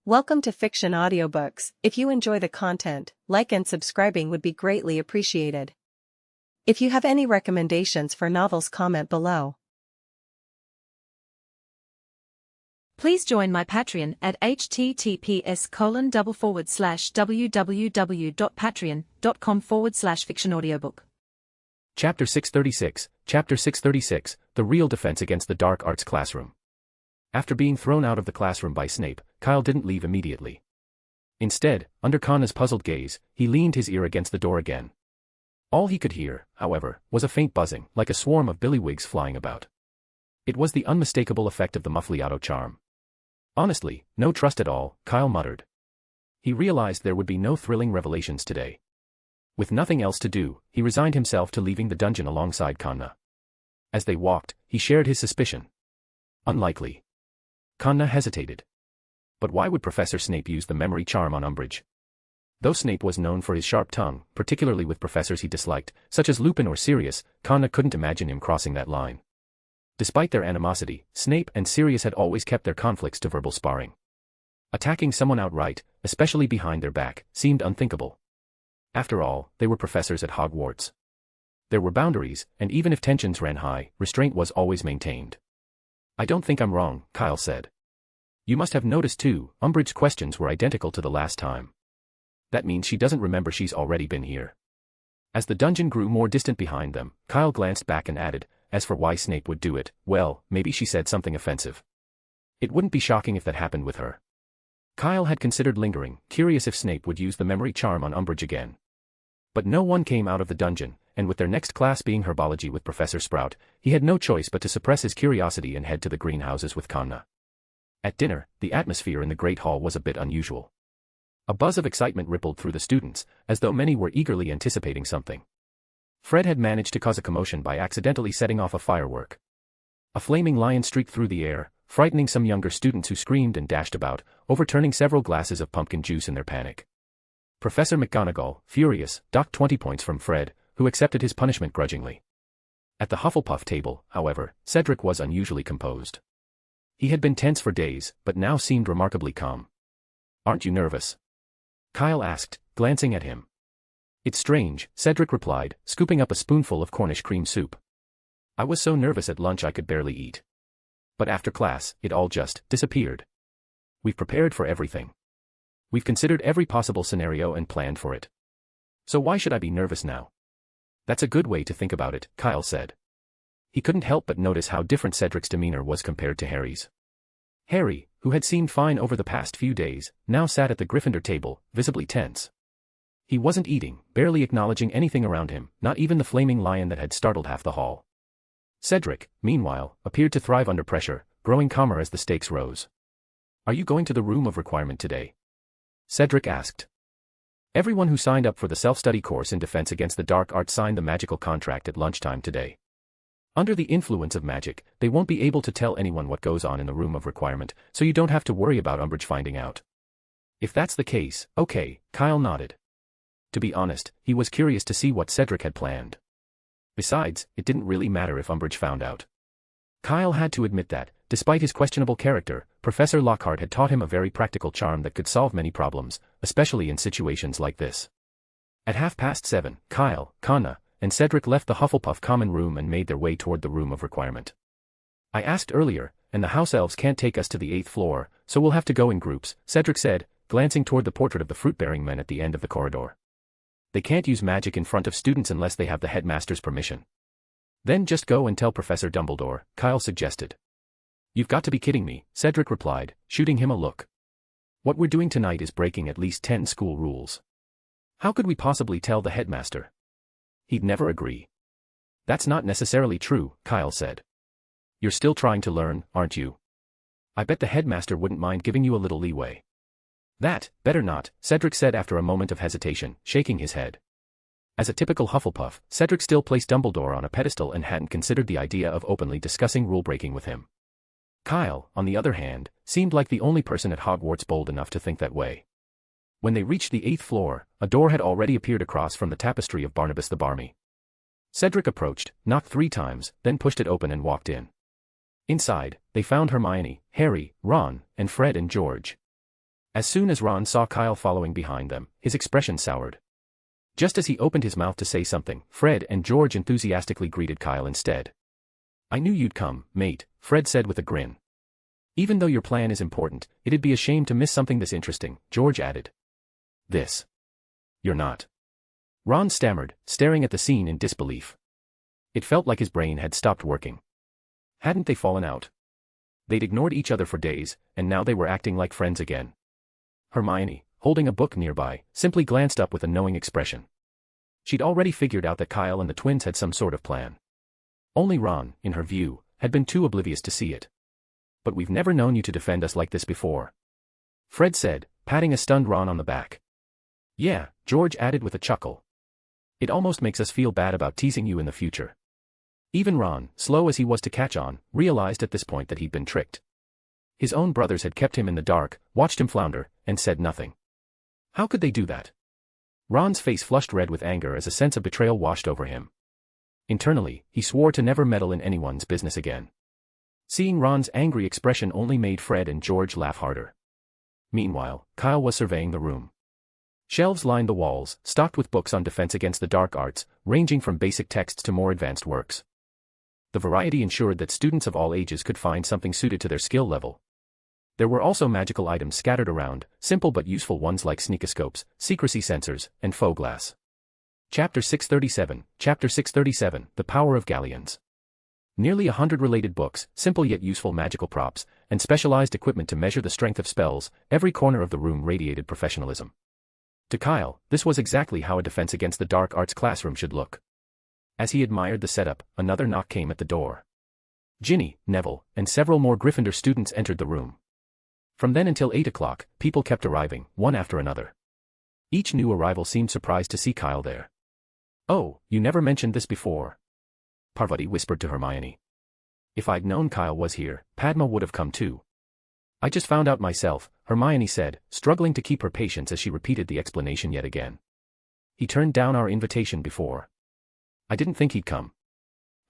Welcome to Fiction Audiobooks. If you enjoy the content, like and subscribing would be greatly appreciated. If you have any recommendations for novels, comment below. Please join my Patreon at https://www.patreon.com/fictionaudiobook. Chapter 636, The Real Defense Against the Dark Arts Classroom. After being thrown out of the classroom by Snape, Kyle didn't leave immediately. Instead, under Kanna's puzzled gaze, he leaned his ear against the door again. All he could hear, however, was a faint buzzing, like a swarm of billywigs flying about. It was the unmistakable effect of the Muffliato charm. Honestly, no trust at all, Kyle muttered. He realized there would be no thrilling revelations today. With nothing else to do, he resigned himself to leaving the dungeon alongside Kanna. As they walked, he shared his suspicion. Unlikely. Kanna hesitated. But why would Professor Snape use the memory charm on Umbridge? Though Snape was known for his sharp tongue, particularly with professors he disliked, such as Lupin or Sirius, Kanna couldn't imagine him crossing that line. Despite their animosity, Snape and Sirius had always kept their conflicts to verbal sparring. Attacking someone outright, especially behind their back, seemed unthinkable. After all, they were professors at Hogwarts. There were boundaries, and even if tensions ran high, restraint was always maintained. "I don't think I'm wrong," Kyle said. "You must have noticed too, Umbridge's questions were identical to the last time. That means she doesn't remember she's already been here." As the dungeon grew more distant behind them, Kyle glanced back and added, as for why Snape would do it, well, maybe she said something offensive. It wouldn't be shocking if that happened with her. Kyle had considered lingering, curious if Snape would use the memory charm on Umbridge again. But no one came out of the dungeon, and with their next class being herbology with Professor Sprout, he had no choice but to suppress his curiosity and head to the greenhouses with Kanna. At dinner, the atmosphere in the Great Hall was a bit unusual. A buzz of excitement rippled through the students, as though many were eagerly anticipating something. Fred had managed to cause a commotion by accidentally setting off a firework. A flaming lion streaked through the air, frightening some younger students who screamed and dashed about, overturning several glasses of pumpkin juice in their panic. Professor McGonagall, furious, docked 20 points from Fred, who accepted his punishment grudgingly. At the Hufflepuff table, however, Cedric was unusually composed. He had been tense for days, but now seemed remarkably calm. "Aren't you nervous?" Kyle asked, glancing at him. "It's strange," Cedric replied, scooping up a spoonful of Cornish cream soup. "I was so nervous at lunch I could barely eat. But after class, it all just disappeared. We've prepared for everything. We've considered every possible scenario and planned for it. So why should I be nervous now?" "That's a good way to think about it," Kyle said. He couldn't help but notice how different Cedric's demeanor was compared to Harry's. Harry, who had seemed fine over the past few days, now sat at the Gryffindor table, visibly tense. He wasn't eating, barely acknowledging anything around him, not even the flaming lion that had startled half the hall. Cedric, meanwhile, appeared to thrive under pressure, growing calmer as the stakes rose. "Are you going to the Room of Requirement today?" Cedric asked. Everyone who signed up for the self-study course in Defense Against the Dark Arts signed the magical contract at lunchtime today. Under the influence of magic, they won't be able to tell anyone what goes on in the Room of Requirement, so you don't have to worry about Umbridge finding out. If that's the case, okay, Kyle nodded. To be honest, he was curious to see what Cedric had planned. Besides, it didn't really matter if Umbridge found out. Kyle had to admit that, despite his questionable character, Professor Lockhart had taught him a very practical charm that could solve many problems, especially in situations like this. At 7:30, Kyle, Kanna, and Cedric left the Hufflepuff common room and made their way toward the Room of Requirement. "I asked earlier, and the house elves can't take us to the 8th floor, so we'll have to go in groups," Cedric said, glancing toward the portrait of the fruit-bearing men at the end of the corridor. "They can't use magic in front of students unless they have the headmaster's permission." "Then just go and tell Professor Dumbledore," Kyle suggested. "You've got to be kidding me," Cedric replied, shooting him a look. "What we're doing tonight is breaking at least 10 school rules. How could we possibly tell the headmaster? He'd never agree." "That's not necessarily true," Kyle said. "You're still trying to learn, aren't you? I bet the headmaster wouldn't mind giving you a little leeway." "That, better not," Cedric said after a moment of hesitation, shaking his head. As a typical Hufflepuff, Cedric still placed Dumbledore on a pedestal and hadn't considered the idea of openly discussing rule-breaking with him. Kyle, on the other hand, seemed like the only person at Hogwarts bold enough to think that way. When they reached the 8th floor, a door had already appeared across from the tapestry of Barnabas the Barmy. Cedric approached, knocked 3 times, then pushed it open and walked in. Inside, they found Hermione, Harry, Ron, and Fred and George. As soon as Ron saw Kyle following behind them, his expression soured. Just as he opened his mouth to say something, Fred and George enthusiastically greeted Kyle instead. "I knew you'd come, mate," Fred said with a grin. "Even though your plan is important, it'd be a shame to miss something this interesting," George added. "This? You're not." Ron stammered, staring at the scene in disbelief. It felt like his brain had stopped working. Hadn't they fallen out? They'd ignored each other for days, and now they were acting like friends again. Hermione, holding a book nearby, simply glanced up with a knowing expression. She'd already figured out that Kyle and the twins had some sort of plan. Only Ron, in her view, had been too oblivious to see it. "But we've never known you to defend us like this before," Fred said, patting a stunned Ron on the back. "Yeah," George added with a chuckle. "It almost makes us feel bad about teasing you in the future." Even Ron, slow as he was to catch on, realized at this point that he'd been tricked. His own brothers had kept him in the dark, watched him flounder, and said nothing. How could they do that? Ron's face flushed red with anger as a sense of betrayal washed over him. Internally, he swore to never meddle in anyone's business again. Seeing Ron's angry expression only made Fred and George laugh harder. Meanwhile, Kyle was surveying the room. Shelves lined the walls, stocked with books on defense against the dark arts, ranging from basic texts to more advanced works. The variety ensured that students of all ages could find something suited to their skill level. There were also magical items scattered around, simple but useful ones like sneakoscopes, secrecy sensors, and faux glass. Chapter 637, The Power of Galleons. Nearly 100 related books, simple yet useful magical props, and specialized equipment to measure the strength of spells, every corner of the room radiated professionalism. To Kyle, this was exactly how a defense against the dark arts classroom should look. As he admired the setup, another knock came at the door. Ginny, Neville, and several more Gryffindor students entered the room. From then until 8 o'clock, people kept arriving, one after another. Each new arrival seemed surprised to see Kyle there. "Oh, you never mentioned this before," Parvati whispered to Hermione. "If I'd known Kyle was here, Padma would have come too." "I just found out myself," Hermione said, struggling to keep her patience as she repeated the explanation yet again. "He turned down our invitation before. I didn't think he'd come."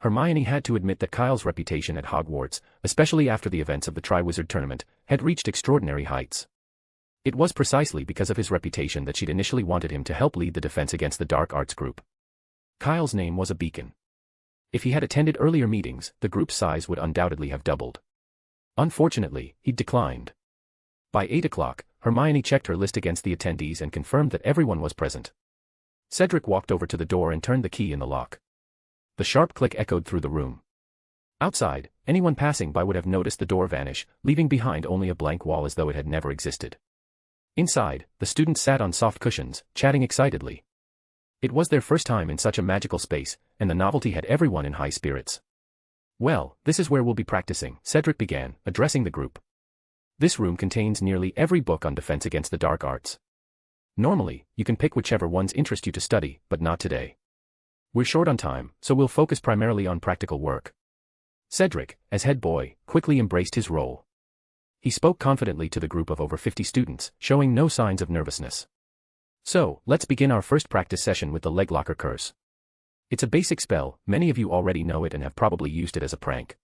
Hermione had to admit that Kyle's reputation at Hogwarts, especially after the events of the Triwizard Tournament, had reached extraordinary heights. It was precisely because of his reputation that she'd initially wanted him to help lead the defense against the dark arts group. Kyle's name was a beacon. If he had attended earlier meetings, the group's size would undoubtedly have doubled. Unfortunately, he'd declined. By 8 o'clock, Hermione checked her list against the attendees and confirmed that everyone was present. Cedric walked over to the door and turned the key in the lock. The sharp click echoed through the room. Outside, anyone passing by would have noticed the door vanish, leaving behind only a blank wall as though it had never existed. Inside, the students sat on soft cushions, chatting excitedly. It was their first time in such a magical space, and the novelty had everyone in high spirits. "Well, this is where we'll be practicing," Cedric began, addressing the group. "This room contains nearly every book on defense against the dark arts. Normally, you can pick whichever ones interest you to study, but not today. We're short on time, so we'll focus primarily on practical work." Cedric, as head boy, quickly embraced his role. He spoke confidently to the group of over 50 students, showing no signs of nervousness. "So, let's begin our first practice session with the Leglocker Curse. It's a basic spell, many of you already know it and have probably used it as a prank.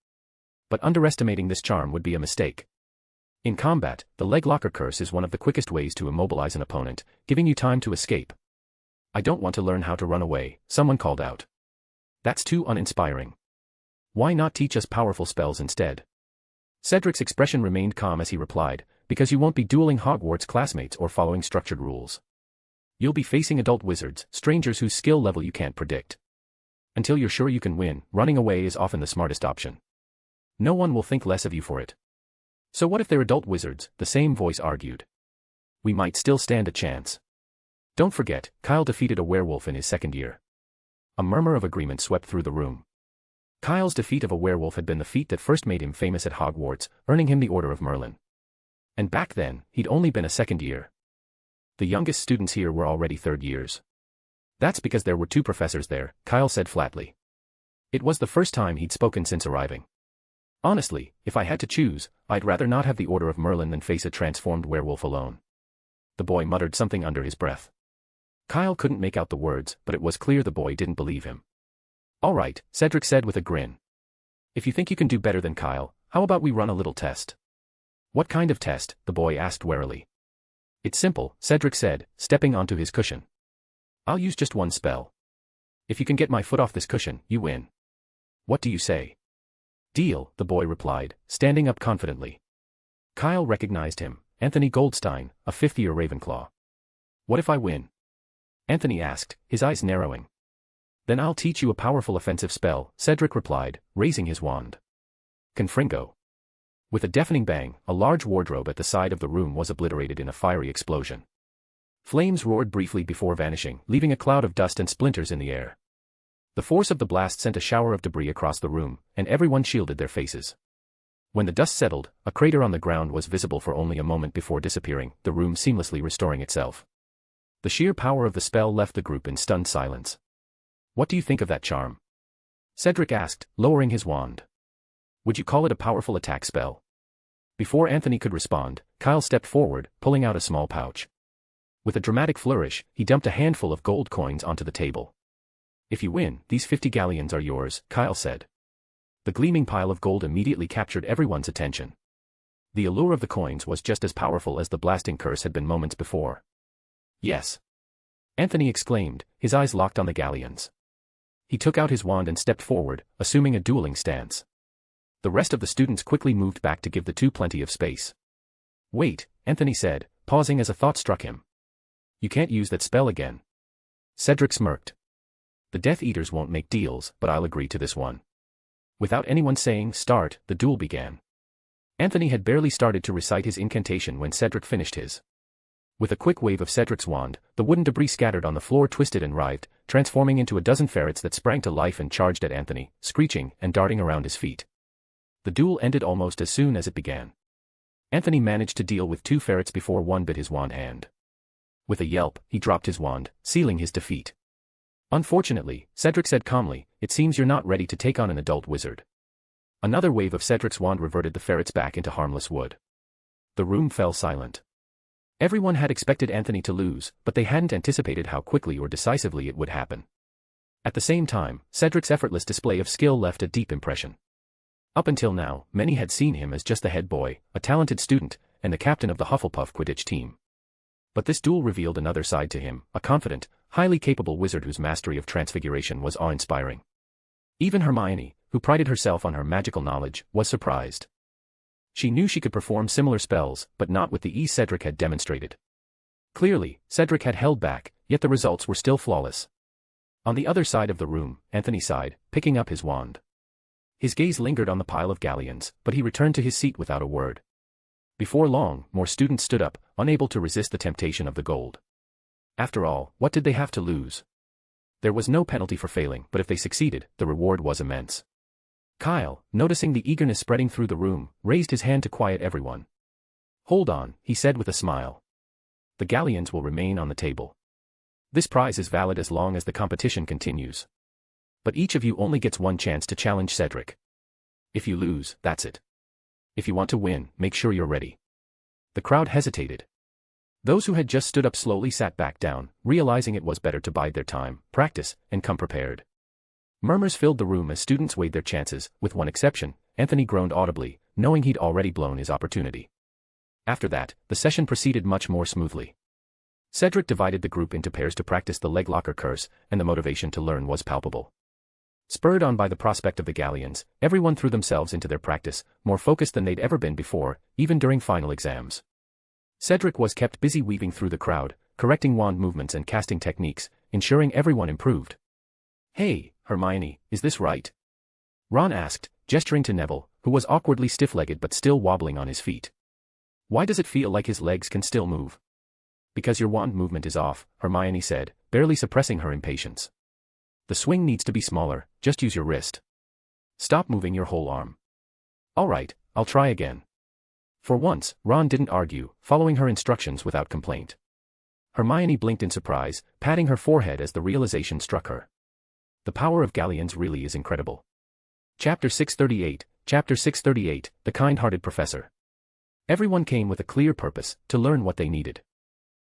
But underestimating this charm would be a mistake. In combat, the Leglocker Curse is one of the quickest ways to immobilize an opponent, giving you time to escape." "I don't want to learn how to run away," someone called out. "That's too uninspiring. Why not teach us powerful spells instead?" Cedric's expression remained calm as he replied, "Because you won't be dueling Hogwarts classmates or following structured rules. You'll be facing adult wizards, strangers whose skill level you can't predict. Until you're sure you can win, running away is often the smartest option. No one will think less of you for it." "So what if they're adult wizards?" the same voice argued. "We might still stand a chance. Don't forget, Kyle defeated a werewolf in his second year." A murmur of agreement swept through the room. Kyle's defeat of a werewolf had been the feat that first made him famous at Hogwarts, earning him the Order of Merlin. And back then, he'd only been a second year. The youngest students here were already third years. "That's because there were 2 professors there," Kyle said flatly. It was the first time he'd spoken since arriving. "Honestly, if I had to choose, I'd rather not have the Order of Merlin than face a transformed werewolf alone." The boy muttered something under his breath. Kyle couldn't make out the words, but it was clear the boy didn't believe him. "All right," Cedric said with a grin. "If you think you can do better than Kyle, how about we run a little test?" "What kind of test?" the boy asked warily. It's simple, Cedric said, stepping onto his cushion. I'll use just one spell. If you can get my foot off this cushion, you win. What do you say? Deal, the boy replied, standing up confidently. Kyle recognized him, Anthony Goldstein, a fifth-year Ravenclaw. What if I win? Anthony asked, his eyes narrowing. Then I'll teach you a powerful offensive spell, Cedric replied, raising his wand. Confringo. With a deafening bang, a large wardrobe at the side of the room was obliterated in a fiery explosion. Flames roared briefly before vanishing, leaving a cloud of dust and splinters in the air. The force of the blast sent a shower of debris across the room, and everyone shielded their faces. When the dust settled, a crater on the ground was visible for only a moment before disappearing, the room seamlessly restoring itself. The sheer power of the spell left the group in stunned silence. What do you think of that charm? Cedric asked, lowering his wand. Would you call it a powerful attack spell? Before Anthony could respond, Kyle stepped forward, pulling out a small pouch. With a dramatic flourish, he dumped a handful of gold coins onto the table. If you win, these 50 galleons are yours, Kyle said. The gleaming pile of gold immediately captured everyone's attention. The allure of the coins was just as powerful as the blasting curse had been moments before. Yes. Anthony exclaimed, his eyes locked on the galleons. He took out his wand and stepped forward, assuming a dueling stance. The rest of the students quickly moved back to give the two plenty of space. Wait, Anthony said, pausing as a thought struck him. You can't use that spell again. Cedric smirked. The Death Eaters won't make deals, but I'll agree to this one. Without anyone saying start, the duel began. Anthony had barely started to recite his incantation when Cedric finished his. With a quick wave of Cedric's wand, the wooden debris scattered on the floor twisted and writhed, transforming into a dozen ferrets that sprang to life and charged at Anthony, screeching and darting around his feet. The duel ended almost as soon as it began. Anthony managed to deal with two ferrets before one bit his wand hand. With a yelp, he dropped his wand, sealing his defeat. Unfortunately, Cedric said calmly, it seems you're not ready to take on an adult wizard. Another wave of Cedric's wand reverted the ferrets back into harmless wood. The room fell silent. Everyone had expected Anthony to lose, but they hadn't anticipated how quickly or decisively it would happen. At the same time, Cedric's effortless display of skill left a deep impression. Up until now, many had seen him as just the head boy, a talented student, and the captain of the Hufflepuff Quidditch team. But this duel revealed another side to him, a confident, highly capable wizard whose mastery of transfiguration was awe-inspiring. Even Hermione, who prided herself on her magical knowledge, was surprised. She knew she could perform similar spells, but not with the ease Cedric had demonstrated. Clearly, Cedric had held back, yet the results were still flawless. On the other side of the room, Anthony sighed, picking up his wand. His gaze lingered on the pile of galleons, but he returned to his seat without a word. Before long, more students stood up, unable to resist the temptation of the gold. After all, what did they have to lose? There was no penalty for failing, but if they succeeded, the reward was immense. Kyle, noticing the eagerness spreading through the room, raised his hand to quiet everyone. Hold on, he said with a smile. The galleons will remain on the table. This prize is valid as long as the competition continues. But each of you only gets one chance to challenge Cedric. If you lose, that's it. If you want to win, make sure you're ready. The crowd hesitated. Those who had just stood up slowly sat back down, realizing it was better to bide their time, practice, and come prepared. Murmurs filled the room as students weighed their chances, with one exception. Anthony groaned audibly, knowing he'd already blown his opportunity. After that, the session proceeded much more smoothly. Cedric divided the group into pairs to practice the leg locker curse, and the motivation to learn was palpable. Spurred on by the prospect of the galleons, everyone threw themselves into their practice, more focused than they'd ever been before, even during final exams. Cedric was kept busy weaving through the crowd, correcting wand movements and casting techniques, ensuring everyone improved. Hey, Hermione, is this right? Ron asked, gesturing to Neville, who was awkwardly stiff-legged but still wobbling on his feet. Why does it feel like his legs can still move? Because your wand movement is off, Hermione said, barely suppressing her impatience. The swing needs to be smaller, just use your wrist. Stop moving your whole arm. All right, I'll try again. For once, Ron didn't argue, following her instructions without complaint. Hermione blinked in surprise, patting her forehead as the realization struck her. The power of galleons really is incredible. Chapter 638, Chapter 638, The Kind-Hearted Professor. Everyone came with a clear purpose, to learn what they needed.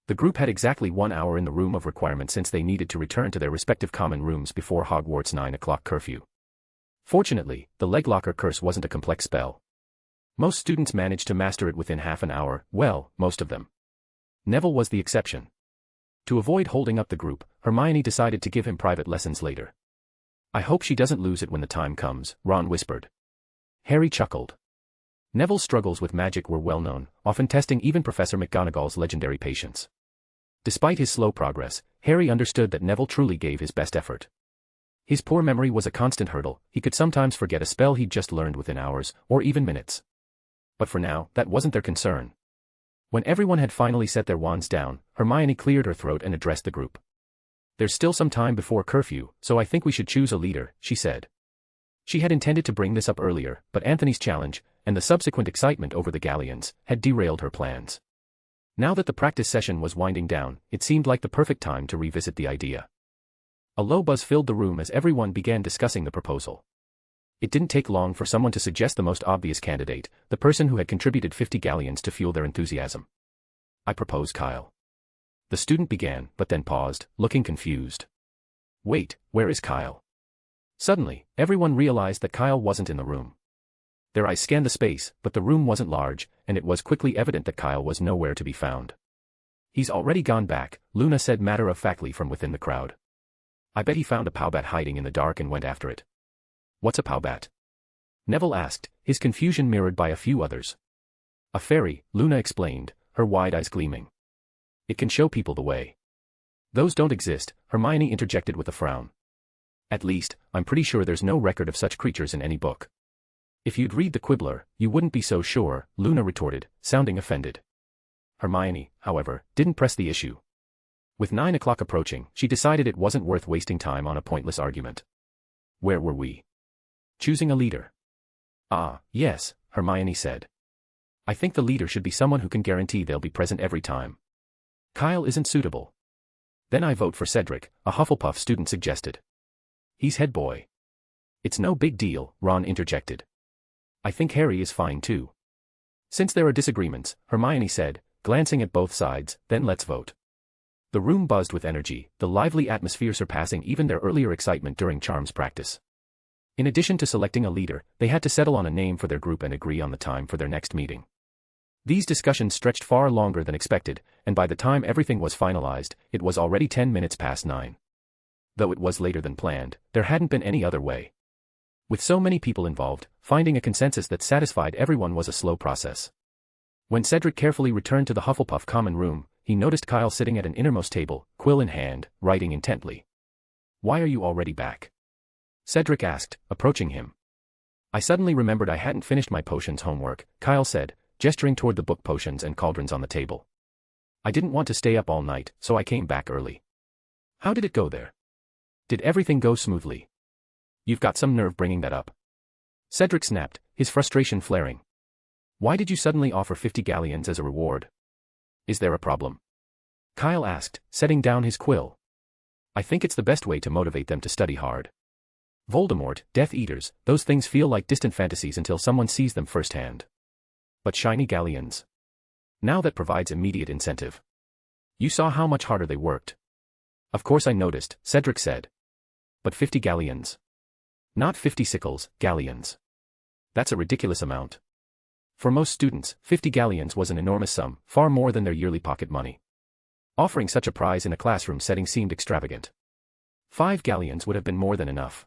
The group had exactly 1 hour in the room of requirement since they needed to return to their respective common rooms before Hogwarts' 9 o'clock curfew. Fortunately, the leg locker curse wasn't a complex spell. Most students managed to master it within half an hour, well, most of them. Neville was the exception. To avoid holding up the group, Hermione decided to give him private lessons later. I hope she doesn't lose it when the time comes, Ron whispered. Harry chuckled. Neville's struggles with magic were well known, often testing even Professor McGonagall's legendary patience. Despite his slow progress, Harry understood that Neville truly gave his best effort. His poor memory was a constant hurdle, he could sometimes forget a spell he'd just learned within hours, or even minutes. But for now, that wasn't their concern. When everyone had finally set their wands down, Hermione cleared her throat and addressed the group. There's still some time before curfew, so I think we should choose a leader, she said. She had intended to bring this up earlier, but Anthony's challenge, and the subsequent excitement over the galleons, had derailed her plans. Now that the practice session was winding down, it seemed like the perfect time to revisit the idea. A low buzz filled the room as everyone began discussing the proposal. It didn't take long for someone to suggest the most obvious candidate, the person who had contributed 50 galleons to fuel their enthusiasm. I propose Kyle. The student began, but then paused, looking confused. Wait, where is Kyle? Suddenly, everyone realized that Kyle wasn't in the room. Their eyes scanned the space, but the room wasn't large, and it was quickly evident that Kyle was nowhere to be found. He's already gone back, Luna said matter-of-factly from within the crowd. I bet he found a powbat hiding in the dark and went after it. What's a powbat? Neville asked, his confusion mirrored by a few others. A fairy, Luna explained, her wide eyes gleaming. It can show people the way. Those don't exist, Hermione interjected with a frown. At least, I'm pretty sure there's no record of such creatures in any book. If you'd read the Quibbler, you wouldn't be so sure, Luna retorted, sounding offended. Hermione, however, didn't press the issue. With 9 o'clock approaching, she decided it wasn't worth wasting time on a pointless argument. Where were we? Choosing a leader. Ah, yes, Hermione said. I think the leader should be someone who can guarantee they'll be present every time. Kyle isn't suitable. Then I vote for Cedric, a Hufflepuff student suggested. He's head boy. It's no big deal, Ron interjected. I think Harry is fine too. Since there are disagreements, Hermione said, glancing at both sides, then let's vote. The room buzzed with energy, the lively atmosphere surpassing even their earlier excitement during charms practice. In addition to selecting a leader, they had to settle on a name for their group and agree on the time for their next meeting. These discussions stretched far longer than expected, and by the time everything was finalized, it was already 10 minutes past 9. Though it was later than planned, there hadn't been any other way. With so many people involved, finding a consensus that satisfied everyone was a slow process. When Cedric carefully returned to the Hufflepuff common room, he noticed Kyle sitting at an innermost table, quill in hand, writing intently. Why are you already back? Cedric asked, approaching him. I suddenly remembered I hadn't finished my potions homework, Kyle said, gesturing toward the book potions and cauldrons on the table. I didn't want to stay up all night, so I came back early. How did it go there? Did everything go smoothly? You've got some nerve bringing that up. Cedric snapped, his frustration flaring. Why did you suddenly offer 50 galleons as a reward? Is there a problem? Kyle asked, setting down his quill. I think it's the best way to motivate them to study hard. Voldemort, Death Eaters, those things feel like distant fantasies until someone sees them firsthand. But shiny galleons. Now that provides immediate incentive. You saw how much harder they worked. Of course I noticed, Cedric said. But 50 galleons. Not 50 sickles, galleons. That's a ridiculous amount. For most students, 50 galleons was an enormous sum, far more than their yearly pocket money. Offering such a prize in a classroom setting seemed extravagant. 5 galleons would have been more than enough.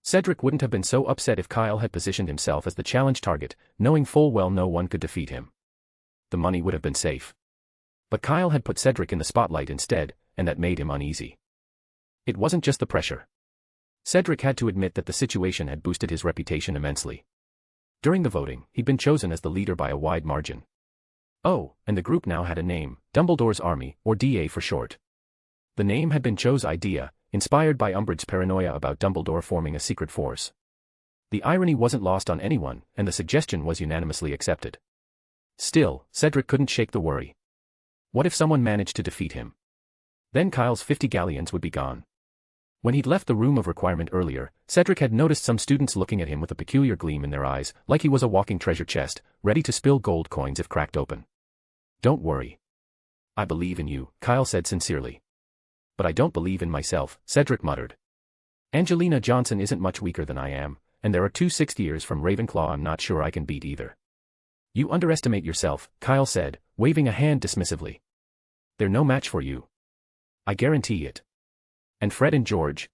Cedric wouldn't have been so upset if Kyle had positioned himself as the challenge target, knowing full well no one could defeat him. The money would have been safe. But Kyle had put Cedric in the spotlight instead, and that made him uneasy. It wasn't just the pressure. Cedric had to admit that the situation had boosted his reputation immensely. During the voting, he'd been chosen as the leader by a wide margin. Oh, and the group now had a name, Dumbledore's Army, or DA for short. The name had been Cho's idea, inspired by Umbridge's paranoia about Dumbledore forming a secret force. The irony wasn't lost on anyone, and the suggestion was unanimously accepted. Still, Cedric couldn't shake the worry. What if someone managed to defeat him? Then Kyle's 50 galleons would be gone. When he'd left the room of requirement earlier, Cedric had noticed some students looking at him with a peculiar gleam in their eyes, like he was a walking treasure chest, ready to spill gold coins if cracked open. Don't worry. I believe in you, Kyle said sincerely. But I don't believe in myself, Cedric muttered. Angelina Johnson isn't much weaker than I am, and there are 2 sixth years from Ravenclaw I'm not sure I can beat either. You underestimate yourself, Kyle said, waving a hand dismissively. They're no match for you. I guarantee it. And Fred and George?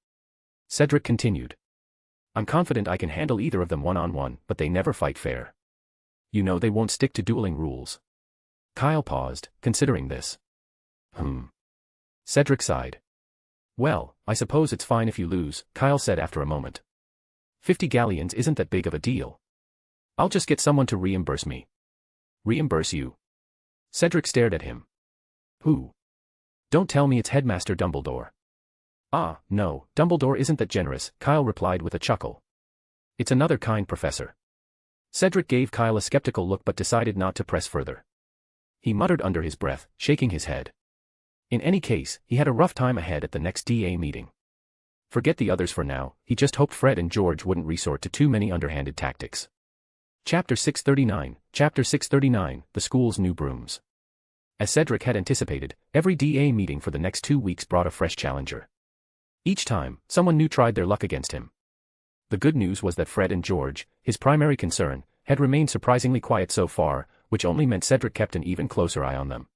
Cedric continued. I'm confident I can handle either of them one-on-one, but they never fight fair. You know they won't stick to dueling rules. Kyle paused, considering this. Cedric sighed. Well, I suppose it's fine if you lose, Kyle said after a moment. 50 galleons isn't that big of a deal. I'll just get someone to reimburse me. Reimburse you? Cedric stared at him. Who? Don't tell me it's Headmaster Dumbledore. Ah, no, Dumbledore isn't that generous, Kyle replied with a chuckle. It's another kind professor. Cedric gave Kyle a skeptical look but decided not to press further. He muttered under his breath, shaking his head. In any case, he had a rough time ahead at the next DA meeting. Forget the others for now, he just hoped Fred and George wouldn't resort to too many underhanded tactics. Chapter 639, The School's New Brooms. As Cedric had anticipated, every DA meeting for the next 2 weeks brought a fresh challenger. Each time, someone new tried their luck against him. The good news was that Fred and George, his primary concern, had remained surprisingly quiet so far, which only meant Cedric kept an even closer eye on them.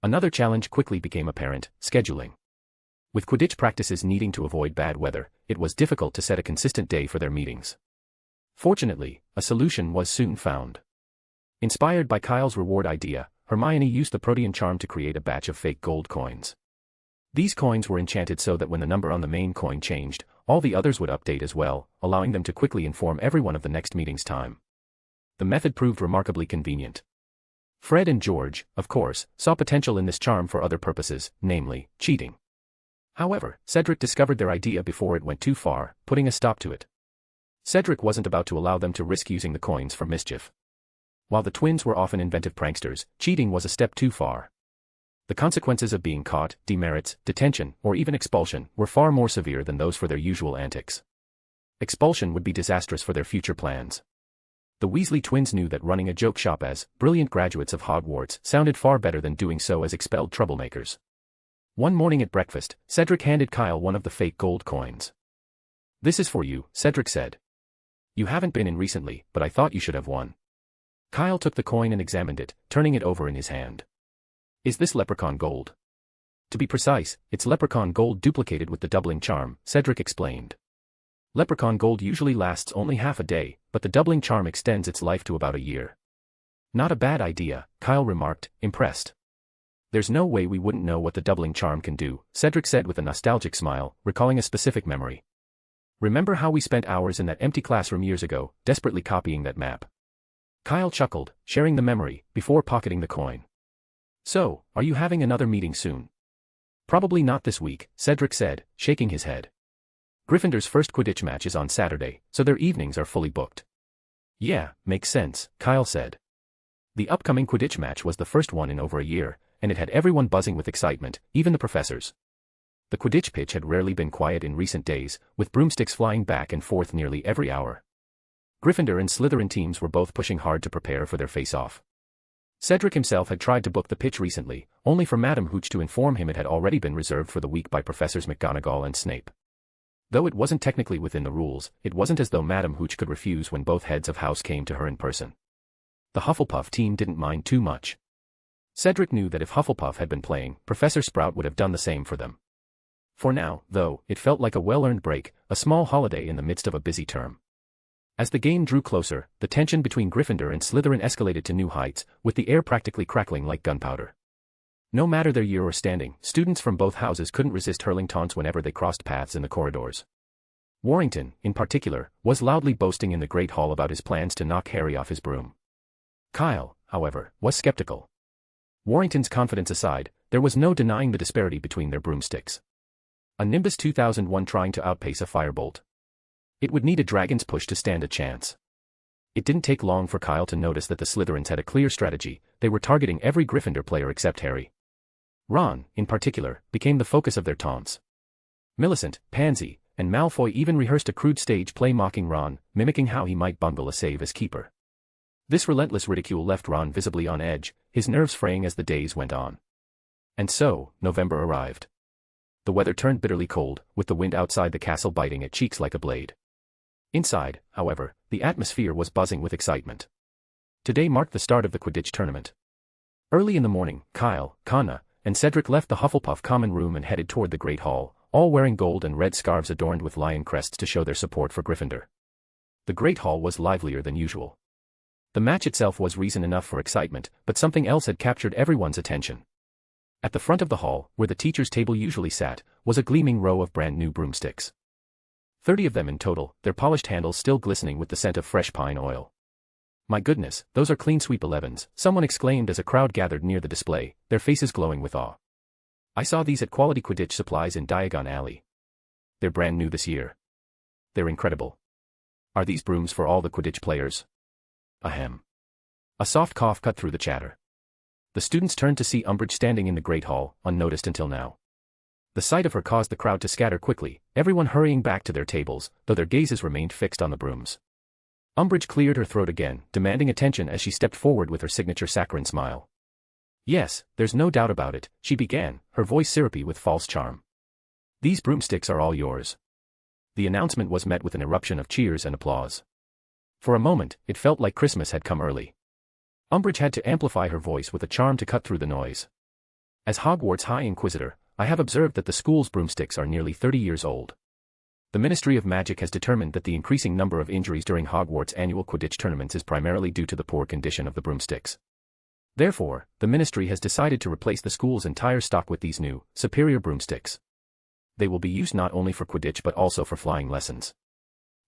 Another challenge quickly became apparent: scheduling. With Quidditch practices needing to avoid bad weather, it was difficult to set a consistent day for their meetings. Fortunately, a solution was soon found. Inspired by Kyle's reward idea, Hermione used the Protean charm to create a batch of fake gold coins. These coins were enchanted so that when the number on the main coin changed, all the others would update as well, allowing them to quickly inform everyone of the next meeting's time. The method proved remarkably convenient. Fred and George, of course, saw potential in this charm for other purposes, namely, cheating. However, Cedric discovered their idea before it went too far, putting a stop to it. Cedric wasn't about to allow them to risk using the coins for mischief. While the twins were often inventive pranksters, cheating was a step too far. The consequences of being caught, demerits, detention, or even expulsion, were far more severe than those for their usual antics. Expulsion would be disastrous for their future plans. The Weasley twins knew that running a joke shop as brilliant graduates of Hogwarts sounded far better than doing so as expelled troublemakers. One morning at breakfast, Cedric handed Kyle one of the fake gold coins. "This is for you," Cedric said. "You haven't been in recently, but I thought you should have won." Kyle took the coin and examined it, turning it over in his hand. "Is this leprechaun gold?" "To be precise, it's leprechaun gold duplicated with the doubling charm," Cedric explained. Leprechaun gold usually lasts only half a day, but the doubling charm extends its life to about a year. "Not a bad idea," Kyle remarked, impressed. "There's no way we wouldn't know what the doubling charm can do," Cedric said with a nostalgic smile, recalling a specific memory. "Remember how we spent hours in that empty classroom years ago, desperately copying that map?" Kyle chuckled, sharing the memory, before pocketing the coin. "So, are you having another meeting soon?" "Probably not this week," Cedric said, shaking his head. "Gryffindor's first Quidditch match is on Saturday, so their evenings are fully booked." "Yeah, makes sense," Kyle said. The upcoming Quidditch match was the first one in over a year, and it had everyone buzzing with excitement, even the professors. The Quidditch pitch had rarely been quiet in recent days, with broomsticks flying back and forth nearly every hour. Gryffindor and Slytherin teams were both pushing hard to prepare for their face-off. Cedric himself had tried to book the pitch recently, only for Madame Hooch to inform him it had already been reserved for the week by Professors McGonagall and Snape. Though it wasn't technically within the rules, it wasn't as though Madame Hooch could refuse when both heads of house came to her in person. The Hufflepuff team didn't mind too much. Cedric knew that if Hufflepuff had been playing, Professor Sprout would have done the same for them. For now, though, it felt like a well-earned break, a small holiday in the midst of a busy term. As the game drew closer, the tension between Gryffindor and Slytherin escalated to new heights, with the air practically crackling like gunpowder. No matter their year or standing, students from both houses couldn't resist hurling taunts whenever they crossed paths in the corridors. Warrington, in particular, was loudly boasting in the Great Hall about his plans to knock Harry off his broom. Kyle, however, was skeptical. Warrington's confidence aside, there was no denying the disparity between their broomsticks. A Nimbus 2001 trying to outpace a firebolt. It would need a dragon's push to stand a chance. It didn't take long for Kyle to notice that the Slytherins had a clear strategy. They were targeting every Gryffindor player except Harry. Ron, in particular, became the focus of their taunts. Millicent, Pansy, and Malfoy even rehearsed a crude stage play mocking Ron, mimicking how he might bungle a save as keeper. This relentless ridicule left Ron visibly on edge, his nerves fraying as the days went on. And so, November arrived. The weather turned bitterly cold, with the wind outside the castle biting at cheeks like a blade. Inside, however, the atmosphere was buzzing with excitement. Today marked the start of the Quidditch tournament. Early in the morning, Kyle, Connor, and Cedric left the Hufflepuff common room and headed toward the Great Hall, all wearing gold and red scarves adorned with lion crests to show their support for Gryffindor. The Great Hall was livelier than usual. The match itself was reason enough for excitement, but something else had captured everyone's attention. At the front of the hall, where the teacher's table usually sat, was a gleaming row of brand new broomsticks. 30 of them in total, their polished handles still glistening with the scent of fresh pine oil. "My goodness, those are clean sweep 11s, someone exclaimed as a crowd gathered near the display, their faces glowing with awe. "I saw these at Quality Quidditch Supplies in Diagon Alley. They're brand new this year. They're incredible. Are these brooms for all the Quidditch players?" Ahem. A soft cough cut through the chatter. The students turned to see Umbridge standing in the Great Hall, unnoticed until now. The sight of her caused the crowd to scatter quickly, everyone hurrying back to their tables, though their gazes remained fixed on the brooms. Umbridge cleared her throat again, demanding attention as she stepped forward with her signature saccharine smile. "Yes, there's no doubt about it," she began, her voice syrupy with false charm. "These broomsticks are all yours." The announcement was met with an eruption of cheers and applause. For a moment, it felt like Christmas had come early. Umbridge had to amplify her voice with a charm to cut through the noise. "As Hogwarts High Inquisitor, I have observed that the school's broomsticks are nearly 30 years old. The Ministry of Magic has determined that the increasing number of injuries during Hogwarts' annual Quidditch tournaments is primarily due to the poor condition of the broomsticks. Therefore, the Ministry has decided to replace the school's entire stock with these new, superior broomsticks. They will be used not only for Quidditch but also for flying lessons."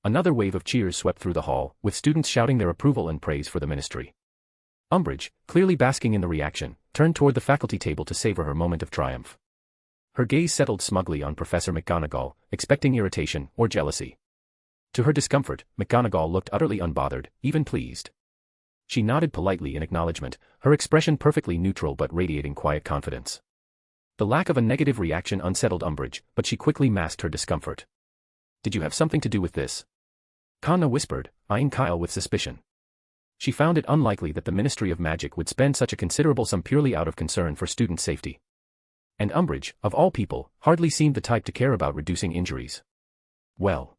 Another wave of cheers swept through the hall, with students shouting their approval and praise for the Ministry. Umbridge, clearly basking in the reaction, turned toward the faculty table to savor her moment of triumph. Her gaze settled smugly on Professor McGonagall, expecting irritation or jealousy. To her discomfort, McGonagall looked utterly unbothered, even pleased. She nodded politely in acknowledgement, her expression perfectly neutral but radiating quiet confidence. The lack of a negative reaction unsettled Umbridge, but she quickly masked her discomfort. "Did you have something to do with this?" Kana whispered, eyeing Kyle with suspicion. She found it unlikely that the Ministry of Magic would spend such a considerable sum purely out of concern for student safety. And Umbridge, of all people, hardly seemed the type to care about reducing injuries. "Well,"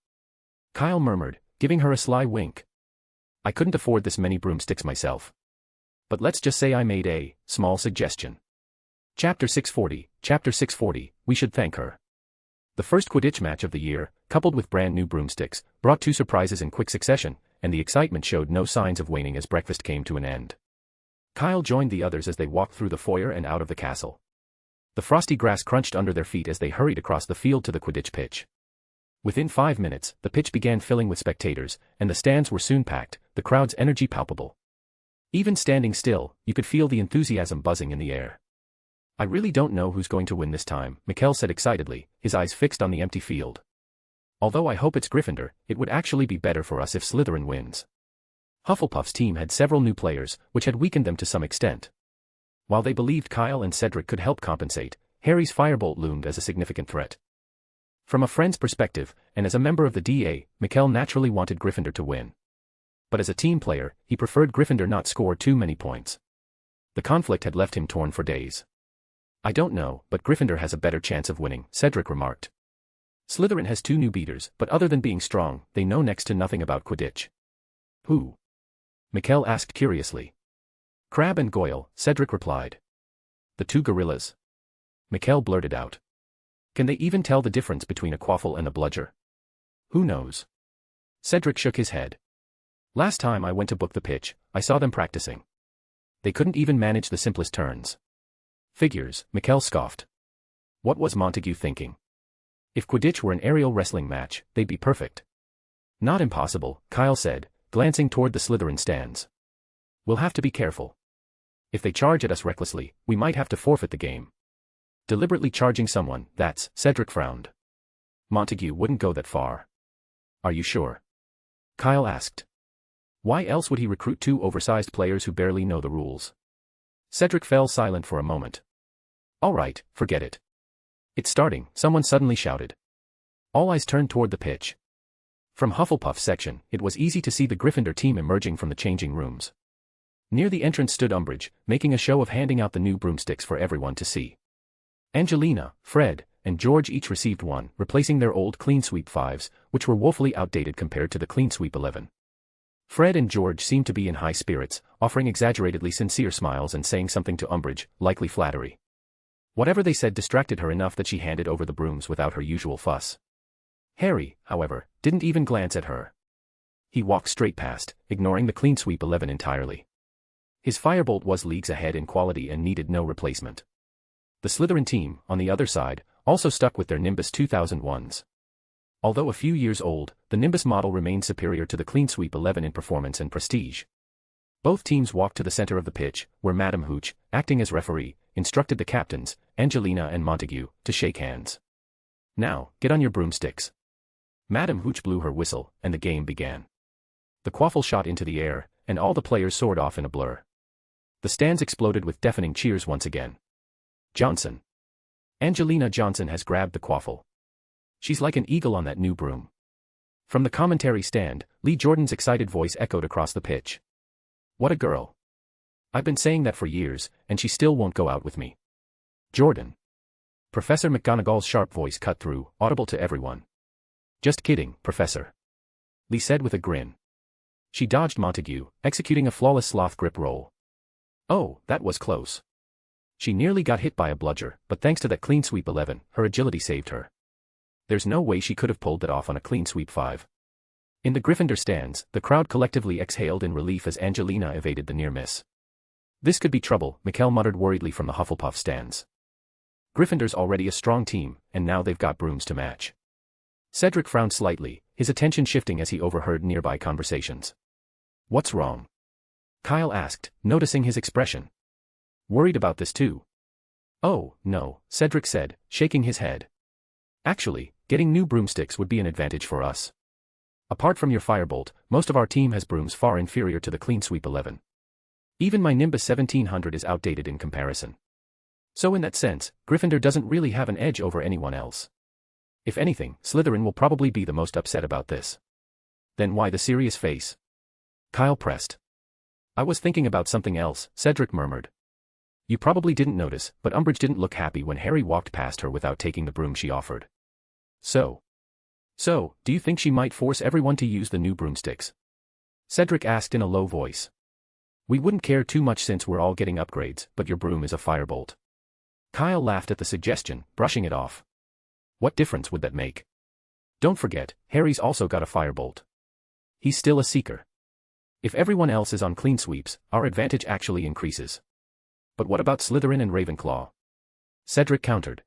Kyle murmured, giving her a sly wink. "I couldn't afford this many broomsticks myself. But let's just say I made a small suggestion." Chapter 640, we should thank her. The first Quidditch match of the year, coupled with brand new broomsticks, brought two surprises in quick succession, and the excitement showed no signs of waning as breakfast came to an end. Kyle joined the others as they walked through the foyer and out of the castle. The frosty grass crunched under their feet as they hurried across the field to the Quidditch pitch. Within 5 minutes, the pitch began filling with spectators, and the stands were soon packed, the crowd's energy palpable. Even standing still, you could feel the enthusiasm buzzing in the air. "I really don't know who's going to win this time," Mikkel said excitedly, his eyes fixed on the empty field. "Although I hope it's Gryffindor, it would actually be better for us if Slytherin wins." Hufflepuff's team had several new players, which had weakened them to some extent. While they believed Kyle and Cedric could help compensate, Harry's firebolt loomed as a significant threat. From a friend's perspective, and as a member of the DA, Mikkel naturally wanted Gryffindor to win. But as a team player, he preferred Gryffindor not score too many points. The conflict had left him torn for days. "I don't know, but Gryffindor has a better chance of winning," Cedric remarked. "Slytherin has 2 new beaters, but other than being strong, they know next to nothing about Quidditch." "Who?" Mikkel asked curiously. "Crabbe and Goyle," Cedric replied. "The 2 gorillas?" Mikkel blurted out. "Can they even tell the difference between a quaffle and a bludger?" "Who knows?" Cedric shook his head. "Last time I went to book the pitch, I saw them practicing. They couldn't even manage the simplest turns." "Figures," Mikkel scoffed. What was Montague thinking? If Quidditch were an aerial wrestling match, they'd be perfect. "Not impossible," Kyle said, glancing toward the Slytherin stands. "We'll have to be careful. If they charge at us recklessly, we might have to forfeit the game." "Deliberately charging someone, that's," Cedric frowned. "Montague wouldn't go that far." "Are you sure?" Kyle asked. "Why else would he recruit 2 oversized players who barely know the rules?" Cedric fell silent for a moment. "All right, forget it. It's starting," someone suddenly shouted. All eyes turned toward the pitch. From Hufflepuff's section, it was easy to see the Gryffindor team emerging from the changing rooms. Near the entrance stood Umbridge, making a show of handing out the new broomsticks for everyone to see. Angelina, Fred, and George each received one, replacing their old Clean Sweep 5s, which were woefully outdated compared to the Clean Sweep 11. Fred and George seemed to be in high spirits, offering exaggeratedly sincere smiles and saying something to Umbridge, likely flattery. Whatever they said distracted her enough that she handed over the brooms without her usual fuss. Harry, however, didn't even glance at her. He walked straight past, ignoring the clean sweep 11 entirely. His firebolt was leagues ahead in quality and needed no replacement. The Slytherin team, on the other side, also stuck with their Nimbus 2001s. Although a few years old, the Nimbus model remained superior to the clean sweep 11 in performance and prestige. Both teams walked to the center of the pitch, where Madame Hooch, acting as referee, instructed the captains, Angelina and Montague, to shake hands. "Now, get on your broomsticks." Madame Hooch blew her whistle, and the game began. The quaffle shot into the air, and all the players soared off in a blur. The stands exploded with deafening cheers once again. "Johnson. Angelina Johnson has grabbed the quaffle. She's like an eagle on that new broom." From the commentary stand, Lee Jordan's excited voice echoed across the pitch. "What a girl. I've been saying that for years, and she still won't go out with me." "Jordan." Professor McGonagall's sharp voice cut through, audible to everyone. "Just kidding, Professor," Lee said with a grin. She dodged Montague, executing a flawless sloth grip roll. "Oh, that was close." She nearly got hit by a bludger, but thanks to that clean sweep 11, her agility saved her. There's no way she could have pulled that off on a clean sweep 5. In the Gryffindor stands, the crowd collectively exhaled in relief as Angelina evaded the near miss. "This could be trouble," Mikkel muttered worriedly from the Hufflepuff stands. "Gryffindor's already a strong team, and now they've got brooms to match." Cedric frowned slightly, his attention shifting as he overheard nearby conversations. "What's wrong?" Kyle asked, noticing his expression. "Worried about this too?" "Oh, no," Cedric said, shaking his head. "Actually, getting new broomsticks would be an advantage for us. Apart from your firebolt, most of our team has brooms far inferior to the clean sweep 11. Even my Nimbus 1700 is outdated in comparison. So in that sense, Gryffindor doesn't really have an edge over anyone else. If anything, Slytherin will probably be the most upset about this." "Then why the serious face?" Kyle pressed. "I was thinking about something else," Cedric murmured. "You probably didn't notice, but Umbridge didn't look happy when Harry walked past her without taking the broom she offered. So, do you think she might force everyone to use the new broomsticks?" Cedric asked in a low voice. "We wouldn't care too much since we're all getting upgrades, but your broom is a firebolt." Kyle laughed at the suggestion, brushing it off. "What difference would that make? Don't forget, Harry's also got a firebolt. He's still a seeker. If everyone else is on clean sweeps, our advantage actually increases." "But what about Slytherin and Ravenclaw?" Cedric countered.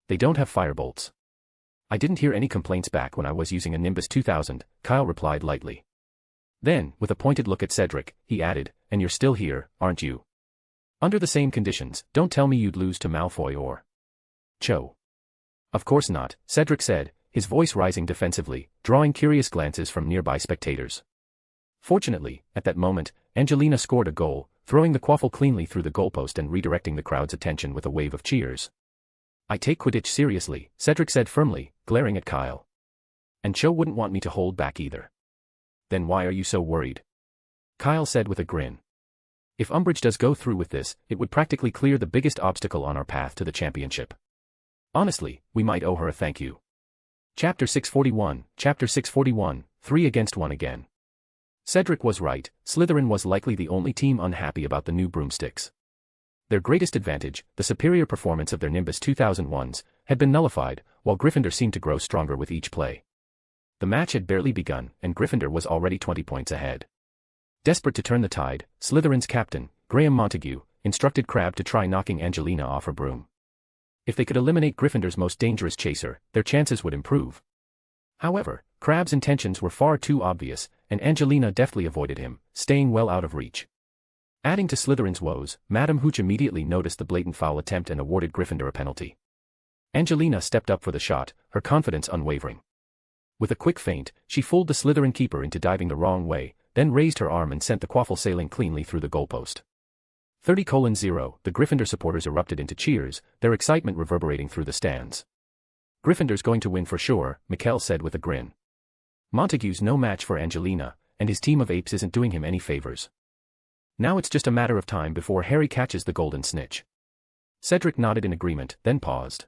"They don't have firebolts." "I didn't hear any complaints back when I was using a Nimbus 2000, Kyle replied lightly. Then, with a pointed look at Cedric, he added, "And you're still here, aren't you? Under the same conditions, don't tell me you'd lose to Malfoy or Cho." "Of course not," Cedric said, his voice rising defensively, drawing curious glances from nearby spectators. Fortunately, at that moment, Angelina scored a goal, throwing the quaffle cleanly through the goalpost and redirecting the crowd's attention with a wave of cheers. "I take Quidditch seriously," Cedric said firmly, glaring at Kyle. "And Cho wouldn't want me to hold back either." "Then why are you so worried?" Kyle said with a grin. "If Umbridge does go through with this, it would practically clear the biggest obstacle on our path to the championship. Honestly, we might owe her a thank you." Chapter 641, 3 against 1 again. Cedric was right, Slytherin was likely the only team unhappy about the new broomsticks. Their greatest advantage, the superior performance of their Nimbus 2001s, had been nullified, while Gryffindor seemed to grow stronger with each play. The match had barely begun, and Gryffindor was already 20 points ahead. Desperate to turn the tide, Slytherin's captain, Graham Montague, instructed Crabbe to try knocking Angelina off her broom. If they could eliminate Gryffindor's most dangerous chaser, their chances would improve. However, Crabbe's intentions were far too obvious, and Angelina deftly avoided him, staying well out of reach. Adding to Slytherin's woes, Madame Hooch immediately noticed the blatant foul attempt and awarded Gryffindor a penalty. Angelina stepped up for the shot, her confidence unwavering. With a quick feint, she fooled the Slytherin keeper into diving the wrong way, then raised her arm and sent the quaffle sailing cleanly through the goalpost. 30:0, the Gryffindor supporters erupted into cheers, their excitement reverberating through the stands. "Gryffindor's going to win for sure," Mikkel said with a grin. "Montague's no match for Angelina, and his team of apes isn't doing him any favors. Now it's just a matter of time before Harry catches the golden snitch." Cedric nodded in agreement, then paused.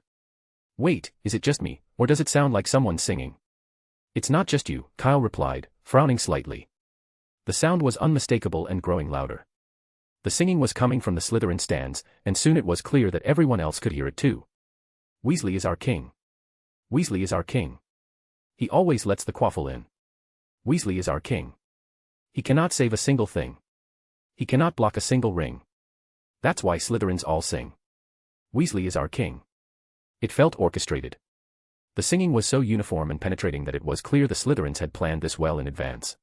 "Wait, is it just me, or does it sound like someone singing?" "It's not just you," Kyle replied, frowning slightly. The sound was unmistakable and growing louder. The singing was coming from the Slytherin stands, and soon it was clear that everyone else could hear it too. Weasley is our king. Weasley is our king. He always lets the quaffle in. Weasley is our king. He cannot save a single thing. He cannot block a single ring. That's why Slytherins all sing. Weasley is our king. It felt orchestrated. The singing was so uniform and penetrating that it was clear the Slytherins had planned this well in advance.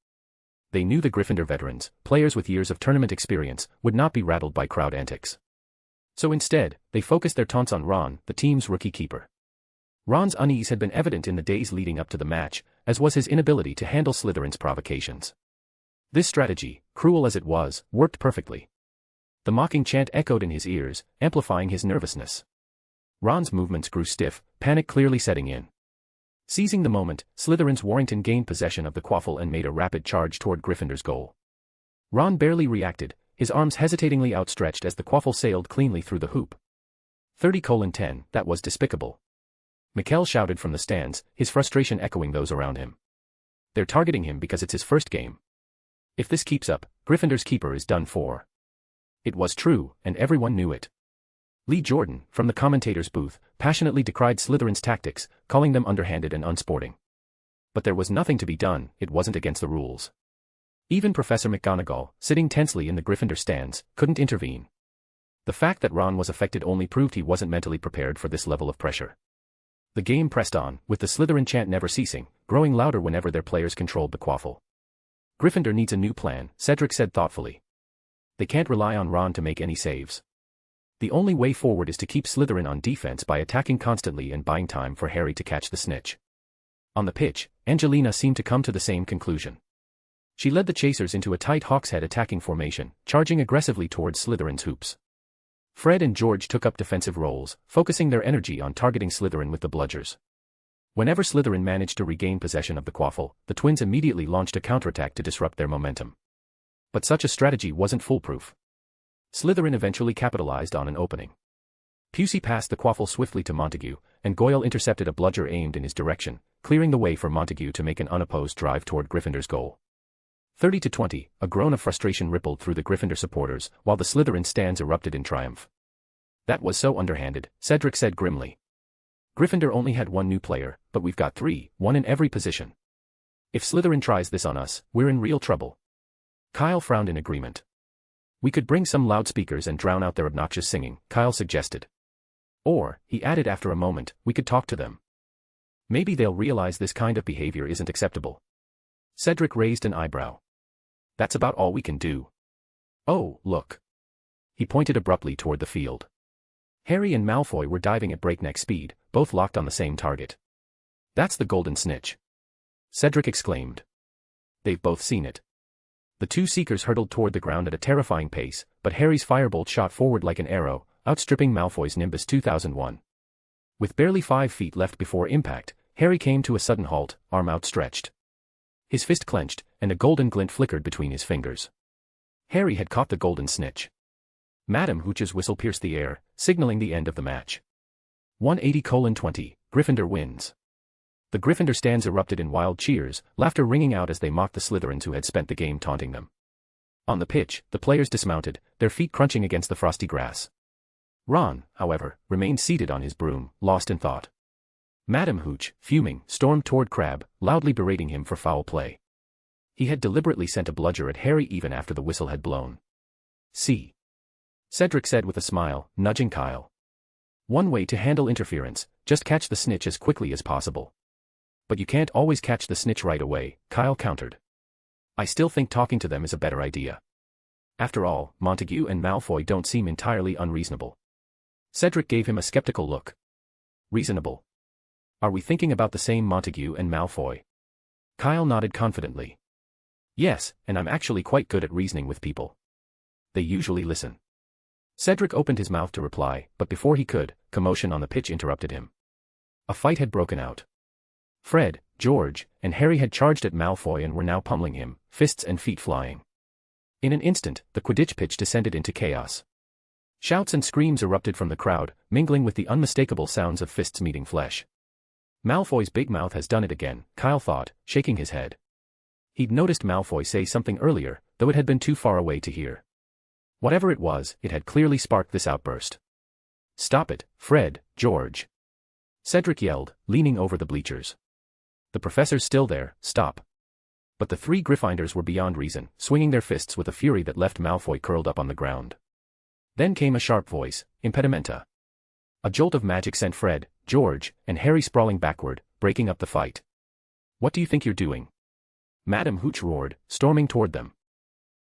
They knew the Gryffindor veterans, players with years of tournament experience, would not be rattled by crowd antics. So instead, they focused their taunts on Ron, the team's rookie keeper. Ron's unease had been evident in the days leading up to the match, as was his inability to handle Slytherin's provocations. This strategy, cruel as it was, worked perfectly. The mocking chant echoed in his ears, amplifying his nervousness. Ron's movements grew stiff, panic clearly setting in. Seizing the moment, Slytherin's Warrington gained possession of the quaffle and made a rapid charge toward Gryffindor's goal. Ron barely reacted, his arms hesitatingly outstretched as the quaffle sailed cleanly through the hoop. 30:10, that was despicable. Mikkel shouted from the stands, his frustration echoing those around him. They're targeting him because it's his first game. If this keeps up, Gryffindor's keeper is done for. It was true, and everyone knew it. Lee Jordan, from the commentator's booth, passionately decried Slytherin's tactics, calling them underhanded and unsporting. But there was nothing to be done, it wasn't against the rules. Even Professor McGonagall, sitting tensely in the Gryffindor stands, couldn't intervene. The fact that Ron was affected only proved he wasn't mentally prepared for this level of pressure. The game pressed on, with the Slytherin chant never ceasing, growing louder whenever their players controlled the quaffle. Gryffindor needs a new plan, Cedric said thoughtfully. They can't rely on Ron to make any saves. The only way forward is to keep Slytherin on defense by attacking constantly and buying time for Harry to catch the snitch. On the pitch, Angelina seemed to come to the same conclusion. She led the chasers into a tight hawkshead attacking formation, charging aggressively towards Slytherin's hoops. Fred and George took up defensive roles, focusing their energy on targeting Slytherin with the bludgers. Whenever Slytherin managed to regain possession of the quaffle, the twins immediately launched a counterattack to disrupt their momentum. But such a strategy wasn't foolproof. Slytherin eventually capitalized on an opening. Pusey passed the quaffle swiftly to Montague, and Goyle intercepted a bludger aimed in his direction, clearing the way for Montague to make an unopposed drive toward Gryffindor's goal. 30-20, a groan of frustration rippled through the Gryffindor supporters, while the Slytherin stands erupted in triumph. That was so underhanded, Cedric said grimly. Gryffindor only had one new player, but we've got three, one in every position. If Slytherin tries this on us, we're in real trouble. Kyle frowned in agreement. We could bring some loudspeakers and drown out their obnoxious singing, Kyle suggested. Or, he added after a moment, we could talk to them. Maybe they'll realize this kind of behavior isn't acceptable. Cedric raised an eyebrow. That's about all we can do. Oh, look. He pointed abruptly toward the field. Harry and Malfoy were diving at breakneck speed, both locked on the same target. That's the golden snitch. Cedric exclaimed. They've both seen it. The two seekers hurtled toward the ground at a terrifying pace, but Harry's firebolt shot forward like an arrow, outstripping Malfoy's Nimbus 2001. With barely 5 feet left before impact, Harry came to a sudden halt, arm outstretched. His fist clenched, and a golden glint flickered between his fingers. Harry had caught the golden snitch. Madame Hooch's whistle pierced the air, signaling the end of the match. 180:20, Gryffindor wins. The Gryffindor stands erupted in wild cheers, laughter ringing out as they mocked the Slytherins who had spent the game taunting them. On the pitch, the players dismounted, their feet crunching against the frosty grass. Ron, however, remained seated on his broom, lost in thought. Madame Hooch, fuming, stormed toward Crabbe, loudly berating him for foul play. He had deliberately sent a bludger at Harry even after the whistle had blown. See? Cedric said with a smile, nudging Kyle. One way to handle interference, just catch the snitch as quickly as possible. But you can't always catch the snitch right away, Kyle countered. I still think talking to them is a better idea. After all, Montague and Malfoy don't seem entirely unreasonable. Cedric gave him a skeptical look. Reasonable? Are we thinking about the same Montague and Malfoy? Kyle nodded confidently. Yes, and I'm actually quite good at reasoning with people. They usually listen. Cedric opened his mouth to reply, but before he could, commotion on the pitch interrupted him. A fight had broken out. Fred, George, and Harry had charged at Malfoy and were now pummeling him, fists and feet flying. In an instant, the Quidditch pitch descended into chaos. Shouts and screams erupted from the crowd, mingling with the unmistakable sounds of fists meeting flesh. Malfoy's big mouth has done it again, Kyle thought, shaking his head. He'd noticed Malfoy say something earlier, though it had been too far away to hear. Whatever it was, it had clearly sparked this outburst. "Stop it, Fred, George!" Cedric yelled, leaning over the bleachers. "The professor's still there, stop." But the three Gryffindors were beyond reason, swinging their fists with a fury that left Malfoy curled up on the ground. Then came a sharp voice, impedimenta. A jolt of magic sent Fred, George, and Harry sprawling backward, breaking up the fight. "What do you think you're doing?" Madam Hooch roared, storming toward them.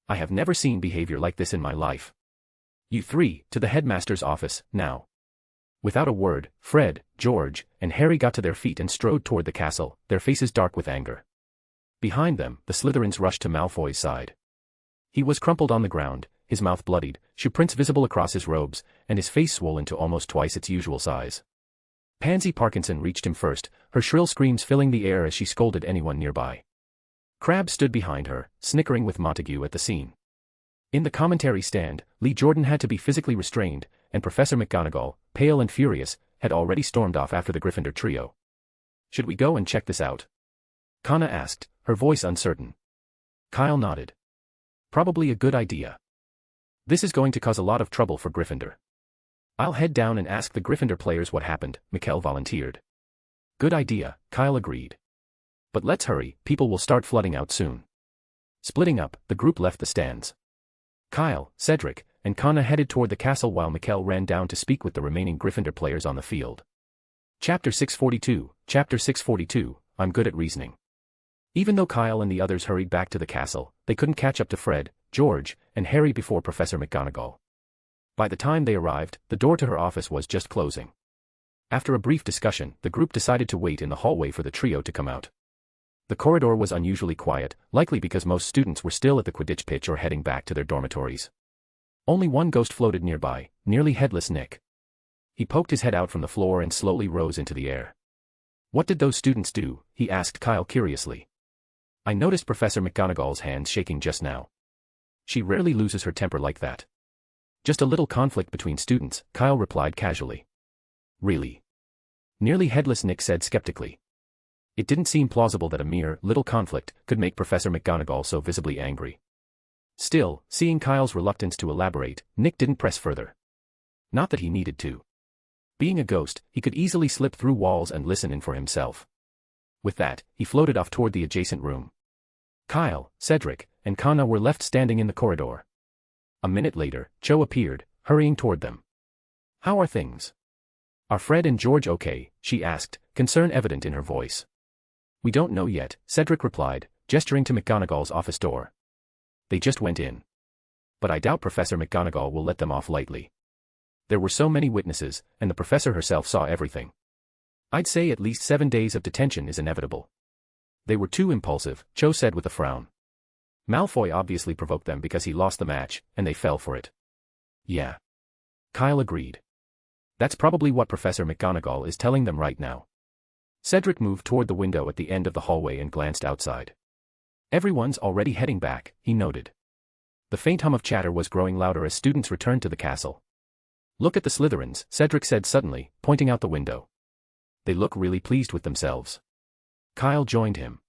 "I have never seen behavior like this in my life. You three, to the headmaster's office, now." Without a word, Fred, George, and Harry got to their feet and strode toward the castle, their faces dark with anger. Behind them, the Slytherins rushed to Malfoy's side. He was crumpled on the ground, his mouth bloodied, shoe prints visible across his robes, and his face swollen to almost twice its usual size. Pansy Parkinson reached him first, her shrill screams filling the air as she scolded anyone nearby. Crabbe stood behind her, snickering with Montague at the scene. In the commentary stand, Lee Jordan had to be physically restrained, and Professor McGonagall, pale and furious, had already stormed off after the Gryffindor trio. "Should we go and check this out?" Conna asked, her voice uncertain. Kyle nodded. "Probably a good idea. This is going to cause a lot of trouble for Gryffindor." "I'll head down and ask the Gryffindor players what happened," Mikkel volunteered. "Good idea," Kyle agreed. "But let's hurry, people will start flooding out soon." Splitting up, the group left the stands. Kyle, Cedric, and Conna headed toward the castle while Mikkel ran down to speak with the remaining Gryffindor players on the field. Chapter 642, I'm good at reasoning. Even though Kyle and the others hurried back to the castle, they couldn't catch up to Fred, George, and Harry before Professor McGonagall. By the time they arrived, the door to her office was just closing. After a brief discussion, the group decided to wait in the hallway for the trio to come out. The corridor was unusually quiet, likely because most students were still at the Quidditch pitch or heading back to their dormitories. Only one ghost floated nearby, nearly headless Nick. He poked his head out from the floor and slowly rose into the air. "What did those students do?" he asked Kyle curiously. "I noticed Professor McGonagall's hands shaking just now. She rarely loses her temper like that." "Just a little conflict between students," Kyle replied casually. "Really?" Nearly headless Nick said skeptically. It didn't seem plausible that a mere little conflict could make Professor McGonagall so visibly angry. Still, seeing Kyle's reluctance to elaborate, Nick didn't press further. Not that he needed to. Being a ghost, he could easily slip through walls and listen in for himself. With that, he floated off toward the adjacent room. Kyle, Cedric, and Conna were left standing in the corridor. A minute later, Cho appeared, hurrying toward them. "How are things?" "Are Fred and George okay?" she asked, concern evident in her voice. "We don't know yet," Cedric replied, gesturing to McGonagall's office door. "They just went in. But I doubt Professor McGonagall will let them off lightly. There were so many witnesses, and the professor herself saw everything. I'd say at least 7 days of detention is inevitable." "They were too impulsive," Cho said with a frown. "Malfoy obviously provoked them because he lost the match, and they fell for it." "Yeah." Kyle agreed. "That's probably what Professor McGonagall is telling them right now." Cedric moved toward the window at the end of the hallway and glanced outside. "Everyone's already heading back," he noted. The faint hum of chatter was growing louder as students returned to the castle. "Look at the Slytherins," Cedric said suddenly, pointing out the window. "They look really pleased with themselves." Kyle joined him.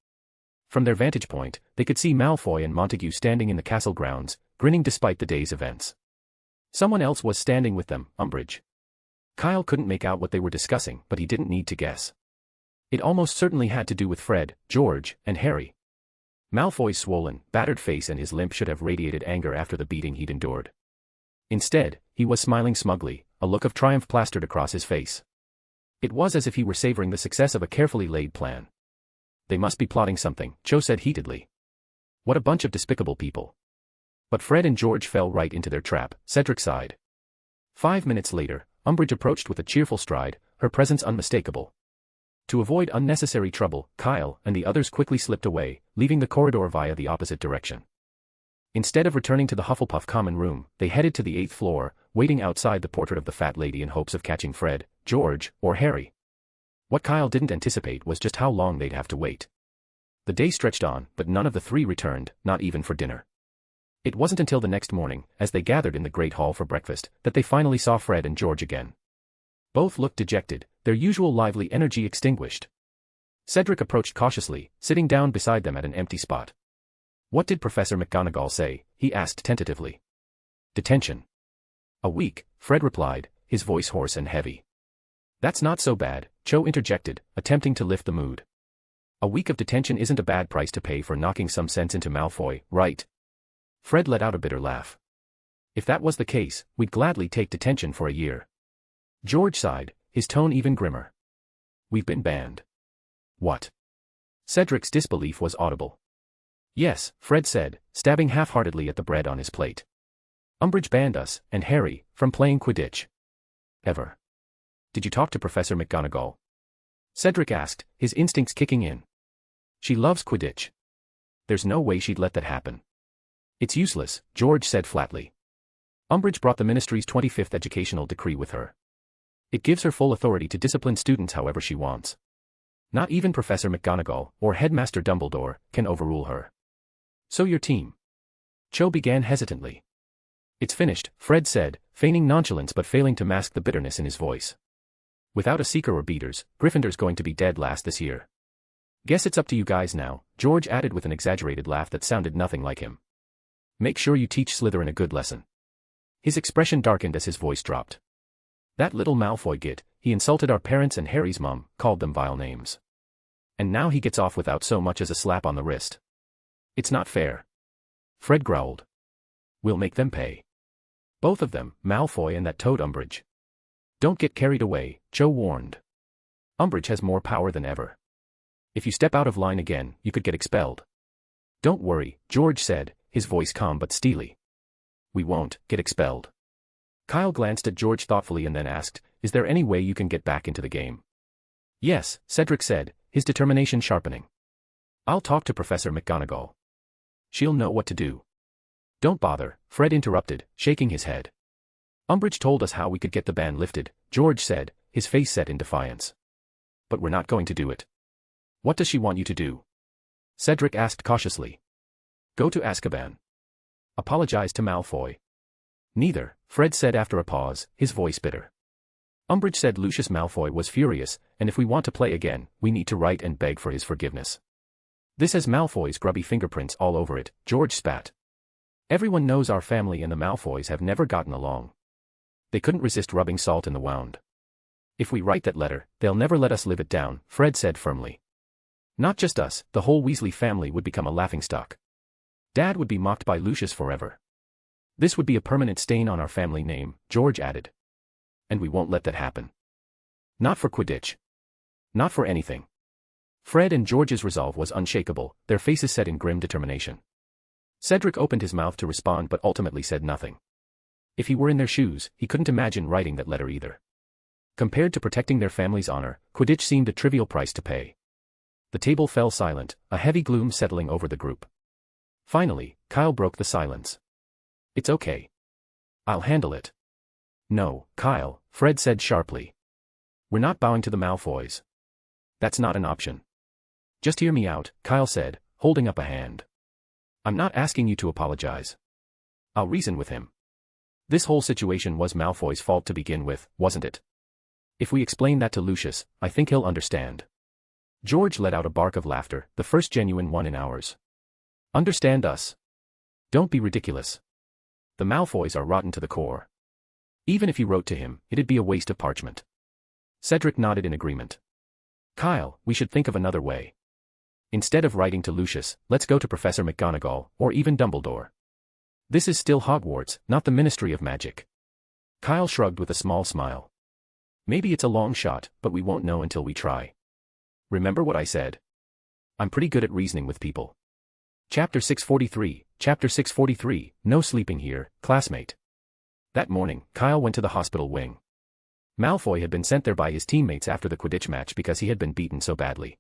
From their vantage point, they could see Malfoy and Montague standing in the castle grounds, grinning despite the day's events. Someone else was standing with them, Umbridge. Kyle couldn't make out what they were discussing, but he didn't need to guess. It almost certainly had to do with Fred, George, and Harry. Malfoy's swollen, battered face and his limp should have radiated anger after the beating he'd endured. Instead, he was smiling smugly, a look of triumph plastered across his face. It was as if he were savoring the success of a carefully laid plan. "They must be plotting something," Cho said heatedly. "What a bunch of despicable people." But Fred and George fell right into their trap, Cedric sighed. 5 minutes later, Umbridge approached with a cheerful stride, her presence unmistakable. To avoid unnecessary trouble, Kyle and the others quickly slipped away, leaving the corridor via the opposite direction. Instead of returning to the Hufflepuff common room, they headed to the 8th floor, waiting outside the portrait of the fat lady in hopes of catching Fred, George, or Harry. What Kyle didn't anticipate was just how long they'd have to wait. The day stretched on, but none of the three returned, not even for dinner. It wasn't until the next morning, as they gathered in the Great Hall for breakfast, that they finally saw Fred and George again. Both looked dejected, their usual lively energy extinguished. Cedric approached cautiously, sitting down beside them at an empty spot. "What did Professor McGonagall say?" he asked tentatively. Detention. A week, Fred replied, his voice hoarse and heavy. That's not so bad, Cho interjected, attempting to lift the mood. A week of detention isn't a bad price to pay for knocking some sense into Malfoy, right? Fred let out a bitter laugh. If that was the case, we'd gladly take detention for a year. George sighed, his tone even grimmer. We've been banned. What? Cedric's disbelief was audible. Yes, Fred said, stabbing half-heartedly at the bread on his plate. Umbridge banned us, and Harry, from playing Quidditch. Ever. Did you talk to Professor McGonagall? Cedric asked, his instincts kicking in. She loves Quidditch. There's no way she'd let that happen. It's useless, George said flatly. Umbridge brought the Ministry's 25th educational decree with her. It gives her full authority to discipline students however she wants. Not even Professor McGonagall, or Headmaster Dumbledore, can overrule her. So your team? Cho began hesitantly. It's finished, Fred said, feigning nonchalance but failing to mask the bitterness in his voice. Without a seeker or beaters, Gryffindor's going to be dead last this year. Guess it's up to you guys now, George added with an exaggerated laugh that sounded nothing like him. Make sure you teach Slytherin a good lesson. His expression darkened as his voice dropped. That little Malfoy git, he insulted our parents and Harry's mom, called them vile names. And now he gets off without so much as a slap on the wrist. It's not fair. Fred growled. We'll make them pay. Both of them, Malfoy and that toad Umbridge. Don't get carried away, Cho warned. Umbridge has more power than ever. If you step out of line again, you could get expelled. Don't worry, George said, his voice calm but steely. We won't get expelled. Kyle glanced at George thoughtfully and then asked, is there any way you can get back into the game? Yes, Cedric said, his determination sharpening. I'll talk to Professor McGonagall. She'll know what to do. Don't bother, Fred interrupted, shaking his head. Umbridge told us how we could get the ban lifted, George said, his face set in defiance. But we're not going to do it. What does she want you to do? Cedric asked cautiously. Go to Azkaban. Apologize to Malfoy. Neither, Fred said after a pause, his voice bitter. Umbridge said Lucius Malfoy was furious, and if we want to play again, we need to write and beg for his forgiveness. This has Malfoy's grubby fingerprints all over it, George spat. Everyone knows our family and the Malfoys have never gotten along. They couldn't resist rubbing salt in the wound. If we write that letter, they'll never let us live it down, Fred said firmly. Not just us, the whole Weasley family would become a laughingstock. Dad would be mocked by Lucius forever. This would be a permanent stain on our family name, George added. And we won't let that happen. Not for Quidditch. Not for anything. Fred and George's resolve was unshakable, their faces set in grim determination. Cedric opened his mouth to respond but ultimately said nothing. If he were in their shoes, he couldn't imagine writing that letter either. Compared to protecting their family's honor, Quidditch seemed a trivial price to pay. The table fell silent, a heavy gloom settling over the group. Finally, Kyle broke the silence. It's okay. I'll handle it. No, Kyle, Fred said sharply. We're not bowing to the Malfoys. That's not an option. Just hear me out, Kyle said, holding up a hand. I'm not asking you to apologize. I'll reason with him. This whole situation was Malfoy's fault to begin with, wasn't it? If we explain that to Lucius, I think he'll understand. George let out a bark of laughter, the first genuine one in hours. Understand us. Don't be ridiculous. The Malfoys are rotten to the core. Even if you wrote to him, it'd be a waste of parchment. Cedric nodded in agreement. Kyle, we should think of another way. Instead of writing to Lucius, let's go to Professor McGonagall, or even Dumbledore. This is still Hogwarts, not the Ministry of Magic. Kyle shrugged with a small smile. Maybe it's a long shot, but we won't know until we try. Remember what I said? I'm pretty good at reasoning with people. Chapter 643, no sleeping here, classmate. That morning, Kyle went to the hospital wing. Malfoy had been sent there by his teammates after the Quidditch match because he had been beaten so badly.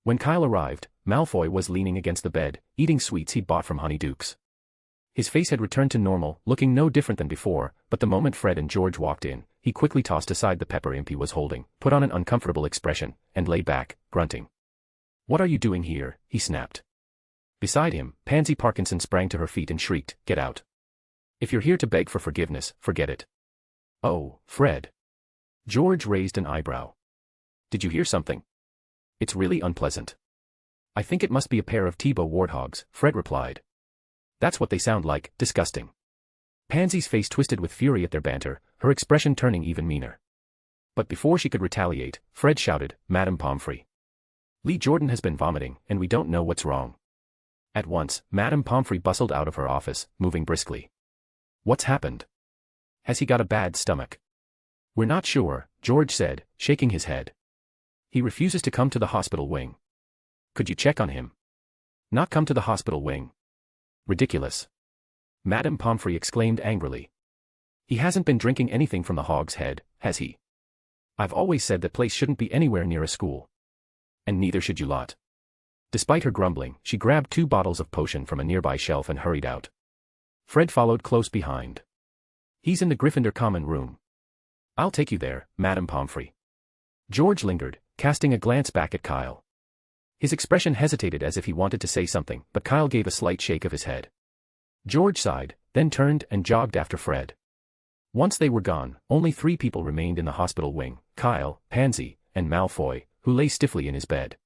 When Kyle arrived, Malfoy was leaning against the bed, eating sweets he'd bought from Honeydukes. His face had returned to normal, looking no different than before, but the moment Fred and George walked in, he quickly tossed aside the pepper imp he was holding, put on an uncomfortable expression, and lay back, grunting. What are you doing here? He snapped. Beside him, Pansy Parkinson sprang to her feet and shrieked, Get out. If you're here to beg for forgiveness, forget it. Oh, Fred. George raised an eyebrow. Did you hear something? It's really unpleasant. I think it must be a pair of Tebow warthogs, Fred replied. That's what they sound like, disgusting. Pansy's face twisted with fury at their banter, her expression turning even meaner. But before she could retaliate, Fred shouted, "Madame Pomfrey. Lee Jordan has been vomiting, and we don't know what's wrong." At once, Madame Pomfrey bustled out of her office, moving briskly. "What's happened? Has he got a bad stomach?" "We're not sure," George said, shaking his head. "He refuses to come to the hospital wing. Could you check on him?" "Not come to the hospital wing? Ridiculous!" Madame Pomfrey exclaimed angrily. "He hasn't been drinking anything from the Hog's Head, has he? I've always said that place shouldn't be anywhere near a school. And neither should you lot." Despite her grumbling, she grabbed 2 bottles of potion from a nearby shelf and hurried out. Fred followed close behind. "He's in the Gryffindor common room." "I'll take you there, Madame Pomfrey." George lingered, casting a glance back at Kyle. His expression hesitated as if he wanted to say something, but Kyle gave a slight shake of his head. George sighed, then turned and jogged after Fred. Once they were gone, only 3 people remained in the hospital wing: Kyle, Pansy, and Malfoy, who lay stiffly in his bed.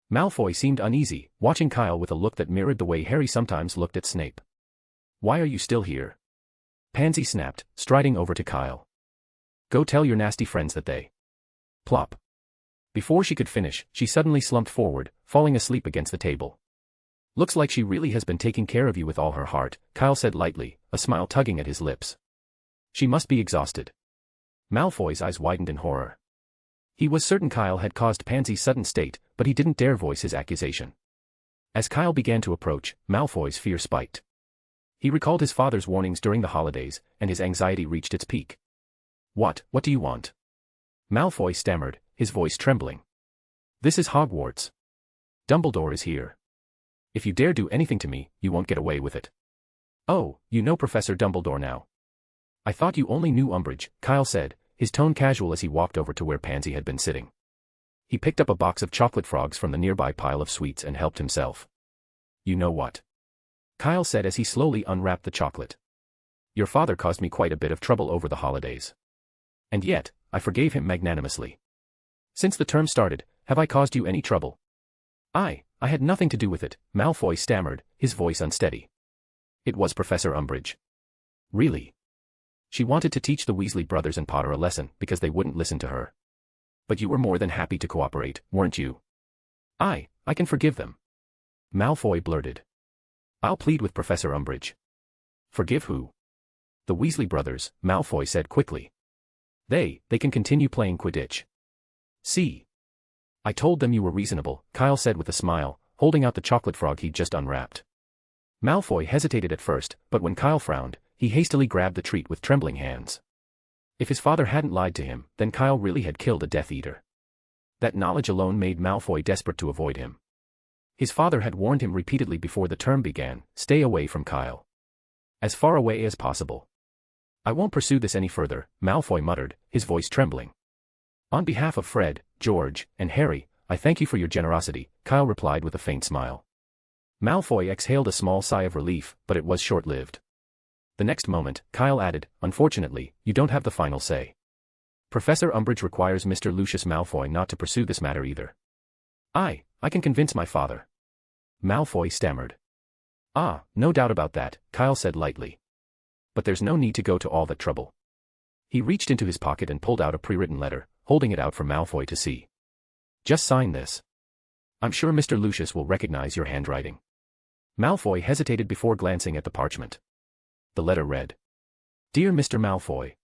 Malfoy seemed uneasy, watching Kyle with a look that mirrored the way Harry sometimes looked at Snape. "Why are you still here?" Pansy snapped, striding over to Kyle. "Go tell your nasty friends that they..." Plop. Before she could finish, she suddenly slumped forward, falling asleep against the table. "Looks like she really has been taking care of you with all her heart," Kyle said lightly, a smile tugging at his lips. "She must be exhausted." Malfoy's eyes widened in horror. He was certain Kyle had caused Pansy's sudden state, but he didn't dare voice his accusation. As Kyle began to approach, Malfoy's fear spiked. He recalled his father's warnings during the holidays, and his anxiety reached its peak. What do you want?" Malfoy stammered, his voice trembling. "This is Hogwarts. Dumbledore is here. If you dare do anything to me, you won't get away with it." "Oh, you know Professor Dumbledore now." "I thought you only knew Umbridge," Kyle said, his tone casual as he walked over to where Pansy had been sitting. He picked up a box of chocolate frogs from the nearby pile of sweets and helped himself. "You know what?" Kyle said as he slowly unwrapped the chocolate. "Your father caused me quite a bit of trouble over the holidays. And yet, I forgave him magnanimously. Since the term started, have I caused you any trouble?" I had nothing to do with it," Malfoy stammered, his voice unsteady. "It was Professor Umbridge." "Really?" "She wanted to teach the Weasley brothers and Potter a lesson because they wouldn't listen to her. But you were more than happy to cooperate, weren't you?" I can forgive them." Malfoy blurted. "I'll plead with Professor Umbridge." "Forgive who?" "The Weasley brothers," Malfoy said quickly. They can continue playing Quidditch." "See? I told them you were reasonable," Kyle said with a smile, holding out the chocolate frog he'd just unwrapped. Malfoy hesitated at first, but when Kyle frowned, he hastily grabbed the treat with trembling hands. If his father hadn't lied to him, then Kyle really had killed a Death Eater. That knowledge alone made Malfoy desperate to avoid him. His father had warned him repeatedly before the term began, "Stay away from Kyle. As far away as possible." "I won't pursue this any further," Malfoy muttered, his voice trembling. "On behalf of Fred, George, and Harry, I thank you for your generosity," Kyle replied with a faint smile. Malfoy exhaled a small sigh of relief, but it was short-lived. The next moment, Kyle added, "Unfortunately, you don't have the final say. Professor Umbridge requires Mr. Lucius Malfoy not to pursue this matter either." I can convince my father." Malfoy stammered. No doubt about that," Kyle said lightly. "But there's no need to go to all that trouble." He reached into his pocket and pulled out a pre-written letter, holding it out for Malfoy to see. "Just sign this. I'm sure Mr. Lucius will recognize your handwriting." Malfoy hesitated before glancing at the parchment. The letter read, "Dear Mr. Malfoy.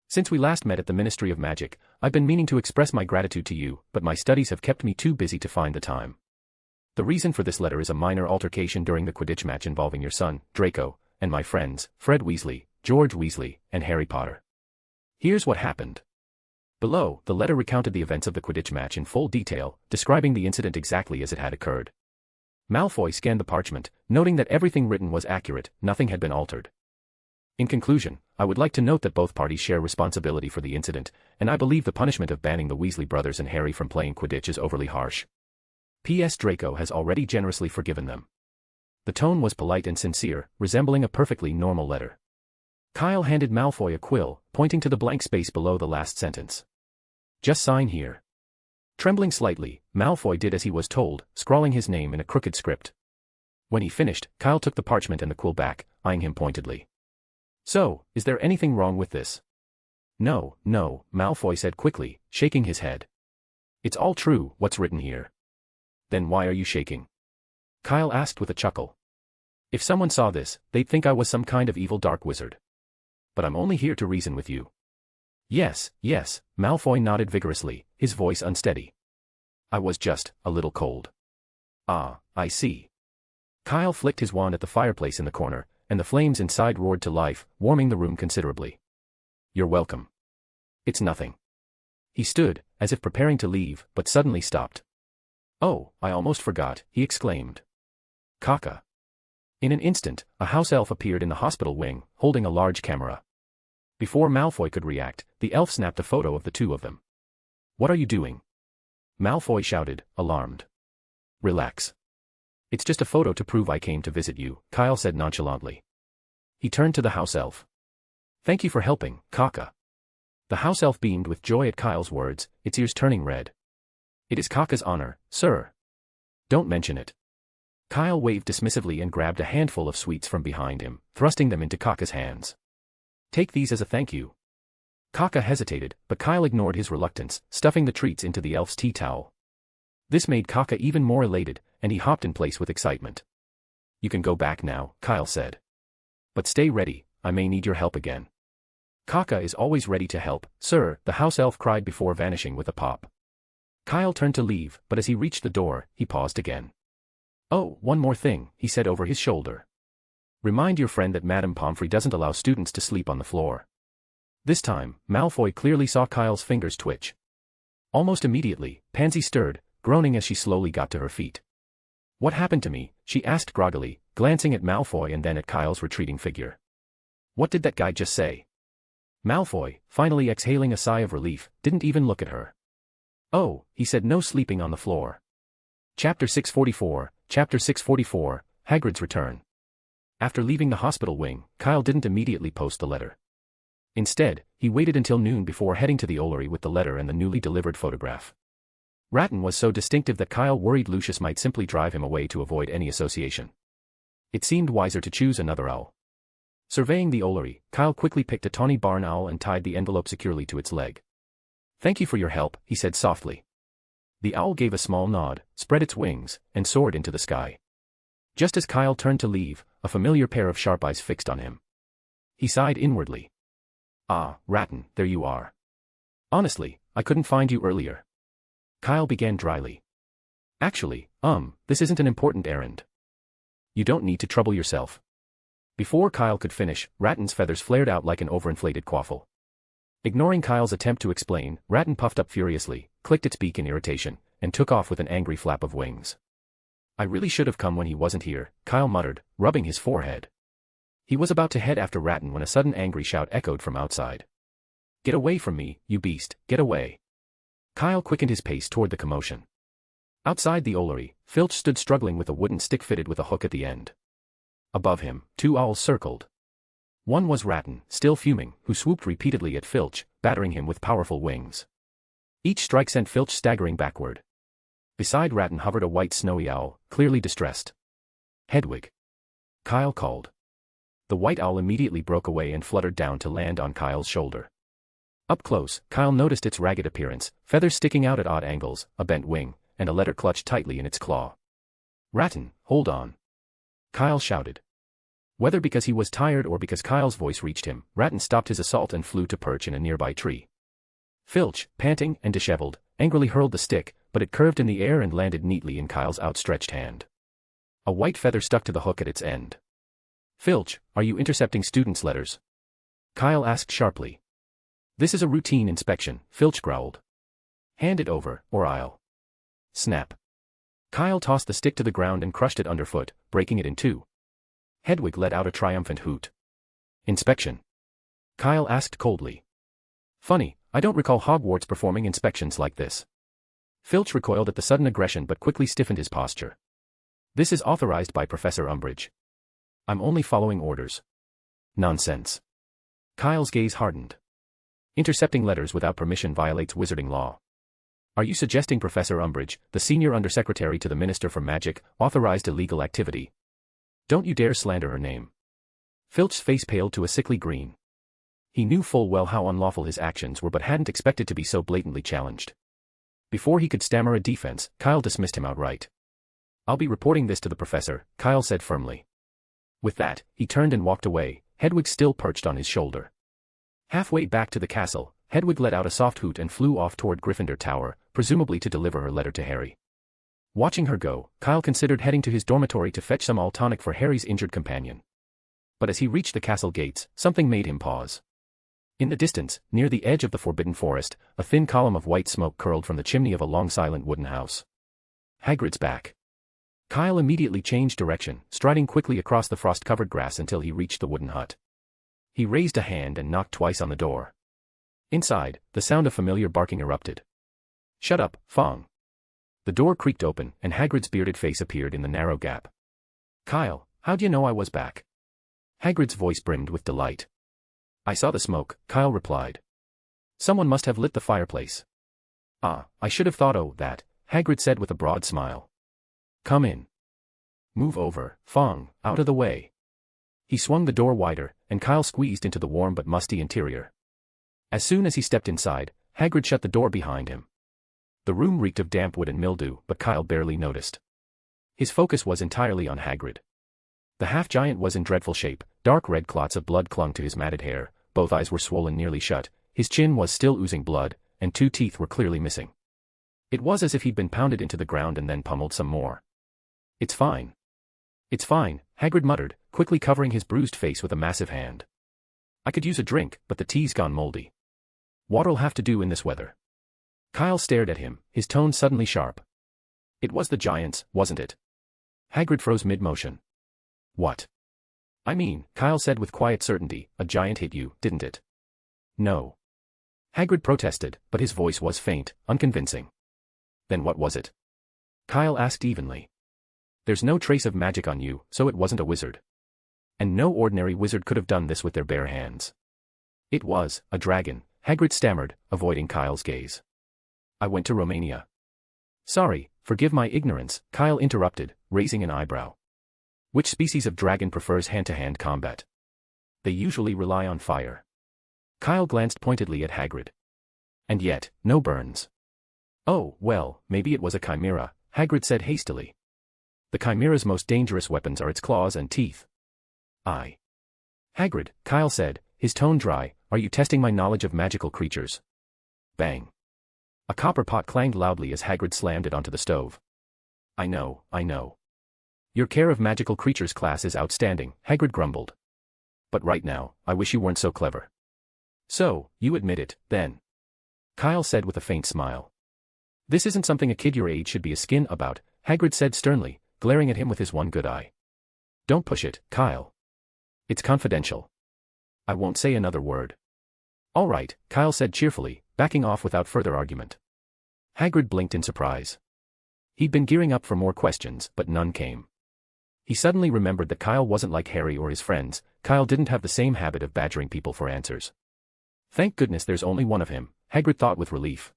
Since we last met at the Ministry of Magic, I've been meaning to express my gratitude to you, but my studies have kept me too busy to find the time. The reason for this letter is a minor altercation during the Quidditch match involving your son, Draco, and my friends, Fred Weasley, George Weasley, and Harry Potter. Here's what happened." Below, the letter recounted the events of the Quidditch match in full detail, describing the incident exactly as it had occurred. Malfoy scanned the parchment, noting that everything written was accurate, nothing had been altered. "In conclusion, I would like to note that both parties share responsibility for the incident, and I believe the punishment of banning the Weasley brothers and Harry from playing Quidditch is overly harsh. P.S. Draco has already generously forgiven them." The tone was polite and sincere, resembling a perfectly normal letter. Kyle handed Malfoy a quill, pointing to the blank space below the last sentence. "Just sign here." Trembling slightly, Malfoy did as he was told, scrawling his name in a crooked script. When he finished, Kyle took the parchment and the quill back, eyeing him pointedly. So, is there anything wrong with this? No, no, Malfoy said quickly, shaking his head. It's all true, what's written here. Then why are you shaking? Kyle asked with a chuckle. If someone saw this, they'd think I was some kind of evil dark wizard. But I'm only here to reason with you. Yes, yes, Malfoy nodded vigorously, his voice unsteady. I was just a little cold. Ah, I see. Kyle flicked his wand at the fireplace in the corner, and the flames inside roared to life, warming the room considerably. You're welcome. It's nothing. He stood, as if preparing to leave, but suddenly stopped. Oh, I almost forgot, he exclaimed. Caca. In an instant, a house elf appeared in the hospital wing, holding a large camera. Before Malfoy could react, the elf snapped a photo of the two of them. What are you doing? Malfoy shouted, alarmed. Relax. It's just a photo to prove I came to visit you, Kyle said nonchalantly. He turned to the house elf. Thank you for helping, Caca. The house elf beamed with joy at Kyle's words, its ears turning red. It is Caca's honor, sir. Don't mention it. Kyle waved dismissively and grabbed a handful of sweets from behind him, thrusting them into Caca's hands. Take these as a thank you. Caca hesitated, but Kyle ignored his reluctance, stuffing the treats into the elf's tea towel. This made Caca even more elated, and he hopped in place with excitement. You can go back now, Kyle said. But stay ready, I may need your help again. Caca is always ready to help, sir, the house elf cried before vanishing with a pop. Kyle turned to leave, but as he reached the door, he paused again. Oh, one more thing, he said over his shoulder. Remind your friend that Madame Pomfrey doesn't allow students to sleep on the floor. This time, Malfoy clearly saw Kyle's fingers twitch. Almost immediately, Pansy stirred, groaning as she slowly got to her feet. What happened to me? She asked groggily, glancing at Malfoy and then at Kyle's retreating figure. What did that guy just say? Malfoy, finally exhaling a sigh of relief, didn't even look at her. Oh, he said no sleeping on the floor. Chapter 644, Chapter 644, Hagrid's Return. After leaving the hospital wing, Kyle didn't immediately post the letter. Instead, he waited until noon before heading to the Ollery with the letter and the newly delivered photograph. Ratton was so distinctive that Kyle worried Lucius might simply drive him away to avoid any association. It seemed wiser to choose another owl. Surveying the Ollery, Kyle quickly picked a tawny barn owl and tied the envelope securely to its leg. Thank you for your help, he said softly. The owl gave a small nod, spread its wings, and soared into the sky. Just as Kyle turned to leave, a familiar pair of sharp eyes fixed on him. He sighed inwardly. Ah, Ratton, there you are. Honestly, I couldn't find you earlier. Kyle began dryly. Actually, this isn't an important errand. You don't need to trouble yourself. Before Kyle could finish, Ratton's feathers flared out like an overinflated quaffle. Ignoring Kyle's attempt to explain, Ratton puffed up furiously, clicked its beak in irritation, and took off with an angry flap of wings. I really should have come when he wasn't here, Kyle muttered, rubbing his forehead. He was about to head after Ratton when a sudden angry shout echoed from outside. Get away from me, you beast, get away. Kyle quickened his pace toward the commotion. Outside the Ollery, Filch stood struggling with a wooden stick fitted with a hook at the end. Above him, two owls circled. One was Ratton, still fuming, who swooped repeatedly at Filch, battering him with powerful wings. Each strike sent Filch staggering backward. Beside Ratton hovered a white snowy owl, clearly distressed. Hedwig. Kyle called. The white owl immediately broke away and fluttered down to land on Kyle's shoulder. Up close, Kyle noticed its ragged appearance, feathers sticking out at odd angles, a bent wing, and a letter clutched tightly in its claw. Ratton, hold on. Kyle shouted. Whether because he was tired or because Kyle's voice reached him, Ratton stopped his assault and flew to perch in a nearby tree. Filch, panting and disheveled, angrily hurled the stick, but it curved in the air and landed neatly in Kyle's outstretched hand. A white feather stuck to the hook at its end. Filch, are you intercepting students' letters? Kyle asked sharply. This is a routine inspection, Filch growled. Hand it over, or I'll. Snap. Kyle tossed the stick to the ground and crushed it underfoot, breaking it in two. Hedwig let out a triumphant hoot. Inspection? Kyle asked coldly. Funny, I don't recall Hogwarts performing inspections like this. Filch recoiled at the sudden aggression but quickly stiffened his posture. This is authorized by Professor Umbridge. I'm only following orders. Nonsense. Kyle's gaze hardened. Intercepting letters without permission violates wizarding law. Are you suggesting Professor Umbridge, the senior undersecretary to the Minister for Magic, authorized illegal activity? Don't you dare slander her name. Filch's face paled to a sickly green. He knew full well how unlawful his actions were but hadn't expected to be so blatantly challenged. Before he could stammer a defense, Kyle dismissed him outright. "I'll be reporting this to the professor," Kyle said firmly. With that, he turned and walked away, Hedwig still perched on his shoulder. Halfway back to the castle, Hedwig let out a soft hoot and flew off toward Gryffindor Tower, presumably to deliver her letter to Harry. Watching her go, Kyle considered heading to his dormitory to fetch some tonic for Harry's injured companion. But as he reached the castle gates, something made him pause. In the distance, near the edge of the Forbidden Forest, a thin column of white smoke curled from the chimney of a long silent wooden house. Hagrid's back. Kyle immediately changed direction, striding quickly across the frost-covered grass until he reached the wooden hut. He raised a hand and knocked twice on the door. Inside, the sound of familiar barking erupted. "Shut up, Fong." The door creaked open, and Hagrid's bearded face appeared in the narrow gap. "Kyle, how'd you know I was back?" Hagrid's voice brimmed with delight. "I saw the smoke," Kyle replied. "Someone must have lit the fireplace." "Ah, I should have thought that," Hagrid said with a broad smile. "Come in." "Move over, Fong, out of the way." He swung the door wider, and Kyle squeezed into the warm but musty interior. As soon as he stepped inside, Hagrid shut the door behind him. The room reeked of damp wood and mildew, but Kyle barely noticed. His focus was entirely on Hagrid. The half-giant was in dreadful shape, dark red clots of blood clung to his matted hair, both eyes were swollen nearly shut, his chin was still oozing blood, and 2 teeth were clearly missing. It was as if he'd been pounded into the ground and then pummeled some more. "It's fine. It's fine," Hagrid muttered, quickly covering his bruised face with a massive hand. "I could use a drink, but the tea's gone moldy." "What'll have to do in this weather?" Kyle stared at him, his tone suddenly sharp. "It was the giants, wasn't it?" Hagrid froze mid-motion. "What?" "I mean," Kyle said with quiet certainty, "a giant hit you, didn't it?" "No." Hagrid protested, but his voice was faint, unconvincing. "Then what was it?" Kyle asked evenly. "There's no trace of magic on you, so it wasn't a wizard. And no ordinary wizard could have done this with their bare hands." "It was a dragon," Hagrid stammered, avoiding Kyle's gaze. "I went to Romania." "Sorry, forgive my ignorance," Kyle interrupted, raising an eyebrow. "Which species of dragon prefers hand-to-hand combat?" "They usually rely on fire." Kyle glanced pointedly at Hagrid. "And yet, no burns." "Oh, well, maybe it was a chimera," Hagrid said hastily. "The chimera's most dangerous weapons are its claws and teeth." "I." "Hagrid," Kyle said, his tone dry, "are you testing my knowledge of magical creatures?" Bang. A copper pot clanged loudly as Hagrid slammed it onto the stove. I know. Your care of magical creatures class is outstanding," Hagrid grumbled. "But right now, I wish you weren't so clever." "So, you admit it, then?" Kyle said with a faint smile. "This isn't something a kid your age should be a skin about," Hagrid said sternly, glaring at him with his one good eye. "Don't push it, Kyle. It's confidential. I won't say another word." "All right," Kyle said cheerfully, backing off without further argument. Hagrid blinked in surprise. He'd been gearing up for more questions, but none came. He suddenly remembered that Kyle wasn't like Harry or his friends. Kyle didn't have the same habit of badgering people for answers. Thank goodness there's only one of him, Hagrid thought with relief.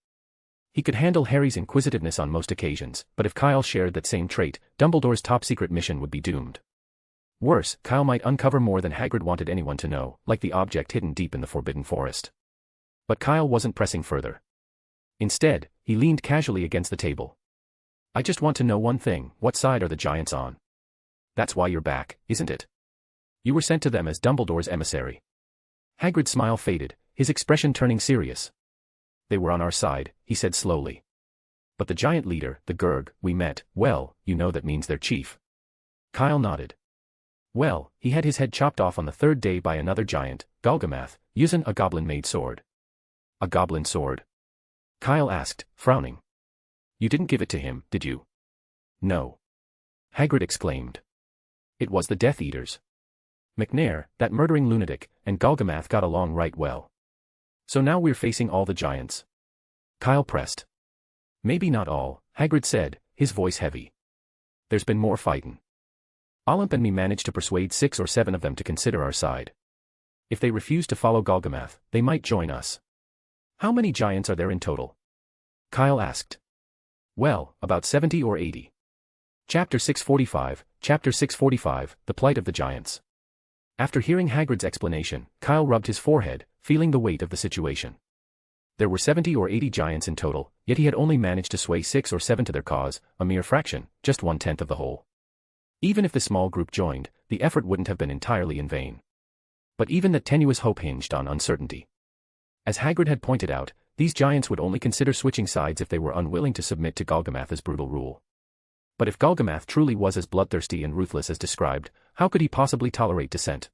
He could handle Harry's inquisitiveness on most occasions, but if Kyle shared that same trait, Dumbledore's top-secret mission would be doomed. Worse, Kyle might uncover more than Hagrid wanted anyone to know, like the object hidden deep in the Forbidden Forest. But Kyle wasn't pressing further. Instead, he leaned casually against the table. "I just want to know one thing, what side are the giants on?" "That's why you're back, isn't it? You were sent to them as Dumbledore's emissary." Hagrid's smile faded, his expression turning serious. "They were on our side," he said slowly. "But the giant leader, the Gurg, we met, well, you know that means their chief." Kyle nodded. "Well, he had his head chopped off on the 3rd day by another giant, Golgamath, using a goblin-made sword." "A goblin sword?" Kyle asked, frowning. "You didn't give it to him, did you?" "No." Hagrid exclaimed. "It was the Death Eaters. McNair, that murdering lunatic, and Golgamath got along right well. So now we're facing all the giants." Kyle pressed. "Maybe not all," Hagrid said, his voice heavy. "There's been more fightin'. Olymp and me managed to persuade 6 or 7 of them to consider our side. If they refuse to follow Golgamath, they might join us." "How many giants are there in total?" Kyle asked. "Well, about 70 or 80. Chapter 645, The Plight of the Giants." After hearing Hagrid's explanation, Kyle rubbed his forehead, feeling the weight of the situation. There were 70 or 80 giants in total, yet he had only managed to sway 6 or 7 to their cause, a mere fraction, just 1/10 of the whole. Even if the small group joined, the effort wouldn't have been entirely in vain. But even that tenuous hope hinged on uncertainty. As Hagrid had pointed out, these giants would only consider switching sides if they were unwilling to submit to Golgamath's brutal rule. But if Golgamath truly was as bloodthirsty and ruthless as described, how could he possibly tolerate dissent?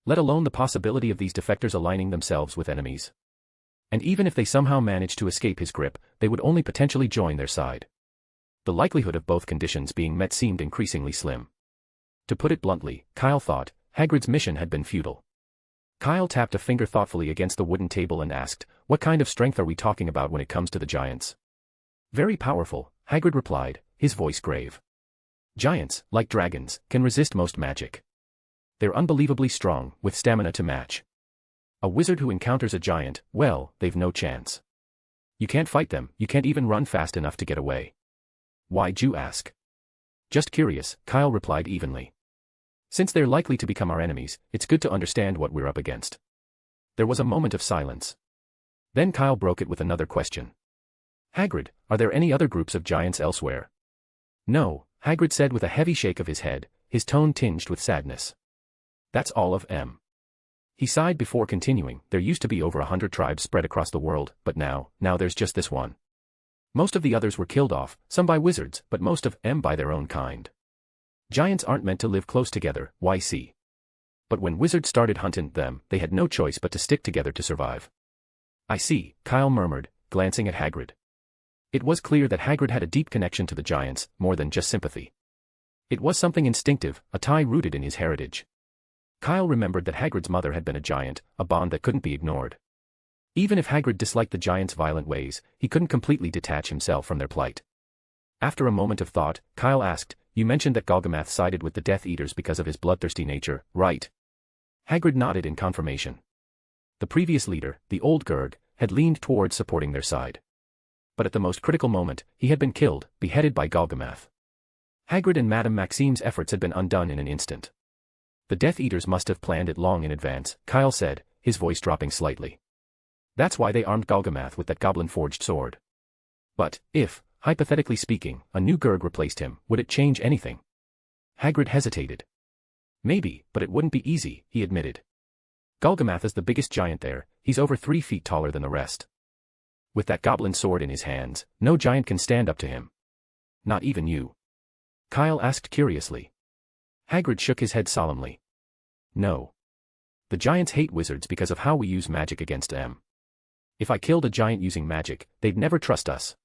Let alone the possibility of these defectors aligning themselves with enemies. And even if they somehow managed to escape his grip, they would only potentially join their side. The likelihood of both conditions being met seemed increasingly slim. To put it bluntly, Kyle thought, Hagrid's mission had been futile. Kyle tapped a finger thoughtfully against the wooden table and asked, "What kind of strength are we talking about when it comes to the giants?" "Very powerful," Hagrid replied, his voice grave. "Giants, like dragons, can resist most magic. They're unbelievably strong, with stamina to match. A wizard who encounters a giant, well, they've no chance. You can't fight them, you can't even run fast enough to get away." "Why'd you ask?" "Just curious," Kyle replied evenly. "Since they're likely to become our enemies, it's good to understand what we're up against." There was a moment of silence. Then Kyle broke it with another question. "Hagrid, are there any other groups of giants elsewhere?" "No," Hagrid said with a heavy shake of his head, his tone tinged with sadness. "That's all of them." He sighed before continuing, "There used to be over 100 tribes spread across the world, but now there's just this one. Most of the others were killed off, some by wizards, but most of them by their own kind. Giants aren't meant to live close together, why see? But when wizards started hunting them, they had no choice but to stick together to survive." "I see," Kyle murmured, glancing at Hagrid. It was clear that Hagrid had a deep connection to the giants, more than just sympathy. It was something instinctive, a tie rooted in his heritage. Kyle remembered that Hagrid's mother had been a giant, a bond that couldn't be ignored. Even if Hagrid disliked the giants' violent ways, he couldn't completely detach himself from their plight. After a moment of thought, Kyle asked, "You mentioned that Golgamath sided with the Death Eaters because of his bloodthirsty nature, right?" Hagrid nodded in confirmation. The previous leader, the old Gurg, had leaned towards supporting their side. But at the most critical moment, he had been killed, beheaded by Golgamath. Hagrid and Madame Maxime's efforts had been undone in an instant. "The Death Eaters must have planned it long in advance," Kyle said, his voice dropping slightly. "That's why they armed Golgamath with that goblin-forged sword. But, if, hypothetically speaking, a new Gurg replaced him, would it change anything?" Hagrid hesitated. "Maybe, but it wouldn't be easy," he admitted. "Golgamath is the biggest giant there, he's over 3 feet taller than the rest. With that goblin sword in his hands, no giant can stand up to him. Not even you." Kyle asked curiously. Hagrid shook his head solemnly. "No. The giants hate wizards because of how we use magic against them. If I killed a giant using magic, they'd never trust us.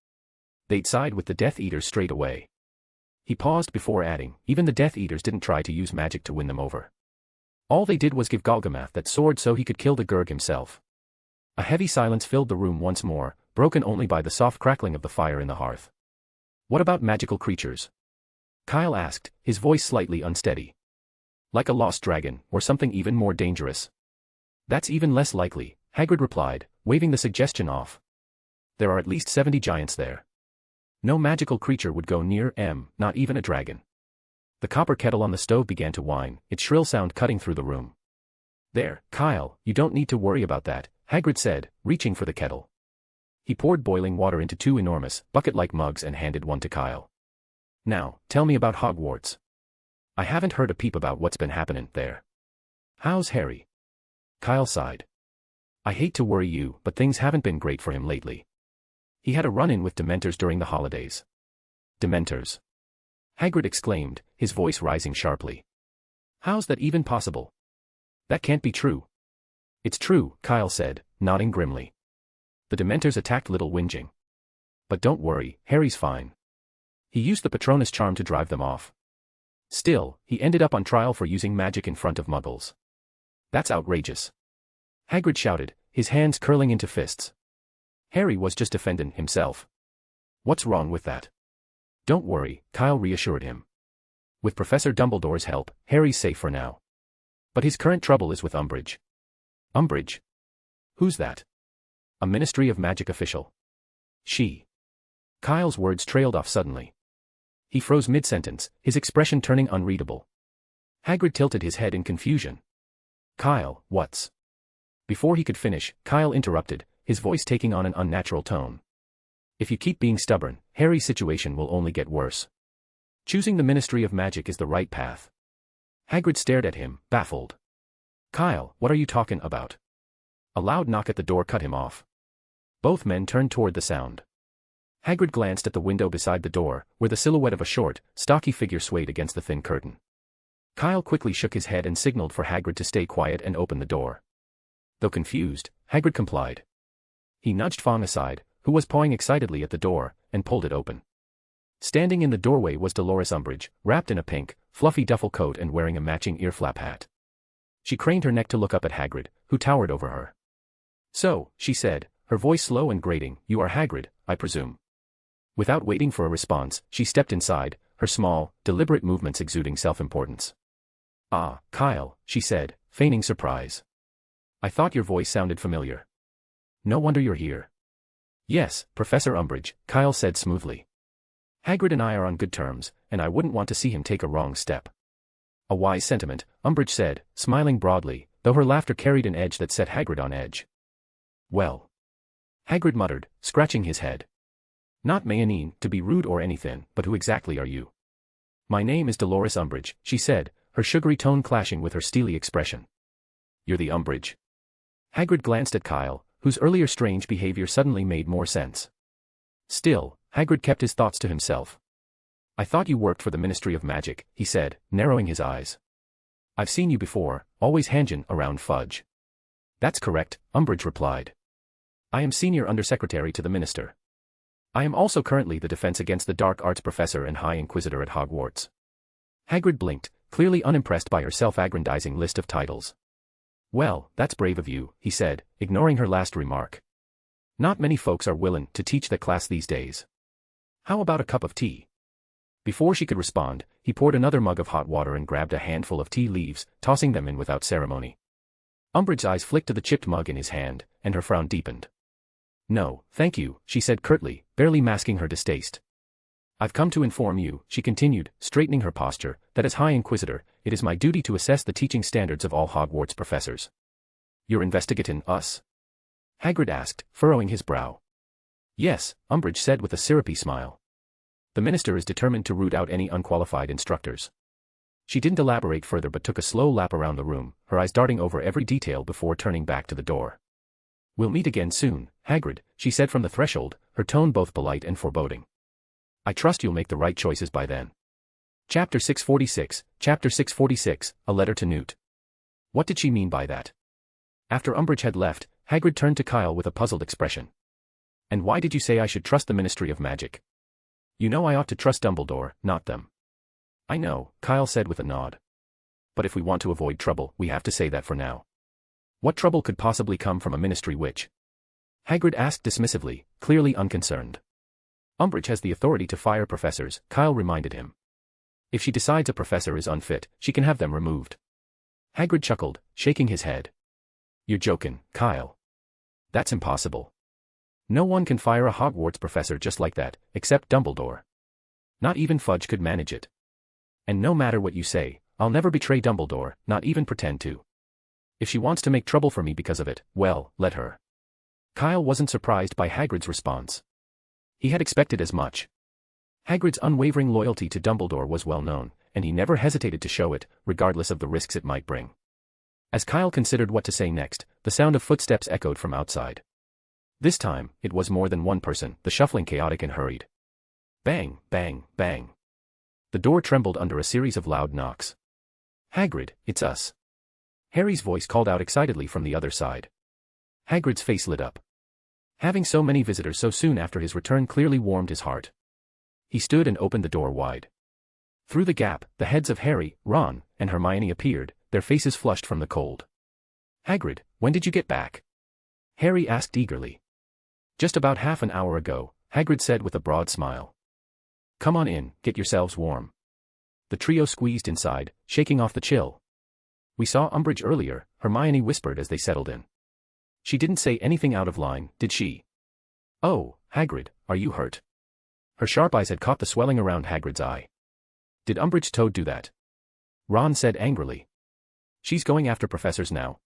They'd side with the Death Eaters straight away." He paused before adding, "Even the Death Eaters didn't try to use magic to win them over. All they did was give Golgamath that sword so he could kill the Gurg himself." A heavy silence filled the room once more, broken only by the soft crackling of the fire in the hearth. "What about magical creatures?" Kyle asked, his voice slightly unsteady. "Like a lost dragon, or something even more dangerous?" "That's even less likely," Hagrid replied, waving the suggestion off. "There are at least 70 giants there. No magical creature would go near them, not even a dragon." The copper kettle on the stove began to whine, its shrill sound cutting through the room. "There, Kyle, you don't need to worry about that," Hagrid said, reaching for the kettle. He poured boiling water into 2 enormous, bucket-like mugs and handed one to Kyle. "Now, tell me about Hogwarts. I haven't heard a peep about what's been happening there. How's Harry?" Kyle sighed. "I hate to worry you, but things haven't been great for him lately. He had a run-in with Dementors during the holidays." "Dementors?" Hagrid exclaimed, his voice rising sharply. "How's that even possible? That can't be true." "It's true," Kyle said, nodding grimly. "The Dementors attacked little Whinging. But don't worry, Harry's fine. He used the Patronus charm to drive them off. Still, he ended up on trial for using magic in front of Muggles. That's outrageous." Hagrid shouted, his hands curling into fists. "Harry was just defending himself. What's wrong with that?" "Don't worry," Kyle reassured him. "With Professor Dumbledore's help, Harry's safe for now. But his current trouble is with Umbridge." "Umbridge? Who's that?" "A Ministry of Magic official. She." Kyle's words trailed off suddenly. He froze mid-sentence, his expression turning unreadable. Hagrid tilted his head in confusion. Kyle, what's... Before he could finish, Kyle interrupted, his voice taking on an unnatural tone. If you keep being stubborn, Harry's situation will only get worse. Choosing the Ministry of Magic is the right path. Hagrid stared at him, baffled. Kyle, what are you talking about? A loud knock at the door cut him off. Both men turned toward the sound. Hagrid glanced at the window beside the door, where the silhouette of a short, stocky figure swayed against the thin curtain. Kyle quickly shook his head and signaled for Hagrid to stay quiet and open the door. Though confused, Hagrid complied. He nudged Fong aside, who was pawing excitedly at the door, and pulled it open. Standing in the doorway was Dolores Umbridge, wrapped in a pink, fluffy duffel coat and wearing a matching ear-flap hat. She craned her neck to look up at Hagrid, who towered over her. So, she said, her voice slow and grating, you are Hagrid, I presume. Without waiting for a response, she stepped inside, her small, deliberate movements exuding self-importance. Ah, Kyle, she said, feigning surprise. I thought your voice sounded familiar. No wonder you're here. Yes, Professor Umbridge, Kyle said smoothly. Hagrid and I are on good terms, and I wouldn't want to see him take a wrong step. A wise sentiment, Umbridge said, smiling broadly, though her laughter carried an edge that set Hagrid on edge. Well. Hagrid muttered, scratching his head. Not Mayonnaise, to be rude or anything, but who exactly are you? My name is Dolores Umbridge, she said, her sugary tone clashing with her steely expression. You're the Umbridge. Hagrid glanced at Kyle, whose earlier strange behavior suddenly made more sense. Still, Hagrid kept his thoughts to himself. I thought you worked for the Ministry of Magic, he said, narrowing his eyes. I've seen you before, always hanging around fudge. That's correct, Umbridge replied. I am Senior Undersecretary to the Minister. I am also currently the Defense Against the Dark Arts Professor and High Inquisitor at Hogwarts. Hagrid blinked, clearly unimpressed by her self-aggrandizing list of titles. Well, that's brave of you, he said, ignoring her last remark. Not many folks are willing to teach that class these days. How about a cup of tea? Before she could respond, he poured another mug of hot water and grabbed a handful of tea leaves, tossing them in without ceremony. Umbridge's eyes flicked to the chipped mug in his hand, and her frown deepened. No, thank you, she said curtly, barely masking her distaste. I've come to inform you, she continued, straightening her posture, that as High Inquisitor, it is my duty to assess the teaching standards of all Hogwarts professors. You're investigating us? Hagrid asked, furrowing his brow. Yes, Umbridge said with a syrupy smile. The Minister is determined to root out any unqualified instructors. She didn't elaborate further but took a slow lap around the room, her eyes darting over every detail before turning back to the door. We'll meet again soon, Hagrid, she said from the threshold, her tone both polite and foreboding. I trust you'll make the right choices by then. Chapter 646, A Letter to Newt. What did she mean by that? After Umbridge had left, Hagrid turned to Kyle with a puzzled expression. And why did you say I should trust the Ministry of Magic? You know I ought to trust Dumbledore, not them. I know, Kyle said with a nod. But if we want to avoid trouble, we have to say that for now. What trouble could possibly come from a ministry witch? Hagrid asked dismissively, clearly unconcerned. Umbridge has the authority to fire professors, Kyle reminded him. If she decides a professor is unfit, she can have them removed. Hagrid chuckled, shaking his head. You're joking, Kyle. That's impossible. No one can fire a Hogwarts professor just like that, except Dumbledore. Not even Fudge could manage it. And no matter what you say, I'll never betray Dumbledore, not even pretend to. If she wants to make trouble for me because of it, well, let her. Kyle wasn't surprised by Hagrid's response. He had expected as much. Hagrid's unwavering loyalty to Dumbledore was well known, and he never hesitated to show it, regardless of the risks it might bring. As Kyle considered what to say next, the sound of footsteps echoed from outside. This time, it was more than one person, the shuffling chaotic and hurried. Bang, bang, bang. The door trembled under a series of loud knocks. Hagrid, it's us. Harry's voice called out excitedly from the other side. Hagrid's face lit up. Having so many visitors so soon after his return clearly warmed his heart. He stood and opened the door wide. Through the gap, the heads of Harry, Ron, and Hermione appeared, their faces flushed from the cold. Hagrid, when did you get back? Harry asked eagerly. Just about half an hour ago, Hagrid said with a broad smile. Come on in, get yourselves warm. The trio squeezed inside, shaking off the chill. We saw Umbridge earlier, Hermione whispered as they settled in. She didn't say anything out of line, did she? Oh, Hagrid, are you hurt? Her sharp eyes had caught the swelling around Hagrid's eye. Did Umbridge Toad do that? Ron said angrily. She's going after professors now.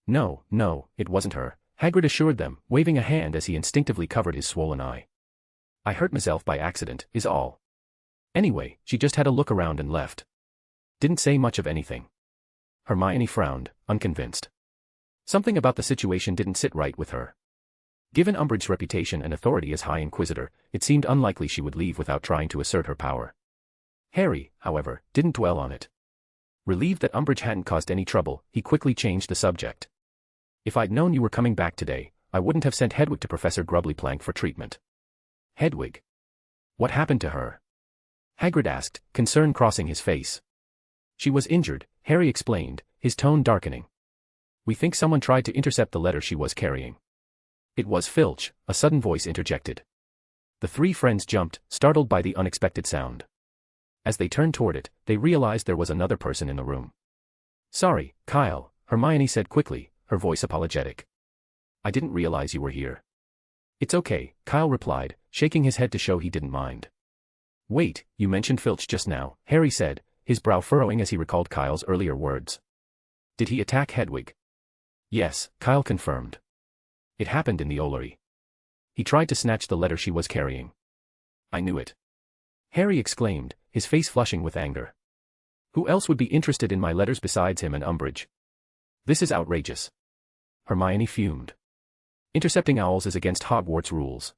No, no, it wasn't her, Hagrid assured them, waving a hand as he instinctively covered his swollen eye. I hurt myself by accident, is all. Anyway, she just had a look around and left. Didn't say much of anything. Hermione frowned, unconvinced. Something about the situation didn't sit right with her. Given Umbridge's reputation and authority as High Inquisitor, it seemed unlikely she would leave without trying to assert her power. Harry, however, didn't dwell on it. Relieved that Umbridge hadn't caused any trouble, he quickly changed the subject. If I'd known you were coming back today, I wouldn't have sent Hedwig to Professor Grubblyplank for treatment. Hedwig? What happened to her? Hagrid asked, concern crossing his face. She was injured, Harry explained, his tone darkening. We think someone tried to intercept the letter she was carrying. It was Filch, a sudden voice interjected. The three friends jumped, startled by the unexpected sound. As they turned toward it, they realized there was another person in the room. Sorry, Kyle, Hermione said quickly, her voice apologetic. I didn't realize you were here. It's okay, Kyle replied, shaking his head to show he didn't mind. Wait, you mentioned Filch just now, Harry said, his brow furrowing as he recalled Kyle's earlier words. Did he attack Hedwig? Yes, Kyle confirmed. It happened in the Ollery. He tried to snatch the letter she was carrying. I knew it. Harry exclaimed, his face flushing with anger. Who else would be interested in my letters besides him and Umbridge? This is outrageous. Hermione fumed. Intercepting owls is against Hogwarts rules.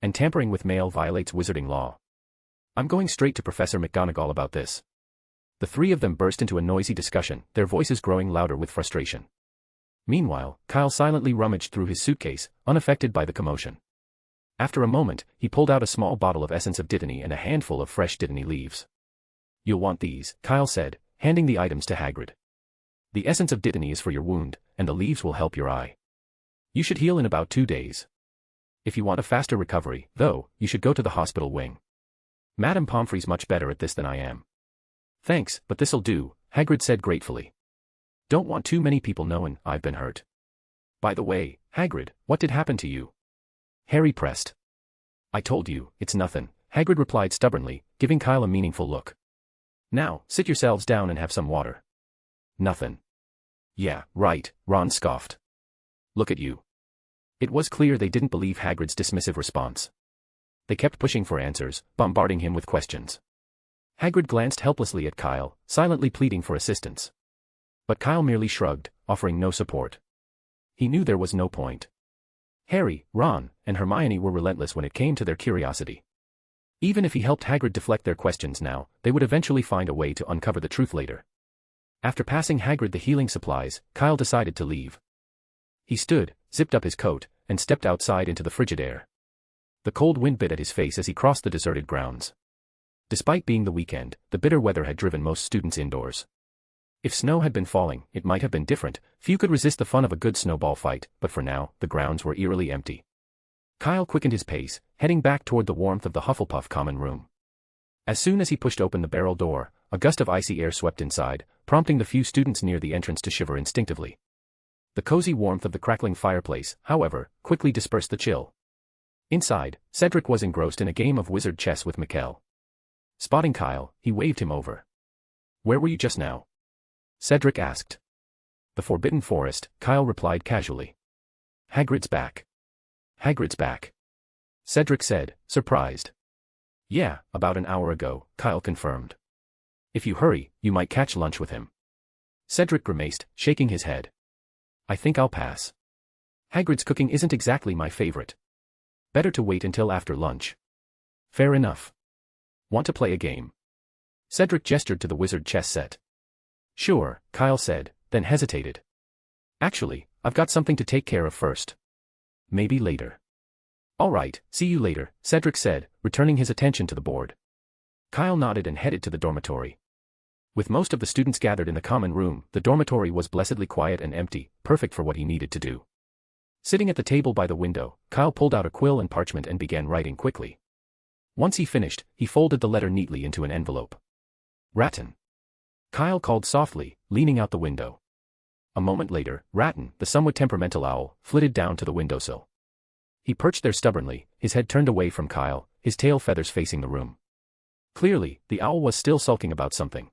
And tampering with mail violates wizarding law. I'm going straight to Professor McGonagall about this. The three of them burst into a noisy discussion, their voices growing louder with frustration. Meanwhile, Kyle silently rummaged through his suitcase, unaffected by the commotion. After a moment, he pulled out a small bottle of essence of dittany and a handful of fresh dittany leaves. You'll want these, Kyle said, handing the items to Hagrid. The essence of dittany is for your wound, and the leaves will help your eye. You should heal in about 2 days. If you want a faster recovery, though, you should go to the hospital wing. Madame Pomfrey's much better at this than I am. Thanks, but this'll do, Hagrid said gratefully. Don't want too many people knowing I've been hurt. By the way, Hagrid, what did happen to you? Harry pressed. I told you, it's nothing, Hagrid replied stubbornly, giving Kyle a meaningful look. Now, sit yourselves down and have some water. Nothing. Yeah, right, Ron scoffed. Look at you. It was clear they didn't believe Hagrid's dismissive response. They kept pushing for answers, bombarding him with questions. Hagrid glanced helplessly at Kyle, silently pleading for assistance. But Kyle merely shrugged, offering no support. He knew there was no point. Harry, Ron, and Hermione were relentless when it came to their curiosity. Even if he helped Hagrid deflect their questions now, they would eventually find a way to uncover the truth later. After passing Hagrid the healing supplies, Kyle decided to leave. He stood, zipped up his coat, and stepped outside into the frigid air. The cold wind bit at his face as he crossed the deserted grounds. Despite being the weekend, the bitter weather had driven most students indoors. If snow had been falling, it might have been different. Few could resist the fun of a good snowball fight, but for now, the grounds were eerily empty. Kyle quickened his pace, heading back toward the warmth of the Hufflepuff common room. As soon as he pushed open the barrel door, a gust of icy air swept inside, prompting the few students near the entrance to shiver instinctively. The cozy warmth of the crackling fireplace, however, quickly dispersed the chill. Inside, Cedric was engrossed in a game of wizard chess with Mikkel. Spotting Kyle, he waved him over. Where were you just now? Cedric asked. The Forbidden Forest, Kyle replied casually. Hagrid's back. Hagrid's back. Cedric said, surprised. Yeah, about an hour ago, Kyle confirmed. If you hurry, you might catch lunch with him. Cedric grimaced, shaking his head. I think I'll pass. Hagrid's cooking isn't exactly my favorite. Better to wait until after lunch. Fair enough. Want to play a game? Cedric gestured to the wizard chess set. Sure, Kyle said, then hesitated. Actually, I've got something to take care of first. Maybe later. All right, see you later, Cedric said, returning his attention to the board. Kyle nodded and headed to the dormitory. With most of the students gathered in the common room, the dormitory was blessedly quiet and empty, perfect for what he needed to do. Sitting at the table by the window, Kyle pulled out a quill and parchment and began writing quickly. Once he finished, he folded the letter neatly into an envelope. Rattan. Kyle called softly, leaning out the window. A moment later, Rattan, the somewhat temperamental owl, flitted down to the windowsill. He perched there stubbornly, his head turned away from Kyle, his tail feathers facing the room. Clearly, the owl was still sulking about something.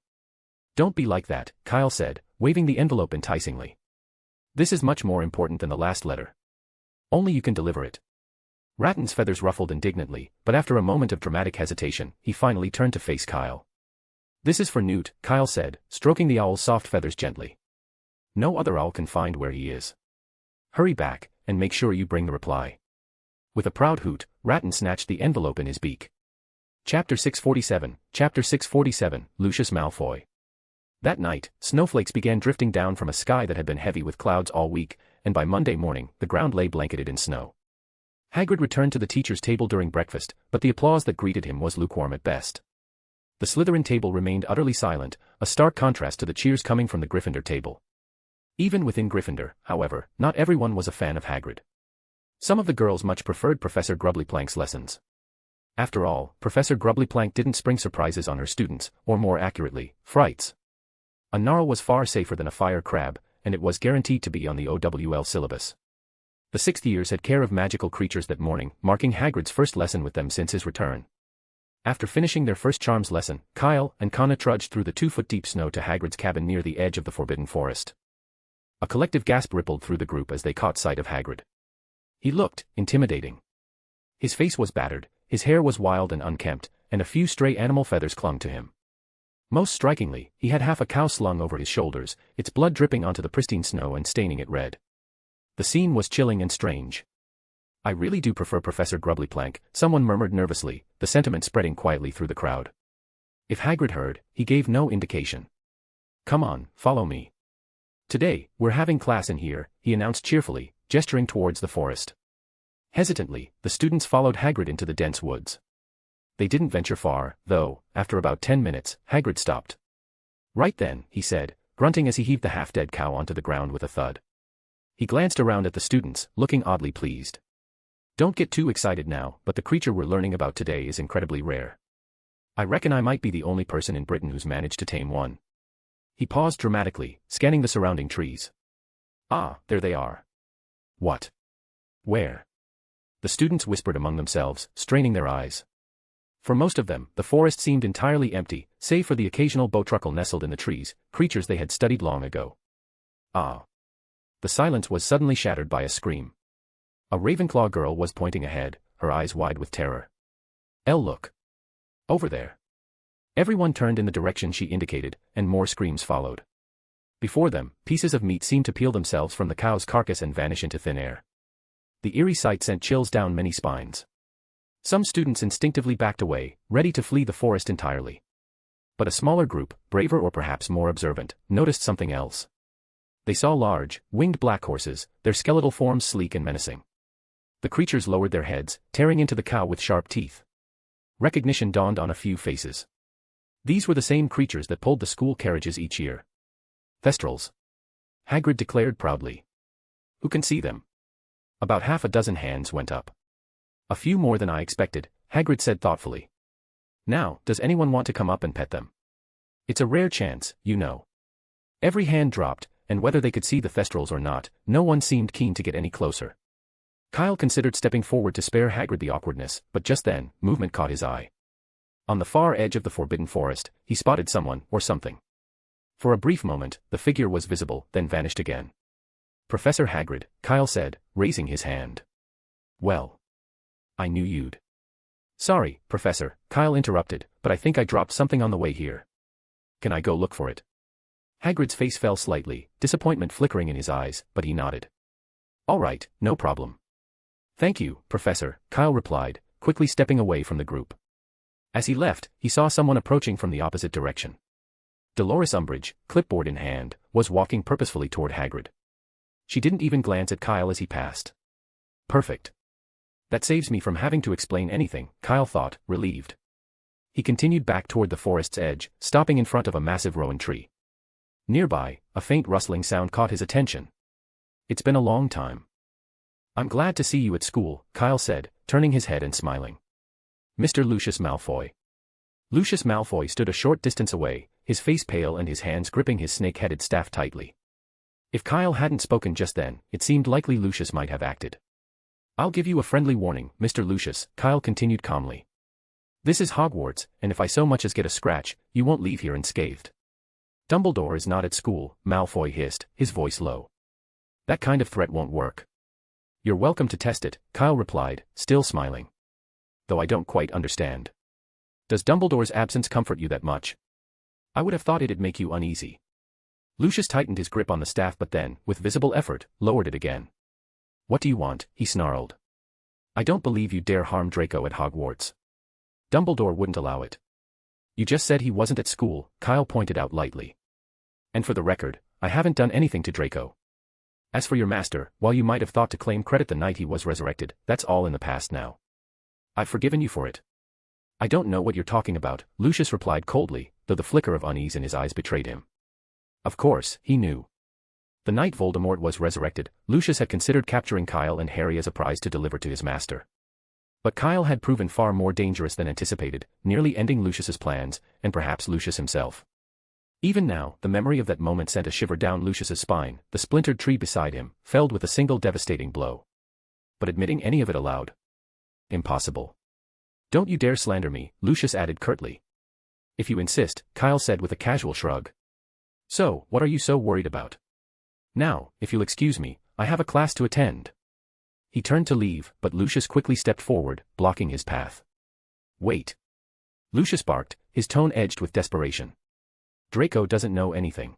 Don't be like that, Kyle said, waving the envelope enticingly. This is much more important than the last letter. Only you can deliver it. Ratton's feathers ruffled indignantly, but after a moment of dramatic hesitation, he finally turned to face Kyle. This is for Newt, Kyle said, stroking the owl's soft feathers gently. No other owl can find where he is. Hurry back, and make sure you bring the reply. With a proud hoot, Ratton snatched the envelope in his beak. Chapter 647, Lucius Malfoy. That night, snowflakes began drifting down from a sky that had been heavy with clouds all week, and by Monday morning, the ground lay blanketed in snow. Hagrid returned to the teacher's table during breakfast, but the applause that greeted him was lukewarm at best. The Slytherin table remained utterly silent, a stark contrast to the cheers coming from the Gryffindor table. Even within Gryffindor, however, not everyone was a fan of Hagrid. Some of the girls much preferred Professor Grubblyplank's lessons. After all, Professor Grubblyplank didn't spring surprises on her students, or more accurately, frights. A gnarl was far safer than a fire crab, and it was guaranteed to be on the OWL syllabus. The sixth years had care of magical creatures that morning, marking Hagrid's first lesson with them since his return. After finishing their first charms lesson, Kyle and Conna trudged through the 2-foot-deep snow to Hagrid's cabin near the edge of the Forbidden Forest. A collective gasp rippled through the group as they caught sight of Hagrid. He looked intimidating. His face was battered, his hair was wild and unkempt, and a few stray animal feathers clung to him. Most strikingly, he had half a cow slung over his shoulders, its blood dripping onto the pristine snow and staining it red. The scene was chilling and strange. I really do prefer Professor Grubblyplank, someone murmured nervously, the sentiment spreading quietly through the crowd. If Hagrid heard, he gave no indication. Come on, follow me. Today, we're having class in here, he announced cheerfully, gesturing towards the forest. Hesitantly, the students followed Hagrid into the dense woods. They didn't venture far, though. After about 10 minutes, Hagrid stopped. Right then, he said, grunting as he heaved the half-dead cow onto the ground with a thud. He glanced around at the students, looking oddly pleased. Don't get too excited now, but the creature we're learning about today is incredibly rare. I reckon I might be the only person in Britain who's managed to tame one. He paused dramatically, scanning the surrounding trees. Ah, there they are. What? Where? The students whispered among themselves, straining their eyes. For most of them, the forest seemed entirely empty, save for the occasional bowtruckle nestled in the trees, creatures they had studied long ago. Ah. The silence was suddenly shattered by a scream. A Ravenclaw girl was pointing ahead, her eyes wide with terror. Elle, look. Over there. Everyone turned in the direction she indicated, and more screams followed. Before them, pieces of meat seemed to peel themselves from the cow's carcass and vanish into thin air. The eerie sight sent chills down many spines. Some students instinctively backed away, ready to flee the forest entirely. But a smaller group, braver or perhaps more observant, noticed something else. They saw large, winged black horses, their skeletal forms sleek and menacing. The creatures lowered their heads, tearing into the cow with sharp teeth. Recognition dawned on a few faces. These were the same creatures that pulled the school carriages each year. Thestrals. Hagrid declared proudly. Who can see them? About half a dozen hands went up. A few more than I expected, Hagrid said thoughtfully. Now, does anyone want to come up and pet them? It's a rare chance, you know. Every hand dropped, and whether they could see the Thestrals or not, no one seemed keen to get any closer. Kyle considered stepping forward to spare Hagrid the awkwardness, but just then, movement caught his eye. On the far edge of the Forbidden Forest, he spotted someone, or something. For a brief moment, the figure was visible, then vanished again. Professor Hagrid, Kyle said, raising his hand. Well. I knew you'd. Sorry, Professor, Kyle interrupted, but I think I dropped something on the way here. Can I go look for it? Hagrid's face fell slightly, disappointment flickering in his eyes, but he nodded. All right, no problem. Thank you, Professor, Kyle replied, quickly stepping away from the group. As he left, he saw someone approaching from the opposite direction. Dolores Umbridge, clipboard in hand, was walking purposefully toward Hagrid. She didn't even glance at Kyle as he passed. Perfect. That saves me from having to explain anything, Kyle thought, relieved. He continued back toward the forest's edge, stopping in front of a massive rowan tree. Nearby, a faint rustling sound caught his attention. It's been a long time. I'm glad to see you at school, Kyle said, turning his head and smiling. Mr. Lucius Malfoy. Lucius Malfoy stood a short distance away, his face pale and his hands gripping his snake-headed staff tightly. If Kyle hadn't spoken just then, it seemed likely Lucius might have acted. I'll give you a friendly warning, Mr. Lucius, Kyle continued calmly. This is Hogwarts, and if I so much as get a scratch, you won't leave here unscathed. Dumbledore is not at school, Malfoy hissed, his voice low. That kind of threat won't work. You're welcome to test it, Kyle replied, still smiling. Though I don't quite understand. Does Dumbledore's absence comfort you that much? I would have thought it'd make you uneasy. Lucius tightened his grip on the staff but then, with visible effort, lowered it again. What do you want? He snarled. I don't believe you dare harm Draco at Hogwarts. Dumbledore wouldn't allow it. You just said he wasn't at school, Kyle pointed out lightly. And for the record, I haven't done anything to Draco. As for your master, while you might have thought to claim credit the night he was resurrected, that's all in the past now. I've forgiven you for it. I don't know what you're talking about, Lucius replied coldly, though the flicker of unease in his eyes betrayed him. Of course, he knew. The night Voldemort was resurrected, Lucius had considered capturing Kyle and Harry as a prize to deliver to his master. But Kyle had proven far more dangerous than anticipated, nearly ending Lucius's plans, and perhaps Lucius himself. Even now, the memory of that moment sent a shiver down Lucius's spine, the splintered tree beside him, felled with a single devastating blow. But admitting any of it aloud? Impossible. Don't you dare slander me, Lucius added curtly. If you insist, Kyle said with a casual shrug. So, what are you so worried about? Now, if you'll excuse me, I have a class to attend. He turned to leave, but Lucius quickly stepped forward, blocking his path. Wait. Lucius barked, his tone edged with desperation. Draco doesn't know anything.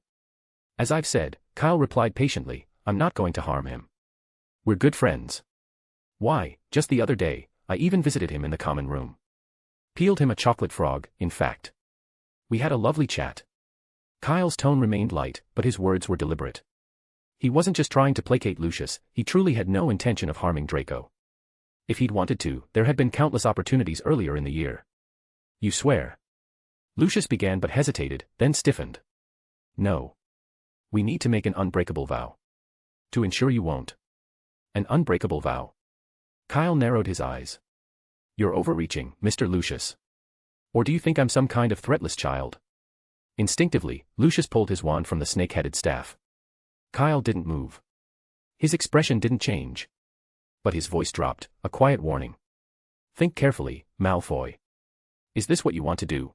As I've said, Kyle replied patiently, I'm not going to harm him. We're good friends. Why, just the other day, I even visited him in the common room. Peeled him a chocolate frog, in fact. We had a lovely chat. Kyle's tone remained light, but his words were deliberate. He wasn't just trying to placate Lucius, he truly had no intention of harming Draco. If he'd wanted to, there had been countless opportunities earlier in the year. You swear? Lucius began but hesitated, then stiffened. No. We need to make an unbreakable vow. To ensure you won't. An unbreakable vow. Kyle narrowed his eyes. You're overreaching, Mr. Lucius. Or do you think I'm some kind of threatless child? Instinctively, Lucius pulled his wand from the snake-headed staff. Kyle didn't move. His expression didn't change. But his voice dropped, a quiet warning. Think carefully, Malfoy. Is this what you want to do?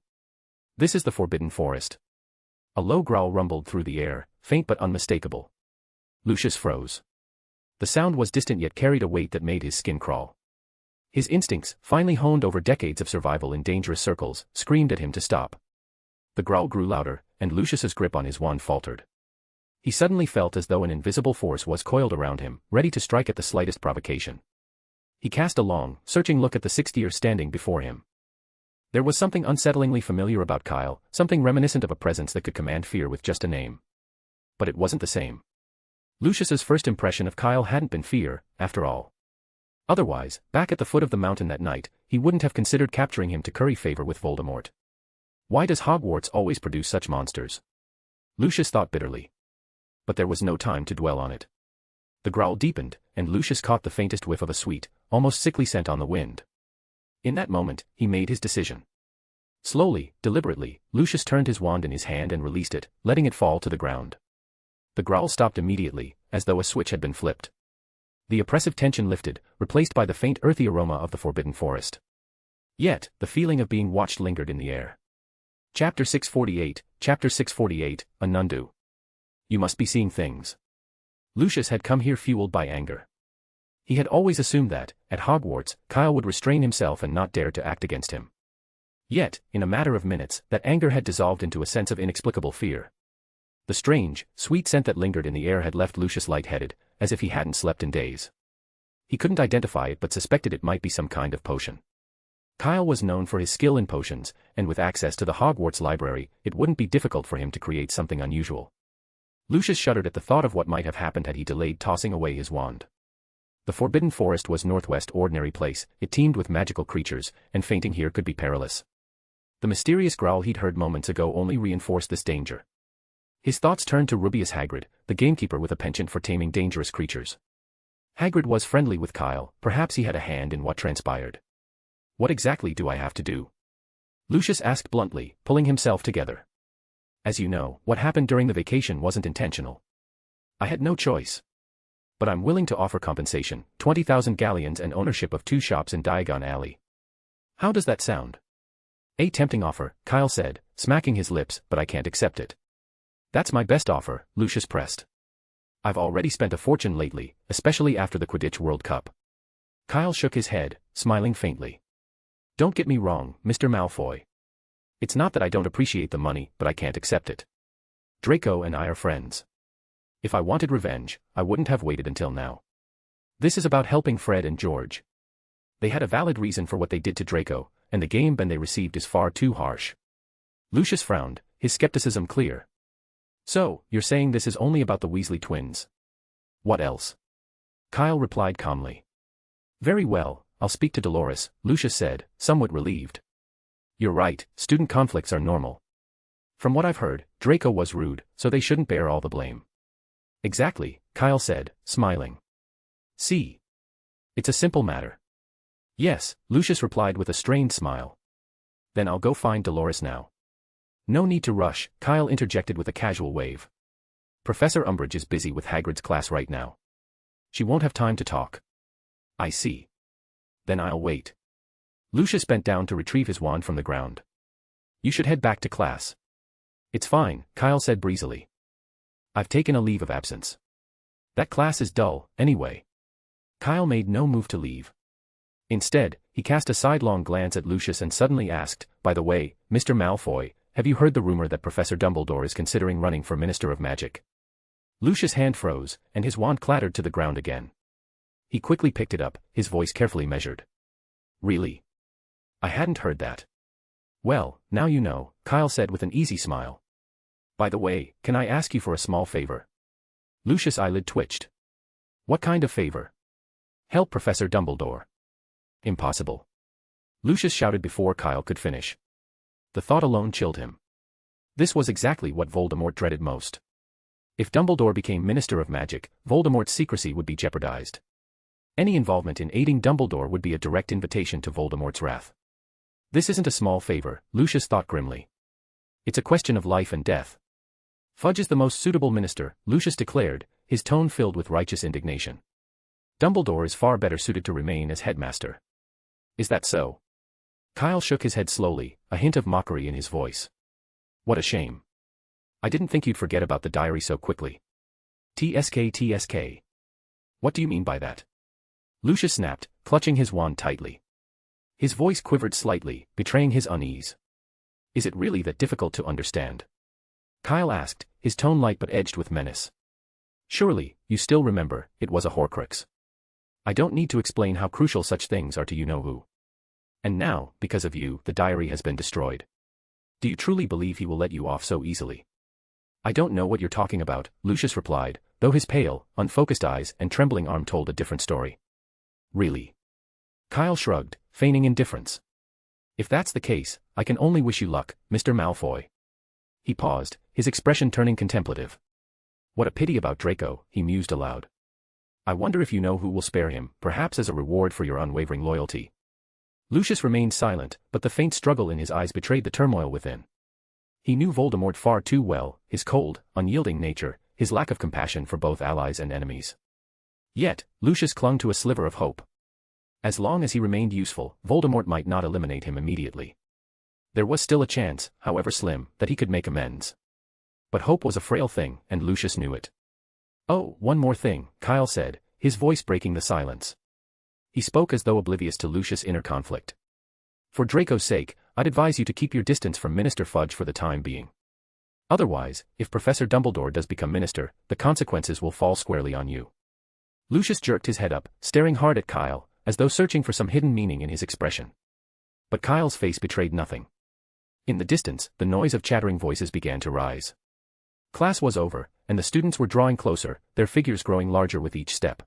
This is the Forbidden Forest. A low growl rumbled through the air, faint but unmistakable. Lucius froze. The sound was distant yet carried a weight that made his skin crawl. His instincts, finely honed over decades of survival in dangerous circles, screamed at him to stop. The growl grew louder, and Lucius's grip on his wand faltered. He suddenly felt as though an invisible force was coiled around him, ready to strike at the slightest provocation. He cast a long, searching look at the 60er standing before him. There was something unsettlingly familiar about Kyle, something reminiscent of a presence that could command fear with just a name. But it wasn't the same. Lucius's first impression of Kyle hadn't been fear, after all. Otherwise, back at the foot of the mountain that night, he wouldn't have considered capturing him to curry favor with Voldemort. Why does Hogwarts always produce such monsters? Lucius thought bitterly. But there was no time to dwell on it. The growl deepened, and Lucius caught the faintest whiff of a sweet, almost sickly scent on the wind. In that moment, he made his decision. Slowly, deliberately, Lucius turned his wand in his hand and released it, letting it fall to the ground. The growl stopped immediately, as though a switch had been flipped. The oppressive tension lifted, replaced by the faint earthy aroma of the Forbidden Forest. Yet, the feeling of being watched lingered in the air. Chapter 648, Anundu. You must be seeing things. Lucius had come here fueled by anger. He had always assumed that, at Hogwarts, Kyle would restrain himself and not dare to act against him. Yet, in a matter of minutes, that anger had dissolved into a sense of inexplicable fear. The strange, sweet scent that lingered in the air had left Lucius lightheaded, as if he hadn't slept in days. He couldn't identify it but suspected it might be some kind of potion. Kyle was known for his skill in potions, and with access to the Hogwarts library, it wouldn't be difficult for him to create something unusual. Lucius shuddered at the thought of what might have happened had he delayed tossing away his wand. The Forbidden Forest was Northwest ordinary place, it teemed with magical creatures, and fainting here could be perilous. The mysterious growl he'd heard moments ago only reinforced this danger. His thoughts turned to Rubius Hagrid, the gamekeeper with a penchant for taming dangerous creatures. Hagrid was friendly with Kyle, perhaps he had a hand in what transpired. What exactly do I have to do? Lucius asked bluntly, pulling himself together. As you know, what happened during the vacation wasn't intentional. I had no choice. But I'm willing to offer compensation, 20,000 galleons and ownership of 2 shops in Diagon Alley. How does that sound? A tempting offer, Kyle said, smacking his lips, but I can't accept it. That's my best offer, Lucius pressed. I've already spent a fortune lately, especially after the Quidditch World Cup. Kyle shook his head, smiling faintly. Don't get me wrong, Mr. Malfoy. It's not that I don't appreciate the money, but I can't accept it. Draco and I are friends. If I wanted revenge, I wouldn't have waited until now. This is about helping Fred and George. They had a valid reason for what they did to Draco, and the game ban they received is far too harsh. Lucius frowned, his skepticism clear. So, you're saying this is only about the Weasley twins? What else? Kyle replied calmly. Very well, I'll speak to Dolores, Lucius said, somewhat relieved. You're right, student conflicts are normal. From what I've heard, Draco was rude, so they shouldn't bear all the blame. Exactly, Kyle said, smiling. See? It's a simple matter. Yes, Lucius replied with a strained smile. Then I'll go find Dolores now. No need to rush, Kyle interjected with a casual wave. Professor Umbridge is busy with Hagrid's class right now. She won't have time to talk. I see. Then I'll wait. Lucius bent down to retrieve his wand from the ground. You should head back to class. It's fine, Kyle said breezily. I've taken a leave of absence. That class is dull, anyway. Kyle made no move to leave. Instead, he cast a sidelong glance at Lucius and suddenly asked, by the way, Mr. Malfoy, have you heard the rumor that Professor Dumbledore is considering running for Minister of Magic? Lucius' hand froze, and his wand clattered to the ground again. He quickly picked it up, his voice carefully measured. Really? I hadn't heard that. Well, now you know, Kyle said with an easy smile. By the way, can I ask you for a small favor? Lucius' eyelid twitched. What kind of favor? Help Professor Dumbledore. Impossible. Lucius shouted before Kyle could finish. The thought alone chilled him. This was exactly what Voldemort dreaded most. If Dumbledore became Minister of Magic, Voldemort's secrecy would be jeopardized. Any involvement in aiding Dumbledore would be a direct invitation to Voldemort's wrath. This isn't a small favor, Lucius thought grimly. It's a question of life and death. Fudge is the most suitable minister, Lucius declared, his tone filled with righteous indignation. Dumbledore is far better suited to remain as headmaster. Is that so? Kyle shook his head slowly, a hint of mockery in his voice. What a shame. I didn't think you'd forget about the diary so quickly. TSK. What do you mean by that? Lucius snapped, clutching his wand tightly. His voice quivered slightly, betraying his unease. Is it really that difficult to understand? Kyle asked, his tone light but edged with menace. Surely, you still remember, it was a Horcrux. I don't need to explain how crucial such things are to you-know-who. And now, because of you, the diary has been destroyed. Do you truly believe he will let you off so easily? I don't know what you're talking about, Lucius replied, though his pale, unfocused eyes and trembling arm told a different story. Really? Kyle shrugged, feigning indifference. If that's the case, I can only wish you luck, Mr. Malfoy. He paused, his expression turning contemplative. What a pity about Draco, he mused aloud. I wonder if you know who will spare him, perhaps as a reward for your unwavering loyalty. Lucius remained silent, but the faint struggle in his eyes betrayed the turmoil within. He knew Voldemort far too well, his cold, unyielding nature, his lack of compassion for both allies and enemies. Yet, Lucius clung to a sliver of hope. As long as he remained useful, Voldemort might not eliminate him immediately. There was still a chance, however slim, that he could make amends. But hope was a frail thing, and Lucius knew it. Oh, one more thing, Kyle said, his voice breaking the silence. He spoke as though oblivious to Lucius' inner conflict. For Draco's sake, I'd advise you to keep your distance from Minister Fudge for the time being. Otherwise, if Professor Dumbledore does become minister, the consequences will fall squarely on you. Lucius jerked his head up, staring hard at Kyle, as though searching for some hidden meaning in his expression. But Kyle's face betrayed nothing. In the distance, the noise of chattering voices began to rise. Class was over, and the students were drawing closer, their figures growing larger with each step.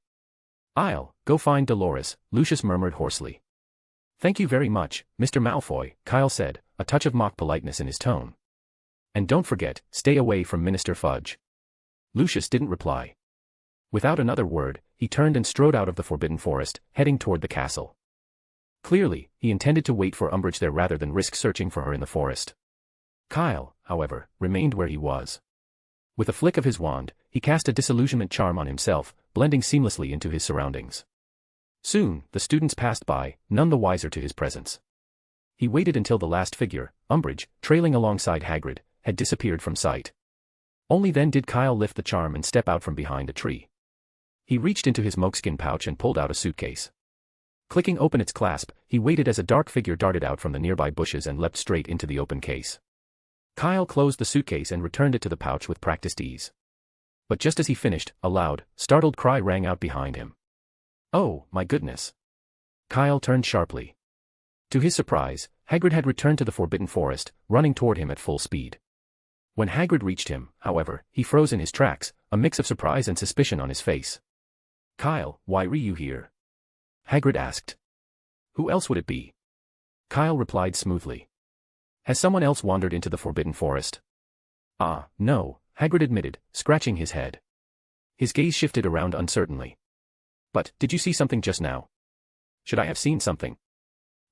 I'll go find Dolores, Lucius murmured hoarsely. Thank you very much, Mr. Malfoy, Kyle said, a touch of mock politeness in his tone. And don't forget, stay away from Minister Fudge. Lucius didn't reply. Without another word, he turned and strode out of the Forbidden Forest, heading toward the castle. Clearly, he intended to wait for Umbridge there rather than risk searching for her in the forest. Kyle, however, remained where he was. With a flick of his wand, he cast a disillusionment charm on himself, blending seamlessly into his surroundings. Soon, the students passed by, none the wiser to his presence. He waited until the last figure, Umbridge, trailing alongside Hagrid, had disappeared from sight. Only then did Kyle lift the charm and step out from behind a tree. He reached into his moleskin pouch and pulled out a suitcase. Clicking open its clasp, he waited as a dark figure darted out from the nearby bushes and leapt straight into the open case. Kyle closed the suitcase and returned it to the pouch with practiced ease. But just as he finished, a loud, startled cry rang out behind him. "Oh, my goodness!" Kyle turned sharply. To his surprise, Hagrid had returned to the Forbidden Forest, running toward him at full speed. When Hagrid reached him, however, he froze in his tracks, a mix of surprise and suspicion on his face. "Kyle, why were you here?" Hagrid asked. "Who else would it be?" Kyle replied smoothly. "Has someone else wandered into the Forbidden Forest?" "Ah, no," Hagrid admitted, scratching his head. His gaze shifted around uncertainly. "But, did you see something just now?" "Should I have seen something?"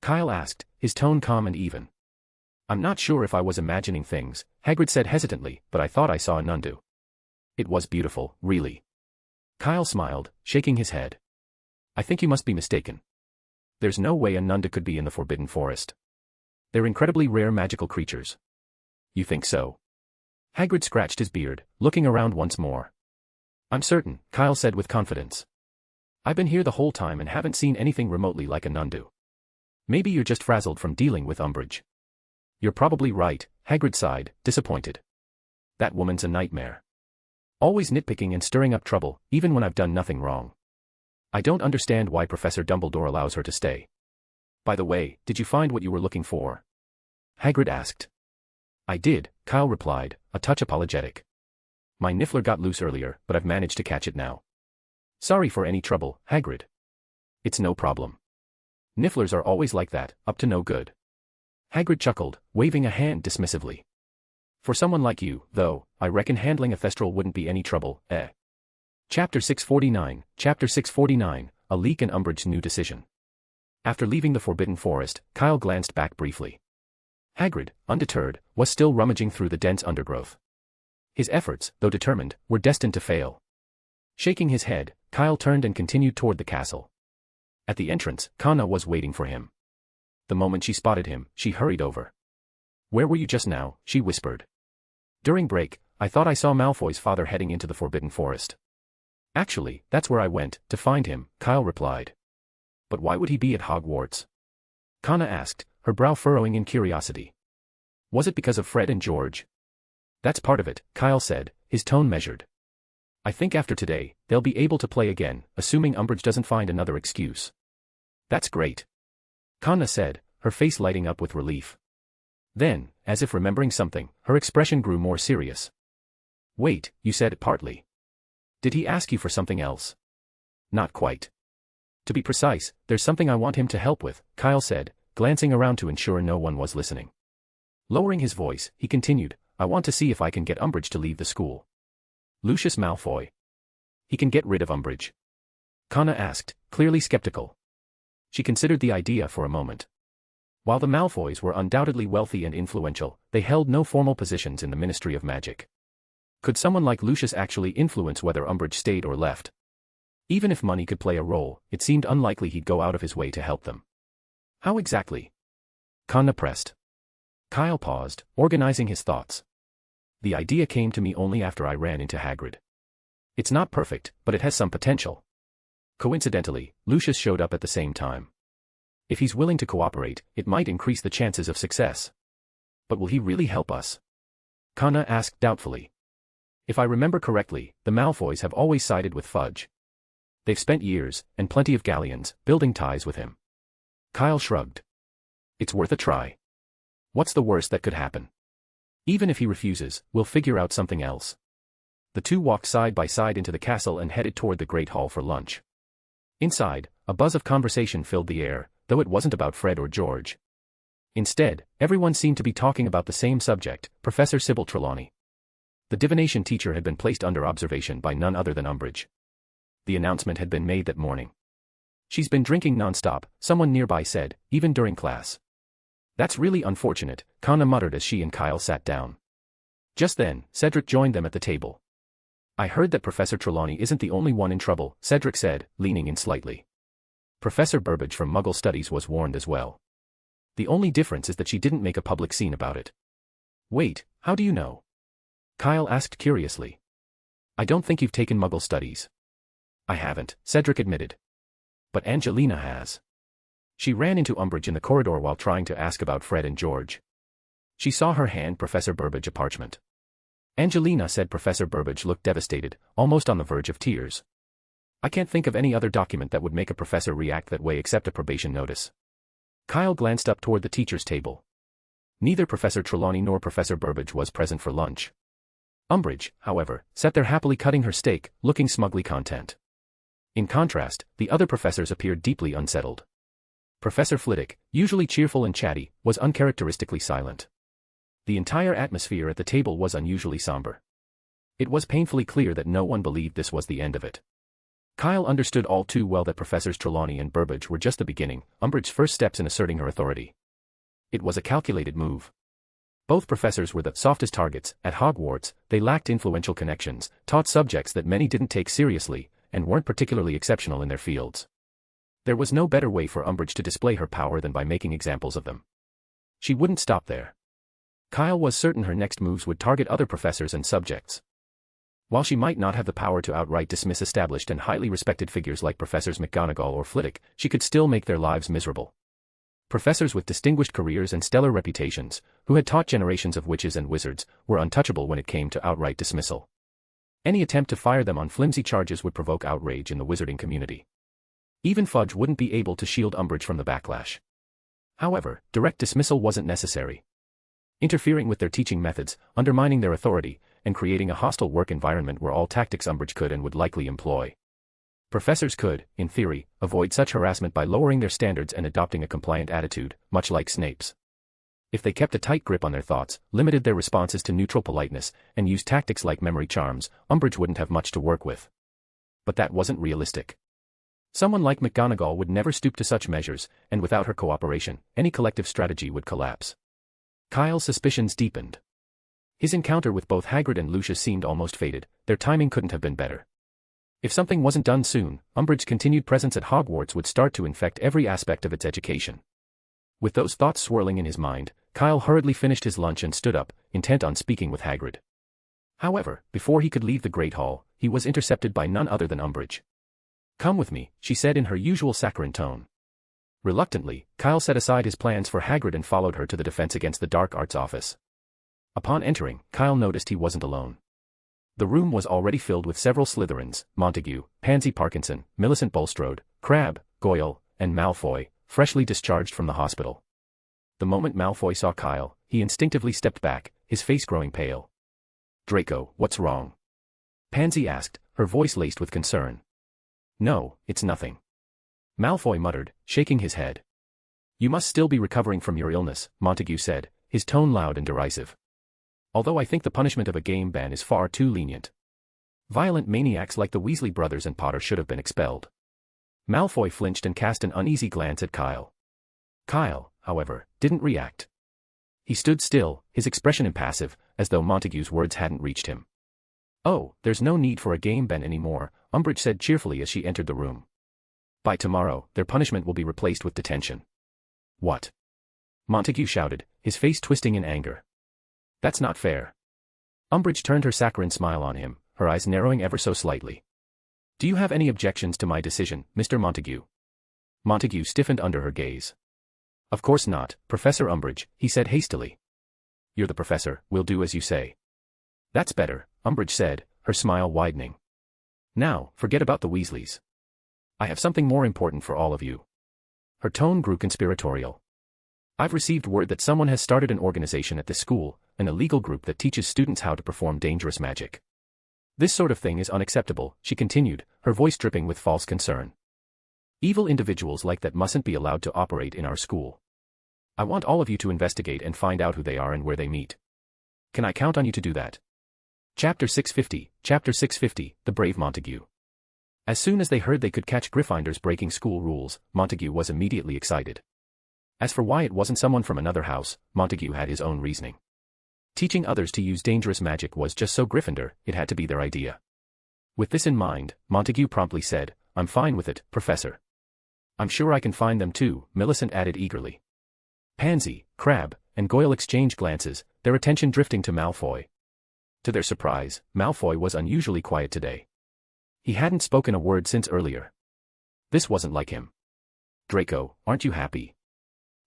Kyle asked, his tone calm and even. "I'm not sure if I was imagining things," Hagrid said hesitantly, "but I thought I saw a nundu. It was beautiful, really." Kyle smiled, shaking his head. "I think you must be mistaken. There's no way a nundu could be in the Forbidden Forest. They're incredibly rare magical creatures." "You think so?" Hagrid scratched his beard, looking around once more. "I'm certain," Kyle said with confidence. "I've been here the whole time and haven't seen anything remotely like a nundu. Maybe you're just frazzled from dealing with Umbridge." "You're probably right," Hagrid sighed, disappointed. "That woman's a nightmare. Always nitpicking and stirring up trouble, even when I've done nothing wrong. I don't understand why Professor Dumbledore allows her to stay." "By the way, did you find what you were looking for?" Hagrid asked. "I did," Kyle replied, a touch apologetic. "My niffler got loose earlier, but I've managed to catch it now." "Sorry for any trouble, Hagrid." "It's no problem. Nifflers are always like that, up to no good." Hagrid chuckled, waving a hand dismissively. "For someone like you, though, I reckon handling a thestral wouldn't be any trouble, eh?" Chapter 649, A Leak and Umbridge's New Decision. After leaving the Forbidden Forest, Kyle glanced back briefly. Hagrid, undeterred, was still rummaging through the dense undergrowth. His efforts, though determined, were destined to fail. Shaking his head, Kyle turned and continued toward the castle. At the entrance, Kana was waiting for him. The moment she spotted him, she hurried over. "Where were you just now?" she whispered. "During break, I thought I saw Malfoy's father heading into the Forbidden Forest." "Actually, that's where I went, to find him," Kyle replied. "But why would he be at Hogwarts?" Kana asked, her brow furrowing in curiosity. "Was it because of Fred and George?" "That's part of it," Kyle said, his tone measured. "I think after today, they'll be able to play again, assuming Umbridge doesn't find another excuse." "That's great," Kana said, her face lighting up with relief. Then, as if remembering something, her expression grew more serious. "Wait, you said partly. Did he ask you for something else?" "Not quite. To be precise, there's something I want him to help with," Kyle said, glancing around to ensure no one was listening. Lowering his voice, he continued, "I want to see if I can get Umbridge to leave the school." "Lucius Malfoy? He can get rid of Umbridge?" Kana asked, clearly skeptical. She considered the idea for a moment. While the Malfoys were undoubtedly wealthy and influential, they held no formal positions in the Ministry of Magic. Could someone like Lucius actually influence whether Umbridge stayed or left? Even if money could play a role, it seemed unlikely he'd go out of his way to help them. "How exactly?" Kana pressed. Kyle paused, organizing his thoughts. "The idea came to me only after I ran into Hagrid. It's not perfect, but it has some potential. Coincidentally, Lucius showed up at the same time. If he's willing to cooperate, it might increase the chances of success. But will he really help us?" Kana asked doubtfully. "If I remember correctly, the Malfoys have always sided with Fudge. They've spent years, and plenty of galleons, building ties with him." Kyle shrugged. "It's worth a try. What's the worst that could happen? Even if he refuses, we'll figure out something else." The two walked side by side into the castle and headed toward the Great Hall for lunch. Inside, a buzz of conversation filled the air, though it wasn't about Fred or George. Instead, everyone seemed to be talking about the same subject, Professor Sybil Trelawney. The divination teacher had been placed under observation by none other than Umbridge. The announcement had been made that morning. "She's been drinking non-stop," someone nearby said, even during class. "That's really unfortunate," Kana muttered as she and Kyle sat down. Just then, Cedric joined them at the table. "I heard that Professor Trelawney isn't the only one in trouble," Cedric said, leaning in slightly. "Professor Burbage from Muggle Studies was warned as well. The only difference is that she didn't make a public scene about it." "Wait, how do you know?" Kyle asked curiously. I don't think you've taken Muggle studies. I haven't, Cedric admitted. But Angelina has. She ran into Umbridge in the corridor while trying to ask about Fred and George. She saw her hand Professor Burbage a parchment. Angelina said Professor Burbage looked devastated, almost on the verge of tears. I can't think of any other document that would make a professor react that way except a probation notice. Kyle glanced up toward the teacher's table. Neither Professor Trelawney nor Professor Burbage was present for lunch. Umbridge, however, sat there happily cutting her steak, looking smugly content. In contrast, the other professors appeared deeply unsettled. Professor Flitwick, usually cheerful and chatty, was uncharacteristically silent. The entire atmosphere at the table was unusually somber. It was painfully clear that no one believed this was the end of it. Kyle understood all too well that Professors Trelawney and Burbage were just the beginning, Umbridge's first steps in asserting her authority. It was a calculated move. Both professors were the softest targets. At Hogwarts, they lacked influential connections, taught subjects that many didn't take seriously, and weren't particularly exceptional in their fields. There was no better way for Umbridge to display her power than by making examples of them. She wouldn't stop there. Kyle was certain her next moves would target other professors and subjects. While she might not have the power to outright dismiss established and highly respected figures like Professors McGonagall or Flitwick, she could still make their lives miserable. Professors with distinguished careers and stellar reputations, who had taught generations of witches and wizards, were untouchable when it came to outright dismissal. Any attempt to fire them on flimsy charges would provoke outrage in the wizarding community. Even Fudge wouldn't be able to shield Umbridge from the backlash. However, direct dismissal wasn't necessary. Interfering with their teaching methods, undermining their authority, and creating a hostile work environment were all tactics Umbridge could and would likely employ. Professors could, in theory, avoid such harassment by lowering their standards and adopting a compliant attitude, much like Snape's. If they kept a tight grip on their thoughts, limited their responses to neutral politeness, and used tactics like memory charms, Umbridge wouldn't have much to work with. But that wasn't realistic. Someone like McGonagall would never stoop to such measures, and without her cooperation, any collective strategy would collapse. Kyle's suspicions deepened. His encounter with both Hagrid and Lucius seemed almost fated, their timing couldn't have been better. If something wasn't done soon, Umbridge's continued presence at Hogwarts would start to infect every aspect of its education. With those thoughts swirling in his mind, Kyle hurriedly finished his lunch and stood up, intent on speaking with Hagrid. However, before he could leave the Great Hall, he was intercepted by none other than Umbridge. "Come with me," she said in her usual saccharine tone. Reluctantly, Kyle set aside his plans for Hagrid and followed her to the Defense Against the Dark Arts office. Upon entering, Kyle noticed he wasn't alone. The room was already filled with several Slytherins, Montague, Pansy Parkinson, Millicent Bulstrode, Crabbe, Goyle, and Malfoy, freshly discharged from the hospital. The moment Malfoy saw Kyle, he instinctively stepped back, his face growing pale. "Draco, what's wrong?" Pansy asked, her voice laced with concern. "No, it's nothing," Malfoy muttered, shaking his head. "You must still be recovering from your illness," Montague said, his tone loud and derisive. "Although I think the punishment of a game ban is far too lenient. Violent maniacs like the Weasley brothers and Potter should have been expelled." Malfoy flinched and cast an uneasy glance at Kyle. Kyle, however, didn't react. He stood still, his expression impassive, as though Montague's words hadn't reached him. "Oh, there's no need for a game ban anymore," Umbridge said cheerfully as she entered the room. "By tomorrow, their punishment will be replaced with detention." "What?" Montague shouted, his face twisting in anger. "That's not fair." Umbridge turned her saccharine smile on him, her eyes narrowing ever so slightly. "Do you have any objections to my decision, Mr. Montague?" Montague stiffened under her gaze. "Of course not, Professor Umbridge," he said hastily. "You're the professor, we'll do as you say." "That's better," Umbridge said, her smile widening. "Now, forget about the Weasleys. I have something more important for all of you." Her tone grew conspiratorial. "I've received word that someone has started an organization at this school, an illegal group that teaches students how to perform dangerous magic. This sort of thing is unacceptable," she continued, her voice dripping with false concern. "Evil individuals like that mustn't be allowed to operate in our school. I want all of you to investigate and find out who they are and where they meet. Can I count on you to do that?" Chapter 650, The Brave Montague. As soon as they heard they could catch Gryffindors breaking school rules, Montague was immediately excited. As for why it wasn't someone from another house, Montague had his own reasoning. Teaching others to use dangerous magic was just so Gryffindor, it had to be their idea. With this in mind, Montague promptly said, "I'm fine with it, Professor." "I'm sure I can find them too," Millicent added eagerly. Pansy, Crabbe, and Goyle exchanged glances, their attention drifting to Malfoy. To their surprise, Malfoy was unusually quiet today. He hadn't spoken a word since earlier. This wasn't like him. "Draco, aren't you happy?"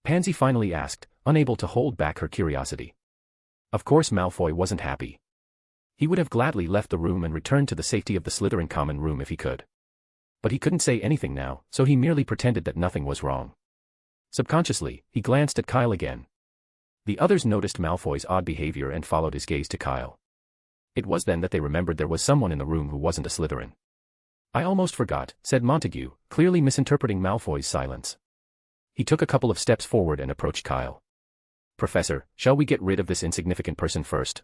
Pansy finally asked, unable to hold back her curiosity. Of course Malfoy wasn't happy. He would have gladly left the room and returned to the safety of the Slytherin common room if he could. But he couldn't say anything now, so he merely pretended that nothing was wrong. Subconsciously, he glanced at Kyle again. The others noticed Malfoy's odd behavior and followed his gaze to Kyle. It was then that they remembered there was someone in the room who wasn't a Slytherin. "I almost forgot," said Montague, clearly misinterpreting Malfoy's silence. He took a couple of steps forward and approached Kyle. "Professor, shall we get rid of this insignificant person first?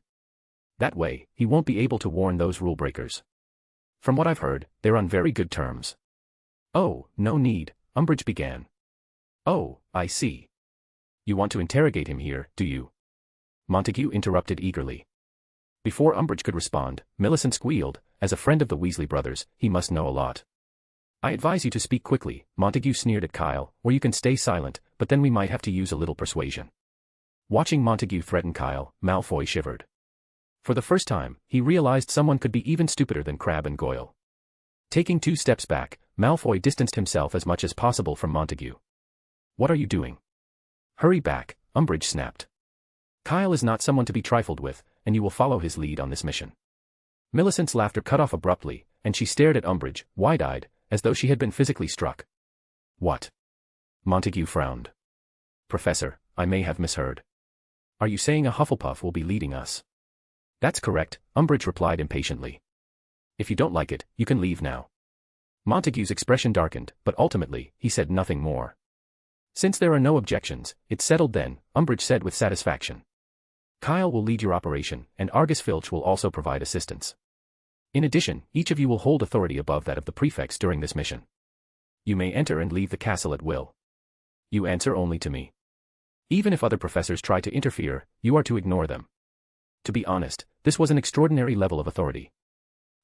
That way, he won't be able to warn those rule breakers. From what I've heard, they're on very good terms." "Oh, no need," Umbridge began. "Oh, I see. You want to interrogate him here, do you?" Montague interrupted eagerly. Before Umbridge could respond, Millicent squealed, "As a friend of the Weasley brothers, he must know a lot." "I advise you to speak quickly," Montague sneered at Kyle, "or you can stay silent, but then we might have to use a little persuasion." Watching Montague threaten Kyle, Malfoy shivered. For the first time, he realized someone could be even stupider than Crabbe and Goyle. Taking 2 steps back, Malfoy distanced himself as much as possible from Montague. "What are you doing?" "Hurry back," Umbridge snapped. "Kyle is not someone to be trifled with, and you will follow his lead on this mission." Millicent's laughter cut off abruptly, and she stared at Umbridge, wide-eyed, as though she had been physically struck. "What?" Montague frowned. "Professor, I may have misheard. Are you saying a Hufflepuff will be leading us?" "That's correct," Umbridge replied impatiently. "If you don't like it, you can leave now." Montague's expression darkened, but ultimately, he said nothing more. "Since there are no objections, it's settled then," Umbridge said with satisfaction. "Kyle will lead your operation, and Argus Filch will also provide assistance. In addition, each of you will hold authority above that of the prefects during this mission. You may enter and leave the castle at will. You answer only to me. Even if other professors try to interfere, you are to ignore them." To be honest, this was an extraordinary level of authority.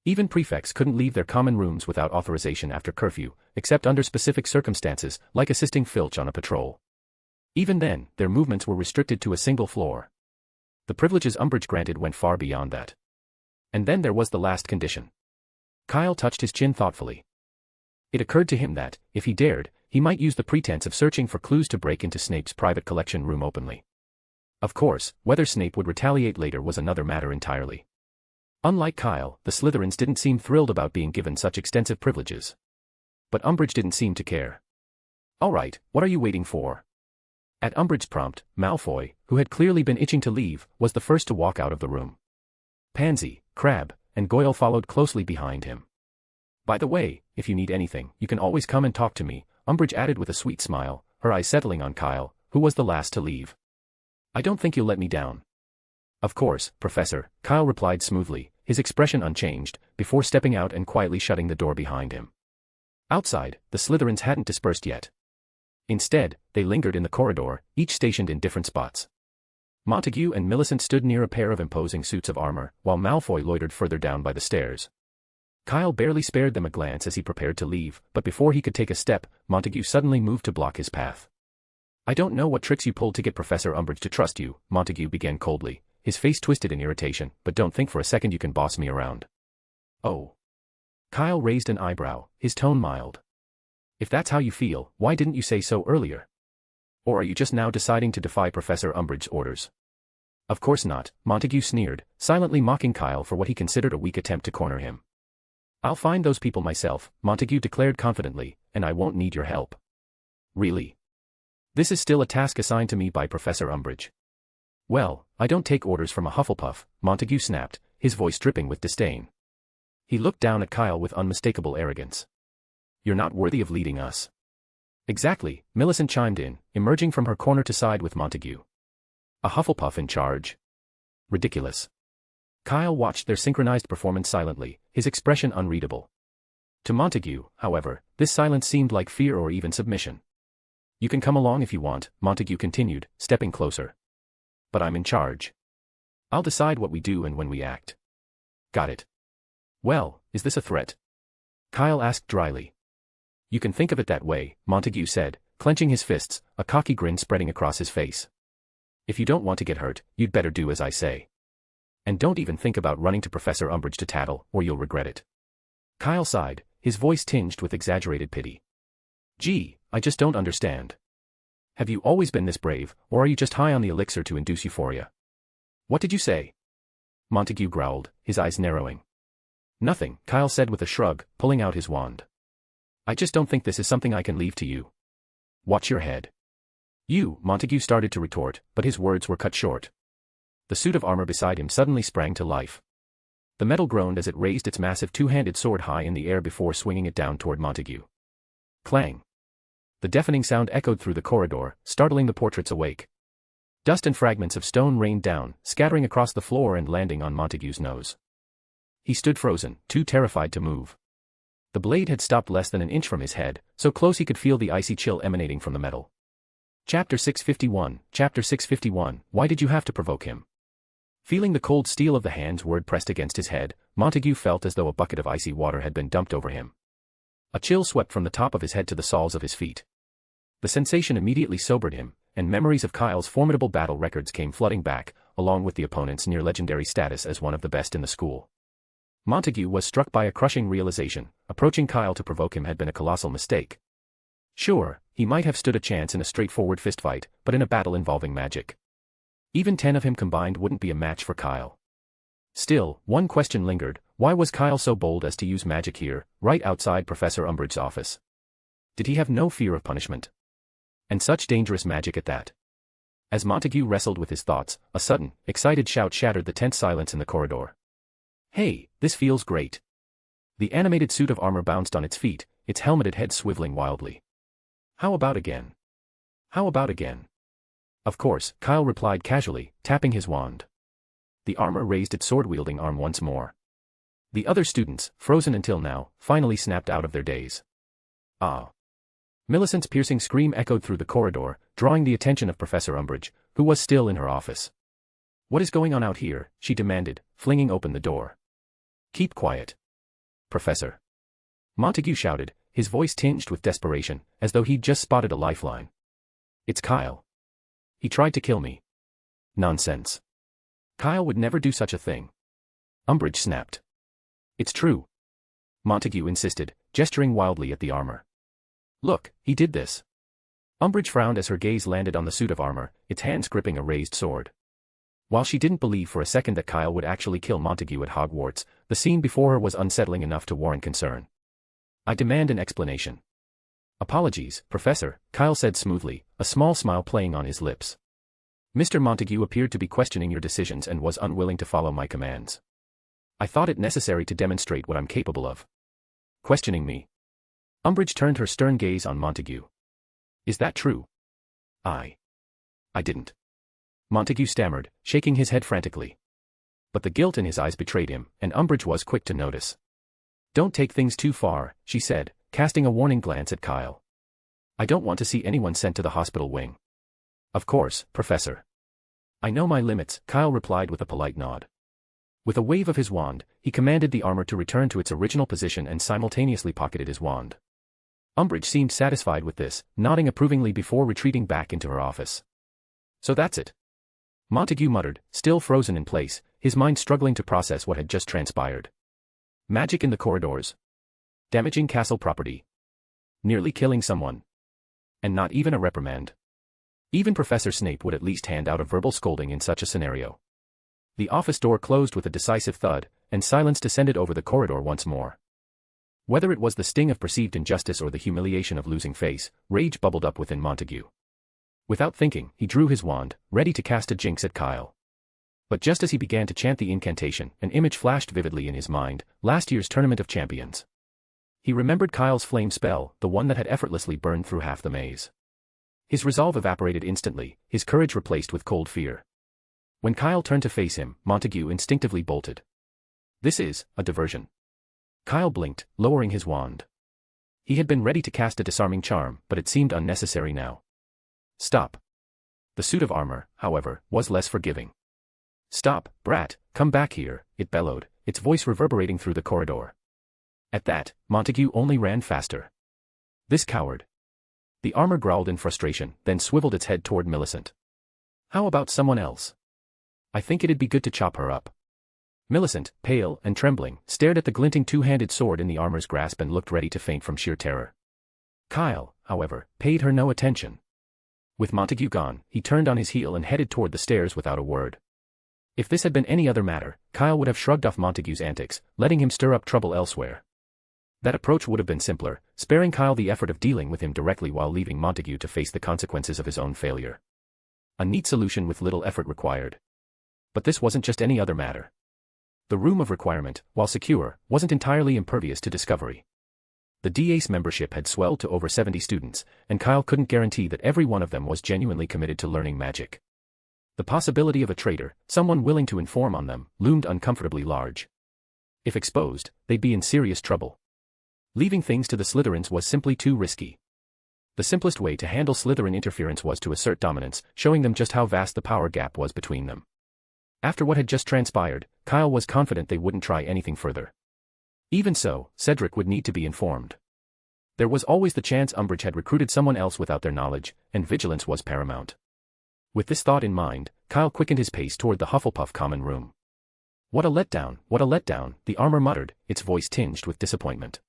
Even prefects couldn't leave their common rooms without authorization after curfew, except under specific circumstances, like assisting Filch on a patrol. Even then, their movements were restricted to a single floor. The privileges Umbridge granted went far beyond that. And then there was the last condition. Kyle touched his chin thoughtfully. It occurred to him that, if he dared, he might use the pretense of searching for clues to break into Snape's private collection room openly. Of course, whether Snape would retaliate later was another matter entirely. Unlike Kyle, the Slytherins didn't seem thrilled about being given such extensive privileges. But Umbridge didn't seem to care. "All right, what are you waiting for?" At Umbridge's prompt, Malfoy, who had clearly been itching to leave, was the first to walk out of the room. Pansy, Crabbe, and Goyle followed closely behind him. "By the way, if you need anything, you can always come and talk to me," Umbridge added with a sweet smile, her eyes settling on Kyle, who was the last to leave. "I don't think you'll let me down." "Of course, Professor," Kyle replied smoothly, his expression unchanged, before stepping out and quietly shutting the door behind him. Outside, the Slytherins hadn't dispersed yet. Instead, they lingered in the corridor, each stationed in different spots. Montague and Millicent stood near a pair of imposing suits of armor, while Malfoy loitered further down by the stairs. Kyle barely spared them a glance as he prepared to leave, but before he could take a step, Montague suddenly moved to block his path. "I don't know what tricks you pulled to get Professor Umbridge to trust you," Montague began coldly, his face twisted in irritation, "but don't think for a second you can boss me around." "Oh." Kyle raised an eyebrow, his tone mild. "If that's how you feel, why didn't you say so earlier? Or are you just now deciding to defy Professor Umbridge's orders?" "Of course not," Montague sneered, silently mocking Kyle for what he considered a weak attempt to corner him. "I'll find those people myself," Montague declared confidently, "and I won't need your help." "Really? This is still a task assigned to me by Professor Umbridge." "Well, I don't take orders from a Hufflepuff," Montague snapped, his voice dripping with disdain. He looked down at Kyle with unmistakable arrogance. "You're not worthy of leading us." "Exactly," Millicent chimed in, emerging from her corner to side with Montague. "A Hufflepuff in charge? Ridiculous." Kyle watched their synchronized performance silently, his expression unreadable. To Montague, however, this silence seemed like fear or even submission. "You can come along if you want," Montague continued, stepping closer. "But I'm in charge. I'll decide what we do and when we act." "Got it." "Well, is this a threat?" Kyle asked dryly. "You can think of it that way," Montague said, clenching his fists, a cocky grin spreading across his face. "If you don't want to get hurt, you'd better do as I say." And don't even think about running to Professor Umbridge to tattle, or you'll regret it. Kyle sighed, his voice tinged with exaggerated pity. Gee, I just don't understand. Have you always been this brave, or are you just high on the elixir to induce euphoria? What did you say? Montague growled, his eyes narrowing. Nothing, Kyle said with a shrug, pulling out his wand. I just don't think this is something I can leave to you. Watch your head. You, Montague started to retort, but his words were cut short. The suit of armor beside him suddenly sprang to life. The metal groaned as it raised its massive two-handed sword high in the air before swinging it down toward Montague. Clang. The deafening sound echoed through the corridor, startling the portraits awake. Dust and fragments of stone rained down, scattering across the floor and landing on Montague's nose. He stood frozen, too terrified to move. The blade had stopped less than an inch from his head, so close he could feel the icy chill emanating from the metal. Chapter 651, Why did you have to provoke him? Feeling the cold steel of the hand's word pressed against his head, Montague felt as though a bucket of icy water had been dumped over him. A chill swept from the top of his head to the soles of his feet. The sensation immediately sobered him, and memories of Kyle's formidable battle records came flooding back, along with the opponent's near-legendary status as one of the best in the school. Montague was struck by a crushing realization: approaching Kyle to provoke him had been a colossal mistake. Sure, he might have stood a chance in a straightforward fistfight, but in a battle involving magic. Even 10 of him combined wouldn't be a match for Kyle. Still, one question lingered: why was Kyle so bold as to use magic here, right outside Professor Umbridge's office? Did he have no fear of punishment? And such dangerous magic at that. As Montague wrestled with his thoughts, a sudden, excited shout shattered the tense silence in the corridor. Hey, this feels great. The animated suit of armor bounced on its feet, its helmeted head swiveling wildly. How about again? How about again? Of course, Kyle replied casually, tapping his wand. The armor raised its sword-wielding arm once more. The other students, frozen until now, finally snapped out of their daze. Ah! Millicent's piercing scream echoed through the corridor, drawing the attention of Professor Umbridge, who was still in her office. What is going on out here? She demanded, flinging open the door. Keep quiet. Professor. Montague shouted, his voice tinged with desperation, as though he'd just spotted a lifeline. It's Kyle. He tried to kill me. Nonsense. Kyle would never do such a thing. Umbridge snapped. It's true. Montague insisted, gesturing wildly at the armor. Look, he did this. Umbridge frowned as her gaze landed on the suit of armor, its hands gripping a raised sword. While she didn't believe for a second that Kyle would actually kill Montague at Hogwarts, the scene before her was unsettling enough to warrant concern. I demand an explanation. Apologies, Professor, Kyle said smoothly, a small smile playing on his lips. Mr. Montague appeared to be questioning your decisions and was unwilling to follow my commands. I thought it necessary to demonstrate what I'm capable of. Questioning me? Umbridge turned her stern gaze on Montague. Is that true? I didn't. Montague stammered, shaking his head frantically. But the guilt in his eyes betrayed him, and Umbridge was quick to notice. Don't take things too far, she said, casting a warning glance at Kyle. I don't want to see anyone sent to the hospital wing. Of course, Professor. I know my limits, Kyle replied with a polite nod. With a wave of his wand, he commanded the armor to return to its original position and simultaneously pocketed his wand. Umbridge seemed satisfied with this, nodding approvingly before retreating back into her office. So that's it. Montague muttered, still frozen in place, his mind struggling to process what had just transpired. Magic in the corridors. Damaging castle property. Nearly killing someone. And not even a reprimand. Even Professor Snape would at least hand out a verbal scolding in such a scenario. The office door closed with a decisive thud, and silence descended over the corridor once more. Whether it was the sting of perceived injustice or the humiliation of losing face, rage bubbled up within Montague. Without thinking, he drew his wand, ready to cast a jinx at Kyle. But just as he began to chant the incantation, an image flashed vividly in his mind: last year's Tournament of Champions. He remembered Kyle's flame spell, the one that had effortlessly burned through half the maze. His resolve evaporated instantly, his courage replaced with cold fear. When Kyle turned to face him, Montague instinctively bolted. This is a diversion. Kyle blinked, lowering his wand. He had been ready to cast a disarming charm, but it seemed unnecessary now. Stop. The suit of armor, however, was less forgiving. Stop, brat, come back here, it bellowed, its voice reverberating through the corridor. At that, Montague only ran faster. This coward. The armor growled in frustration, then swiveled its head toward Millicent. How about someone else? I think it'd be good to chop her up. Millicent, pale and trembling, stared at the glinting two-handed sword in the armor's grasp and looked ready to faint from sheer terror. Kyle, however, paid her no attention. With Montague gone, he turned on his heel and headed toward the stairs without a word. If this had been any other matter, Kyle would have shrugged off Montague's antics, letting him stir up trouble elsewhere. That approach would have been simpler, sparing Kyle the effort of dealing with him directly while leaving Montague to face the consequences of his own failure. A neat solution with little effort required. But this wasn't just any other matter. The room of requirement, while secure, wasn't entirely impervious to discovery. The DACE membership had swelled to over 70 students, and Kyle couldn't guarantee that every one of them was genuinely committed to learning magic. The possibility of a traitor, someone willing to inform on them, loomed uncomfortably large. If exposed, they'd be in serious trouble. Leaving things to the Slytherins was simply too risky. The simplest way to handle Slytherin interference was to assert dominance, showing them just how vast the power gap was between them. After what had just transpired, Kyle was confident they wouldn't try anything further. Even so, Cedric would need to be informed. There was always the chance Umbridge had recruited someone else without their knowledge, and vigilance was paramount. With this thought in mind, Kyle quickened his pace toward the Hufflepuff common room. What a letdown, the armor muttered, its voice tinged with disappointment.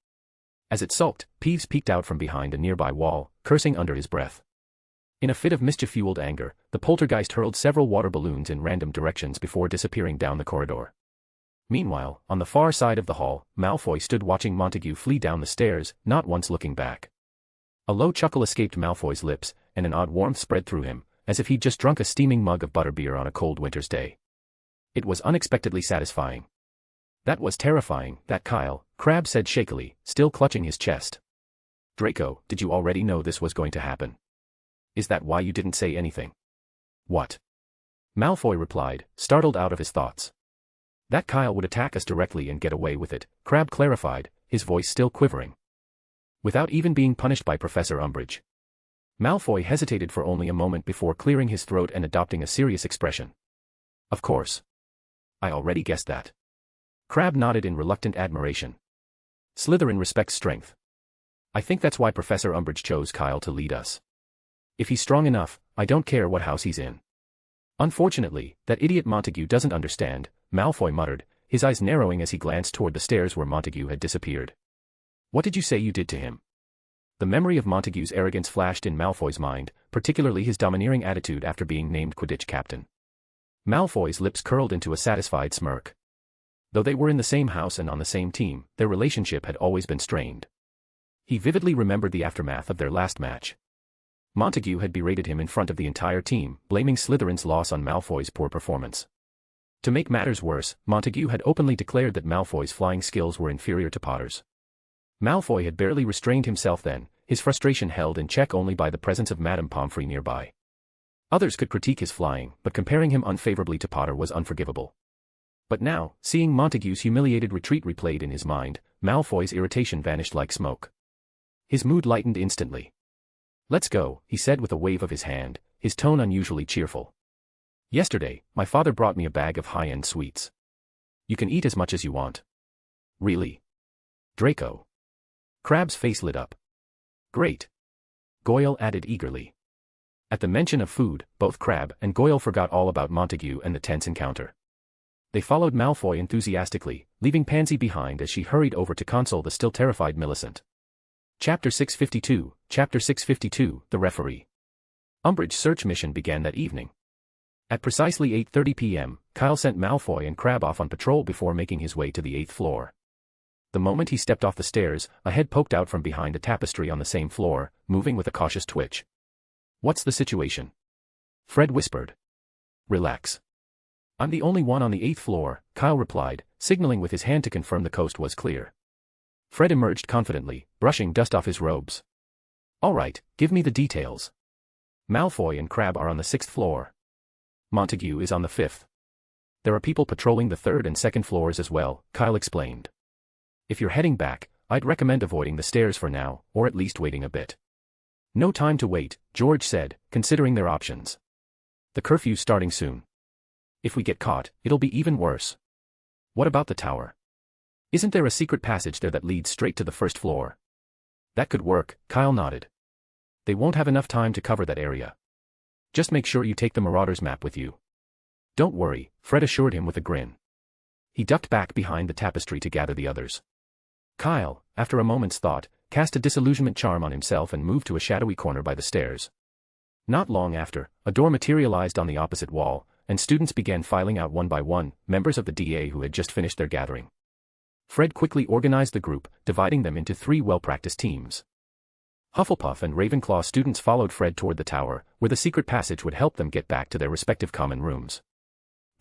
As it sulked, Peeves peeked out from behind a nearby wall, cursing under his breath. In a fit of mischief-fueled anger, the poltergeist hurled several water balloons in random directions before disappearing down the corridor. Meanwhile, on the far side of the hall, Malfoy stood watching Montague flee down the stairs, not once looking back. A low chuckle escaped Malfoy's lips, and an odd warmth spread through him, as if he'd just drunk a steaming mug of butterbeer on a cold winter's day. It was unexpectedly satisfying. That was terrifying, that Kyle, Crabbe said shakily, still clutching his chest. Draco, did you already know this was going to happen? Is that why you didn't say anything? What? Malfoy replied, startled out of his thoughts. That Kyle would attack us directly and get away with it, Crabbe clarified, his voice still quivering. Without even being punished by Professor Umbridge. Malfoy hesitated for only a moment before clearing his throat and adopting a serious expression. Of course. I already guessed that. Crabbe nodded in reluctant admiration. Slytherin respects strength. I think that's why Professor Umbridge chose Kyle to lead us. If he's strong enough, I don't care what house he's in. Unfortunately, that idiot Montague doesn't understand, Malfoy muttered, his eyes narrowing as he glanced toward the stairs where Montague had disappeared. What did you say you did to him? The memory of Montague's arrogance flashed in Malfoy's mind, particularly his domineering attitude after being named Quidditch captain. Malfoy's lips curled into a satisfied smirk. Though they were in the same house and on the same team, their relationship had always been strained. He vividly remembered the aftermath of their last match. Montague had berated him in front of the entire team, blaming Slytherin's loss on Malfoy's poor performance. To make matters worse, Montague had openly declared that Malfoy's flying skills were inferior to Potter's. Malfoy had barely restrained himself then, his frustration held in check only by the presence of Madame Pomfrey nearby. Others could critique his flying, but comparing him unfavorably to Potter was unforgivable. But now, seeing Montague's humiliated retreat replayed in his mind, Malfoy's irritation vanished like smoke. His mood lightened instantly. Let's go, he said with a wave of his hand, his tone unusually cheerful. Yesterday, my father brought me a bag of high-end sweets. You can eat as much as you want. Really? Draco. Crabbe's face lit up. Great. Goyle added eagerly. At the mention of food, both Crabbe and Goyle forgot all about Montague and the tense encounter. They followed Malfoy enthusiastically, leaving Pansy behind as she hurried over to console the still terrified Millicent. Chapter 652, The Referee. Umbridge's search mission began that evening. At precisely 8:30 p.m., Kyle sent Malfoy and Crabbe off on patrol before making his way to the 8th floor. The moment he stepped off the stairs, a head poked out from behind a tapestry on the same floor, moving with a cautious twitch. What's the situation? Fred whispered. Relax. I'm the only one on the 8th floor, Kyle replied, signaling with his hand to confirm the coast was clear. Fred emerged confidently, brushing dust off his robes. All right, give me the details. Malfoy and Crabbe are on the 6th floor. Montague is on the 5th. There are people patrolling the 3rd and 2nd floors as well, Kyle explained. If you're heading back, I'd recommend avoiding the stairs for now, or at least waiting a bit. No time to wait, George said, considering their options. The curfew's starting soon. If we get caught, it'll be even worse. What about the tower? Isn't there a secret passage there that leads straight to the 1st floor? That could work, Kyle nodded. They won't have enough time to cover that area. Just make sure you take the Marauders map with you. Don't worry, Fred assured him with a grin. He ducked back behind the tapestry to gather the others. Kyle, after a moment's thought, cast a disillusionment charm on himself and moved to a shadowy corner by the stairs. Not long after, a door materialized on the opposite wall, and students began filing out one by one, members of the DA who had just finished their gathering. Fred quickly organized the group, dividing them into 3 well-practiced teams. Hufflepuff and Ravenclaw students followed Fred toward the tower, where the secret passage would help them get back to their respective common rooms.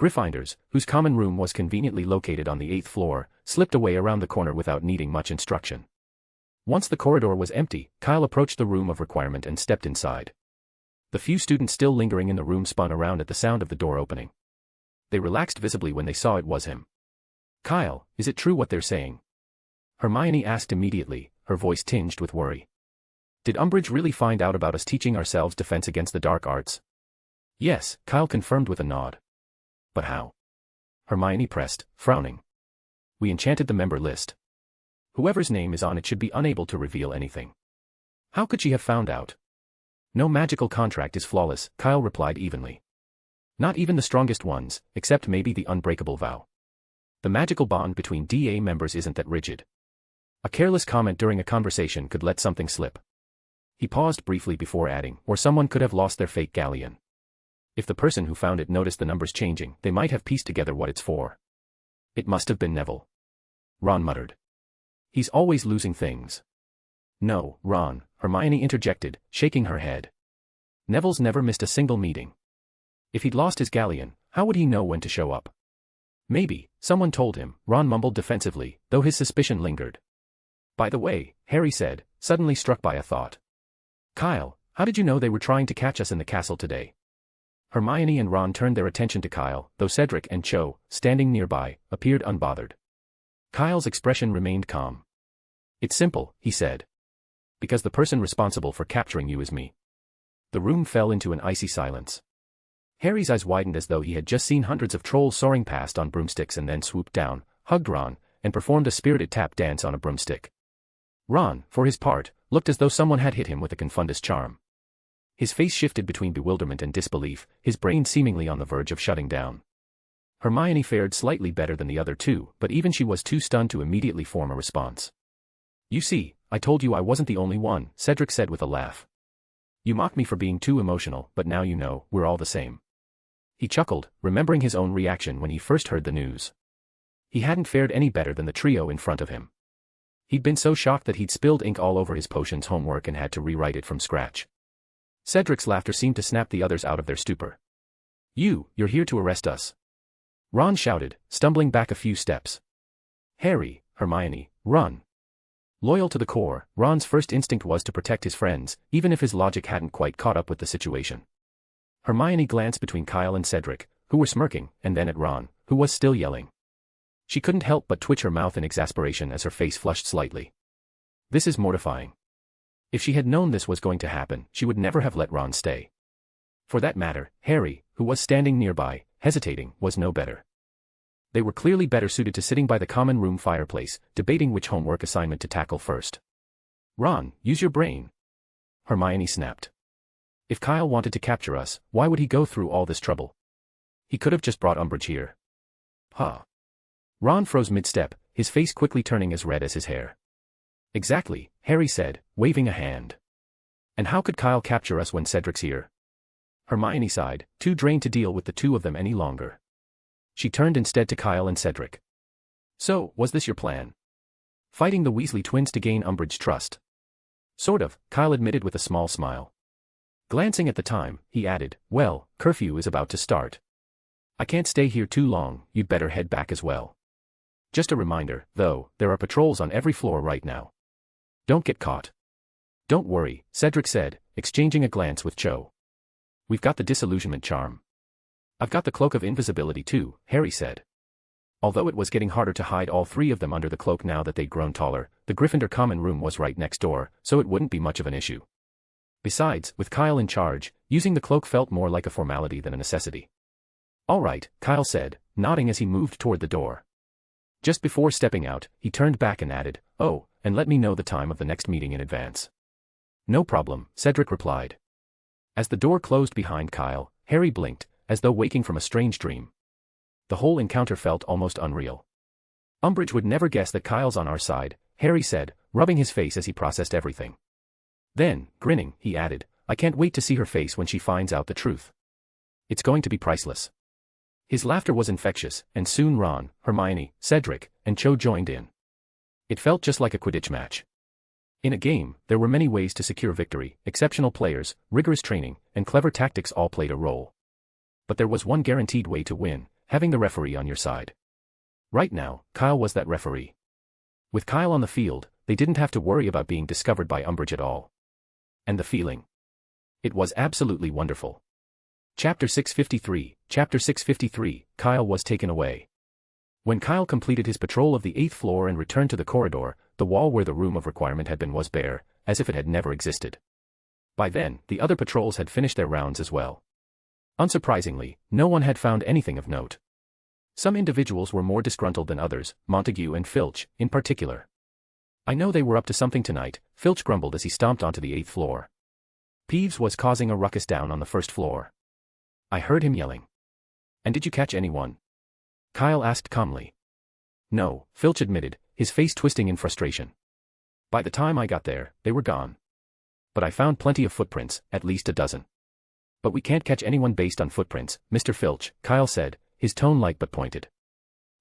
Gryffindors, whose common room was conveniently located on the 8th floor, slipped away around the corner without needing much instruction. Once the corridor was empty, Kyle approached the room of requirement and stepped inside. The few students still lingering in the room spun around at the sound of the door opening. They relaxed visibly when they saw it was him. "Kyle, is it true what they're saying?" Hermione asked immediately, her voice tinged with worry. "Did Umbridge really find out about us teaching ourselves defense against the dark arts?" "Yes," Kyle confirmed with a nod. "But how?" Hermione pressed, frowning. "We enchanted the member list. Whoever's name is on it should be unable to reveal anything. How could she have found out?" "No magical contract is flawless," Kyle replied evenly. "Not even the strongest ones, except maybe the unbreakable vow. The magical bond between DA members isn't that rigid. A careless comment during a conversation could let something slip." He paused briefly before adding, "Or someone could have lost their fake galleon. If the person who found it noticed the numbers changing, they might have pieced together what it's for." "It must have been Neville," Ron muttered. "He's always losing things." "No, Ron," Hermione interjected, shaking her head. "Neville's never missed a single meeting. If he'd lost his galleon, how would he know when to show up?" "Maybe someone told him," Ron mumbled defensively, though his suspicion lingered. "By the way," Harry said, suddenly struck by a thought. "Kyle, how did you know they were trying to catch us in the castle today?" Hermione and Ron turned their attention to Kyle, though Cedric and Cho, standing nearby, appeared unbothered. Kyle's expression remained calm. "It's simple," he said. "Because the person responsible for capturing you is me." The room fell into an icy silence. Harry's eyes widened as though he had just seen hundreds of trolls soaring past on broomsticks and then swooped down, hugged Ron, and performed a spirited tap dance on a broomstick. Ron, for his part, looked as though someone had hit him with a confundus charm. His face shifted between bewilderment and disbelief, his brain seemingly on the verge of shutting down. Hermione fared slightly better than the other two, but even she was too stunned to immediately form a response. "You see, I told you I wasn't the only one," Cedric said with a laugh. "You mocked me for being too emotional, but now you know, we're all the same." He chuckled, remembering his own reaction when he first heard the news. He hadn't fared any better than the trio in front of him. He'd been so shocked that he'd spilled ink all over his potions homework and had to rewrite it from scratch. Cedric's laughter seemed to snap the others out of their stupor. You're here to arrest us," Ron shouted, stumbling back a few steps. "Harry, Hermione, run." Loyal to the core, Ron's first instinct was to protect his friends, even if his logic hadn't quite caught up with the situation. Hermione glanced between Kyle and Cedric, who were smirking, and then at Ron, who was still yelling. She couldn't help but twitch her mouth in exasperation as her face flushed slightly. "This is mortifying." If she had known this was going to happen, she would never have let Ron stay. For that matter, Harry, who was standing nearby, hesitating, was no better. They were clearly better suited to sitting by the common room fireplace, debating which homework assignment to tackle first. "Ron, use your brain," Hermione snapped. "If Kyle wanted to capture us, why would he go through all this trouble? He could have just brought Umbridge here." "Huh." Ron froze mid-step, his face quickly turning as red as his hair. "Exactly," Harry said, waving a hand. "And how could Kyle capture us when Cedric's here?" Hermione sighed, too drained to deal with the two of them any longer. She turned instead to Kyle and Cedric. "So, was this your plan? Fighting the Weasley twins to gain Umbridge's trust?" "Sort of," Kyle admitted with a small smile. Glancing at the time, he added, "Well, curfew is about to start. I can't stay here too long, you'd better head back as well. Just a reminder, though, there are patrols on every floor right now. Don't get caught." "Don't worry," Cedric said, exchanging a glance with Cho. "We've got the disillusionment charm." "I've got the cloak of invisibility too," Harry said. Although it was getting harder to hide all 3 of them under the cloak now that they'd grown taller, the Gryffindor common room was right next door, so it wouldn't be much of an issue. Besides, with Kyle in charge, using the cloak felt more like a formality than a necessity. "All right," Kyle said, nodding as he moved toward the door. Just before stepping out, he turned back and added, "Oh, and let me know the time of the next meeting in advance." "No problem," Cedric replied. As the door closed behind Kyle, Harry blinked, as though waking from a strange dream. The whole encounter felt almost unreal. Umbridge would never guess that Kyle's on our side, Harry said, rubbing his face as he processed everything. Then, grinning, he added, I can't wait to see her face when she finds out the truth. It's going to be priceless. His laughter was infectious, and soon Ron, Hermione, Cedric, and Cho joined in. It felt just like a Quidditch match. In a game, there were many ways to secure victory. Exceptional players, rigorous training, and clever tactics all played a role. But there was one guaranteed way to win, having the referee on your side. Right now, Kyle was that referee. With Kyle on the field, they didn't have to worry about being discovered by Umbridge at all. And the feeling. It was absolutely wonderful. Chapter 653, Kyle was taken away. When Kyle completed his patrol of the 8th floor and returned to the corridor, the wall where the room of requirement had been was bare, as if it had never existed. By then, the other patrols had finished their rounds as well. Unsurprisingly, no one had found anything of note. Some individuals were more disgruntled than others, Montague and Filch, in particular. I know they were up to something tonight, Filch grumbled as he stomped onto the 8th floor. Peeves was causing a ruckus down on the 1st floor. I heard him yelling. And did you catch anyone? Kyle asked calmly. No, Filch admitted, his face twisting in frustration. By the time I got there, they were gone. But I found plenty of footprints, at least a dozen. But we can't catch anyone based on footprints, Mr. Filch, Kyle said, his tone light but pointed.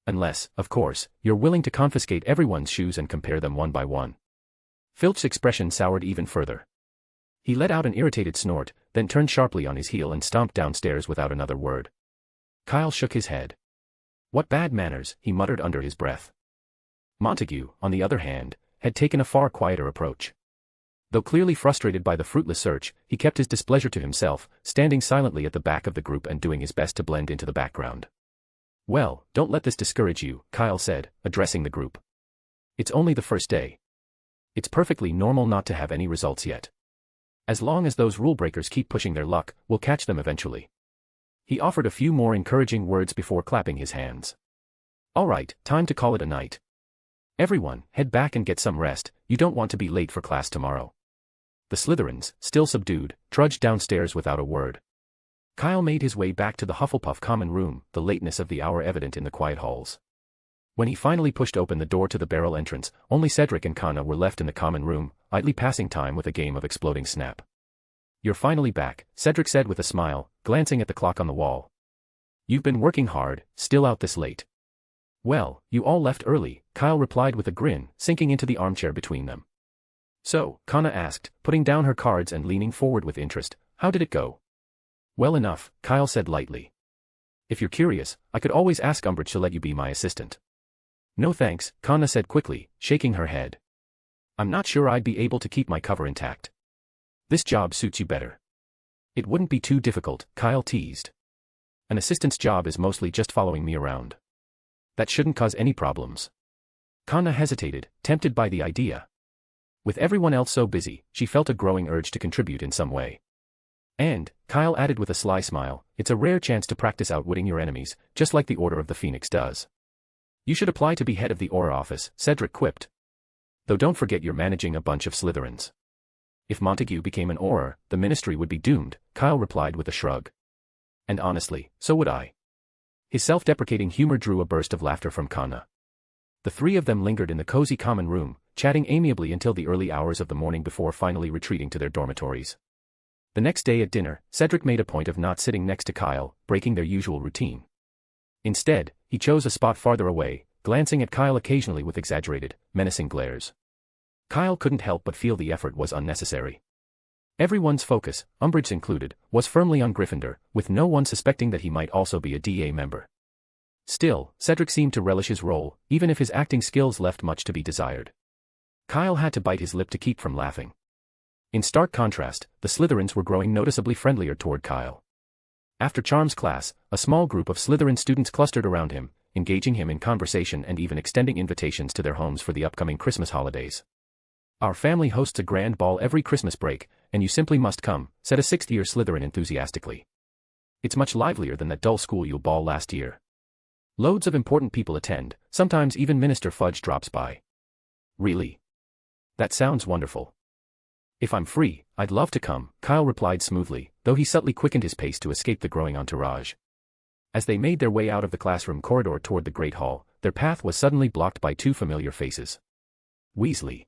Unless, of course, you're willing to confiscate everyone's shoes and compare them one by one. Filch's expression soured even further. He let out an irritated snort, then turned sharply on his heel and stomped downstairs without another word. Kyle shook his head. What bad manners, he muttered under his breath. Montague, on the other hand, had taken a far quieter approach. Though clearly frustrated by the fruitless search, he kept his displeasure to himself, standing silently at the back of the group and doing his best to blend into the background. Well, don't let this discourage you, Kyle said, addressing the group. It's only the first day. It's perfectly normal not to have any results yet. As long as those rule breakers keep pushing their luck, we'll catch them eventually. He offered a few more encouraging words before clapping his hands. All right, time to call it a night. Everyone, head back and get some rest, you don't want to be late for class tomorrow. The Slytherins, still subdued, trudged downstairs without a word. Kyle made his way back to the Hufflepuff common room, the lateness of the hour evident in the quiet halls. When he finally pushed open the door to the barrel entrance, only Cedric and Connor were left in the common room, idly passing time with a game of exploding snap. You're finally back, Cedric said with a smile, glancing at the clock on the wall. You've been working hard, still out this late. Well, you all left early, Kyle replied with a grin, sinking into the armchair between them. So, Connor asked, putting down her cards and leaning forward with interest, how did it go? Well enough, Kyle said lightly. If you're curious, I could always ask Umbridge to let you be my assistant. No thanks, Connor said quickly, shaking her head. I'm not sure I'd be able to keep my cover intact. This job suits you better. It wouldn't be too difficult, Kyle teased. An assistant's job is mostly just following me around. That shouldn't cause any problems. Connor hesitated, tempted by the idea. With everyone else so busy, she felt a growing urge to contribute in some way. And, Kyle added with a sly smile, it's a rare chance to practice outwitting your enemies, just like the Order of the Phoenix does. You should apply to be head of the Auror office, Cedric quipped. Though don't forget you're managing a bunch of Slytherins. If Montague became an Auror, the ministry would be doomed, Kyle replied with a shrug. And honestly, so would I. His self-deprecating humor drew a burst of laughter from Connor. The three of them lingered in the cozy common room, chatting amiably until the early hours of the morning before finally retreating to their dormitories. The next day at dinner, Cedric made a point of not sitting next to Kyle, breaking their usual routine. Instead, he chose a spot farther away, glancing at Kyle occasionally with exaggerated, menacing glares. Kyle couldn't help but feel the effort was unnecessary. Everyone's focus, Umbridge included, was firmly on Gryffindor, with no one suspecting that he might also be a DA member. Still, Cedric seemed to relish his role, even if his acting skills left much to be desired. Kyle had to bite his lip to keep from laughing. In stark contrast, the Slytherins were growing noticeably friendlier toward Kyle. After Charms class, a small group of Slytherin students clustered around him, engaging him in conversation and even extending invitations to their homes for the upcoming Christmas holidays. Our family hosts a grand ball every Christmas break, and you simply must come, said a sixth-year Slytherin enthusiastically. It's much livelier than that dull school you ball last year. Loads of important people attend, sometimes even Minister Fudge drops by. Really? That sounds wonderful. If I'm free, I'd love to come, Kyle replied smoothly, though he subtly quickened his pace to escape the growing entourage. As they made their way out of the classroom corridor toward the Great Hall, their path was suddenly blocked by two familiar faces. Weasley.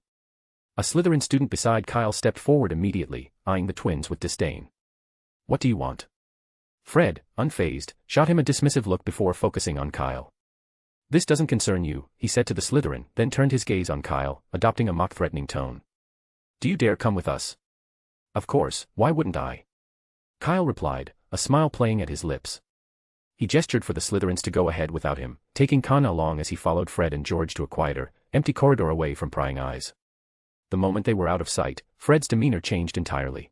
A Slytherin student beside Kyle stepped forward immediately, eyeing the twins with disdain. "What do you want?" Fred, unfazed, shot him a dismissive look before focusing on Kyle. "This doesn't concern you," he said to the Slytherin, then turned his gaze on Kyle, adopting a mock-threatening tone. "Do you dare come with us?" "Of course, why wouldn't I?" Kyle replied, a smile playing at his lips. He gestured for the Slytherins to go ahead without him, taking Connor along as he followed Fred and George to a quieter, empty corridor away from prying eyes. The moment they were out of sight, Fred's demeanor changed entirely.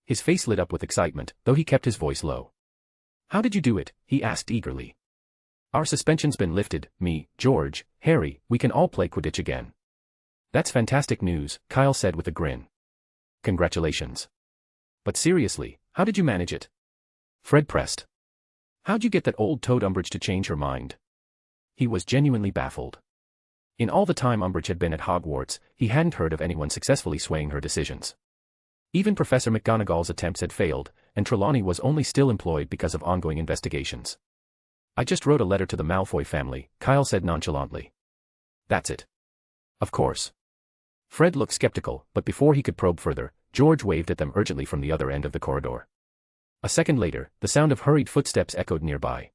His face lit up with excitement, though he kept his voice low. "How did you do it?" he asked eagerly. "Our suspension's been lifted, me, George, Harry, we can all play Quidditch again." "That's fantastic news," Kyle said with a grin. "Congratulations. But seriously, how did you manage it?" Fred pressed. "How'd you get that old toad Umbridge to change her mind?" He was genuinely baffled. In all the time Umbridge had been at Hogwarts, he hadn't heard of anyone successfully swaying her decisions. Even Professor McGonagall's attempts had failed, and Trelawney was only still employed because of ongoing investigations. "I just wrote a letter to the Malfoy family," Kyle said nonchalantly. "That's it?" "Of course." Fred looked skeptical, but before he could probe further, George waved at them urgently from the other end of the corridor. A second later, the sound of hurried footsteps echoed nearby.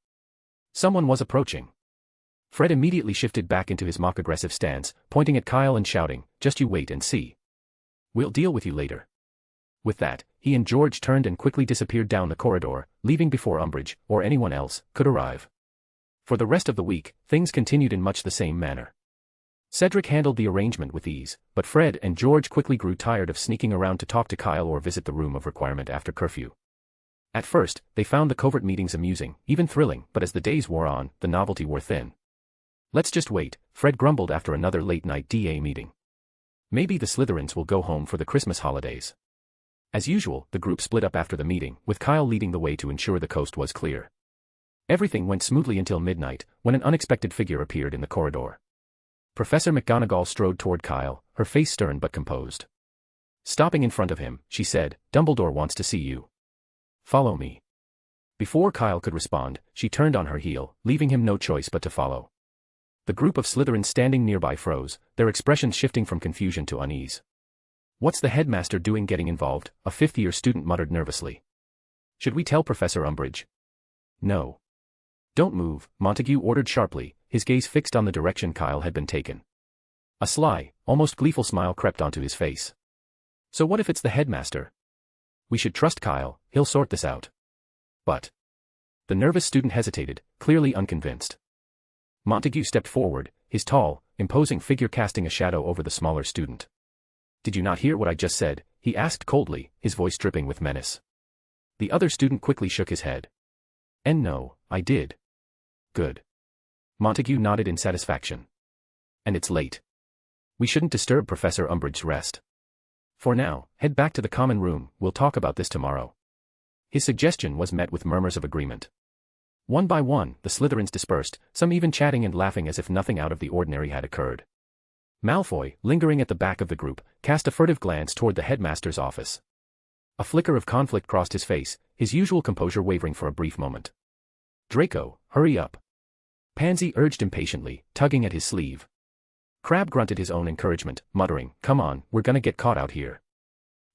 Someone was approaching. Fred immediately shifted back into his mock-aggressive stance, pointing at Kyle and shouting, "Just you wait and see. We'll deal with you later." With that, he and George turned and quickly disappeared down the corridor, leaving before Umbridge, or anyone else, could arrive. For the rest of the week, things continued in much the same manner. Cedric handled the arrangement with ease, but Fred and George quickly grew tired of sneaking around to talk to Kyle or visit the room of requirement after curfew. At first, they found the covert meetings amusing, even thrilling, but as the days wore on, the novelty wore thin. "Let's just wait," Fred grumbled after another late-night DA meeting. "Maybe the Slytherins will go home for the Christmas holidays." As usual, the group split up after the meeting, with Kyle leading the way to ensure the coast was clear. Everything went smoothly until midnight, when an unexpected figure appeared in the corridor. Professor McGonagall strode toward Kyle, her face stern but composed. Stopping in front of him, she said, "Dumbledore wants to see you. Follow me." Before Kyle could respond, she turned on her heel, leaving him no choice but to follow. The group of Slytherins standing nearby froze, their expressions shifting from confusion to unease. "What's the headmaster doing getting involved?" a fifth-year student muttered nervously. "Should we tell Professor Umbridge?" "No. Don't move," Montague ordered sharply, his gaze fixed on the direction Kyle had been taken. A sly, almost gleeful smile crept onto his face. "So what if it's the headmaster? We should trust Kyle, he'll sort this out." "But..." The nervous student hesitated, clearly unconvinced. Montague stepped forward, his tall, imposing figure casting a shadow over the smaller student. "Did you not hear what I just said?" he asked coldly, his voice dripping with menace. The other student quickly shook his head. "And no, I did." "Good." Montague nodded in satisfaction. "And it's late. We shouldn't disturb Professor Umbridge's rest. For now, head back to the common room, we'll talk about this tomorrow." His suggestion was met with murmurs of agreement. One by one, the Slytherins dispersed, some even chatting and laughing as if nothing out of the ordinary had occurred. Malfoy, lingering at the back of the group, cast a furtive glance toward the headmaster's office. A flicker of conflict crossed his face, his usual composure wavering for a brief moment. "Draco, hurry up," Pansy urged impatiently, tugging at his sleeve. Crabbe grunted his own encouragement, muttering, "Come on, we're gonna get caught out here."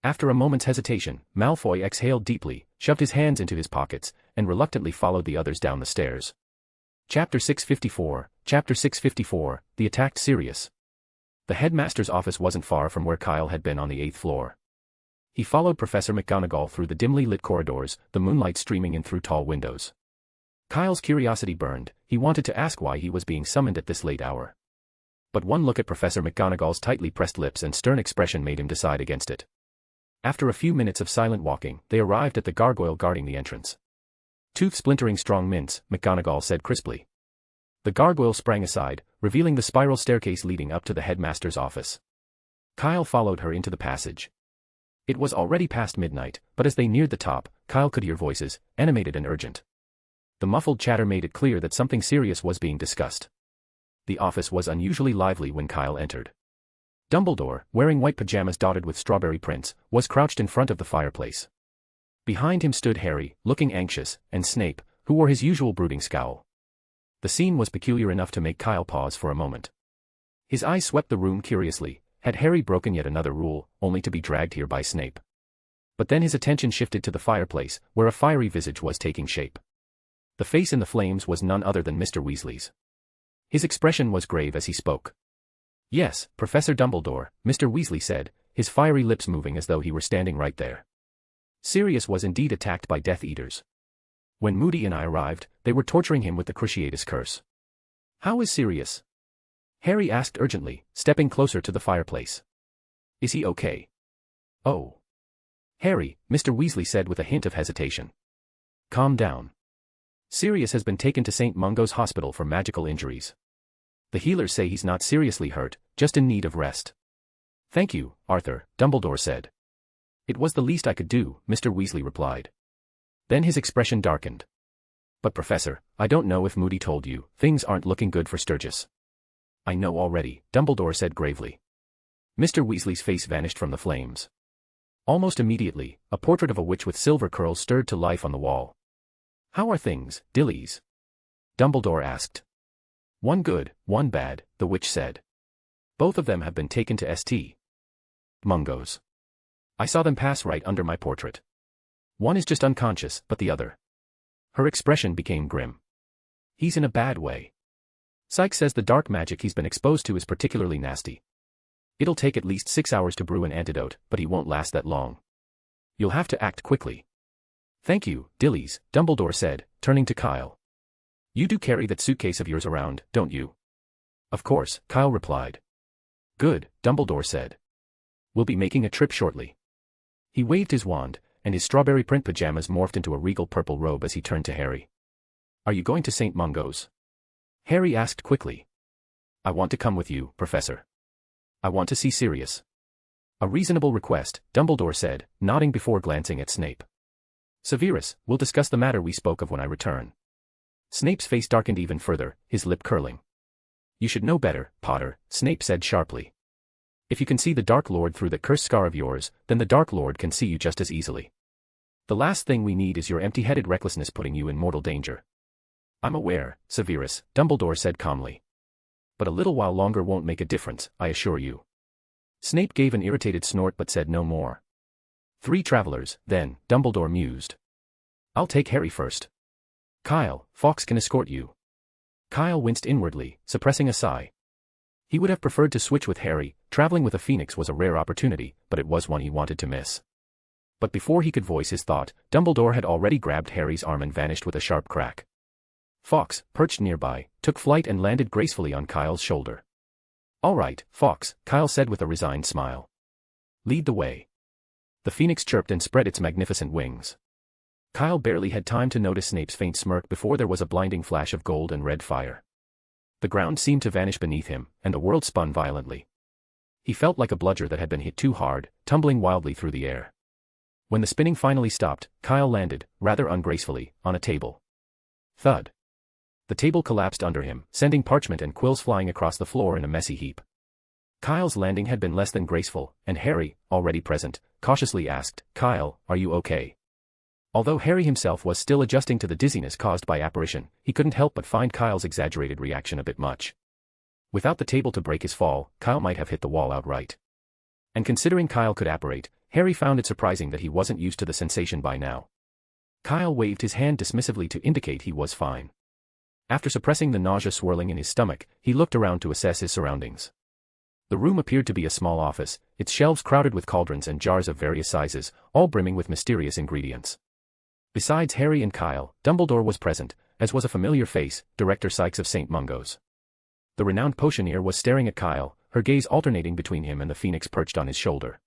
After a moment's hesitation, Malfoy exhaled deeply, shoved his hands into his pockets, and reluctantly followed the others down the stairs. Chapter 654, The Attacked Sirius. The headmaster's office wasn't far from where Kyle had been on the 8th floor. He followed Professor McGonagall through the dimly lit corridors, the moonlight streaming in through tall windows. Kyle's curiosity burned, he wanted to ask why he was being summoned at this late hour. But one look at Professor McGonagall's tightly pressed lips and stern expression made him decide against it. After a few minutes of silent walking, they arrived at the gargoyle guarding the entrance. "Tooth-splintering strong mints," McGonagall said crisply. The gargoyle sprang aside, revealing the spiral staircase leading up to the headmaster's office. Kyle followed her into the passage. It was already past midnight, but as they neared the top, Kyle could hear voices, animated and urgent. The muffled chatter made it clear that something serious was being discussed. The office was unusually lively when Kyle entered. Dumbledore, wearing white pajamas dotted with strawberry prints, was crouched in front of the fireplace. Behind him stood Harry, looking anxious, and Snape, who wore his usual brooding scowl. The scene was peculiar enough to make Kyle pause for a moment. His eyes swept the room curiously. Had Harry broken yet another rule, only to be dragged here by Snape? But then his attention shifted to the fireplace, where a fiery visage was taking shape. The face in the flames was none other than Mr. Weasley's. His expression was grave as he spoke. "Yes, Professor Dumbledore," Mr. Weasley said, his fiery lips moving as though he were standing right there. "Sirius was indeed attacked by Death Eaters. When Moody and I arrived, they were torturing him with the Cruciatus Curse." "How is Sirius?" Harry asked urgently, stepping closer to the fireplace. "Is he okay?" "Oh. Harry," Mr. Weasley said with a hint of hesitation. "Calm down. Sirius has been taken to St. Mungo's Hospital for magical injuries. The healers say he's not seriously hurt, just in need of rest." "Thank you, Arthur," Dumbledore said. "It was the least I could do," Mr. Weasley replied. Then his expression darkened. "But Professor, I don't know if Moody told you, things aren't looking good for Sturgis." "I know already," Dumbledore said gravely. Mr. Weasley's face vanished from the flames. Almost immediately, a portrait of a witch with silver curls stirred to life on the wall. "How are things, Dillies?" Dumbledore asked. "One good, one bad," the witch said. "Both of them have been taken to St. Mungo's. I saw them pass right under my portrait. One is just unconscious, but the other—" Her expression became grim. "He's in a bad way. Sykes says the dark magic he's been exposed to is particularly nasty. It'll take at least 6 hours to brew an antidote, but he won't last that long. You'll have to act quickly." "Thank you, Dillies," Dumbledore said, turning to Kyle. "You do carry that suitcase of yours around, don't you?" "Of course," Kyle replied. "Good," Dumbledore said. "We'll be making a trip shortly." He waved his wand, and his strawberry print pajamas morphed into a regal purple robe as he turned to Harry. "Are you going to St. Mungo's?" Harry asked quickly. "I want to come with you, Professor. I want to see Sirius." "A reasonable request," Dumbledore said, nodding before glancing at Snape. "Severus, we'll discuss the matter we spoke of when I return." Snape's face darkened even further, his lip curling. "You should know better, Potter," Snape said sharply. "If you can see the Dark Lord through that cursed scar of yours, then the Dark Lord can see you just as easily. The last thing we need is your empty-headed recklessness putting you in mortal danger." "I'm aware, Severus," Dumbledore said calmly. "But a little while longer won't make a difference, I assure you." Snape gave an irritated snort but said no more. 3 travelers, then, Dumbledore mused. "I'll take Harry first. Kyle, Fawkes can escort you." Kyle winced inwardly, suppressing a sigh. He would have preferred to switch with Harry. Traveling with a phoenix was a rare opportunity, but it was one he wanted to miss. But before he could voice his thought, Dumbledore had already grabbed Harry's arm and vanished with a sharp crack. Fawkes, perched nearby, took flight and landed gracefully on Kyle's shoulder. "All right, Fawkes," Kyle said with a resigned smile. "Lead the way." The phoenix chirped and spread its magnificent wings. Kyle barely had time to notice Snape's faint smirk before there was a blinding flash of gold and red fire. The ground seemed to vanish beneath him, and the world spun violently. He felt like a bludger that had been hit too hard, tumbling wildly through the air. When the spinning finally stopped, Kyle landed, rather ungracefully, on a table. Thud. The table collapsed under him, sending parchment and quills flying across the floor in a messy heap. Kyle's landing had been less than graceful, and Harry, already present, cautiously asked, "Kyle, are you okay?" Although Harry himself was still adjusting to the dizziness caused by apparition, he couldn't help but find Kyle's exaggerated reaction a bit much. Without the table to break his fall, Kyle might have hit the wall outright. And considering Kyle could apparate, Harry found it surprising that he wasn't used to the sensation by now. Kyle waved his hand dismissively to indicate he was fine. After suppressing the nausea swirling in his stomach, he looked around to assess his surroundings. The room appeared to be a small office, its shelves crowded with cauldrons and jars of various sizes, all brimming with mysterious ingredients. Besides Harry and Kyle, Dumbledore was present, as was a familiar face, Director Sykes of St. Mungo's. The renowned potioneer was staring at Kyle, her gaze alternating between him and the phoenix perched on his shoulder.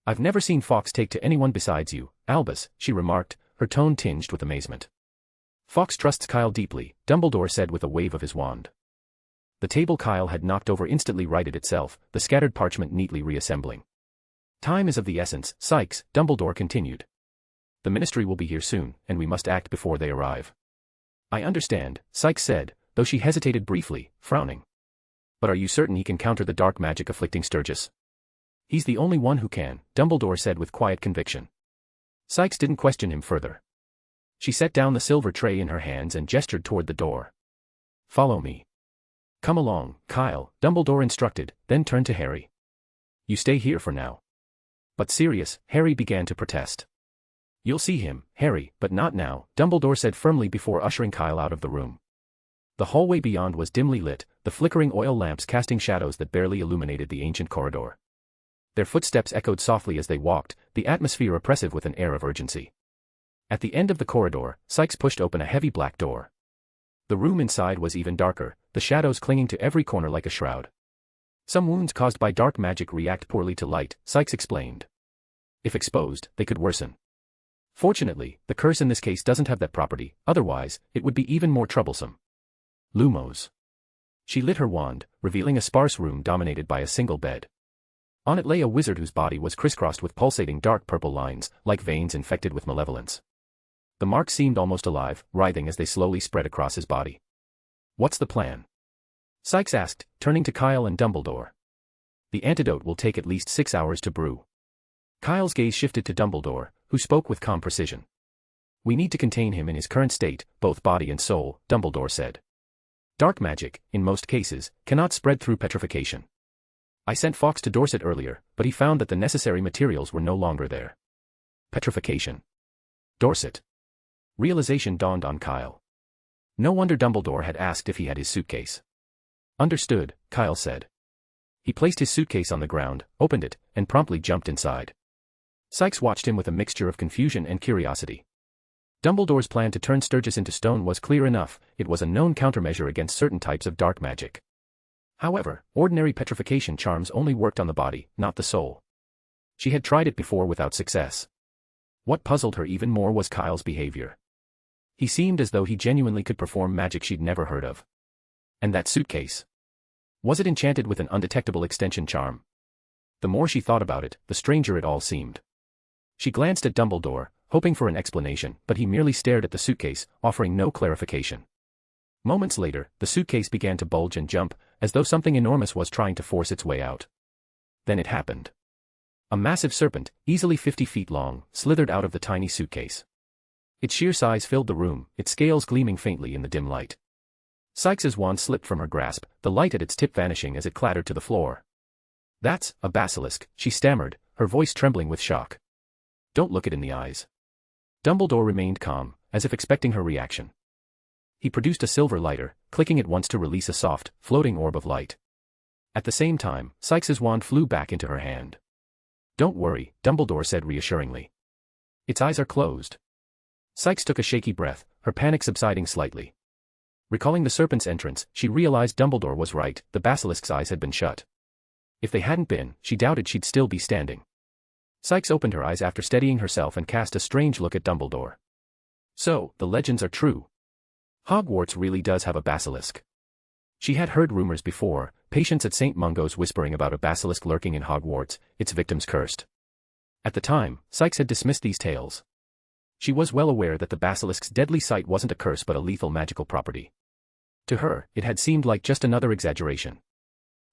"I've never seen Fawkes take to anyone besides you, Albus," she remarked, her tone tinged with amazement. "Fawkes trusts Kyle deeply," Dumbledore said with a wave of his wand. The table Kyle had knocked over instantly righted itself, the scattered parchment neatly reassembling. "Time is of the essence, Sykes," Dumbledore continued. "The ministry will be here soon, and we must act before they arrive." "I understand," Sykes said, though she hesitated briefly, frowning. "But are you certain he can counter the dark magic afflicting Sturgis?" "He's the only one who can," Dumbledore said with quiet conviction. Sykes didn't question him further. She set down the silver tray in her hands and gestured toward the door. "Follow me." "Come along, Kyle," Dumbledore instructed, then turned to Harry. "You stay here for now." But Sirius, Harry began to protest. "You'll see him, Harry, but not now," Dumbledore said firmly before ushering Kyle out of the room. The hallway beyond was dimly lit, the flickering oil lamps casting shadows that barely illuminated the ancient corridor. Their footsteps echoed softly as they walked, the atmosphere oppressive with an air of urgency. At the end of the corridor, Sykes pushed open a heavy black door. The room inside was even darker, the shadows clinging to every corner like a shroud. "Some wounds caused by dark magic react poorly to light," Sykes explained. "If exposed, they could worsen. Fortunately, the curse in this case doesn't have that property, otherwise, it would be even more troublesome." Lumos. She lit her wand, revealing a sparse room dominated by a single bed. On it lay a wizard whose body was crisscrossed with pulsating dark purple lines, like veins infected with malevolence. The marks seemed almost alive, writhing as they slowly spread across his body. "What's the plan?" Sykes asked, turning to Kyle and Dumbledore. "The antidote will take at least 6 hours to brew." Kyle's gaze shifted to Dumbledore, who spoke with calm precision. "We need to contain him in his current state, both body and soul," Dumbledore said. "Dark magic, in most cases, cannot spread through petrification. I sent Fawkes to Dorset earlier, but he found that the necessary materials were no longer there." Petrification. Dorset. Realization dawned on Kyle. No wonder Dumbledore had asked if he had his suitcase. "Understood," Kyle said. He placed his suitcase on the ground, opened it, and promptly jumped inside. Sykes watched him with a mixture of confusion and curiosity. Dumbledore's plan to turn Sturgis into stone was clear enough, it was a known countermeasure against certain types of dark magic. However, ordinary petrification charms only worked on the body, not the soul. She had tried it before without success. What puzzled her even more was Kyle's behavior. He seemed as though he genuinely could perform magic she'd never heard of. And that suitcase? Was it enchanted with an undetectable extension charm? The more she thought about it, the stranger it all seemed. She glanced at Dumbledore, hoping for an explanation, but he merely stared at the suitcase, offering no clarification. Moments later, the suitcase began to bulge and jump, as though something enormous was trying to force its way out. Then it happened. A massive serpent, easily 50 feet long, slithered out of the tiny suitcase. Its sheer size filled the room, its scales gleaming faintly in the dim light. Sykes's wand slipped from her grasp, the light at its tip vanishing as it clattered to the floor. "That's a basilisk," she stammered, her voice trembling with shock. "Don't look it in the eyes." Dumbledore remained calm, as if expecting her reaction. He produced a silver lighter, clicking it once to release a soft, floating orb of light. At the same time, Sykes's wand flew back into her hand. "Don't worry," Dumbledore said reassuringly. "Its eyes are closed." Sykes took a shaky breath, her panic subsiding slightly. Recalling the serpent's entrance, she realized Dumbledore was right, the basilisk's eyes had been shut. If they hadn't been, she doubted she'd still be standing. Sykes opened her eyes after steadying herself and cast a strange look at Dumbledore. "So, the legends are true. Hogwarts really does have a basilisk." She had heard rumors before, patients at St. Mungo's whispering about a basilisk lurking in Hogwarts, its victims cursed. At the time, Sykes had dismissed these tales. She was well aware that the basilisk's deadly sight wasn't a curse but a lethal magical property. To her, it had seemed like just another exaggeration.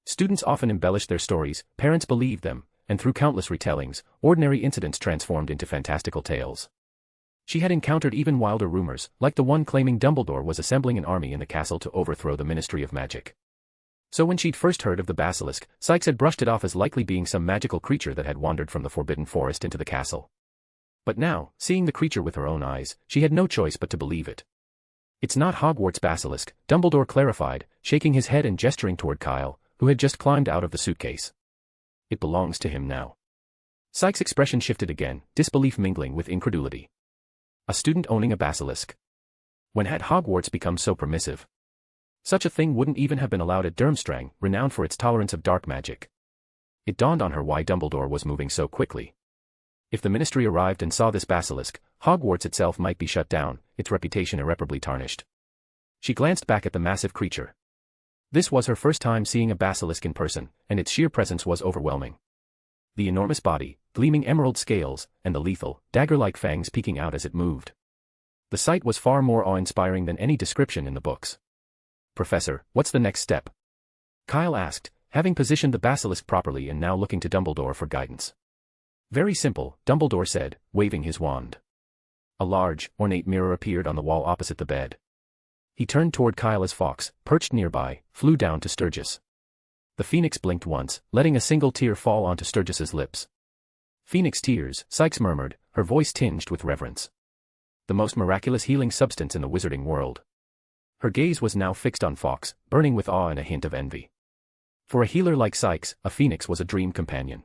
Students often embellished their stories, parents believed them, and through countless retellings, ordinary incidents transformed into fantastical tales. She had encountered even wilder rumors, like the one claiming Dumbledore was assembling an army in the castle to overthrow the Ministry of Magic. So when she'd first heard of the basilisk, Sykes had brushed it off as likely being some magical creature that had wandered from the Forbidden Forest into the castle. But now, seeing the creature with her own eyes, she had no choice but to believe it. "It's not Hogwarts basilisk," Dumbledore clarified, shaking his head and gesturing toward Kyle, who had just climbed out of the suitcase. "It belongs to him now." Sykes' expression shifted again, disbelief mingling with incredulity. A student owning a basilisk. When had Hogwarts become so permissive? Such a thing wouldn't even have been allowed at Durmstrang, renowned for its tolerance of dark magic. It dawned on her why Dumbledore was moving so quickly. If the Ministry arrived and saw this basilisk, Hogwarts itself might be shut down, its reputation irreparably tarnished. She glanced back at the massive creature. This was her first time seeing a basilisk in person, and its sheer presence was overwhelming. The enormous body, gleaming emerald scales, and the lethal, dagger-like fangs peeking out as it moved. The sight was far more awe-inspiring than any description in the books. "Professor, what's the next step?" Kyle asked, having positioned the basilisk properly and now looking to Dumbledore for guidance. "Very simple," Dumbledore said, waving his wand. A large, ornate mirror appeared on the wall opposite the bed. He turned toward Kyle as Fawkes, perched nearby, flew down to Sturgis. The Phoenix blinked once, letting a single tear fall onto Sturgis's lips. "Phoenix tears," Sikes murmured, her voice tinged with reverence. The most miraculous healing substance in the wizarding world. Her gaze was now fixed on Fawkes, burning with awe and a hint of envy. For a healer like Sikes, a phoenix was a dream companion.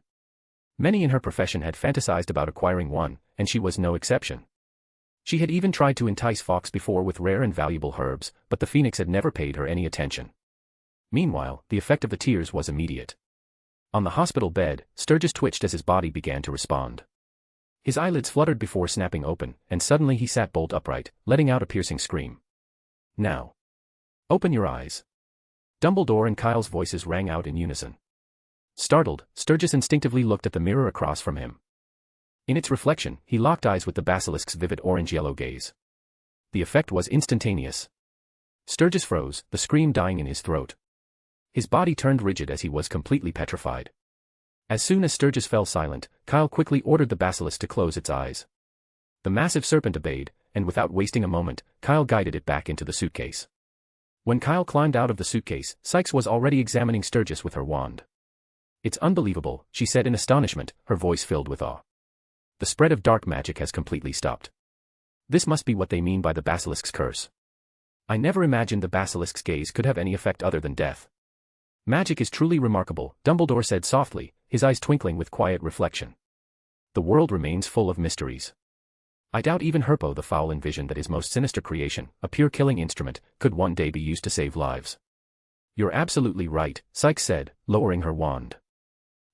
Many in her profession had fantasized about acquiring one, and she was no exception. She had even tried to entice Fawkes before with rare and valuable herbs, but the phoenix had never paid her any attention. Meanwhile, the effect of the tears was immediate. On the hospital bed, Sturgis twitched as his body began to respond. His eyelids fluttered before snapping open, and suddenly he sat bolt upright, letting out a piercing scream. "Now. Open your eyes." Dumbledore and Kyle's voices rang out in unison. Startled, Sturgis instinctively looked at the mirror across from him. In its reflection, he locked eyes with the basilisk's vivid orange-yellow gaze. The effect was instantaneous. Sturgis froze, the scream dying in his throat. His body turned rigid as he was completely petrified. As soon as Sturgis fell silent, Kyle quickly ordered the basilisk to close its eyes. The massive serpent obeyed, and without wasting a moment, Kyle guided it back into the suitcase. When Kyle climbed out of the suitcase, Sikes was already examining Sturgis with her wand. "It's unbelievable," she said in astonishment, her voice filled with awe. "The spread of dark magic has completely stopped. This must be what they mean by the basilisk's curse. I never imagined the basilisk's gaze could have any effect other than death." "Magic is truly remarkable," Dumbledore said softly, his eyes twinkling with quiet reflection. "The world remains full of mysteries. I doubt even Herpo the Foul envisioned that his most sinister creation, a pure killing instrument, could one day be used to save lives." "You're absolutely right," Sikes said, lowering her wand.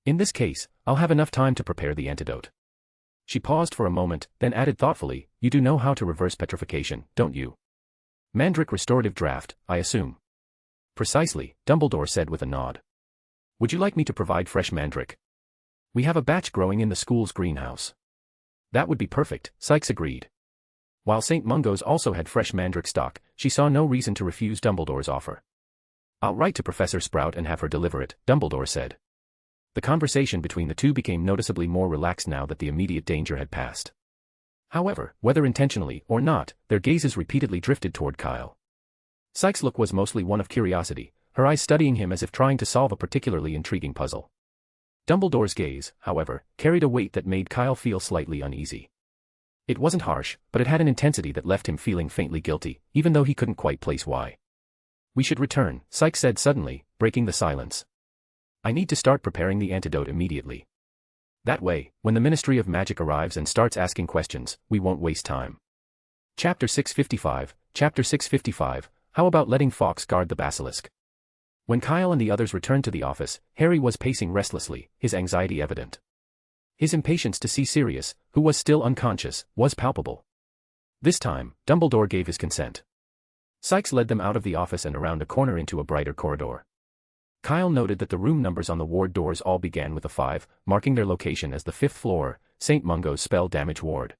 "In this case, I'll have enough time to prepare the antidote." She paused for a moment, then added thoughtfully, "You do know how to reverse petrification, don't you? Mandrake restorative draft, I assume." "Precisely," Dumbledore said with a nod. "Would you like me to provide fresh mandrake? We have a batch growing in the school's greenhouse." "That would be perfect," Sikes agreed. While St. Mungo's also had fresh mandrake stock, she saw no reason to refuse Dumbledore's offer. "I'll write to Professor Sprout and have her deliver it," Dumbledore said. The conversation between the two became noticeably more relaxed now that the immediate danger had passed. However, whether intentionally or not, their gazes repeatedly drifted toward Kyle. Sikes' look was mostly one of curiosity, her eyes studying him as if trying to solve a particularly intriguing puzzle. Dumbledore's gaze, however, carried a weight that made Kyle feel slightly uneasy. It wasn't harsh, but it had an intensity that left him feeling faintly guilty, even though he couldn't quite place why. "We should return," Sikes said suddenly, breaking the silence. "I need to start preparing the antidote immediately. That way, when the Ministry of Magic arrives and starts asking questions, we won't waste time." Chapter 655, How about letting Fawkes guard the basilisk? When Kyle and the others returned to the office, Harry was pacing restlessly, his anxiety evident. His impatience to see Sirius, who was still unconscious, was palpable. This time, Dumbledore gave his consent. Sikes led them out of the office and around a corner into a brighter corridor. Kyle noted that the room numbers on the ward doors all began with a 5, marking their location as the 5th floor, St. Mungo's spell damage ward.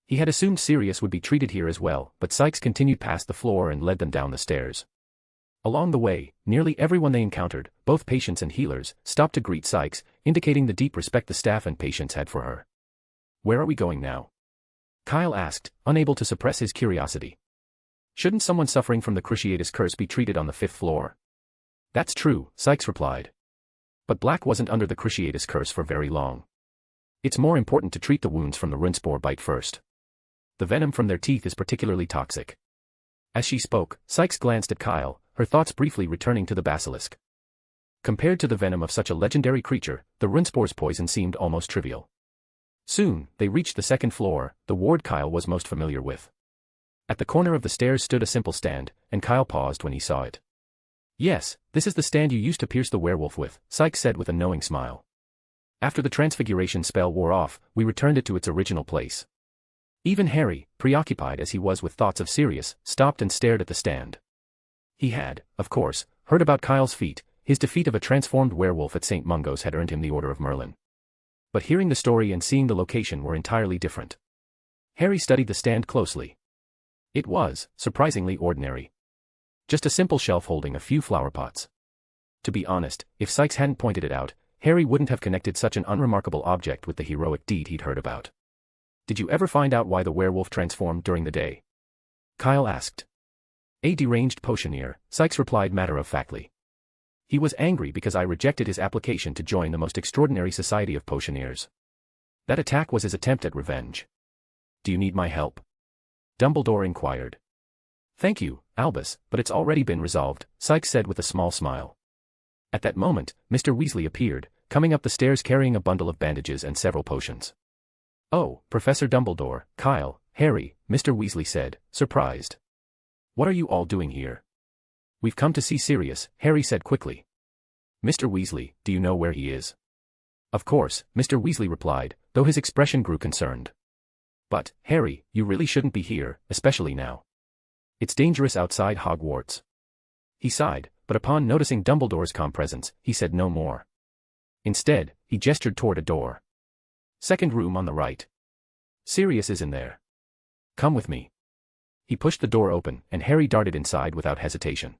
He had assumed Sirius would be treated here as well, but Sikes continued past the floor and led them down the stairs. Along the way, nearly everyone they encountered, both patients and healers, stopped to greet Sikes, indicating the deep respect the staff and patients had for her. "Where are we going now?" Kyle asked, unable to suppress his curiosity. "Shouldn't someone suffering from the Cruciatus curse be treated on the 5th floor?" "That's true," Sikes replied. "But Black wasn't under the Cruciatus curse for very long. It's more important to treat the wounds from the Runespore bite first. The venom from their teeth is particularly toxic." As she spoke, Sikes glanced at Kyle, her thoughts briefly returning to the basilisk. Compared to the venom of such a legendary creature, the Runespore's poison seemed almost trivial. Soon, they reached the 2nd floor, the ward Kyle was most familiar with. At the corner of the stairs stood a simple stand, and Kyle paused when he saw it. "Yes, this is the stand you used to pierce the werewolf with," Sikes said with a knowing smile. "After the transfiguration spell wore off, we returned it to its original place." Even Harry, preoccupied as he was with thoughts of Sirius, stopped and stared at the stand. He had, of course, heard about Kyle's feat. His defeat of a transformed werewolf at St. Mungo's had earned him the Order of Merlin. But hearing the story and seeing the location were entirely different. Harry studied the stand closely. It was, surprisingly ordinary. Just a simple shelf holding a few flower pots. To be honest, if Sikes hadn't pointed it out, Harry wouldn't have connected such an unremarkable object with the heroic deed he'd heard about. Did you ever find out why the werewolf transformed during the day? Kyle asked. A deranged potioneer, Sykes replied matter-of-factly. He was angry because I rejected his application to join the most extraordinary society of potioneers. That attack was his attempt at revenge. Do you need my help? Dumbledore inquired. Thank you, Albus, but it's already been resolved, Sykes said with a small smile. At that moment, Mr. Weasley appeared, coming up the stairs carrying a bundle of bandages and several potions. Oh, Professor Dumbledore, Kyle, Harry, Mr. Weasley said, surprised. What are you all doing here? We've come to see Sirius, Harry said quickly. Mr. Weasley, do you know where he is? Of course, Mr. Weasley replied, though his expression grew concerned. But, Harry, you really shouldn't be here, especially now. It's dangerous outside Hogwarts. He sighed, but upon noticing Dumbledore's calm presence, he said no more. Instead, he gestured toward a door. Second room on the right. Sirius is in there. Come with me. He pushed the door open, and Harry darted inside without hesitation.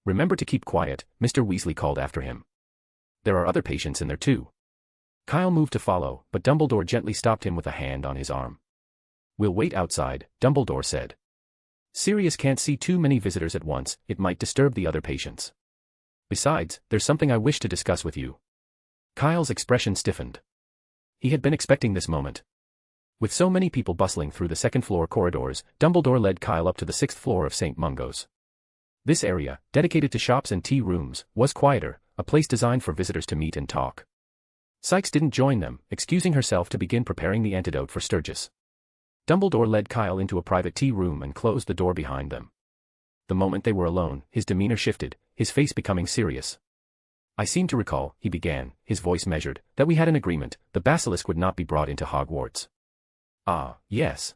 Remember to keep quiet, Mr. Weasley called after him. There are other patients in there too. Kyle moved to follow, but Dumbledore gently stopped him with a hand on his arm. We'll wait outside, Dumbledore said. Sirius can't see too many visitors at once, it might disturb the other patients. Besides, there's something I wish to discuss with you. Kyle's expression stiffened. He had been expecting this moment. With so many people bustling through the second-floor corridors, Dumbledore led Kyle up to the 6th floor of St. Mungo's. This area, dedicated to shops and tea rooms, was quieter, a place designed for visitors to meet and talk. Sykes didn't join them, excusing herself to begin preparing the antidote for Sturgis. Dumbledore led Kyle into a private tea room and closed the door behind them. The moment they were alone, his demeanor shifted, his face becoming serious. I seem to recall, he began, his voice measured, that we had an agreement, the basilisk would not be brought into Hogwarts. Ah, yes.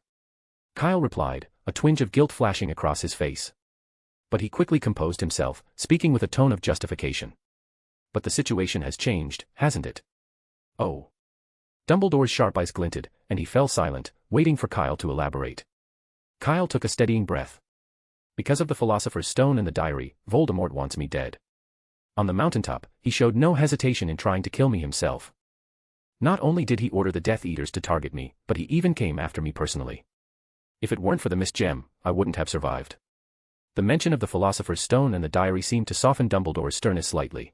Kyle replied, a twinge of guilt flashing across his face. But he quickly composed himself, speaking with a tone of justification. But the situation has changed, hasn't it? Oh. Dumbledore's sharp eyes glinted, and he fell silent, waiting for Kyle to elaborate. Kyle took a steadying breath. Because of the Philosopher's Stone and the diary, Voldemort wants me dead. On the mountaintop, he showed no hesitation in trying to kill me himself. Not only did he order the Death Eaters to target me, but he even came after me personally. If it weren't for the Miss Gem, I wouldn't have survived. The mention of the Philosopher's Stone and the diary seemed to soften Dumbledore's sternness slightly.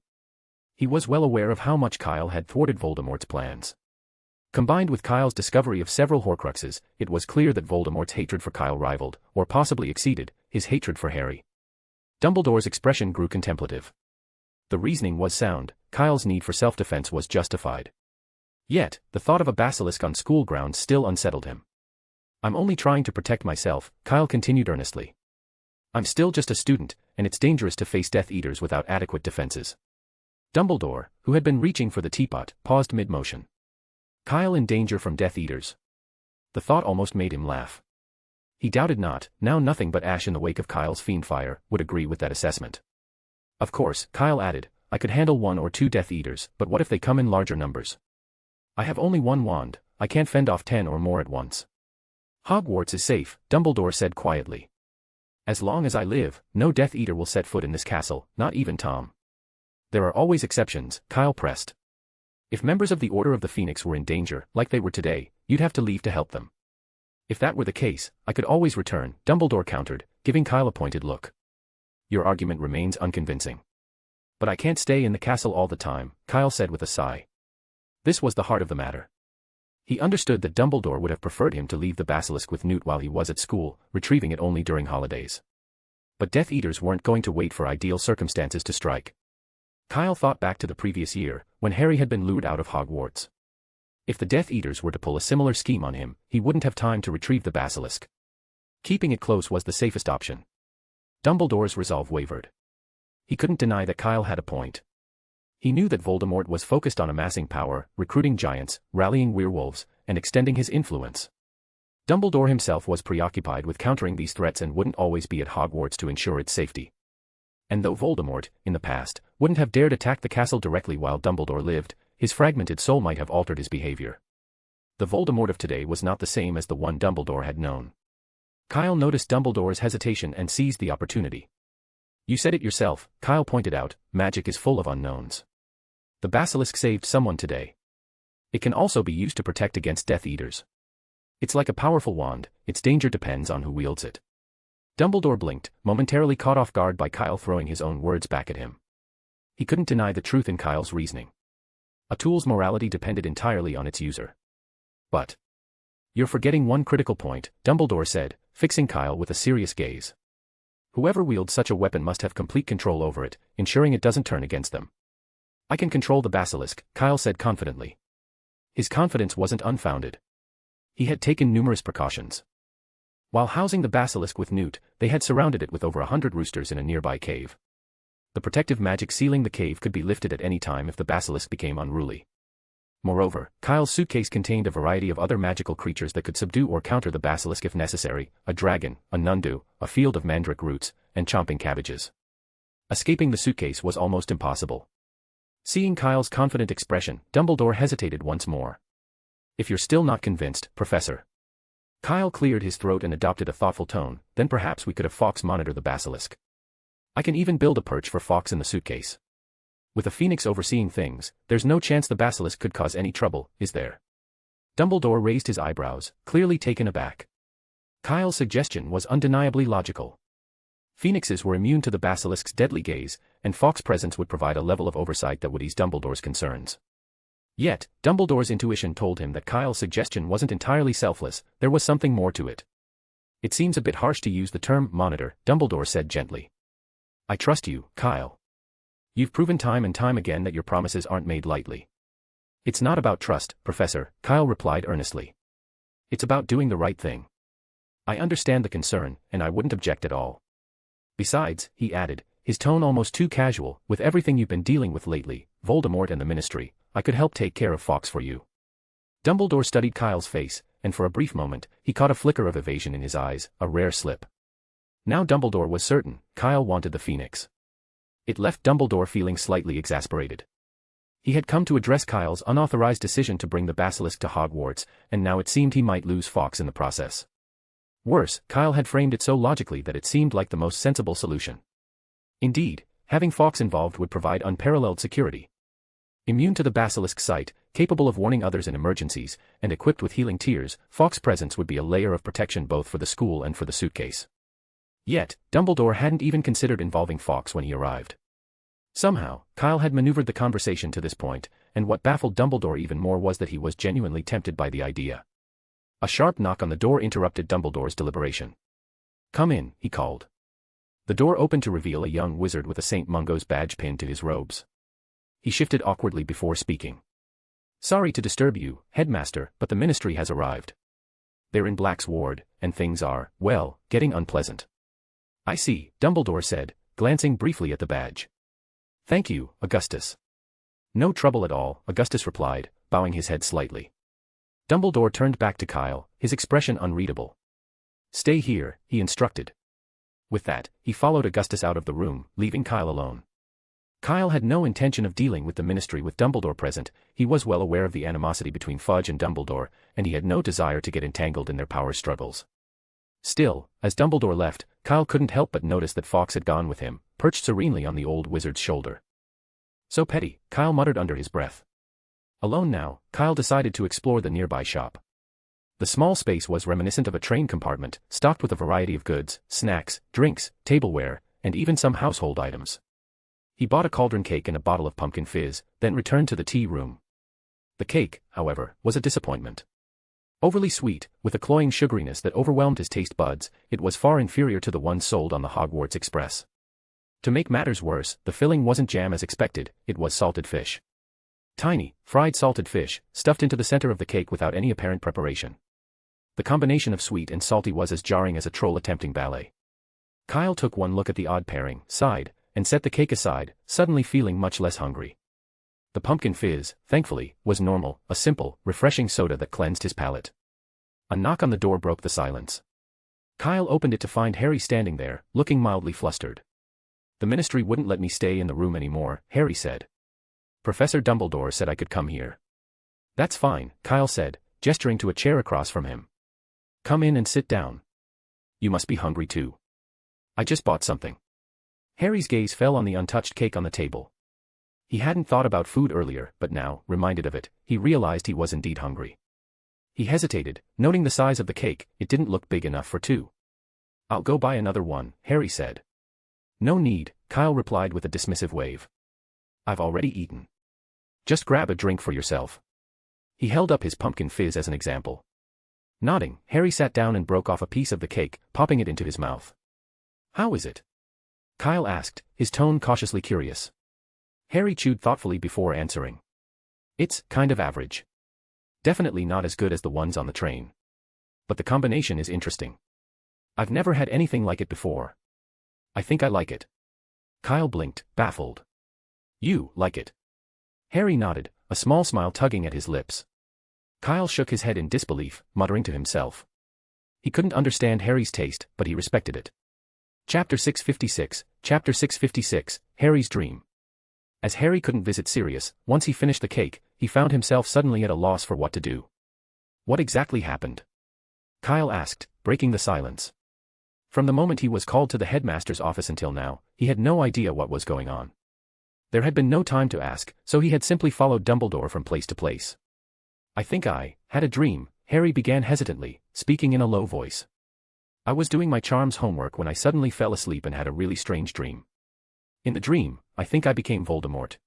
He was well aware of how much Kyle had thwarted Voldemort's plans. Combined with Kyle's discovery of several Horcruxes, it was clear that Voldemort's hatred for Kyle rivaled, or possibly exceeded, his hatred for Harry. Dumbledore's expression grew contemplative. The reasoning was sound, Kyle's need for self-defense was justified. Yet, the thought of a basilisk on school grounds still unsettled him. I'm only trying to protect myself, Kyle continued earnestly. I'm still just a student, and it's dangerous to face Death Eaters without adequate defenses. Dumbledore, who had been reaching for the teapot, paused mid-motion. Kyle in danger from Death Eaters. The thought almost made him laugh. He doubted not, now nothing but ash in the wake of Kyle's fiendfire, would agree with that assessment. Of course, Kyle added, I could handle 1 or 2 Death Eaters, but what if they come in larger numbers? I have only 1 wand, I can't fend off 10 or more at once. Hogwarts is safe, Dumbledore said quietly. As long as I live, no Death Eater will set foot in this castle, not even Tom. There are always exceptions, Kyle pressed. If members of the Order of the Phoenix were in danger, like they were today, you'd have to leave to help them. If that were the case, I could always return, Dumbledore countered, giving Kyle a pointed look. Your argument remains unconvincing. But I can't stay in the castle all the time, Kyle said with a sigh. This was the heart of the matter. He understood that Dumbledore would have preferred him to leave the basilisk with Newt while he was at school, retrieving it only during holidays. But Death Eaters weren't going to wait for ideal circumstances to strike. Kyle thought back to the previous year, when Harry had been lured out of Hogwarts. If the Death Eaters were to pull a similar scheme on him, he wouldn't have time to retrieve the basilisk. Keeping it close was the safest option. Dumbledore's resolve wavered. He couldn't deny that Kyle had a point. He knew that Voldemort was focused on amassing power, recruiting giants, rallying werewolves, and extending his influence. Dumbledore himself was preoccupied with countering these threats and wouldn't always be at Hogwarts to ensure its safety. And though Voldemort, in the past, wouldn't have dared attack the castle directly while Dumbledore lived, his fragmented soul might have altered his behavior. The Voldemort of today was not the same as the one Dumbledore had known. Kyle noticed Dumbledore's hesitation and seized the opportunity. You said it yourself, Kyle pointed out, magic is full of unknowns. The basilisk saved someone today. It can also be used to protect against Death Eaters. It's like a powerful wand, its danger depends on who wields it. Dumbledore blinked, momentarily caught off guard by Kyle throwing his own words back at him. He couldn't deny the truth in Kyle's reasoning. A tool's morality depended entirely on its user. But you're forgetting one critical point, Dumbledore said, fixing Kyle with a serious gaze. Whoever wields such a weapon must have complete control over it, ensuring it doesn't turn against them. I can control the basilisk, Kyle said confidently. His confidence wasn't unfounded. He had taken numerous precautions. While housing the basilisk with Newt, they had surrounded it with over 100 roosters in a nearby cave. The protective magic sealing the cave could be lifted at any time if the basilisk became unruly. Moreover, Kyle's suitcase contained a variety of other magical creatures that could subdue or counter the basilisk if necessary, a dragon, a nundu, a field of mandrake roots, and chomping cabbages. Escaping the suitcase was almost impossible. Seeing Kyle's confident expression, Dumbledore hesitated once more. If you're still not convinced, Professor. Kyle cleared his throat and adopted a thoughtful tone, then perhaps we could have Fawkes monitor the basilisk. I can even build a perch for Fawkes in the suitcase. With a phoenix overseeing things, there's no chance the basilisk could cause any trouble, is there? Dumbledore raised his eyebrows, clearly taken aback. Kyle's suggestion was undeniably logical. Phoenixes were immune to the basilisk's deadly gaze, and Fawkes' presence would provide a level of oversight that would ease Dumbledore's concerns. Yet, Dumbledore's intuition told him that Kyle's suggestion wasn't entirely selfless, there was something more to it. It seems a bit harsh to use the term monitor, Dumbledore said gently. I trust you, Kyle. You've proven time and time again that your promises aren't made lightly. It's not about trust, Professor, Kyle replied earnestly. It's about doing the right thing. I understand the concern, and I wouldn't object at all. Besides, he added, his tone almost too casual, with everything you've been dealing with lately, Voldemort and the Ministry, I could help take care of Fawkes for you. Dumbledore studied Kyle's face, and for a brief moment, he caught a flicker of evasion in his eyes, a rare slip. Now Dumbledore was certain, Kyle wanted the phoenix. It left Dumbledore feeling slightly exasperated. He had come to address Kyle's unauthorized decision to bring the basilisk to Hogwarts, and now it seemed he might lose Fawkes in the process. Worse, Kyle had framed it so logically that it seemed like the most sensible solution. Indeed, having Fawkes involved would provide unparalleled security. Immune to the basilisk's sight, capable of warning others in emergencies, and equipped with healing tears, Fawkes' presence would be a layer of protection both for the school and for the suitcase. Yet, Dumbledore hadn't even considered involving Fawkes when he arrived. Somehow, Kyle had maneuvered the conversation to this point, and what baffled Dumbledore even more was that he was genuinely tempted by the idea. A sharp knock on the door interrupted Dumbledore's deliberation. Come in, he called. The door opened to reveal a young wizard with a St. Mungo's badge pinned to his robes. He shifted awkwardly before speaking. Sorry to disturb you, Headmaster, but the Ministry has arrived. They're in Black's ward, and things are, well, getting unpleasant. I see, Dumbledore said, glancing briefly at the badge. Thank you, Augustus. No trouble at all, Augustus replied, bowing his head slightly. Dumbledore turned back to Kyle, his expression unreadable. Stay here, he instructed. With that, he followed Augustus out of the room, leaving Kyle alone. Kyle had no intention of dealing with the Ministry with Dumbledore present, he was well aware of the animosity between Fudge and Dumbledore, and he had no desire to get entangled in their power struggles. Still, as Dumbledore left, Kyle couldn't help but notice that Fawkes had gone with him, perched serenely on the old wizard's shoulder. So petty, Kyle muttered under his breath. Alone now, Kyle decided to explore the nearby shop. The small space was reminiscent of a train compartment, stocked with a variety of goods, snacks, drinks, tableware, and even some household items. He bought a cauldron cake and a bottle of pumpkin fizz, then returned to the tea room. The cake, however, was a disappointment. Overly sweet, with a cloying sugariness that overwhelmed his taste buds, it was far inferior to the one sold on the Hogwarts Express. To make matters worse, the filling wasn't jam as expected, it was salted fish. Tiny, fried salted fish, stuffed into the center of the cake without any apparent preparation. The combination of sweet and salty was as jarring as a troll attempting ballet. Kyle took one look at the odd pairing, sighed, and set the cake aside, suddenly feeling much less hungry. The pumpkin fizz, thankfully, was normal, a simple, refreshing soda that cleansed his palate. A knock on the door broke the silence. Kyle opened it to find Harry standing there, looking mildly flustered. The Ministry wouldn't let me stay in the room anymore, Harry said. Professor Dumbledore said I could come here. That's fine, Kyle said, gesturing to a chair across from him. Come in and sit down. You must be hungry too. I just bought something. Harry's gaze fell on the untouched cake on the table. He hadn't thought about food earlier, but now, reminded of it, he realized he was indeed hungry. He hesitated, noting the size of the cake. It didn't look big enough for two. "I'll go buy another one," Harry said. "No need," Kyle replied with a dismissive wave. "I've already eaten. Just grab a drink for yourself." He held up his pumpkin fizz as an example. Nodding, Harry sat down and broke off a piece of the cake, popping it into his mouth. "How is it?" Kyle asked, his tone cautiously curious. Harry chewed thoughtfully before answering. "It's kind of average. Definitely not as good as the ones on the train. But the combination is interesting. I've never had anything like it before. I think I like it." Kyle blinked, baffled. "You like it?" Harry nodded, a small smile tugging at his lips. Kyle shook his head in disbelief, muttering to himself. He couldn't understand Harry's taste, but he respected it. Chapter 656, Harry's Dream. As Harry couldn't visit Sirius, once he finished the cake, he found himself suddenly at a loss for what to do. "What exactly happened?" Kyle asked, breaking the silence. From the moment he was called to the headmaster's office until now, he had no idea what was going on. There had been no time to ask, so he had simply followed Dumbledore from place to place. "I think I had a dream," Harry began hesitantly, speaking in a low voice. "I was doing my charms homework when I suddenly fell asleep and had a really strange dream. In the dream, I think I became Voldemort."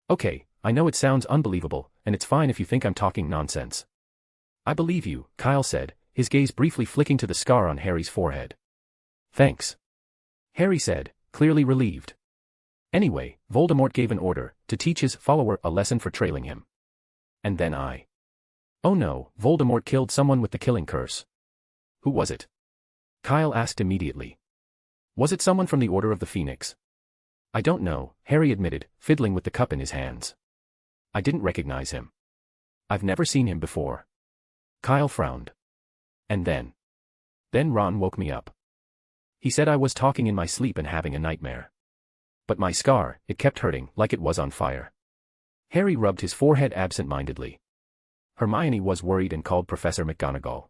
"Okay, I know it sounds unbelievable, and it's fine if you think I'm talking nonsense." "I believe you," Kyle said, his gaze briefly flicking to the scar on Harry's forehead. "Thanks," Harry said, clearly relieved. "Anyway, Voldemort gave an order to teach his follower a lesson for trailing him. And then I... Oh no, Voldemort killed someone with the killing curse." "Who was it?" Kyle asked immediately. "Was it someone from the Order of the Phoenix?" "I don't know," Harry admitted, fiddling with the cup in his hands. "I didn't recognize him. I've never seen him before." Kyle frowned. "And then Ron woke me up. He said I was talking in my sleep and having a nightmare. But my scar, it kept hurting, like it was on fire." Harry rubbed his forehead absent-mindedly. "Hermione was worried and called Professor McGonagall.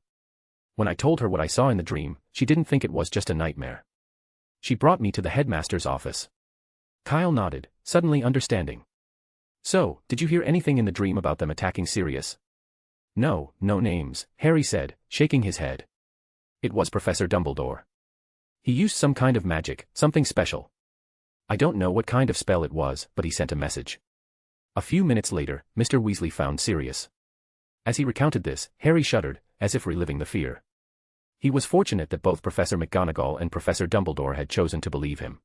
When I told her what I saw in the dream, she didn't think it was just a nightmare. She brought me to the headmaster's office." Kyle nodded, suddenly understanding. "So, did you hear anything in the dream about them attacking Sirius?" No names," Harry said, shaking his head. "It was Professor Dumbledore. He used some kind of magic, something special. I don't know what kind of spell it was, but he sent a message." A few minutes later, Mr. Weasley found Sirius. As he recounted this, Harry shuddered, as if reliving the fear. He was fortunate that both Professor McGonagall and Professor Dumbledore had chosen to believe him.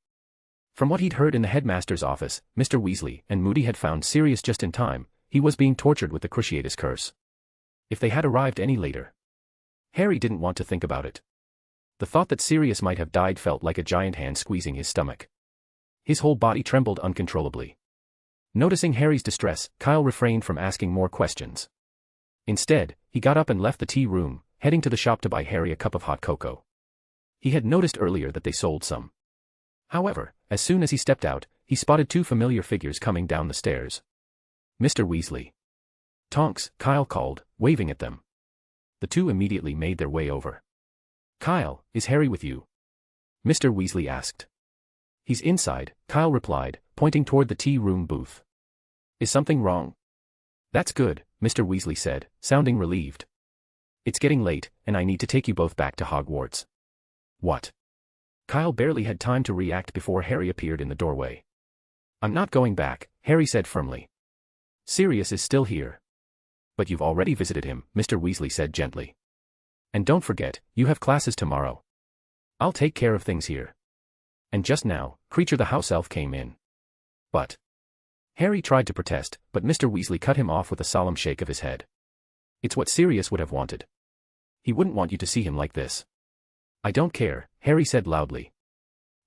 From what he'd heard in the headmaster's office, Mr. Weasley and Moody had found Sirius just in time. He was being tortured with the Cruciatus curse. If they had arrived any later... Harry didn't want to think about it. The thought that Sirius might have died felt like a giant hand squeezing his stomach. His whole body trembled uncontrollably. Noticing Harry's distress, Kyle refrained from asking more questions. Instead, he got up and left the tea room, heading to the shop to buy Harry a cup of hot cocoa. He had noticed earlier that they sold some. However, as soon as he stepped out, he spotted two familiar figures coming down the stairs. "Mr. Weasley." "Tonks," Kyle called, waving at them. The two immediately made their way over. "Kyle, is Harry with you?" Mr. Weasley asked. "He's inside," Kyle replied, pointing toward the tea room booth. "Is something wrong?" "That's good," Mr. Weasley said, sounding relieved. "It's getting late, and I need to take you both back to Hogwarts." "What?" Kyle barely had time to react before Harry appeared in the doorway. "I'm not going back," Harry said firmly. "Sirius is still here." "But you've already visited him," Mr. Weasley said gently. "And don't forget, you have classes tomorrow. I'll take care of things here." And just now, Creature the house elf came in. "But..." Harry tried to protest, but Mr. Weasley cut him off with a solemn shake of his head. "It's what Sirius would have wanted. He wouldn't want you to see him like this." "I don't care," Harry said loudly.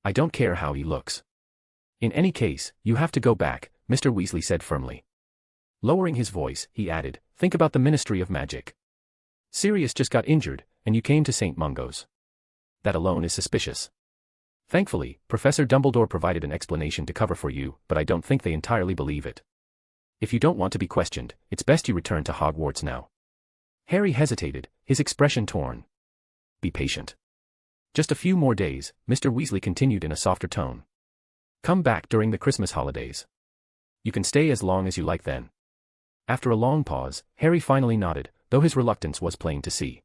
"I don't care how he looks. In any case, you have to go back," Mr. Weasley said firmly. Lowering his voice, he added, "Think about the Ministry of Magic. Sirius just got injured, and you came to St. Mungo's. That alone is suspicious. Thankfully, Professor Dumbledore provided an explanation to cover for you, but I don't think they entirely believe it. If you don't want to be questioned, it's best you return to Hogwarts now." Harry hesitated, his expression torn. "Be patient. Just a few more days," Mr. Weasley continued in a softer tone. "Come back during the Christmas holidays. You can stay as long as you like then." After a long pause, Harry finally nodded, though his reluctance was plain to see.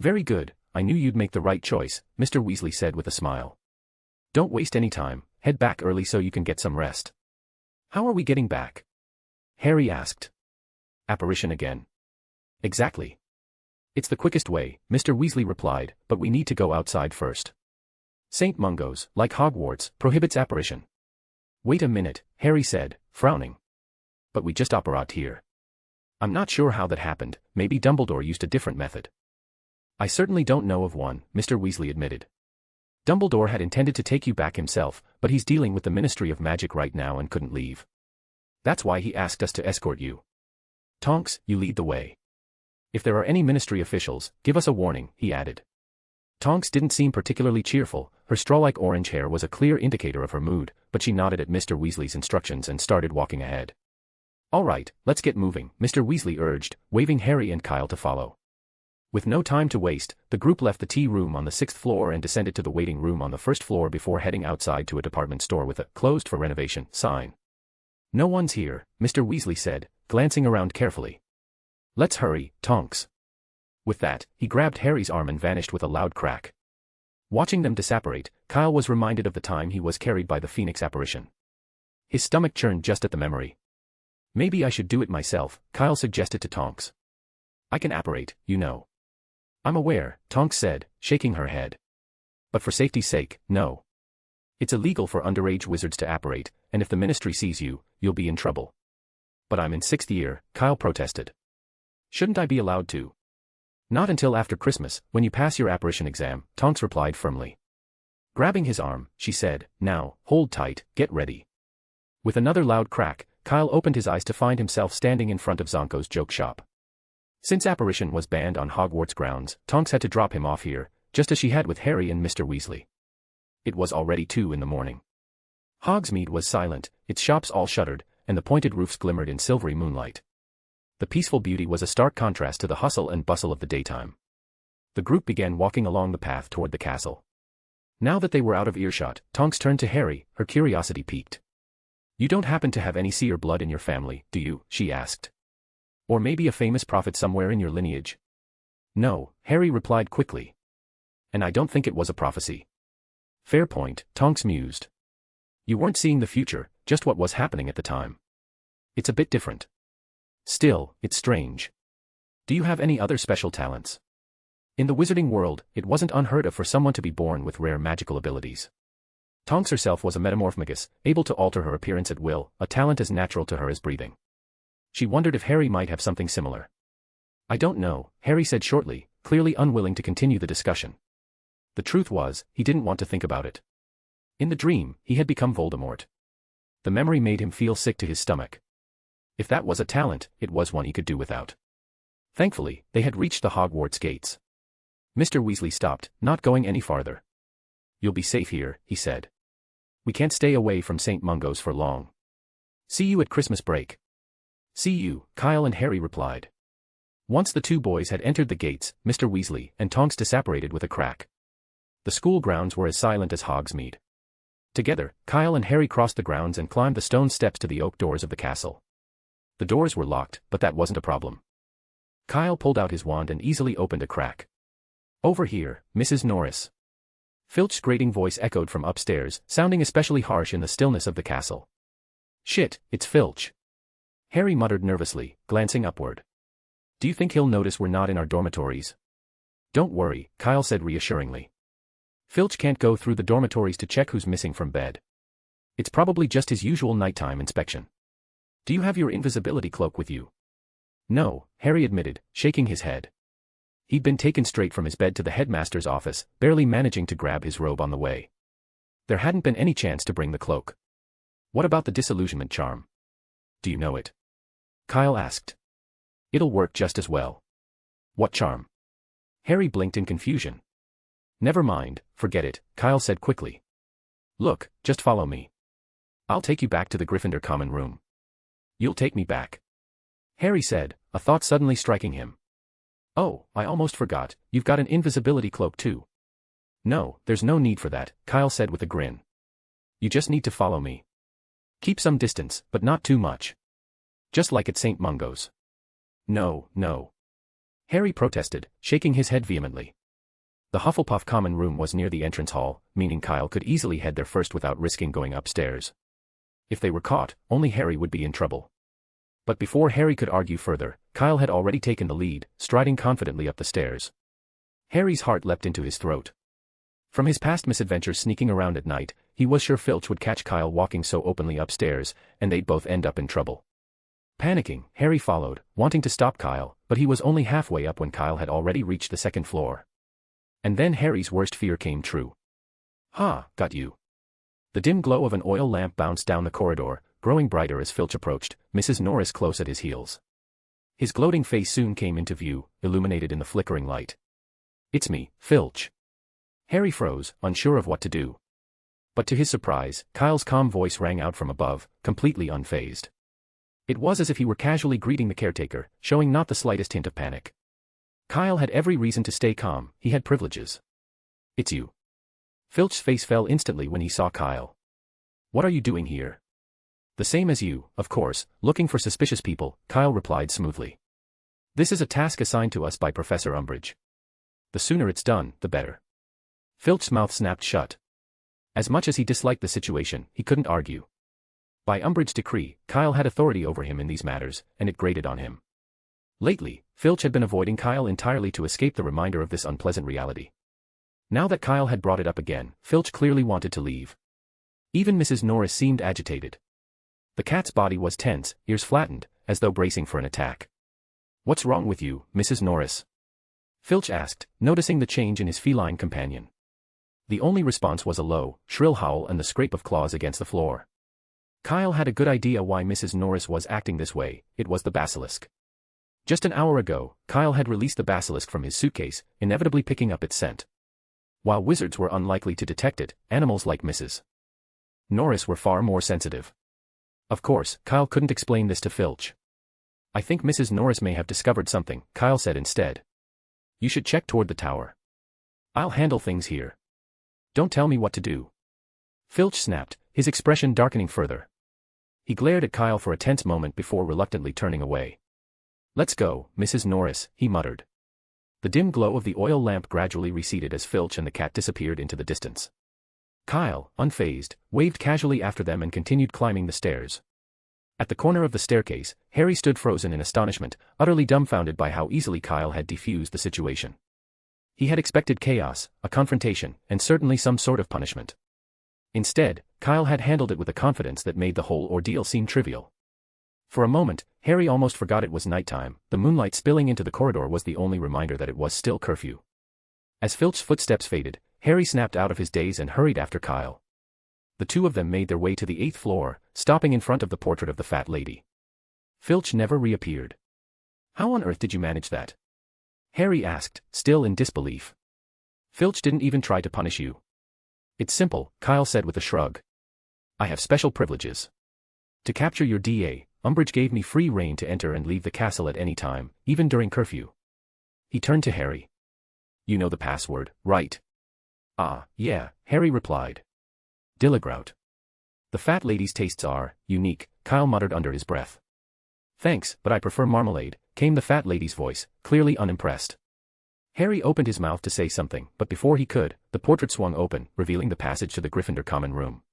Very good, I knew you'd make the right choice, Mr. Weasley said with a smile. Don't waste any time, head back early so you can get some rest. How are we getting back? Harry asked. Apparition again. Exactly. It's the quickest way, Mr. Weasley replied, but we need to go outside first. St. Mungo's, like Hogwarts, prohibits apparition. Wait a minute, Harry said, frowning. But we just operate here. I'm not sure how that happened, maybe Dumbledore used a different method. I certainly don't know of one, Mr. Weasley admitted. Dumbledore had intended to take you back himself, but he's dealing with the Ministry of Magic right now and couldn't leave. That's why he asked us to escort you. Tonks, you lead the way. If there are any Ministry officials, give us a warning, he added. Tonks didn't seem particularly cheerful, her straw-like orange hair was a clear indicator of her mood, but she nodded at Mr. Weasley's instructions and started walking ahead. All right, let's get moving, Mr. Weasley urged, waving Harry and Kyle to follow. With no time to waste, the group left the tea room on the 6th floor and descended to the waiting room on the 1st floor before heading outside to a department store with a "closed for renovation" sign. No one's here, Mr. Weasley said, glancing around carefully. Let's hurry, Tonks. With that, he grabbed Harry's arm and vanished with a loud crack. Watching them disapparate, Kyle was reminded of the time he was carried by the Phoenix apparition. His stomach churned just at the memory. Maybe I should do it myself, Kyle suggested to Tonks. I can apparate, you know. I'm aware, Tonks said, shaking her head. But for safety's sake, no. It's illegal for underage wizards to apparate, and if the Ministry sees you, you'll be in trouble. But I'm in 6th year, Kyle protested. Shouldn't I be allowed to? Not until after Christmas, when you pass your apparition exam, Tonks replied firmly. Grabbing his arm, she said, now, hold tight, get ready. With another loud crack, Kyle opened his eyes to find himself standing in front of Zonko's joke shop. Since apparition was banned on Hogwarts grounds, Tonks had to drop him off here, just as she had with Harry and Mr. Weasley. It was already 2 in the morning. Hogsmeade was silent, its shops all shuttered, and the pointed roofs glimmered in silvery moonlight. The peaceful beauty was a stark contrast to the hustle and bustle of the daytime. The group began walking along the path toward the castle. Now that they were out of earshot, Tonks turned to Harry, her curiosity piqued. You don't happen to have any seer blood in your family, do you? She asked. Or maybe a famous prophet somewhere in your lineage? No, Harry replied quickly. And I don't think it was a prophecy. Fair point, Tonks mused. You weren't seeing the future, just what was happening at the time. It's a bit different. Still, it's strange. Do you have any other special talents? In the wizarding world, it wasn't unheard of for someone to be born with rare magical abilities. Tonks herself was a metamorphmagus, able to alter her appearance at will, a talent as natural to her as breathing. She wondered if Harry might have something similar. I don't know, Harry said shortly, clearly unwilling to continue the discussion. The truth was, he didn't want to think about it. In the dream, he had become Voldemort. The memory made him feel sick to his stomach. If that was a talent, it was one he could do without. Thankfully, they had reached the Hogwarts gates. Mr. Weasley stopped, not going any farther. You'll be safe here, he said. We can't stay away from St. Mungo's for long. See you at Christmas break. See you, Kyle and Harry replied. Once the 2 boys had entered the gates, Mr. Weasley and Tonks disapparated with a crack. The school grounds were as silent as Hogsmeade. Together, Kyle and Harry crossed the grounds and climbed the stone steps to the oak doors of the castle. The doors were locked, but that wasn't a problem. Kyle pulled out his wand and easily opened a crack. Over here, Mrs. Norris. Filch's grating voice echoed from upstairs, sounding especially harsh in the stillness of the castle. Shit, it's Filch. Harry muttered nervously, glancing upward. Do you think he'll notice we're not in our dormitories? Don't worry, Kyle said reassuringly. Filch can't go through the dormitories to check who's missing from bed. It's probably just his usual nighttime inspection. Do you have your invisibility cloak with you? No, Harry admitted, shaking his head. He'd been taken straight from his bed to the headmaster's office, barely managing to grab his robe on the way. There hadn't been any chance to bring the cloak. What about the disillusionment charm? Do you know it? Kyle asked. It'll work just as well. What charm? Harry blinked in confusion. Never mind, forget it, Kyle said quickly. Look, just follow me. I'll take you back to the Gryffindor common room. You'll take me back. Harry said, a thought suddenly striking him. Oh, I almost forgot, you've got an invisibility cloak too. No, there's no need for that, Kyle said with a grin. You just need to follow me. Keep some distance, but not too much. Just like at St. Mungo's. No, no. Harry protested, shaking his head vehemently. The Hufflepuff common room was near the entrance hall, meaning Kyle could easily head there first without risking going upstairs. If they were caught, only Harry would be in trouble. But before Harry could argue further, Kyle had already taken the lead, striding confidently up the stairs. Harry's heart leapt into his throat. From his past misadventures sneaking around at night, he was sure Filch would catch Kyle walking so openly upstairs, and they'd both end up in trouble. Panicking, Harry followed, wanting to stop Kyle, but he was only halfway up when Kyle had already reached the second floor. And then Harry's worst fear came true. "Ha, got you." The dim glow of an oil lamp bounced down the corridor, growing brighter as Filch approached, Mrs. Norris close at his heels. His gloating face soon came into view, illuminated in the flickering light. "It's me, Filch." Harry froze, unsure of what to do. But to his surprise, Kyle's calm voice rang out from above, completely unfazed. It was as if he were casually greeting the caretaker, showing not the slightest hint of panic. Kyle had every reason to stay calm, he had privileges. "It's you." Filch's face fell instantly when he saw Kyle. "What are you doing here?" "The same as you, of course, looking for suspicious people," Kyle replied smoothly. "This is a task assigned to us by Professor Umbridge. The sooner it's done, the better." Filch's mouth snapped shut. As much as he disliked the situation, he couldn't argue. By Umbridge decree, Kyle had authority over him in these matters, and it grated on him. Lately, Filch had been avoiding Kyle entirely to escape the reminder of this unpleasant reality. Now that Kyle had brought it up again, Filch clearly wanted to leave. Even Mrs. Norris seemed agitated. The cat's body was tense, ears flattened, as though bracing for an attack. "What's wrong with you, Mrs. Norris?" Filch asked, noticing the change in his feline companion. The only response was a low, shrill howl and the scrape of claws against the floor. Kyle had a good idea why Mrs. Norris was acting this way, it was the basilisk. Just an hour ago, Kyle had released the basilisk from his suitcase, inevitably picking up its scent. While wizards were unlikely to detect it, animals like Mrs. Norris were far more sensitive. Of course, Kyle couldn't explain this to Filch. "I think Mrs. Norris may have discovered something," Kyle said instead. "You should check toward the tower. I'll handle things here. Don't tell me what to do." Filch snapped, his expression darkening further. He glared at Kyle for a tense moment before reluctantly turning away. "Let's go, Mrs. Norris," he muttered. The dim glow of the oil lamp gradually receded as Filch and the cat disappeared into the distance. Kyle, unfazed, waved casually after them and continued climbing the stairs. At the corner of the staircase, Harry stood frozen in astonishment, utterly dumbfounded by how easily Kyle had defused the situation. He had expected chaos, a confrontation, and certainly some sort of punishment. Instead, Kyle had handled it with a confidence that made the whole ordeal seem trivial. For a moment, Harry almost forgot it was nighttime. The moonlight spilling into the corridor was the only reminder that it was still curfew. As Filch's footsteps faded, Harry snapped out of his daze and hurried after Kyle. The two of them made their way to the 8th floor, stopping in front of the portrait of the fat lady. Filch never reappeared. "How on earth did you manage that?" Harry asked, still in disbelief. "Filch didn't even try to punish you." "It's simple," Kyle said with a shrug. "I have special privileges. To capture your DA, Umbridge gave me free rein to enter and leave the castle at any time, even during curfew." He turned to Harry. "You know the password, right?" "Ah, yeah," Harry replied. "Dillagrout." "The fat lady's tastes are unique," Kyle muttered under his breath. "Thanks, but I prefer marmalade," came the fat lady's voice, clearly unimpressed. Harry opened his mouth to say something, but before he could, the portrait swung open, revealing the passage to the Gryffindor common room.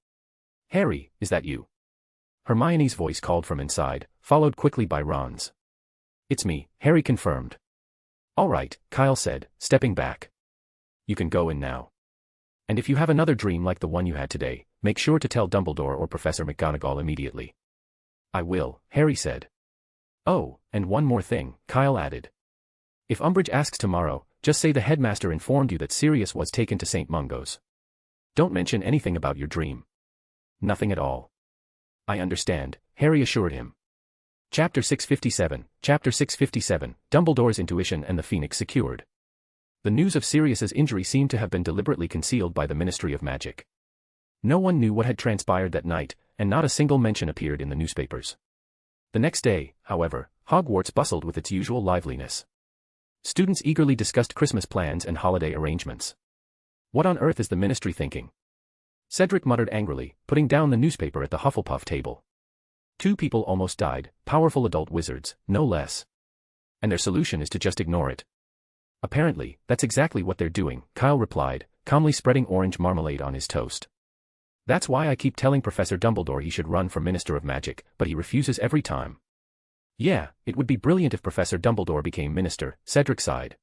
"Harry, is that you?" Hermione's voice called from inside, followed quickly by Ron's. "It's me," Harry confirmed. "All right," Kyle said, stepping back. "You can go in now. And if you have another dream like the one you had today, make sure to tell Dumbledore or Professor McGonagall immediately." "I will," Harry said. "Oh, and one more thing," Kyle added. "If Umbridge asks tomorrow, just say the headmaster informed you that Sirius was taken to St. Mungo's. Don't mention anything about your dream." "Nothing at all." "I understand," Harry assured him. Chapter 657, Dumbledore's Intuition and the Phoenix Secured. The news of Sirius's injury seemed to have been deliberately concealed by the Ministry of Magic. No one knew what had transpired that night, and not a single mention appeared in the newspapers. The next day, however, Hogwarts bustled with its usual liveliness. Students eagerly discussed Christmas plans and holiday arrangements. "What on earth is the ministry thinking?" Cedric muttered angrily, putting down the newspaper at the Hufflepuff table. "2 people almost died, powerful adult wizards, no less. And their solution is to just ignore it. Apparently, that's exactly what they're doing, Kyle replied, calmly spreading orange marmalade on his toast. That's why I keep telling Professor Dumbledore he should run for Minister of Magic, but he refuses every time. Yeah, it would be brilliant if Professor Dumbledore became minister, Cedric sighed.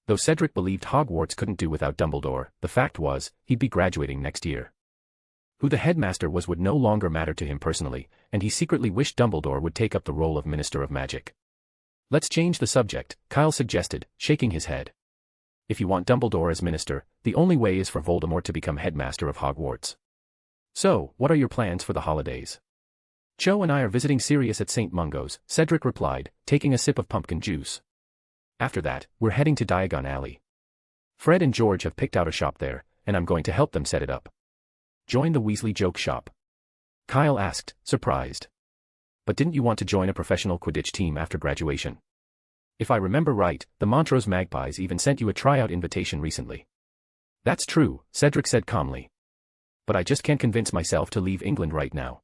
Though Cedric believed Hogwarts couldn't do without Dumbledore, the fact was, he'd be graduating next year. Who the headmaster was would no longer matter to him personally, and he secretly wished Dumbledore would take up the role of Minister of Magic. Let's change the subject, Kyle suggested, shaking his head. If you want Dumbledore as minister, the only way is for Voldemort to become headmaster of Hogwarts. So, what are your plans for the holidays? Cho and I are visiting Sirius at St. Mungo's, Cedric replied, taking a sip of pumpkin juice. After that, we're heading to Diagon Alley. Fred and George have picked out a shop there, and I'm going to help them set it up. Join the Weasley joke shop? Kyle asked, surprised. But didn't you want to join a professional Quidditch team after graduation? If I remember right, the Montrose Magpies even sent you a tryout invitation recently. That's true, Cedric said calmly. But I just can't convince myself to leave England right now.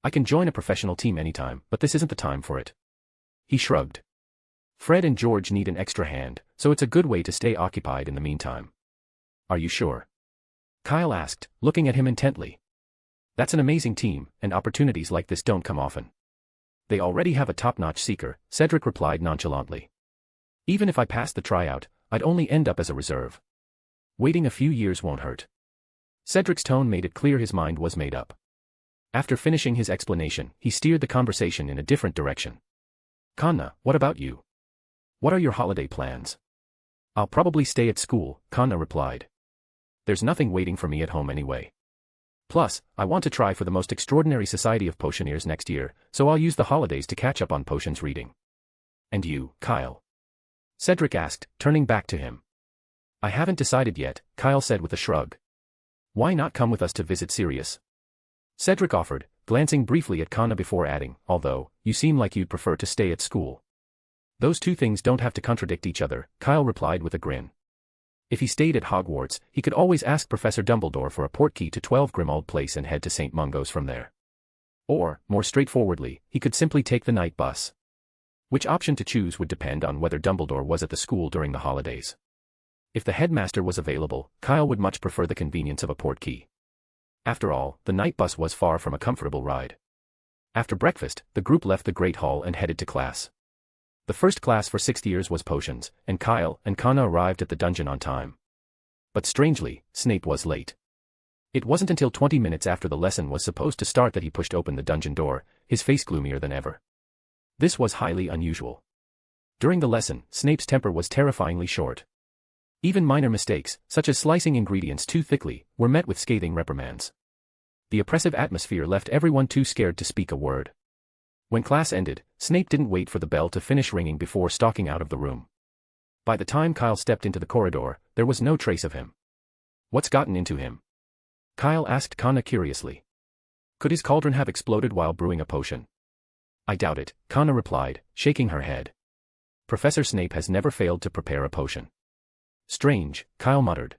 I can join a professional team anytime, but this isn't the time for it. He shrugged. Fred and George need an extra hand, so it's a good way to stay occupied in the meantime. Are you sure? Kyle asked, looking at him intently. That's an amazing team, and opportunities like this don't come often. They already have a top-notch seeker, Cedric replied nonchalantly. Even if I passed the tryout, I'd only end up as a reserve. Waiting a few years won't hurt. Cedric's tone made it clear his mind was made up. After finishing his explanation, he steered the conversation in a different direction. Kanna, what about you? What are your holiday plans? I'll probably stay at school, Kanna replied. There's nothing waiting for me at home anyway. Plus, I want to try for the most extraordinary society of potioneers next year, so I'll use the holidays to catch up on potions reading. And you, Kyle? Cedric asked, turning back to him. I haven't decided yet, Kyle said with a shrug. Why not come with us to visit Sirius? Cedric offered, glancing briefly at Kanna before adding, although, you seem like you'd prefer to stay at school. Those two things don't have to contradict each other, Kyle replied with a grin. If he stayed at Hogwarts, he could always ask Professor Dumbledore for a portkey to 12 Grimmauld Place and head to St. Mungo's from there. Or, more straightforwardly, he could simply take the night bus. Which option to choose would depend on whether Dumbledore was at the school during the holidays. If the headmaster was available, Kyle would much prefer the convenience of a portkey. After all, the night bus was far from a comfortable ride. After breakfast, the group left the Great Hall and headed to class. The first class for 6th years was potions, and Kyle and Kanna arrived at the dungeon on time. But strangely, Snape was late. It wasn't until 20 minutes after the lesson was supposed to start that he pushed open the dungeon door, his face gloomier than ever. This was highly unusual. During the lesson, Snape's temper was terrifyingly short. Even minor mistakes, such as slicing ingredients too thickly, were met with scathing reprimands. The oppressive atmosphere left everyone too scared to speak a word. When class ended, Snape didn't wait for the bell to finish ringing before stalking out of the room. By the time Kyle stepped into the corridor, there was no trace of him. What's gotten into him? Kyle asked Kanna curiously. Could his cauldron have exploded while brewing a potion? I doubt it, Kanna replied, shaking her head. Professor Snape has never failed to prepare a potion. Strange, Kyle muttered.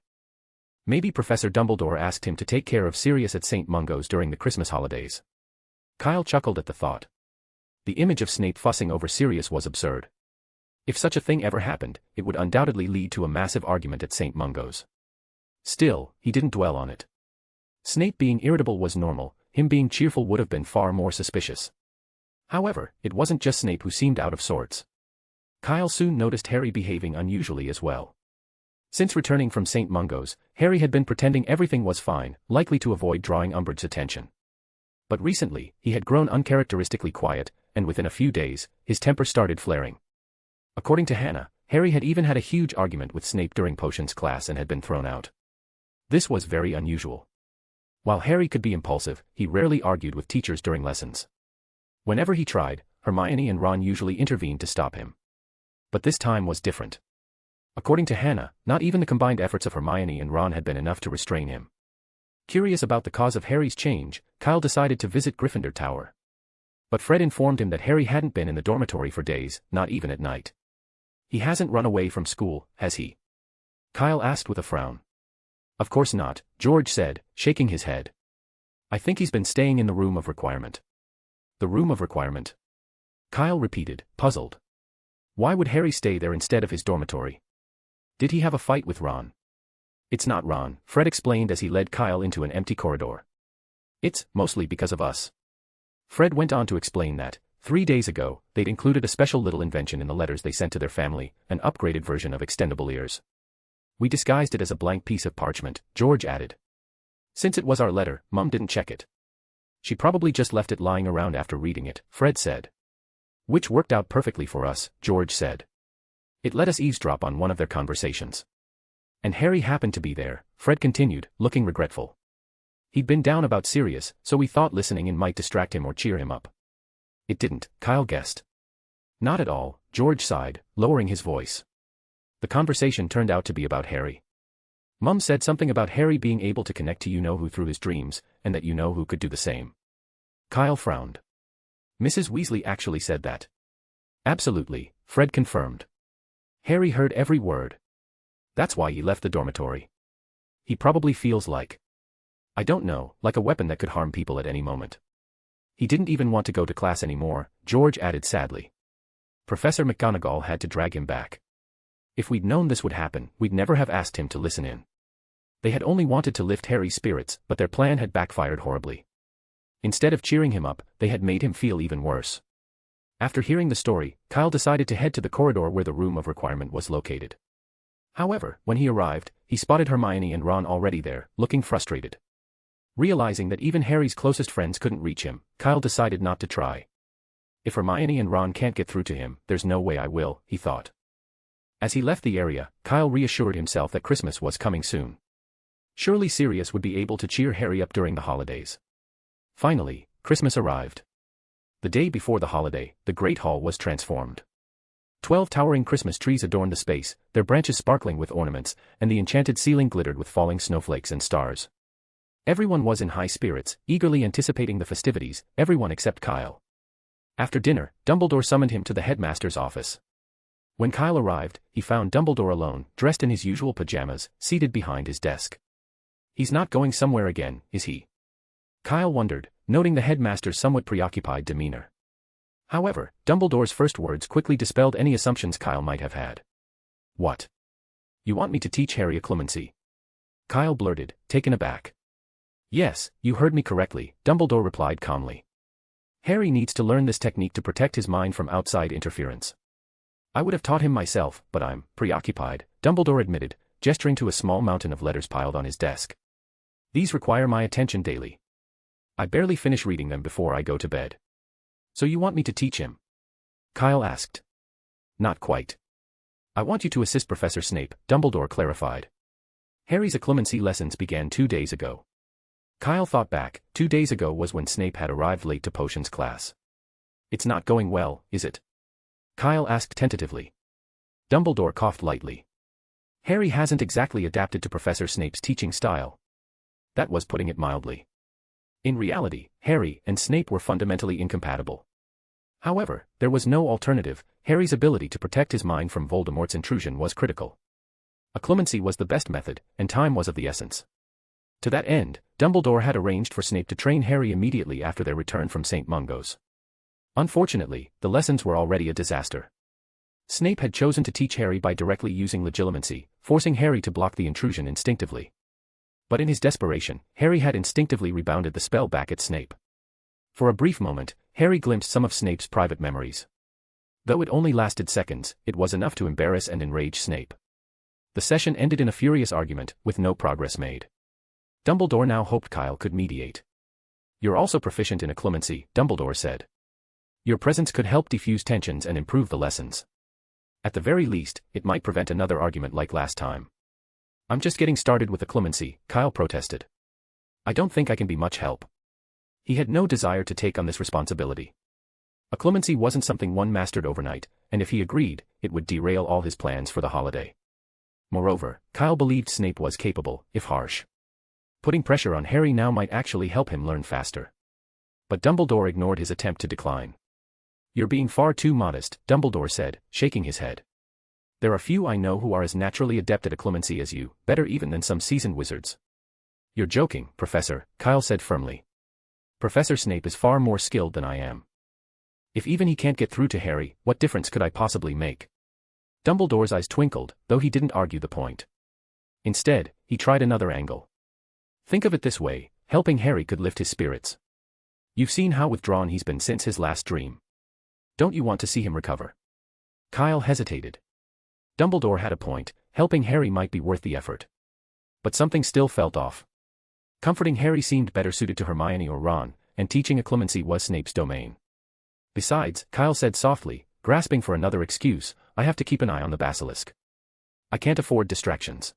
Maybe Professor Dumbledore asked him to take care of Sirius at St. Mungo's during the Christmas holidays. Kyle chuckled at the thought. The image of Snape fussing over Sirius was absurd. If such a thing ever happened, it would undoubtedly lead to a massive argument at St. Mungo's. Still, he didn't dwell on it. Snape being irritable was normal, him being cheerful would have been far more suspicious. However, it wasn't just Snape who seemed out of sorts. Kyle soon noticed Harry behaving unusually as well. Since returning from St. Mungo's, Harry had been pretending everything was fine, likely to avoid drawing Umbridge's attention. But recently, he had grown uncharacteristically quiet, and within a few days, his temper started flaring. According to Hannah, Harry had even had a huge argument with Snape during potions class and had been thrown out. This was very unusual. While Harry could be impulsive, he rarely argued with teachers during lessons. Whenever he tried, Hermione and Ron usually intervened to stop him. But this time was different. According to Hannah, not even the combined efforts of Hermione and Ron had been enough to restrain him. Curious about the cause of Harry's change, Kyle decided to visit Gryffindor Tower. But Fred informed him that Harry hadn't been in the dormitory for days, not even at night. He hasn't run away from school, has he? Kyle asked with a frown. Of course not, George said, shaking his head. I think he's been staying in the room of requirement. The room of requirement? Kyle repeated, puzzled. Why would Harry stay there instead of his dormitory? Did he have a fight with Ron? It's not Ron, Fred explained as he led Kyle into an empty corridor. It's mostly because of us. Fred went on to explain that, 3 days ago, they'd included a special little invention in the letters they sent to their family, an upgraded version of extendable ears. We disguised it as a blank piece of parchment, George added. Since it was our letter, Mum didn't check it. She probably just left it lying around after reading it, Fred said. Which worked out perfectly for us, George said. It let us eavesdrop on one of their conversations. And Harry happened to be there, Fred continued, looking regretful. He'd been down about Sirius, so we thought listening in might distract him or cheer him up. It didn't, Kyle guessed. Not at all, George sighed, lowering his voice. The conversation turned out to be about Harry. Mum said something about Harry being able to connect to you-know-who through his dreams, and that you-know-who could do the same. Kyle frowned. Mrs. Weasley actually said that. Absolutely, Fred confirmed. Harry heard every word. That's why he left the dormitory. He probably feels like, I don't know, like a weapon that could harm people at any moment. He didn't even want to go to class anymore, George added sadly. Professor McGonagall had to drag him back. If we'd known this would happen, we'd never have asked him to listen in. They had only wanted to lift Harry's spirits, but their plan had backfired horribly. Instead of cheering him up, they had made him feel even worse. After hearing the story, Kyle decided to head to the corridor where the room of requirement was located. However, when he arrived, he spotted Hermione and Ron already there, looking frustrated. Realizing that even Harry's closest friends couldn't reach him, Kyle decided not to try. If Hermione and Ron can't get through to him, there's no way I will, he thought. As he left the area, Kyle reassured himself that Christmas was coming soon. Surely Sirius would be able to cheer Harry up during the holidays. Finally, Christmas arrived. The day before the holiday, the Great Hall was transformed. 12 towering Christmas trees adorned the space, their branches sparkling with ornaments, and the enchanted ceiling glittered with falling snowflakes and stars. Everyone was in high spirits, eagerly anticipating the festivities, everyone except Kyle. After dinner, Dumbledore summoned him to the headmaster's office. When Kyle arrived, he found Dumbledore alone, dressed in his usual pajamas, seated behind his desk. He's not going somewhere again, is he? Kyle wondered, noting the headmaster's somewhat preoccupied demeanor. However, Dumbledore's first words quickly dispelled any assumptions Kyle might have had. What? You want me to teach Harry occlumency? Kyle blurted, taken aback. Yes, you heard me correctly, Dumbledore replied calmly. Harry needs to learn this technique to protect his mind from outside interference. I would have taught him myself, but I'm preoccupied, Dumbledore admitted, gesturing to a small mountain of letters piled on his desk. These require my attention daily. I barely finish reading them before I go to bed. So you want me to teach him? Kyle asked. Not quite. I want you to assist Professor Snape, Dumbledore clarified. Harry's occlumency lessons began 2 days ago. Kyle thought back, 2 days ago was when Snape had arrived late to potions class. It's not going well, is it? Kyle asked tentatively. Dumbledore coughed lightly. Harry hasn't exactly adapted to Professor Snape's teaching style. That was putting it mildly. In reality, Harry and Snape were fundamentally incompatible. However, there was no alternative. Harry's ability to protect his mind from Voldemort's intrusion was critical. Occlumency was the best method, and time was of the essence. To that end, Dumbledore had arranged for Snape to train Harry immediately after their return from St. Mungo's. Unfortunately, the lessons were already a disaster. Snape had chosen to teach Harry by directly using legilimency, forcing Harry to block the intrusion instinctively. But in his desperation, Harry had instinctively rebounded the spell back at Snape. For a brief moment, Harry glimpsed some of Snape's private memories. Though it only lasted seconds, it was enough to embarrass and enrage Snape. The session ended in a furious argument, with no progress made. Dumbledore now hoped Kyle could mediate. You're also proficient in occlumency, Dumbledore said. Your presence could help defuse tensions and improve the lessons. At the very least, it might prevent another argument like last time. I'm just getting started with occlumency, Kyle protested. I don't think I can be much help. He had no desire to take on this responsibility. Occlumency wasn't something one mastered overnight, and if he agreed, it would derail all his plans for the holiday. Moreover, Kyle believed Snape was capable, if harsh. Putting pressure on Harry now might actually help him learn faster. But Dumbledore ignored his attempt to decline. You're being far too modest, Dumbledore said, shaking his head. There are few I know who are as naturally adept at occlumency as you, better even than some seasoned wizards. You're joking, Professor, Kyle said firmly. Professor Snape is far more skilled than I am. If even he can't get through to Harry, what difference could I possibly make? Dumbledore's eyes twinkled, though he didn't argue the point. Instead, he tried another angle. Think of it this way, helping Harry could lift his spirits. You've seen how withdrawn he's been since his last dream. Don't you want to see him recover? Kyle hesitated. Dumbledore had a point, helping Harry might be worth the effort. But something still felt off. Comforting Harry seemed better suited to Hermione or Ron, and teaching occlumency was Snape's domain. Besides, Kyle said softly, grasping for another excuse, I have to keep an eye on the basilisk. I can't afford distractions.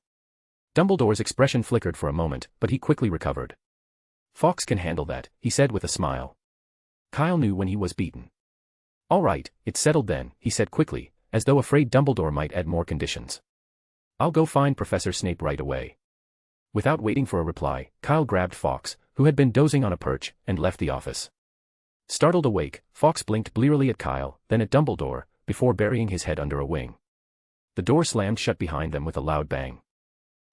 Dumbledore's expression flickered for a moment, but he quickly recovered. Fawkes can handle that, he said with a smile. Kyle knew when he was beaten. All right, it's settled then, he said quickly, as though afraid Dumbledore might add more conditions. I'll go find Professor Snape right away. Without waiting for a reply, Kyle grabbed Fawkes, who had been dozing on a perch, and left the office. Startled awake, Fawkes blinked blearily at Kyle, then at Dumbledore, before burying his head under a wing. The door slammed shut behind them with a loud bang.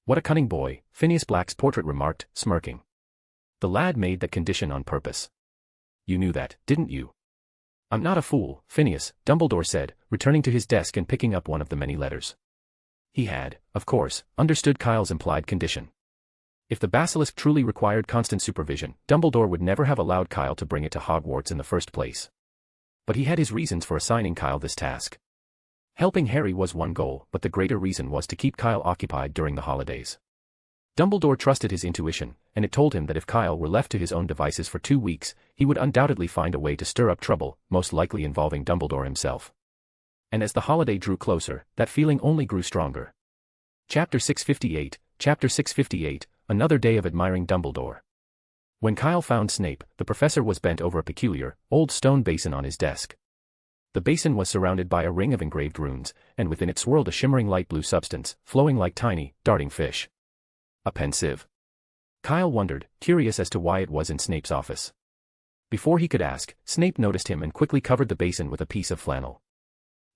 What a cunning boy, Phineas Black's portrait remarked, smirking. The lad made that condition on purpose. You knew that, didn't you? I'm not a fool, Phineas, Dumbledore said, returning to his desk and picking up one of the many letters. He had, of course, understood Kyle's implied condition. If the basilisk truly required constant supervision, Dumbledore would never have allowed Kyle to bring it to Hogwarts in the first place. But he had his reasons for assigning Kyle this task. Helping Harry was one goal, but the greater reason was to keep Kyle occupied during the holidays. Dumbledore trusted his intuition, and it told him that if Kyle were left to his own devices for 2 weeks, he would undoubtedly find a way to stir up trouble, most likely involving Dumbledore himself. And as the holiday drew closer, that feeling only grew stronger. Chapter 658, Another Day of Admiring Dumbledore. When Kyle found Snape, the professor was bent over a peculiar, old stone basin on his desk. The basin was surrounded by a ring of engraved runes, and within it swirled a shimmering light blue substance, flowing like tiny, darting fish. A pensieve. Kyle wondered, curious as to why it was in Snape's office. Before he could ask, Snape noticed him and quickly covered the basin with a piece of flannel.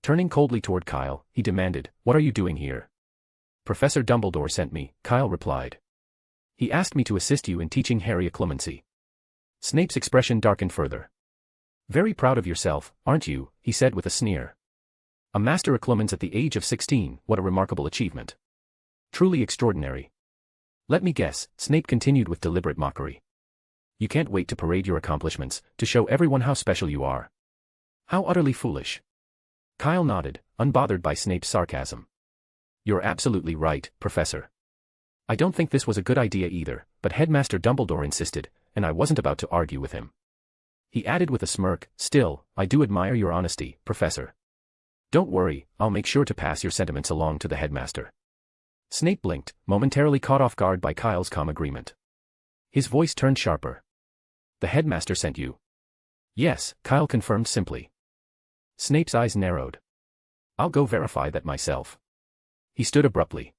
Turning coldly toward Kyle, he demanded, "What are you doing here?" "Professor Dumbledore sent me," Kyle replied. "He asked me to assist you in teaching Harry occlumency." Snape's expression darkened further. "Very proud of yourself, aren't you?" he said with a sneer. "A master occlumens at the age of 16, what a remarkable achievement. Truly extraordinary." "Let me guess," Snape continued with deliberate mockery. "You can't wait to parade your accomplishments, to show everyone how special you are. How utterly foolish." Kyle nodded, unbothered by Snape's sarcasm. "You're absolutely right, Professor. I don't think this was a good idea either, but Headmaster Dumbledore insisted, and I wasn't about to argue with him." He added with a smirk, "Still, I do admire your honesty, Professor. Don't worry, I'll make sure to pass your sentiments along to the Headmaster." Snape blinked, momentarily caught off guard by Kyle's calm agreement. His voice turned sharper. "The Headmaster sent you?" "Yes," Kyle confirmed simply. Snape's eyes narrowed. "I'll go verify that myself." He stood abruptly.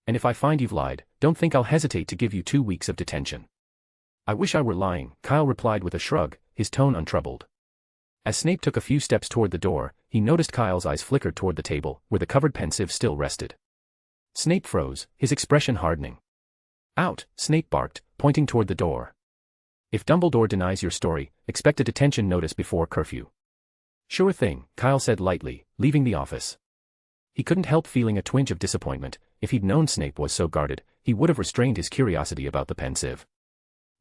"And if I find you've lied, don't think I'll hesitate to give you 2 weeks of detention." "I wish I were lying," Kyle replied with a shrug, his tone untroubled. As Snape took a few steps toward the door, he noticed Kyle's eyes flicker toward the table, where the covered pensieve still rested. Snape froze, his expression hardening. "Out," Snape barked, pointing toward the door. "If Dumbledore denies your story, expect a detention notice before curfew." "Sure thing," Kyle said lightly, leaving the office. He couldn't help feeling a twinge of disappointment. If he'd known Snape was so guarded, he would have restrained his curiosity about the pensieve.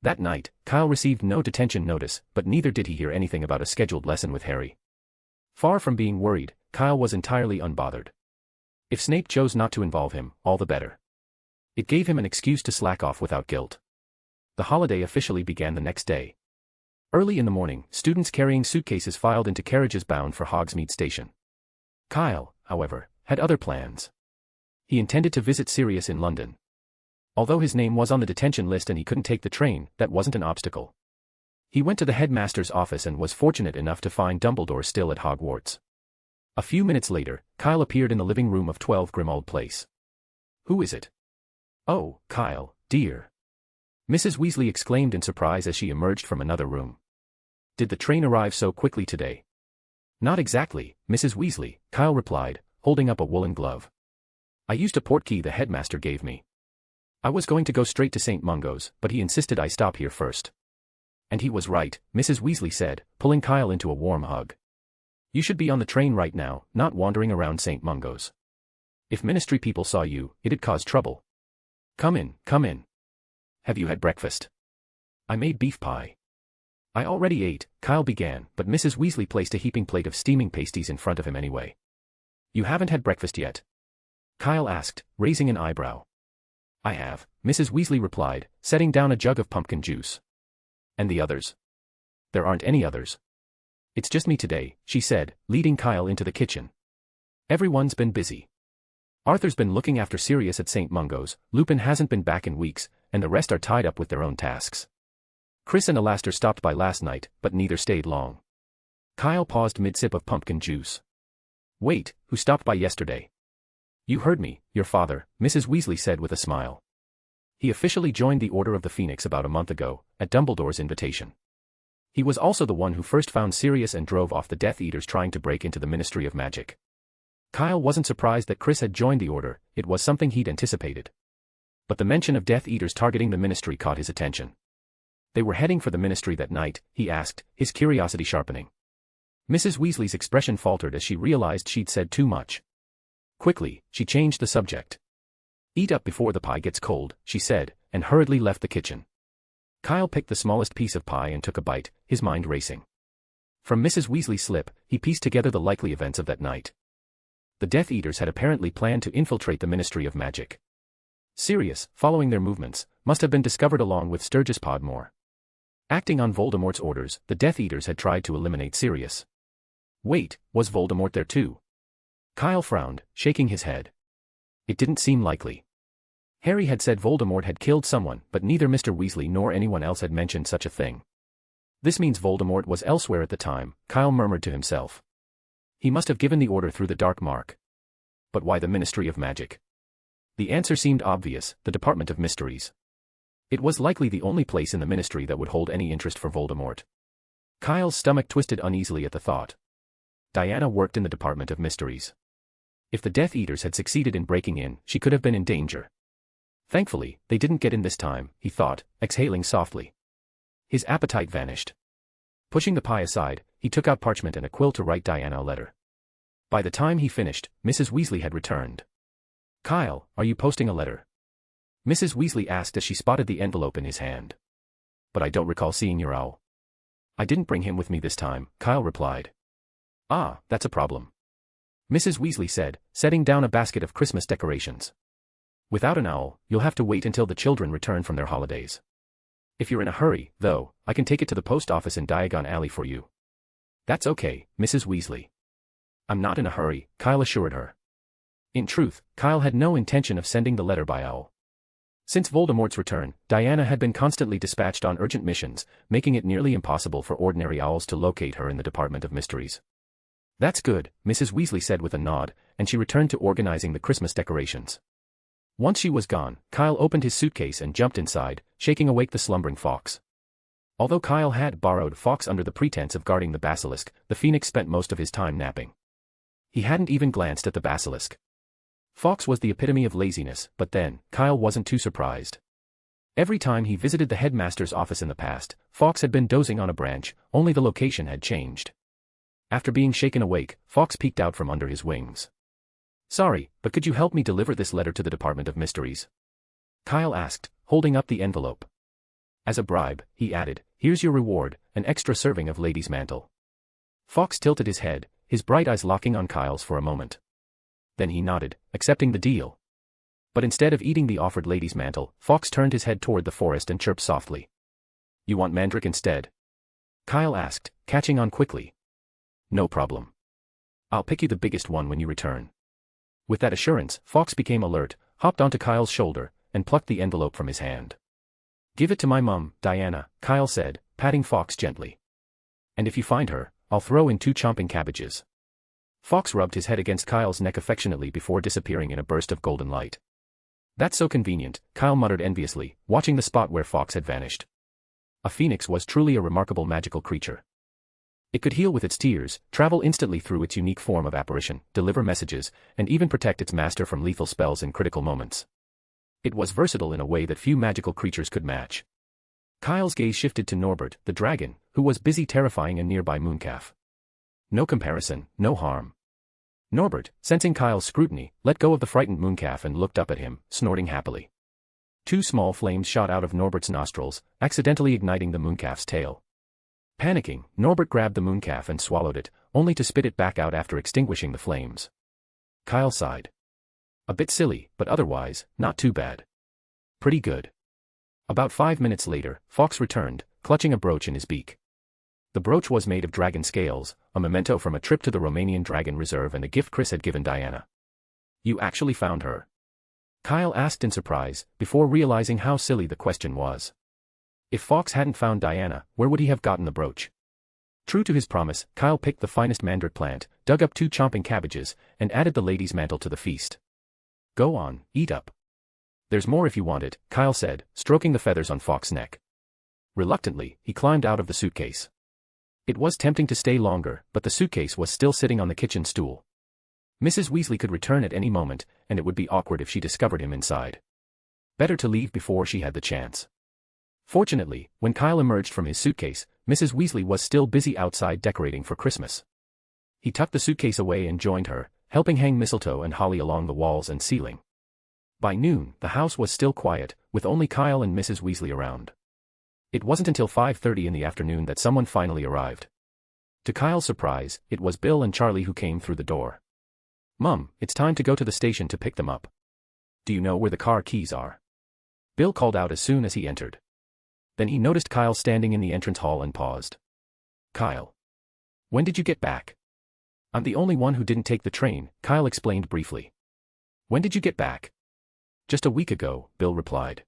That night, Kyle received no detention notice, but neither did he hear anything about a scheduled lesson with Harry. Far from being worried, Kyle was entirely unbothered. If Snape chose not to involve him, all the better. It gave him an excuse to slack off without guilt. The holiday officially began the next day. Early in the morning, students carrying suitcases filed into carriages bound for Hogsmeade Station. Kyle, however, had other plans. He intended to visit Sirius in London. Although his name was on the detention list and he couldn't take the train, that wasn't an obstacle. He went to the headmaster's office and was fortunate enough to find Dumbledore still at Hogwarts. A few minutes later, Kyle appeared in the living room of 12 Grimmauld Place. "Who is it?" "Oh, Kyle, dear." Mrs. Weasley exclaimed in surprise as she emerged from another room. "Did the train arrive so quickly today?" "Not exactly, Mrs. Weasley," Kyle replied, holding up a woolen glove. "I used a portkey the headmaster gave me. I was going to go straight to St. Mungo's, but he insisted I stop here first." And he was right, Mrs. Weasley said, pulling Kyle into a warm hug. You should be on the train right now, not wandering around St. Mungo's. If ministry people saw you, it'd cause trouble. Come in, come in. Have you had breakfast? I made beef pie. I already ate, Kyle began, but Mrs. Weasley placed a heaping plate of steaming pasties in front of him anyway. You haven't had breakfast yet? Kyle asked, raising an eyebrow. I have, Mrs. Weasley replied, setting down a jug of pumpkin juice. And the others? There aren't any others. It's just me today, she said, leading Kyle into the kitchen. Everyone's been busy. Arthur's been looking after Sirius at St. Mungo's, Lupin hasn't been back in weeks, and the rest are tied up with their own tasks. Chris and Alastair stopped by last night, but neither stayed long. Kyle paused mid-sip of pumpkin juice. Wait, who stopped by yesterday? You heard me, your father, Mrs. Weasley said with a smile. He officially joined the Order of the Phoenix about a month ago, at Dumbledore's invitation. He was also the one who first found Sirius and drove off the Death Eaters trying to break into the Ministry of Magic. Kyle wasn't surprised that Chris had joined the Order, it was something he'd anticipated. But the mention of Death Eaters targeting the Ministry caught his attention. They were heading for the Ministry that night, he asked, his curiosity sharpening. Mrs. Weasley's expression faltered as she realized she'd said too much. Quickly, she changed the subject. Eat up before the pie gets cold, she said, and hurriedly left the kitchen. Kyle picked the smallest piece of pie and took a bite, his mind racing. From Mrs. Weasley's slip, he pieced together the likely events of that night. The Death Eaters had apparently planned to infiltrate the Ministry of Magic. Sirius, following their movements, must have been discovered along with Sturgis Podmore. Acting on Voldemort's orders, the Death Eaters had tried to eliminate Sirius. Wait, was Voldemort there too? Kyle frowned, shaking his head. It didn't seem likely. Harry had said Voldemort had killed someone, but neither Mr. Weasley nor anyone else had mentioned such a thing. This means Voldemort was elsewhere at the time, Kyle murmured to himself. He must have given the order through the Dark Mark. But why the Ministry of Magic? The answer seemed obvious, the Department of Mysteries. It was likely the only place in the Ministry that would hold any interest for Voldemort. Kyle's stomach twisted uneasily at the thought. Diana worked in the Department of Mysteries. If the Death Eaters had succeeded in breaking in, she could have been in danger. Thankfully, they didn't get in this time, he thought, exhaling softly. His appetite vanished. Pushing the pie aside, he took out parchment and a quill to write Diana a letter. By the time he finished, Mrs. Weasley had returned. Kyle, are you posting a letter? Mrs. Weasley asked as she spotted the envelope in his hand. But I don't recall seeing your owl. I didn't bring him with me this time, Kyle replied. Ah, that's a problem. Mrs. Weasley said, setting down a basket of Christmas decorations. Without an owl, you'll have to wait until the children return from their holidays. If you're in a hurry, though, I can take it to the post office in Diagon Alley for you. That's okay, Mrs. Weasley. I'm not in a hurry, Kyle assured her. In truth, Kyle had no intention of sending the letter by owl. Since Voldemort's return, Diana had been constantly dispatched on urgent missions, making it nearly impossible for ordinary owls to locate her in the Department of Mysteries. That's good, Mrs. Weasley said with a nod, and she returned to organizing the Christmas decorations. Once she was gone, Kyle opened his suitcase and jumped inside, shaking awake the slumbering Fawkes. Although Kyle had borrowed Fawkes under the pretense of guarding the basilisk, the Phoenix spent most of his time napping. He hadn't even glanced at the basilisk. Fawkes was the epitome of laziness, but then, Kyle wasn't too surprised. Every time he visited the headmaster's office in the past, Fawkes had been dozing on a branch, only the location had changed. After being shaken awake, Fawkes peeked out from under his wings. Sorry, but could you help me deliver this letter to the Department of Mysteries? Kyle asked, holding up the envelope. As a bribe, he added, here's your reward, an extra serving of Lady's Mantle. Fawkes tilted his head, his bright eyes locking on Kyle's for a moment. Then he nodded, accepting the deal. But instead of eating the offered Lady's Mantle, Fawkes turned his head toward the forest and chirped softly. You want Mandrake instead? Kyle asked, catching on quickly. No problem. I'll pick you the biggest one when you return. With that assurance, Fawkes became alert, hopped onto Kyle's shoulder, and plucked the envelope from his hand. Give it to my mum, Diana, Kyle said, patting Fawkes gently. And if you find her, I'll throw in 2 chomping cabbages. Fawkes rubbed his head against Kyle's neck affectionately before disappearing in a burst of golden light. That's so convenient, Kyle muttered enviously, watching the spot where Fawkes had vanished. A phoenix was truly a remarkable magical creature. It could heal with its tears, travel instantly through its unique form of apparition, deliver messages, and even protect its master from lethal spells in critical moments. It was versatile in a way that few magical creatures could match. Kyle's gaze shifted to Norbert, the dragon, who was busy terrifying a nearby mooncalf. No comparison, no harm. Norbert, sensing Kyle's scrutiny, let go of the frightened mooncalf and looked up at him, snorting happily. Two small flames shot out of Norbert's nostrils, accidentally igniting the mooncalf's tail. Panicking, Norbert grabbed the mooncalf and swallowed it, only to spit it back out after extinguishing the flames. Kyle sighed. A bit silly, but otherwise, not too bad. Pretty good. About 5 minutes later, Fawkes returned, clutching a brooch in his beak. The brooch was made of dragon scales, a memento from a trip to the Romanian Dragon Reserve and a gift Chris had given Diana. You actually found her? Kyle asked in surprise, before realizing how silly the question was. If Fawkes hadn't found Diana, where would he have gotten the brooch? True to his promise, Kyle picked the finest mandrake plant, dug up 2 chomping cabbages, and added the lady's mantle to the feast. Go on, eat up. There's more if you want it, Kyle said, stroking the feathers on Fawkes' neck. Reluctantly, he climbed out of the suitcase. It was tempting to stay longer, but the suitcase was still sitting on the kitchen stool. Mrs. Weasley could return at any moment, and it would be awkward if she discovered him inside. Better to leave before she had the chance. Fortunately, when Kyle emerged from his suitcase, Mrs. Weasley was still busy outside decorating for Christmas. He tucked the suitcase away and joined her, helping hang mistletoe and holly along the walls and ceiling. By noon, the house was still quiet, with only Kyle and Mrs. Weasley around. It wasn't until 5:30 in the afternoon that someone finally arrived. To Kyle's surprise, it was Bill and Charlie who came through the door. Mum, it's time to go to the station to pick them up. Do you know where the car keys are? Bill called out as soon as he entered. Then he noticed Kyle standing in the entrance hall and paused. Kyle. When did you get back? I'm the only one who didn't take the train, Kyle explained briefly. When did you get back? Just a week ago, Bill replied.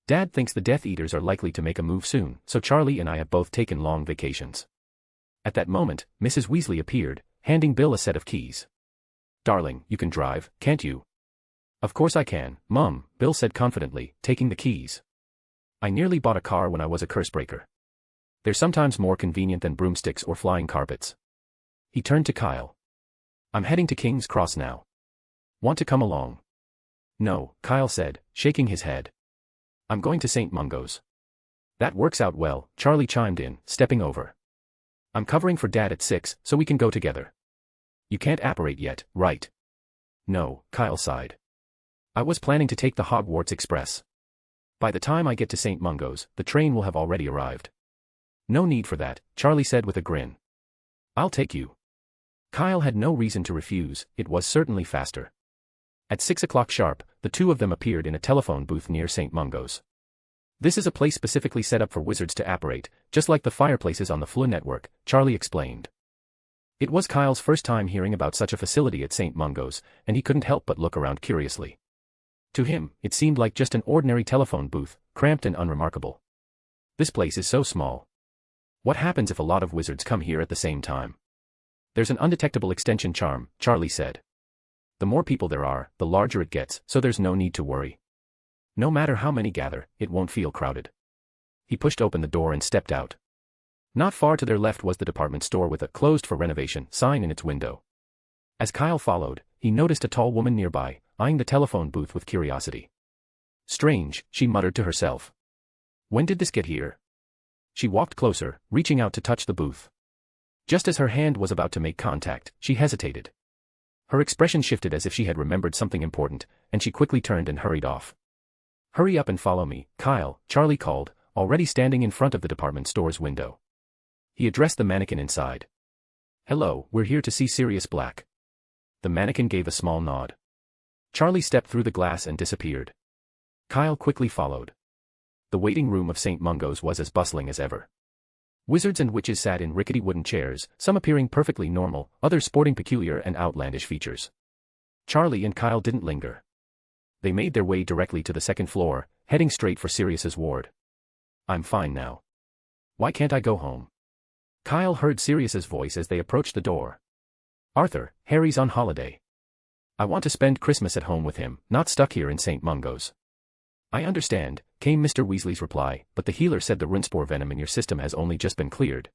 Dad thinks the Death Eaters are likely to make a move soon, so Charlie and I have both taken long vacations. At that moment, Mrs. Weasley appeared, handing Bill a set of keys. Darling, you can drive, can't you? Of course I can, Mum, Bill said confidently, taking the keys. I nearly bought a car when I was a cursebreaker. They're sometimes more convenient than broomsticks or flying carpets. He turned to Kyle. I'm heading to King's Cross now. Want to come along? No, Kyle said, shaking his head. I'm going to St. Mungo's. That works out well, Charlie chimed in, stepping over. I'm covering for Dad at 6, so we can go together. You can't apparate yet, right? No, Kyle sighed. I was planning to take the Hogwarts Express. By the time I get to St. Mungo's, the train will have already arrived. No need for that, Charlie said with a grin. I'll take you. Kyle had no reason to refuse, it was certainly faster. At 6 o'clock sharp, the two of them appeared in a telephone booth near St. Mungo's. This is a place specifically set up for wizards to apparate, just like the fireplaces on the Fleur network, Charlie explained. It was Kyle's first time hearing about such a facility at St. Mungo's, and he couldn't help but look around curiously. To him, it seemed like just an ordinary telephone booth, cramped and unremarkable. This place is so small. What happens if a lot of wizards come here at the same time? There's an undetectable extension charm, Charlie said. The more people there are, the larger it gets, so there's no need to worry. No matter how many gather, it won't feel crowded. He pushed open the door and stepped out. Not far to their left was the department store with a "closed for renovation" sign in its window. As Kyle followed, he noticed a tall woman nearby, eyeing the telephone booth with curiosity. Strange, she muttered to herself. When did this get here? She walked closer, reaching out to touch the booth. Just as her hand was about to make contact, she hesitated. Her expression shifted as if she had remembered something important, and she quickly turned and hurried off. Hurry up and follow me, Kyle, Charlie called, already standing in front of the department store's window. He addressed the mannequin inside. Hello, we're here to see Sirius Black. The mannequin gave a small nod. Charlie stepped through the glass and disappeared. Kyle quickly followed. The waiting room of St. Mungo's was as bustling as ever. Wizards and witches sat in rickety wooden chairs, some appearing perfectly normal, others sporting peculiar and outlandish features. Charlie and Kyle didn't linger. They made their way directly to the second floor, heading straight for Sirius's ward. I'm fine now. Why can't I go home? Kyle heard Sirius's voice as they approached the door. Arthur, Harry's on holiday. I want to spend Christmas at home with him, not stuck here in St. Mungo's. I understand, came Mr. Weasley's reply, but the healer said the runespore venom in your system has only just been cleared.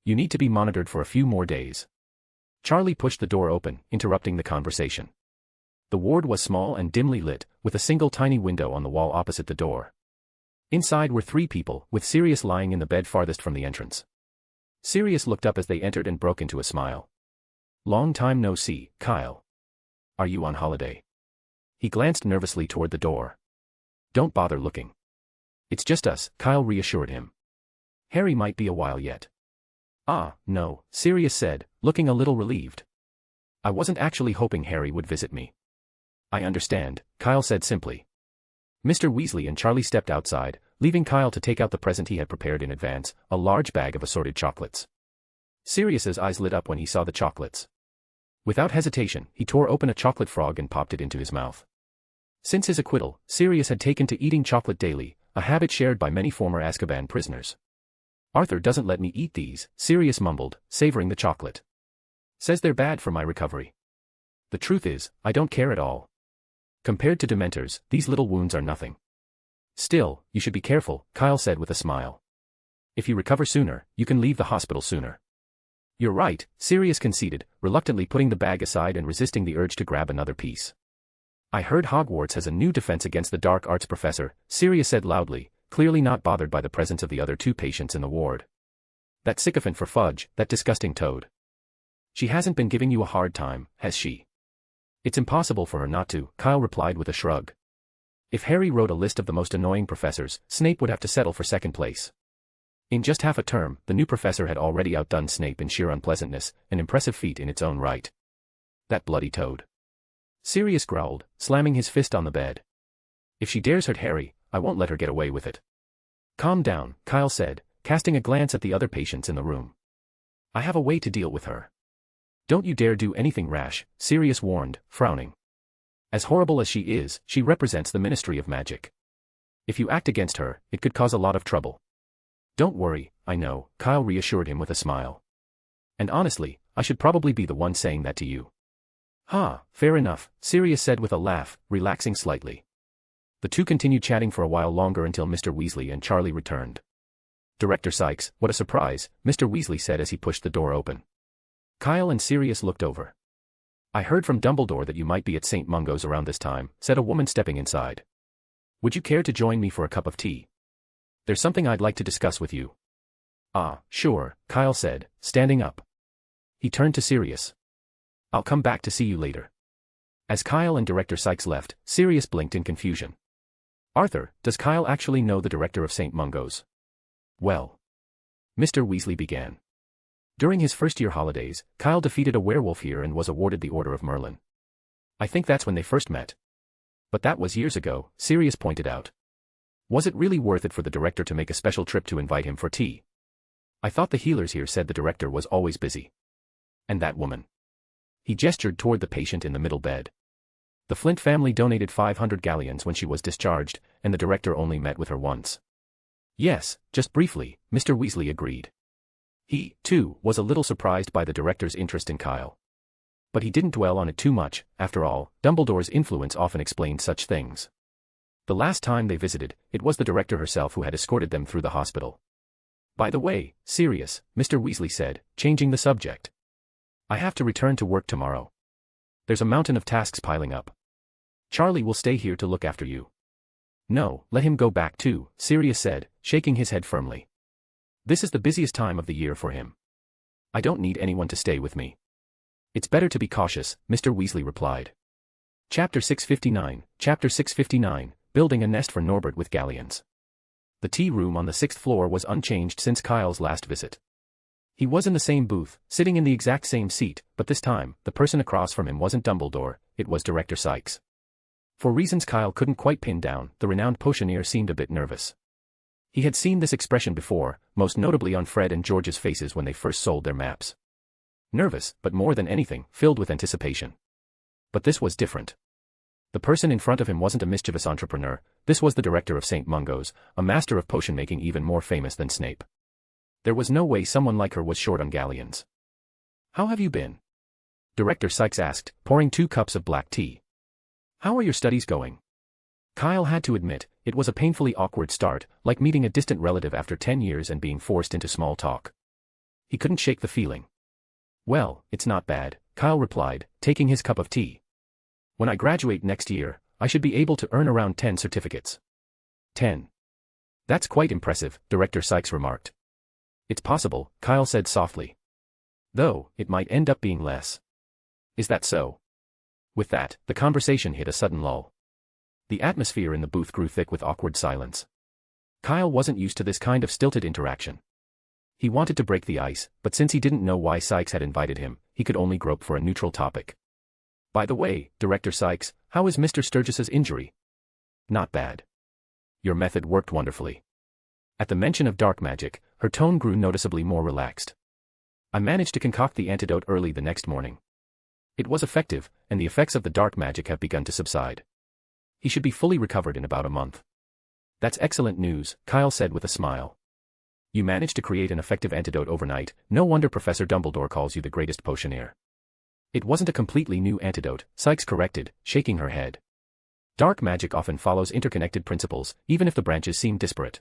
You need to be monitored for a few more days. Charlie pushed the door open, interrupting the conversation. The ward was small and dimly lit, with a single tiny window on the wall opposite the door. Inside were 3 people, with Sirius lying in the bed farthest from the entrance. Sirius looked up as they entered and broke into a smile. "Long time no see, Kyle. Are you on holiday?" He glanced nervously toward the door. "Don't bother looking. It's just us," Kyle reassured him. "Harry might be a while yet." "Ah, no," Sirius said, looking a little relieved. "I wasn't actually hoping Harry would visit me." "I understand," Kyle said simply. Mr. Weasley and Charlie stepped outside, leaving Kyle to take out the present he had prepared in advance, a large bag of assorted chocolates. Sirius's eyes lit up when he saw the chocolates. Without hesitation, he tore open a chocolate frog and popped it into his mouth. Since his acquittal, Sirius had taken to eating chocolate daily, a habit shared by many former Azkaban prisoners. "Arthur doesn't let me eat these," Sirius mumbled, savoring the chocolate. "Says they're bad for my recovery. The truth is, I don't care at all. Compared to Dementors, these little wounds are nothing." "Still, you should be careful," Kyle said with a smile. "If you recover sooner, you can leave the hospital sooner." "You're right," Sirius conceded, reluctantly putting the bag aside and resisting the urge to grab another piece. "I heard Hogwarts has a new defense against the dark arts professor," Sirius said loudly, clearly not bothered by the presence of the other 2 patients in the ward. "That sycophant for fudge, that disgusting toad. She hasn't been giving you a hard time, has she?" "It's impossible for her not to," Kyle replied with a shrug. If Harry wrote a list of the most annoying professors, Snape would have to settle for second place. In just half a term, the new professor had already outdone Snape in sheer unpleasantness, an impressive feat in its own right. "That bloody toad," Sirius growled, slamming his fist on the bed. "If she dares hurt Harry, I won't let her get away with it." "Calm down," Kyle said, casting a glance at the other patients in the room. "I have a way to deal with her." "Don't you dare do anything rash," Sirius warned, frowning. "As horrible as she is, she represents the Ministry of Magic. If you act against her, it could cause a lot of trouble." "Don't worry, I know," Kyle reassured him with a smile. "And honestly, I should probably be the one saying that to you." Fair enough," Sirius said with a laugh, relaxing slightly. The 2 continued chatting for a while longer until Mr. Weasley and Charlie returned. "Director Sykes, what a surprise," Mr. Weasley said as he pushed the door open. Kyle and Sirius looked over. "I heard from Dumbledore that you might be at St. Mungo's around this time," said a woman stepping inside. "Would you care to join me for a cup of tea? There's something I'd like to discuss with you." "Ah, sure," Kyle said, standing up. He turned to Sirius. "I'll come back to see you later." As Kyle and Director Sykes left, Sirius blinked in confusion. "Arthur, does Kyle actually know the director of St. Mungo's?" "Well," Mr. Weasley began. "During his first-year holidays, Kyle defeated a werewolf here and was awarded the Order of Merlin. I think that's when they first met. But that was years ago," Sirius pointed out. "Was it really worth it for the director to make a special trip to invite him for tea? I thought the healers here said the director was always busy. And that woman." He gestured toward the patient in the middle bed. "The Flint family donated 500 galleons when she was discharged, and the director only met with her once." "Yes, just briefly," Mr. Weasley agreed. He, too, was a little surprised by the director's interest in Kyle. But he didn't dwell on it too much. After all, Dumbledore's influence often explained such things. The last time they visited, it was the director herself who had escorted them through the hospital. "By the way, Sirius," Mr. Weasley said, changing the subject. "I have to return to work tomorrow. There's a mountain of tasks piling up. Charlie will stay here to look after you." "No, let him go back too," Sirius said, shaking his head firmly. "This is the busiest time of the year for him. I don't need anyone to stay with me." "It's better to be cautious," Mr. Weasley replied. Chapter 659, Building a Nest for Norbert with Galleons. The tea room on the 6th floor was unchanged since Kyle's last visit. He was in the same booth, sitting in the exact same seat, but this time, the person across from him wasn't Dumbledore, it was Director Sykes. For reasons Kyle couldn't quite pin down, the renowned potioneer seemed a bit nervous. He had seen this expression before, most notably on Fred and George's faces when they first sold their maps. Nervous, but more than anything, filled with anticipation. But this was different. The person in front of him wasn't a mischievous entrepreneur, this was the director of St. Mungo's, a master of potion-making even more famous than Snape. There was no way someone like her was short on galleons. "How have you been?" Director Sykes asked, pouring 2 cups of black tea. "How are your studies going?" Kyle had to admit, it was a painfully awkward start, like meeting a distant relative after 10 years and being forced into small talk. He couldn't shake the feeling. "Well, it's not bad," Kyle replied, taking his cup of tea. "When I graduate next year, I should be able to earn around 10 certificates." 10. That's quite impressive, Director Sykes remarked. It's possible, Kyle said softly. Though, it might end up being less. Is that so? With that, the conversation hit a sudden lull. The atmosphere in the booth grew thick with awkward silence. Kyle wasn't used to this kind of stilted interaction. He wanted to break the ice, but since he didn't know why Sykes had invited him, he could only grope for a neutral topic. By the way, Director Sykes, how is Mr. Sturgis's injury? Not bad. Your method worked wonderfully. At the mention of dark magic, her tone grew noticeably more relaxed. I managed to concoct the antidote early the next morning. It was effective, and the effects of the dark magic have begun to subside. He should be fully recovered in about a month. That's excellent news, Kyle said with a smile. You managed to create an effective antidote overnight, no wonder Professor Dumbledore calls you the greatest potioneer. It wasn't a completely new antidote, Sykes corrected, shaking her head. Dark magic often follows interconnected principles, even if the branches seem disparate.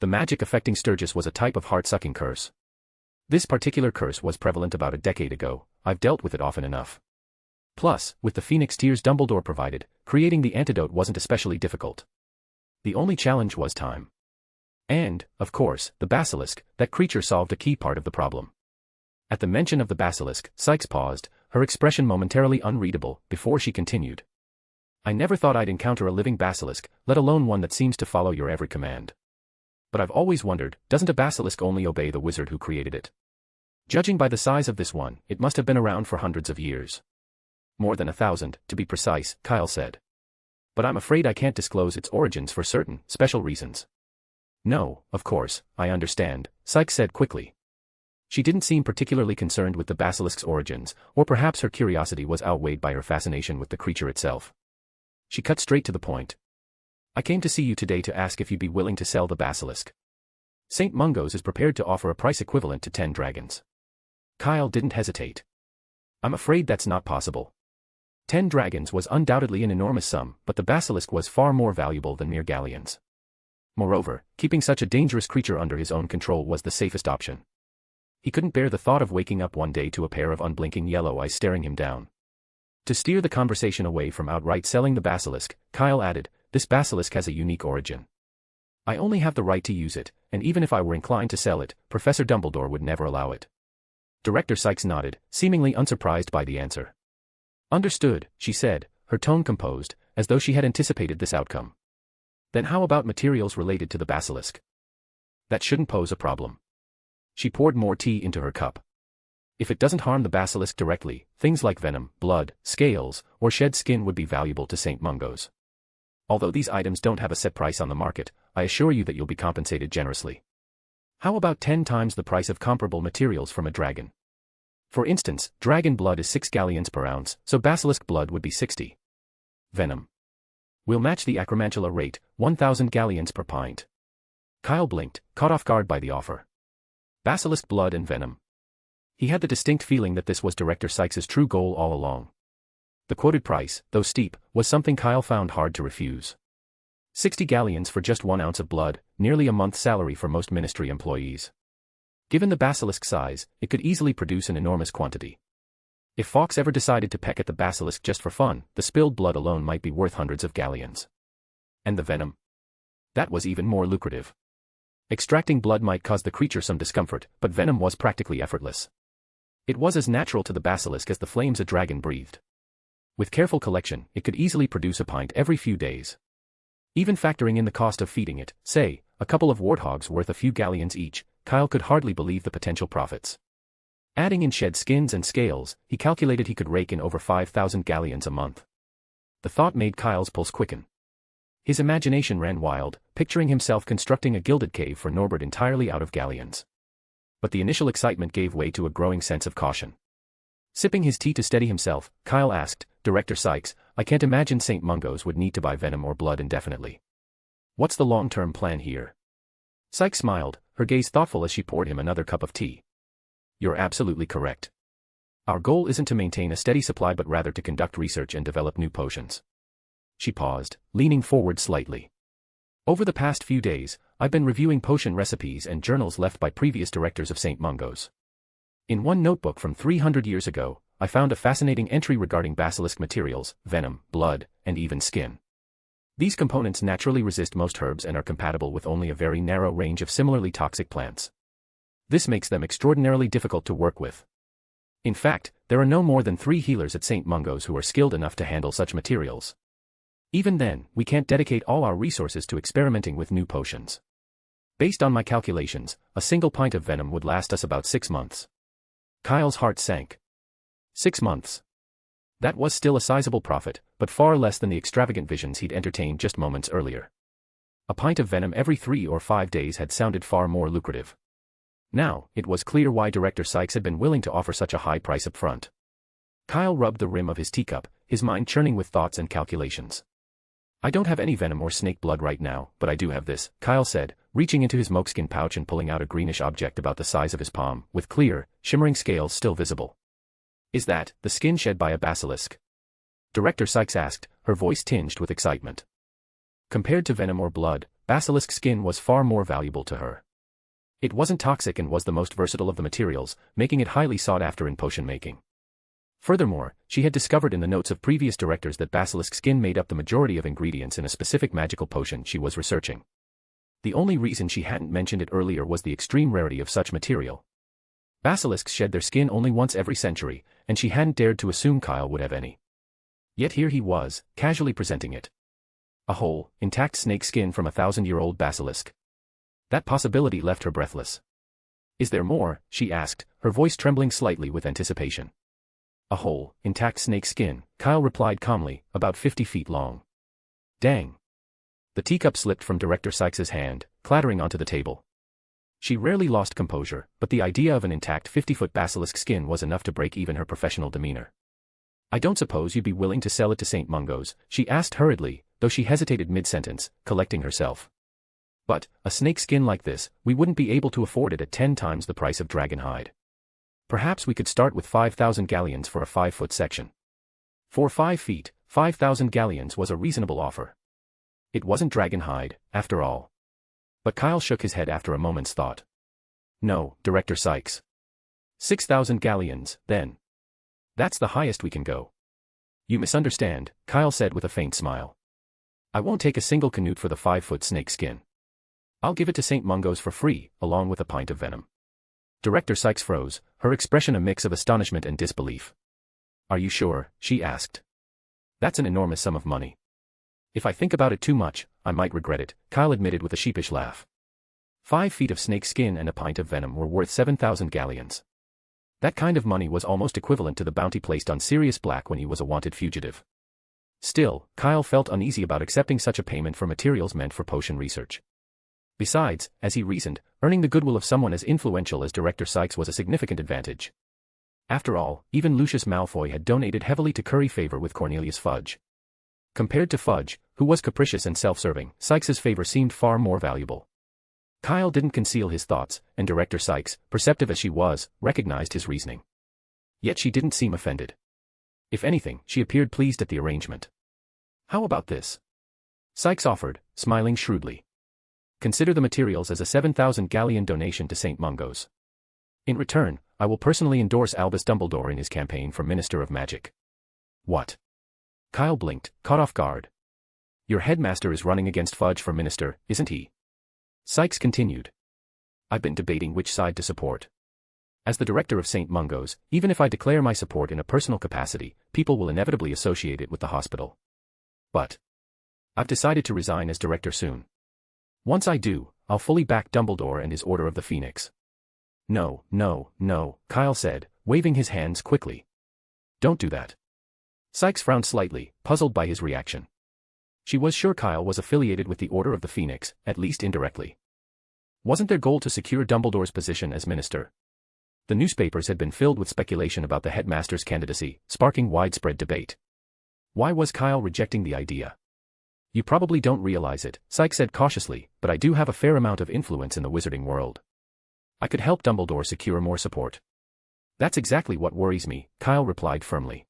The magic affecting Sturgis was a type of heart-sucking curse. This particular curse was prevalent about a decade ago. I've dealt with it often enough. Plus, with the Phoenix tears Dumbledore provided, creating the antidote wasn't especially difficult. The only challenge was time. And, of course, the basilisk, that creature solved a key part of the problem. At the mention of the basilisk, Sykes paused, her expression momentarily unreadable, before she continued. I never thought I'd encounter a living basilisk, let alone one that seems to follow your every command. But I've always wondered, doesn't a basilisk only obey the wizard who created it? Judging by the size of this one, it must have been around for hundreds of years. More than 1,000, to be precise, Kyle said. But I'm afraid I can't disclose its origins for certain, special reasons. No, of course, I understand, Sykes said quickly. She didn't seem particularly concerned with the basilisk's origins, or perhaps her curiosity was outweighed by her fascination with the creature itself. She cut straight to the point. I came to see you today to ask if you'd be willing to sell the basilisk. St. Mungo's is prepared to offer a price equivalent to 10 dragons. Kyle didn't hesitate. I'm afraid that's not possible. 10 dragons was undoubtedly an enormous sum, but the basilisk was far more valuable than mere galleons. Moreover, keeping such a dangerous creature under his own control was the safest option. He couldn't bear the thought of waking up one day to a pair of unblinking yellow eyes staring him down. To steer the conversation away from outright selling the basilisk, Kyle added, this basilisk has a unique origin. I only have the right to use it, and even if I were inclined to sell it, Professor Dumbledore would never allow it. Director Sykes nodded, seemingly unsurprised by the answer. Understood, she said, her tone composed, as though she had anticipated this outcome. Then how about materials related to the basilisk? That shouldn't pose a problem. She poured more tea into her cup. If it doesn't harm the basilisk directly, things like venom, blood, scales, or shed skin would be valuable to St. Mungo's. Although these items don't have a set price on the market, I assure you that you'll be compensated generously. How about 10 times the price of comparable materials from a dragon? For instance, dragon blood is 6 galleons per ounce, so basilisk blood would be 60. Venom. We'll match the acromantula rate, 1,000 galleons per pint. Kyle blinked, caught off guard by the offer. Basilisk blood and venom. He had the distinct feeling that this was Director Sykes's true goal all along. The quoted price, though steep, was something Kyle found hard to refuse. 60 galleons for just 1 ounce of blood, nearly a month's salary for most ministry employees. Given the basilisk's size, it could easily produce an enormous quantity. If Fawkes ever decided to peck at the basilisk just for fun, the spilled blood alone might be worth hundreds of galleons. And the venom? That was even more lucrative. Extracting blood might cause the creature some discomfort, but venom was practically effortless. It was as natural to the basilisk as the flames a dragon breathed. With careful collection, it could easily produce a pint every few days. Even factoring in the cost of feeding it, say, a couple of warthogs worth a few galleons each, Kyle could hardly believe the potential profits. Adding in shed skins and scales, he calculated he could rake in over 5,000 galleons a month. The thought made Kyle's pulse quicken. His imagination ran wild, picturing himself constructing a gilded cave for Norbert entirely out of galleons. But the initial excitement gave way to a growing sense of caution. Sipping his tea to steady himself, Kyle asked, Director Sykes, I can't imagine St. Mungo's would need to buy venom or blood indefinitely. What's the long-term plan here? Sykes smiled, her gaze thoughtful as she poured him another cup of tea. You're absolutely correct. Our goal isn't to maintain a steady supply but rather to conduct research and develop new potions. She paused, leaning forward slightly. Over the past few days, I've been reviewing potion recipes and journals left by previous directors of St. Mungo's. In one notebook from 300 years ago, I found a fascinating entry regarding basilisk materials, venom, blood, and even skin. These components naturally resist most herbs and are compatible with only a very narrow range of similarly toxic plants. This makes them extraordinarily difficult to work with. In fact, there are no more than 3 healers at St. Mungo's who are skilled enough to handle such materials. Even then, we can't dedicate all our resources to experimenting with new potions. Based on my calculations, a single pint of venom would last us about 6 months. Kyle's heart sank. 6 months. That was still a sizable profit, but far less than the extravagant visions he'd entertained just moments earlier. A pint of venom every 3 or 5 days had sounded far more lucrative. Now, it was clear why Director Sykes had been willing to offer such a high price up front. Kyle rubbed the rim of his teacup, his mind churning with thoughts and calculations. I don't have any venom or snake blood right now, but I do have this, Kyle said, reaching into his moleskin pouch and pulling out a greenish object about the size of his palm, with clear, shimmering scales still visible. Is that the skin shed by a basilisk? Director Sykes asked, her voice tinged with excitement. Compared to venom or blood, basilisk skin was far more valuable to her. It wasn't toxic and was the most versatile of the materials, making it highly sought after in potion making. Furthermore, she had discovered in the notes of previous directors that basilisk skin made up the majority of ingredients in a specific magical potion she was researching. The only reason she hadn't mentioned it earlier was the extreme rarity of such material. Basilisks shed their skin only once every century, and she hadn't dared to assume Kyle would have any. Yet here he was, casually presenting it. A whole, intact snake skin from a 1,000-year-old basilisk. That possibility left her breathless. Is there more? She asked, her voice trembling slightly with anticipation. A whole, intact snake skin, Kyle replied calmly, about 50 feet long. Dang. The teacup slipped from Director Sykes's hand, clattering onto the table. She rarely lost composure, but the idea of an intact 50-foot basilisk skin was enough to break even her professional demeanor. I don't suppose you'd be willing to sell it to St. Mungo's, she asked hurriedly, though she hesitated mid-sentence, collecting herself. But, a snake skin like this, we wouldn't be able to afford it at 10 times the price of dragon hide. Perhaps we could start with 5,000 galleons for a 5-foot section. For 5 feet, 5,000 galleons was a reasonable offer. It wasn't dragon hide, after all. But Kyle shook his head after a moment's thought. No, Director Sykes. 6,000 galleons, then. That's the highest we can go. You misunderstand, Kyle said with a faint smile. I won't take a single canute for the 5-foot snake skin. I'll give it to St. Mungo's for free, along with a pint of venom. Director Sykes froze, her expression a mix of astonishment and disbelief. Are you sure? She asked. That's an enormous sum of money. If I think about it too much, I might regret it, Kyle admitted with a sheepish laugh. 5 feet of snake skin and a pint of venom were worth 7,000 galleons. That kind of money was almost equivalent to the bounty placed on Sirius Black when he was a wanted fugitive. Still, Kyle felt uneasy about accepting such a payment for materials meant for potion research. Besides, as he reasoned, earning the goodwill of someone as influential as Director Sykes was a significant advantage. After all, even Lucius Malfoy had donated heavily to curry favor with Cornelius Fudge. Compared to Fudge, who was capricious and self-serving, Sykes's favor seemed far more valuable. Kyle didn't conceal his thoughts, and Director Sykes, perceptive as she was, recognized his reasoning. Yet she didn't seem offended. If anything, she appeared pleased at the arrangement. How about this? Sykes offered, smiling shrewdly. Consider the materials as a 7,000 galleon donation to St. Mungo's. In return, I will personally endorse Albus Dumbledore in his campaign for Minister of Magic. What? Kyle blinked, caught off guard. Your headmaster is running against Fudge for minister, isn't he? Sykes continued. I've been debating which side to support. As the director of St. Mungo's, even if I declare my support in a personal capacity, people will inevitably associate it with the hospital. But I've decided to resign as director soon. Once I do, I'll fully back Dumbledore and his Order of the Phoenix. No, no, no, Kyle said, waving his hands quickly. Don't do that. Sykes frowned slightly, puzzled by his reaction. She was sure Kyle was affiliated with the Order of the Phoenix, at least indirectly. Wasn't their goal to secure Dumbledore's position as minister? The newspapers had been filled with speculation about the headmaster's candidacy, sparking widespread debate. Why was Kyle rejecting the idea? You probably don't realize it, Sykes said cautiously, but I do have a fair amount of influence in the wizarding world. I could help Dumbledore secure more support. That's exactly what worries me, Kyle replied firmly.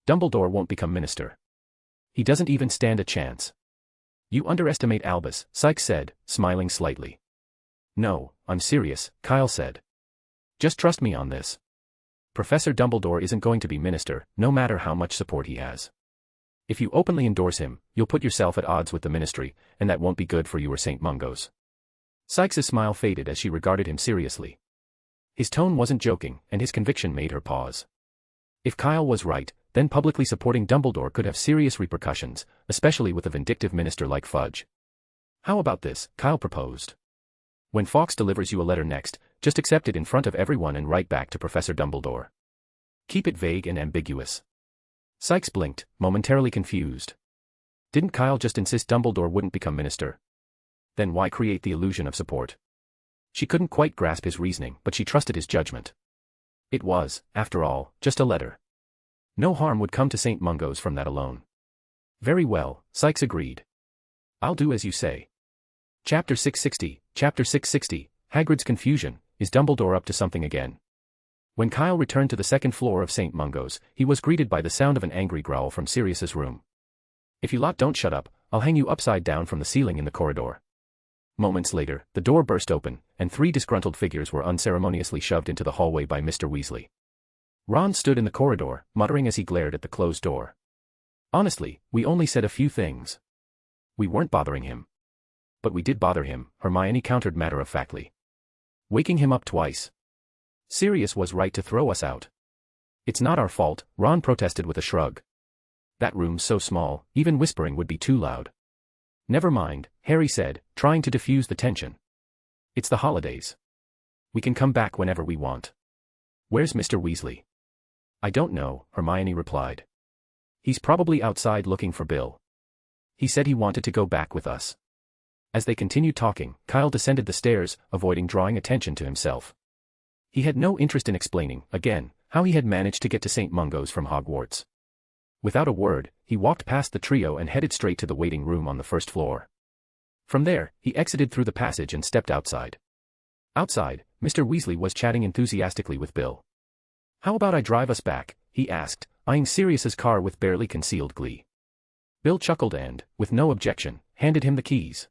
Dumbledore won't become minister. He doesn't even stand a chance. You underestimate Albus, Sykes said, smiling slightly. No, I'm serious, Kyle said. Just trust me on this. Professor Dumbledore isn't going to be minister, no matter how much support he has. If you openly endorse him, you'll put yourself at odds with the ministry, and that won't be good for you or St. Mungo's. Sykes' smile faded as she regarded him seriously. His tone wasn't joking, and his conviction made her pause. If Kyle was right, then publicly supporting Dumbledore could have serious repercussions, especially with a vindictive minister like Fudge. How about this? Kyle proposed. When Fawkes delivers you a letter next, just accept it in front of everyone and write back to Professor Dumbledore. Keep it vague and ambiguous. Sykes blinked, momentarily confused. Didn't Kyle just insist Dumbledore wouldn't become minister? Then why create the illusion of support? She couldn't quite grasp his reasoning, but she trusted his judgment. It was, after all, just a letter. No harm would come to St. Mungo's from that alone. Very well, Sykes agreed. I'll do as you say. Chapter 660, Hagrid's confusion. Is Dumbledore up to something again? When Kyle returned to the second floor of St. Mungo's, he was greeted by the sound of an angry growl from Sirius's room. If you lot don't shut up, I'll hang you upside down from the ceiling in the corridor. Moments later, the door burst open, and 3 disgruntled figures were unceremoniously shoved into the hallway by Mr. Weasley. Ron stood in the corridor, muttering as he glared at the closed door. Honestly, we only said a few things. We weren't bothering him. But we did bother him, Hermione countered matter-of-factly. Waking him up twice. Sirius was right to throw us out. It's not our fault, Ron protested with a shrug. That room's so small, even whispering would be too loud. Never mind, Harry said, trying to diffuse the tension. It's the holidays. We can come back whenever we want. Where's Mr. Weasley? I don't know, Hermione replied. He's probably outside looking for Bill. He said he wanted to go back with us. As they continued talking, Kyle descended the stairs, avoiding drawing attention to himself. He had no interest in explaining, again, how he had managed to get to St. Mungo's from Hogwarts. Without a word, he walked past the trio and headed straight to the waiting room on the first floor. From there, he exited through the passage and stepped outside. Outside, Mr. Weasley was chatting enthusiastically with Bill. How about I drive us back? He asked, eyeing Sirius's car with barely concealed glee. Bill chuckled and, with no objection, handed him the keys.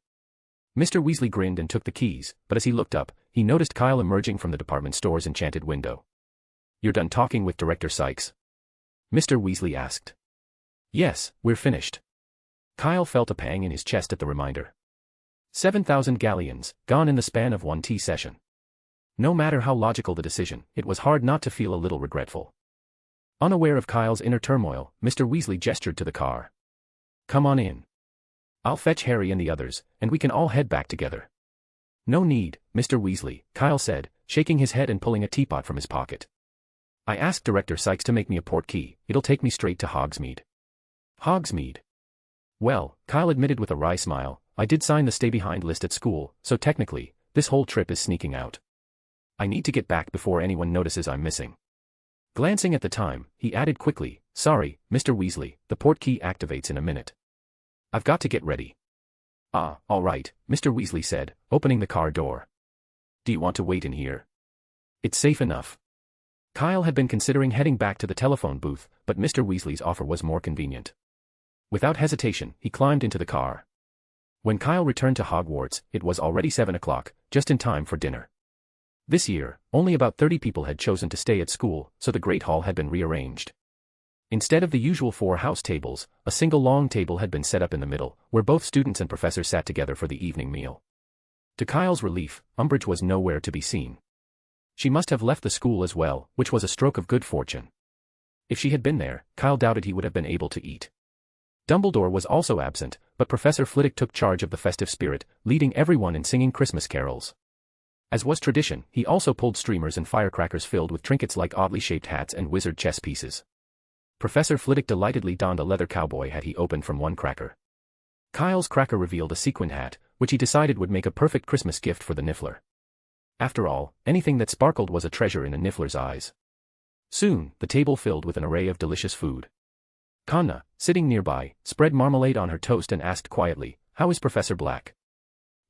Mr. Weasley grinned and took the keys, but as he looked up, he noticed Kyle emerging from the department store's enchanted window. You're done talking with Director Sykes? Mr. Weasley asked. Yes, we're finished. Kyle felt a pang in his chest at the reminder. 7,000 galleons, gone in the span of one tea session. No matter how logical the decision, it was hard not to feel a little regretful. Unaware of Kyle's inner turmoil, Mr. Weasley gestured to the car. Come on in. I'll fetch Harry and the others, and we can all head back together. No need, Mr. Weasley, Kyle said, shaking his head and pulling a teapot from his pocket. I asked Director Sykes to make me a portkey. It'll take me straight to Hogsmeade. Hogsmeade? Well, Kyle admitted with a wry smile, I did sign the stay-behind list at school, so technically, this whole trip is sneaking out. I need to get back before anyone notices I'm missing. Glancing at the time, he added quickly, sorry, Mr. Weasley, the portkey activates in a minute. I've got to get ready. Ah, all right, Mr. Weasley said, opening the car door. Do you want to wait in here? It's safe enough. Kyle had been considering heading back to the telephone booth, but Mr. Weasley's offer was more convenient. Without hesitation, he climbed into the car. When Kyle returned to Hogwarts, it was already 7 o'clock, just in time for dinner. This year, only about 30 people had chosen to stay at school, so the Great Hall had been rearranged. Instead of the usual 4 house tables, a single long table had been set up in the middle, where both students and professors sat together for the evening meal. To Kyle's relief, Umbridge was nowhere to be seen. She must have left the school as well, which was a stroke of good fortune. If she had been there, Kyle doubted he would have been able to eat. Dumbledore was also absent, but Professor Flitwick took charge of the festive spirit, leading everyone in singing Christmas carols. As was tradition, he also pulled streamers and firecrackers filled with trinkets like oddly shaped hats and wizard chess pieces. Professor Flitwick delightedly donned a leather cowboy hat he opened from one cracker. Kyle's cracker revealed a sequin hat, which he decided would make a perfect Christmas gift for the Niffler. After all, anything that sparkled was a treasure in a Niffler's eyes. Soon, the table filled with an array of delicious food. Kanna, sitting nearby, spread marmalade on her toast and asked quietly, "How is Professor Black?"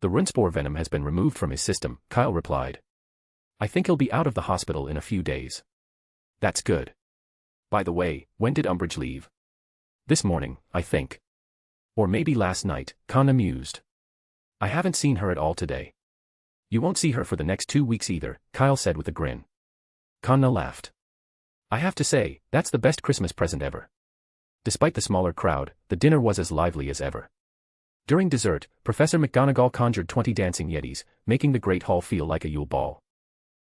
"The Runspore venom has been removed from his system," Kyle replied. "I think he'll be out of the hospital in a few days." "That's good. By the way, when did Umbridge leave?" "This morning, I think. Or maybe last night," Kanna mused. "I haven't seen her at all today." "You won't see her for the next 2 weeks either," Kyle said with a grin. Kanna laughed. "I have to say, that's the best Christmas present ever." Despite the smaller crowd, the dinner was as lively as ever. During dessert, Professor McGonagall conjured 20 dancing yetis, making the Great Hall feel like a Yule ball.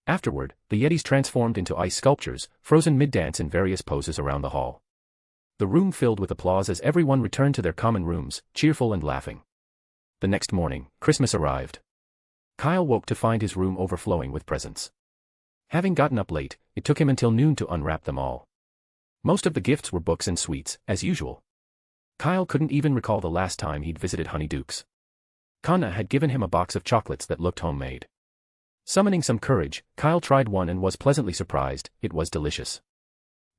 Afterward, the yetis transformed into ice sculptures, frozen mid-dance in various poses around the hall. The room filled with applause as everyone returned to their common rooms, cheerful and laughing. The next morning, Christmas arrived. Kyle woke to find his room overflowing with presents. Having gotten up late, it took him until noon to unwrap them all. Most of the gifts were books and sweets, as usual. Kyle couldn't even recall the last time he'd visited Honeyduke's. Conna had given him a box of chocolates that looked homemade. Summoning some courage, Kyle tried one and was pleasantly surprised. It was delicious.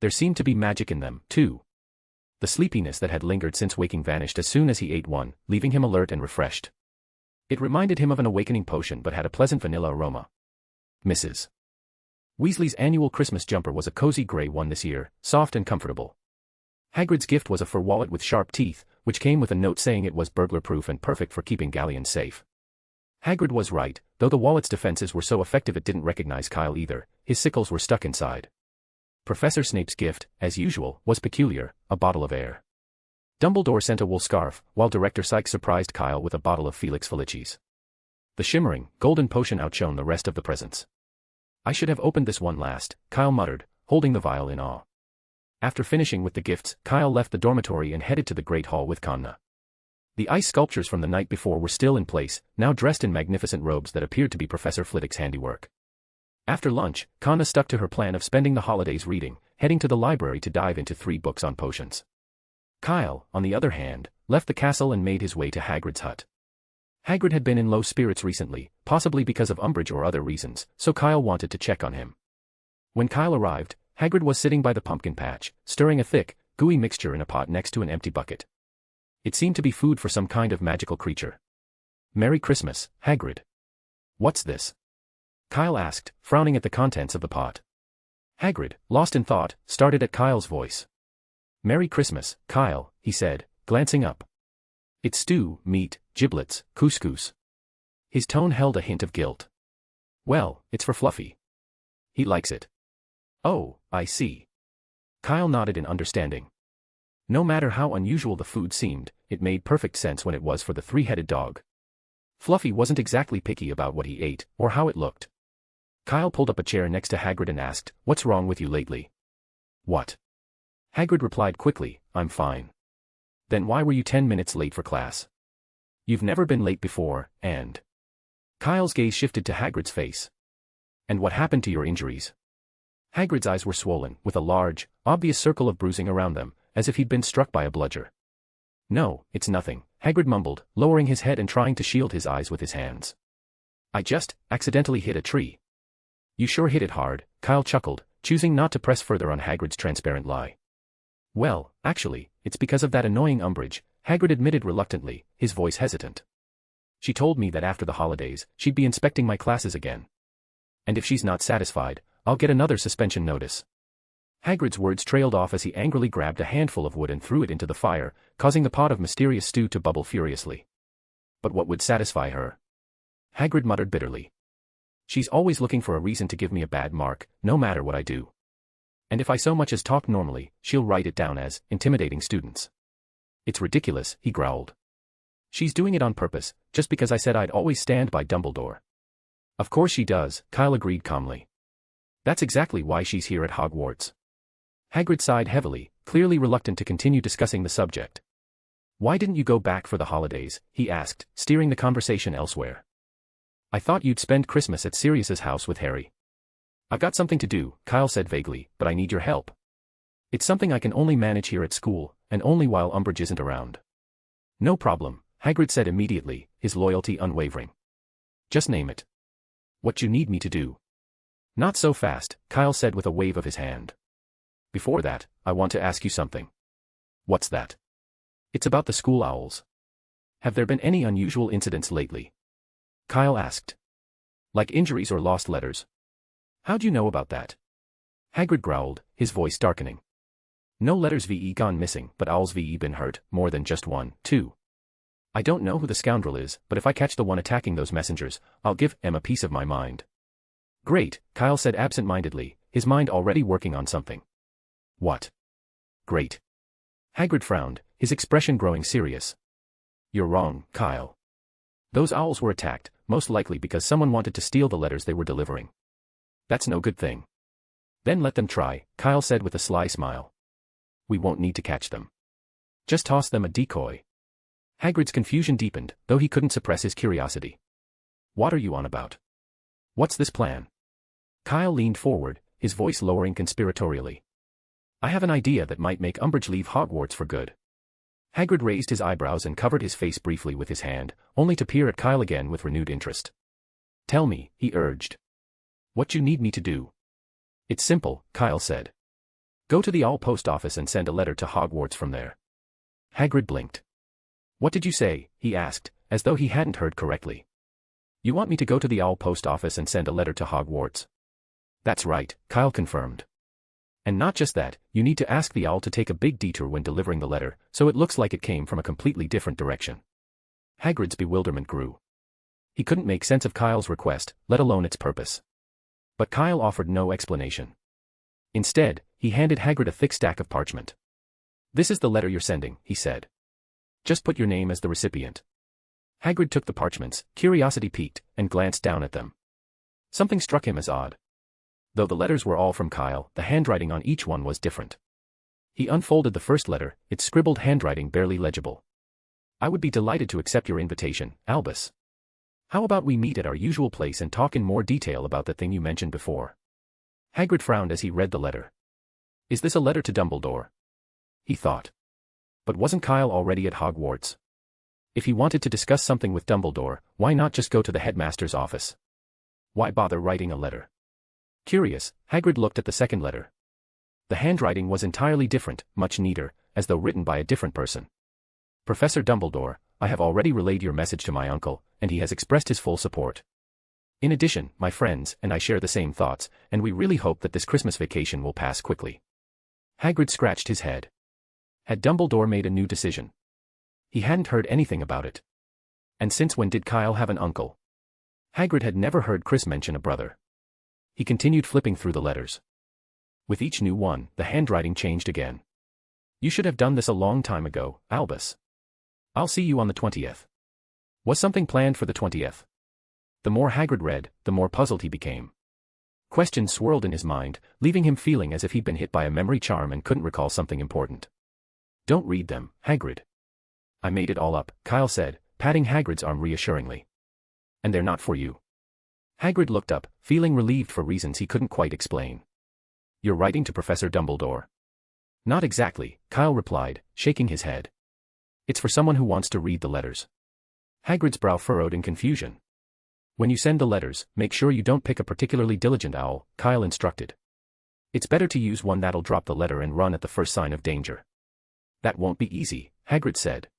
There seemed to be magic in them, too. The sleepiness that had lingered since waking vanished as soon as he ate one, leaving him alert and refreshed. It reminded him of an awakening potion but had a pleasant vanilla aroma. Mrs. Weasley's annual Christmas jumper was a cozy gray one this year, soft and comfortable. Hagrid's gift was a fur wallet with sharp teeth, which came with a note saying it was burglar-proof and perfect for keeping galleons safe. Hagrid was right, though the wallet's defenses were so effective it didn't recognize Kyle either. His sickles were stuck inside. Professor Snape's gift, as usual, was peculiar, a bottle of air. Dumbledore sent a wool scarf, while Director Sykes surprised Kyle with a bottle of Felix Felicis. The shimmering, golden potion outshone the rest of the presents. I should have opened this one last, Kyle muttered, holding the vial in awe. After finishing with the gifts, Kyle left the dormitory and headed to the Great Hall with Conna. The ice sculptures from the night before were still in place, now dressed in magnificent robes that appeared to be Professor Flitwick's handiwork. After lunch, Conna stuck to her plan of spending the holidays reading, heading to the library to dive into 3 books on potions. Kyle, on the other hand, left the castle and made his way to Hagrid's hut. Hagrid had been in low spirits recently, possibly because of Umbridge or other reasons, so Kyle wanted to check on him. When Kyle arrived, Hagrid was sitting by the pumpkin patch, stirring a thick, gooey mixture in a pot next to an empty bucket. It seemed to be food for some kind of magical creature. "Merry Christmas, Hagrid." "What's this?" Kyle asked, frowning at the contents of the pot. Hagrid, lost in thought, started at Kyle's voice. "Merry Christmas, Kyle," he said, glancing up. "It's stew, meat, giblets, couscous." His tone held a hint of guilt. "Well, it's for Fluffy. He likes it." "Oh, I see." Kyle nodded in understanding. No matter how unusual the food seemed, it made perfect sense when it was for the 3-headed dog. Fluffy wasn't exactly picky about what he ate, or how it looked. Kyle pulled up a chair next to Hagrid and asked, "What's wrong with you lately?" "What?" Hagrid replied quickly, "I'm fine." "Then why were you 10 minutes late for class?" "You've never been late before, and..." Kyle's gaze shifted to Hagrid's face. "And what happened to your injuries?" Hagrid's eyes were swollen, with a large, obvious circle of bruising around them, as if he'd been struck by a bludger. "No, it's nothing," Hagrid mumbled, lowering his head and trying to shield his eyes with his hands. "I just accidentally hit a tree." "You sure hit it hard," Kyle chuckled, choosing not to press further on Hagrid's transparent lie. "Well, actually, it's because of that annoying Umbridge," Hagrid admitted reluctantly, his voice hesitant. "She told me that after the holidays, she'd be inspecting my classes again. And if she's not satisfied, I'll get another suspension notice." Hagrid's words trailed off as he angrily grabbed a handful of wood and threw it into the fire, causing the pot of mysterious stew to bubble furiously. "But what would satisfy her?" Hagrid muttered bitterly. "She's always looking for a reason to give me a bad mark, no matter what I do. And if I so much as talk normally, she'll write it down as intimidating students. It's ridiculous," he growled. "She's doing it on purpose, just because I said I'd always stand by Dumbledore." "Of course she does," Kyle agreed calmly. "That's exactly why she's here at Hogwarts." Hagrid sighed heavily, clearly reluctant to continue discussing the subject. "Why didn't you go back for the holidays?" he asked, steering the conversation elsewhere. "I thought you'd spend Christmas at Sirius's house with Harry." "I've got something to do," Kyle said vaguely, "but I need your help. It's something I can only manage here at school, and only while Umbridge isn't around." "No problem," Hagrid said immediately, his loyalty unwavering. "Just name it." "What you need me to do." "Not so fast," Kyle said with a wave of his hand. "Before that, I want to ask you something." "What's that?" "It's about the school owls. Have there been any unusual incidents lately?" Kyle asked. "Like injuries or lost letters?" "How'd you know about that?" Hagrid growled, his voice darkening. "No letters VE gone missing, but owls VE been hurt, more than just one, too. I don't know who the scoundrel is, but if I catch the one attacking those messengers, I'll give him a piece of my mind." "Great," Kyle said absent-mindedly, his mind already working on something. "What?" "Great." Hagrid frowned, his expression growing serious. You're wrong, Kyle. Those owls were attacked, most likely because someone wanted to steal the letters they were delivering. That's no good thing. Then let them try, Kyle said with a sly smile. We won't need to catch them. Just toss them a decoy. Hagrid's confusion deepened, though he couldn't suppress his curiosity. What are you on about? What's this plan? Kyle leaned forward, his voice lowering conspiratorially. I have an idea that might make Umbridge leave Hogwarts for good. Hagrid raised his eyebrows and covered his face briefly with his hand, only to peer at Kyle again with renewed interest. Tell me, he urged. What you need me to do? It's simple, Kyle said. Go to the Owl post office and send a letter to Hogwarts from there. Hagrid blinked. What did you say? He asked, as though he hadn't heard correctly. You want me to go to the Owl post office and send a letter to Hogwarts? That's right, Kyle confirmed. And not just that, you need to ask the owl to take a big detour when delivering the letter, so it looks like it came from a completely different direction. Hagrid's bewilderment grew. He couldn't make sense of Kyle's request, let alone its purpose. But Kyle offered no explanation. Instead, he handed Hagrid a thick stack of parchment. This is the letter you're sending, he said. Just put your name as the recipient. Hagrid took the parchments, curiosity piqued, and glanced down at them. Something struck him as odd. Though the letters were all from Kyle, the handwriting on each one was different. He unfolded the first letter, its scribbled handwriting barely legible. I would be delighted to accept your invitation, Albus. How about we meet at our usual place and talk in more detail about the thing you mentioned before? Hagrid frowned as he read the letter. Is this a letter to Dumbledore? He thought. But wasn't Kyle already at Hogwarts? If he wanted to discuss something with Dumbledore, why not just go to the headmaster's office? Why bother writing a letter? Curious, Hagrid looked at the second letter. The handwriting was entirely different, much neater, as though written by a different person. Professor Dumbledore, I have already relayed your message to my uncle, and he has expressed his full support. In addition, my friends and I share the same thoughts, and we really hope that this Christmas vacation will pass quickly. Hagrid scratched his head. Had Dumbledore made a new decision? He hadn't heard anything about it. And since when did Kyle have an uncle? Hagrid had never heard Chris mention a brother. He continued flipping through the letters. With each new one, the handwriting changed again. You should have done this a long time ago, Albus. I'll see you on the 20th. Was something planned for the 20th? The more Hagrid read, the more puzzled he became. Questions swirled in his mind, leaving him feeling as if he'd been hit by a memory charm and couldn't recall something important. Don't read them, Hagrid. I made it all up, Kyle said, patting Hagrid's arm reassuringly. And they're not for you. Hagrid looked up, feeling relieved for reasons he couldn't quite explain. You're writing to Professor Dumbledore? Not exactly, Kyle replied, shaking his head. It's for someone who wants to read the letters. Hagrid's brow furrowed in confusion. When you send the letters, make sure you don't pick a particularly diligent owl, Kyle instructed. It's better to use one that'll drop the letter and run at the first sign of danger. That won't be easy, Hagrid said.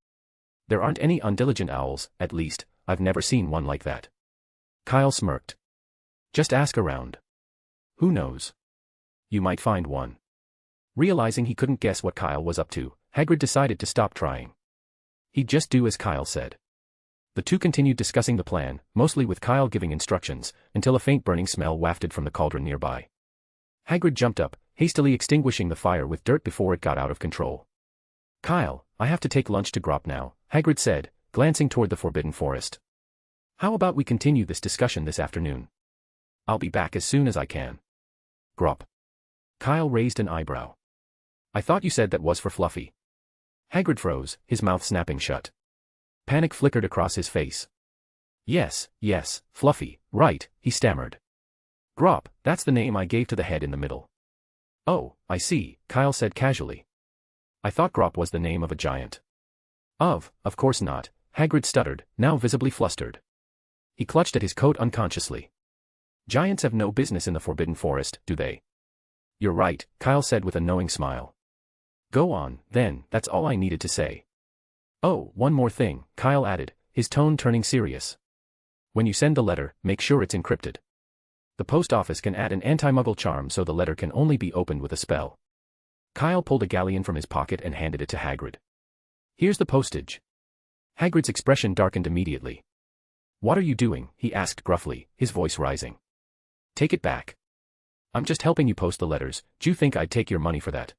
There aren't any undiligent owls, at least, I've never seen one like that. Kyle smirked. Just ask around. Who knows? You might find one. Realizing he couldn't guess what Kyle was up to, Hagrid decided to stop trying. He'd just do as Kyle said. The two continued discussing the plan, mostly with Kyle giving instructions, until a faint burning smell wafted from the cauldron nearby. Hagrid jumped up, hastily extinguishing the fire with dirt before it got out of control. Kyle, I have to take lunch to Grop now, Hagrid said, glancing toward the Forbidden Forest. How about we continue this discussion this afternoon? I'll be back as soon as I can. Grop. Kyle raised an eyebrow. I thought you said that was for Fluffy. Hagrid froze, his mouth snapping shut. Panic flickered across his face. Yes, Fluffy, right, he stammered. Grop, that's the name I gave to the head in the middle. Oh, I see, Kyle said casually. I thought Grop was the name of a giant. Of course not, Hagrid stuttered, now visibly flustered. He clutched at his coat unconsciously. Giants have no business in the Forbidden Forest, do they? You're right, Kyle said with a knowing smile. Go on, then, that's all I needed to say. Oh, one more thing, Kyle added, his tone turning serious. When you send the letter, make sure it's encrypted. The post office can add an anti-muggle charm so the letter can only be opened with a spell. Kyle pulled a galleon from his pocket and handed it to Hagrid. Here's the postage. Hagrid's expression darkened immediately. What are you doing? He asked gruffly, his voice rising. Take it back. I'm just helping you post the letters, do you think I'd take your money for that?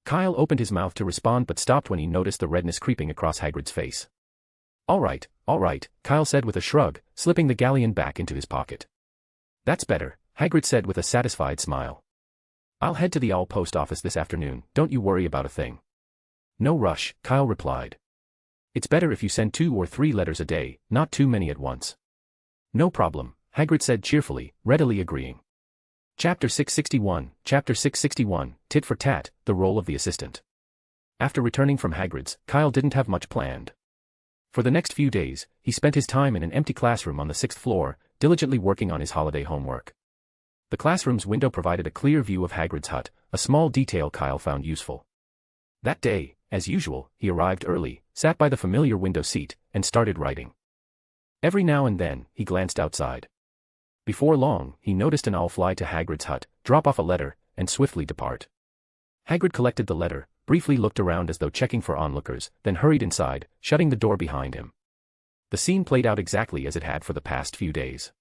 Kyle opened his mouth to respond but stopped when he noticed the redness creeping across Hagrid's face. All right, Kyle said with a shrug, slipping the galleon back into his pocket. That's better, Hagrid said with a satisfied smile. I'll head to the Owl post office this afternoon, don't you worry about a thing. No rush, Kyle replied. It's better if you send 2 or 3 letters a day, not too many at once. No problem, Hagrid said cheerfully, readily agreeing. Chapter 661, Tit for Tat, the role of the assistant. After returning from Hagrid's, Kyle didn't have much planned. For the next few days, he spent his time in an empty classroom on the 6th floor, diligently working on his holiday homework. The classroom's window provided a clear view of Hagrid's hut, a small detail Kyle found useful. That day, as usual, he arrived early, sat by the familiar window seat, and started writing. Every now and then, he glanced outside. Before long, he noticed an owl fly to Hagrid's hut, drop off a letter, and swiftly depart. Hagrid collected the letter, briefly looked around as though checking for onlookers, then hurried inside, shutting the door behind him. The scene played out exactly as it had for the past few days.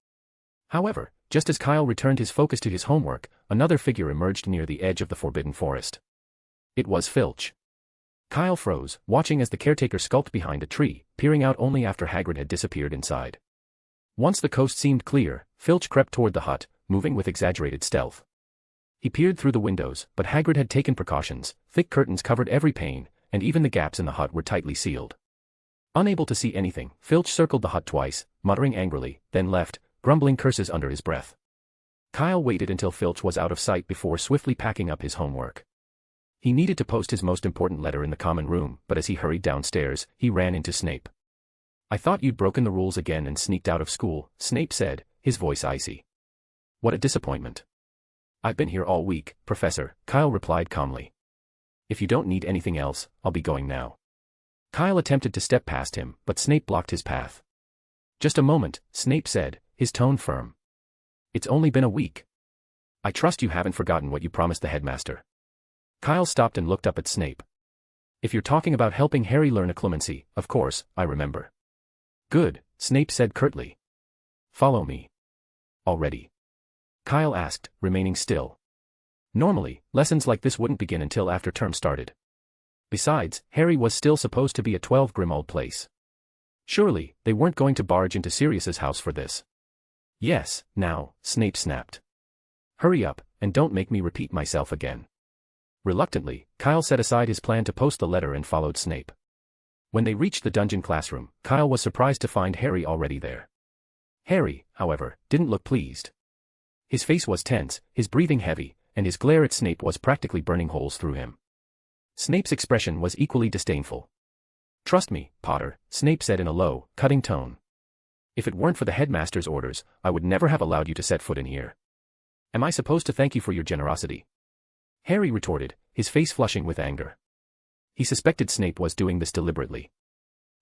However, just as Kyle returned his focus to his homework, another figure emerged near the edge of the Forbidden Forest. It was Filch. Kyle froze, watching as the caretaker skulked behind a tree, peering out only after Hagrid had disappeared inside. Once the coast seemed clear, Filch crept toward the hut, moving with exaggerated stealth. He peered through the windows, but Hagrid had taken precautions. Thick curtains covered every pane, and even the gaps in the hut were tightly sealed. Unable to see anything, Filch circled the hut twice, muttering angrily, then left, grumbling curses under his breath. Kyle waited until Filch was out of sight before swiftly packing up his homework. He needed to post his most important letter in the common room, but as he hurried downstairs, he ran into Snape. I thought you'd broken the rules again and sneaked out of school, Snape said, his voice icy. What a disappointment. I've been here all week, Professor, Kyle replied calmly. If you don't need anything else, I'll be going now. Kyle attempted to step past him, but Snape blocked his path. Just a moment, Snape said, his tone firm. It's only been a week. I trust you haven't forgotten what you promised the headmaster. Kyle stopped and looked up at Snape. If you're talking about helping Harry learn occlumency, of course, I remember. Good, Snape said curtly. Follow me. Already? Kyle asked, remaining still. Normally, lessons like this wouldn't begin until after term started. Besides, Harry was still supposed to be at 12 Grimmauld Place. Surely, they weren't going to barge into Sirius's house for this. Yes, now, Snape snapped. Hurry up, and don't make me repeat myself again. Reluctantly, Kyle set aside his plan to post the letter and followed Snape. When they reached the dungeon classroom, Kyle was surprised to find Harry already there. Harry, however, didn't look pleased. His face was tense, his breathing heavy, and his glare at Snape was practically burning holes through him. Snape's expression was equally disdainful. Trust me, Potter, Snape said in a low, cutting tone. If it weren't for the headmaster's orders, I would never have allowed you to set foot in here. Am I supposed to thank you for your generosity? Harry retorted, his face flushing with anger. He suspected Snape was doing this deliberately.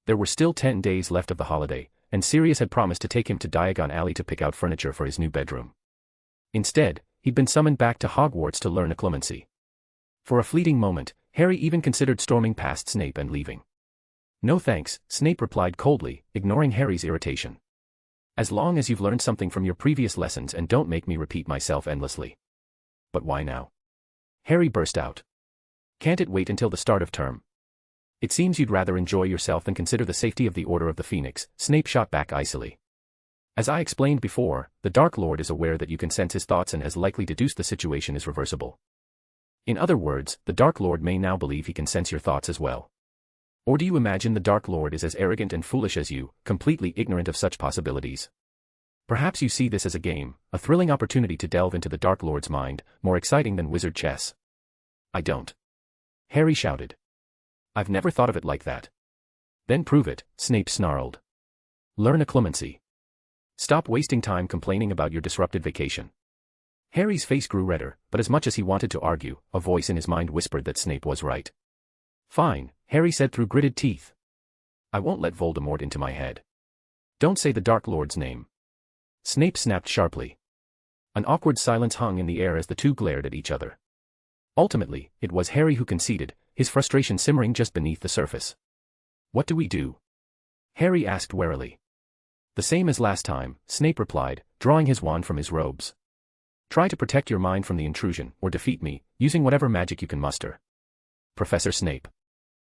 There were still 10 days left of the holiday, and Sirius had promised to take him to Diagon Alley to pick out furniture for his new bedroom. Instead, he'd been summoned back to Hogwarts to learn occlumency. For a fleeting moment, Harry even considered storming past Snape and leaving. No thanks, Snape replied coldly, ignoring Harry's irritation. As long as you've learned something from your previous lessons and don't make me repeat myself endlessly. But why now? Harry burst out. Can't it wait until the start of term? It seems you'd rather enjoy yourself than consider the safety of the Order of the Phoenix, Snape shot back icily. As I explained before, the Dark Lord is aware that you can sense his thoughts and has likely deduced the situation is reversible. In other words, the Dark Lord may now believe he can sense your thoughts as well. Or do you imagine the Dark Lord is as arrogant and foolish as you, completely ignorant of such possibilities? Perhaps you see this as a game, a thrilling opportunity to delve into the Dark Lord's mind, more exciting than wizard chess. I don't. Harry shouted. I've never thought of it like that. Then prove it, Snape snarled. Learn occlumency. Stop wasting time complaining about your disrupted vacation. Harry's face grew redder, but as much as he wanted to argue, a voice in his mind whispered that Snape was right. Fine, Harry said through gritted teeth. I won't let Voldemort into my head. Don't say the Dark Lord's name. Snape snapped sharply. An awkward silence hung in the air as the two glared at each other. Ultimately, it was Harry who conceded, his frustration simmering just beneath the surface. What do we do? Harry asked warily. The same as last time, Snape replied, drawing his wand from his robes. Try to protect your mind from the intrusion, or defeat me, using whatever magic you can muster. Professor Snape.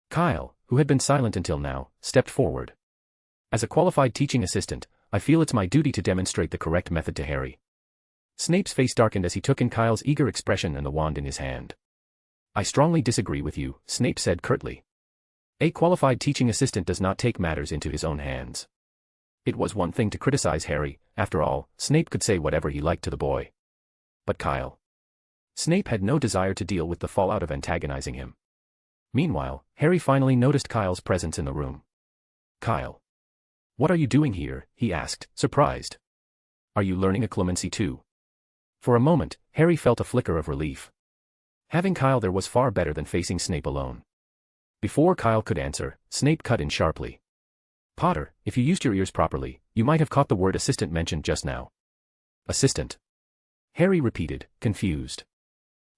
Kyle, who had been silent until now, stepped forward. As a qualified teaching assistant, I feel it's my duty to demonstrate the correct method to Harry. Snape's face darkened as he took in Kyle's eager expression and the wand in his hand. I strongly disagree with you, Snape said curtly. A qualified teaching assistant does not take matters into his own hands. It was one thing to criticize Harry, after all, Snape could say whatever he liked to the boy. But Kyle. Snape had no desire to deal with the fallout of antagonizing him. Meanwhile, Harry finally noticed Kyle's presence in the room. Kyle. What are you doing here? He asked, surprised. Are you learning occlumency too? For a moment, Harry felt a flicker of relief. Having Kyle there was far better than facing Snape alone. Before Kyle could answer, Snape cut in sharply. Potter, if you used your ears properly, you might have caught the word assistant mentioned just now. Assistant. Harry repeated, confused.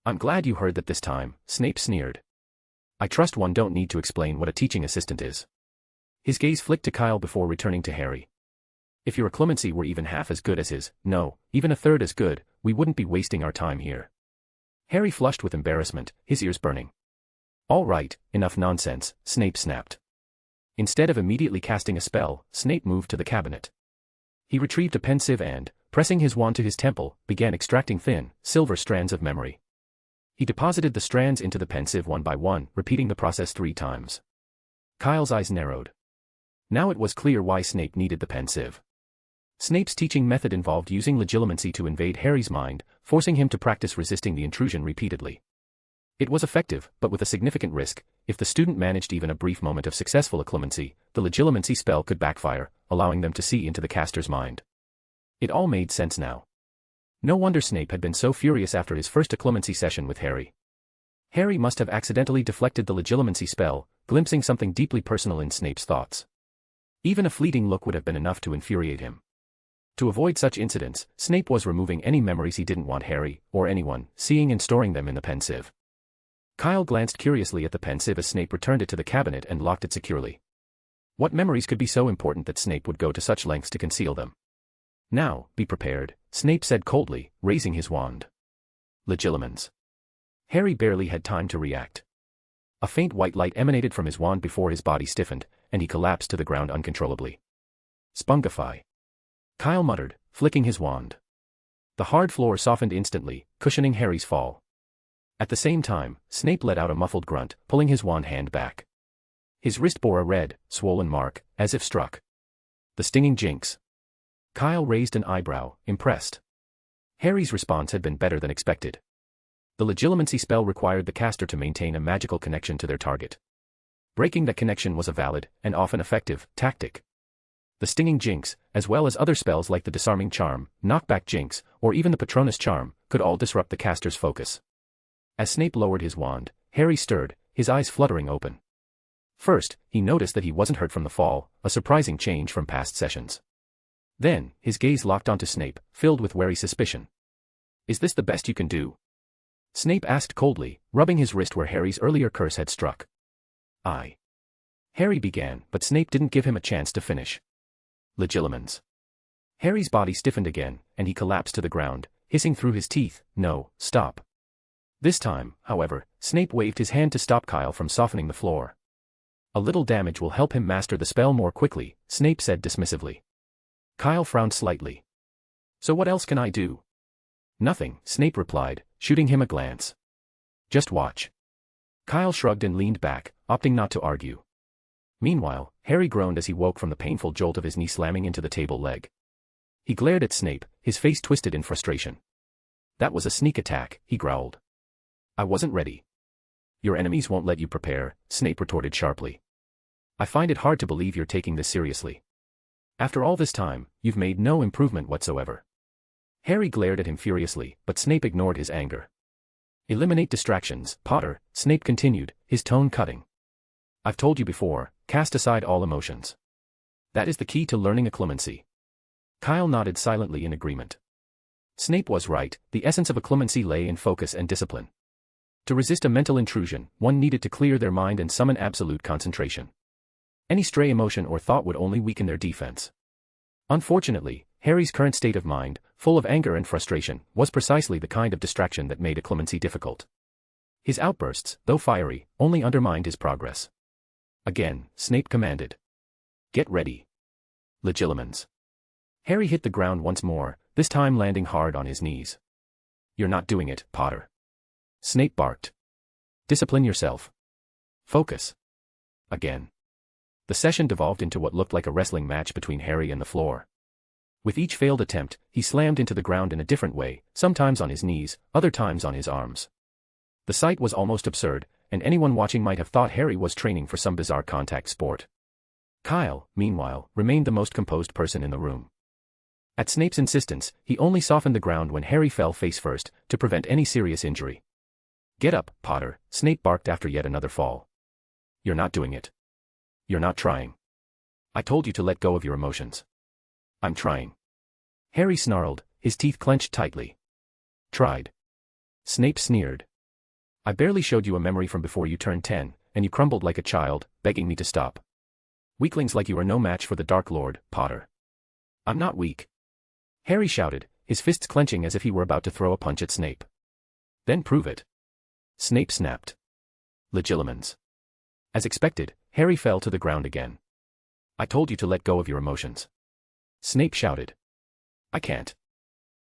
I'm glad you heard that this time, Snape sneered. I trust one don't need to explain what a teaching assistant is. His gaze flicked to Kyle before returning to Harry. If your occlumency were even half as good as his, no, even a third as good, we wouldn't be wasting our time here. Harry flushed with embarrassment, his ears burning. All right, enough nonsense, Snape snapped. Instead of immediately casting a spell, Snape moved to the cabinet. He retrieved a pensieve and, pressing his wand to his temple, began extracting thin, silver strands of memory. He deposited the strands into the pensieve one by one, repeating the process 3 times. Kyle's eyes narrowed. Now it was clear why Snape needed the pensieve. Snape's teaching method involved using legilimency to invade Harry's mind, forcing him to practice resisting the intrusion repeatedly. It was effective, but with a significant risk. If the student managed even a brief moment of successful occlumency, the legilimency spell could backfire, allowing them to see into the caster's mind. It all made sense now. No wonder Snape had been so furious after his first occlumency session with Harry. Harry must have accidentally deflected the legilimency spell, glimpsing something deeply personal in Snape's thoughts. Even a fleeting look would have been enough to infuriate him. To avoid such incidents, Snape was removing any memories he didn't want Harry, or anyone, seeing and storing them in the pensieve. Kyle glanced curiously at the pensieve as Snape returned it to the cabinet and locked it securely. What memories could be so important that Snape would go to such lengths to conceal them? Now, be prepared, Snape said coldly, raising his wand. Legilimens. Harry barely had time to react. A faint white light emanated from his wand before his body stiffened, and he collapsed to the ground uncontrollably. Spungify. Kyle muttered, flicking his wand. The hard floor softened instantly, cushioning Harry's fall. At the same time, Snape let out a muffled grunt, pulling his wand hand back. His wrist bore a red, swollen mark, as if struck. The stinging jinx. Kyle raised an eyebrow, impressed. Harry's response had been better than expected. The legilimency spell required the caster to maintain a magical connection to their target. Breaking that connection was a valid, and often effective, tactic. The stinging jinx, as well as other spells like the disarming charm, knockback jinx, or even the Patronus charm, could all disrupt the caster's focus. As Snape lowered his wand, Harry stirred, his eyes fluttering open. First, he noticed that he wasn't hurt from the fall, a surprising change from past sessions. Then, his gaze locked onto Snape, filled with wary suspicion. Is this the best you can do? Snape asked coldly, rubbing his wrist where Harry's earlier curse had struck. Harry began, but Snape didn't give him a chance to finish. Legilimens. Harry's body stiffened again, and he collapsed to the ground, hissing through his teeth, no, stop. This time, however, Snape waved his hand to stop Kyle from softening the floor. A little damage will help him master the spell more quickly, Snape said dismissively. Kyle frowned slightly. So what else can I do? Nothing, Snape replied, shooting him a glance. Just watch. Kyle shrugged and leaned back, opting not to argue. Meanwhile, Harry groaned as he woke from the painful jolt of his knee slamming into the table leg. He glared at Snape, his face twisted in frustration. That was a sneak attack, he growled. I wasn't ready. Your enemies won't let you prepare, Snape retorted sharply. I find it hard to believe you're taking this seriously. After all this time, you've made no improvement whatsoever. Harry glared at him furiously, but Snape ignored his anger. Eliminate distractions, Potter, Snape continued, his tone cutting. I've told you before, cast aside all emotions. That is the key to learning occlumency. Kyle nodded silently in agreement. Snape was right, the essence of occlumency lay in focus and discipline. To resist a mental intrusion, one needed to clear their mind and summon absolute concentration. Any stray emotion or thought would only weaken their defense. Unfortunately, Harry's current state of mind, full of anger and frustration, was precisely the kind of distraction that made occlumency difficult. His outbursts, though fiery, only undermined his progress. Again, Snape commanded. Get ready. Legilimens. Harry hit the ground once more, this time landing hard on his knees. You're not doing it, Potter. Snape barked. Discipline yourself. Focus. Again. The session devolved into what looked like a wrestling match between Harry and the floor. With each failed attempt, he slammed into the ground in a different way, sometimes on his knees, other times on his arms. The sight was almost absurd, and anyone watching might have thought Harry was training for some bizarre contact sport. Kyle, meanwhile, remained the most composed person in the room. At Snape's insistence, he only softened the ground when Harry fell face first, to prevent any serious injury. Get up, Potter, Snape barked after yet another fall. You're not doing it. You're not trying. I told you to let go of your emotions. I'm trying. Harry snarled, his teeth clenched tightly. Tried. Snape sneered. I barely showed you a memory from before you turned 10, and you crumbled like a child, begging me to stop. Weaklings like you are no match for the Dark Lord, Potter. I'm not weak. Harry shouted, his fists clenching as if he were about to throw a punch at Snape. Then prove it. Snape snapped. Legilimens. As expected, Harry fell to the ground again. I told you to let go of your emotions. Snape shouted. I can't.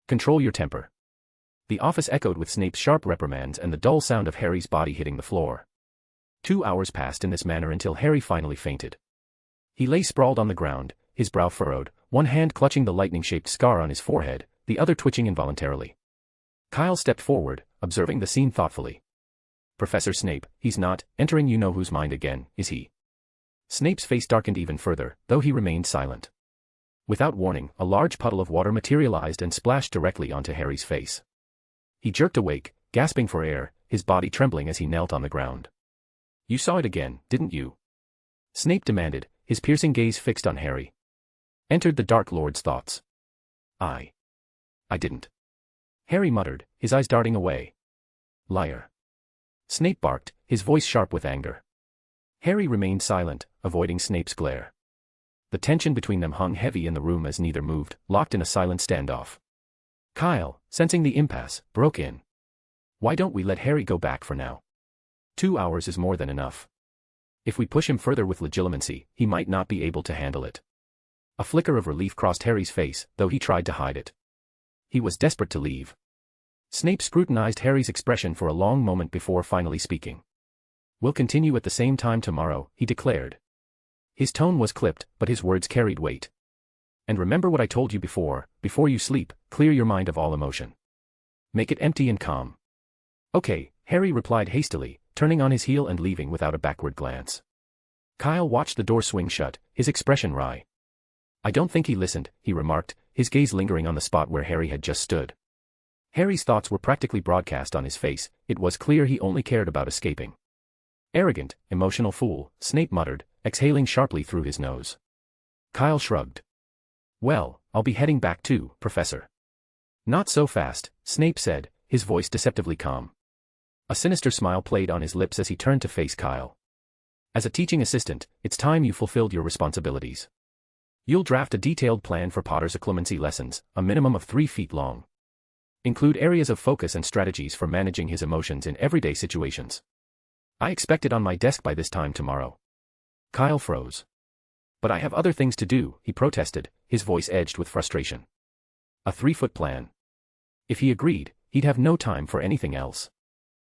Control your temper. The office echoed with Snape's sharp reprimands and the dull sound of Harry's body hitting the floor. 2 hours passed in this manner until Harry finally fainted. He lay sprawled on the ground, his brow furrowed, one hand clutching the lightning-shaped scar on his forehead, the other twitching involuntarily. Kyle stepped forward, observing the scene thoughtfully. Professor Snape, he's not entering you-know-whose mind again, is he? Snape's face darkened even further, though he remained silent. Without warning, a large puddle of water materialized and splashed directly onto Harry's face. He jerked awake, gasping for air, his body trembling as he knelt on the ground. You saw it again, didn't you? Snape demanded, his piercing gaze fixed on Harry. Entered the Dark Lord's thoughts. I didn't. Harry muttered, his eyes darting away. Liar. Snape barked, his voice sharp with anger. Harry remained silent, avoiding Snape's glare. The tension between them hung heavy in the room as neither moved, locked in a silent standoff. Kyle, sensing the impasse, broke in. Why don't we let Harry go back for now? 2 hours is more than enough. If we push him further with legilimency, he might not be able to handle it. A flicker of relief crossed Harry's face, though he tried to hide it. He was desperate to leave. Snape scrutinized Harry's expression for a long moment before finally speaking. We'll continue at the same time tomorrow, he declared. His tone was clipped, but his words carried weight. And remember what I told you before you sleep, clear your mind of all emotion. Make it empty and calm. Okay, Harry replied hastily, turning on his heel and leaving without a backward glance. Kyle watched the door swing shut, his expression wry. I don't think he listened, he remarked, his gaze lingering on the spot where Harry had just stood. Harry's thoughts were practically broadcast on his face, it was clear he only cared about escaping. Arrogant, emotional fool, Snape muttered, exhaling sharply through his nose. Kyle shrugged. Well, I'll be heading back too, Professor. Not so fast, Snape said, his voice deceptively calm. A sinister smile played on his lips as he turned to face Kyle. As a teaching assistant, it's time you fulfilled your responsibilities. You'll draft a detailed plan for Potter's occlumency lessons, a minimum of 3 feet long. Include areas of focus and strategies for managing his emotions in everyday situations. I expect it on my desk by this time tomorrow. Kyle froze. But I have other things to do, he protested, his voice edged with frustration. A 3-foot plan. If he agreed, he'd have no time for anything else.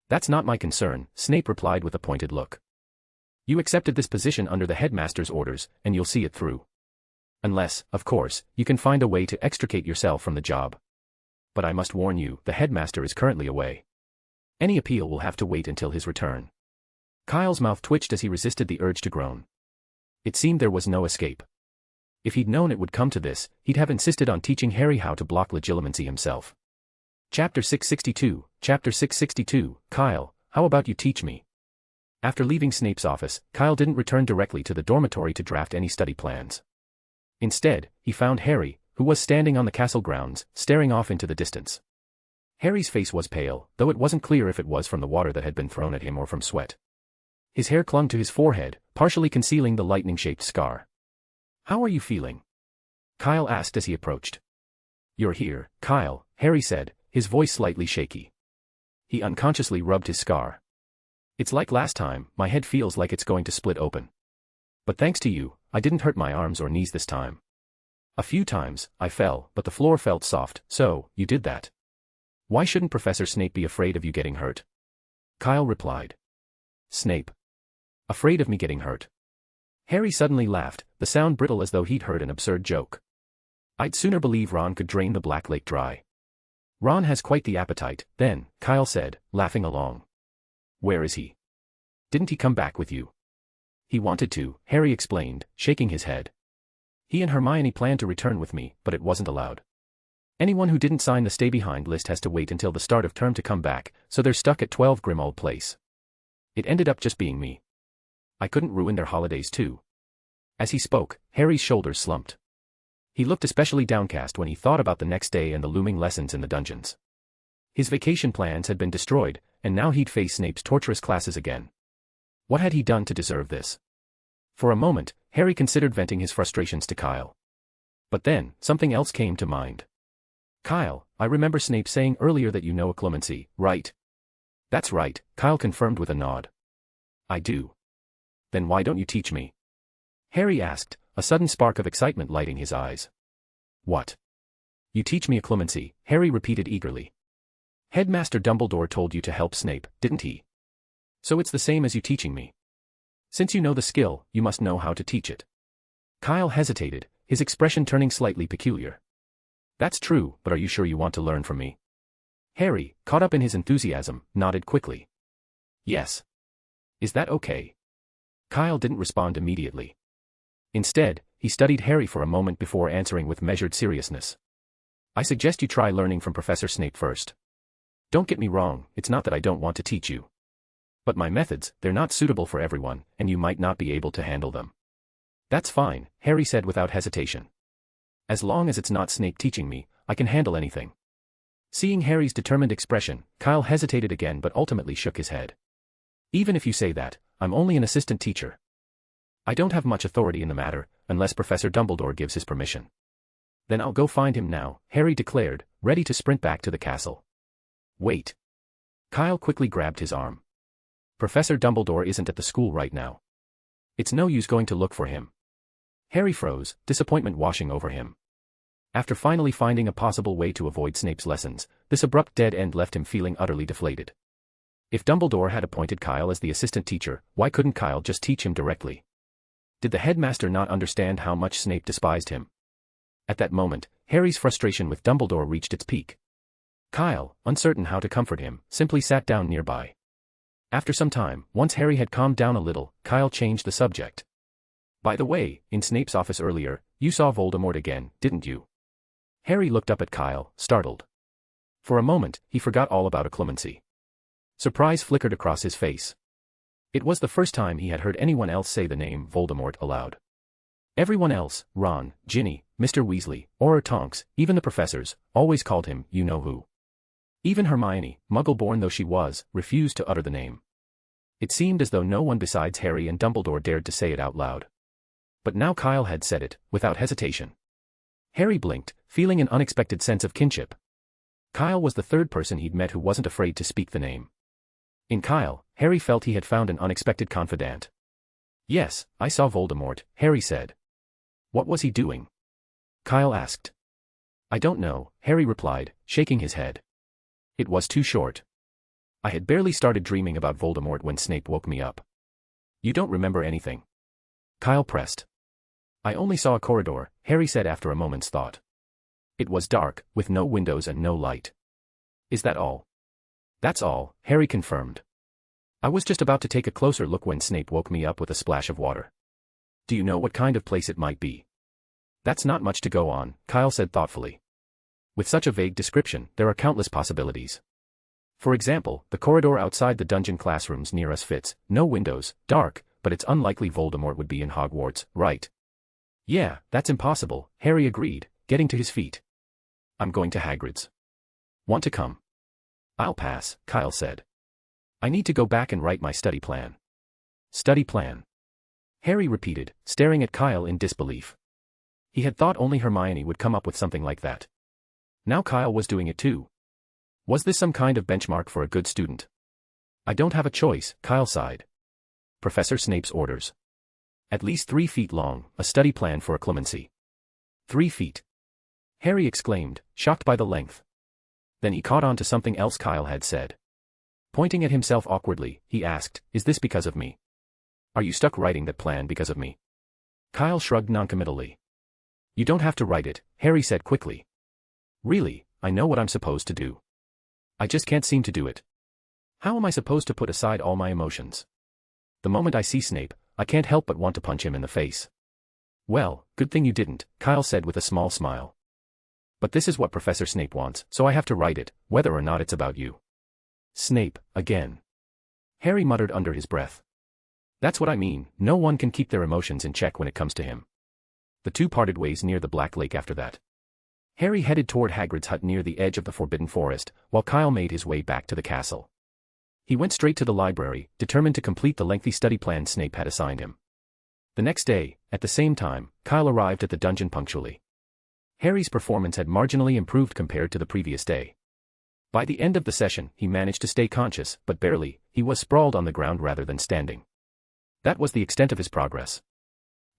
That's not my concern, Snape replied with a pointed look. You accepted this position under the headmaster's orders, and you'll see it through. Unless, of course, you can find a way to extricate yourself from the job. But I must warn you, the headmaster is currently away. Any appeal will have to wait until his return. Kyle's mouth twitched as he resisted the urge to groan. It seemed there was no escape. If he'd known it would come to this, he'd have insisted on teaching Harry how to block legilimency himself. Chapter 662, Kyle, how about you teach me? After leaving Snape's office, Kyle didn't return directly to the dormitory to draft any study plans. Instead, he found Harry, who was standing on the castle grounds, staring off into the distance. Harry's face was pale, though it wasn't clear if it was from the water that had been thrown at him or from sweat. His hair clung to his forehead, partially concealing the lightning-shaped scar. How are you feeling? Kyle asked as he approached. You're here, Kyle, Harry said, his voice slightly shaky. He unconsciously rubbed his scar. It's like last time, my head feels like it's going to split open. But thanks to you, I didn't hurt my arms or knees this time. A few times, I fell, but the floor felt soft, so, you did that. Why shouldn't Professor Snape be afraid of you getting hurt? Kyle replied. Snape. Afraid of me getting hurt? Harry suddenly laughed, the sound brittle as though he'd heard an absurd joke. I'd sooner believe Ron could drain the Black Lake dry. Ron has quite the appetite, then, Kyle said, laughing along. Where is he? Didn't he come back with you? He wanted to, Harry explained, shaking his head. He and Hermione planned to return with me, but it wasn't allowed. Anyone who didn't sign the stay behind list has to wait until the start of term to come back, so they're stuck at 12 Grimmauld Place. It ended up just being me. I couldn't ruin their holidays too. As he spoke, Harry's shoulders slumped. He looked especially downcast when he thought about the next day and the looming lessons in the dungeons. His vacation plans had been destroyed, and now he'd face Snape's torturous classes again. What had he done to deserve this? For a moment, Harry considered venting his frustrations to Kyle. But then, something else came to mind. Kyle, I remember Snape saying earlier that you know occlumency, right? That's right, Kyle confirmed with a nod. I do. Then why don't you teach me? Harry asked, a sudden spark of excitement lighting his eyes. What? You teach me occlumency, Harry repeated eagerly. Headmaster Dumbledore told you to help Snape, didn't he? So it's the same as you teaching me. Since you know the skill, you must know how to teach it. Kyle hesitated, his expression turning slightly peculiar. That's true, but are you sure you want to learn from me? Harry, caught up in his enthusiasm, nodded quickly. Yes. Is that okay? Kyle didn't respond immediately. Instead, he studied Harry for a moment before answering with measured seriousness. I suggest you try learning from Professor Snape first. Don't get me wrong, it's not that I don't want to teach you. But my methods, they're not suitable for everyone, and you might not be able to handle them. That's fine, Harry said without hesitation. As long as it's not Snape teaching me, I can handle anything. Seeing Harry's determined expression, Kyle hesitated again but ultimately shook his head. Even if you say that, I'm only an assistant teacher. I don't have much authority in the matter, unless Professor Dumbledore gives his permission. Then I'll go find him now, Harry declared, ready to sprint back to the castle. Wait. Kyle quickly grabbed his arm. Professor Dumbledore isn't at the school right now. It's no use going to look for him. Harry froze, disappointment washing over him. After finally finding a possible way to avoid Snape's lessons, this abrupt dead end left him feeling utterly deflated. If Dumbledore had appointed Kyle as the assistant teacher, why couldn't Kyle just teach him directly? Did the headmaster not understand how much Snape despised him? At that moment, Harry's frustration with Dumbledore reached its peak. Kyle, uncertain how to comfort him, simply sat down nearby. After some time, once Harry had calmed down a little, Kyle changed the subject. By the way, in Snape's office earlier, you saw Voldemort again, didn't you? Harry looked up at Kyle, startled. For a moment, he forgot all about occlumency. Surprise flickered across his face. It was the first time he had heard anyone else say the name Voldemort aloud. Everyone else, Ron, Ginny, Mr. Weasley, or Tonks, even the professors, always called him you-know-who. Even Hermione, Muggle-born though she was, refused to utter the name. It seemed as though no one besides Harry and Dumbledore dared to say it out loud. But now Kyle had said it, without hesitation. Harry blinked, feeling an unexpected sense of kinship. Kyle was the third person he'd met who wasn't afraid to speak the name. In Kyle, Harry felt he had found an unexpected confidant. Yes, I saw Voldemort, Harry said. What was he doing? Kyle asked. I don't know, Harry replied, shaking his head. It was too short. I had barely started dreaming about Voldemort when Snape woke me up. You don't remember anything? Kyle pressed. I only saw a corridor, Harry said after a moment's thought. It was dark, with no windows and no light. Is that all? That's all, Harry confirmed. I was just about to take a closer look when Snape woke me up with a splash of water. Do you know what kind of place it might be? That's not much to go on, Kyle said thoughtfully. With such a vague description, there are countless possibilities. For example, the corridor outside the dungeon classrooms near us fits, no windows, dark, but it's unlikely Voldemort would be in Hogwarts, right? Yeah, that's impossible, Harry agreed, getting to his feet. I'm going to Hagrid's. Want to come? I'll pass, Kyle said. I need to go back and write my study plan. Study plan? Harry repeated, staring at Kyle in disbelief. He had thought only Hermione would come up with something like that. Now Kyle was doing it too. Was this some kind of benchmark for a good student? I don't have a choice, Kyle sighed. Professor Snape's orders. At least 3 feet long, a study plan for a clemency. 3 feet. Harry exclaimed, shocked by the length. Then he caught on to something else Kyle had said. Pointing at himself awkwardly, he asked, is this because of me? Are you stuck writing that plan because of me? Kyle shrugged noncommittally. You don't have to write it, Harry said quickly. Really, I know what I'm supposed to do. I just can't seem to do it. How am I supposed to put aside all my emotions? The moment I see Snape, I can't help but want to punch him in the face. Well, good thing you didn't, Kyle said with a small smile. But this is what Professor Snape wants, so I have to write it, whether or not it's about you. Snape, again. Harry muttered under his breath. That's what I mean, no one can keep their emotions in check when it comes to him. The two parted ways near the Black Lake after that. Harry headed toward Hagrid's hut near the edge of the Forbidden Forest, while Kyle made his way back to the castle. He went straight to the library, determined to complete the lengthy study plan Snape had assigned him. The next day, at the same time, Kyle arrived at the dungeon punctually. Harry's performance had marginally improved compared to the previous day. By the end of the session, he managed to stay conscious, but barely. He was sprawled on the ground rather than standing. That was the extent of his progress.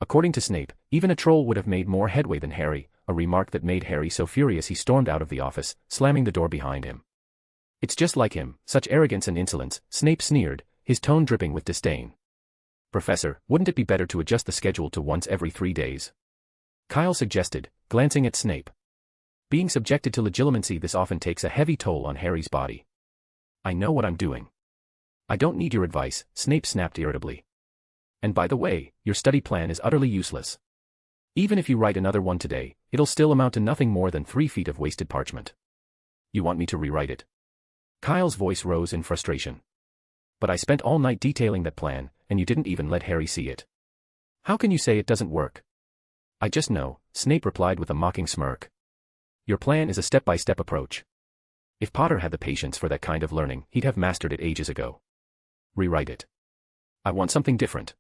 According to Snape, even a troll would have made more headway than Harry, a remark that made Harry so furious he stormed out of the office, slamming the door behind him. It's just like him, such arrogance and insolence, Snape sneered, his tone dripping with disdain. Professor, wouldn't it be better to adjust the schedule to once every 3 days? Kyle suggested, glancing at Snape. Being subjected to legilimency this often takes a heavy toll on Harry's body. I know what I'm doing. I don't need your advice, Snape snapped irritably. And by the way, your study plan is utterly useless. Even if you write another one today, it'll still amount to nothing more than 3 feet of wasted parchment. You want me to rewrite it? Kyle's voice rose in frustration. But I spent all night detailing that plan, and you didn't even let Harry see it. How can you say it doesn't work? I just know, Snape replied with a mocking smirk. Your plan is a step-by-step approach. If Potter had the patience for that kind of learning, he'd have mastered it ages ago. Rewrite it. I want something different.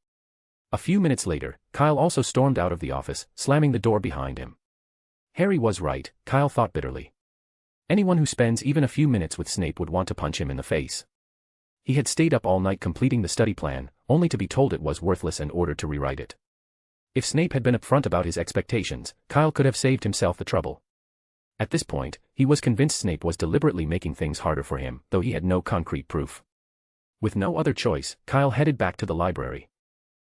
A few minutes later, Kyle also stormed out of the office, slamming the door behind him. Harry was right, Kyle thought bitterly. Anyone who spends even a few minutes with Snape would want to punch him in the face. He had stayed up all night completing the study plan, only to be told it was worthless and ordered to rewrite it. If Snape had been upfront about his expectations, Kyle could have saved himself the trouble. At this point, he was convinced Snape was deliberately making things harder for him, though he had no concrete proof. With no other choice, Kyle headed back to the library.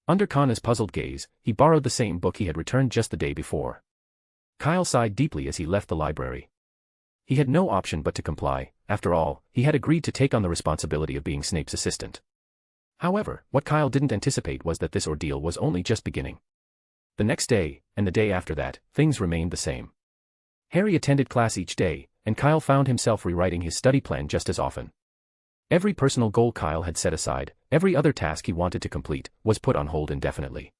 Under Connor's puzzled gaze, he borrowed the same book he had returned just the day before. Kyle sighed deeply as he left the library. He had no option but to comply. After all, he had agreed to take on the responsibility of being Snape's assistant. However, what Kyle didn't anticipate was that this ordeal was only just beginning. The next day, and the day after that, things remained the same. Harry attended class each day, and Kyle found himself rewriting his study plan just as often. Every personal goal Kyle had set aside, every other task he wanted to complete, was put on hold indefinitely.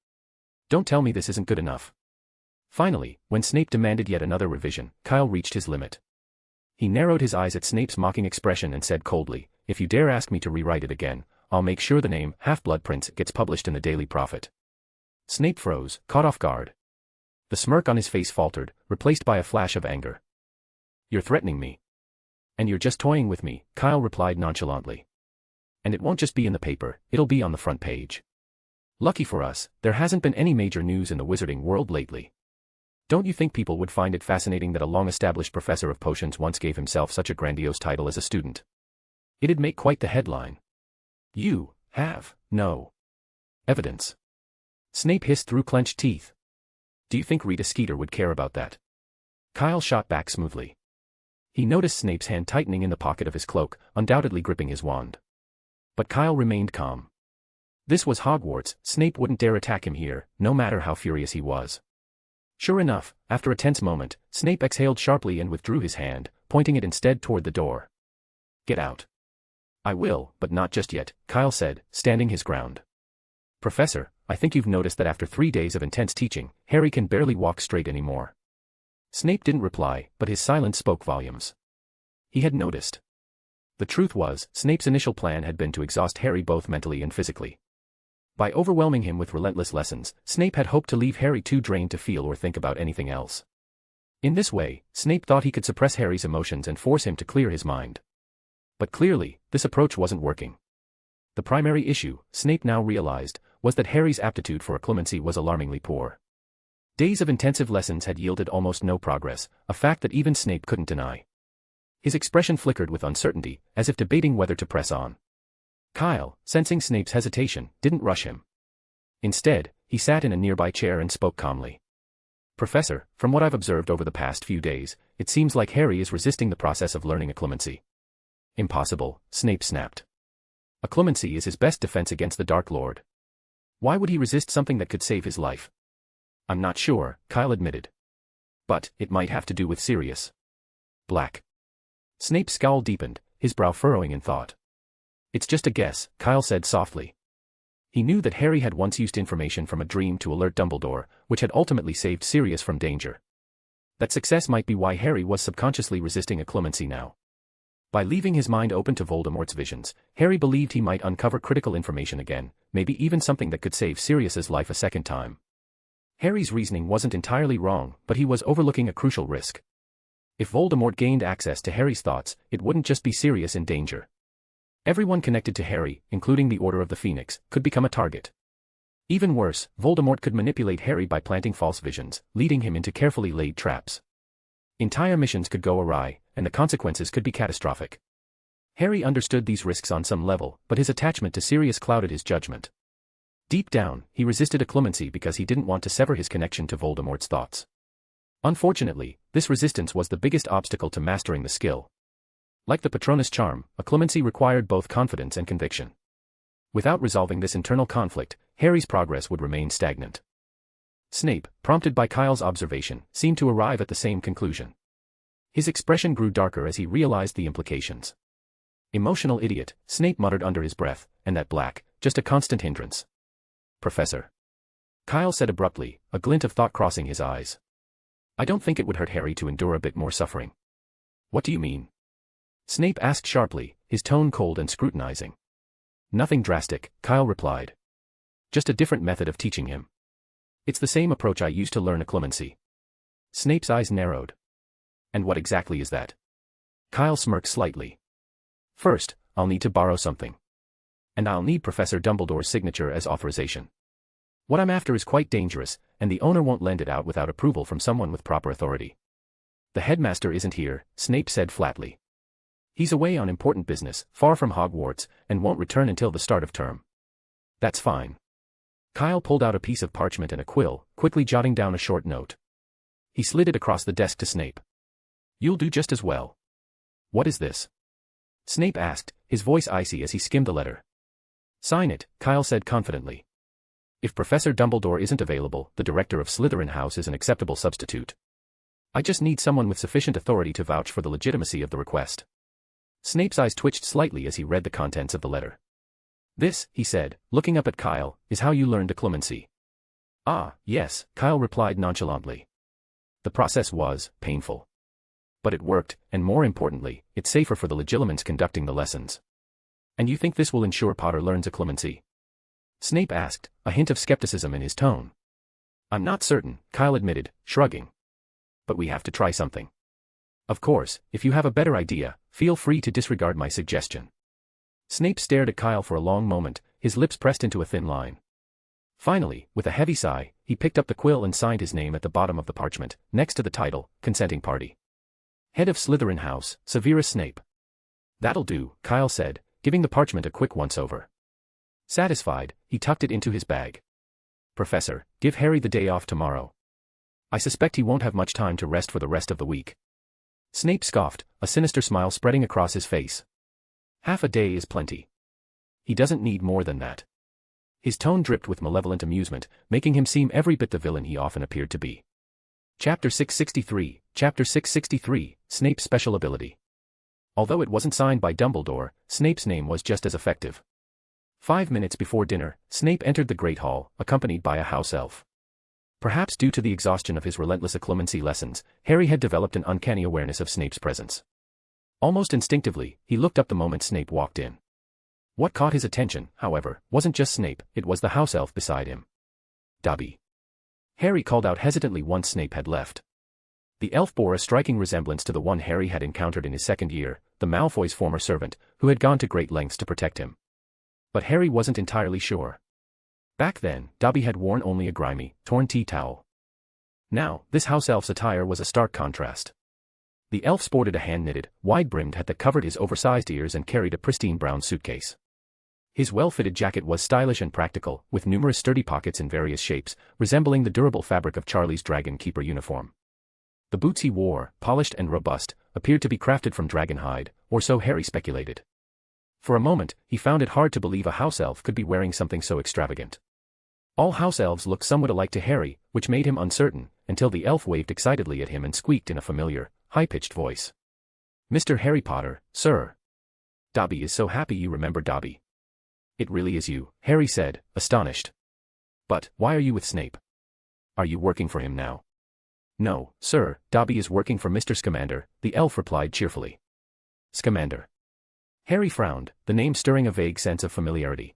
Don't tell me this isn't good enough. Finally, when Snape demanded yet another revision, Kyle reached his limit. He narrowed his eyes at Snape's mocking expression and said coldly, if you dare ask me to rewrite it again, I'll make sure the name Half-Blood Prince gets published in the Daily Prophet. Snape froze, caught off guard. The smirk on his face faltered, replaced by a flash of anger. You're threatening me. And you're just toying with me, Kyle replied nonchalantly. And it won't just be in the paper, it'll be on the front page. Lucky for us, there hasn't been any major news in the wizarding world lately. Don't you think people would find it fascinating that a long-established professor of potions once gave himself such a grandiose title as a student? It'd make quite the headline. You have no evidence. Snape hissed through clenched teeth. Do you think Rita Skeeter would care about that? Kyle shot back smoothly. He noticed Snape's hand tightening in the pocket of his cloak, undoubtedly gripping his wand. But Kyle remained calm. This was Hogwarts, Snape wouldn't dare attack him here, no matter how furious he was. Sure enough, after a tense moment, Snape exhaled sharply and withdrew his hand, pointing it instead toward the door. Get out. I will, but not just yet, Kyle said, standing his ground. Professor, I think you've noticed that after 3 days of intense teaching, Harry can barely walk straight anymore. Snape didn't reply, but his silence spoke volumes. He had noticed. The truth was, Snape's initial plan had been to exhaust Harry both mentally and physically. By overwhelming him with relentless lessons, Snape had hoped to leave Harry too drained to feel or think about anything else. In this way, Snape thought he could suppress Harry's emotions and force him to clear his mind. But clearly, this approach wasn't working. The primary issue, Snape now realized, was that Harry's aptitude for occlumency was alarmingly poor. Days of intensive lessons had yielded almost no progress, a fact that even Snape couldn't deny. His expression flickered with uncertainty, as if debating whether to press on. Kyle, sensing Snape's hesitation, didn't rush him. Instead, he sat in a nearby chair and spoke calmly. Professor, from what I've observed over the past few days, it seems like Harry is resisting the process of learning occlumency. Impossible, Snape snapped. Occlumency is his best defense against the Dark Lord. Why would he resist something that could save his life? I'm not sure, Kyle admitted. But, it might have to do with Sirius Black. Snape's scowl deepened, his brow furrowing in thought. It's just a guess, Kyle said softly. He knew that Harry had once used information from a dream to alert Dumbledore, which had ultimately saved Sirius from danger. That success might be why Harry was subconsciously resisting occlumency now. By leaving his mind open to Voldemort's visions, Harry believed he might uncover critical information again, maybe even something that could save Sirius's life a second time. Harry's reasoning wasn't entirely wrong, but he was overlooking a crucial risk. If Voldemort gained access to Harry's thoughts, it wouldn't just be Sirius in danger. Everyone connected to Harry, including the Order of the Phoenix, could become a target. Even worse, Voldemort could manipulate Harry by planting false visions, leading him into carefully laid traps. Entire missions could go awry, and the consequences could be catastrophic. Harry understood these risks on some level, but his attachment to Sirius clouded his judgment. Deep down, he resisted occlumency because he didn't want to sever his connection to Voldemort's thoughts. Unfortunately, this resistance was the biggest obstacle to mastering the skill. Like the Patronus charm, occlumency required both confidence and conviction. Without resolving this internal conflict, Harry's progress would remain stagnant. Snape, prompted by Kyle's observation, seemed to arrive at the same conclusion. His expression grew darker as he realized the implications. Emotional idiot, Snape muttered under his breath, and that Black, just a constant hindrance. Professor. Kyle said abruptly, a glint of thought crossing his eyes. I don't think it would hurt Harry to endure a bit more suffering. What do you mean? Snape asked sharply, his tone cold and scrutinizing. Nothing drastic, Kyle replied. Just a different method of teaching him. It's the same approach I used to learn occlumency. Snape's eyes narrowed. And what exactly is that? Kyle smirked slightly. First, I'll need to borrow something. And I'll need Professor Dumbledore's signature as authorization. What I'm after is quite dangerous, and the owner won't lend it out without approval from someone with proper authority. The headmaster isn't here, Snape said flatly. He's away on important business, far from Hogwarts, and won't return until the start of term. That's fine. Kyle pulled out a piece of parchment and a quill, quickly jotting down a short note. He slid it across the desk to Snape. You'll do just as well. What is this? Snape asked, his voice icy as he skimmed the letter. Sign it, Kyle said confidently. If Professor Dumbledore isn't available, the director of Slytherin House is an acceptable substitute. I just need someone with sufficient authority to vouch for the legitimacy of the request. Snape's eyes twitched slightly as he read the contents of the letter. This, he said, looking up at Kyle, is how you learned occlumency. Ah, yes, Kyle replied nonchalantly. The process was painful. But it worked, and more importantly, it's safer for the legilimens conducting the lessons. And you think this will ensure Potter learns occlumency? Snape asked, a hint of skepticism in his tone. I'm not certain, Kyle admitted, shrugging. But we have to try something. Of course, if you have a better idea, feel free to disregard my suggestion. Snape stared at Kyle for a long moment, his lips pressed into a thin line. Finally, with a heavy sigh, he picked up the quill and signed his name at the bottom of the parchment, next to the title, Consenting Party. Head of Slytherin House, Severus Snape. That'll do, Kyle said, giving the parchment a quick once-over. Satisfied, he tucked it into his bag. Professor, give Harry the day off tomorrow. I suspect he won't have much time to rest for the rest of the week. Snape scoffed, a sinister smile spreading across his face. Half a day is plenty. He doesn't need more than that. His tone dripped with malevolent amusement, making him seem every bit the villain he often appeared to be. Chapter 663, Snape's Special Ability. Although it wasn't signed by Dumbledore, Snape's name was just as effective. 5 minutes before dinner, Snape entered the Great Hall, accompanied by a house elf. Perhaps due to the exhaustion of his relentless occlumency lessons, Harry had developed an uncanny awareness of Snape's presence. Almost instinctively, he looked up the moment Snape walked in. What caught his attention, however, wasn't just Snape, it was the house elf beside him. Dobby. Harry called out hesitantly once Snape had left. The elf bore a striking resemblance to the one Harry had encountered in his second year, the Malfoy's former servant, who had gone to great lengths to protect him. But Harry wasn't entirely sure. Back then, Dobby had worn only a grimy, torn tea towel. Now, this house elf's attire was a stark contrast. The elf sported a hand-knitted, wide-brimmed hat that covered his oversized ears and carried a pristine brown suitcase. His well-fitted jacket was stylish and practical, with numerous sturdy pockets in various shapes, resembling the durable fabric of Charlie's Dragon Keeper uniform. The boots he wore, polished and robust, appeared to be crafted from dragon hide, or so Harry speculated. For a moment, he found it hard to believe a house elf could be wearing something so extravagant. All house elves looked somewhat alike to Harry, which made him uncertain, until the elf waved excitedly at him and squeaked in a familiar, high-pitched voice. "Mr. Harry Potter, sir. Dobby is so happy you remember Dobby." "It really is you," Harry said, astonished. "But, why are you with Snape? Are you working for him now?" "No, sir, Dobby is working for Mr. Scamander," the elf replied cheerfully. "Scamander." Harry frowned, the name stirring a vague sense of familiarity.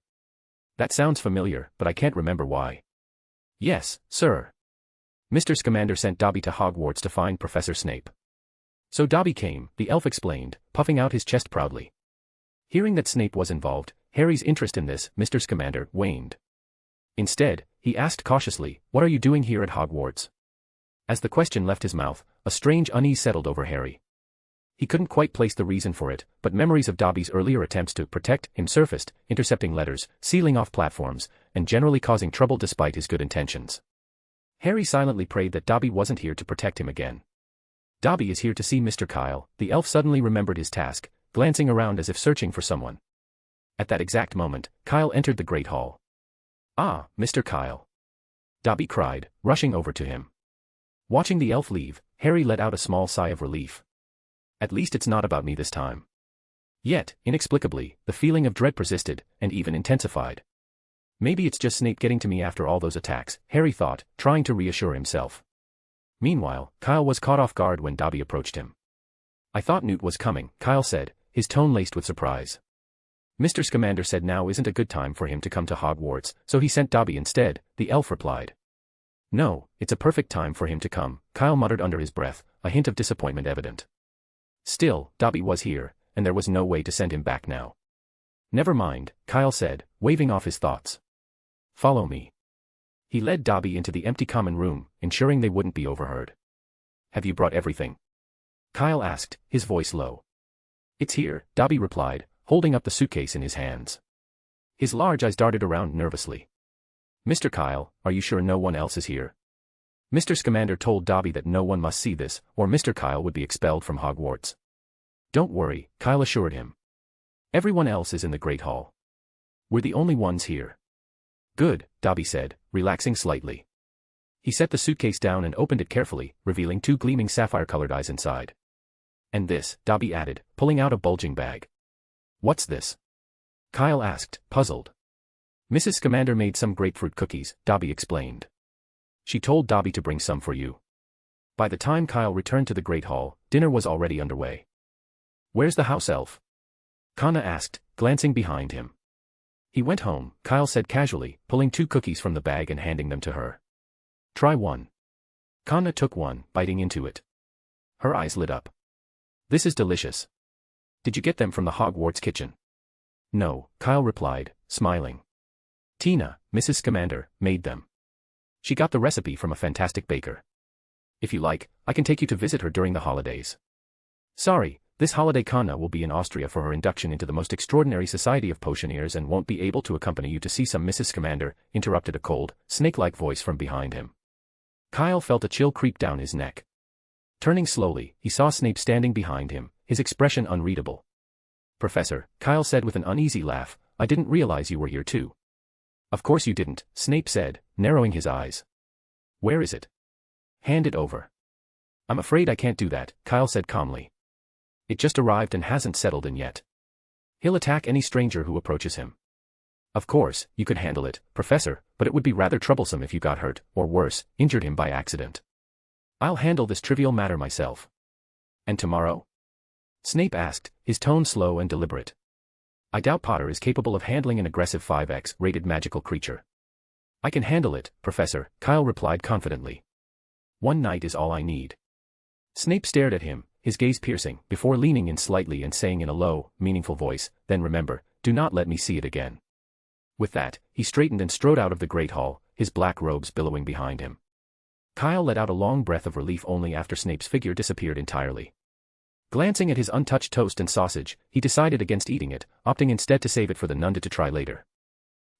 "That sounds familiar, but I can't remember why." "Yes, sir. Mr. Scamander sent Dobby to Hogwarts to find Professor Snape." "So Dobby came," the elf explained, puffing out his chest proudly. Hearing that Snape was involved, Harry's interest in this Mr. Scamander waned. Instead, he asked cautiously, "What are you doing here at Hogwarts?" As the question left his mouth, a strange unease settled over Harry. He couldn't quite place the reason for it, but memories of Dobby's earlier attempts to protect him surfaced, intercepting letters, sealing off platforms, and generally causing trouble despite his good intentions. Harry silently prayed that Dobby wasn't here to protect him again. "Dobby is here to see Mr. Kyle," the elf suddenly remembered his task, glancing around as if searching for someone. At that exact moment, Kyle entered the Great Hall. "Ah, Mr. Kyle!" Dobby cried, rushing over to him. Watching the elf leave, Harry let out a small sigh of relief. At least it's not about me this time. Yet, inexplicably, the feeling of dread persisted, and even intensified. Maybe it's just Snape getting to me after all those attacks, Harry thought, trying to reassure himself. Meanwhile, Kyle was caught off guard when Dobby approached him. "I thought Newt was coming," Kyle said, his tone laced with surprise. "Mr. Scamander said now isn't a good time for him to come to Hogwarts, so he sent Dobby instead," the elf replied. "No, it's a perfect time for him to come," Kyle muttered under his breath, a hint of disappointment evident. Still, Dobby was here, and there was no way to send him back now. "Never mind," Kyle said, waving off his thoughts. "Follow me." He led Dobby into the empty common room, ensuring they wouldn't be overheard. "Have you brought everything?" Kyle asked, his voice low. "It's here," Dobby replied, holding up the suitcase in his hands. His large eyes darted around nervously. "Mr. Kyle, are you sure no one else is here?" Mr. Scamander told Dobby that no one must see this, or Mr. Kyle would be expelled from Hogwarts. "Don't worry," Kyle assured him. "Everyone else is in the Great Hall. We're the only ones here." "Good," Dobby said, relaxing slightly. He set the suitcase down and opened it carefully, revealing two gleaming sapphire-colored eyes inside. "And this," Dobby added, pulling out a bulging bag. "What's this?" Kyle asked, puzzled. "Mrs. Scamander made some grapefruit cookies," Dobby explained. "She told Dobby to bring some for you." By the time Kyle returned to the Great Hall, dinner was already underway. "Where's the house elf?" Kana asked, glancing behind him. "He went home," Kyle said casually, pulling two cookies from the bag and handing them to her. "Try one." Kana took one, biting into it. Her eyes lit up. "This is delicious. Did you get them from the Hogwarts kitchen?" "No," Kyle replied, smiling. "Tina, Mrs. Scamander, made them. She got the recipe from a fantastic baker. If you like, I can take you to visit her during the holidays." "Sorry, this holiday Kana will be in Austria for her induction into the most extraordinary society of potioneers and won't be able to accompany you to see some Mrs. Scamander," interrupted a cold, snake-like voice from behind him. Kyle felt a chill creep down his neck. Turning slowly, he saw Snape standing behind him, his expression unreadable. "Professor," Kyle said with an uneasy laugh, "I didn't realize you were here too." "Of course you didn't," Snape said, narrowing his eyes. "Where is it?" "Hand it over." "I'm afraid I can't do that," Kyle said calmly. "It just arrived and hasn't settled in yet. He'll attack any stranger who approaches him." "Of course, you could handle it, Professor, but it would be rather troublesome if you got hurt, or worse, injured him by accident. I'll handle this trivial matter myself." "And tomorrow?" Snape asked, his tone slow and deliberate. "I doubt Potter is capable of handling an aggressive 5X-rated magical creature." "I can handle it, Professor," Kyle replied confidently. "One night is all I need." Snape stared at him, his gaze piercing, before leaning in slightly and saying in a low, meaningful voice, "Then remember, do not let me see it again." With that, he straightened and strode out of the great hall, his black robes billowing behind him. Kyle let out a long breath of relief only after Snape's figure disappeared entirely. Glancing at his untouched toast and sausage, he decided against eating it, opting instead to save it for the nun to try later.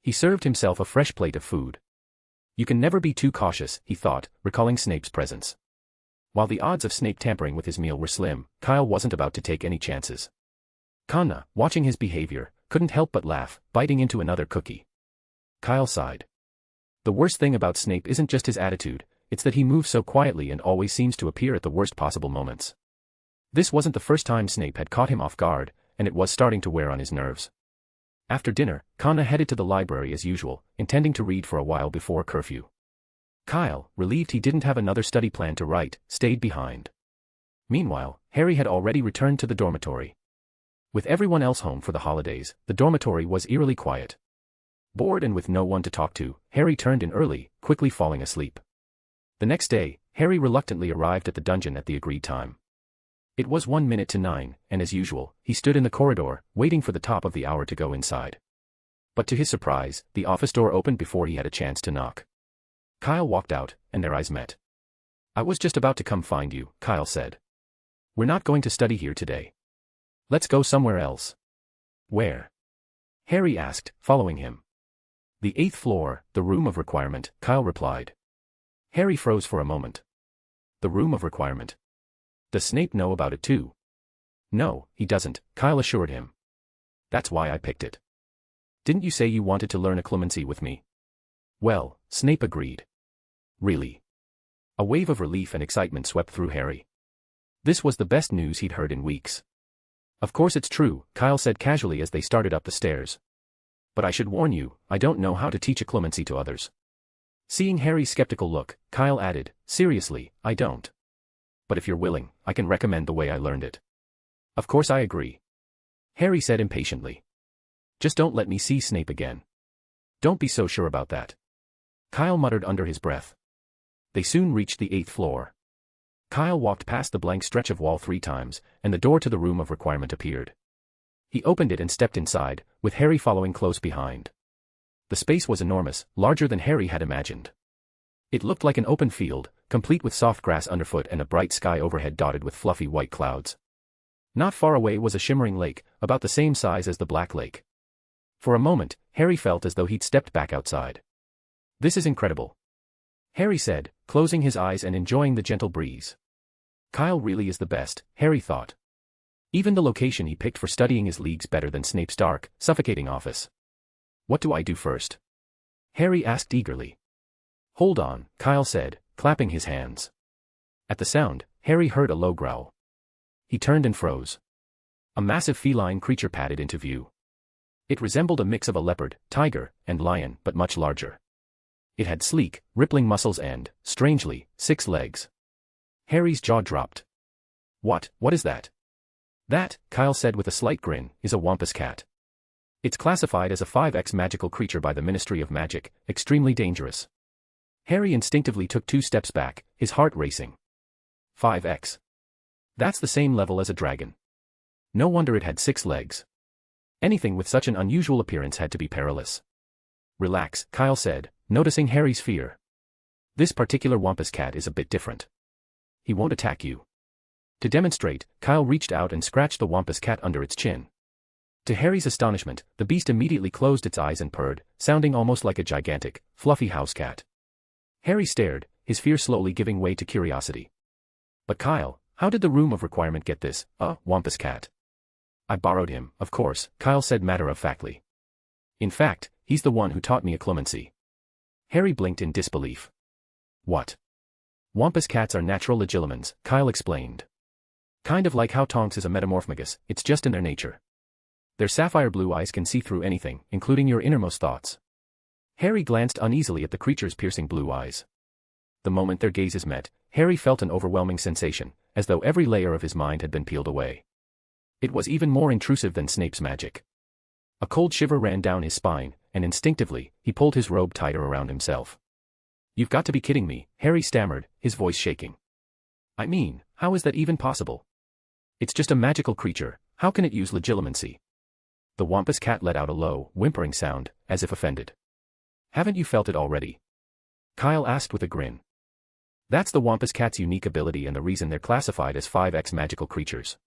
He served himself a fresh plate of food. You can never be too cautious, he thought, recalling Snape's presence. While the odds of Snape tampering with his meal were slim, Kyle wasn't about to take any chances. Kanna, watching his behavior, couldn't help but laugh, biting into another cookie. Kyle sighed. The worst thing about Snape isn't just his attitude, it's that he moves so quietly and always seems to appear at the worst possible moments. This wasn't the first time Snape had caught him off guard, and it was starting to wear on his nerves. After dinner, Kanna headed to the library as usual, intending to read for a while before curfew. Kyle, relieved he didn't have another study plan to write, stayed behind. Meanwhile, Harry had already returned to the dormitory. With everyone else home for the holidays, the dormitory was eerily quiet. Bored and with no one to talk to, Harry turned in early, quickly falling asleep. The next day, Harry reluctantly arrived at the dungeon at the agreed time. It was 1 minute to 9, and as usual, he stood in the corridor, waiting for the top of the hour to go inside. But to his surprise, the office door opened before he had a chance to knock. Kyle walked out, and their eyes met. "I was just about to come find you," Kyle said. "We're not going to study here today. Let's go somewhere else." "Where?" Harry asked, following him. "The 8th floor, the room of requirement," Kyle replied. Harry froze for a moment. The room of requirement. Does Snape know about it too? "No, he doesn't," Kyle assured him. "That's why I picked it. Didn't you say you wanted to learn occlumency with me?" "Well," Snape agreed. "Really?" A wave of relief and excitement swept through Harry. This was the best news he'd heard in weeks. "Of course it's true," Kyle said casually as they started up the stairs. "But I should warn you, I don't know how to teach occlumency to others." Seeing Harry's skeptical look, Kyle added, "Seriously, I don't. But if you're willing, I can recommend the way I learned it." "Of course I agree," Harry said impatiently. "Just don't let me see Snape again." "Don't be so sure about that," Kyle muttered under his breath. They soon reached the 8th floor. Kyle walked past the blank stretch of wall 3 times, and the door to the room of requirement appeared. He opened it and stepped inside, with Harry following close behind. The space was enormous, larger than Harry had imagined. It looked like an open field, complete with soft grass underfoot and a bright sky overhead dotted with fluffy white clouds. Not far away was a shimmering lake, about the same size as the Black Lake. For a moment, Harry felt as though he'd stepped back outside. "This is incredible," Harry said, closing his eyes and enjoying the gentle breeze. Kyle really is the best, Harry thought. Even the location he picked for studying is leagues better than Snape's dark, suffocating office. "What do I do first?" Harry asked eagerly. "Hold on," Kyle said, clapping his hands. At the sound, Harry heard a low growl. He turned and froze. A massive feline creature padded into view. It resembled a mix of a leopard, tiger, and lion, but much larger. It had sleek, rippling muscles and, strangely, 6 legs. Harry's jaw dropped. What is that?" "That," Kyle said with a slight grin, "is a wampus cat. It's classified as a 5X magical creature by the Ministry of Magic, extremely dangerous." Harry instinctively took 2 steps back, his heart racing. 5X. That's the same level as a dragon. No wonder it had 6 legs. Anything with such an unusual appearance had to be perilous. "Relax," Kyle said, noticing Harry's fear. "This particular wampus cat is a bit different. He won't attack you." To demonstrate, Kyle reached out and scratched the wampus cat under its chin. To Harry's astonishment, the beast immediately closed its eyes and purred, sounding almost like a gigantic, fluffy house cat. Harry stared, his fear slowly giving way to curiosity. "But Kyle, how did the room of requirement get this, wampus cat?" "I borrowed him, of course," Kyle said matter-of-factly. "In fact, he's the one who taught me occlumency." Harry blinked in disbelief. "What?" "Wampus cats are natural legilimens," Kyle explained. "Kind of like how Tonks is a metamorphmagus, it's just in their nature. Their sapphire blue eyes can see through anything, including your innermost thoughts." Harry glanced uneasily at the creature's piercing blue eyes. The moment their gazes met, Harry felt an overwhelming sensation, as though every layer of his mind had been peeled away. It was even more intrusive than Snape's magic. A cold shiver ran down his spine, and instinctively, he pulled his robe tighter around himself. "You've got to be kidding me," Harry stammered, his voice shaking. "I mean, how is that even possible? It's just a magical creature, how can it use legilimency?" The Wampus cat let out a low, whimpering sound, as if offended. Haven't you felt it already? Kyle asked with a grin. That's the Wampus cat's unique ability and the reason they're classified as 5X magical creatures.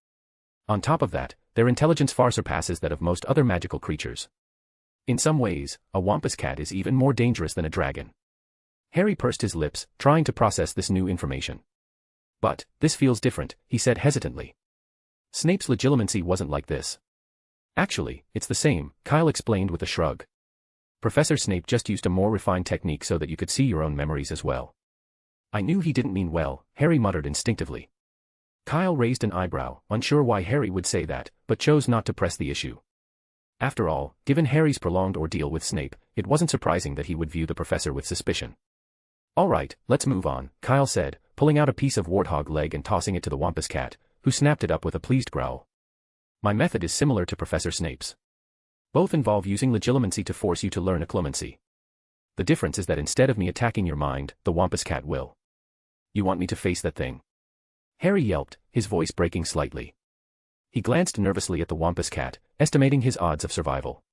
On top of that, their intelligence far surpasses that of most other magical creatures. In some ways, a Wampus cat is even more dangerous than a dragon. Harry pursed his lips, trying to process this new information. But, this feels different, he said hesitantly. Snape's legilimency wasn't like this. Actually, it's the same, Kyle explained with a shrug. Professor Snape just used a more refined technique so that you could see your own memories as well. I knew he didn't mean well, Harry muttered instinctively. Kyle raised an eyebrow, unsure why Harry would say that, but chose not to press the issue. After all, given Harry's prolonged ordeal with Snape, it wasn't surprising that he would view the professor with suspicion. All right, let's move on, Kyle said, pulling out a piece of warthog leg and tossing it to the Wampus cat, who snapped it up with a pleased growl. My method is similar to Professor Snape's. Both involve using legilimency to force you to learn occlumency. The difference is that instead of me attacking your mind, the Wampus cat will. You want me to face that thing? Harry yelped, his voice breaking slightly. He glanced nervously at the Wampus cat, estimating his odds of survival.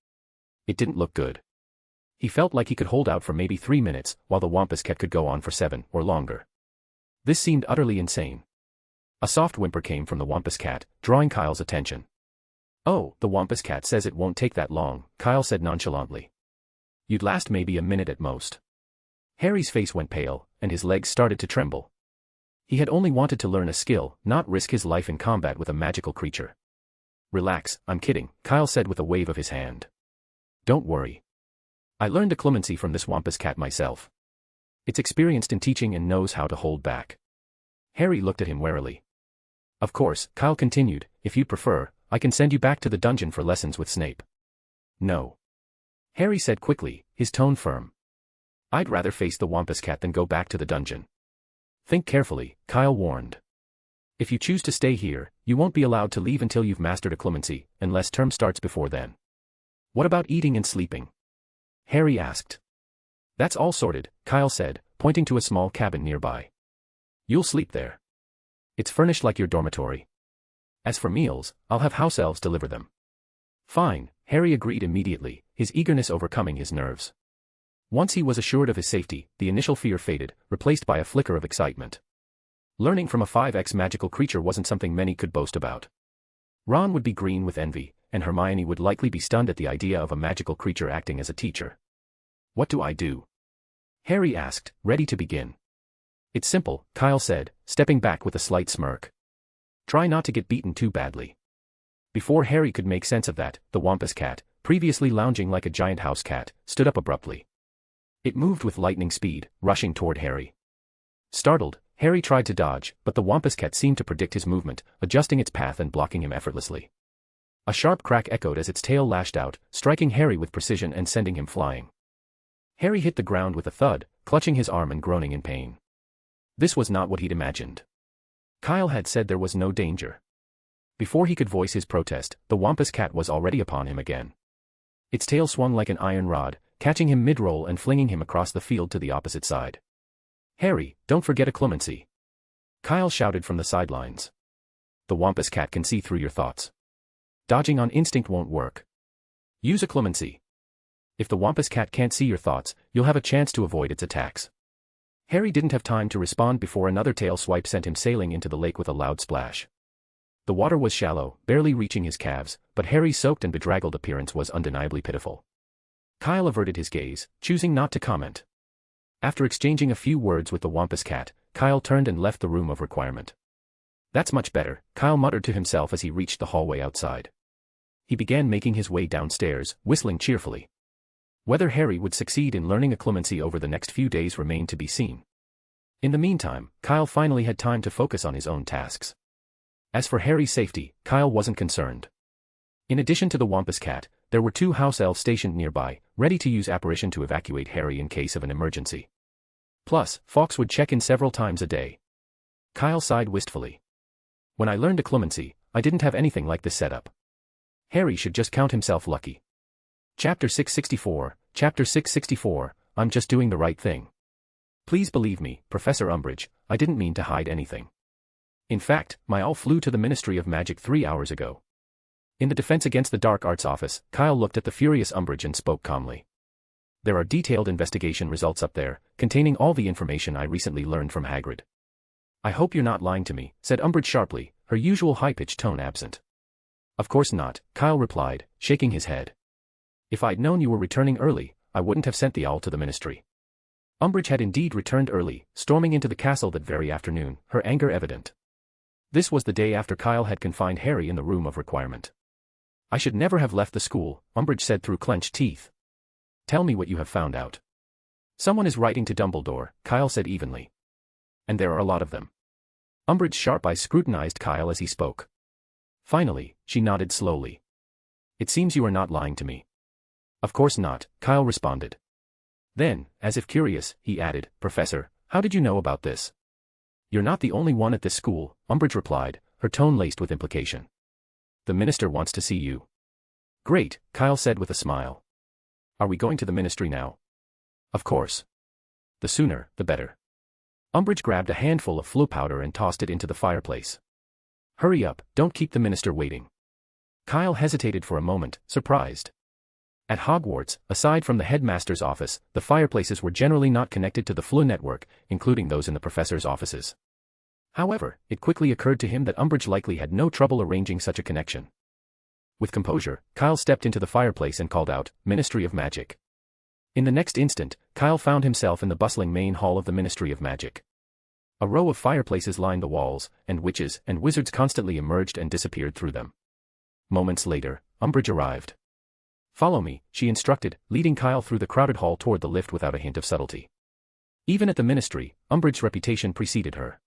It didn't look good. He felt like he could hold out for maybe 3 minutes, while the Wampus cat could go on for 7 or longer. This seemed utterly insane. A soft whimper came from the Wampus cat, drawing Kyle's attention. Oh, the Wampus cat says it won't take that long, Kyle said nonchalantly. You'd last maybe a minute at most. Harry's face went pale, and his legs started to tremble. He had only wanted to learn a skill, not risk his life in combat with a magical creature. Relax, I'm kidding, Kyle said with a wave of his hand. Don't worry. I learned occlumency from this Wampus cat myself. It's experienced in teaching and knows how to hold back. Harry looked at him warily. Of course, Kyle continued, if you prefer, I can send you back to the dungeon for lessons with Snape. No. Harry said quickly, his tone firm. I'd rather face the Wampus cat than go back to the dungeon. Think carefully, Kyle warned. If you choose to stay here, you won't be allowed to leave until you've mastered occlumency, unless term starts before then. What about eating and sleeping? Harry asked. That's all sorted, Kyle said, pointing to a small cabin nearby. You'll sleep there. It's furnished like your dormitory. As for meals, I'll have house elves deliver them. Fine, Harry agreed immediately, his eagerness overcoming his nerves. Once he was assured of his safety, the initial fear faded, replaced by a flicker of excitement. Learning from a 5X magical creature wasn't something many could boast about. Ron would be green with envy, and Hermione would likely be stunned at the idea of a magical creature acting as a teacher. What do I do? Harry asked, ready to begin. It's simple, Kyle said, stepping back with a slight smirk. Try not to get beaten too badly. Before Harry could make sense of that, the Wampus cat, previously lounging like a giant house cat, stood up abruptly. It moved with lightning speed, rushing toward Harry. Startled, Harry tried to dodge, but the Wampus cat seemed to predict his movement, adjusting its path and blocking him effortlessly. A sharp crack echoed as its tail lashed out, striking Harry with precision and sending him flying. Harry hit the ground with a thud, clutching his arm and groaning in pain. This was not what he'd imagined. Kyle had said there was no danger. Before he could voice his protest, the Wampus cat was already upon him again. Its tail swung like an iron rod, catching him mid-roll and flinging him across the field to the opposite side. Harry, don't forget occlumency. Kyle shouted from the sidelines. The Wampus cat can see through your thoughts. Dodging on instinct won't work. Use occlumency. If the Wampus cat can't see your thoughts, you'll have a chance to avoid its attacks. Harry didn't have time to respond before another tail swipe sent him sailing into the lake with a loud splash. The water was shallow, barely reaching his calves, but Harry's soaked and bedraggled appearance was undeniably pitiful. Kyle averted his gaze, choosing not to comment. After exchanging a few words with the Wampus cat, Kyle turned and left the room of requirement. That's much better, Kyle muttered to himself as he reached the hallway outside. He began making his way downstairs, whistling cheerfully. Whether Harry would succeed in learning occlumency over the next few days remained to be seen. In the meantime, Kyle finally had time to focus on his own tasks. As for Harry's safety, Kyle wasn't concerned. In addition to the Wampus cat, there were 2 house elves stationed nearby, ready to use apparition to evacuate Harry in case of an emergency. Plus, Fawkes would check in several times a day. Kyle sighed wistfully. When I learned occlumency, I didn't have anything like this set up. Harry should just count himself lucky. Chapter 664, I'm just doing the right thing. Please believe me, Professor Umbridge, I didn't mean to hide anything. In fact, my owl flew to the Ministry of Magic 3 hours ago. In the Defense Against the Dark Arts office, Kyle looked at the furious Umbridge and spoke calmly. There are detailed investigation results up there, containing all the information I recently learned from Hagrid. I hope you're not lying to me, said Umbridge sharply, her usual high-pitched tone absent. Of course not, Kyle replied, shaking his head. If I'd known you were returning early, I wouldn't have sent the owl to the ministry. Umbridge had indeed returned early, storming into the castle that very afternoon, her anger evident. This was the day after Kyle had confined Harry in the room of requirement. I should never have left the school, Umbridge said through clenched teeth. Tell me what you have found out. Someone is writing to Dumbledore, Kyle said evenly. And there are a lot of them. Umbridge's sharp eyes scrutinized Kyle as he spoke. Finally, she nodded slowly. It seems you are not lying to me. Of course not, Kyle responded. Then, as if curious, he added, Professor, how did you know about this? You're not the only one at this school, Umbridge replied, her tone laced with implication. The minister wants to see you. Great, Kyle said with a smile. Are we going to the ministry now? Of course. The sooner, the better. Umbridge grabbed a handful of flu powder and tossed it into the fireplace. Hurry up, don't keep the minister waiting. Kyle hesitated for a moment, surprised. At Hogwarts, aside from the headmaster's office, the fireplaces were generally not connected to the Floo network, including those in the professor's offices. However, it quickly occurred to him that Umbridge likely had no trouble arranging such a connection. With composure, Kyle stepped into the fireplace and called out, Ministry of Magic. In the next instant, Kyle found himself in the bustling main hall of the Ministry of Magic. A row of fireplaces lined the walls, and witches and wizards constantly emerged and disappeared through them. Moments later, Umbridge arrived. Follow me, she instructed, leading Kyle through the crowded hall toward the lift without a hint of subtlety. Even at the ministry, Umbridge's reputation preceded her.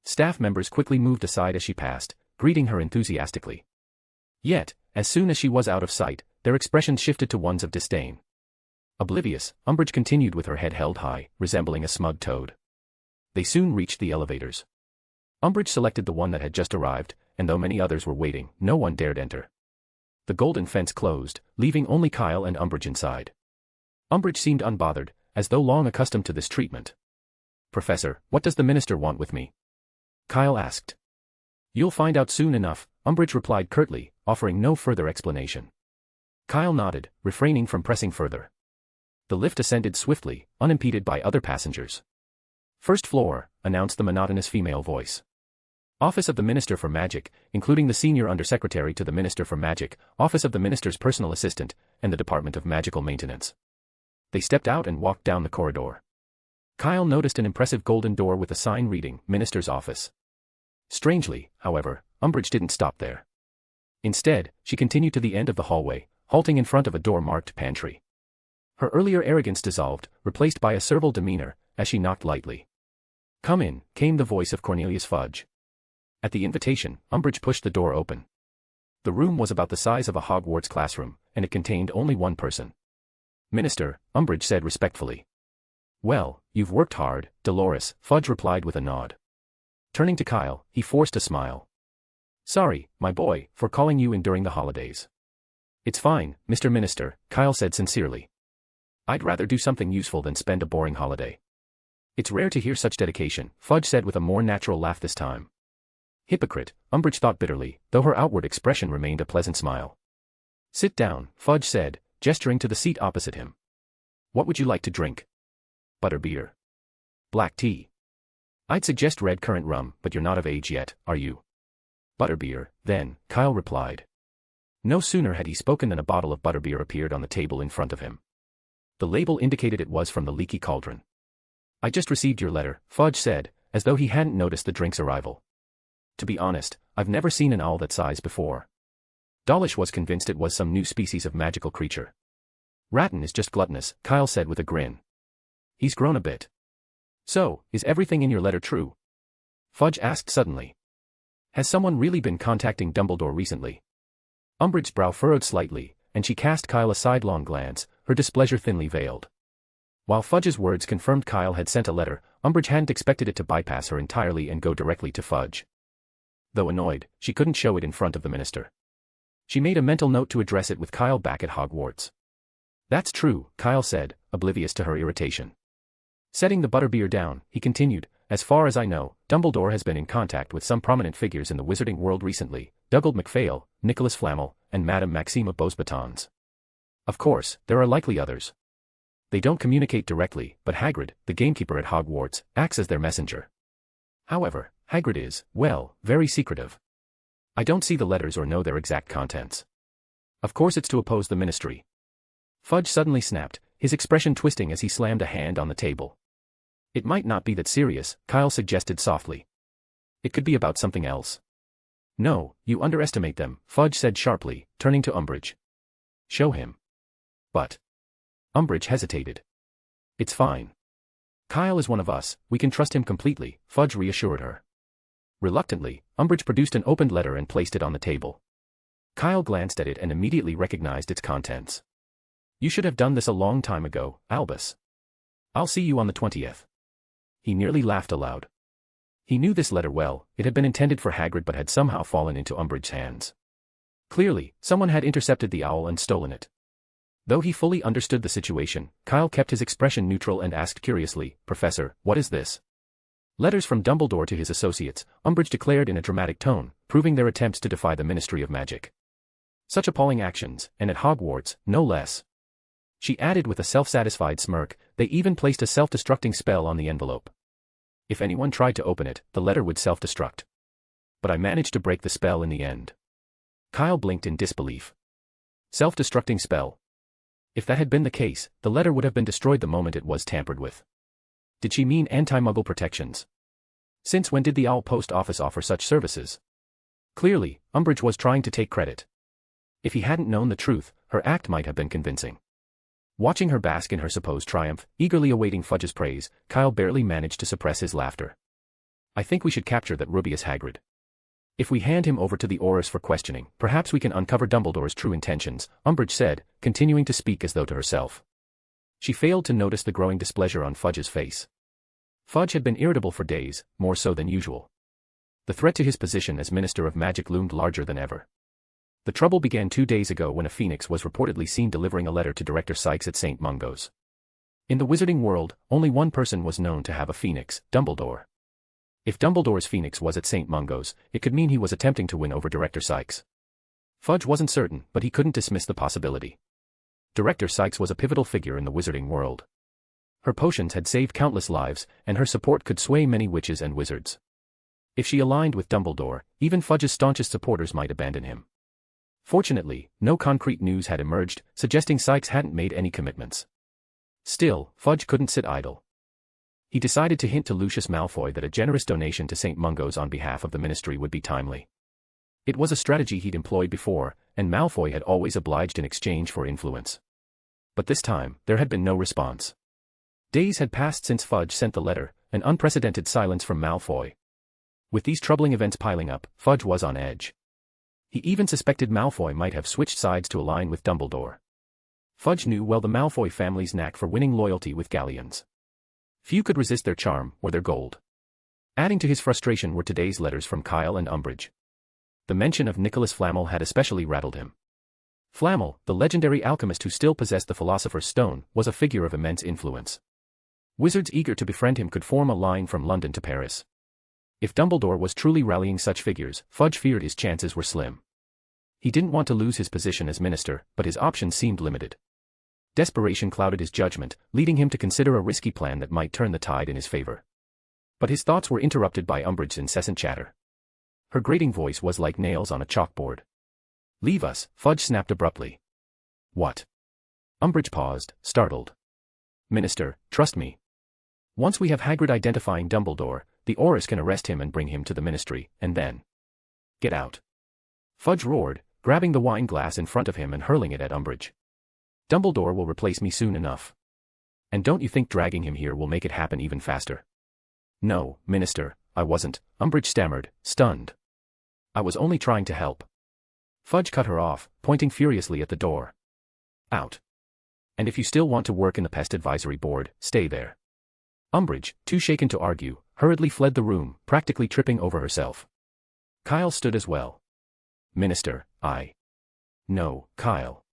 Staff members quickly moved aside as she passed, greeting her enthusiastically. Yet, as soon as she was out of sight, their expressions shifted to ones of disdain. Oblivious, Umbridge continued with her head held high, resembling a smug toad. They soon reached the elevators. Umbridge selected the one that had just arrived, and though many others were waiting, no one dared enter. The golden fence closed, leaving only Kyle and Umbridge inside. Umbridge seemed unbothered, as though long accustomed to this treatment. Professor, what does the minister want with me? Kyle asked. You'll find out soon enough, Umbridge replied curtly, offering no further explanation. Kyle nodded, refraining from pressing further. The lift ascended swiftly, unimpeded by other passengers. First floor, announced the monotonous female voice. Office of the Minister for Magic, including the Senior Undersecretary to the Minister for Magic, Office of the Minister's Personal Assistant, and the Department of Magical Maintenance. They stepped out and walked down the corridor. Kyle noticed an impressive golden door with a sign reading, Minister's Office. Strangely, however, Umbridge didn't stop there. Instead, she continued to the end of the hallway, halting in front of a door marked Pantry. Her earlier arrogance dissolved, replaced by a servile demeanor, as she knocked lightly. Come in, came the voice of Cornelius Fudge. At the invitation, Umbridge pushed the door open. The room was about the size of a Hogwarts classroom, and it contained only one person. Minister, Umbridge said respectfully. Well, you've worked hard, Dolores, Fudge replied with a nod. Turning to Kyle, he forced a smile. Sorry, my boy, for calling you in during the holidays. It's fine, Mr. Minister, Kyle said sincerely. I'd rather do something useful than spend a boring holiday. It's rare to hear such dedication, Fudge said with a more natural laugh this time. Hypocrite, Umbridge thought bitterly, though her outward expression remained a pleasant smile. Sit down, Fudge said, gesturing to the seat opposite him. What would you like to drink? Butterbeer. Black tea. I'd suggest red currant rum, but you're not of age yet, are you? Butterbeer, then, Kyle replied. No sooner had he spoken than a bottle of butterbeer appeared on the table in front of him. The label indicated it was from the Leaky Cauldron. I just received your letter, Fudge said, as though he hadn't noticed the drink's arrival. To be honest, I've never seen an owl that size before. Dawlish was convinced it was some new species of magical creature. Ratton is just gluttonous, Kyle said with a grin. He's grown a bit. So, is everything in your letter true? Fudge asked suddenly. Has someone really been contacting Dumbledore recently? Umbridge's brow furrowed slightly, and she cast Kyle a sidelong glance, her displeasure thinly veiled. While Fudge's words confirmed Kyle had sent a letter, Umbridge hadn't expected it to bypass her entirely and go directly to Fudge. Though annoyed, she couldn't show it in front of the minister. She made a mental note to address it with Kyle back at Hogwarts. That's true, Kyle said, oblivious to her irritation. Setting the butterbeer down, he continued, as far as I know, Dumbledore has been in contact with some prominent figures in the wizarding world recently, Dougald MacPhail, Nicholas Flamel, and Madame Maxime of Beauxbatons. Of course, there are likely others. They don't communicate directly, but Hagrid, the gamekeeper at Hogwarts, acts as their messenger. However, Hagrid is, well, very secretive. I don't see the letters or know their exact contents. Of course it's to oppose the Ministry. Fudge suddenly snapped, his expression twisting as he slammed a hand on the table. It might not be that serious, Kyle suggested softly. It could be about something else. No, you underestimate them, Fudge said sharply, turning to Umbridge. Show him. But. Umbridge hesitated. It's fine. Kyle is one of us, we can trust him completely, Fudge reassured her. Reluctantly, Umbridge produced an opened letter and placed it on the table. Kyle glanced at it and immediately recognized its contents. You should have done this a long time ago, Albus. I'll see you on the 20th. He nearly laughed aloud. He knew this letter well, it had been intended for Hagrid but had somehow fallen into Umbridge's hands. Clearly, someone had intercepted the owl and stolen it. Though he fully understood the situation, Kyle kept his expression neutral and asked curiously, Professor, what is this? Letters from Dumbledore to his associates, Umbridge declared in a dramatic tone, proving their attempts to defy the Ministry of Magic. Such appalling actions, and at Hogwarts, no less. She added with a self-satisfied smirk, they even placed a self-destructing spell on the envelope. If anyone tried to open it, the letter would self-destruct. But I managed to break the spell in the end. Kyle blinked in disbelief. Self-destructing spell. If that had been the case, the letter would have been destroyed the moment it was tampered with. Did she mean anti-muggle protections? Since when did the Owl Post Office offer such services? Clearly, Umbridge was trying to take credit. If he hadn't known the truth, her act might have been convincing. Watching her bask in her supposed triumph, eagerly awaiting Fudge's praise, Kyle barely managed to suppress his laughter. I think we should capture that Rubius Hagrid. If we hand him over to the Aurors for questioning, perhaps we can uncover Dumbledore's true intentions, Umbridge said, continuing to speak as though to herself. She failed to notice the growing displeasure on Fudge's face. Fudge had been irritable for days, more so than usual. The threat to his position as Minister of Magic loomed larger than ever. The trouble began 2 days ago when a phoenix was reportedly seen delivering a letter to Director Sykes at St. Mungo's. In the wizarding world, only one person was known to have a phoenix, Dumbledore. If Dumbledore's phoenix was at St. Mungo's, it could mean he was attempting to win over Director Sykes. Fudge wasn't certain, but he couldn't dismiss the possibility. Director Sykes was a pivotal figure in the wizarding world. Her potions had saved countless lives, and her support could sway many witches and wizards. If she aligned with Dumbledore, even Fudge's staunchest supporters might abandon him. Fortunately, no concrete news had emerged, suggesting Sykes hadn't made any commitments. Still, Fudge couldn't sit idle. He decided to hint to Lucius Malfoy that a generous donation to St. Mungo's on behalf of the Ministry would be timely. It was a strategy he'd employed before, and Malfoy had always obliged in exchange for influence. But this time, there had been no response. Days had passed since Fudge sent the letter, an unprecedented silence from Malfoy. With these troubling events piling up, Fudge was on edge. He even suspected Malfoy might have switched sides to align with Dumbledore. Fudge knew well the Malfoy family's knack for winning loyalty with Galleons. Few could resist their charm or their gold. Adding to his frustration were today's letters from Kyle and Umbridge. The mention of Nicholas Flamel had especially rattled him. Flamel, the legendary alchemist who still possessed the Philosopher's Stone, was a figure of immense influence. Wizards eager to befriend him could form a line from London to Paris. If Dumbledore was truly rallying such figures, Fudge feared his chances were slim. He didn't want to lose his position as minister, but his options seemed limited. Desperation clouded his judgment, leading him to consider a risky plan that might turn the tide in his favor. But his thoughts were interrupted by Umbridge's incessant chatter. Her grating voice was like nails on a chalkboard. Leave us, Fudge snapped abruptly. What? Umbridge paused, startled. Minister, trust me. Once we have Hagrid identifying Dumbledore, the Aurors can arrest him and bring him to the Ministry, and then... Get out. Fudge roared, grabbing the wine glass in front of him and hurling it at Umbridge. Dumbledore will replace me soon enough. And don't you think dragging him here will make it happen even faster? No, Minister, I wasn't, Umbridge stammered, stunned. I was only trying to help. Fudge cut her off, pointing furiously at the door. Out. And if you still want to work in the Pest Advisory Board, stay there. Umbridge, too shaken to argue, hurriedly fled the room, practically tripping over herself. Kyle stood as well. Minister, No, Kyle.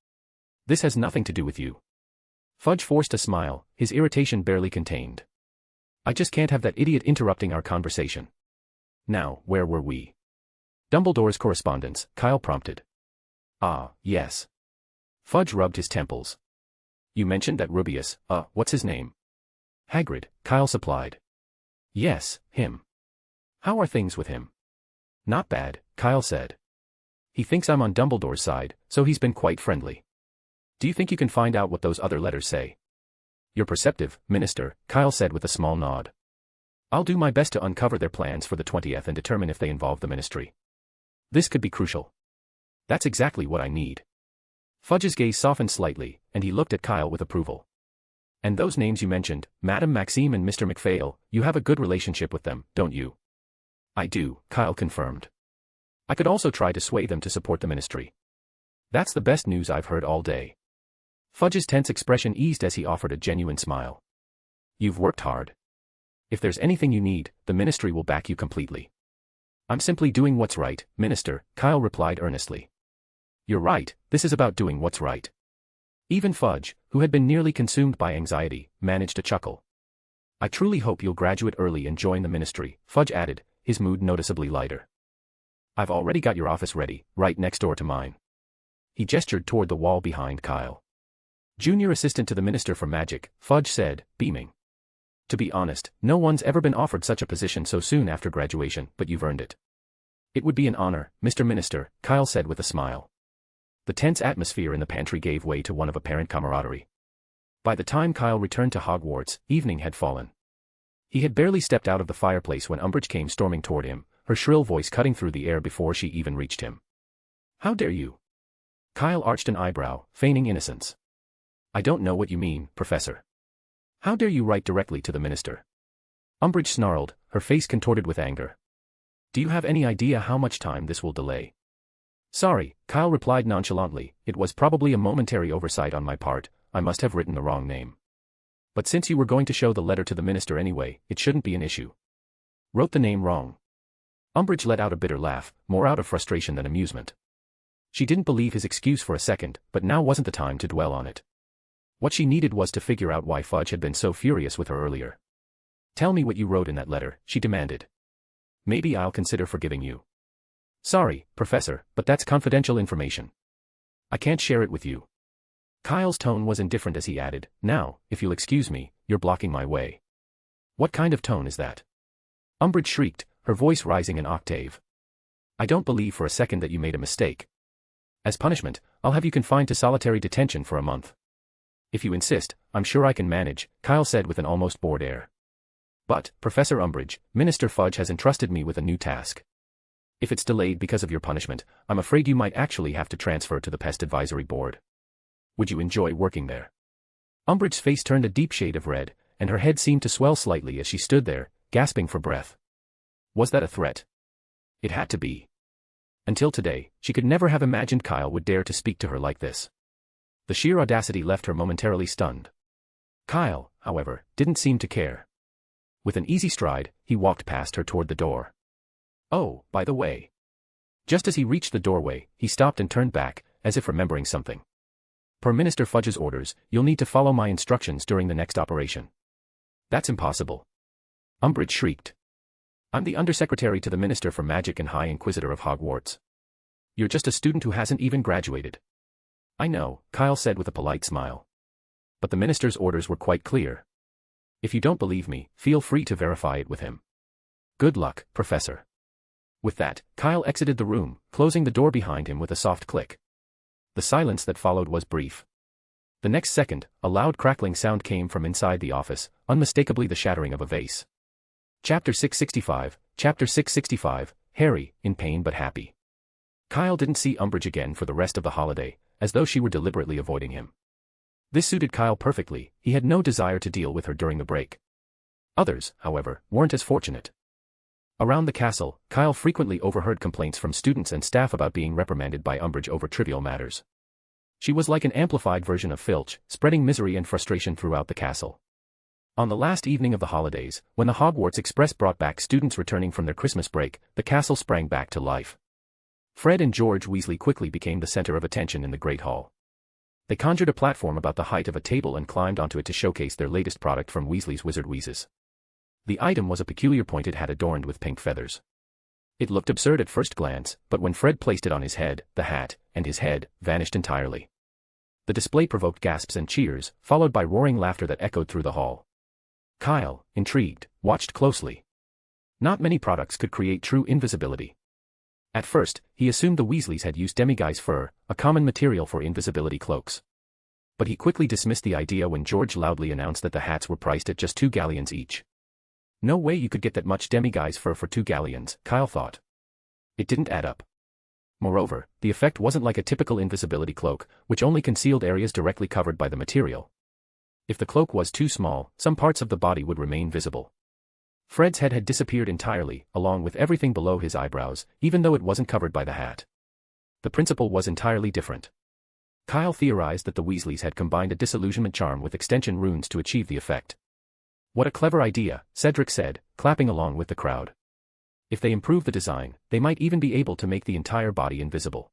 This has nothing to do with you. Fudge forced a smile, his irritation barely contained. I just can't have that idiot interrupting our conversation. Now, where were we? Dumbledore's correspondence, Kyle prompted. Ah, yes. Fudge rubbed his temples. You mentioned that Rubius, what's his name? Hagrid, Kyle supplied. Yes, him. How are things with him? Not bad, Kyle said. He thinks I'm on Dumbledore's side, so he's been quite friendly. Do you think you can find out what those other letters say? You're perceptive, Minister, Kyle said with a small nod. I'll do my best to uncover their plans for the 20th and determine if they involve the Ministry. This could be crucial. That's exactly what I need. Fudge's gaze softened slightly, and he looked at Kyle with approval. And those names you mentioned, Madame Maxime and Mr. McPhail, you have a good relationship with them, don't you? I do, Kyle confirmed. I could also try to sway them to support the Ministry. That's the best news I've heard all day. Fudge's tense expression eased as he offered a genuine smile. You've worked hard. If there's anything you need, the Ministry will back you completely. I'm simply doing what's right, Minister, Kyle replied earnestly. You're right, this is about doing what's right. Even Fudge, who had been nearly consumed by anxiety, managed a chuckle. I truly hope you'll graduate early and join the Ministry, Fudge added, his mood noticeably lighter. I've already got your office ready, right next door to mine. He gestured toward the wall behind Kyle. Junior assistant to the Minister for Magic, Fudge said, beaming. To be honest, no one's ever been offered such a position so soon after graduation, but you've earned it. It would be an honor, Mr. Minister, Kyle said with a smile. The tense atmosphere in the pantry gave way to one of apparent camaraderie. By the time Kyle returned to Hogwarts, evening had fallen. He had barely stepped out of the fireplace when Umbridge came storming toward him, her shrill voice cutting through the air before she even reached him. How dare you? Kyle arched an eyebrow, feigning innocence. I don't know what you mean, Professor. How dare you write directly to the Minister? Umbridge snarled, her face contorted with anger. Do you have any idea how much time this will delay? Sorry, Kyle replied nonchalantly, it was probably a momentary oversight on my part, I must have written the wrong name. But since you were going to show the letter to the Minister anyway, it shouldn't be an issue. Wrote the name wrong. Umbridge let out a bitter laugh, more out of frustration than amusement. She didn't believe his excuse for a second, but now wasn't the time to dwell on it. What she needed was to figure out why Fudge had been so furious with her earlier. Tell me what you wrote in that letter, she demanded. Maybe I'll consider forgiving you. Sorry, Professor, but that's confidential information. I can't share it with you. Kyle's tone was indifferent as he added, now, if you'll excuse me, you're blocking my way. What kind of tone is that? Umbridge shrieked, her voice rising an octave. I don't believe for a second that you made a mistake. As punishment, I'll have you confined to solitary detention for a month. If you insist, I'm sure I can manage, Kyle said with an almost bored air. But, Professor Umbridge, Minister Fudge has entrusted me with a new task. If it's delayed because of your punishment, I'm afraid you might actually have to transfer to the Pest Advisory Board. Would you enjoy working there? Umbridge's face turned a deep shade of red, and her head seemed to swell slightly as she stood there, gasping for breath. Was that a threat? It had to be. Until today, she could never have imagined Kyle would dare to speak to her like this. The sheer audacity left her momentarily stunned. Kyle, however, didn't seem to care. With an easy stride, he walked past her toward the door. Oh, by the way. Just as he reached the doorway, he stopped and turned back, as if remembering something. Per Minister Fudge's orders, you'll need to follow my instructions during the next operation. That's impossible. Umbridge shrieked. I'm the Undersecretary to the Minister for Magic and High Inquisitor of Hogwarts. You're just a student who hasn't even graduated. I know, Kyle said with a polite smile. But the Minister's orders were quite clear. If you don't believe me, feel free to verify it with him. Good luck, Professor. With that, Kyle exited the room, closing the door behind him with a soft click. The silence that followed was brief. The next second, a loud crackling sound came from inside the office, unmistakably the shattering of a vase. Chapter 665, Harry, in pain but happy. Kyle didn't see Umbridge again for the rest of the holiday, as though she were deliberately avoiding him. This suited Kyle perfectly, he had no desire to deal with her during the break. Others, however, weren't as fortunate. Around the castle, Kyle frequently overheard complaints from students and staff about being reprimanded by Umbridge over trivial matters. She was like an amplified version of Filch, spreading misery and frustration throughout the castle. On the last evening of the holidays, when the Hogwarts Express brought back students returning from their Christmas break, the castle sprang back to life. Fred and George Weasley quickly became the center of attention in the Great Hall. They conjured a platform about the height of a table and climbed onto it to showcase their latest product from Weasley's Wizard Wheezes. The item was a peculiar pointed hat adorned with pink feathers. It looked absurd at first glance, but when Fred placed it on his head, the hat, and his head, vanished entirely. The display provoked gasps and cheers, followed by roaring laughter that echoed through the hall. Kyle, intrigued, watched closely. Not many products could create true invisibility. At first, he assumed the Weasleys had used demiguise fur, a common material for invisibility cloaks. But he quickly dismissed the idea when George loudly announced that the hats were priced at just 2 galleons each. No way you could get that much demiguise fur for 2 galleons, Kyle thought. It didn't add up. Moreover, the effect wasn't like a typical invisibility cloak, which only concealed areas directly covered by the material. If the cloak was too small, some parts of the body would remain visible. Fred's head had disappeared entirely, along with everything below his eyebrows, even though it wasn't covered by the hat. The principle was entirely different. Kyle theorized that the Weasleys had combined a disillusionment charm with extension runes to achieve the effect. What a clever idea, Cedric said, clapping along with the crowd. If they improve the design, they might even be able to make the entire body invisible.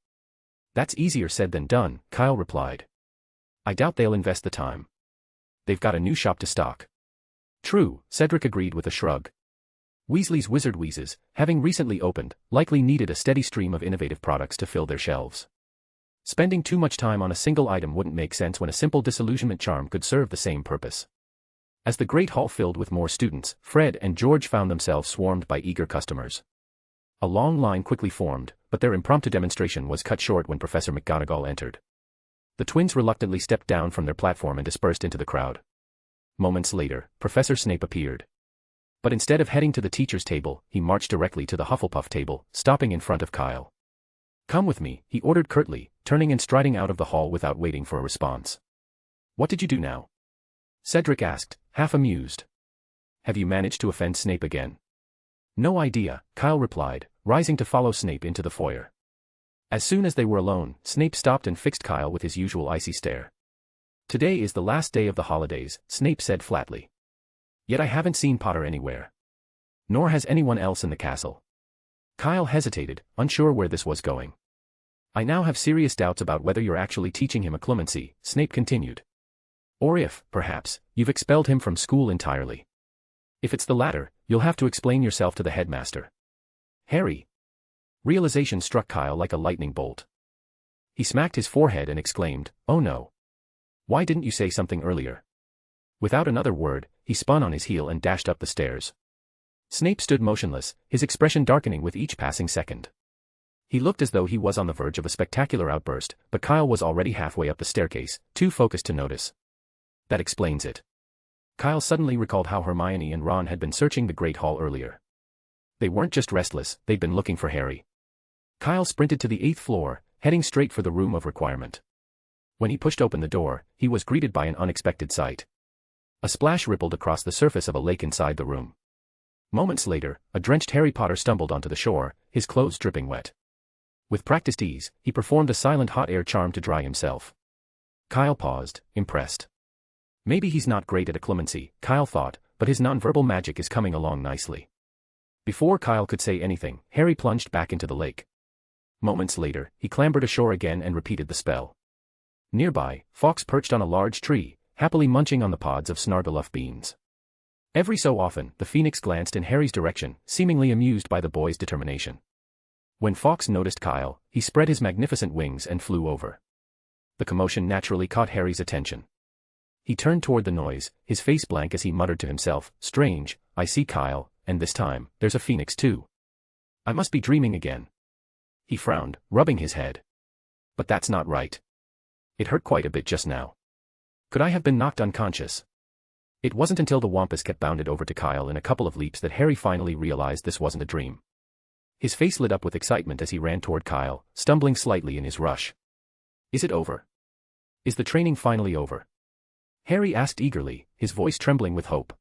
That's easier said than done, Kyle replied. I doubt they'll invest the time. They've got a new shop to stock. True, Cedric agreed with a shrug. Weasley's Wizard Wheezes, having recently opened, likely needed a steady stream of innovative products to fill their shelves. Spending too much time on a single item wouldn't make sense when a simple disillusionment charm could serve the same purpose. As the Great Hall filled with more students, Fred and George found themselves swarmed by eager customers. A long line quickly formed, but their impromptu demonstration was cut short when Professor McGonagall entered. The twins reluctantly stepped down from their platform and dispersed into the crowd. Moments later, Professor Snape appeared. But instead of heading to the teacher's table, he marched directly to the Hufflepuff table, stopping in front of Kyle. Come with me, he ordered curtly, turning and striding out of the hall without waiting for a response. What did you do now? Cedric asked, half amused. Have you managed to offend Snape again? No idea, Kyle replied, rising to follow Snape into the foyer. As soon as they were alone, Snape stopped and fixed Kyle with his usual icy stare. Today is the last day of the holidays, Snape said flatly. Yet I haven't seen Potter anywhere. Nor has anyone else in the castle. Kyle hesitated, unsure where this was going. I now have serious doubts about whether you're actually teaching him occlumency, Snape continued. Or if, perhaps, you've expelled him from school entirely. If it's the latter, you'll have to explain yourself to the headmaster. Harry. Realization struck Kyle like a lightning bolt. He smacked his forehead and exclaimed, oh no. Why didn't you say something earlier? Without another word, he spun on his heel and dashed up the stairs. Snape stood motionless, his expression darkening with each passing second. He looked as though he was on the verge of a spectacular outburst, but Kyle was already halfway up the staircase, too focused to notice. That explains it. Kyle suddenly recalled how Hermione and Ron had been searching the Great Hall earlier. They weren't just restless, they'd been looking for Harry. Kyle sprinted to the 8th floor, heading straight for the room of requirement. When he pushed open the door, he was greeted by an unexpected sight. A splash rippled across the surface of a lake inside the room. Moments later, a drenched Harry Potter stumbled onto the shore, his clothes dripping wet. With practiced ease, he performed a silent hot air charm to dry himself. Kyle paused, impressed. Maybe he's not great at occlumency, Kyle thought, but his nonverbal magic is coming along nicely. Before Kyle could say anything, Harry plunged back into the lake. Moments later, he clambered ashore again and repeated the spell. Nearby, Fawkes perched on a large tree, happily munching on the pods of Snargaluff beans. Every so often, the Phoenix glanced in Harry's direction, seemingly amused by the boy's determination. When Fawkes noticed Kyle, he spread his magnificent wings and flew over. The commotion naturally caught Harry's attention. He turned toward the noise, his face blank as he muttered to himself, strange, I see Kyle, and this time, there's a Phoenix too. I must be dreaming again. He frowned, rubbing his head. But that's not right. It hurt quite a bit just now. Could I have been knocked unconscious? It wasn't until the Wampus Cat bounded over to Kyle in a couple of leaps that Harry finally realized this wasn't a dream. His face lit up with excitement as he ran toward Kyle, stumbling slightly in his rush. Is it over? Is the training finally over? Harry asked eagerly, his voice trembling with hope.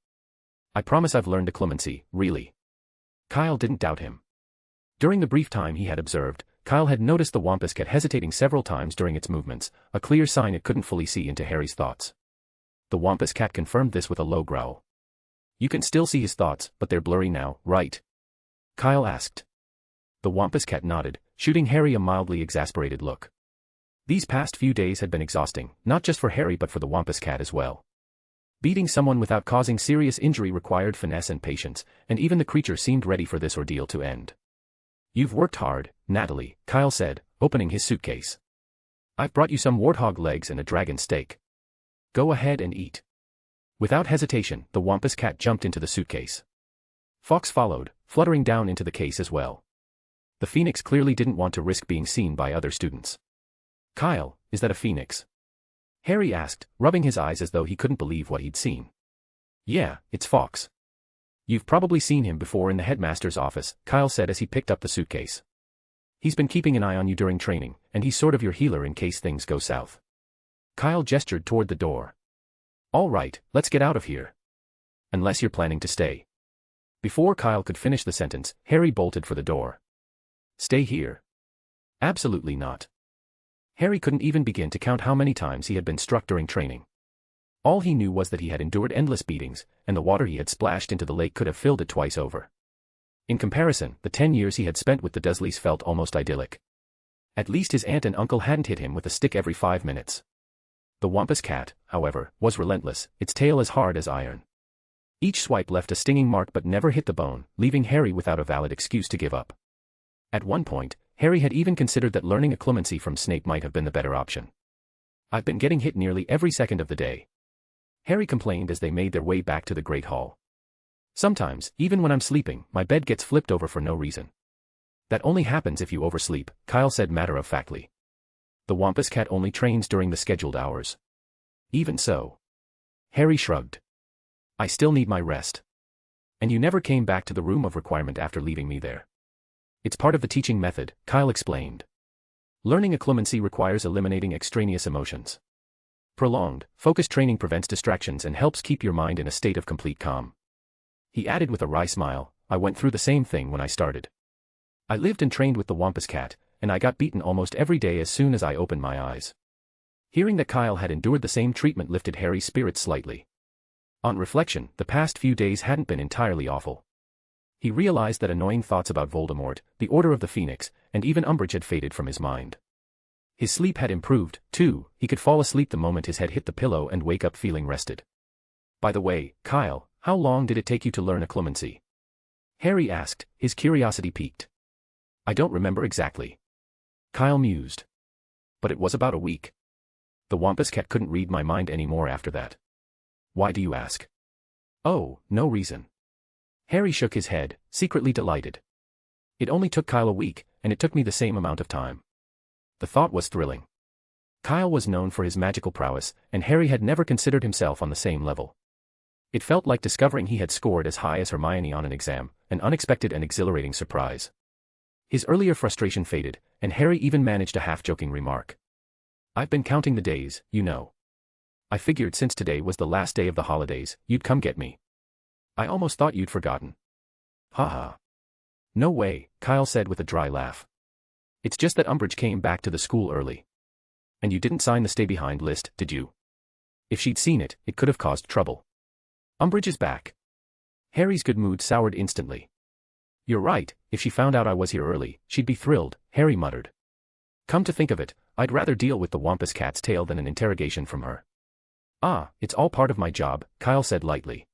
I promise I've learned occlumency, really. Kyle didn't doubt him. During the brief time he had observed, Kyle had noticed the Wampus Cat hesitating several times during its movements, a clear sign it couldn't fully see into Harry's thoughts. The Wampus Cat confirmed this with a low growl. You can still see his thoughts, but they're blurry now, right? Kyle asked. The Wampus Cat nodded, shooting Harry a mildly exasperated look. These past few days had been exhausting, not just for Harry but for the Wampus Cat as well. Beating someone without causing serious injury required finesse and patience, and even the creature seemed ready for this ordeal to end. You've worked hard, Natalie, Kyle said, opening his suitcase. I've brought you some warthog legs and a dragon steak. Go ahead and eat. Without hesitation, the Wampus cat jumped into the suitcase. Fawkes followed, fluttering down into the case as well. The phoenix clearly didn't want to risk being seen by other students. Kyle, is that a phoenix? Harry asked, rubbing his eyes as though he couldn't believe what he'd seen. Yeah, it's Fawkes. You've probably seen him before in the headmaster's office, Kyle said as he picked up the suitcase. He's been keeping an eye on you during training, and he's sort of your healer in case things go south. Kyle gestured toward the door. All right, let's get out of here. Unless you're planning to stay. Before Kyle could finish the sentence, Harry bolted for the door. Stay here? Absolutely not. Harry couldn't even begin to count how many times he had been struck during training. All he knew was that he had endured endless beatings, and the water he had splashed into the lake could have filled it twice over. In comparison, the 10 years he had spent with the Dursleys felt almost idyllic. At least his aunt and uncle hadn't hit him with a stick every 5 minutes. The Wampus cat, however, was relentless, its tail as hard as iron. Each swipe left a stinging mark but never hit the bone, leaving Harry without a valid excuse to give up. At one point, Harry had even considered that learning occlumency from Snape might have been the better option. I've been getting hit nearly every second of the day. Harry complained as they made their way back to the Great Hall. Sometimes, even when I'm sleeping, my bed gets flipped over for no reason. That only happens if you oversleep, Kyle said matter-of-factly. The Wampus cat only trains during the scheduled hours. Even so. Harry shrugged. I still need my rest. And you never came back to the room of requirement after leaving me there. It's part of the teaching method, Kyle explained. Learning occlumency requires eliminating extraneous emotions. Prolonged, focused training prevents distractions and helps keep your mind in a state of complete calm. He added with a wry smile, I went through the same thing when I started. I lived and trained with the Wampus cat, and I got beaten almost every day as soon as I opened my eyes. Hearing that Kyle had endured the same treatment lifted Harry's spirits slightly. On reflection, the past few days hadn't been entirely awful. He realized that annoying thoughts about Voldemort, the Order of the Phoenix, and even Umbridge had faded from his mind. His sleep had improved, too. He could fall asleep the moment his head hit the pillow and wake up feeling rested. By the way, Kyle, how long did it take you to learn occlumency? Harry asked, his curiosity piqued. I don't remember exactly. Kyle mused. But it was about a week. The Wampus cat couldn't read my mind anymore after that. Why do you ask? Oh, no reason. Harry shook his head, secretly delighted. It only took Kyle a week, and it took me the same amount of time. The thought was thrilling. Kyle was known for his magical prowess, and Harry had never considered himself on the same level. It felt like discovering he had scored as high as Hermione on an exam, an unexpected and exhilarating surprise. His earlier frustration faded, and Harry even managed a half-joking remark. I've been counting the days, you know. I figured since today was the last day of the holidays, you'd come get me. I almost thought you'd forgotten. Ha ha. No way, Kyle said with a dry laugh. It's just that Umbridge came back to the school early. And you didn't sign the stay-behind list, did you? If she'd seen it, it could have caused trouble. Umbridge is back. Harry's good mood soured instantly. You're right, if she found out I was here early, she'd be thrilled, Harry muttered. Come to think of it, I'd rather deal with the Wampus cat's tail than an interrogation from her. Ah, it's all part of my job, Kyle said lightly.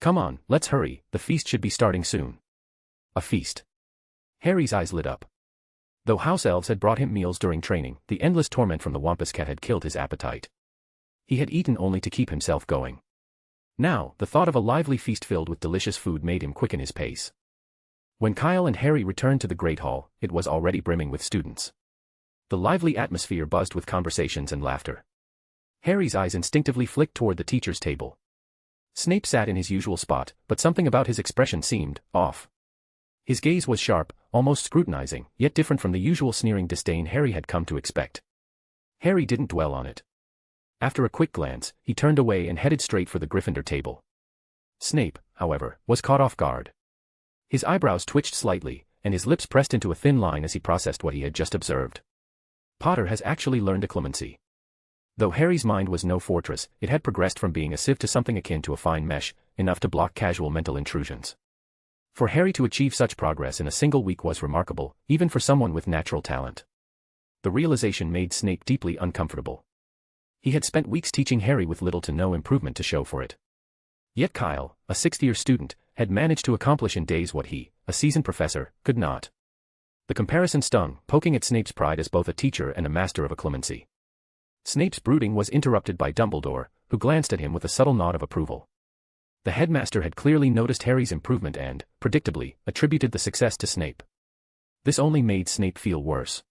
Come on, let's hurry, the feast should be starting soon. A feast. Harry's eyes lit up. Though house elves had brought him meals during training, the endless torment from the Wampus cat had killed his appetite. He had eaten only to keep himself going. Now, the thought of a lively feast filled with delicious food made him quicken his pace. When Kyle and Harry returned to the Great Hall, it was already brimming with students. The lively atmosphere buzzed with conversations and laughter. Harry's eyes instinctively flicked toward the teacher's table. Snape sat in his usual spot, but something about his expression seemed off. His gaze was sharp, almost scrutinizing, yet different from the usual sneering disdain Harry had come to expect. Harry didn't dwell on it. After a quick glance, he turned away and headed straight for the Gryffindor table. Snape, however, was caught off guard. His eyebrows twitched slightly, and his lips pressed into a thin line as he processed what he had just observed. Potter has actually learned occlumency. Though Harry's mind was no fortress, it had progressed from being a sieve to something akin to a fine mesh, enough to block casual mental intrusions. For Harry to achieve such progress in a single week was remarkable, even for someone with natural talent. The realization made Snape deeply uncomfortable. He had spent weeks teaching Harry with little to no improvement to show for it. Yet Kyle, a sixth-year student, had managed to accomplish in days what he, a seasoned professor, could not. The comparison stung, poking at Snape's pride as both a teacher and a master of occlumency. Snape's brooding was interrupted by Dumbledore, who glanced at him with a subtle nod of approval. The headmaster had clearly noticed Harry's improvement and, predictably, attributed the success to Snape. This only made Snape feel worse.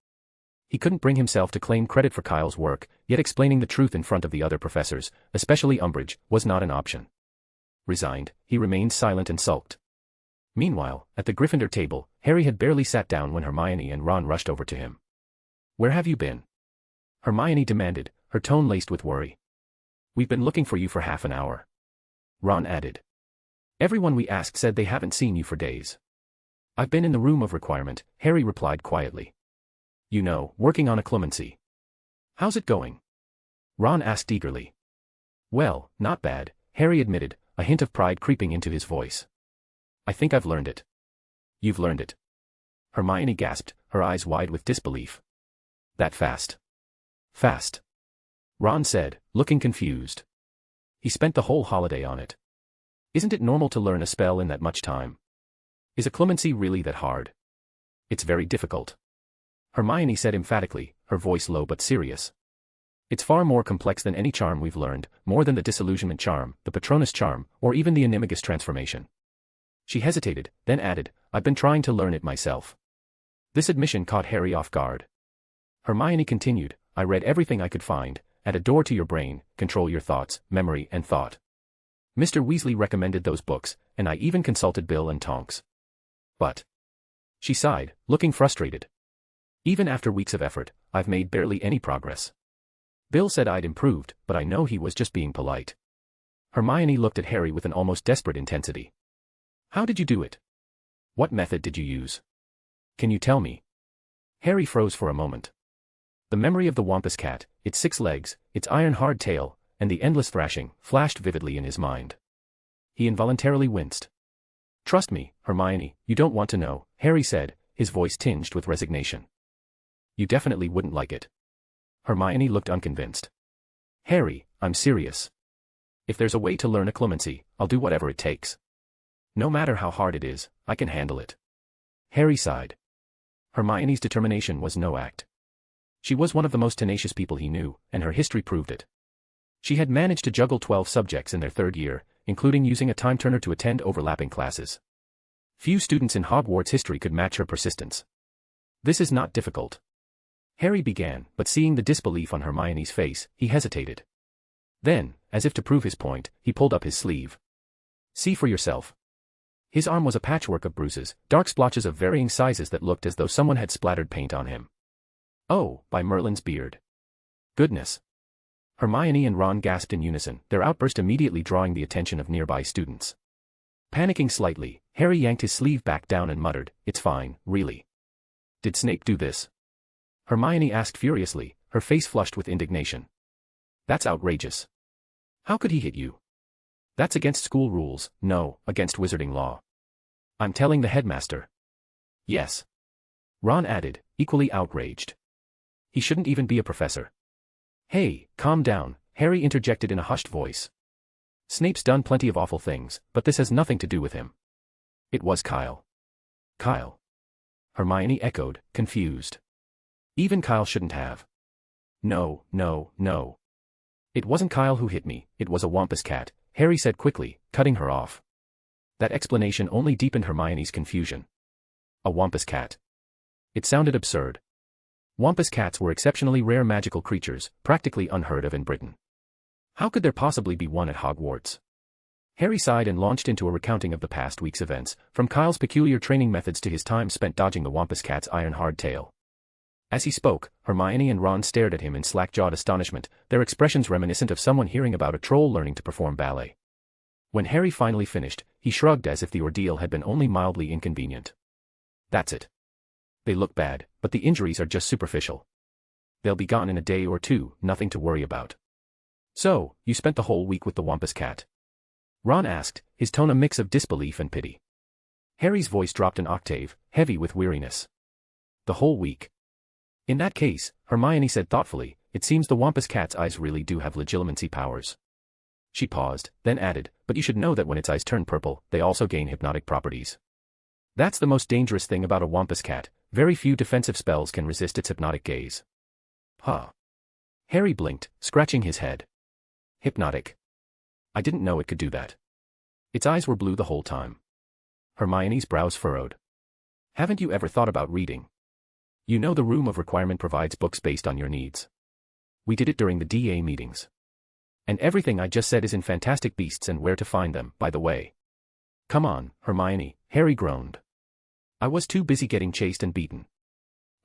He couldn't bring himself to claim credit for Kyle's work, yet explaining the truth in front of the other professors, especially Umbridge, was not an option. Resigned, he remained silent and sulked. Meanwhile, at the Gryffindor table, Harry had barely sat down when Hermione and Ron rushed over to him. "Where have you been?" Hermione demanded, her tone laced with worry. "We've been looking for you for half an hour." Ron added. "Everyone we asked said they haven't seen you for days." "I've been in the room of requirement," Harry replied quietly. "You know, working on occlumency." "How's it going?" Ron asked eagerly. "Well, not bad," Harry admitted, a hint of pride creeping into his voice. "I think I've learned it." "You've learned it?" Hermione gasped, her eyes wide with disbelief. "That fast?" "Fast," Ron said, looking confused. "He spent the whole holiday on it. Isn't it normal to learn a spell in that much time? Is occlumency really that hard?" "It's very difficult," Hermione said emphatically, her voice low but serious. "It's far more complex than any charm we've learned, more than the disillusionment charm, the Patronus charm, or even the animagus transformation." She hesitated, then added, "I've been trying to learn it myself." This admission caught Harry off guard. Hermione continued, "I read everything I could find, Add a door to your brain, control your thoughts, memory and thought. Mr. Weasley recommended those books, and I even consulted Bill and Tonks. But..." She sighed, looking frustrated. "Even after weeks of effort, I've made barely any progress. Bill said I'd improved, but I know he was just being polite." Hermione looked at Harry with an almost desperate intensity. "How did you do it? What method did you use? Can you tell me?" Harry froze for a moment. The memory of the Wampus cat, its 6 legs, its iron-hard tail, and the endless thrashing, flashed vividly in his mind. He involuntarily winced. "Trust me, Hermione, you don't want to know," Harry said, his voice tinged with resignation. "You definitely wouldn't like it." Hermione looked unconvinced. "Harry, I'm serious. If there's a way to learn occlumency, I'll do whatever it takes. No matter how hard it is, I can handle it." Harry sighed. Hermione's determination was no act. She was one of the most tenacious people he knew, and her history proved it. She had managed to juggle 12 subjects in their 3rd year, including using a time-turner to attend overlapping classes. Few students in Hogwarts history could match her persistence. "This is not difficult," Harry began, but seeing the disbelief on Hermione's face, he hesitated. Then, as if to prove his point, he pulled up his sleeve. "See for yourself." His arm was a patchwork of bruises, dark splotches of varying sizes that looked as though someone had splattered paint on him. "Oh, by Merlin's beard. Goodness." Hermione and Ron gasped in unison, their outburst immediately drawing the attention of nearby students. Panicking slightly, Harry yanked his sleeve back down and muttered, "It's fine, really." "Did Snape do this?" Hermione asked furiously, her face flushed with indignation. "That's outrageous. How could he hit you? That's against school rules, no, against wizarding law. I'm telling the headmaster." "Yes," Ron added, equally outraged. "He shouldn't even be a professor." "Hey, calm down," Harry interjected in a hushed voice. "Snape's done plenty of awful things, but this has nothing to do with him." "It was Kyle." "Kyle?" Hermione echoed, confused. "Even Kyle shouldn't have." No. "It wasn't Kyle who hit me, it was a Wampus cat," Harry said quickly, cutting her off. That explanation only deepened Hermione's confusion. A Wampus cat. It sounded absurd. Wampus cats were exceptionally rare magical creatures, practically unheard of in Britain. How could there possibly be one at Hogwarts? Harry sighed and launched into a recounting of the past week's events, from Kyle's peculiar training methods to his time spent dodging the Wampus cat's iron-hard tail. As he spoke, Hermione and Ron stared at him in slack-jawed astonishment, their expressions reminiscent of someone hearing about a troll learning to perform ballet. When Harry finally finished, he shrugged as if the ordeal had been only mildly inconvenient. "That's it. They look bad, but the injuries are just superficial. They'll be gone in a day or 2, nothing to worry about." "So, you spent the whole week with the Wampus cat?" Ron asked, his tone a mix of disbelief and pity. Harry's voice dropped an octave, heavy with weariness. "The whole week." "In that case," Hermione said thoughtfully, "it seems the Wampus cat's eyes really do have legilimency powers." She paused, then added, "But you should know that when its eyes turn purple, they also gain hypnotic properties. That's the most dangerous thing about a Wampus cat, very few defensive spells can resist its hypnotic gaze. Huh. Harry blinked, scratching his head. Hypnotic. I didn't know it could do that. Its eyes were blue the whole time. Hermione's brows furrowed. Haven't you ever thought about reading? You know the room of requirement provides books based on your needs. We did it during the DA meetings. And everything I just said is in Fantastic Beasts and Where to Find Them, by the way. Come on, Hermione, Harry groaned. I was too busy getting chased and beaten.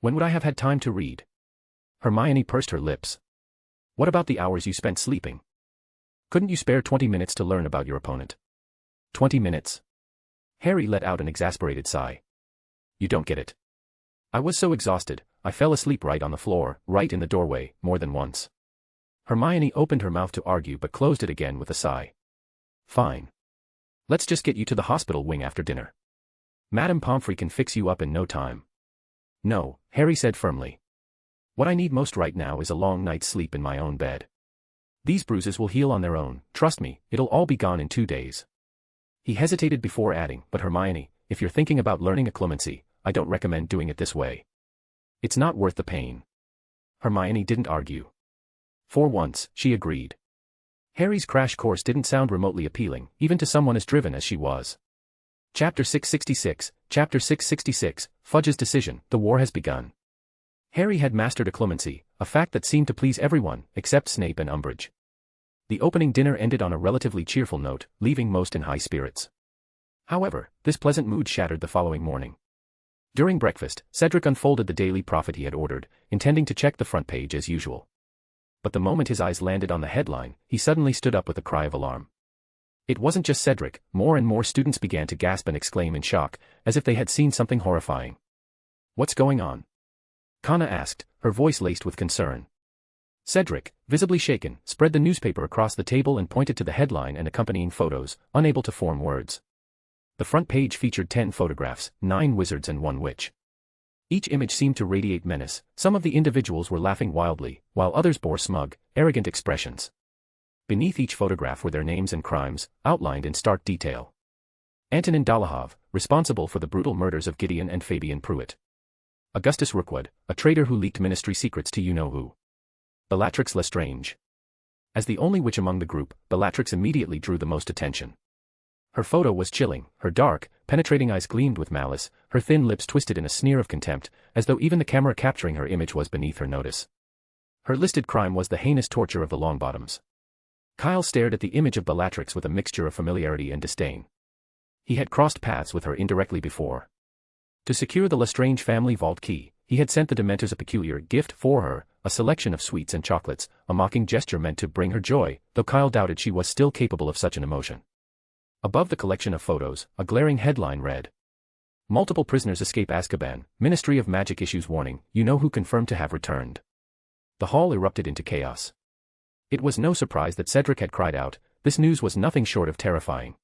When would I have had time to read? Hermione pursed her lips. What about the hours you spent sleeping? Couldn't you spare 20 minutes to learn about your opponent? 20 minutes? Harry let out an exasperated sigh. You don't get it. I was so exhausted, I fell asleep right on the floor, right in the doorway, more than once. Hermione opened her mouth to argue but closed it again with a sigh. Fine. Let's just get you to the hospital wing after dinner. Madame Pomfrey can fix you up in no time. No, Harry said firmly. What I need most right now is a long night's sleep in my own bed. These bruises will heal on their own, trust me, it'll all be gone in 2 days. He hesitated before adding, but Hermione, if you're thinking about learning occlumency, I don't recommend doing it this way. It's not worth the pain. Hermione didn't argue. For once, she agreed. Harry's crash course didn't sound remotely appealing, even to someone as driven as she was. Chapter 666, Fudge's decision, the war has begun. Harry had mastered occlumency, a fact that seemed to please everyone, except Snape and Umbridge. The opening dinner ended on a relatively cheerful note, leaving most in high spirits. However, this pleasant mood shattered the following morning. During breakfast, Cedric unfolded the Daily Prophet he had ordered, intending to check the front page as usual. But the moment his eyes landed on the headline, he suddenly stood up with a cry of alarm. It wasn't just Cedric, more and more students began to gasp and exclaim in shock, as if they had seen something horrifying. What's going on? Kana asked, her voice laced with concern. Cedric, visibly shaken, spread the newspaper across the table and pointed to the headline and accompanying photos, unable to form words. The front page featured 10 photographs, 9 wizards and 1 witch. Each image seemed to radiate menace. Some of the individuals were laughing wildly, while others bore smug, arrogant expressions. Beneath each photograph were their names and crimes, outlined in stark detail. Antonin Dolohov, responsible for the brutal murders of Gideon and Fabian Pruitt. Augustus Rookwood, a traitor who leaked ministry secrets to you-know-who. Bellatrix Lestrange. As the only witch among the group, Bellatrix immediately drew the most attention. Her photo was chilling, her dark, penetrating eyes gleamed with malice, her thin lips twisted in a sneer of contempt, as though even the camera capturing her image was beneath her notice. Her listed crime was the heinous torture of the Longbottoms. Kyle stared at the image of Bellatrix with a mixture of familiarity and disdain. He had crossed paths with her indirectly before. To secure the Lestrange family vault key, he had sent the Dementors a peculiar gift for her, a selection of sweets and chocolates, a mocking gesture meant to bring her joy, though Kyle doubted she was still capable of such an emotion. Above the collection of photos, a glaring headline read, Multiple prisoners escape Azkaban, Ministry of Magic issues warning, you-know-who confirmed to have returned. The hall erupted into chaos. It was no surprise that Cedric had cried out, this news was nothing short of terrifying.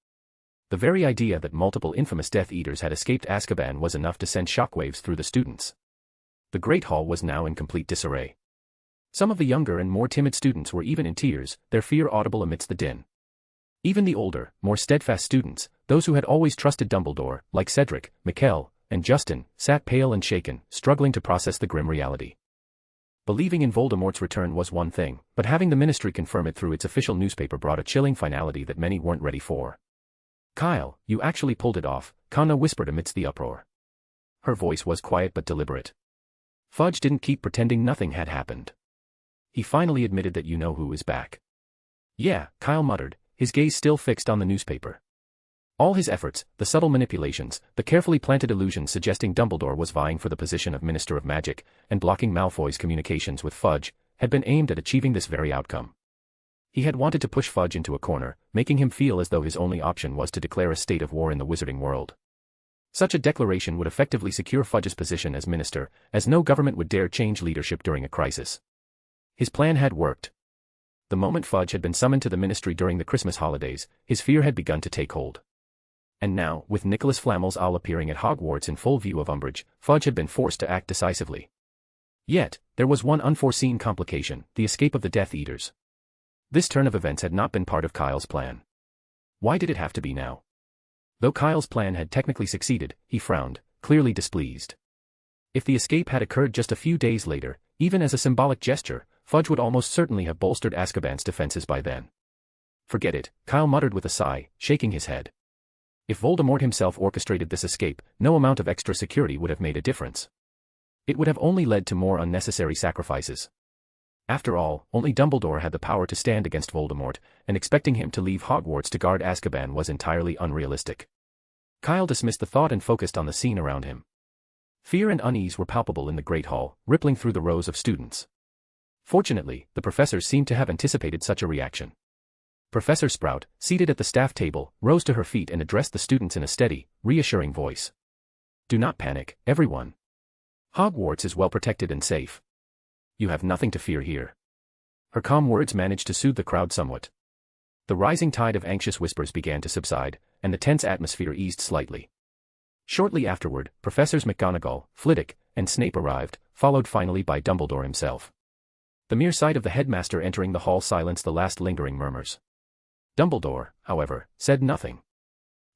The very idea that multiple infamous Death Eaters had escaped Azkaban was enough to send shockwaves through the students. The Great Hall was now in complete disarray. Some of the younger and more timid students were even in tears, their fear audible amidst the din. Even the older, more steadfast students, those who had always trusted Dumbledore, like Cedric, Mikkel, and Justin, sat pale and shaken, struggling to process the grim reality. Believing in Voldemort's return was one thing, but having the Ministry confirm it through its official newspaper brought a chilling finality that many weren't ready for. Kyle, you actually pulled it off, Kana whispered amidst the uproar. Her voice was quiet but deliberate. Fudge didn't keep pretending nothing had happened. He finally admitted that you-know-who is back. Yeah, Kyle muttered, his gaze still fixed on the newspaper. All his efforts, the subtle manipulations, the carefully planted illusions suggesting Dumbledore was vying for the position of Minister of Magic, and blocking Malfoy's communications with Fudge, had been aimed at achieving this very outcome. He had wanted to push Fudge into a corner, making him feel as though his only option was to declare a state of war in the wizarding world. Such a declaration would effectively secure Fudge's position as minister, as no government would dare change leadership during a crisis. His plan had worked. The moment Fudge had been summoned to the ministry during the Christmas holidays, his fear had begun to take hold. And now, with Nicholas Flamel's owl appearing at Hogwarts in full view of Umbridge, Fudge had been forced to act decisively. Yet, there was one unforeseen complication, the escape of the Death Eaters. This turn of events had not been part of Kyle's plan. Why did it have to be now? Though Kyle's plan had technically succeeded, he frowned, clearly displeased. If the escape had occurred just a few days later, even as a symbolic gesture, Fudge would almost certainly have bolstered Azkaban's defenses by then. Forget it, Kyle muttered with a sigh, shaking his head. If Voldemort himself orchestrated this escape, no amount of extra security would have made a difference. It would have only led to more unnecessary sacrifices. After all, only Dumbledore had the power to stand against Voldemort, and expecting him to leave Hogwarts to guard Azkaban was entirely unrealistic. Kyle dismissed the thought and focused on the scene around him. Fear and unease were palpable in the Great Hall, rippling through the rows of students. Fortunately, the professors seemed to have anticipated such a reaction. Professor Sprout, seated at the staff table, rose to her feet and addressed the students in a steady, reassuring voice. Do not panic, everyone. Hogwarts is well protected and safe. You have nothing to fear here. Her calm words managed to soothe the crowd somewhat. The rising tide of anxious whispers began to subside, and the tense atmosphere eased slightly. Shortly afterward, Professors McGonagall, Flitwick, and Snape arrived, followed finally by Dumbledore himself. The mere sight of the headmaster entering the hall silenced the last lingering murmurs. Dumbledore, however, said nothing.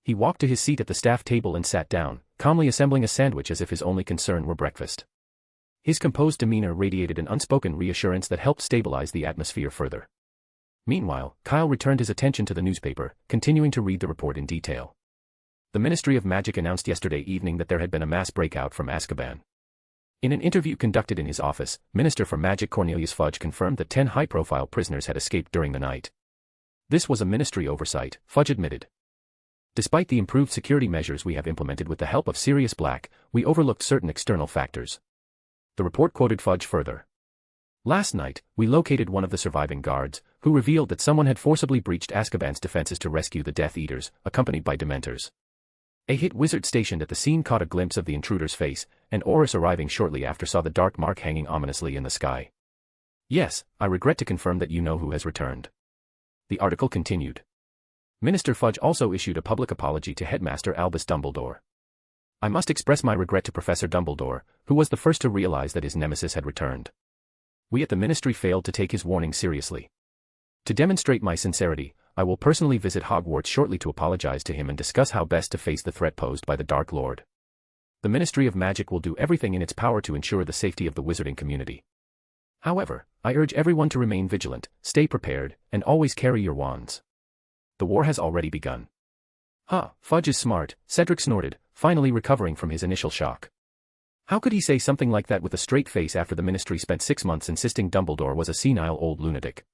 He walked to his seat at the staff table and sat down, calmly assembling a sandwich as if his only concern were breakfast. His composed demeanor radiated an unspoken reassurance that helped stabilize the atmosphere further. Meanwhile, Kyle returned his attention to the newspaper, continuing to read the report in detail. The Ministry of Magic announced yesterday evening that there had been a mass breakout from Azkaban. In an interview conducted in his office, Minister for Magic Cornelius Fudge confirmed that 10 high-profile prisoners had escaped during the night. This was a ministry oversight, Fudge admitted. Despite the improved security measures we have implemented with the help of Sirius Black, we overlooked certain external factors. The report quoted Fudge further. Last night, we located one of the surviving guards, who revealed that someone had forcibly breached Azkaban's defenses to rescue the Death Eaters, accompanied by Dementors. A hit wizard stationed at the scene caught a glimpse of the intruder's face, and Oris arriving shortly after saw the dark mark hanging ominously in the sky. Yes, I regret to confirm that you know who has returned. The article continued. Minister Fudge also issued a public apology to Headmaster Albus Dumbledore. I must express my regret to Professor Dumbledore, who was the first to realize that his nemesis had returned. We at the Ministry failed to take his warning seriously. To demonstrate my sincerity, I will personally visit Hogwarts shortly to apologize to him and discuss how best to face the threat posed by the Dark Lord. The Ministry of Magic will do everything in its power to ensure the safety of the wizarding community. However, I urge everyone to remain vigilant, stay prepared, and always carry your wands. The war has already begun. Fudge is smart, Cedric snorted, finally recovering from his initial shock. How could he say something like that with a straight face after the Ministry spent 6 months insisting Dumbledore was a senile old lunatic?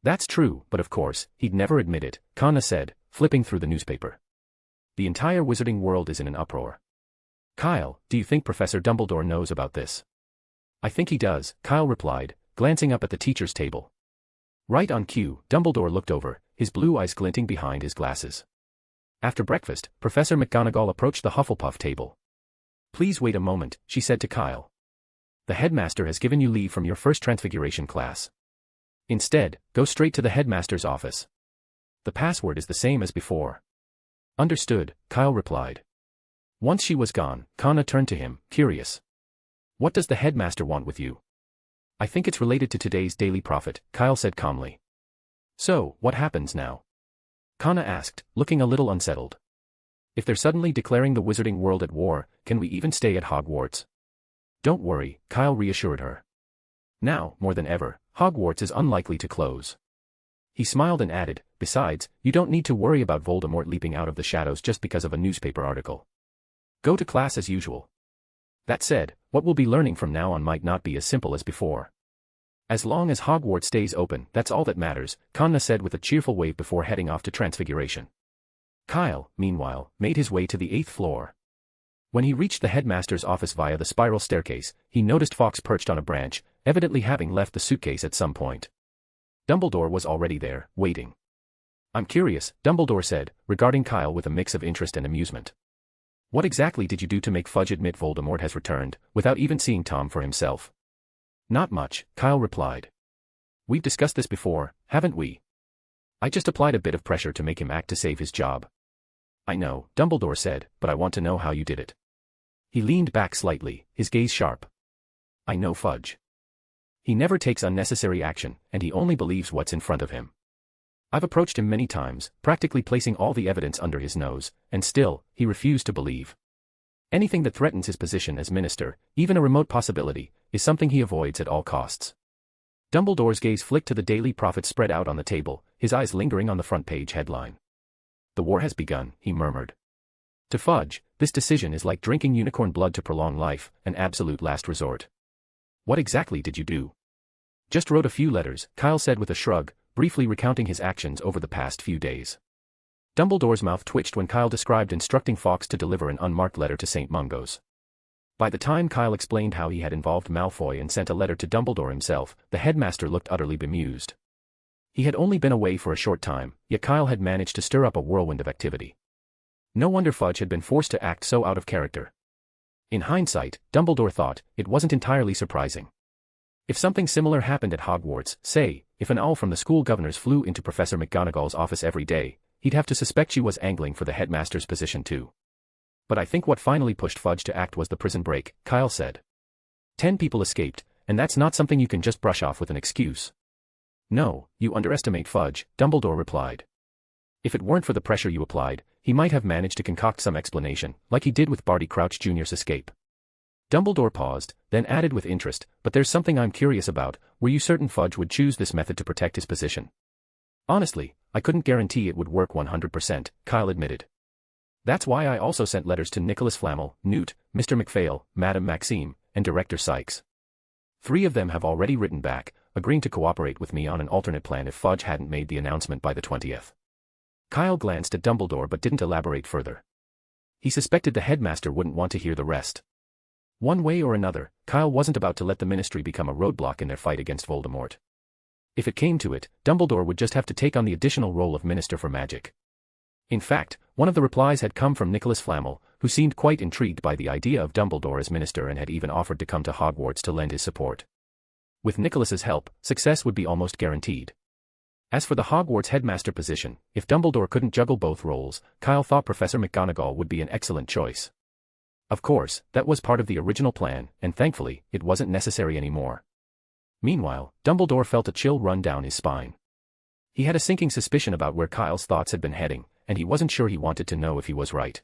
That's true, but of course, he'd never admit it, Kana said, flipping through the newspaper. The entire wizarding world is in an uproar. Kyle, do you think Professor Dumbledore knows about this? I think he does, Kyle replied, glancing up at the teacher's table. Right on cue, Dumbledore looked over, his blue eyes glinting behind his glasses. After breakfast, Professor McGonagall approached the Hufflepuff table. Please wait a moment, she said to Kyle. The headmaster has given you leave from your first Transfiguration class. Instead, go straight to the headmaster's office. The password is the same as before. Understood, Kyle replied. Once she was gone, Kana turned to him, curious. What does the headmaster want with you? I think it's related to today's Daily Prophet, Kyle said calmly. So, what happens now? Kana asked, looking a little unsettled. If they're suddenly declaring the wizarding world at war, can we even stay at Hogwarts? Don't worry, Kyle reassured her. Now, more than ever, Hogwarts is unlikely to close. He smiled and added, besides, you don't need to worry about Voldemort leaping out of the shadows just because of a newspaper article. Go to class as usual. That said, what we'll be learning from now on might not be as simple as before. As long as Hogwarts stays open, that's all that matters, Kana said with a cheerful wave before heading off to Transfiguration. Kyle, meanwhile, made his way to the 8th floor. When he reached the headmaster's office via the spiral staircase, he noticed Fawkes perched on a branch, evidently having left the suitcase at some point. Dumbledore was already there, waiting. I'm curious, Dumbledore said, regarding Kyle with a mix of interest and amusement. What exactly did you do to make Fudge admit Voldemort has returned, without even seeing Tom for himself? Not much, Kyle replied. We've discussed this before, haven't we? I just applied a bit of pressure to make him act to save his job. I know, Dumbledore said, but I want to know how you did it. He leaned back slightly, his gaze sharp. I know Fudge. He never takes unnecessary action, and he only believes what's in front of him. I've approached him many times, practically placing all the evidence under his nose, and still, he refused to believe. Anything that threatens his position as minister, even a remote possibility, is something he avoids at all costs. Dumbledore's gaze flicked to the Daily Prophet spread out on the table, his eyes lingering on the front page headline. "The war has begun," he murmured. To Fudge, this decision is like drinking unicorn blood to prolong life, an absolute last resort. "What exactly did you do?" "Just wrote a few letters," Kyle said with a shrug, briefly recounting his actions over the past few days. Dumbledore's mouth twitched when Kyle described instructing Fawkes to deliver an unmarked letter to St. Mungo's. By the time Kyle explained how he had involved Malfoy and sent a letter to Dumbledore himself, the headmaster looked utterly bemused. He had only been away for a short time, yet Kyle had managed to stir up a whirlwind of activity. No wonder Fudge had been forced to act so out of character. In hindsight, Dumbledore thought, it wasn't entirely surprising. If something similar happened at Hogwarts, say, if an owl from the school governors flew into Professor McGonagall's office every day, he'd have to suspect she was angling for the headmaster's position too. "But I think what finally pushed Fudge to act was the prison break," Kyle said. 10 people escaped, and that's not something you can just brush off with an excuse. "No, you underestimate Fudge," Dumbledore replied. "If it weren't for the pressure you applied, he might have managed to concoct some explanation, like he did with Barty Crouch Jr.'s escape." Dumbledore paused, then added with interest, "But there's something I'm curious about. Were you certain Fudge would choose this method to protect his position?" "Honestly, I couldn't guarantee it would work 100%, Kyle admitted. "That's why I also sent letters to Nicholas Flamel, Newt, Mr. McPhail, Madame Maxime, and Director Sykes. 3 of them have already written back, agreeing to cooperate with me on an alternate plan if Fudge hadn't made the announcement by the 20th. Kyle glanced at Dumbledore but didn't elaborate further. He suspected the headmaster wouldn't want to hear the rest. One way or another, Kyle wasn't about to let the Ministry become a roadblock in their fight against Voldemort. If it came to it, Dumbledore would just have to take on the additional role of Minister for Magic. In fact, one of the replies had come from Nicholas Flamel, who seemed quite intrigued by the idea of Dumbledore as minister and had even offered to come to Hogwarts to lend his support. With Nicholas's help, success would be almost guaranteed. As for the Hogwarts headmaster position, if Dumbledore couldn't juggle both roles, Kyle thought Professor McGonagall would be an excellent choice. Of course, that was part of the original plan, and thankfully, it wasn't necessary anymore. Meanwhile, Dumbledore felt a chill run down his spine. He had a sinking suspicion about where Kyle's thoughts had been heading, and he wasn't sure he wanted to know if he was right.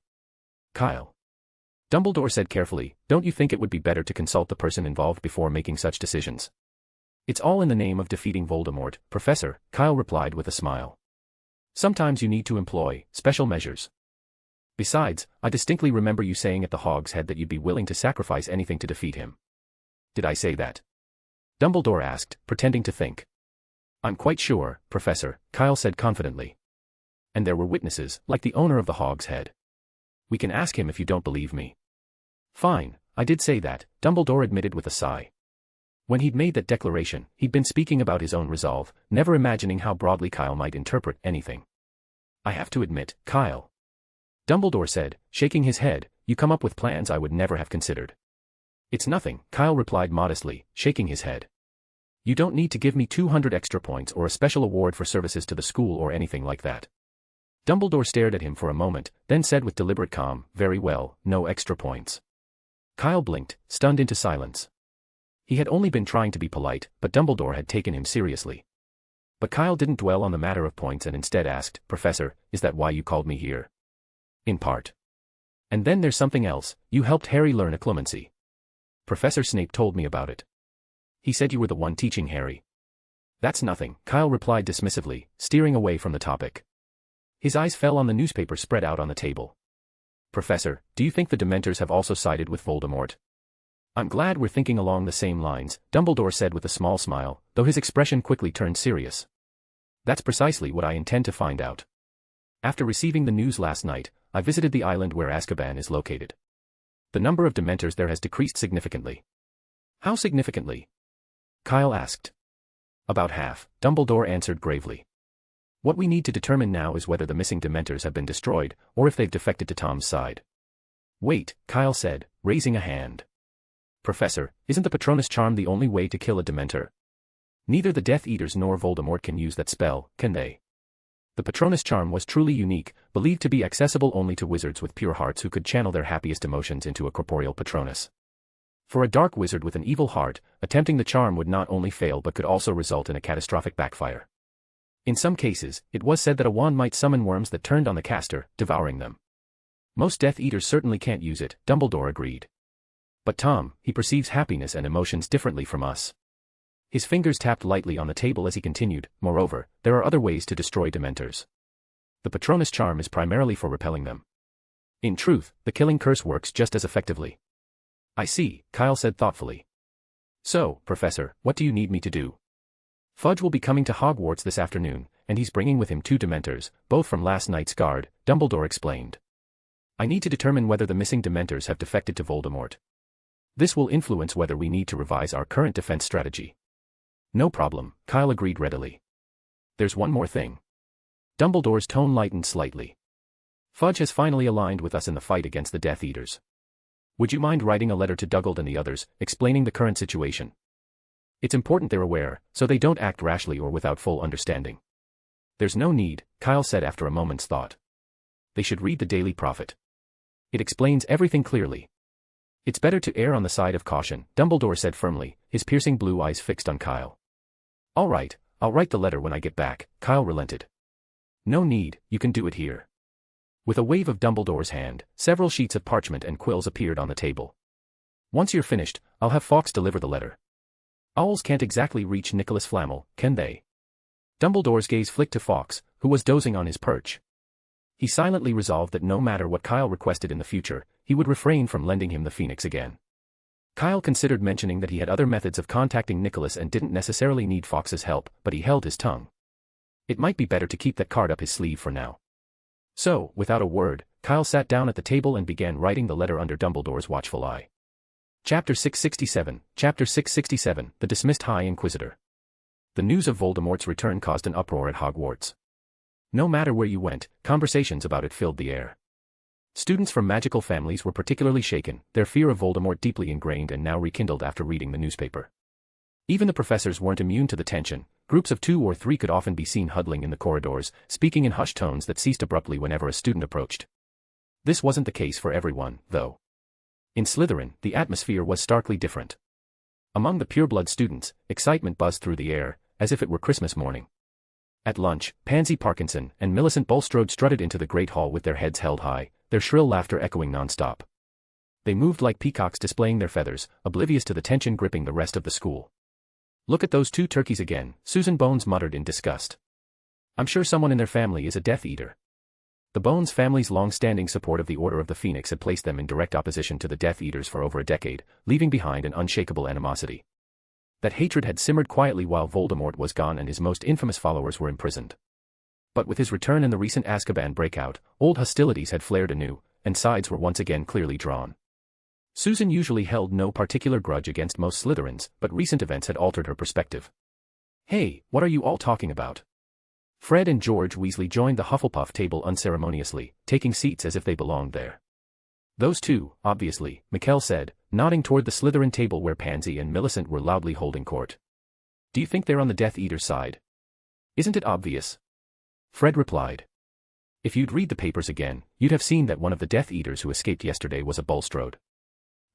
"Kyle," Dumbledore said carefully, "don't you think it would be better to consult the person involved before making such decisions?" "It's all in the name of defeating Voldemort, Professor," Kyle replied with a smile. "Sometimes you need to employ special measures. Besides, I distinctly remember you saying at the Hog's Head that you'd be willing to sacrifice anything to defeat him." "Did I say that?" Dumbledore asked, pretending to think. "I'm quite sure, Professor," Kyle said confidently. "And there were witnesses, like the owner of the Hog's Head. We can ask him if you don't believe me." "Fine, I did say that," Dumbledore admitted with a sigh. When he'd made that declaration, he'd been speaking about his own resolve, never imagining how broadly Kyle might interpret anything. "I have to admit, Kyle," Dumbledore said, shaking his head, "you come up with plans I would never have considered." "It's nothing," Kyle replied modestly, shaking his head. "You don't need to give me 200 extra points or a special award for services to the school or anything like that." Dumbledore stared at him for a moment, then said with deliberate calm, "Very well, no extra points." Kyle blinked, stunned into silence. He had only been trying to be polite, but Dumbledore had taken him seriously. But Kyle didn't dwell on the matter of points and instead asked, "Professor, is that why you called me here?" "In part. And then there's something else, you helped Harry learn occlumency. Professor Snape told me about it. He said you were the one teaching Harry." "That's nothing," Kyle replied dismissively, steering away from the topic. His eyes fell on the newspaper spread out on the table. "Professor, do you think the Dementors have also sided with Voldemort?" "I'm glad we're thinking along the same lines," Dumbledore said with a small smile, though his expression quickly turned serious. "That's precisely what I intend to find out. After receiving the news last night, I visited the island where Azkaban is located. The number of Dementors there has decreased significantly." "How significantly?" Kyle asked. "About half," Dumbledore answered gravely. "What we need to determine now is whether the missing Dementors have been destroyed, or if they've defected to Tom's side." "Wait," Kyle said, raising a hand. "Professor, isn't the Patronus charm the only way to kill a Dementor? Neither the Death Eaters nor Voldemort can use that spell, can they?" The Patronus charm was truly unique, believed to be accessible only to wizards with pure hearts who could channel their happiest emotions into a corporeal Patronus. For a dark wizard with an evil heart, attempting the charm would not only fail but could also result in a catastrophic backfire. In some cases, it was said that a wand might summon worms that turned on the caster, devouring them. Most Death Eaters certainly can't use it, Dumbledore agreed. But Tom, he perceives happiness and emotions differently from us. His fingers tapped lightly on the table as he continued, moreover, there are other ways to destroy Dementors. The Patronus charm is primarily for repelling them. In truth, the killing curse works just as effectively. I see, Kyle said thoughtfully. So, Professor, what do you need me to do? Fudge will be coming to Hogwarts this afternoon, and he's bringing with him 2 Dementors, both from last night's guard, Dumbledore explained. I need to determine whether the missing Dementors have defected to Voldemort. This will influence whether we need to revise our current defense strategy. No problem, Kyle agreed readily. There's one more thing. Dumbledore's tone lightened slightly. Fudge has finally aligned with us in the fight against the Death Eaters. Would you mind writing a letter to Dugald and the others, explaining the current situation? It's important they're aware, so they don't act rashly or without full understanding. There's no need, Kyle said after a moment's thought. They should read the Daily Prophet. It explains everything clearly. It's better to err on the side of caution, Dumbledore said firmly, his piercing blue eyes fixed on Kyle. All right, I'll write the letter when I get back, Kyle relented. No need, you can do it here. With a wave of Dumbledore's hand, several sheets of parchment and quills appeared on the table. Once you're finished, I'll have Fawkes deliver the letter. Owls can't exactly reach Nicholas Flamel, can they? Dumbledore's gaze flicked to Fawkes, who was dozing on his perch. He silently resolved that no matter what Kyle requested in the future, he would refrain from lending him the Phoenix again. Kyle considered mentioning that he had other methods of contacting Nicholas and didn't necessarily need Fawkes' help, but he held his tongue. It might be better to keep that card up his sleeve for now. So, without a word, Kyle sat down at the table and began writing the letter under Dumbledore's watchful eye. Chapter 667, The Dismissed High Inquisitor. The news of Voldemort's return caused an uproar at Hogwarts. No matter where you went, conversations about it filled the air. Students from magical families were particularly shaken, their fear of Voldemort deeply ingrained and now rekindled after reading the newspaper. Even the professors weren't immune to the tension. Groups of 2 or 3 could often be seen huddling in the corridors, speaking in hushed tones that ceased abruptly whenever a student approached. This wasn't the case for everyone, though. In Slytherin, the atmosphere was starkly different. Among the pureblood students, excitement buzzed through the air, as if it were Christmas morning. At lunch, Pansy Parkinson and Millicent Bulstrode strutted into the great hall with their heads held high, their shrill laughter echoing non-stop. They moved like peacocks displaying their feathers, oblivious to the tension gripping the rest of the school. Look at those 2 turkeys again, Susan Bones muttered in disgust. I'm sure someone in their family is a Death Eater. The Bones family's long-standing support of the Order of the Phoenix had placed them in direct opposition to the Death Eaters for over a decade, leaving behind an unshakable animosity. That hatred had simmered quietly while Voldemort was gone and his most infamous followers were imprisoned. But with his return and the recent Azkaban breakout, old hostilities had flared anew, and sides were once again clearly drawn. Susan usually held no particular grudge against most Slytherins, but recent events had altered her perspective. Hey, what are you all talking about? Fred and George Weasley joined the Hufflepuff table unceremoniously, taking seats as if they belonged there. Those 2, obviously, Mikkel said, nodding toward the Slytherin table where Pansy and Millicent were loudly holding court. Do you think they're on the Death Eater side? Isn't it obvious? Fred replied. If you'd read the papers again, you'd have seen that one of the Death Eaters who escaped yesterday was a Bulstrode.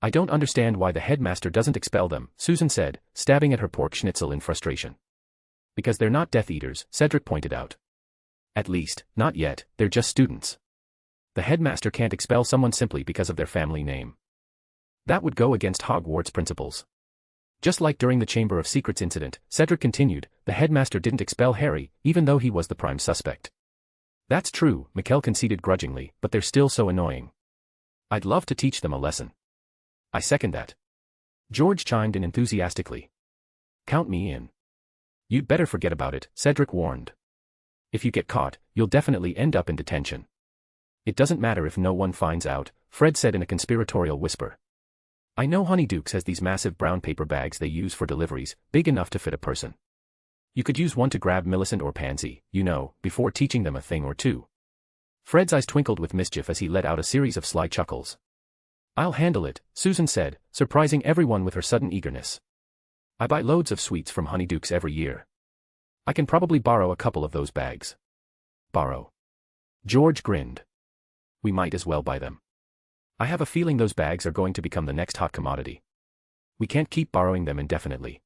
I don't understand why the headmaster doesn't expel them, Susan said, stabbing at her pork schnitzel in frustration. Because they're not Death Eaters, Cedric pointed out. At least, not yet, they're just students. The headmaster can't expel someone simply because of their family name. That would go against Hogwarts principles. Just like during the Chamber of Secrets incident, Cedric continued, the headmaster didn't expel Harry, even though he was the prime suspect. That's true, Mikkel conceded grudgingly, but they're still so annoying. I'd love to teach them a lesson. I second that. George chimed in enthusiastically. Count me in. You'd better forget about it, Cedric warned. If you get caught, you'll definitely end up in detention. It doesn't matter if no one finds out, Fred said in a conspiratorial whisper. I know Honeydukes has these massive brown paper bags they use for deliveries, big enough to fit a person. You could use one to grab Millicent or Pansy, you know, before teaching them a thing or two. Fred's eyes twinkled with mischief as he let out a series of sly chuckles. I'll handle it, Susan said, surprising everyone with her sudden eagerness. I buy loads of sweets from Honeydukes every year. I can probably borrow a couple of those bags. Borrow? George grinned. We might as well buy them. I have a feeling those bags are going to become the next hot commodity. We can't keep borrowing them indefinitely.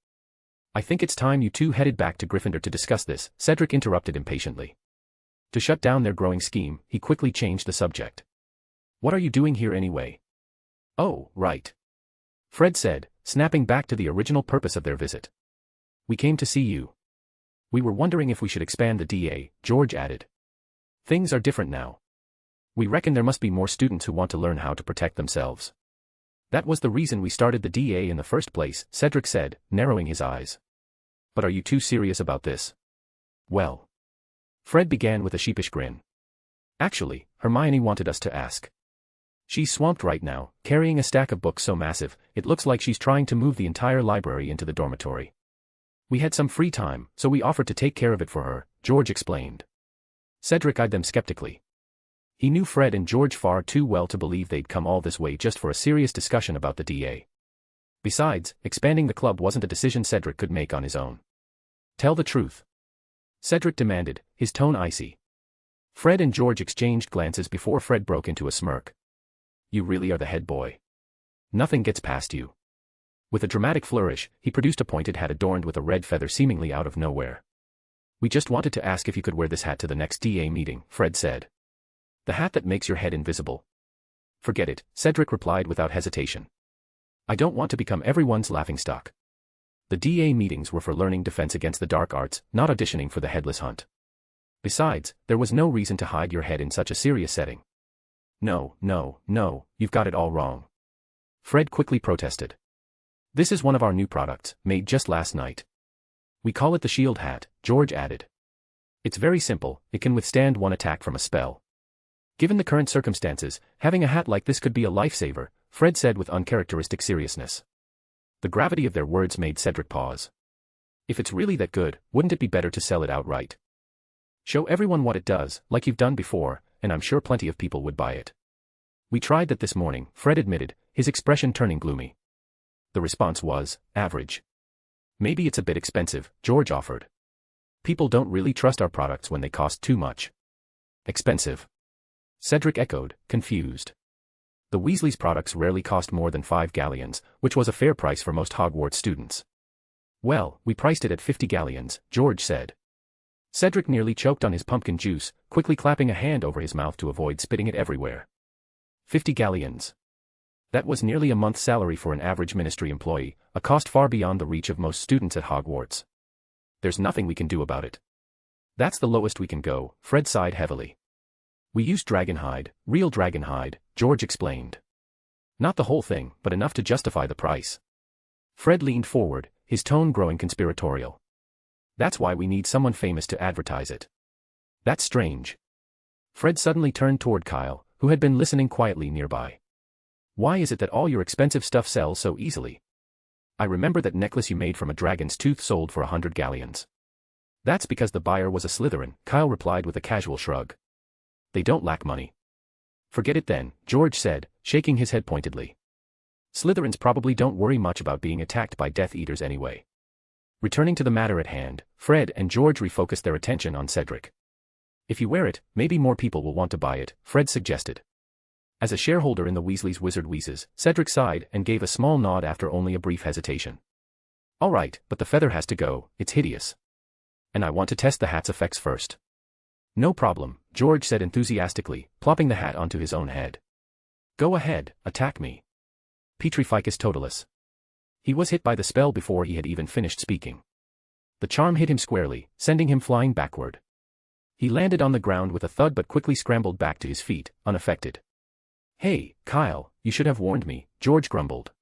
I think it's time you 2 headed back to Gryffindor to discuss this, Cedric interrupted impatiently. To shut down their growing scheme, he quickly changed the subject. What are you doing here anyway? Oh, right. Fred said, snapping back to the original purpose of their visit. We came to see you. We were wondering if we should expand the DA, George added. Things are different now. We reckon there must be more students who want to learn how to protect themselves. That was the reason we started the DA in the first place, Cedric said, narrowing his eyes. But are you too serious about this? Well. Fred began with a sheepish grin. Actually, Hermione wanted us to ask. She's swamped right now, carrying a stack of books so massive, it looks like she's trying to move the entire library into the dormitory. We had some free time, so we offered to take care of it for her, George explained. Cedric eyed them skeptically. He knew Fred and George far too well to believe they'd come all this way just for a serious discussion about the DA. Besides, expanding the club wasn't a decision Cedric could make on his own. Tell the truth. Cedric demanded, his tone icy. Fred and George exchanged glances before Fred broke into a smirk. You really are the head boy. Nothing gets past you. With a dramatic flourish, he produced a pointed hat adorned with a red feather seemingly out of nowhere. We just wanted to ask if you could wear this hat to the next DA meeting, Fred said. The hat that makes your head invisible. Forget it, Cedric replied without hesitation. I don't want to become everyone's laughingstock. The DA meetings were for learning defense against the dark arts, not auditioning for the headless hunt. Besides, there was no reason to hide your head in such a serious setting. No, you've got it all wrong. Fred quickly protested. This is one of our new products, made just last night. We call it the shield hat, George added. It's very simple, it can withstand one attack from a spell. Given the current circumstances, having a hat like this could be a lifesaver, Fred said with uncharacteristic seriousness. The gravity of their words made Cedric pause. If it's really that good, wouldn't it be better to sell it outright? Show everyone what it does, like you've done before, and I'm sure plenty of people would buy it. We tried that this morning, Fred admitted, his expression turning gloomy. The response was, average. Maybe it's a bit expensive, George offered. People don't really trust our products when they cost too much. Expensive. Cedric echoed, confused. The Weasleys' products rarely cost more than 5 galleons, which was a fair price for most Hogwarts students. Well, we priced it at 50 galleons, George said. Cedric nearly choked on his pumpkin juice, quickly clapping a hand over his mouth to avoid spitting it everywhere. 50 galleons. That was nearly a month's salary for an average ministry employee, a cost far beyond the reach of most students at Hogwarts. There's nothing we can do about it. That's the lowest we can go, Fred sighed heavily. We used dragonhide, real dragonhide, George explained. Not the whole thing, but enough to justify the price. Fred leaned forward, his tone growing conspiratorial. That's why we need someone famous to advertise it. That's strange. Fred suddenly turned toward Kyle, who had been listening quietly nearby. Why is it that all your expensive stuff sells so easily? I remember that necklace you made from a dragon's tooth sold for 100 galleons. That's because the buyer was a Slytherin, Kyle replied with a casual shrug. They don't lack money. Forget it then, George said, shaking his head pointedly. Slytherins probably don't worry much about being attacked by Death Eaters anyway. Returning to the matter at hand, Fred and George refocused their attention on Cedric. If you wear it, maybe more people will want to buy it, Fred suggested. As a shareholder in the Weasley's Wizard Wheezes, Cedric sighed and gave a small nod after only a brief hesitation. All right, but the feather has to go, it's hideous. And I want to test the hat's effects first. No problem, George said enthusiastically, plopping the hat onto his own head. Go ahead, attack me. Petrificus totalis. He was hit by the spell before he had even finished speaking. The charm hit him squarely, sending him flying backward. He landed on the ground with a thud but quickly scrambled back to his feet, unaffected. Hey, Kyle, you should have warned me, George grumbled.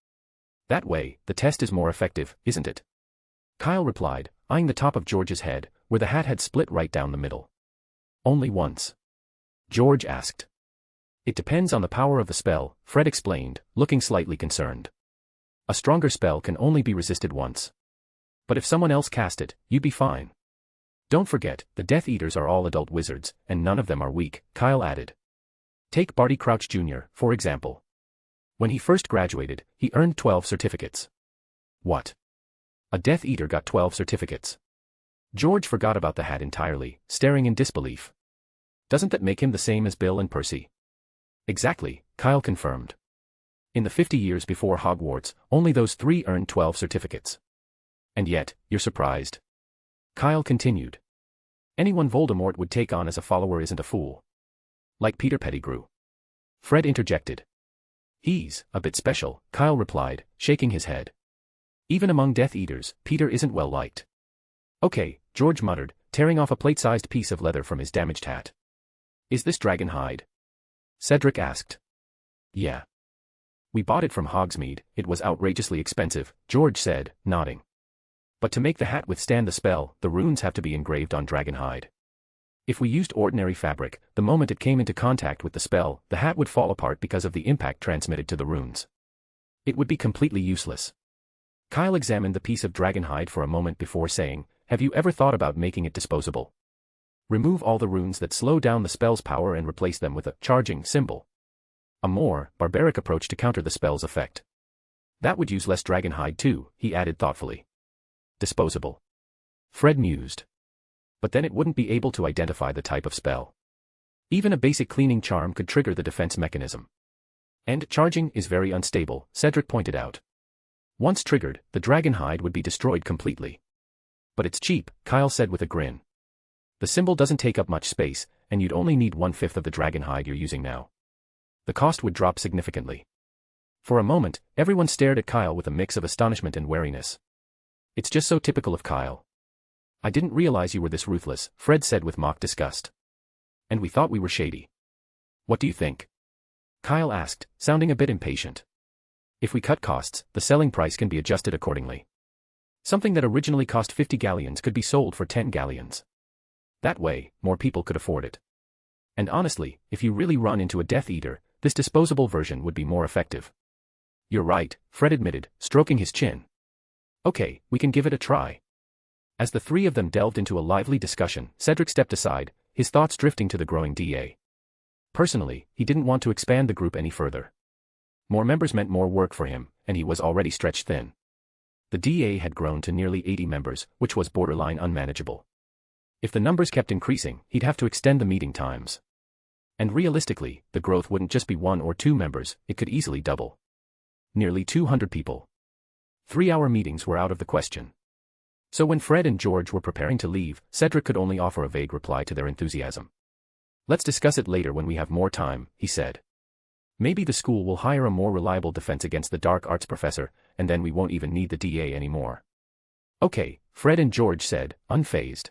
That way, the test is more effective, isn't it? Kyle replied, eyeing the top of George's head, where the hat had split right down the middle. Only once? George asked. It depends on the power of the spell, Fred explained, looking slightly concerned. A stronger spell can only be resisted once. But if someone else cast it, you'd be fine. Don't forget, the Death Eaters are all adult wizards, and none of them are weak, Kyle added. Take Barty Crouch Jr., for example. When he first graduated, he earned 12 certificates. What? A Death Eater got 12 certificates. George forgot about the hat entirely, staring in disbelief. Doesn't that make him the same as Bill and Percy? Exactly, Kyle confirmed. In the 50 years before Hogwarts, only those 3 earned 12 certificates. And yet, you're surprised. Kyle continued. Anyone Voldemort would take on as a follower isn't a fool. Like Peter Pettigrew. Fred interjected. He's a bit special, Kyle replied, shaking his head. Even among Death Eaters, Peter isn't well liked. Okay, George muttered, tearing off a plate-sized piece of leather from his damaged hat. Is this dragon hide? Cedric asked. Yeah. We bought it from Hogsmeade, it was outrageously expensive, George said, nodding. But to make the hat withstand the spell, the runes have to be engraved on dragon hide. If we used ordinary fabric, the moment it came into contact with the spell, the hat would fall apart because of the impact transmitted to the runes. It would be completely useless. Kyle examined the piece of dragon hide for a moment before saying, have you ever thought about making it disposable? Remove all the runes that slow down the spell's power and replace them with a charging symbol. A more barbaric approach to counter the spell's effect. That would use less dragon hide too, he added thoughtfully. Disposable. Fred mused. But then it wouldn't be able to identify the type of spell. Even a basic cleaning charm could trigger the defense mechanism. And charging is very unstable, Cedric pointed out. Once triggered, the dragon hide would be destroyed completely. But it's cheap, Kyle said with a grin. The symbol doesn't take up much space, and you'd only need 1/5 of the dragon hide you're using now. The cost would drop significantly. For a moment, everyone stared at Kyle with a mix of astonishment and wariness. It's just so typical of Kyle. I didn't realize you were this ruthless, Fred said with mock disgust. And we thought we were shady. What do you think? Kyle asked, sounding a bit impatient. If we cut costs, the selling price can be adjusted accordingly. Something that originally cost 50 galleons could be sold for 10 galleons. That way, more people could afford it. And honestly, if you really run into a Death Eater, this disposable version would be more effective. You're right, Fred admitted, stroking his chin. Okay, we can give it a try. As the three of them delved into a lively discussion, Cedric stepped aside, his thoughts drifting to the growing DA. Personally, he didn't want to expand the group any further. More members meant more work for him, and he was already stretched thin. The DA had grown to nearly 80 members, which was borderline unmanageable. If the numbers kept increasing, he'd have to extend the meeting times. And realistically, the growth wouldn't just be 1 or 2 members, it could easily double. Nearly 200 people. 3-hour meetings were out of the question. So when Fred and George were preparing to leave, Cedric could only offer a vague reply to their enthusiasm. Let's discuss it later when we have more time, he said. Maybe the school will hire a more reliable defense against the dark arts professor, and then we won't even need the DA anymore. Okay, Fred and George said, unfazed.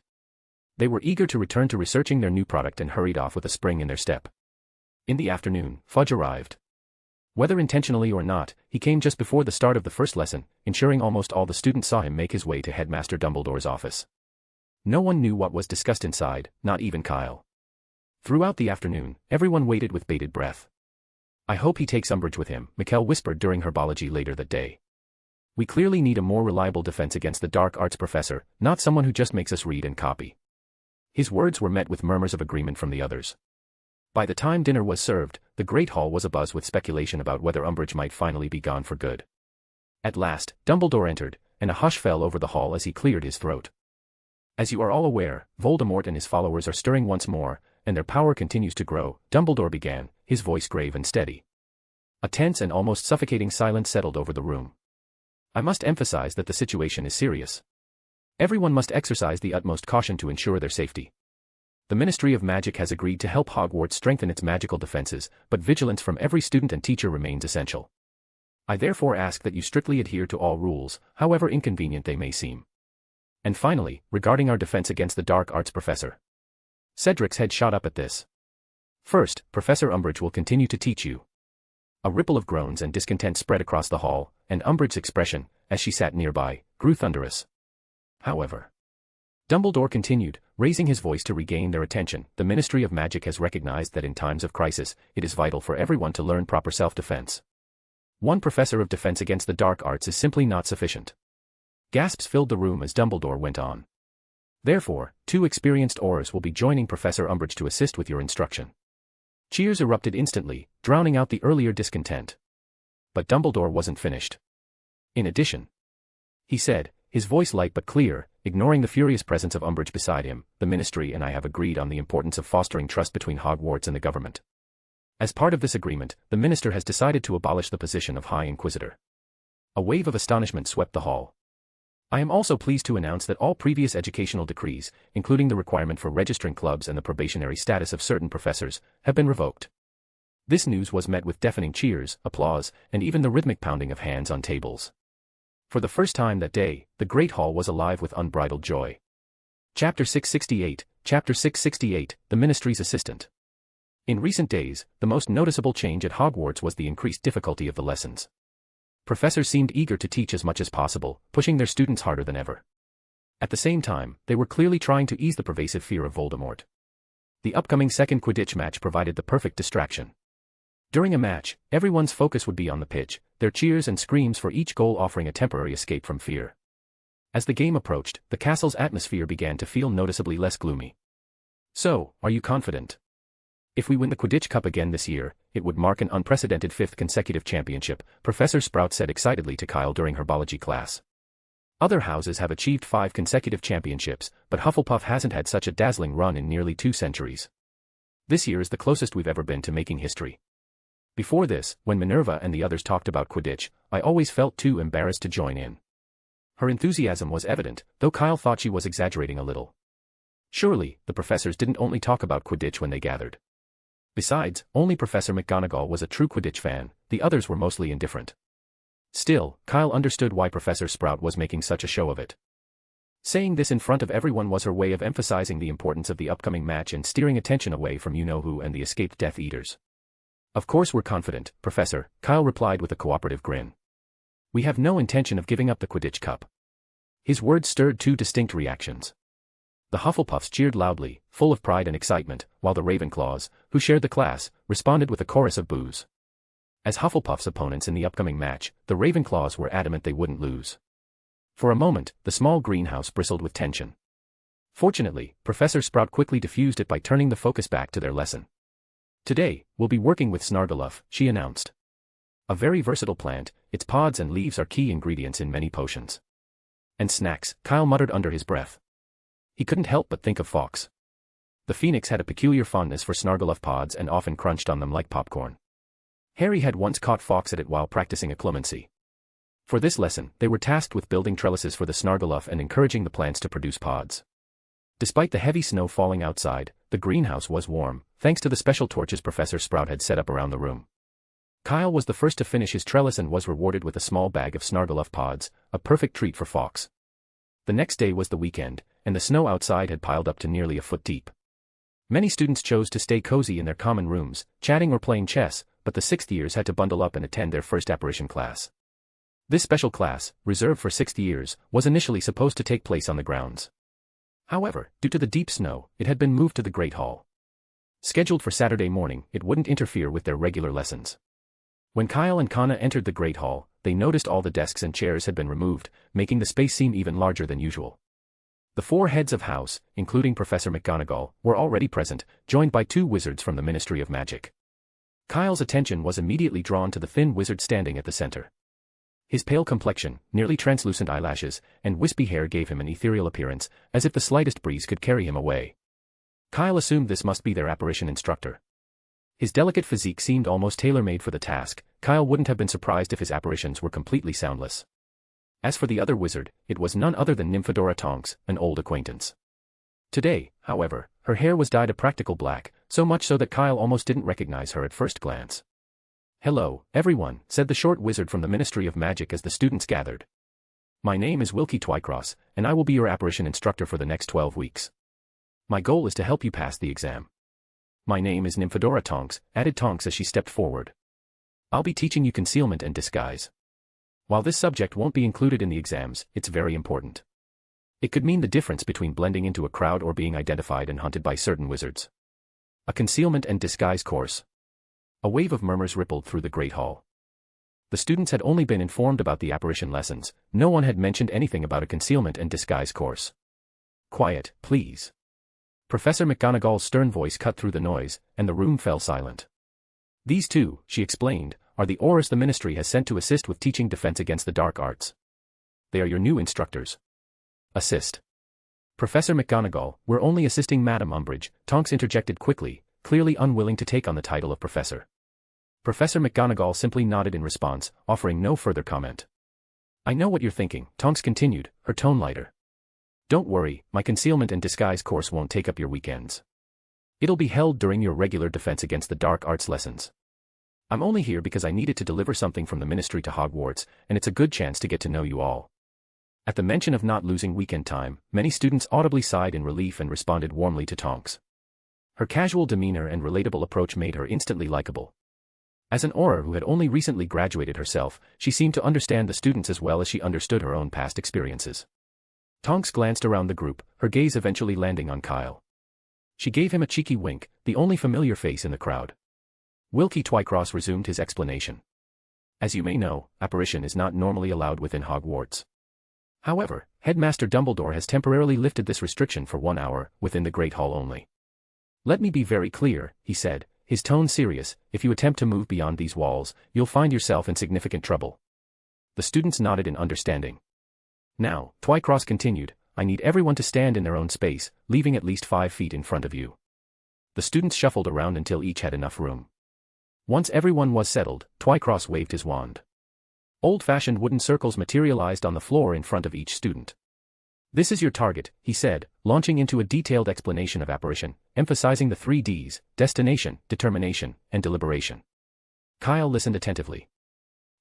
They were eager to return to researching their new product and hurried off with a spring in their step. In the afternoon, Fudge arrived. Whether intentionally or not, he came just before the start of the first lesson, ensuring almost all the students saw him make his way to Headmaster Dumbledore's office. No one knew what was discussed inside, not even Kyle. Throughout the afternoon, everyone waited with bated breath. I hope he takes umbrage with him, Mikkel whispered during herbology later that day. We clearly need a more reliable defense against the dark arts professor, not someone who just makes us read and copy. His words were met with murmurs of agreement from the others. By the time dinner was served, the Great Hall was abuzz with speculation about whether Umbridge might finally be gone for good. At last, Dumbledore entered, and a hush fell over the hall as he cleared his throat. As you are all aware, Voldemort and his followers are stirring once more, and their power continues to grow, Dumbledore began, his voice grave and steady. A tense and almost suffocating silence settled over the room. I must emphasize that the situation is serious. Everyone must exercise the utmost caution to ensure their safety. The Ministry of Magic has agreed to help Hogwarts strengthen its magical defenses, but vigilance from every student and teacher remains essential. I therefore ask that you strictly adhere to all rules, however inconvenient they may seem. And finally, regarding our defense against the dark arts professor. Cedric's head shot up at this. First, Professor Umbridge will continue to teach you. A ripple of groans and discontent spread across the hall, and Umbridge's expression, as she sat nearby, grew thunderous. However, Dumbledore continued, raising his voice to regain their attention, the Ministry of Magic has recognized that in times of crisis, it is vital for everyone to learn proper self-defense. One professor of defense against the dark arts is simply not sufficient. Gasps filled the room as Dumbledore went on. Therefore, 2 experienced Aurors will be joining Professor Umbridge to assist with your instruction. Cheers erupted instantly, drowning out the earlier discontent. But Dumbledore wasn't finished. In addition, he said, his voice light but clear, ignoring the furious presence of Umbridge beside him, the Ministry and I have agreed on the importance of fostering trust between Hogwarts and the government. As part of this agreement, the Minister has decided to abolish the position of High Inquisitor. A wave of astonishment swept the hall. I am also pleased to announce that all previous educational decrees, including the requirement for registering clubs and the probationary status of certain professors, have been revoked. This news was met with deafening cheers, applause, and even the rhythmic pounding of hands on tables. For the first time that day, the Great Hall was alive with unbridled joy. Chapter 668, The Ministry's Assistant. In recent days, the most noticeable change at Hogwarts was the increased difficulty of the lessons. Professors seemed eager to teach as much as possible, pushing their students harder than ever. At the same time, they were clearly trying to ease the pervasive fear of Voldemort. The upcoming second Quidditch match provided the perfect distraction. During a match, everyone's focus would be on the pitch, their cheers and screams for each goal offering a temporary escape from fear. As the game approached, the castle's atmosphere began to feel noticeably less gloomy. So, are you confident? If we win the Quidditch Cup again this year, it would mark an unprecedented 5th consecutive championship, Professor Sprout said excitedly to Kyle during herbology class. Other houses have achieved 5 consecutive championships, but Hufflepuff hasn't had such a dazzling run in nearly 2 centuries. This year is the closest we've ever been to making history. Before this, when Minerva and the others talked about Quidditch, I always felt too embarrassed to join in. Her enthusiasm was evident, though Kyle thought she was exaggerating a little. Surely, the professors didn't only talk about Quidditch when they gathered. Besides, only Professor McGonagall was a true Quidditch fan, the others were mostly indifferent. Still, Kyle understood why Professor Sprout was making such a show of it. Saying this in front of everyone was her way of emphasizing the importance of the upcoming match and steering attention away from you-know-who and the escaped Death Eaters. Of course we're confident, Professor, Kyle replied with a cooperative grin. We have no intention of giving up the Quidditch Cup. His words stirred 2 distinct reactions. The Hufflepuffs cheered loudly, full of pride and excitement, while the Ravenclaws, who shared the class, responded with a chorus of boos. As Hufflepuff's opponents in the upcoming match, the Ravenclaws were adamant they wouldn't lose. For a moment, the small greenhouse bristled with tension. Fortunately, Professor Sprout quickly diffused it by turning the focus back to their lesson. Today, we'll be working with Snargaluff, she announced. A very versatile plant, its pods and leaves are key ingredients in many potions. And snacks, Kyle muttered under his breath. He couldn't help but think of Fawkes. The Phoenix had a peculiar fondness for Snargaluff pods and often crunched on them like popcorn. Harry had once caught Fawkes at it while practicing occlumency. For this lesson, they were tasked with building trellises for the Snargaluff and encouraging the plants to produce pods. Despite the heavy snow falling outside, the greenhouse was warm, thanks to the special torches Professor Sprout had set up around the room. Kyle was the first to finish his trellis and was rewarded with a small bag of Snargaluff pods, a perfect treat for Fawkes. The next day was the weekend, and the snow outside had piled up to nearly a foot deep. Many students chose to stay cozy in their common rooms, chatting or playing chess, but the 6th years had to bundle up and attend their first apparition class. This special class, reserved for 6th years, was initially supposed to take place on the grounds. However, due to the deep snow, it had been moved to the Great Hall. Scheduled for Saturday morning, it wouldn't interfere with their regular lessons. When Kyle and Connor entered the Great Hall, they noticed all the desks and chairs had been removed, making the space seem even larger than usual. The 4 heads of house, including Professor McGonagall, were already present, joined by 2 wizards from the Ministry of Magic. Kyle's attention was immediately drawn to the thin wizard standing at the center. His pale complexion, nearly translucent eyelashes, and wispy hair gave him an ethereal appearance, as if the slightest breeze could carry him away. Kyle assumed this must be their apparition instructor. His delicate physique seemed almost tailor-made for the task. Kyle wouldn't have been surprised if his apparitions were completely soundless. As for the other wizard, it was none other than Nymphadora Tonks, an old acquaintance. Today, however, her hair was dyed a practical black, so much so that Kyle almost didn't recognize her at first glance. "Hello, everyone," said the short wizard from the Ministry of Magic as the students gathered. "My name is Wilkie Twycross, and I will be your apparition instructor for the next 12 weeks. My goal is to help you pass the exam. My name is Nymphadora Tonks," added Tonks as she stepped forward. "I'll be teaching you concealment and disguise. While this subject won't be included in the exams, it's very important. It could mean the difference between blending into a crowd or being identified and hunted by certain wizards. A concealment and disguise course." A wave of murmurs rippled through the Great Hall. The students had only been informed about the apparition lessons, no one had mentioned anything about a concealment and disguise course. "Quiet, please." Professor McGonagall's stern voice cut through the noise, and the room fell silent. "These 2, she explained, are the Aurors the Ministry has sent to assist with teaching defense against the dark arts. They are your new instructors." "Assist. Professor McGonagall, we're only assisting Madame Umbridge," Tonks interjected quickly, clearly unwilling to take on the title of professor. Professor McGonagall simply nodded in response, offering no further comment. "I know what you're thinking," Tonks continued, her tone lighter. "Don't worry, my concealment and disguise course won't take up your weekends. It'll be held during your regular defense against the dark arts lessons. I'm only here because I needed to deliver something from the ministry to Hogwarts, and it's a good chance to get to know you all. At the mention of not losing weekend time, many students audibly sighed in relief and responded warmly to Tonks. Her casual demeanor and relatable approach made her instantly likable. As an Auror who had only recently graduated herself, she seemed to understand the students as well as she understood her own past experiences. Tonks glanced around the group, her gaze eventually landing on Kyle. She gave him a cheeky wink, the only familiar face in the crowd. Wilkie Twycross resumed his explanation. As you may know, apparition is not normally allowed within Hogwarts. However, Headmaster Dumbledore has temporarily lifted this restriction for 1 hour, within the Great Hall only. Let me be very clear, he said, his tone serious, if you attempt to move beyond these walls, you'll find yourself in significant trouble. The students nodded in understanding. Now, Twycross continued, I need everyone to stand in their own space, leaving at least 5 feet in front of you. The students shuffled around until each had enough room. Once everyone was settled, Twycross waved his wand. Old-fashioned wooden circles materialized on the floor in front of each student. This is your target, he said, launching into a detailed explanation of apparition, emphasizing the 3 Ds, destination, determination, and deliberation. Kyle listened attentively.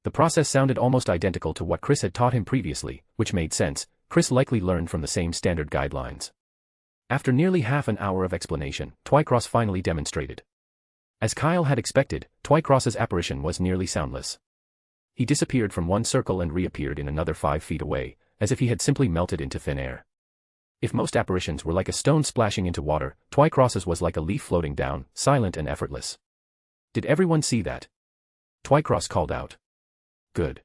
The process sounded almost identical to what Chris had taught him previously, which made sense. Chris likely learned from the same standard guidelines. After nearly half an hour of explanation, Twycross finally demonstrated. As Kyle had expected, Twycross's apparition was nearly soundless. He disappeared from one circle and reappeared in another 5 feet away, as if he had simply melted into thin air. If most apparitions were like a stone splashing into water, Twycross's was like a leaf floating down, silent and effortless. Did everyone see that? Twycross called out. Good.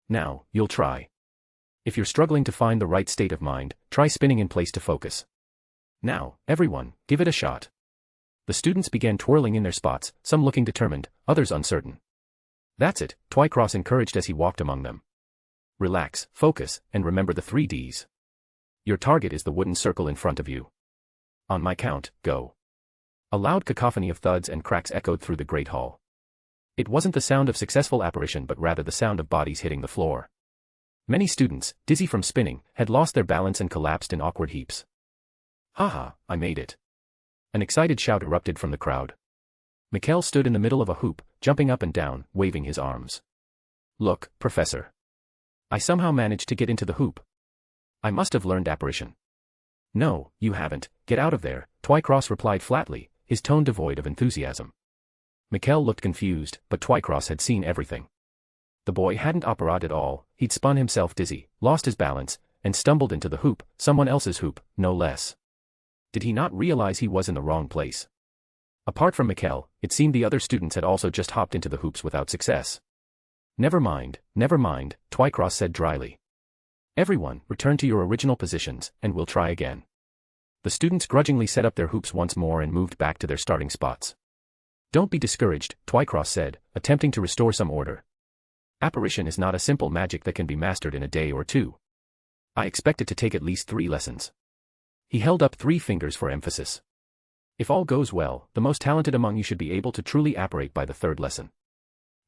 Now, you'll try. If you're struggling to find the right state of mind, try spinning in place to focus. Now, everyone, give it a shot. The students began twirling in their spots, some looking determined, others uncertain. That's it, Twycross encouraged as he walked among them. Relax, focus, and remember the 3 Ds. Your target is the wooden circle in front of you. On my count, go. A loud cacophony of thuds and cracks echoed through the Great Hall. It wasn't the sound of successful apparition but rather the sound of bodies hitting the floor. Many students, dizzy from spinning, had lost their balance and collapsed in awkward heaps. Haha, I made it. An excited shout erupted from the crowd. Mikkel stood in the middle of a hoop, jumping up and down, waving his arms. Look, Professor. I somehow managed to get into the hoop. I must have learned apparition. No, you haven't, get out of there, Twycross replied flatly, his tone devoid of enthusiasm. Mikkel looked confused, but Twycross had seen everything. The boy hadn't operated at all, he'd spun himself dizzy, lost his balance, and stumbled into the hoop, someone else's hoop, no less. Did he not realize he was in the wrong place? Apart from Mikkel, it seemed the other students had also just hopped into the hoops without success. Never mind, Twycross said dryly. Everyone, return to your original positions, and we'll try again. The students grudgingly set up their hoops once more and moved back to their starting spots. Don't be discouraged, Twycross said, attempting to restore some order. Apparition is not a simple magic that can be mastered in a day or 2. I expect it to take at least 3 lessons. He held up 3 fingers for emphasis. If all goes well, the most talented among you should be able to truly apparate by the 3rd lesson.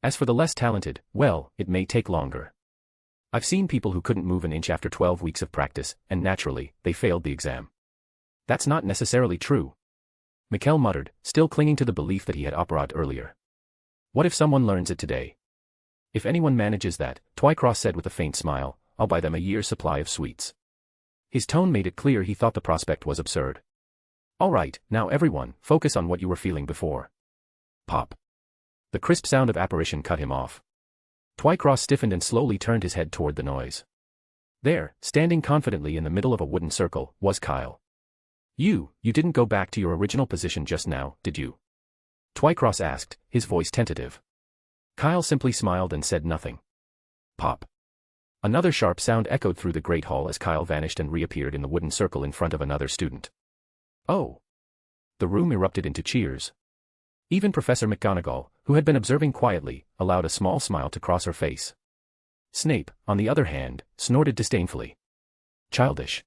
As for the less talented, well, it may take longer. I've seen people who couldn't move an inch after 12 weeks of practice, and naturally, they failed the exam. That's not necessarily true. Mikkel muttered, still clinging to the belief that he had operated earlier. What if someone learns it today? If anyone manages that, Twycross said with a faint smile, I'll buy them a year's supply of sweets. His tone made it clear he thought the prospect was absurd. All right, now everyone, focus on what you were feeling before. Pop. The crisp sound of apparition cut him off. Twycross stiffened and slowly turned his head toward the noise. There, standing confidently in the middle of a wooden circle, was Kyle. You didn't go back to your original position just now, did you? Twycross asked, his voice tentative. Kyle simply smiled and said nothing. Pop. Another sharp sound echoed through the Great Hall as Kyle vanished and reappeared in the wooden circle in front of another student. Oh! The room erupted into cheers. Even Professor McGonagall, who had been observing quietly, allowed a small smile to cross her face. Snape, on the other hand, snorted disdainfully. Childish.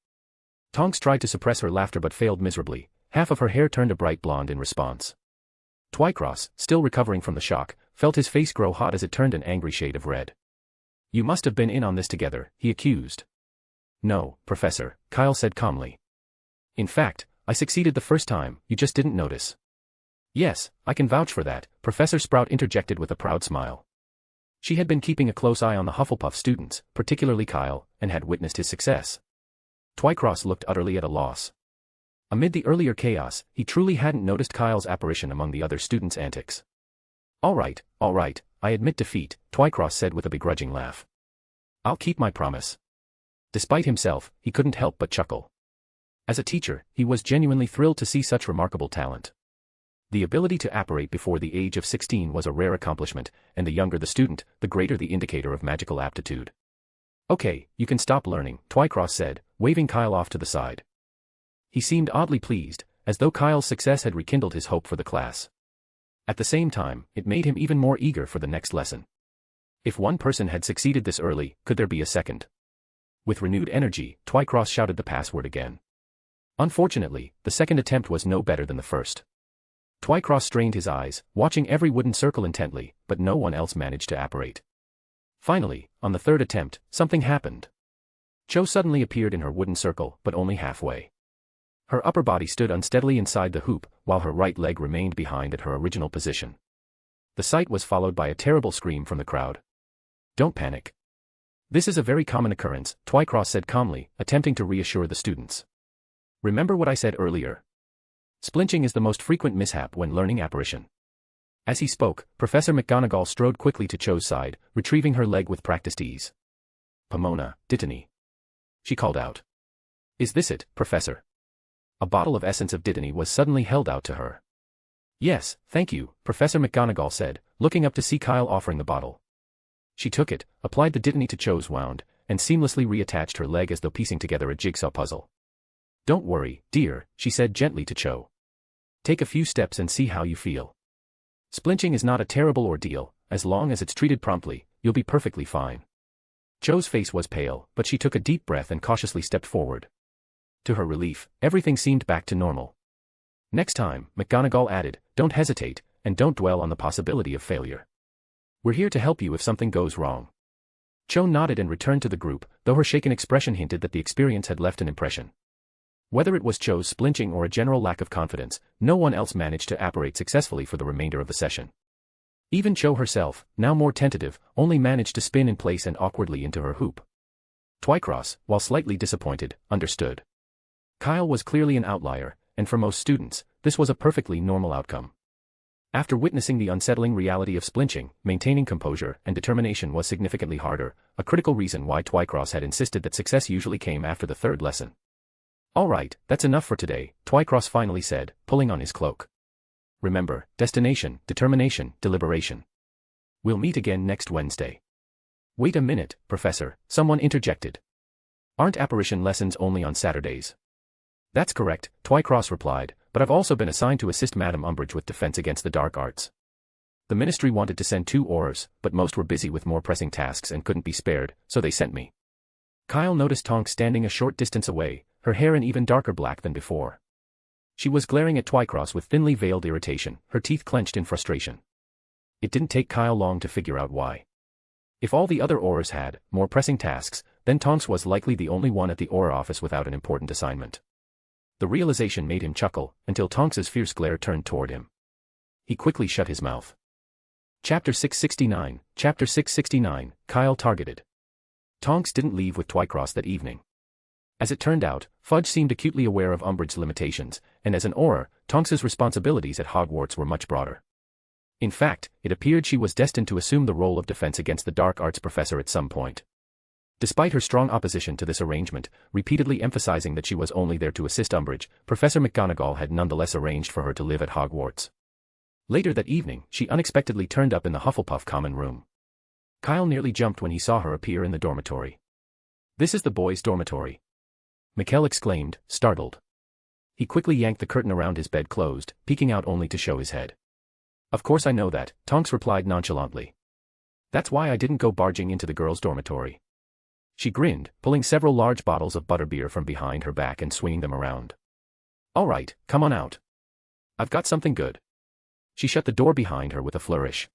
Tonks tried to suppress her laughter but failed miserably, half of her hair turned a bright blonde in response. Twycross, still recovering from the shock, felt his face grow hot as it turned an angry shade of red. You must have been in on this together, he accused. No, Professor, Kyle said calmly. In fact, I succeeded the first time, you just didn't notice. Yes, I can vouch for that, Professor Sprout interjected with a proud smile. She had been keeping a close eye on the Hufflepuff students, particularly Kyle, and had witnessed his success. Twycross looked utterly at a loss. Amid the earlier chaos, he truly hadn't noticed Kyle's apparition among the other students' antics. All right, I admit defeat, Twycross said with a begrudging laugh. I'll keep my promise. Despite himself, he couldn't help but chuckle. As a teacher, he was genuinely thrilled to see such remarkable talent. The ability to apparate before the age of 16 was a rare accomplishment, and the younger the student, the greater the indicator of magical aptitude. Okay, you can stop learning, Twycross said, waving Kyle off to the side. He seemed oddly pleased, as though Kyle's success had rekindled his hope for the class. At the same time, it made him even more eager for the next lesson. If one person had succeeded this early, could there be a second? With renewed energy, Twycross shouted the password again. Unfortunately, the second attempt was no better than the first. Twycross strained his eyes, watching every wooden circle intently, but no one else managed to apparate. Finally, on the third attempt, something happened. Cho suddenly appeared in her wooden circle, but only halfway. Her upper body stood unsteadily inside the hoop, while her right leg remained behind at her original position. The sight was followed by a terrible scream from the crowd. Don't panic. This is a very common occurrence, Twycross said calmly, attempting to reassure the students. Remember what I said earlier. Splinching is the most frequent mishap when learning apparition. As he spoke, Professor McGonagall strode quickly to Cho's side, retrieving her leg with practiced ease. Pomona, Dittany. She called out. Is this it, Professor? A bottle of essence of Dittany was suddenly held out to her. Yes, thank you, Professor McGonagall said, looking up to see Kyle offering the bottle. She took it, applied the Dittany to Cho's wound, and seamlessly reattached her leg as though piecing together a jigsaw puzzle. Don't worry, dear, she said gently to Cho. Take a few steps and see how you feel. Splinching is not a terrible ordeal, as long as it's treated promptly, you'll be perfectly fine. Cho's face was pale, but she took a deep breath and cautiously stepped forward. To her relief, everything seemed back to normal. Next time, McGonagall added, don't hesitate, and don't dwell on the possibility of failure. We're here to help you if something goes wrong. Cho nodded and returned to the group, though her shaken expression hinted that the experience had left an impression. Whether it was Cho's splinching or a general lack of confidence, no one else managed to apparate successfully for the remainder of the session. Even Cho herself, now more tentative, only managed to spin in place and awkwardly into her hoop. Twycross, while slightly disappointed, understood. Kyle was clearly an outlier, and for most students, this was a perfectly normal outcome. After witnessing the unsettling reality of splinching, maintaining composure and determination was significantly harder, a critical reason why Twycross had insisted that success usually came after the third lesson. All right, that's enough for today, Twycross finally said, pulling on his cloak. Remember, destination, determination, deliberation. We'll meet again next Wednesday. Wait a minute, Professor, someone interjected. Aren't apparition lessons only on Saturdays? That's correct, Twycross replied, but I've also been assigned to assist Madame Umbridge with defense against the dark arts. The ministry wanted to send 2 aurors, but most were busy with more pressing tasks and couldn't be spared, so they sent me. Kyle noticed Tonks standing a short distance away, her hair an even darker black than before. She was glaring at Twycross with thinly veiled irritation, her teeth clenched in frustration. It didn't take Kyle long to figure out why. If all the other aurors had more pressing tasks, then Tonks was likely the only one at the aura office without an important assignment. The realization made him chuckle, until Tonks's fierce glare turned toward him. He quickly shut his mouth. Chapter 669, Kyle targeted. Tonks didn't leave with Twycross that evening. As it turned out, Fudge seemed acutely aware of Umbridge's limitations, and as an auror, Tonks's responsibilities at Hogwarts were much broader. In fact, it appeared she was destined to assume the role of defense against the dark arts professor at some point. Despite her strong opposition to this arrangement, repeatedly emphasizing that she was only there to assist Umbridge, Professor McGonagall had nonetheless arranged for her to live at Hogwarts. Later that evening, she unexpectedly turned up in the Hufflepuff common room. Kyle nearly jumped when he saw her appear in the dormitory. This is the boys' dormitory. Mikkel exclaimed, startled. He quickly yanked the curtain around his bed closed, peeking out only to show his head. Of course I know that, Tonks replied nonchalantly. That's why I didn't go barging into the girls' dormitory. She grinned, pulling several large bottles of butterbeer from behind her back and swinging them around. All right, come on out. I've got something good. She shut the door behind her with a flourish.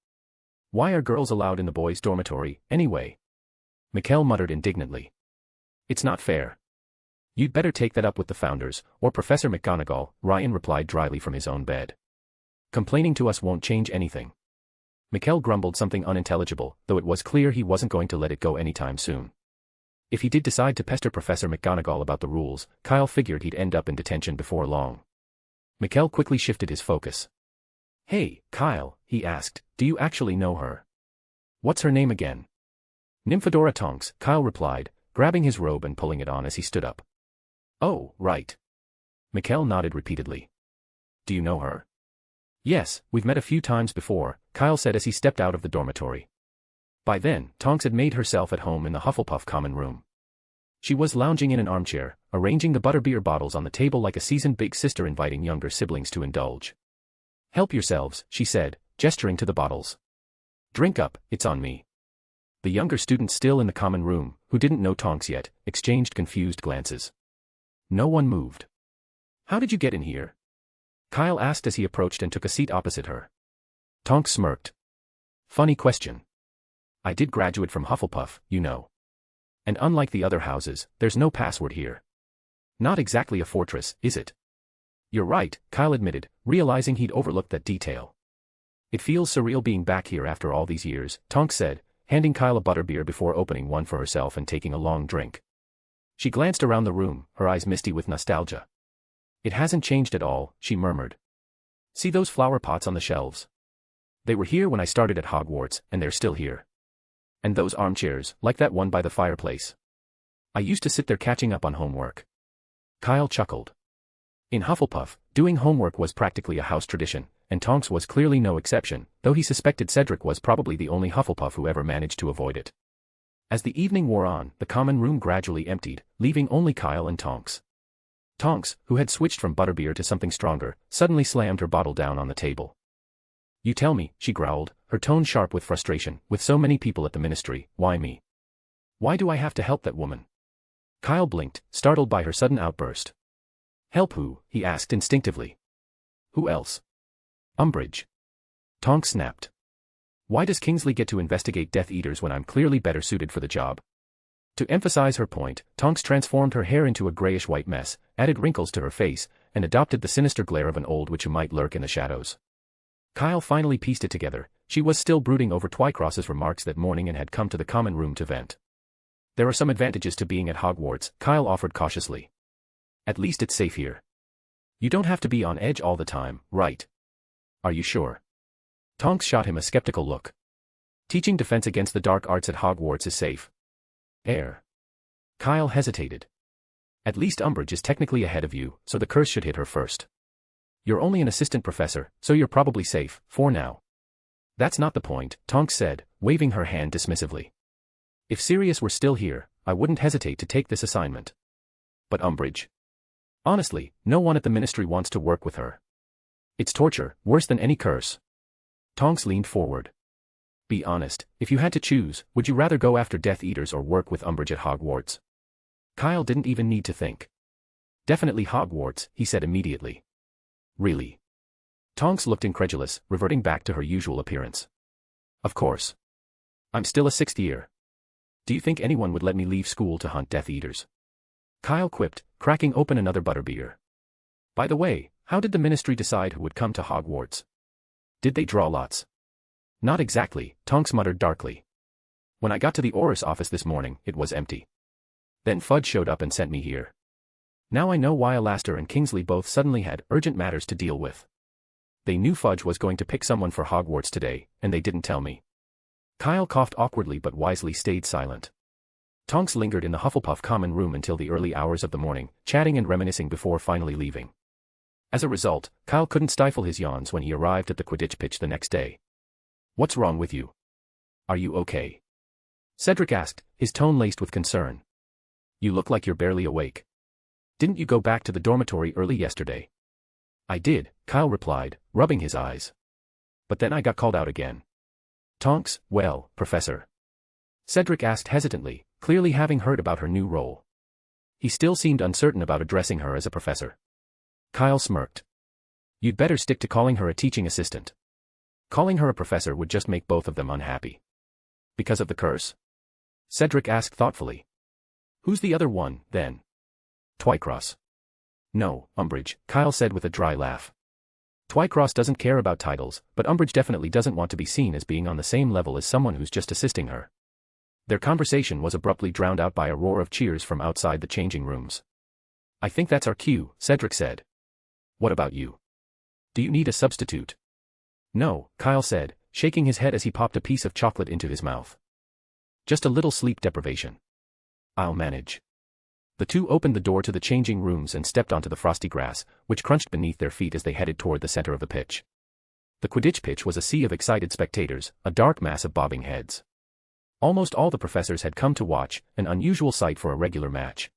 Why are girls allowed in the boys' dormitory, anyway? Mikkel muttered indignantly. It's not fair. You'd better take that up with the founders, or Professor McGonagall, Ryan replied dryly from his own bed. Complaining to us won't change anything. McGonagall grumbled something unintelligible, though it was clear he wasn't going to let it go anytime soon. If he did decide to pester Professor McGonagall about the rules, Kyle figured he'd end up in detention before long. McGonagall quickly shifted his focus. "Hey, Kyle," he asked, "do you actually know her? What's her name again?" "Nymphadora Tonks," Kyle replied, grabbing his robe and pulling it on as he stood up. "Oh, right." McGonagall nodded repeatedly. "Do you know her?" "Yes, we've met a few times before," Kyle said as he stepped out of the dormitory. By then, Tonks had made herself at home in the Hufflepuff common room. She was lounging in an armchair, arranging the butterbeer bottles on the table like a seasoned big sister inviting younger siblings to indulge. "Help yourselves," she said, gesturing to the bottles. "Drink up, it's on me." The younger students still in the common room, who didn't know Tonks yet, exchanged confused glances. No one moved. "How did you get in here?" Kyle asked as he approached and took a seat opposite her. Tonks smirked. "Funny question. I did graduate from Hufflepuff, you know. And unlike the other houses, there's no password here. Not exactly a fortress, is it?" "You're right," Kyle admitted, realizing he'd overlooked that detail. "It feels surreal being back here after all these years," Tonks said, handing Kyle a butterbeer before opening one for herself and taking a long drink. She glanced around the room, her eyes misty with nostalgia. "It hasn't changed at all," she murmured. "See those flower pots on the shelves? They were here when I started at Hogwarts, and they're still here. And those armchairs, like that one by the fireplace. I used to sit there catching up on homework." Kyle chuckled. In Hufflepuff, doing homework was practically a house tradition, and Tonks was clearly no exception, though he suspected Cedric was probably the only Hufflepuff who ever managed to avoid it. As the evening wore on, the common room gradually emptied, leaving only Kyle and Tonks. Tonks, who had switched from butterbeer to something stronger, suddenly slammed her bottle down on the table. "You tell me," she growled, her tone sharp with frustration, "with so many people at the ministry, why me? Why do I have to help that woman?" Kyle blinked, startled by her sudden outburst. "Help who?" he asked instinctively. "Who else?" "Umbridge." Tonks snapped. "Why does Kingsley get to investigate Death Eaters when I'm clearly better suited for the job?" To emphasize her point, Tonks transformed her hair into a grayish-white mess, added wrinkles to her face, and adopted the sinister glare of an old witch who might lurk in the shadows. Kyle finally pieced it together. She was still brooding over Twycross's remarks that morning and had come to the common room to vent. "There are some advantages to being at Hogwarts," Kyle offered cautiously. "At least it's safe here. You don't have to be on edge all the time, right?" "Are you sure?" Tonks shot him a skeptical look. "Teaching defense against the dark arts at Hogwarts is safe." Kyle hesitated. "At least Umbridge is technically ahead of you, so the curse should hit her first. You're only an assistant professor, so you're probably safe, for now." "That's not the point," Tonks said, waving her hand dismissively. "If Sirius were still here, I wouldn't hesitate to take this assignment. But Umbridge? Honestly, no one at the ministry wants to work with her. It's torture, worse than any curse." Tonks leaned forward. "Be honest, if you had to choose, would you rather go after Death Eaters or work with Umbridge at Hogwarts?" Kyle didn't even need to think. "Definitely Hogwarts," he said immediately. "Really?" Tonks looked incredulous, reverting back to her usual appearance. "Of course. I'm still a sixth year. Do you think anyone would let me leave school to hunt Death Eaters?" Kyle quipped, cracking open another butterbeer. "By the way, how did the ministry decide who would come to Hogwarts? Did they draw lots?" "Not exactly," Tonks muttered darkly. "When I got to the Auror's office this morning, it was empty. Then Fudge showed up and sent me here. Now I know why Alastair and Kingsley both suddenly had urgent matters to deal with. They knew Fudge was going to pick someone for Hogwarts today, and they didn't tell me." Kyle coughed awkwardly but wisely stayed silent. Tonks lingered in the Hufflepuff common room until the early hours of the morning, chatting and reminiscing before finally leaving. As a result, Kyle couldn't stifle his yawns when he arrived at the Quidditch pitch the next day. "What's wrong with you? Are you okay?" Cedric asked, his tone laced with concern. "You look like you're barely awake. Didn't you go back to the dormitory early yesterday?" "I did," Kyle replied, rubbing his eyes. "But then I got called out again." "Tonks, well, Professor?" Cedric asked hesitantly, clearly having heard about her new role. He still seemed uncertain about addressing her as a professor. Kyle smirked. "You'd better stick to calling her a teaching assistant. Calling her a professor would just make both of them unhappy." "Because of the curse?" Cedric asked thoughtfully. "Who's the other one, then?" "Twycross." "No, Umbridge," Kyle said with a dry laugh. Twycross doesn't care about titles, but Umbridge definitely doesn't want to be seen as being on the same level as someone who's just assisting her. Their conversation was abruptly drowned out by a roar of cheers from outside the changing rooms. "I think that's our cue," Cedric said. "What about you? Do you need a substitute?" "No," Kyle said, shaking his head as he popped a piece of chocolate into his mouth. "Just a little sleep deprivation. I'll manage." The two opened the door to the changing rooms and stepped onto the frosty grass, which crunched beneath their feet as they headed toward the center of the pitch. The Quidditch pitch was a sea of excited spectators, a dark mass of bobbing heads. Almost all the professors had come to watch, an unusual sight for a regular match.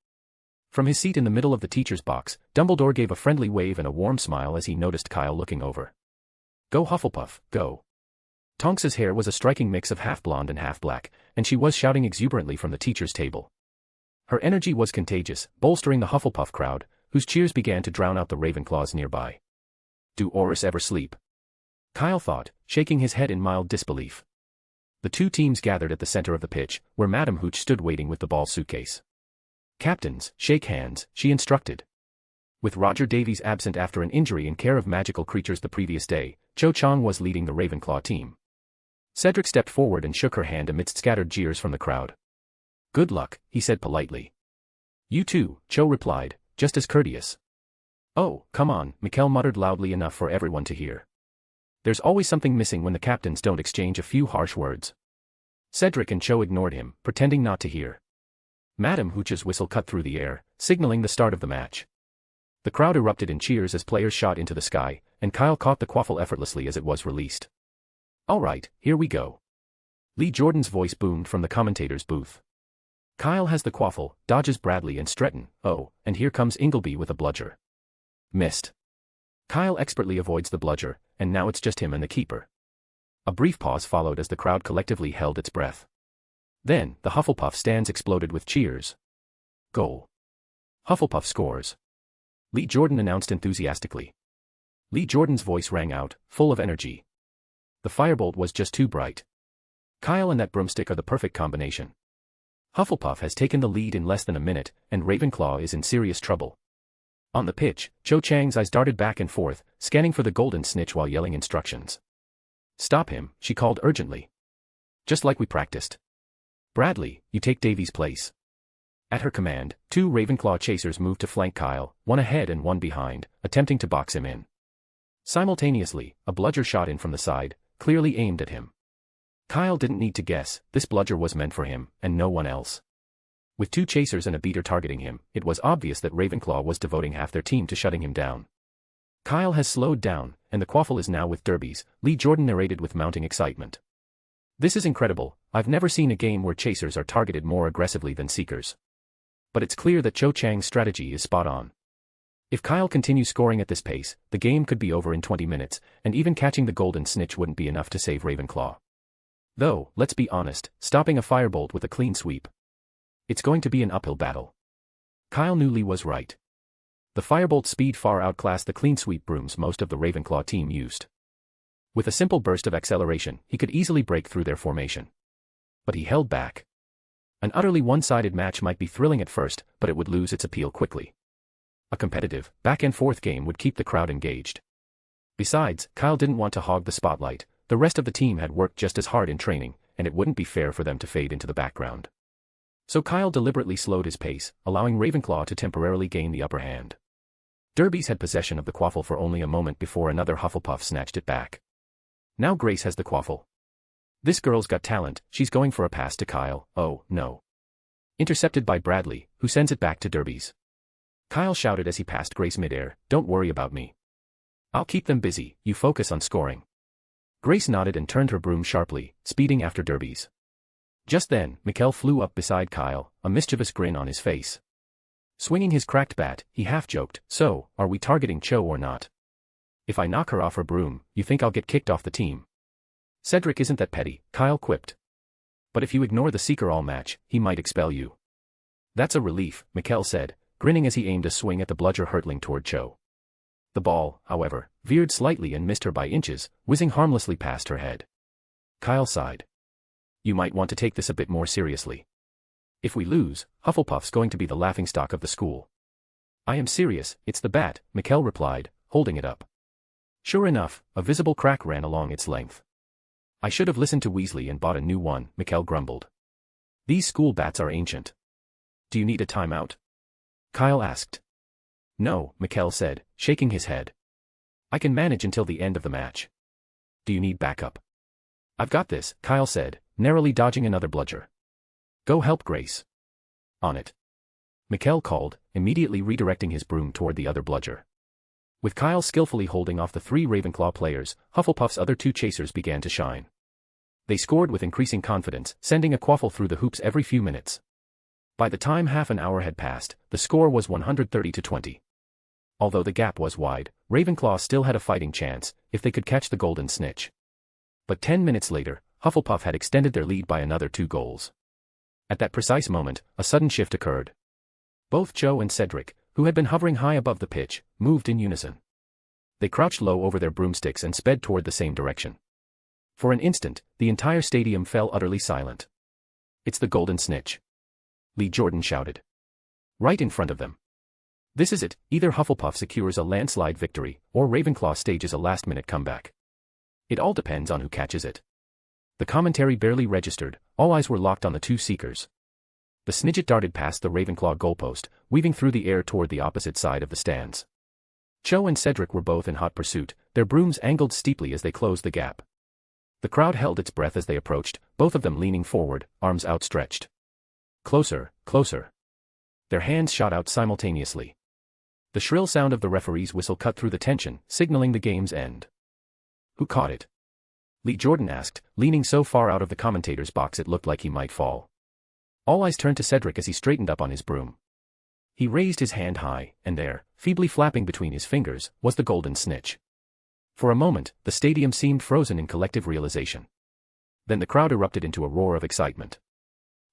From his seat in the middle of the teacher's box, Dumbledore gave a friendly wave and a warm smile as he noticed Kyle looking over. "Go Hufflepuff, go." Tonks's hair was a striking mix of half-blonde and half-black, and she was shouting exuberantly from the teacher's table. Her energy was contagious, bolstering the Hufflepuff crowd, whose cheers began to drown out the Ravenclaws nearby. "Do Oris ever sleep?" Kyle thought, shaking his head in mild disbelief. The two teams gathered at the center of the pitch, where Madame Hooch stood waiting with the ball suitcase. "Captains, shake hands," she instructed. With Roger Davies absent after an injury in care of magical creatures the previous day, Cho Chang was leading the Ravenclaw team. Cedric stepped forward and shook her hand amidst scattered jeers from the crowd. "Good luck," he said politely. "You too," Cho replied, just as courteous. "Oh, come on," Mikkel muttered loudly enough for everyone to hear. "There's always something missing when the captains don't exchange a few harsh words." Cedric and Cho ignored him, pretending not to hear. Madame Hooch's whistle cut through the air, signaling the start of the match. The crowd erupted in cheers as players shot into the sky, and Kyle caught the quaffle effortlessly as it was released. "All right, here we go." Lee Jordan's voice boomed from the commentator's booth. Kyle has the quaffle, dodges Bradley and Stretton, oh, and here comes Ingleby with a bludger. Missed. Kyle expertly avoids the bludger, and now it's just him and the keeper. A brief pause followed as the crowd collectively held its breath. Then, the Hufflepuff stands exploded with cheers. "Goal. Hufflepuff scores," Lee Jordan announced enthusiastically. Lee Jordan's voice rang out, full of energy. The firebolt was just too bright. Kyle and that broomstick are the perfect combination. Hufflepuff has taken the lead in less than a minute, and Ravenclaw is in serious trouble. On the pitch, Cho Chang's eyes darted back and forth, scanning for the golden snitch while yelling instructions. "Stop him," she called urgently. "Just like we practiced. Bradley, you take Davy's place." At her command, two Ravenclaw chasers moved to flank Kyle, one ahead and one behind, attempting to box him in. Simultaneously, a bludger shot in from the side, clearly aimed at him. Kyle didn't need to guess, this bludger was meant for him, and no one else. With two chasers and a beater targeting him, it was obvious that Ravenclaw was devoting half their team to shutting him down. Kyle has slowed down, and the quaffle is now with derbies, Lee Jordan narrated with mounting excitement. "This is incredible, I've never seen a game where chasers are targeted more aggressively than seekers. But it's clear that Cho Chang's strategy is spot on. If Kyle continues scoring at this pace, the game could be over in 20 minutes, and even catching the golden snitch wouldn't be enough to save Ravenclaw. Though, let's be honest, stopping a firebolt with a clean sweep. It's going to be an uphill battle." Kyle knew Lee was right. The firebolt's speed far outclassed the clean sweep brooms most of the Ravenclaw team used. With a simple burst of acceleration, he could easily break through their formation. But he held back. An utterly one-sided match might be thrilling at first, but it would lose its appeal quickly. A competitive, back-and-forth game would keep the crowd engaged. Besides, Kyle didn't want to hog the spotlight. The rest of the team had worked just as hard in training, and it wouldn't be fair for them to fade into the background. So Kyle deliberately slowed his pace, allowing Ravenclaw to temporarily gain the upper hand. Derbies had possession of the quaffle for only a moment before another Hufflepuff snatched it back. Now Grace has the quaffle. This girl's got talent, she's going for a pass to Kyle, oh, no. Intercepted by Bradley, who sends it back to Derbies. Kyle shouted as he passed Grace midair, "Don't worry about me. I'll keep them busy, you focus on scoring." Grace nodded and turned her broom sharply, speeding after Derbies. Just then, Mikkel flew up beside Kyle, a mischievous grin on his face. Swinging his cracked bat, he half-joked, "So, are we targeting Cho or not? If I knock her off her broom, you think I'll get kicked off the team?" "Cedric isn't that petty," Kyle quipped. "But if you ignore the Seeker all match, he might expel you." "That's a relief," Mikkel said, grinning as he aimed a swing at the bludger hurtling toward Cho. The ball, however, veered slightly and missed her by inches, whizzing harmlessly past her head. Kyle sighed. "You might want to take this a bit more seriously. If we lose, Hufflepuff's going to be the laughingstock of the school." "I am serious, it's the bat," Mikkel replied, holding it up. Sure enough, a visible crack ran along its length. I should have listened to Weasley and bought a new one, McGonagall grumbled. These school bats are ancient. Do you need a timeout? Kyle asked. No, McGonagall said, shaking his head. I can manage until the end of the match. Do you need backup? I've got this, Kyle said, narrowly dodging another bludger. Go help Grace. On it. McGonagall called, immediately redirecting his broom toward the other bludger. With Kyle skillfully holding off the 3 Ravenclaw players, Hufflepuff's other 2 chasers began to shine. They scored with increasing confidence, sending a quaffle through the hoops every few minutes. By the time half an hour had passed, the score was 130-20. Although the gap was wide, Ravenclaw still had a fighting chance, if they could catch the golden snitch. But 10 minutes later, Hufflepuff had extended their lead by another 2 goals. At that precise moment, a sudden shift occurred. Both Cho and Cedric, who had been hovering high above the pitch, moved in unison. They crouched low over their broomsticks and sped toward the same direction. For an instant, the entire stadium fell utterly silent. It's the golden snitch. Lee Jordan shouted. Right in front of them. This is it, either Hufflepuff secures a landslide victory, or Ravenclaw stages a last-minute comeback. It all depends on who catches it. The commentary barely registered, all eyes were locked on the 2 seekers. The snidget darted past the Ravenclaw goalpost, weaving through the air toward the opposite side of the stands. Cho and Cedric were both in hot pursuit, their brooms angled steeply as they closed the gap. The crowd held its breath as they approached, both of them leaning forward, arms outstretched. Closer, closer. Their hands shot out simultaneously. The shrill sound of the referee's whistle cut through the tension, signaling the game's end. Who caught it? Lee Jordan asked, leaning so far out of the commentator's box it looked like he might fall. All eyes turned to Cedric as he straightened up on his broom. He raised his hand high, and there, feebly flapping between his fingers, was the golden snitch. For a moment, the stadium seemed frozen in collective realization. Then the crowd erupted into a roar of excitement.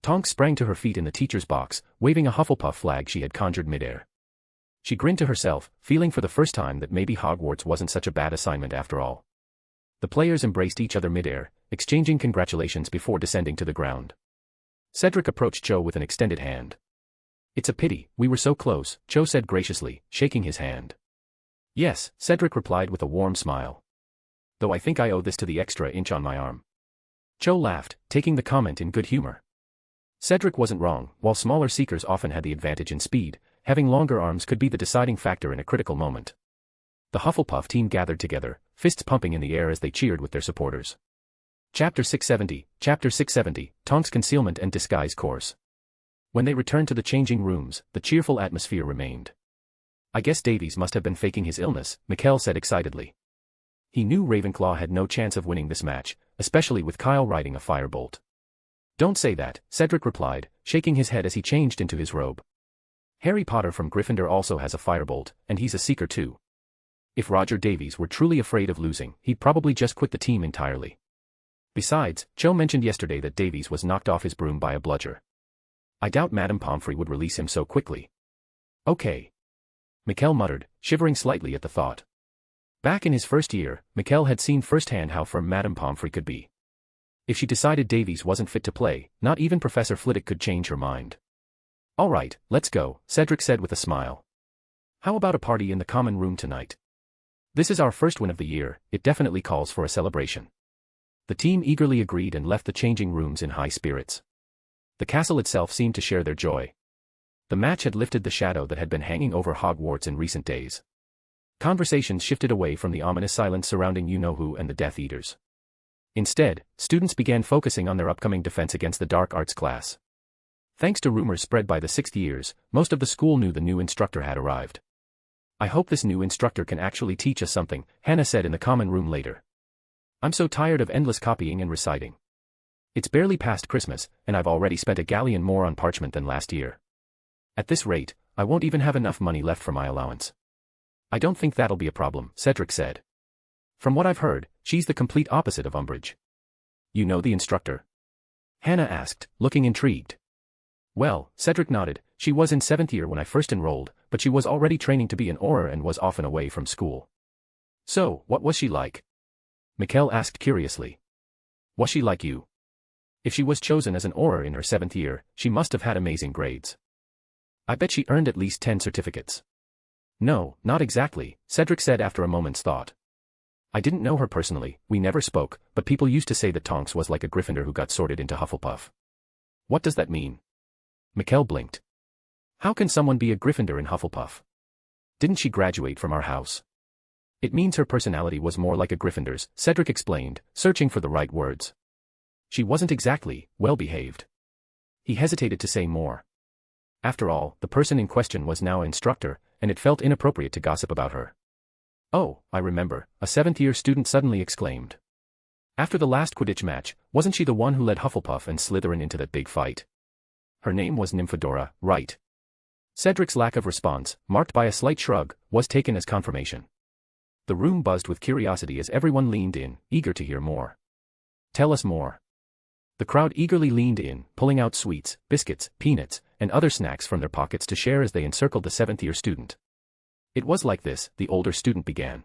Tonks sprang to her feet in the teacher's box, waving a Hufflepuff flag she had conjured midair. She grinned to herself, feeling for the first time that maybe Hogwarts wasn't such a bad assignment after all. The players embraced each other midair, exchanging congratulations before descending to the ground. Cedric approached Cho with an extended hand. It's a pity, we were so close, Cho said graciously, shaking his hand. Yes, Cedric replied with a warm smile. Though I think I owe this to the extra inch on my arm. Cho laughed, taking the comment in good humor. Cedric wasn't wrong, while smaller seekers often had the advantage in speed, having longer arms could be the deciding factor in a critical moment. The Hufflepuff team gathered together, fists pumping in the air as they cheered with their supporters. Chapter 670, Tonks' Concealment and Disguise Course. When they returned to the changing rooms, the cheerful atmosphere remained. I guess Davies must have been faking his illness, McGonagall said excitedly. He knew Ravenclaw had no chance of winning this match, especially with Kyle riding a firebolt. Don't say that, Cedric replied, shaking his head as he changed into his robe. Harry Potter from Gryffindor also has a firebolt, and he's a seeker too. If Roger Davies were truly afraid of losing, he'd probably just quit the team entirely. Besides, Cho mentioned yesterday that Davies was knocked off his broom by a bludger. I doubt Madame Pomfrey would release him so quickly. Okay. McGonagall muttered, shivering slightly at the thought. Back in his first year, McGonagall had seen firsthand how firm Madame Pomfrey could be. If she decided Davies wasn't fit to play, not even Professor Flitwick could change her mind. All right, let's go, Cedric said with a smile. How about a party in the common room tonight? This is our first win of the year, it definitely calls for a celebration. The team eagerly agreed and left the changing rooms in high spirits. The castle itself seemed to share their joy. The match had lifted the shadow that had been hanging over Hogwarts in recent days. Conversations shifted away from the ominous silence surrounding you-know-who and the Death Eaters. Instead, students began focusing on their upcoming defense against the Dark Arts class. Thanks to rumors spread by the sixth years, most of the school knew the new instructor had arrived. I hope this new instructor can actually teach us something, Hannah said in the common room later. I'm so tired of endless copying and reciting. It's barely past Christmas, and I've already spent a galleon more on parchment than last year. At this rate, I won't even have enough money left for my allowance. I don't think that'll be a problem, Cedric said. From what I've heard, she's the complete opposite of Umbridge. You know the instructor? Hannah asked, looking intrigued. Well, Cedric nodded, she was in 7th year when I first enrolled, but she was already training to be an Auror and was often away from school. So, what was she like? McGonagall asked curiously. Was she like you? If she was chosen as an Auror in her 7th year, she must have had amazing grades. I bet she earned at least 10 certificates. No, not exactly, Cedric said after a moment's thought. I didn't know her personally, we never spoke, but people used to say that Tonks was like a Gryffindor who got sorted into Hufflepuff. What does that mean? Mikkel blinked. How can someone be a Gryffindor in Hufflepuff? Didn't she graduate from our house? It means her personality was more like a Gryffindor's, Cedric explained, searching for the right words. She wasn't exactly well-behaved. He hesitated to say more. After all, the person in question was now an instructor, and it felt inappropriate to gossip about her. Oh, I remember, a seventh-year student suddenly exclaimed. After the last Quidditch match, wasn't she the one who led Hufflepuff and Slytherin into that big fight? Her name was Nymphadora, right? Cedric's lack of response, marked by a slight shrug, was taken as confirmation. The room buzzed with curiosity as everyone leaned in, eager to hear more. Tell us more. The crowd eagerly leaned in, pulling out sweets, biscuits, peanuts, and other snacks from their pockets to share as they encircled the seventh-year student. It was like this, the older student began.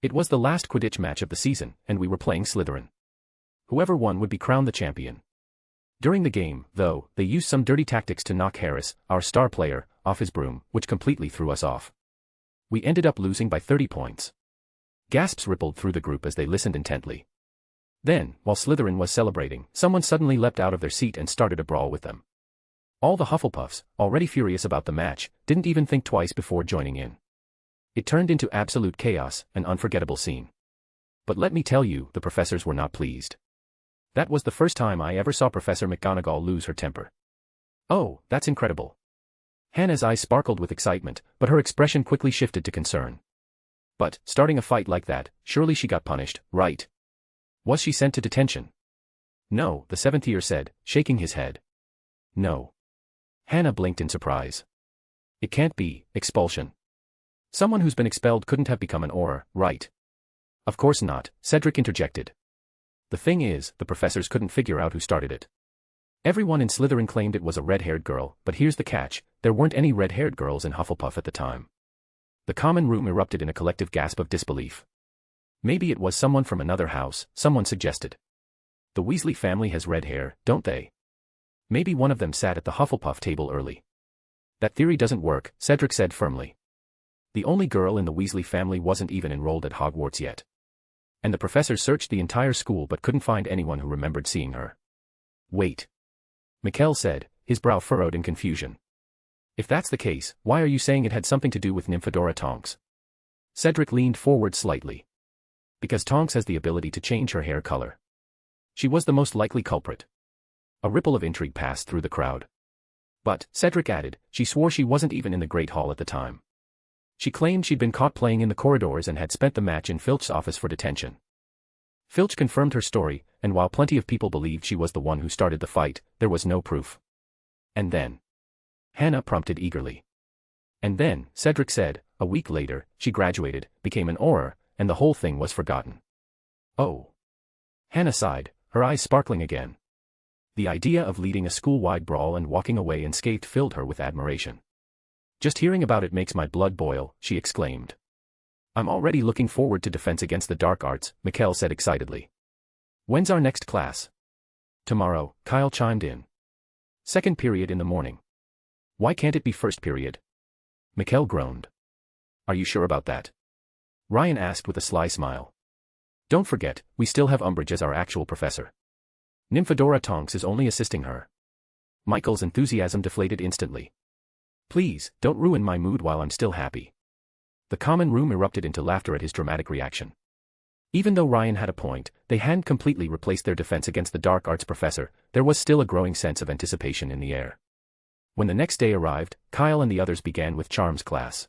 It was the last Quidditch match of the season, and we were playing Slytherin. Whoever won would be crowned the champion. During the game, though, they used some dirty tactics to knock Harris, our star player, off his broom, which completely threw us off. We ended up losing by 30 points. Gasps rippled through the group as they listened intently. Then, while Slytherin was celebrating, someone suddenly leapt out of their seat and started a brawl with them. All the Hufflepuffs, already furious about the match, didn't even think twice before joining in. It turned into absolute chaos, an unforgettable scene. But let me tell you, the professors were not pleased. That was the first time I ever saw Professor McGonagall lose her temper. Oh, that's incredible. Hannah's eyes sparkled with excitement, but her expression quickly shifted to concern. But, starting a fight like that, surely she got punished, right? Was she sent to detention? No, the seventh year said, shaking his head. No. Hannah blinked in surprise. It can't be, expulsion. Someone who's been expelled couldn't have become an Auror, right? Of course not, Cedric interjected. The thing is, the professors couldn't figure out who started it. Everyone in Slytherin claimed it was a red-haired girl, but here's the catch, there weren't any red-haired girls in Hufflepuff at the time. The common room erupted in a collective gasp of disbelief. Maybe it was someone from another house, someone suggested. The Weasley family has red hair, don't they? Maybe one of them sat at the Hufflepuff table early. That theory doesn't work, Cedric said firmly. The only girl in the Weasley family wasn't even enrolled at Hogwarts yet. And the professors searched the entire school but couldn't find anyone who remembered seeing her. Wait. Mikkel said, his brow furrowed in confusion. If that's the case, why are you saying it had something to do with Nymphadora Tonks? Cedric leaned forward slightly. Because Tonks has the ability to change her hair color. She was the most likely culprit. A ripple of intrigue passed through the crowd. But, Cedric added, she swore she wasn't even in the Great Hall at the time. She claimed she'd been caught playing in the corridors and had spent the match in Filch's office for detention. Filch confirmed her story, and while plenty of people believed she was the one who started the fight, there was no proof. And then? Hannah prompted eagerly. And then, Cedric said, a week later, she graduated, became an Auror, and the whole thing was forgotten. Oh. Hannah sighed, her eyes sparkling again. The idea of leading a school-wide brawl and walking away unscathed filled her with admiration. Just hearing about it makes my blood boil, she exclaimed. I'm already looking forward to Defense Against the Dark Arts, Mikkel said excitedly. When's our next class? Tomorrow, Kyle chimed in. Second period in the morning. Why can't it be first period? Mikkel groaned. Are you sure about that? Ryan asked with a sly smile. Don't forget, we still have Umbridge as our actual professor. Nymphadora Tonks is only assisting her. Michael's enthusiasm deflated instantly. Please, don't ruin my mood while I'm still happy. The common room erupted into laughter at his dramatic reaction. Even though Ryan had a point, they hadn't completely replaced their Defense Against the Dark Arts professor, there was still a growing sense of anticipation in the air. When the next day arrived, Kyle and the others began with Charms class.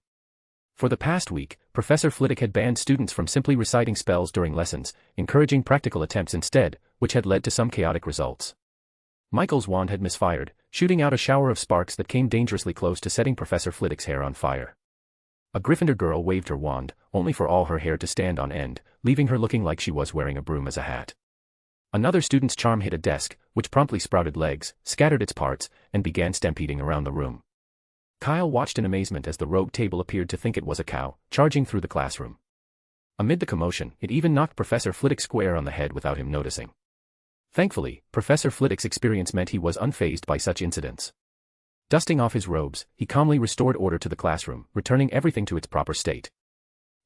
For the past week, Professor Flitwick had banned students from simply reciting spells during lessons, encouraging practical attempts instead, which had led to some chaotic results. Michael's wand had misfired, shooting out a shower of sparks that came dangerously close to setting Professor Flitwick's hair on fire. A Gryffindor girl waved her wand, only for all her hair to stand on end, leaving her looking like she was wearing a broom as a hat. Another student's charm hit a desk, which promptly sprouted legs, scattered its parts, and began stampeding around the room. Kyle watched in amazement as the rogue table appeared to think it was a cow, charging through the classroom. Amid the commotion, it even knocked Professor Flitwick square on the head without him noticing. Thankfully, Professor Flitwick's experience meant he was unfazed by such incidents. Dusting off his robes, he calmly restored order to the classroom, returning everything to its proper state.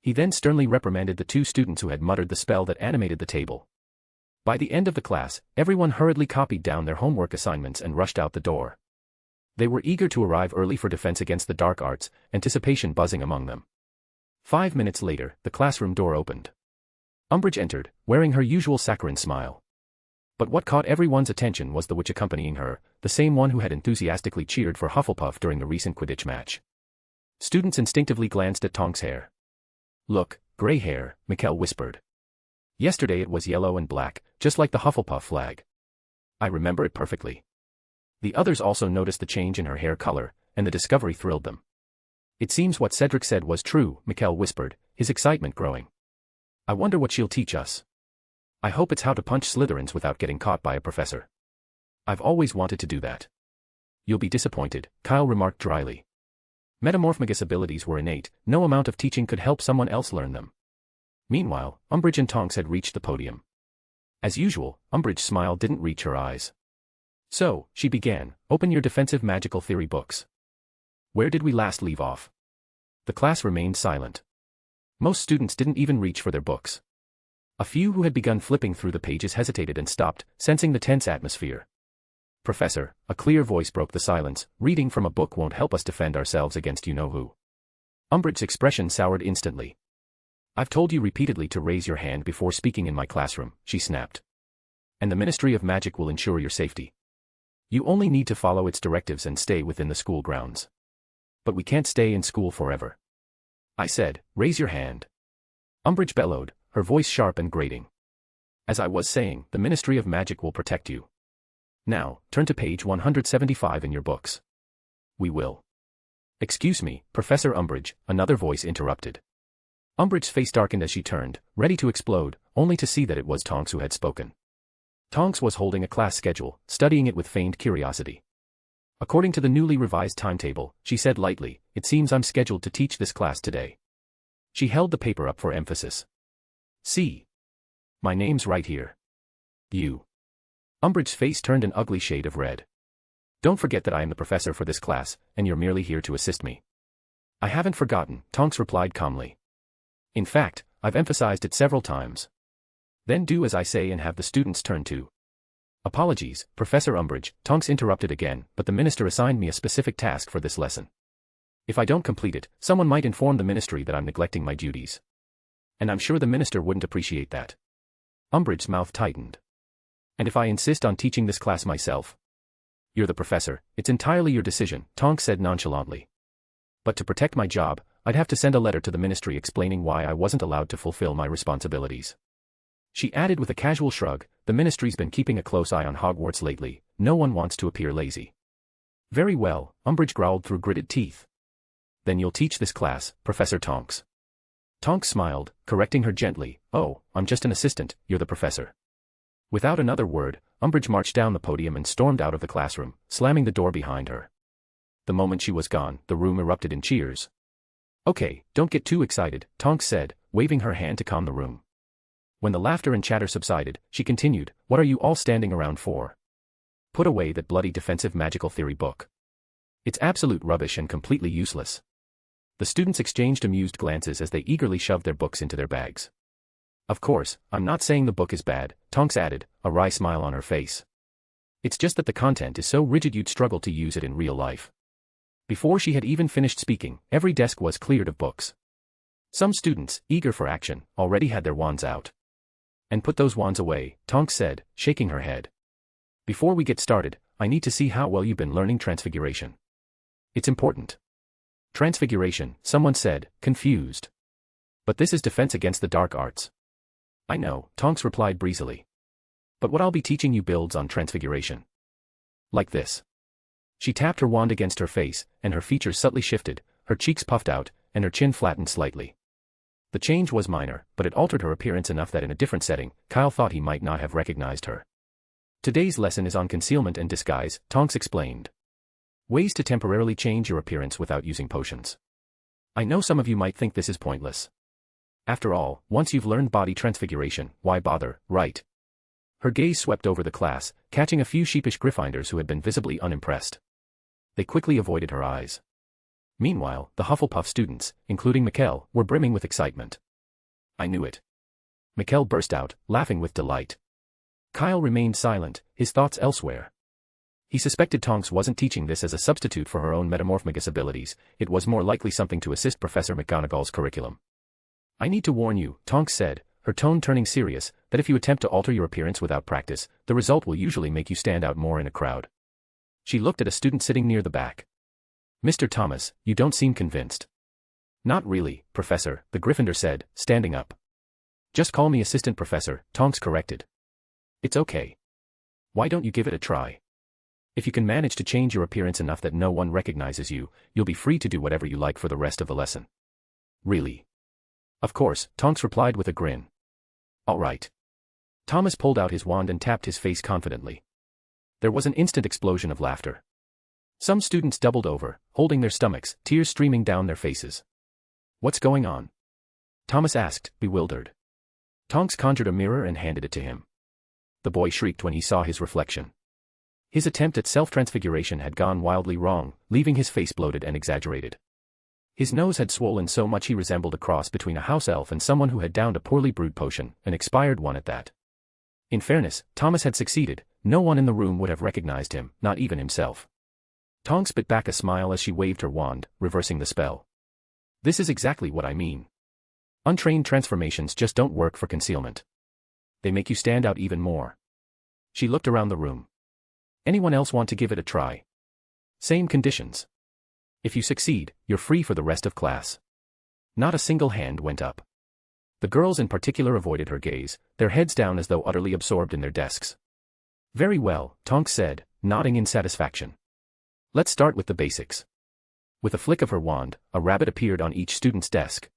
He then sternly reprimanded the 2 students who had muttered the spell that animated the table. By the end of the class, everyone hurriedly copied down their homework assignments and rushed out the door. They were eager to arrive early for defense against the dark arts, anticipation buzzing among them. 5 minutes later, the classroom door opened. Umbridge entered, wearing her usual saccharine smile. But what caught everyone's attention was the witch accompanying her, the same one who had enthusiastically cheered for Hufflepuff during the recent Quidditch match. Students instinctively glanced at Tonk's hair. "Look, gray hair," Mikkel whispered. "Yesterday it was yellow and black, just like the Hufflepuff flag. I remember it perfectly." The others also noticed the change in her hair color, and the discovery thrilled them. "It seems what Cedric said was true," Mikkel whispered, his excitement growing. "I wonder what she'll teach us. I hope it's how to punch Slytherins without getting caught by a professor. I've always wanted to do that." "You'll be disappointed," Kyle remarked dryly. Metamorphmagus abilities were innate, no amount of teaching could help someone else learn them. Meanwhile, Umbridge and Tonks had reached the podium. As usual, Umbridge's smile didn't reach her eyes. "So," she began, "open your defensive magical theory books. Where did we last leave off?" The class remained silent. Most students didn't even reach for their books. A few who had begun flipping through the pages hesitated and stopped, sensing the tense atmosphere. "Professor," a clear voice broke the silence, "reading from a book won't help us defend ourselves against you-know-who." Umbridge's expression soured instantly. "I've told you repeatedly to raise your hand before speaking in my classroom," she snapped. "And the Ministry of Magic will ensure your safety. You only need to follow its directives and stay within the school grounds. But we can't stay in school forever. I said, raise your hand." Umbridge bellowed, her voice sharp and grating. "As I was saying, the Ministry of Magic will protect you. Now, turn to page 175 in your books." "We will." "Excuse me, Professor Umbridge," another voice interrupted. Umbridge's face darkened as she turned, ready to explode, only to see that it was Tonks who had spoken. Tonks was holding a class schedule, studying it with feigned curiosity. "According to the newly revised timetable," she said lightly, "it seems I'm scheduled to teach this class today." She held the paper up for emphasis. "See? My name's right here. You." Umbridge's face turned an ugly shade of red. "Don't forget that I am the professor for this class, and you're merely here to assist me." "I haven't forgotten," Tonks replied calmly. "In fact, I've emphasized it several times." "Then do as I say and have the students turn to." "Apologies, Professor Umbridge," Tonks interrupted again, "but the minister assigned me a specific task for this lesson. If I don't complete it, someone might inform the ministry that I'm neglecting my duties. And I'm sure the minister wouldn't appreciate that." Umbridge's mouth tightened. "And if I insist on teaching this class myself?" "You're the professor, it's entirely your decision," Tonks said nonchalantly. "But to protect my job, I'd have to send a letter to the ministry explaining why I wasn't allowed to fulfill my responsibilities." She added with a casual shrug, "The ministry's been keeping a close eye on Hogwarts lately, no one wants to appear lazy." "Very well," Umbridge growled through gritted teeth. "Then you'll teach this class, Professor Tonks." Tonks smiled, correcting her gently, "Oh, I'm just an assistant, you're the professor." Without another word, Umbridge marched down the podium and stormed out of the classroom, slamming the door behind her. The moment she was gone, the room erupted in cheers. "Okay, don't get too excited," Tonks said, waving her hand to calm the room. When the laughter and chatter subsided, she continued, "What are you all standing around for? Put away that bloody defensive magical theory book. It's absolute rubbish and completely useless." The students exchanged amused glances as they eagerly shoved their books into their bags. "Of course, I'm not saying the book is bad," Tonks added, a wry smile on her face. "It's just that the content is so rigid you'd struggle to use it in real life." Before she had even finished speaking, every desk was cleared of books. Some students, eager for action, already had their wands out. "And put those wands away," Tonks said, shaking her head. "Before we get started, I need to see how well you've been learning Transfiguration. It's important." "Transfiguration," someone said, confused. "But this is defense against the dark arts." "I know," Tonks replied breezily. "But what I'll be teaching you builds on Transfiguration. Like this." She tapped her wand against her face, and her features subtly shifted, her cheeks puffed out, and her chin flattened slightly. The change was minor, but it altered her appearance enough that in a different setting, Kyle thought he might not have recognized her. "Today's lesson is on concealment and disguise," Tonks explained. "Ways to temporarily change your appearance without using potions. I know some of you might think this is pointless. After all, once you've learned body transfiguration, why bother, right?" Her gaze swept over the class, catching a few sheepish Gryffindors who had been visibly unimpressed. They quickly avoided her eyes. Meanwhile, the Hufflepuff students, including Mikkel, were brimming with excitement. I knew it. Mikkel burst out, laughing with delight. Kyle remained silent, his thoughts elsewhere. He suspected Tonks wasn't teaching this as a substitute for her own metamorphomagus abilities, it was more likely something to assist Professor McGonagall's curriculum. I need to warn you, Tonks said, her tone turning serious, that if you attempt to alter your appearance without practice, the result will usually make you stand out more in a crowd. She looked at a student sitting near the back. Mr. Thomas, you don't seem convinced. Not really, Professor, the Gryffindor said, standing up. Just call me Assistant Professor, Tonks corrected. It's okay. Why don't you give it a try? If you can manage to change your appearance enough that no one recognizes you, you'll be free to do whatever you like for the rest of the lesson. Really? Of course, Tonks replied with a grin. All right. Thomas pulled out his wand and tapped his face confidently. There was an instant explosion of laughter. Some students doubled over, holding their stomachs, tears streaming down their faces. What's going on? Thomas asked, bewildered. Tonks conjured a mirror and handed it to him. The boy shrieked when he saw his reflection. His attempt at self-transfiguration had gone wildly wrong, leaving his face bloated and exaggerated. His nose had swollen so much he resembled a cross between a house elf and someone who had downed a poorly brewed potion, an expired one at that. In fairness, Thomas had succeeded, no one in the room would have recognized him, not even himself. Tonks bit back a smile as she waved her wand, reversing the spell. This is exactly what I mean. Untrained transformations just don't work for concealment. They make you stand out even more. She looked around the room. Anyone else want to give it a try? Same conditions. If you succeed, you're free for the rest of class. Not a single hand went up. The girls in particular avoided her gaze, their heads down as though utterly absorbed in their desks. Very well, Tonks said, nodding in satisfaction. Let's start with the basics. With a flick of her wand, a rabbit appeared on each student's desk.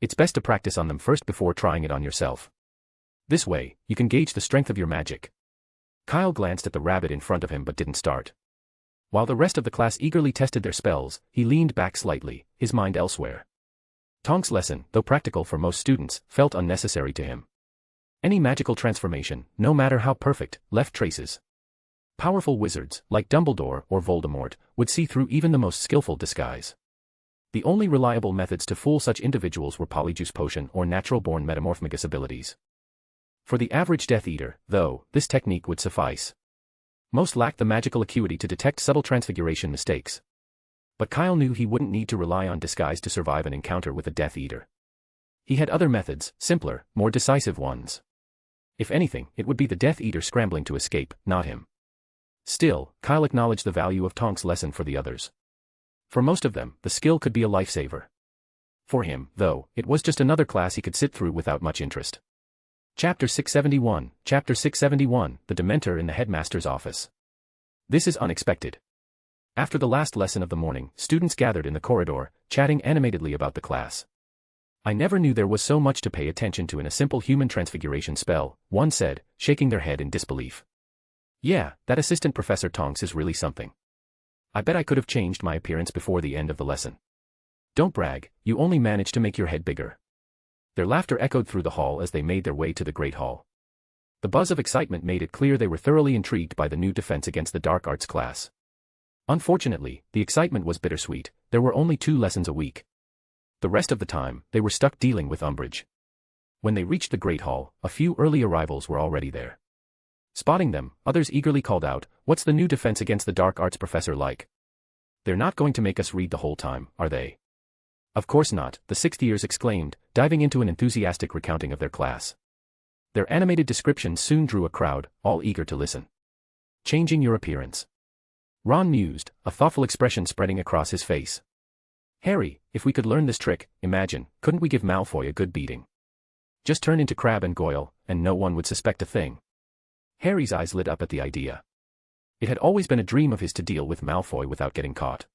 It's best to practice on them first before trying it on yourself. This way, you can gauge the strength of your magic. Kyle glanced at the rabbit in front of him but didn't start. While the rest of the class eagerly tested their spells, he leaned back slightly, his mind elsewhere. Tonks' lesson, though practical for most students, felt unnecessary to him. Any magical transformation, no matter how perfect, left traces. Powerful wizards, like Dumbledore or Voldemort, would see through even the most skillful disguise. The only reliable methods to fool such individuals were polyjuice potion or natural-born metamorphomagus abilities. For the average Death Eater, though, this technique would suffice. Most lacked the magical acuity to detect subtle transfiguration mistakes. But Kyle knew he wouldn't need to rely on disguise to survive an encounter with a Death Eater. He had other methods, simpler, more decisive ones. If anything, it would be the Death Eater scrambling to escape, not him. Still, Kyle acknowledged the value of Tonks' lesson for the others. For most of them, the skill could be a lifesaver. For him, though, it was just another class he could sit through without much interest. Chapter 671, Chapter 671, The Dementor in the Headmaster's Office. This is unexpected. After the last lesson of the morning, students gathered in the corridor, chatting animatedly about the class. I never knew there was so much to pay attention to in a simple human transfiguration spell, one said, shaking their head in disbelief. Yeah, that assistant Professor Tonks is really something. I bet I could have changed my appearance before the end of the lesson. Don't brag, you only managed to make your head bigger. Their laughter echoed through the hall as they made their way to the Great Hall. The buzz of excitement made it clear they were thoroughly intrigued by the new defense against the dark arts class. Unfortunately, the excitement was bittersweet, there were only 2 lessons a week. The rest of the time, they were stuck dealing with Umbridge. When they reached the Great Hall, a few early arrivals were already there. Spotting them, others eagerly called out, "What's the new defense against the dark arts professor like? They're not going to make us read the whole time, are they?" Of course not, the 6th years exclaimed, diving into an enthusiastic recounting of their class. Their animated descriptions soon drew a crowd, all eager to listen. Changing your appearance. Ron mused, a thoughtful expression spreading across his face. Harry, if we could learn this trick, imagine, couldn't we give Malfoy a good beating? Just turn into Crabbe and Goyle, and no one would suspect a thing. Harry's eyes lit up at the idea. It had always been a dream of his to deal with Malfoy without getting caught.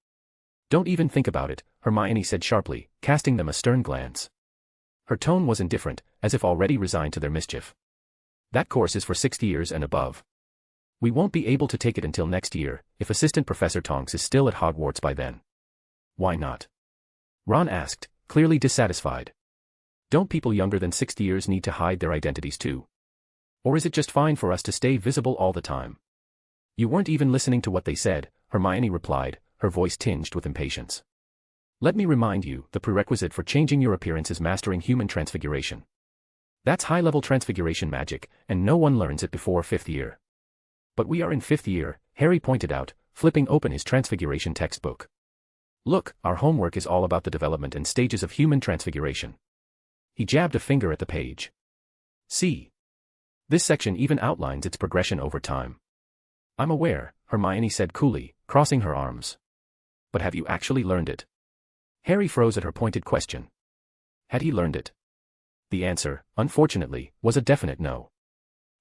Don't even think about it, Hermione said sharply, casting them a stern glance. Her tone was indifferent, as if already resigned to their mischief. That course is for 6th years and above. We won't be able to take it until next year, if Assistant Professor Tonks is still at Hogwarts by then. Why not? Ron asked, clearly dissatisfied. Don't people younger than 6th years need to hide their identities too? Or is it just fine for us to stay visible all the time? You weren't even listening to what they said, Hermione replied, her voice tinged with impatience. Let me remind you, the prerequisite for changing your appearance is mastering human transfiguration. That's high-level transfiguration magic, and no one learns it before 5th year. But we are in 5th year, Harry pointed out, flipping open his transfiguration textbook. Look, our homework is all about the development and stages of human transfiguration. He jabbed a finger at the page. See. This section even outlines its progression over time. I'm aware, Hermione said coolly, crossing her arms. But have you actually learned it? Harry froze at her pointed question. Had he learned it? The answer, unfortunately, was a definite no.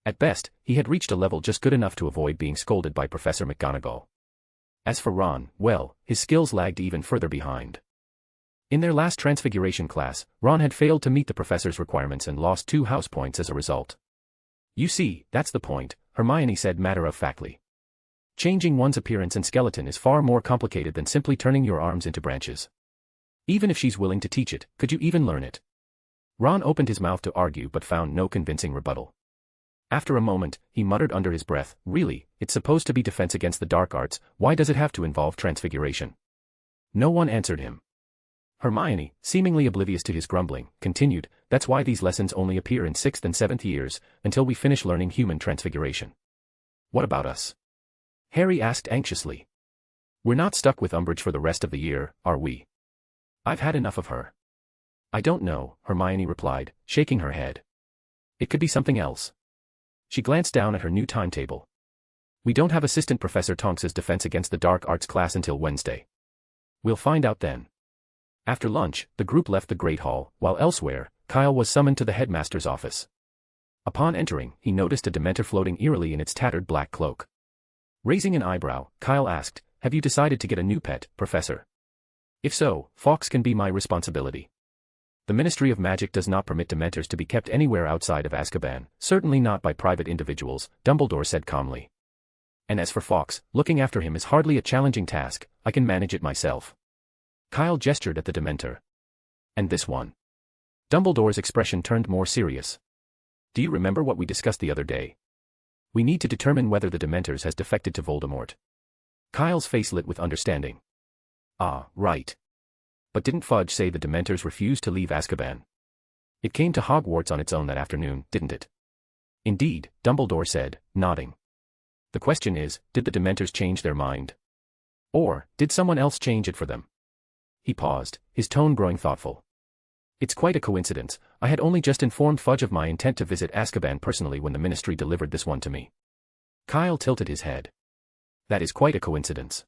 At best, he had reached a level just good enough to avoid being scolded by Professor McGonagall. As for Ron, well, his skills lagged even further behind. In their last transfiguration class, Ron had failed to meet the professor's requirements and lost 2 house points as a result. You see, that's the point, Hermione said matter-of-factly. Changing one's appearance and skeleton is far more complicated than simply turning your arms into branches. Even if she's willing to teach it, could you even learn it? Ron opened his mouth to argue but found no convincing rebuttal. After a moment, he muttered under his breath, really, it's supposed to be defense against the dark arts, why does it have to involve transfiguration? No one answered him. Hermione, seemingly oblivious to his grumbling, continued, that's why these lessons only appear in 6th and 7th years, until we finish learning human transfiguration. What about us? Harry asked anxiously. We're not stuck with Umbridge for the rest of the year, are we? I've had enough of her. I don't know, Hermione replied, shaking her head. It could be something else. She glanced down at her new timetable. We don't have Assistant Professor Tonks's Defense Against the Dark Arts class until Wednesday. We'll find out then. After lunch, the group left the Great Hall, while elsewhere, Kyle was summoned to the Headmaster's office. Upon entering, he noticed a Dementor floating eerily in its tattered black cloak. Raising an eyebrow, Kyle asked, have you decided to get a new pet, Professor? If so, Fawkes can be my responsibility. The Ministry of Magic does not permit Dementors to be kept anywhere outside of Azkaban, certainly not by private individuals, Dumbledore said calmly. And as for Fawkes, looking after him is hardly a challenging task, I can manage it myself. Kyle gestured at the Dementor. And this one? Dumbledore's expression turned more serious. Do you remember what we discussed the other day? We need to determine whether the Dementors has defected to Voldemort. Kyle's face lit with understanding. Ah, right. But didn't Fudge say the Dementors refused to leave Azkaban? It came to Hogwarts on its own that afternoon, didn't it? Indeed, Dumbledore said, nodding. The question is, did the Dementors change their mind? Or, did someone else change it for them? He paused, his tone growing thoughtful. It's quite a coincidence, I had only just informed Fudge of my intent to visit Azkaban personally when the Ministry delivered this one to me. Kyle tilted his head. That is quite a coincidence.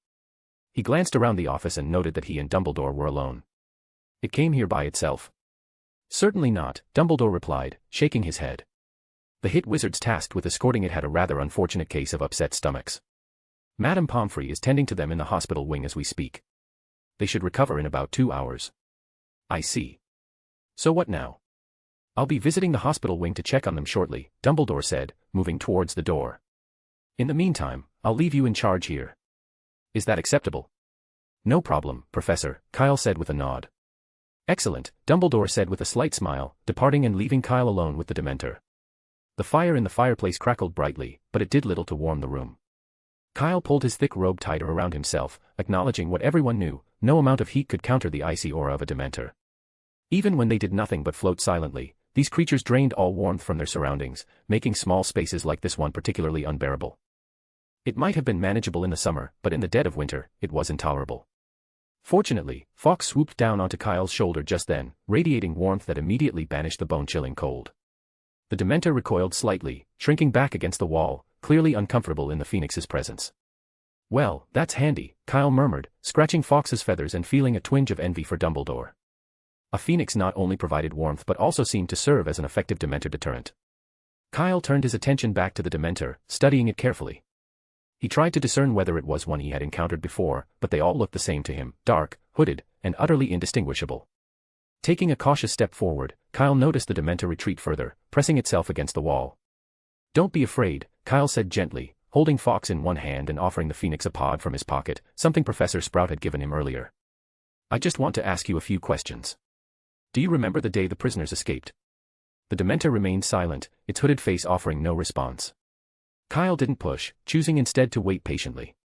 He glanced around the office and noted that he and Dumbledore were alone. It came here by itself. Certainly not, Dumbledore replied, shaking his head. The hit wizards tasked with escorting it had a rather unfortunate case of upset stomachs. Madame Pomfrey is tending to them in the hospital wing as we speak. They should recover in about 2 hours. I see. So what now? I'll be visiting the hospital wing to check on them shortly, Dumbledore said, moving towards the door. In the meantime, I'll leave you in charge here. Is that acceptable? No problem, Professor, Kyle said with a nod. Excellent, Dumbledore said with a slight smile, departing and leaving Kyle alone with the Dementor. The fire in the fireplace crackled brightly, but it did little to warm the room. Kyle pulled his thick robe tighter around himself, acknowledging what everyone knew, no amount of heat could counter the icy aura of a Dementor. Even when they did nothing but float silently, these creatures drained all warmth from their surroundings, making small spaces like this one particularly unbearable. It might have been manageable in the summer, but in the dead of winter, it was intolerable. Fortunately, Fawkes swooped down onto Kyle's shoulder just then, radiating warmth that immediately banished the bone-chilling cold. The Dementor recoiled slightly, shrinking back against the wall, clearly uncomfortable in the Phoenix's presence. Well, that's handy, Kyle murmured, scratching Fawkes's feathers and feeling a twinge of envy for Dumbledore. A Phoenix not only provided warmth but also seemed to serve as an effective Dementor deterrent. Kyle turned his attention back to the Dementor, studying it carefully. He tried to discern whether it was one he had encountered before, but they all looked the same to him, dark, hooded, and utterly indistinguishable. Taking a cautious step forward, Kyle noticed the Dementor retreat further, pressing itself against the wall. Don't be afraid, Kyle said gently, holding Fawkes in one hand and offering the Phoenix a pod from his pocket, something Professor Sprout had given him earlier. I just want to ask you a few questions. Do you remember the day the prisoners escaped? The Dementor remained silent, its hooded face offering no response. Kyle didn't push, choosing instead to wait patiently.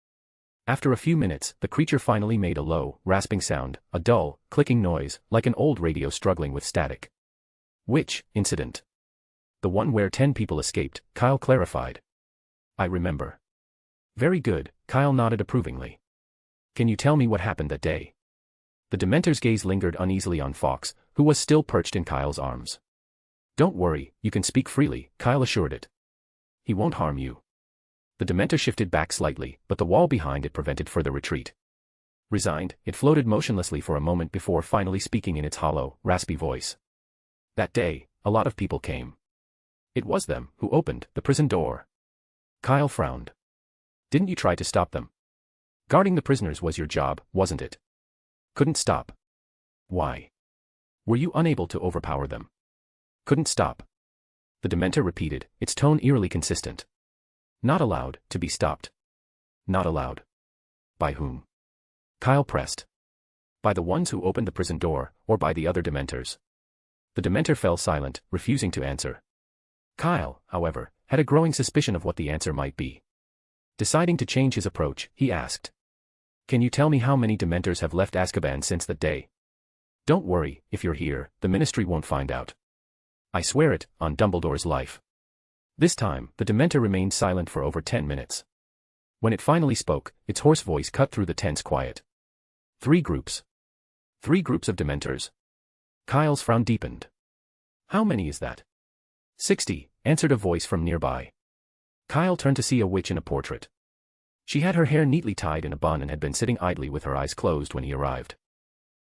After a few minutes, the creature finally made a low, rasping sound, a dull, clicking noise, like an old radio struggling with static. Which incident? The one where 10 people escaped, Kyle clarified. I remember. Very good, Kyle nodded approvingly. Can you tell me what happened that day? The Dementor's gaze lingered uneasily on Fawkes, who was still perched in Kyle's arms. Don't worry, you can speak freely, Kyle assured it. He won't harm you. The Dementor shifted back slightly, but the wall behind it prevented further retreat. Resigned, it floated motionlessly for a moment before finally speaking in its hollow, raspy voice. That day, a lot of people came. It was them who opened the prison door. Kyle frowned. Didn't you try to stop them? Guarding the prisoners was your job, wasn't it? Couldn't stop. Why? Were you unable to overpower them? Couldn't stop. The Dementor repeated, its tone eerily consistent. Not allowed to be stopped. Not allowed. By whom? Kyle pressed. By the ones who opened the prison door, or by the other Dementors? The Dementor fell silent, refusing to answer. Kyle, however, had a growing suspicion of what the answer might be. Deciding to change his approach, he asked. Can you tell me how many Dementors have left Azkaban since that day? Don't worry, if you're here, the Ministry won't find out. I swear it, on Dumbledore's life. This time, the Dementor remained silent for over 10 minutes. When it finally spoke, its hoarse voice cut through the tense quiet. 3 groups. 3 groups of Dementors. Kyle's frown deepened. How many is that? 60, answered a voice from nearby. Kyle turned to see a witch in a portrait. She had her hair neatly tied in a bun and had been sitting idly with her eyes closed when he arrived.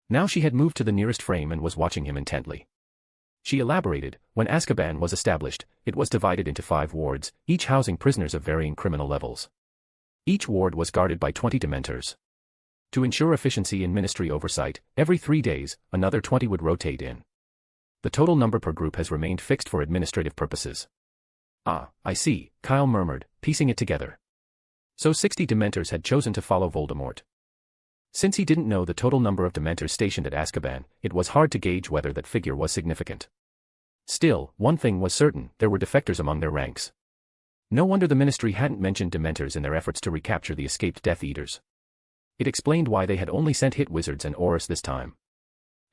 Now she had moved to the nearest frame and was watching him intently. She elaborated, when Azkaban was established, it was divided into 5 wards, each housing prisoners of varying criminal levels. Each ward was guarded by 20 Dementors. To ensure efficiency in ministry oversight, every 3 days, another 20 would rotate in. The total number per group has remained fixed for administrative purposes. Ah, I see, Kyle murmured, piecing it together. So 60 Dementors had chosen to follow Voldemort. Since he didn't know the total number of Dementors stationed at Azkaban, it was hard to gauge whether that figure was significant. Still, one thing was certain, there were defectors among their ranks. No wonder the Ministry hadn't mentioned Dementors in their efforts to recapture the escaped Death Eaters. It explained why they had only sent hit wizards and Aurors this time.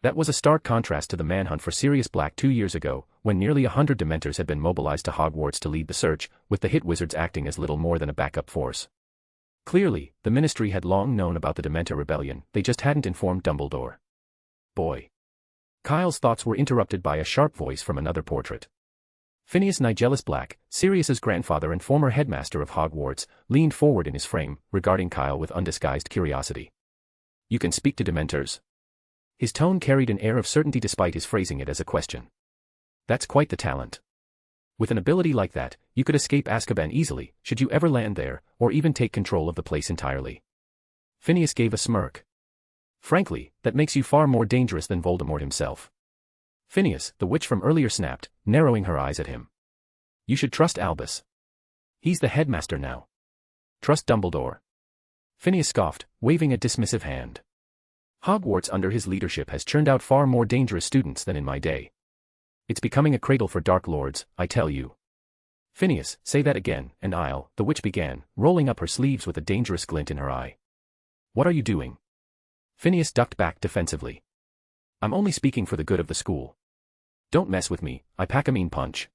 That was a stark contrast to the manhunt for Sirius Black 2 years ago, when nearly 100 Dementors had been mobilized to Hogwarts to lead the search, with the hit wizards acting as little more than a backup force. Clearly, the Ministry had long known about the Dementor rebellion, they just hadn't informed Dumbledore. Boy. Kyle's thoughts were interrupted by a sharp voice from another portrait. Phineas Nigellus Black, Sirius's grandfather and former headmaster of Hogwarts, leaned forward in his frame, regarding Kyle with undisguised curiosity. You can speak to Dementors? His tone carried an air of certainty despite his phrasing it as a question. That's quite the talent. With an ability like that, you could escape Azkaban easily, should you ever land there, or even take control of the place entirely. Phineas gave a smirk. Frankly, that makes you far more dangerous than Voldemort himself. Phineas, the witch from earlier snapped, narrowing her eyes at him. You should trust Albus. He's the headmaster now. Trust Dumbledore. Phineas scoffed, waving a dismissive hand. Hogwarts under his leadership has churned out far more dangerous students than in my day. It's becoming a cradle for Dark Lords, I tell you. Phineas, say that again, and I'll, the witch began, rolling up her sleeves with a dangerous glint in her eye. What are you doing? Phineas ducked back defensively. I'm only speaking for the good of the school. Don't mess with me, I pack a mean punch.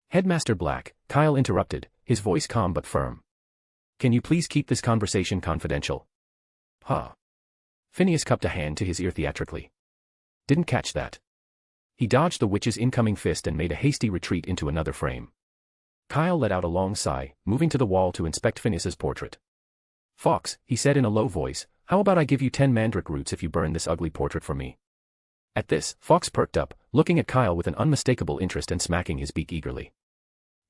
Headmaster Black, Kyle interrupted, his voice calm but firm. Can you please keep this conversation confidential? Huh. Phineas cupped a hand to his ear theatrically. Didn't catch that. He dodged the witch's incoming fist and made a hasty retreat into another frame. Kyle let out a long sigh, moving to the wall to inspect Phineas's portrait. Fawkes, he said in a low voice, how about I give you 10 mandrake roots if you burn this ugly portrait for me? At this, Fawkes perked up, looking at Kyle with an unmistakable interest and smacking his beak eagerly.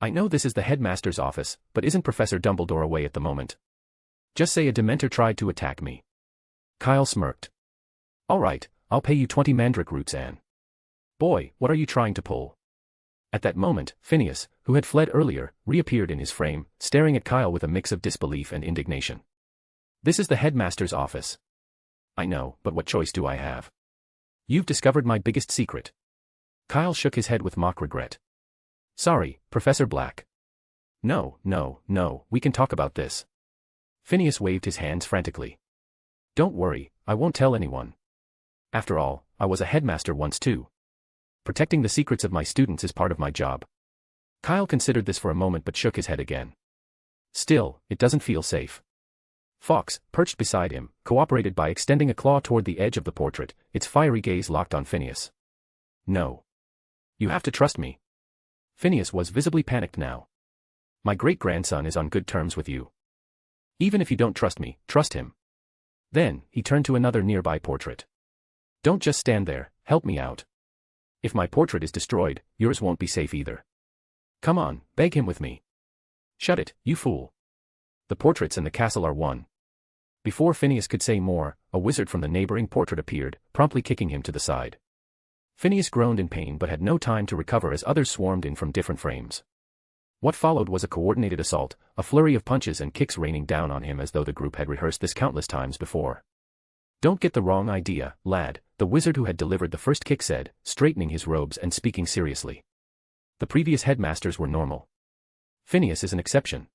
I know this is the headmaster's office, but isn't Professor Dumbledore away at the moment? Just say a Dementor tried to attack me. Kyle smirked. All right, I'll pay you 20 mandrake roots, Anne. Boy, what are you trying to pull? At that moment, Phineas, who had fled earlier, reappeared in his frame, staring at Kyle with a mix of disbelief and indignation. This is the headmaster's office. I know, but what choice do I have? You've discovered my biggest secret. Kyle shook his head with mock regret. Sorry, Professor Black. No, we can talk about this. Phineas waved his hands frantically. Don't worry, I won't tell anyone. After all, I was a headmaster once too. Protecting the secrets of my students is part of my job. Kyle considered this for a moment but shook his head again. Still, it doesn't feel safe. Fawkes, perched beside him, cooperated by extending a claw toward the edge of the portrait, its fiery gaze locked on Phineas. No. You have to trust me. Phineas was visibly panicked now. My great-grandson is on good terms with you. Even if you don't trust me, trust him. Then, he turned to another nearby portrait. Don't just stand there, help me out. If my portrait is destroyed, yours won't be safe either. Come on, beg him with me. Shut it, you fool. The portraits and the castle are one. Before Phineas could say more, a wizard from the neighboring portrait appeared, promptly kicking him to the side. Phineas groaned in pain but had no time to recover as others swarmed in from different frames. What followed was a coordinated assault, a flurry of punches and kicks raining down on him as though the group had rehearsed this countless times before. Don't get the wrong idea, lad, the wizard who had delivered the first kick said, straightening his robes and speaking seriously. The previous headmasters were normal. Phineas is an exception.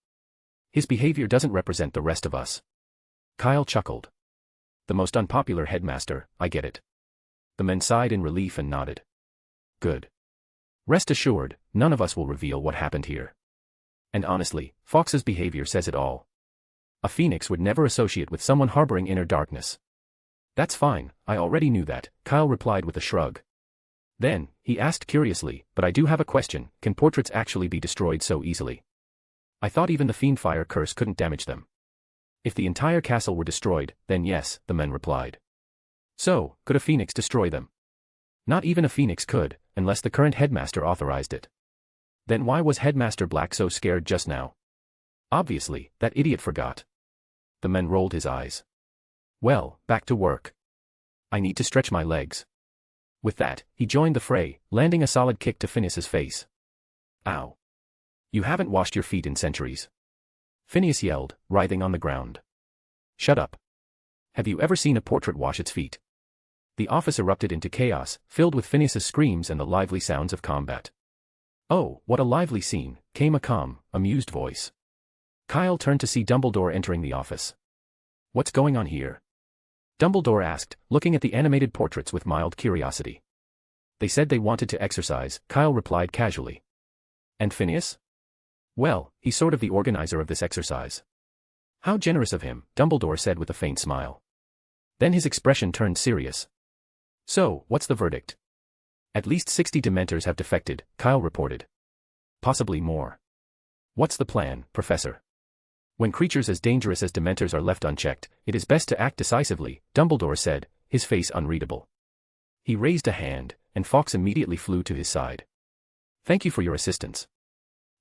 His behavior doesn't represent the rest of us. Kyle chuckled. The most unpopular headmaster, I get it. The men sighed in relief and nodded. Good. Rest assured, none of us will reveal what happened here. And honestly, Fawkes's behavior says it all. A phoenix would never associate with someone harboring inner darkness. That's fine, I already knew that, Kyle replied with a shrug. Then, he asked curiously, but I do have a question, can portraits actually be destroyed so easily? I thought even the Fiendfire curse couldn't damage them. If the entire castle were destroyed, then yes, the men replied. So, could a phoenix destroy them? Not even a phoenix could, unless the current headmaster authorized it. Then why was Headmaster Black so scared just now? Obviously, that idiot forgot. The man rolled his eyes. Well, back to work. I need to stretch my legs. With that, he joined the fray, landing a solid kick to Phineas's face. Ow. You haven't washed your feet in centuries. Phineas yelled, writhing on the ground. Shut up. Have you ever seen a portrait wash its feet? The office erupted into chaos, filled with Phineas's screams and the lively sounds of combat. Oh, what a lively scene, came a calm, amused voice. Kyle turned to see Dumbledore entering the office. What's going on here? Dumbledore asked, looking at the animated portraits with mild curiosity. They said they wanted to exercise, Kyle replied casually. And Phineas? Well, he's sort of the organizer of this exercise. How generous of him, Dumbledore said with a faint smile. Then his expression turned serious. So, what's the verdict? At least 60 Dementors have defected, Kyle reported. Possibly more. What's the plan, Professor? When creatures as dangerous as Dementors are left unchecked, it is best to act decisively, Dumbledore said, his face unreadable. He raised a hand, and Fawkes immediately flew to his side. Thank you for your assistance.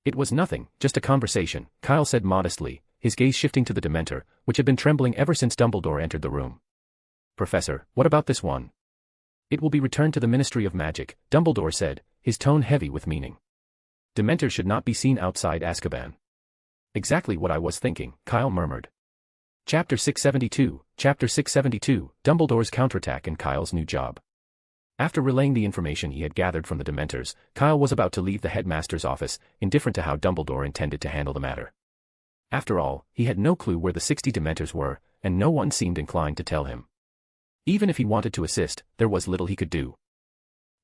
It was nothing, just a conversation, Kyle said modestly, his gaze shifting to the Dementor, which had been trembling ever since Dumbledore entered the room. Professor, what about this one? It will be returned to the Ministry of Magic, Dumbledore said, his tone heavy with meaning. Dementors should not be seen outside Azkaban. Exactly what I was thinking, Kyle murmured. Chapter 672, Dumbledore's counterattack and Kyle's new job. After relaying the information he had gathered from the Dementors, Kyle was about to leave the headmaster's office, indifferent to how Dumbledore intended to handle the matter. After all, he had no clue where the 60 Dementors were, and no one seemed inclined to tell him. Even if he wanted to assist, there was little he could do.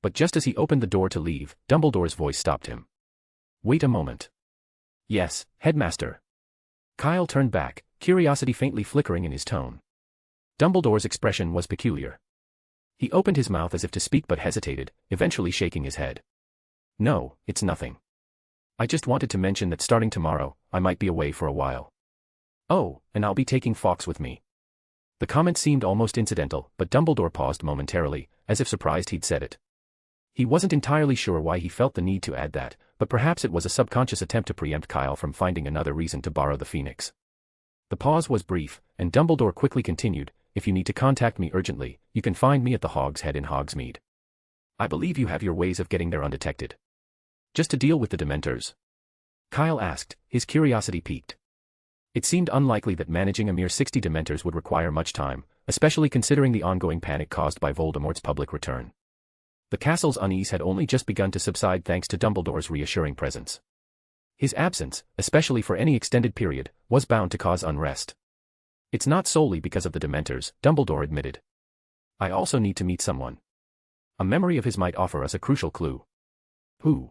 But just as he opened the door to leave, Dumbledore's voice stopped him. Wait a moment. Yes, Headmaster. Kyle turned back, curiosity faintly flickering in his tone. Dumbledore's expression was peculiar. He opened his mouth as if to speak but hesitated, eventually shaking his head. No, it's nothing. I just wanted to mention that starting tomorrow, I might be away for a while. Oh, and I'll be taking Fawkes with me. The comment seemed almost incidental, but Dumbledore paused momentarily, as if surprised he'd said it. He wasn't entirely sure why he felt the need to add that, but perhaps it was a subconscious attempt to preempt Kyle from finding another reason to borrow the Phoenix. The pause was brief, and Dumbledore quickly continued, if you need to contact me urgently, you can find me at the Hog's Head in Hogsmeade. I believe you have your ways of getting there undetected. Just to deal with the Dementors? Kyle asked, his curiosity piqued. It seemed unlikely that managing a mere 60 Dementors would require much time, especially considering the ongoing panic caused by Voldemort's public return. The castle's unease had only just begun to subside thanks to Dumbledore's reassuring presence. His absence, especially for any extended period, was bound to cause unrest. It's not solely because of the Dementors, Dumbledore admitted. I also need to meet someone. A memory of his might offer us a crucial clue. Who?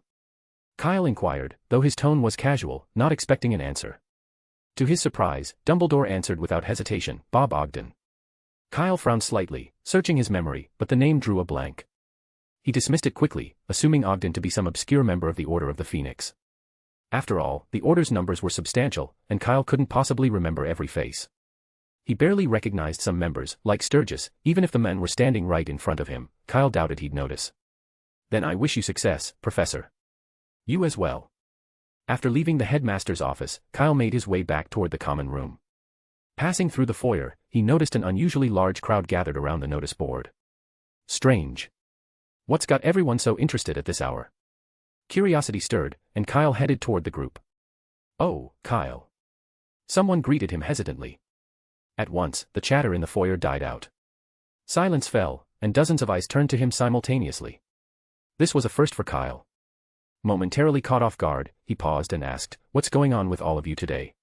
Kyle inquired, though his tone was casual, not expecting an answer. To his surprise, Dumbledore answered without hesitation, Bob Ogden. Kyle frowned slightly, searching his memory, but the name drew a blank. He dismissed it quickly, assuming Ogden to be some obscure member of the Order of the Phoenix. After all, the Order's numbers were substantial, and Kyle couldn't possibly remember every face. He barely recognized some members, like Sturgis, even if the men were standing right in front of him. Kyle doubted he'd notice. Then I wish you success, Professor. You as well. After leaving the headmaster's office, Kyle made his way back toward the common room. Passing through the foyer, he noticed an unusually large crowd gathered around the notice board. Strange. What's got everyone so interested at this hour? Curiosity stirred, and Kyle headed toward the group. Oh, Kyle. Someone greeted him hesitantly. At once, the chatter in the foyer died out. Silence fell, and dozens of eyes turned to him simultaneously. This was a first for Kyle. Momentarily caught off guard, he paused and asked, "What's going on with all of you today?"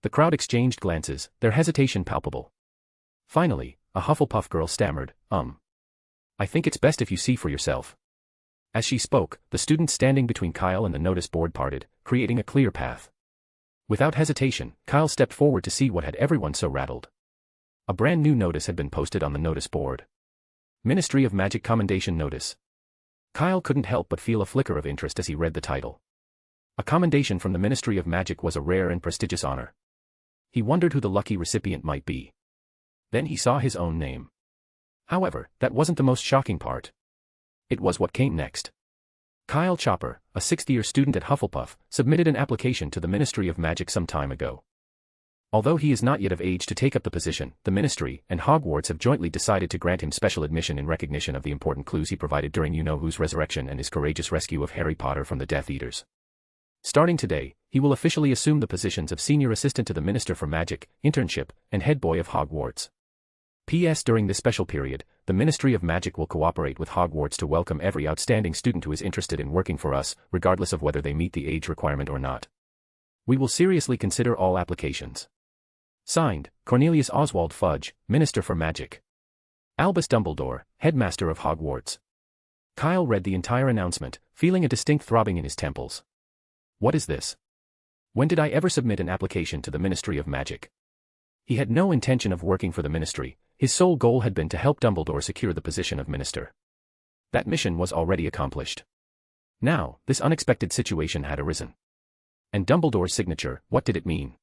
The crowd exchanged glances, their hesitation palpable. Finally, a Hufflepuff girl stammered, I think it's best if you see for yourself." As she spoke, the students standing between Kyle and the notice board parted, creating a clear path. Without hesitation, Kyle stepped forward to see what had everyone so rattled. A brand new notice had been posted on the notice board. Ministry of Magic Commendation Notice. Kyle couldn't help but feel a flicker of interest as he read the title. A commendation from the Ministry of Magic was a rare and prestigious honor. He wondered who the lucky recipient might be. Then he saw his own name. However, that wasn't the most shocking part. It was what came next. Kyle Chopper, a sixth-year student at Hufflepuff, submitted an application to the Ministry of Magic some time ago. Although he is not yet of age to take up the position, the Ministry and Hogwarts have jointly decided to grant him special admission in recognition of the important clues he provided during You-Know-Who's resurrection and his courageous rescue of Harry Potter from the Death Eaters. Starting today, he will officially assume the positions of Senior Assistant to the Minister for Magic, Internship, and Head Boy of Hogwarts. P.S. During this special period, the Ministry of Magic will cooperate with Hogwarts to welcome every outstanding student who is interested in working for us, regardless of whether they meet the age requirement or not. We will seriously consider all applications. Signed, Cornelius Oswald Fudge, Minister for Magic. Albus Dumbledore, Headmaster of Hogwarts. Kyle read the entire announcement, feeling a distinct throbbing in his temples. What is this? When did I ever submit an application to the Ministry of Magic? He had no intention of working for the Ministry. His sole goal had been to help Dumbledore secure the position of Minister. That mission was already accomplished. Now, this unexpected situation had arisen. And Dumbledore's signature, what did it mean?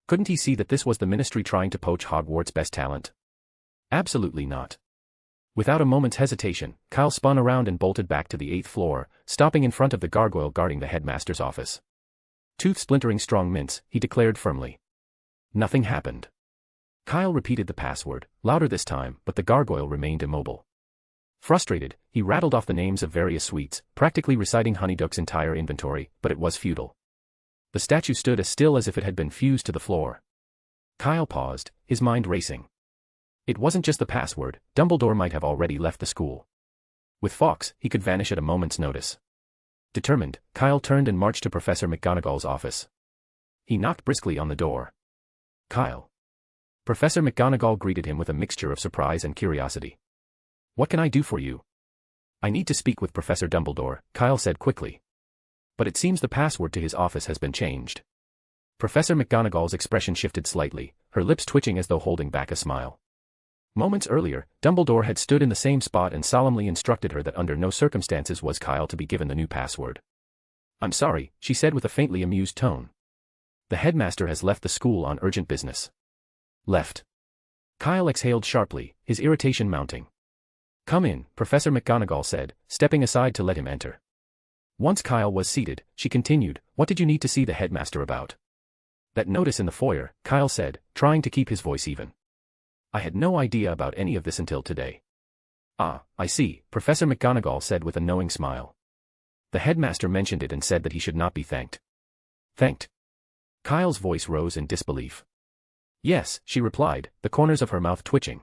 Couldn't he see that this was the Ministry trying to poach Hogwarts' best talent? Absolutely not. Without a moment's hesitation, Kyle spun around and bolted back to the 8th floor, stopping in front of the gargoyle guarding the headmaster's office. Tooth-splintering strong mints, he declared firmly. Nothing happened. Kyle repeated the password, louder this time, but the gargoyle remained immobile. Frustrated, he rattled off the names of various sweets, practically reciting Honeyduck's entire inventory, but it was futile. The statue stood as still as if it had been fused to the floor. Kyle paused, his mind racing. It wasn't just the password, Dumbledore might have already left the school. With Fawkes, he could vanish at a moment's notice. Determined, Kyle turned and marched to Professor McGonagall's office. He knocked briskly on the door. Kyle. Professor McGonagall greeted him with a mixture of surprise and curiosity. What can I do for you? I need to speak with Professor Dumbledore, Kyle said quickly. But it seems the password to his office has been changed. Professor McGonagall's expression shifted slightly, her lips twitching as though holding back a smile. Moments earlier, Dumbledore had stood in the same spot and solemnly instructed her that under no circumstances was Kyle to be given the new password. I'm sorry, she said with a faintly amused tone. The headmaster has left the school on urgent business. Left. Kyle exhaled sharply, his irritation mounting. Come in, Professor McGonagall said, stepping aside to let him enter. Once Kyle was seated, she continued, what did you need to see the headmaster about? That notice in the foyer, Kyle said, trying to keep his voice even. I had no idea about any of this until today. Ah, I see, Professor McGonagall said with a knowing smile. The headmaster mentioned it and said that he should not be thanked. Thanked? Kyle's voice rose in disbelief. Yes, she replied, the corners of her mouth twitching.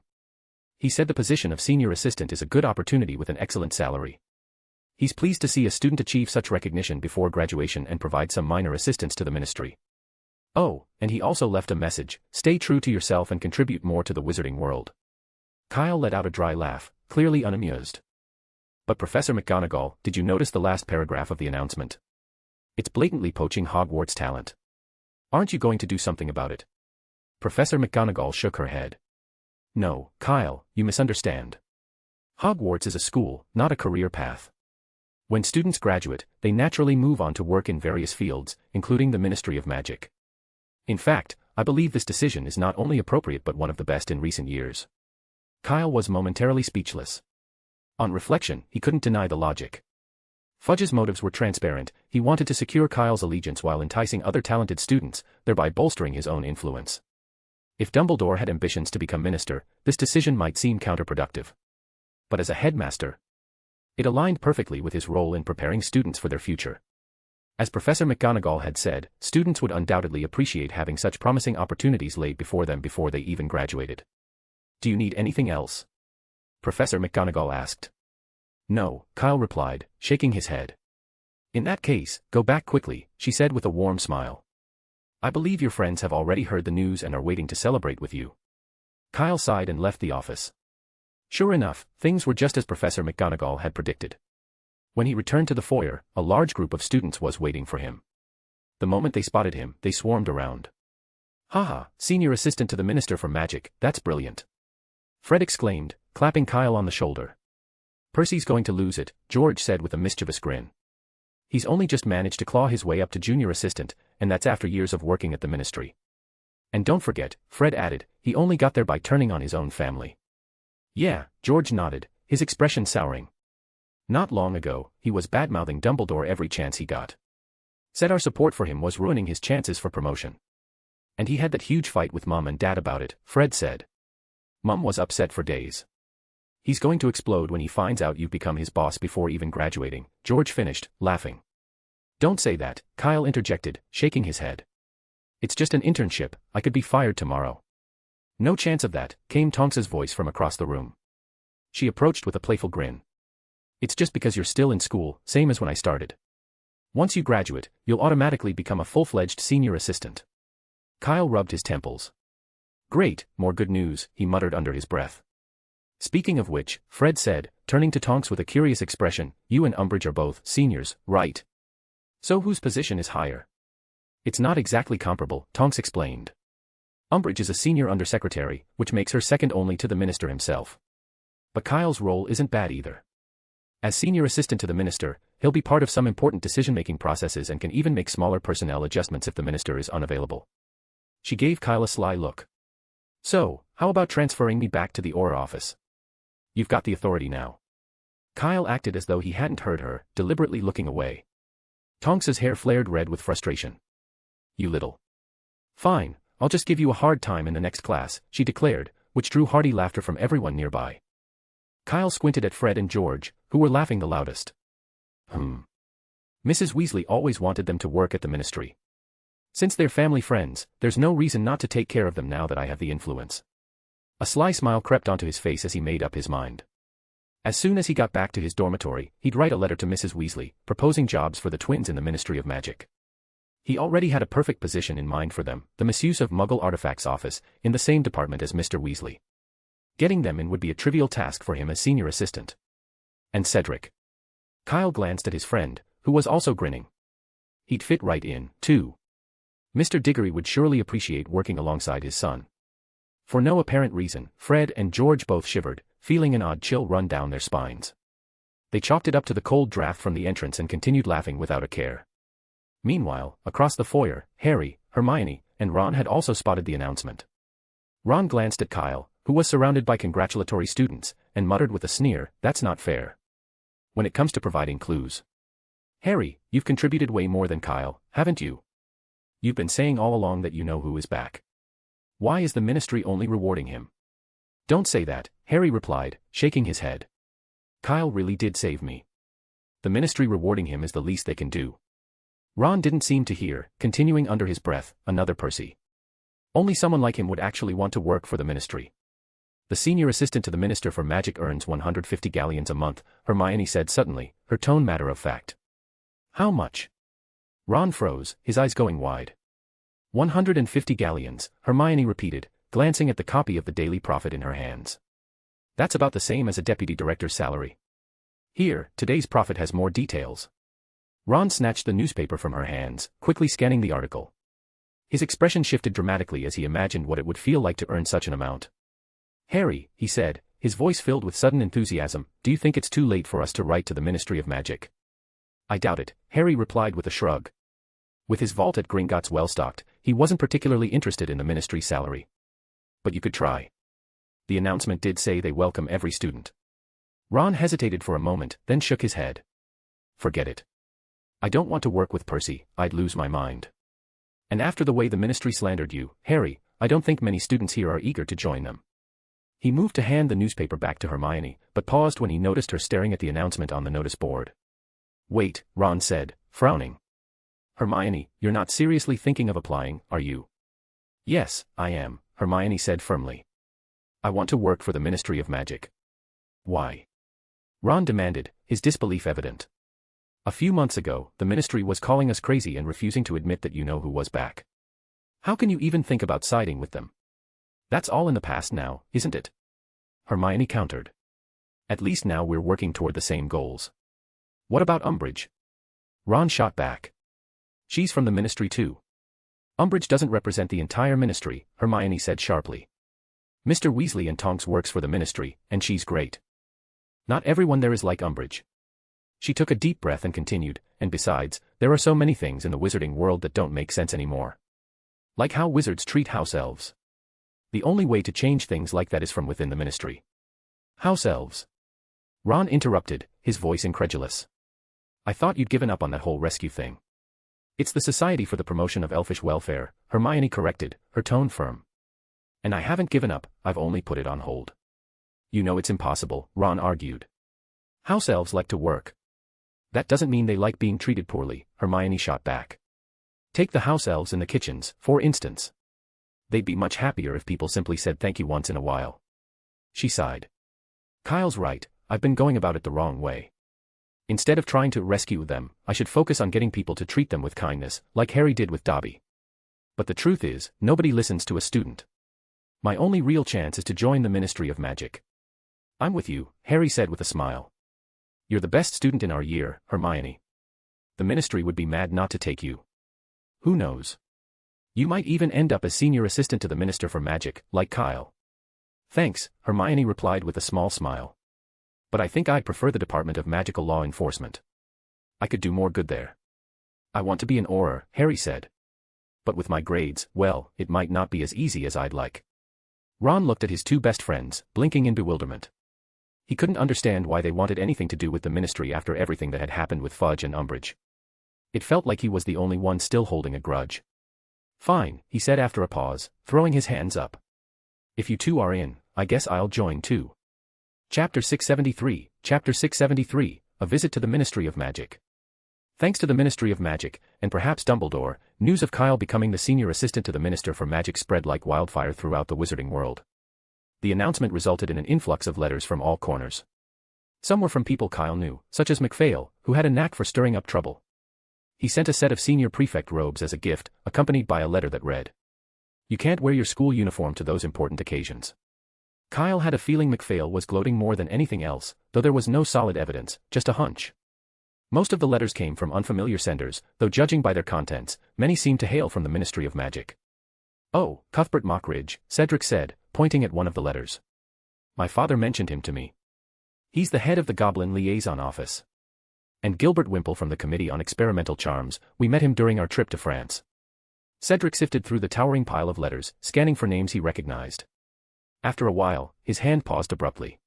He said the position of senior assistant is a good opportunity with an excellent salary. He's pleased to see a student achieve such recognition before graduation and provide some minor assistance to the ministry. Oh, and he also left a message: stay true to yourself and contribute more to the wizarding world. Kyle let out a dry laugh, clearly unamused. But Professor McGonagall, did you notice the last paragraph of the announcement? It's blatantly poaching Hogwarts talent. Aren't you going to do something about it? Professor McGonagall shook her head. No, Kyle, you misunderstand. Hogwarts is a school, not a career path. When students graduate, they naturally move on to work in various fields, including the Ministry of Magic. In fact, I believe this decision is not only appropriate but one of the best in recent years. Kyle was momentarily speechless. On reflection, he couldn't deny the logic. Fudge's motives were transparent. He wanted to secure Kyle's allegiance while enticing other talented students, thereby bolstering his own influence. If Dumbledore had ambitions to become minister, this decision might seem counterproductive. But as a headmaster, it aligned perfectly with his role in preparing students for their future. As Professor McGonagall had said, students would undoubtedly appreciate having such promising opportunities laid before them before they even graduated. Do you need anything else? Professor McGonagall asked. No, Kyle replied, shaking his head. In that case, go back quickly, she said with a warm smile. I believe your friends have already heard the news and are waiting to celebrate with you. Kyle sighed and left the office. Sure enough, things were just as Professor McGonagall had predicted. When he returned to the foyer, a large group of students was waiting for him. The moment they spotted him, they swarmed around. Haha, senior assistant to the Minister for Magic, that's brilliant. Fred exclaimed, clapping Kyle on the shoulder. Percy's going to lose it, George said with a mischievous grin. He's only just managed to claw his way up to junior assistant, and that's after years of working at the ministry. And don't forget, Fred added, he only got there by turning on his own family. Yeah, George nodded, his expression souring. Not long ago, he was badmouthing Dumbledore every chance he got. Said our support for him was ruining his chances for promotion. And he had that huge fight with Mum and Dad about it, Fred said. Mum was upset for days. He's going to explode when he finds out you've become his boss before even graduating, George finished, laughing. Don't say that, Kyle interjected, shaking his head. It's just an internship, I could be fired tomorrow. No chance of that, came Tonks's voice from across the room. She approached with a playful grin. It's just because you're still in school, same as when I started. Once you graduate, you'll automatically become a full-fledged senior assistant. Kyle rubbed his temples. Great, more good news, he muttered under his breath. Speaking of which, Fred said, turning to Tonks with a curious expression, you and Umbridge are both seniors, right? So whose position is higher? It's not exactly comparable, Tonks explained. Umbridge is a senior undersecretary, which makes her second only to the minister himself. But Kyle's role isn't bad either. As senior assistant to the minister, he'll be part of some important decision-making processes and can even make smaller personnel adjustments if the minister is unavailable. She gave Kyle a sly look. So, how about transferring me back to the Auror office? You've got the authority now. Kyle acted as though he hadn't heard her, deliberately looking away. Tonks's hair flared red with frustration. You little. Fine, I'll just give you a hard time in the next class, she declared, which drew hearty laughter from everyone nearby. Kyle squinted at Fred and George, who were laughing the loudest. Mrs. Weasley always wanted them to work at the ministry. Since they're family friends, there's no reason not to take care of them now that I have the influence. A sly smile crept onto his face as he made up his mind. As soon as he got back to his dormitory, he'd write a letter to Mrs. Weasley, proposing jobs for the twins in the Ministry of Magic. He already had a perfect position in mind for them, the misuse of Muggle artifacts office, in the same department as Mr. Weasley. Getting them in would be a trivial task for him as senior assistant. And Cedric. Kyle glanced at his friend, who was also grinning. He'd fit right in, too. Mr. Diggory would surely appreciate working alongside his son. For no apparent reason, Fred and George both shivered, feeling an odd chill run down their spines. They chalked it up to the cold draft from the entrance and continued laughing without a care. Meanwhile, across the foyer, Harry, Hermione, and Ron had also spotted the announcement. Ron glanced at Kyle, who was surrounded by congratulatory students, and muttered with a sneer, that's not fair. When it comes to providing clues. Harry, you've contributed way more than Kyle, haven't you? You've been saying all along that you know who is back. Why is the ministry only rewarding him? Don't say that, Harry replied, shaking his head. Kyle really did save me. The ministry rewarding him is the least they can do. Ron didn't seem to hear, continuing under his breath, another Percy. Only someone like him would actually want to work for the ministry. The senior assistant to the Minister for Magic earns 150 galleons a month, Hermione said suddenly, her tone matter of fact. How much? Ron froze, his eyes going wide. 150 galleons, Hermione repeated, glancing at the copy of the Daily Prophet in her hands. That's about the same as a deputy director's salary. Here, today's Prophet has more details. Ron snatched the newspaper from her hands, quickly scanning the article. His expression shifted dramatically as he imagined what it would feel like to earn such an amount. Harry, he said, his voice filled with sudden enthusiasm, do you think it's too late for us to write to the Ministry of Magic? I doubt it, Harry replied with a shrug. With his vault at Gringotts well stocked, he wasn't particularly interested in the ministry's salary. But you could try. The announcement did say they welcome every student. Ron hesitated for a moment, then shook his head. Forget it. I don't want to work with Percy, I'd lose my mind. And after the way the ministry slandered you, Harry, I don't think many students here are eager to join them. He moved to hand the newspaper back to Hermione, but paused when he noticed her staring at the announcement on the notice board. Wait, Ron said, frowning. Hermione, you're not seriously thinking of applying, are you? Yes, I am, Hermione said firmly. I want to work for the Ministry of Magic. Why? Ron demanded, his disbelief evident. A few months ago, the ministry was calling us crazy and refusing to admit that you know who was back. How can you even think about siding with them? That's all in the past now, isn't it? Hermione countered. At least now we're working toward the same goals. What about Umbridge? Ron shot back. She's from the ministry too. Umbridge doesn't represent the entire ministry, Hermione said sharply. Mr. Weasley and Tonks works for the ministry, and she's great. Not everyone there is like Umbridge. She took a deep breath and continued, and besides, there are so many things in the wizarding world that don't make sense anymore. Like how wizards treat house elves. The only way to change things like that is from within the ministry. House elves? Ron interrupted, his voice incredulous. I thought you'd given up on that whole rescue thing. It's the Society for the Promotion of Elfish Welfare, Hermione corrected, her tone firm. And I haven't given up, I've only put it on hold. You know it's impossible, Ron argued. House elves like to work. That doesn't mean they like being treated poorly, Hermione shot back. Take the house elves in the kitchens, for instance. They'd be much happier if people simply said thank you once in a while. She sighed. Kyle's right, I've been going about it the wrong way. Instead of trying to rescue them, I should focus on getting people to treat them with kindness, like Harry did with Dobby. But the truth is, nobody listens to a student. My only real chance is to join the Ministry of Magic. I'm with you, Harry said with a smile. You're the best student in our year, Hermione. The ministry would be mad not to take you. Who knows? You might even end up as senior assistant to the Minister for Magic, like Kyle. Thanks, Hermione replied with a small smile. But I think I'd prefer the Department of Magical Law Enforcement. I could do more good there. I want to be an Auror, Harry said. But with my grades, well, it might not be as easy as I'd like. Ron looked at his two best friends, blinking in bewilderment. He couldn't understand why they wanted anything to do with the ministry after everything that had happened with Fudge and Umbridge. It felt like he was the only one still holding a grudge. Fine, he said after a pause, throwing his hands up. If you two are in, I guess I'll join too. Chapter 673, A Visit to the Ministry of Magic. Thanks to the Ministry of Magic, and perhaps Dumbledore, news of Kyle becoming the senior assistant to the Minister for Magic spread like wildfire throughout the wizarding world. The announcement resulted in an influx of letters from all corners. Some were from people Kyle knew, such as McPhail, who had a knack for stirring up trouble. He sent a set of senior prefect robes as a gift, accompanied by a letter that read, "You can't wear your school uniform to those important occasions." Kyle had a feeling McPhail was gloating more than anything else, though there was no solid evidence, just a hunch. Most of the letters came from unfamiliar senders, though judging by their contents, many seemed to hail from the Ministry of Magic. "Oh, Cuthbert Mockridge," Cedric said, pointing at one of the letters. "My father mentioned him to me. He's the head of the Goblin Liaison Office. And Gilbert Wimple from the Committee on Experimental Charms, we met him during our trip to France." Cedric sifted through the towering pile of letters, scanning for names he recognized. After a while, his hand paused abruptly.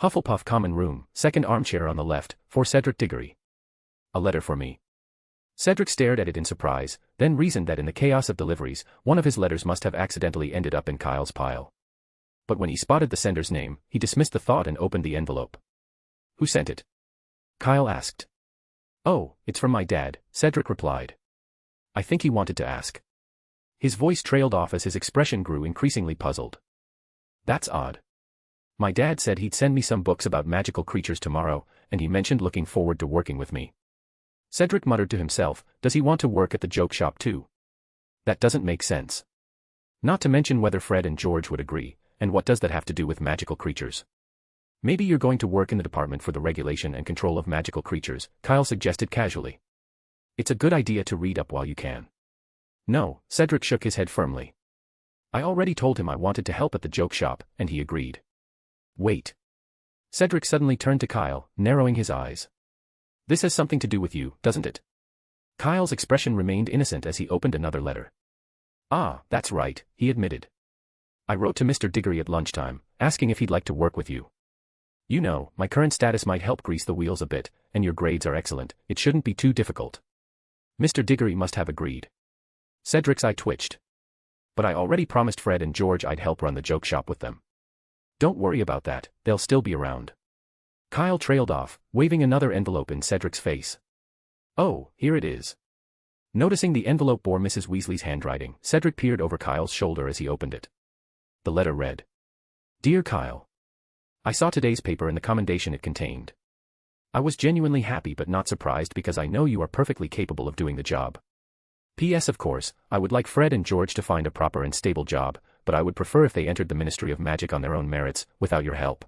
Hufflepuff Common Room, second armchair on the left, for Cedric Diggory. A letter for me. Cedric stared at it in surprise, then reasoned that in the chaos of deliveries, one of his letters must have accidentally ended up in Kyle's pile. But when he spotted the sender's name, he dismissed the thought and opened the envelope. "Who sent it?" Kyle asked. "Oh, it's from my dad," Cedric replied. "I think he wanted to ask." His voice trailed off as his expression grew increasingly puzzled. "That's odd. My dad said he'd send me some books about magical creatures tomorrow, and he mentioned looking forward to working with me." Cedric muttered to himself, "Does he want to work at the joke shop too?" That doesn't make sense. Not to mention whether Fred and George would agree, and what does that have to do with magical creatures? Maybe you're going to work in the department for the regulation and control of magical creatures, Kyle suggested casually. It's a good idea to read up while you can. No, Cedric shook his head firmly. I already told him I wanted to help at the joke shop, and he agreed. Wait. Cedric suddenly turned to Kyle, narrowing his eyes. This has something to do with you, doesn't it? Kyle's expression remained innocent as he opened another letter. Ah, that's right, he admitted. I wrote to Mr. Diggory at lunchtime, asking if he'd like to work with you. You know, my current status might help grease the wheels a bit, and your grades are excellent, it shouldn't be too difficult. Mr. Diggory must have agreed. Cedric's eye twitched. But I already promised Fred and George I'd help run the joke shop with them. Don't worry about that, they'll still be around. Kyle trailed off, waving another envelope in Cedric's face. Oh, here it is. Noticing the envelope bore Mrs. Weasley's handwriting, Cedric peered over Kyle's shoulder as he opened it. The letter read. Dear Kyle. I saw today's paper and the commendation it contained. I was genuinely happy but not surprised because I know you are perfectly capable of doing the job. P.S. Of course, I would like Fred and George to find a proper and stable job, but I would prefer if they entered the Ministry of Magic on their own merits, without your help.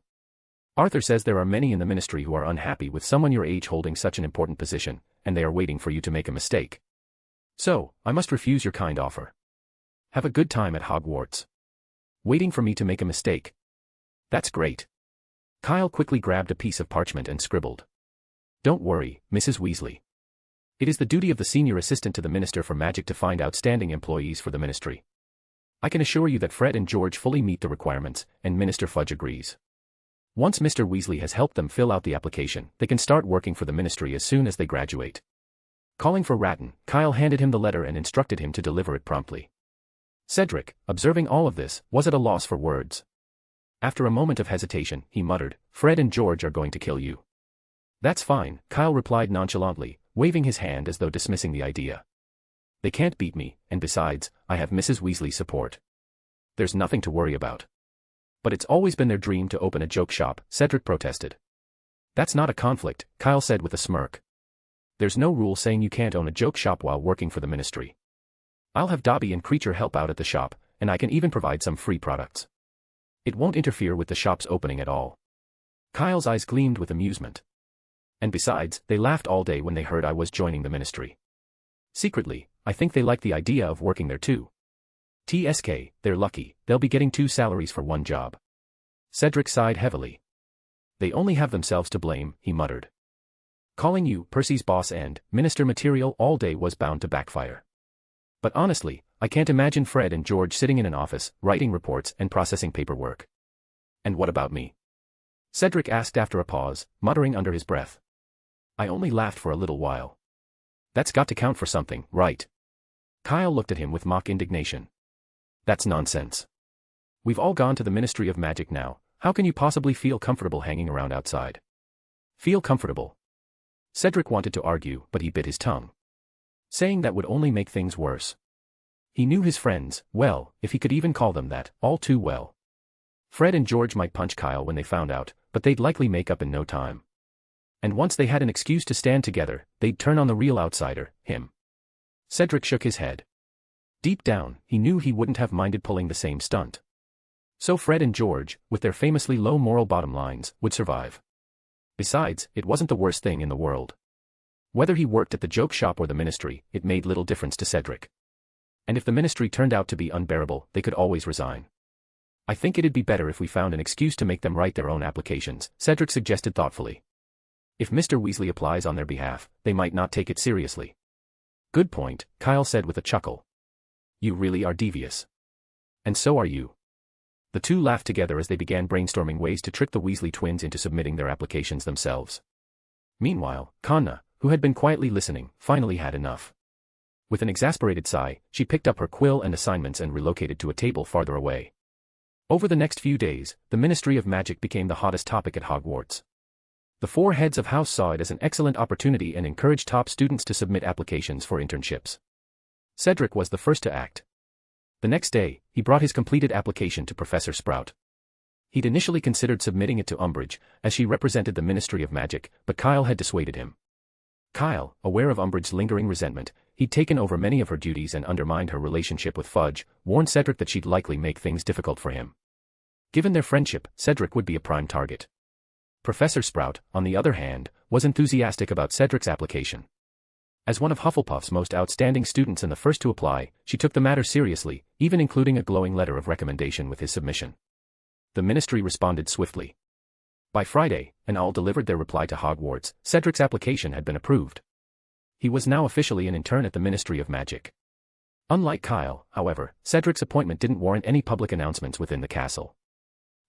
Arthur says there are many in the ministry who are unhappy with someone your age holding such an important position, and they are waiting for you to make a mistake. So, I must refuse your kind offer. Have a good time at Hogwarts. Waiting for me to make a mistake. That's great. Kyle quickly grabbed a piece of parchment and scribbled. Don't worry, Mrs. Weasley. It is the duty of the senior assistant to the Minister for Magic to find outstanding employees for the ministry. I can assure you that Fred and George fully meet the requirements, and Minister Fudge agrees. Once Mr. Weasley has helped them fill out the application, they can start working for the ministry as soon as they graduate. Calling for Ratton, Kyle handed him the letter and instructed him to deliver it promptly. Cedric, observing all of this, was at a loss for words. After a moment of hesitation, he muttered, Fred and George are going to kill you. That's fine, Kyle replied nonchalantly, waving his hand as though dismissing the idea. They can't beat me, and besides, I have Mrs. Weasley's support. There's nothing to worry about. But it's always been their dream to open a joke shop, Cedric protested. That's not a conflict, Kyle said with a smirk. There's no rule saying you can't own a joke shop while working for the ministry. I'll have Dobby and Creature help out at the shop, and I can even provide some free products. It won't interfere with the shop's opening at all. Kyle's eyes gleamed with amusement. And besides, they laughed all day when they heard I was joining the ministry. Secretly, I think they like the idea of working there too. TSK, they're lucky, they'll be getting 2 salaries for one job. Cedric sighed heavily. They only have themselves to blame, he muttered. Calling you Percy's boss and minister material all day was bound to backfire. But honestly, I can't imagine Fred and George sitting in an office, writing reports and processing paperwork. And what about me? Cedric asked after a pause, muttering under his breath. I only laughed for a little while. That's got to count for something, right? Kyle looked at him with mock indignation. That's nonsense. We've all gone to the Ministry of Magic now, how can you possibly feel comfortable hanging around outside? Feel comfortable? Cedric wanted to argue, but he bit his tongue. Saying that would only make things worse. He knew his friends, well, if he could even call them that, all too well. Fred and George might punch Kyle when they found out, but they'd likely make up in no time. And once they had an excuse to stand together, they'd turn on the real outsider, him. Cedric shook his head. Deep down, he knew he wouldn't have minded pulling the same stunt. So Fred and George, with their famously low moral bottom lines, would survive. Besides, it wasn't the worst thing in the world. Whether he worked at the joke shop or the ministry, it made little difference to Cedric. And if the ministry turned out to be unbearable, they could always resign. I think it'd be better if we found an excuse to make them write their own applications, Cedric suggested thoughtfully. If Mr. Weasley applies on their behalf, they might not take it seriously. Good point, Kyle said with a chuckle. You really are devious. And so are you. The two laughed together as they began brainstorming ways to trick the Weasley twins into submitting their applications themselves. Meanwhile, Kanna, who had been quietly listening, finally had enough. With an exasperated sigh, she picked up her quill and assignments and relocated to a table farther away. Over the next few days, the Ministry of Magic became the hottest topic at Hogwarts. The 4 heads of house saw it as an excellent opportunity and encouraged top students to submit applications for internships. Cedric was the first to act. The next day, he brought his completed application to Professor Sprout. He'd initially considered submitting it to Umbridge, as she represented the Ministry of Magic, but Kyle had dissuaded him. Kyle, aware of Umbridge's lingering resentment, he'd taken over many of her duties and undermined her relationship with Fudge, warned Cedric that she'd likely make things difficult for him. Given their friendship, Cedric would be a prime target. Professor Sprout, on the other hand, was enthusiastic about Cedric's application. As one of Hufflepuff's most outstanding students and the first to apply, she took the matter seriously, even including a glowing letter of recommendation with his submission. The ministry responded swiftly. By Friday, and all delivered their reply to Hogwarts, Cedric's application had been approved. He was now officially an intern at the Ministry of Magic. Unlike Kyle, however, Cedric's appointment didn't warrant any public announcements within the castle.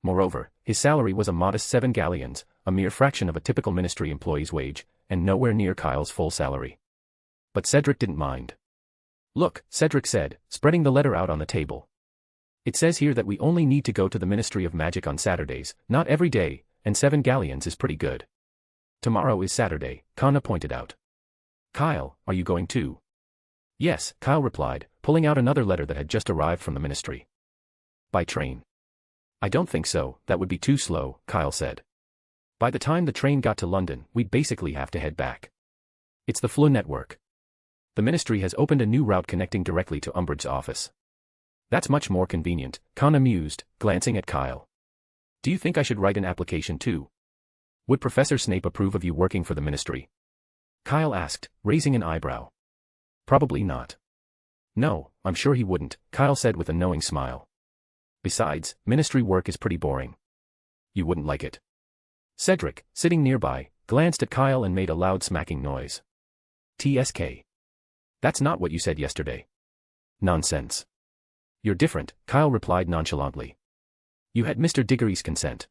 Moreover, his salary was a modest 7 galleons, a mere fraction of a typical ministry employee's wage, and nowhere near Kyle's full salary. But Cedric didn't mind. "Look," Cedric said, spreading the letter out on the table. "It says here that we only need to go to the Ministry of Magic on Saturdays, not every day, and 7 galleons is pretty good." "Tomorrow is Saturday," Kana pointed out. "Kyle, are you going too?" "Yes," Kyle replied, pulling out another letter that had just arrived from the ministry. "By train?" "I don't think so, that would be too slow," Kyle said. "By the time the train got to London, we'd basically have to head back. It's the Flu network. The ministry has opened a new route connecting directly to Umbridge's office." "That's much more convenient," Kana mused, glancing at Kyle. "Do you think I should write an application too? Would Professor Snape approve of you working for the ministry?" Kyle asked, raising an eyebrow. "Probably not." "No, I'm sure he wouldn't," Kyle said with a knowing smile. "Besides, ministry work is pretty boring. You wouldn't like it." Cedric, sitting nearby, glanced at Kyle and made a loud smacking noise. "TSK. That's not what you said yesterday." "Nonsense. You're different," Kyle replied nonchalantly. "You had Mr. Diggory's consent."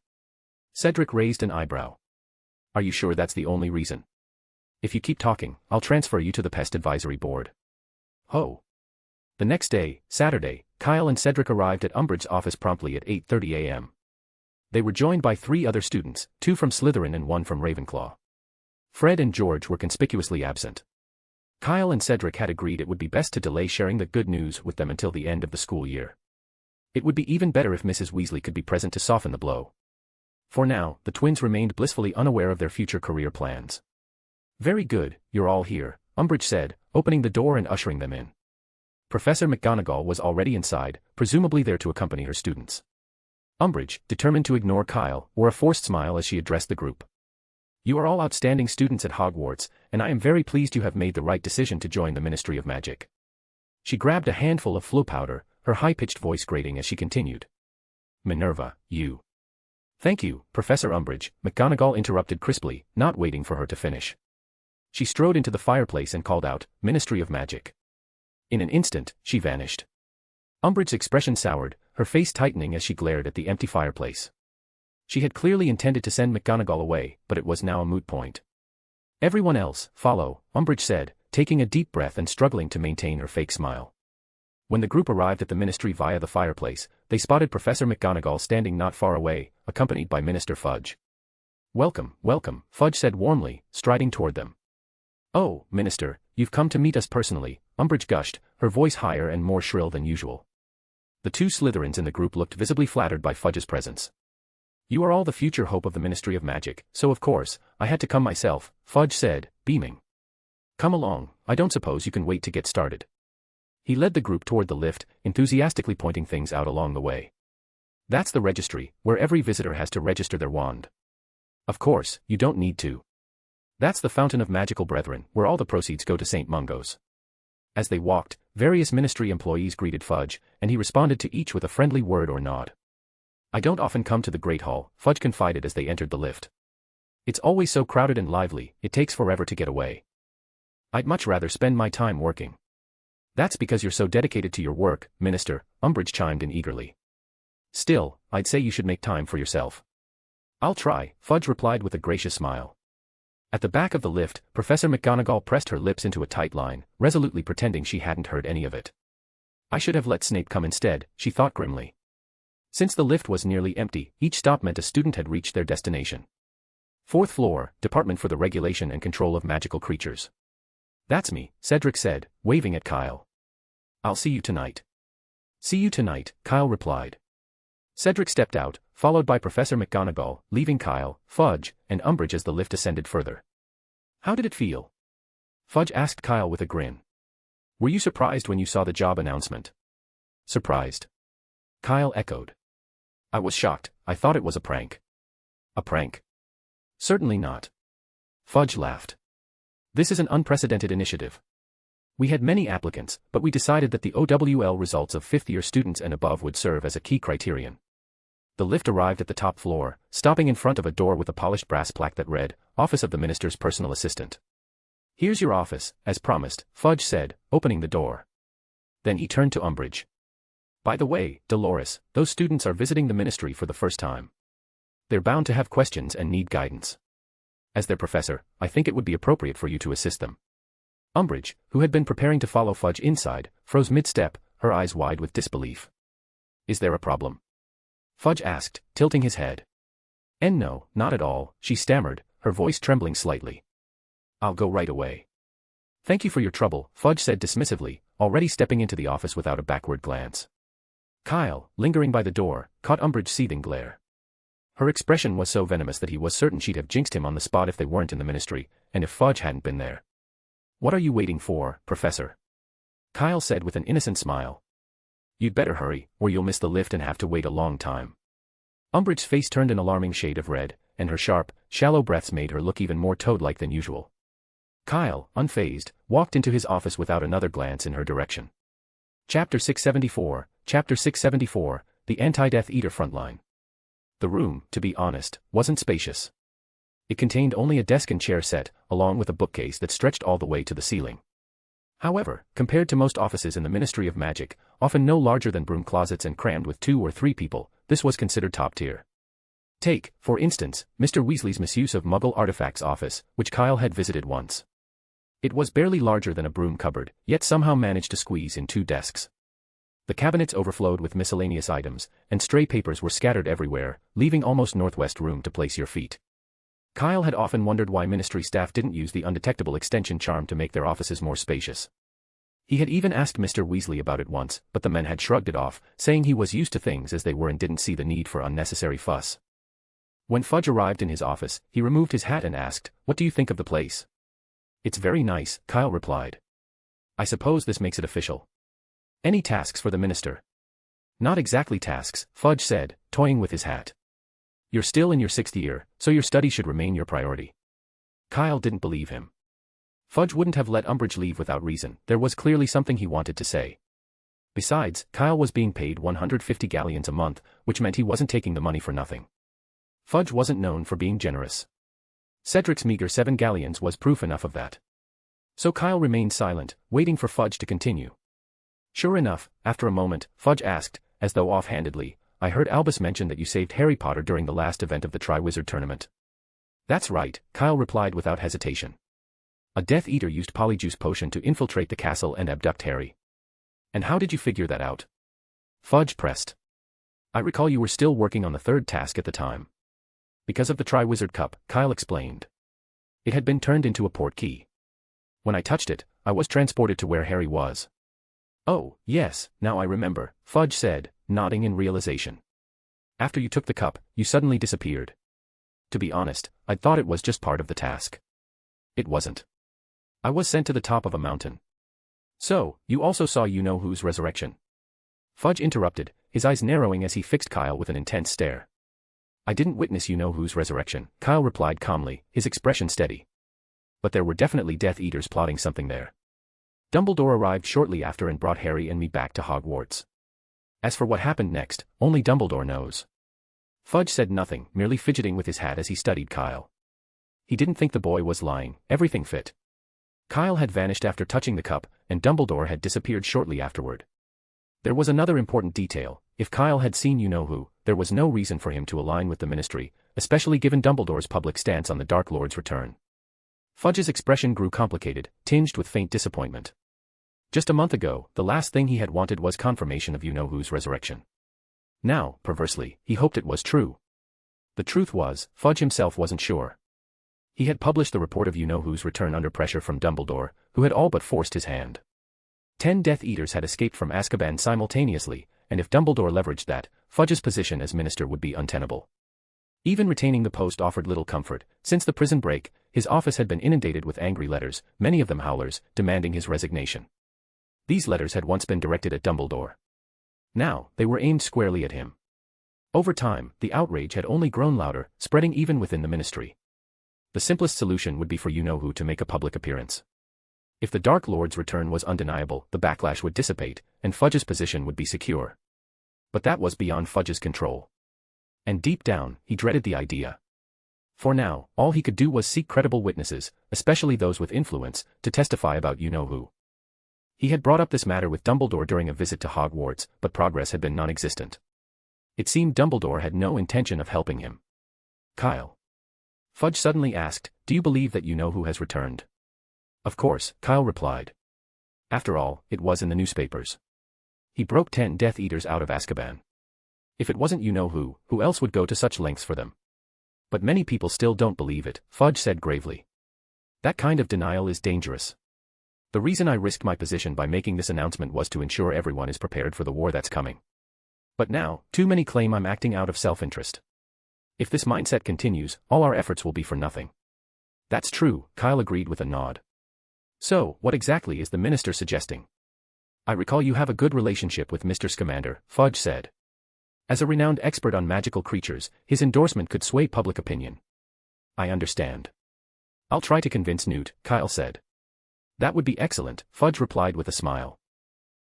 Cedric raised an eyebrow. "Are you sure that's the only reason? If you keep talking, I'll transfer you to the Pest Advisory Board." "Oh." The next day, Saturday, Kyle and Cedric arrived at Umbridge's office promptly at 8:30 a.m. They were joined by 3 other students, 2 from Slytherin and 1 from Ravenclaw. Fred and George were conspicuously absent. Kyle and Cedric had agreed it would be best to delay sharing the good news with them until the end of the school year. It would be even better if Mrs. Weasley could be present to soften the blow. For now, the twins remained blissfully unaware of their future career plans. "Very good, you're all here," Umbridge said, opening the door and ushering them in. Professor McGonagall was already inside, presumably there to accompany her students. Umbridge, determined to ignore Kyle, wore a forced smile as she addressed the group. "You are all outstanding students at Hogwarts, and I am very pleased you have made the right decision to join the Ministry of Magic." She grabbed a handful of Flu powder, her high-pitched voice grating as she continued. "Minerva, you." "Thank you, Professor Umbridge," McGonagall interrupted crisply, not waiting for her to finish. She strode into the fireplace and called out, "Ministry of Magic." In an instant, she vanished. Umbridge's expression soured, her face tightening as she glared at the empty fireplace. She had clearly intended to send McGonagall away, but it was now a moot point. "Everyone else, follow," Umbridge said, taking a deep breath and struggling to maintain her fake smile. When the group arrived at the ministry via the fireplace, they spotted Professor McGonagall standing not far away, accompanied by Minister Fudge. "Welcome, welcome," Fudge said warmly, striding toward them. "Oh, Minister, you've come to meet us personally," Umbridge gushed, her voice higher and more shrill than usual. The 2 Slytherins in the group looked visibly flattered by Fudge's presence. "You are all the future hope of the Ministry of Magic, so of course, I had to come myself," Fudge said, beaming. "Come along, I don't suppose you can wait to get started." He led the group toward the lift, enthusiastically pointing things out along the way. "That's the registry, where every visitor has to register their wand. Of course, you don't need to. That's the Fountain of Magical Brethren, where all the proceeds go to St. Mungo's." As they walked, various ministry employees greeted Fudge, and he responded to each with a friendly word or nod. "I don't often come to the Great Hall," Fudge confided as they entered the lift. "It's always so crowded and lively, it takes forever to get away. I'd much rather spend my time working." "That's because you're so dedicated to your work, Minister," Umbridge chimed in eagerly. "Still, I'd say you should make time for yourself." "I'll try," Fudge replied with a gracious smile. At the back of the lift, Professor McGonagall pressed her lips into a tight line, resolutely pretending she hadn't heard any of it. "I should have let Snape come instead," she thought grimly. Since the lift was nearly empty, each stop meant a student had reached their destination. 4th floor, Department for the Regulation and Control of Magical Creatures. "That's me," Cedric said, waving at Kyle. "I'll see you tonight." "See you tonight," Kyle replied. Cedric stepped out, followed by Professor McGonagall, leaving Kyle, Fudge, and Umbridge as the lift ascended further. "How did it feel?" Fudge asked Kyle with a grin. Were you surprised when you saw the job announcement? Surprised? Kyle echoed. I was shocked. I thought it was a prank. A prank? Certainly not. Fudge laughed. This is an unprecedented initiative. We had many applicants, but we decided that the OWL results of fifth-year students and above would serve as a key criterion. The lift arrived at the top floor, stopping in front of a door with a polished brass plaque that read, Office of the Minister's Personal Assistant. Here's your office, as promised, Fudge said, opening the door. Then he turned to Umbridge. By the way, Dolores, those students are visiting the ministry for the first time. They're bound to have questions and need guidance. As their professor, I think it would be appropriate for you to assist them. Umbridge, who had been preparing to follow Fudge inside, froze mid-step, her eyes wide with disbelief. Is there a problem? Fudge asked, tilting his head. No, not at all, she stammered, her voice trembling slightly. I'll go right away. Thank you for your trouble, Fudge said dismissively, already stepping into the office without a backward glance. Kyle, lingering by the door, caught Umbridge's seething glare. Her expression was so venomous that he was certain she'd have jinxed him on the spot if they weren't in the ministry, and if Fudge hadn't been there. What are you waiting for, Professor? Kyle said with an innocent smile. You'd better hurry, or you'll miss the lift and have to wait a long time. Umbridge's face turned an alarming shade of red, and her sharp, shallow breaths made her look even more toad-like than usual. Kyle, unfazed, walked into his office without another glance in her direction. Chapter 674, The Anti-Death Eater Frontline. The room, to be honest, wasn't spacious. It contained only a desk and chair set, along with a bookcase that stretched all the way to the ceiling. However, compared to most offices in the Ministry of Magic, often no larger than broom closets and crammed with 2 or 3 people, this was considered top tier. Take, for instance, Mr. Weasley's misuse of Muggle artifacts office, which Kyle had visited once. It was barely larger than a broom cupboard, yet somehow managed to squeeze in 2 desks. The cabinets overflowed with miscellaneous items, and stray papers were scattered everywhere, leaving almost northwest room to place your feet. Kyle had often wondered why ministry staff didn't use the undetectable extension charm to make their offices more spacious. He had even asked Mr. Weasley about it once, but the man had shrugged it off, saying he was used to things as they were and didn't see the need for unnecessary fuss. When Fudge arrived in his office, he removed his hat and asked, "What do you think of the place?" "It's very nice," Kyle replied. "I suppose this makes it official. Any tasks for the minister?" "Not exactly tasks," Fudge said, toying with his hat. "You're still in your 6th year, so your study should remain your priority." Kyle didn't believe him. Fudge wouldn't have let Umbridge leave without reason. There was clearly something he wanted to say. Besides, Kyle was being paid 150 galleons a month, which meant he wasn't taking the money for nothing. Fudge wasn't known for being generous. Cedric's meager 7 galleons was proof enough of that. So Kyle remained silent, waiting for Fudge to continue. Sure enough, after a moment, Fudge asked, as though offhandedly, "I heard Albus mention that you saved Harry Potter during the last event of the Triwizard Tournament." "That's right," Kyle replied without hesitation. "A Death Eater used Polyjuice Potion to infiltrate the castle and abduct Harry." "And how did you figure that out?" Fudge pressed. "I recall you were still working on the 3rd task at the time." "Because of the Triwizard Cup," Kyle explained. "It had been turned into a portkey. When I touched it, I was transported to where Harry was." "Oh, yes, now I remember," Fudge said, nodding in realization. "After you took the cup, you suddenly disappeared. To be honest, I thought it was just part of the task. It wasn't. I was sent to the top of a mountain." "So, you also saw you-know-who's resurrection?" Fudge interrupted, his eyes narrowing as he fixed Kyle with an intense stare. "I didn't witness you-know-who's resurrection," Kyle replied calmly, his expression steady. "But there were definitely Death Eaters plotting something there. Dumbledore arrived shortly after and brought Harry and me back to Hogwarts. As for what happened next, only Dumbledore knows." Fudge said nothing, merely fidgeting with his hat as he studied Kyle. He didn't think the boy was lying, everything fit. Kyle had vanished after touching the cup, and Dumbledore had disappeared shortly afterward. There was another important detail: if Kyle had seen you-know-who, there was no reason for him to align with the ministry, especially given Dumbledore's public stance on the Dark Lord's return. Fudge's expression grew complicated, tinged with faint disappointment. Just a month ago, the last thing he had wanted was confirmation of you-know-who's resurrection. Now, perversely, he hoped it was true. The truth was, Fudge himself wasn't sure. He had published the report of you-know-who's return under pressure from Dumbledore, who had all but forced his hand. 10 Death Eaters had escaped from Azkaban simultaneously, and if Dumbledore leveraged that, Fudge's position as minister would be untenable. Even retaining the post offered little comfort, since the prison break, his office had been inundated with angry letters, many of them howlers, demanding his resignation. These letters had once been directed at Dumbledore. Now, they were aimed squarely at him. Over time, the outrage had only grown louder, spreading even within the ministry. The simplest solution would be for you-know-who to make a public appearance. If the Dark Lord's return was undeniable, the backlash would dissipate, and Fudge's position would be secure. But that was beyond Fudge's control. And deep down, he dreaded the idea. For now, all he could do was seek credible witnesses, especially those with influence, to testify about you-know-who. He had brought up this matter with Dumbledore during a visit to Hogwarts, but progress had been non-existent. It seemed Dumbledore had no intention of helping him. Kyle. Fudge suddenly asked, do you believe that you-know-who has returned? Of course, Kyle replied. After all, it was in the newspapers. He broke 10 Death Eaters out of Azkaban. If it wasn't you-know-who, who else would go to such lengths for them? But many people still don't believe it, Fudge said gravely. That kind of denial is dangerous. The reason I risked my position by making this announcement was to ensure everyone is prepared for the war that's coming. But now, too many claim I'm acting out of self-interest. If this mindset continues, all our efforts will be for nothing. That's true, Kyle agreed with a nod. So, what exactly is the minister suggesting? I recall you have a good relationship with Mr. Scamander, Fudge said. As a renowned expert on magical creatures, his endorsement could sway public opinion. I understand. I'll try to convince Newt, Kyle said. That would be excellent, Fudge replied with a smile.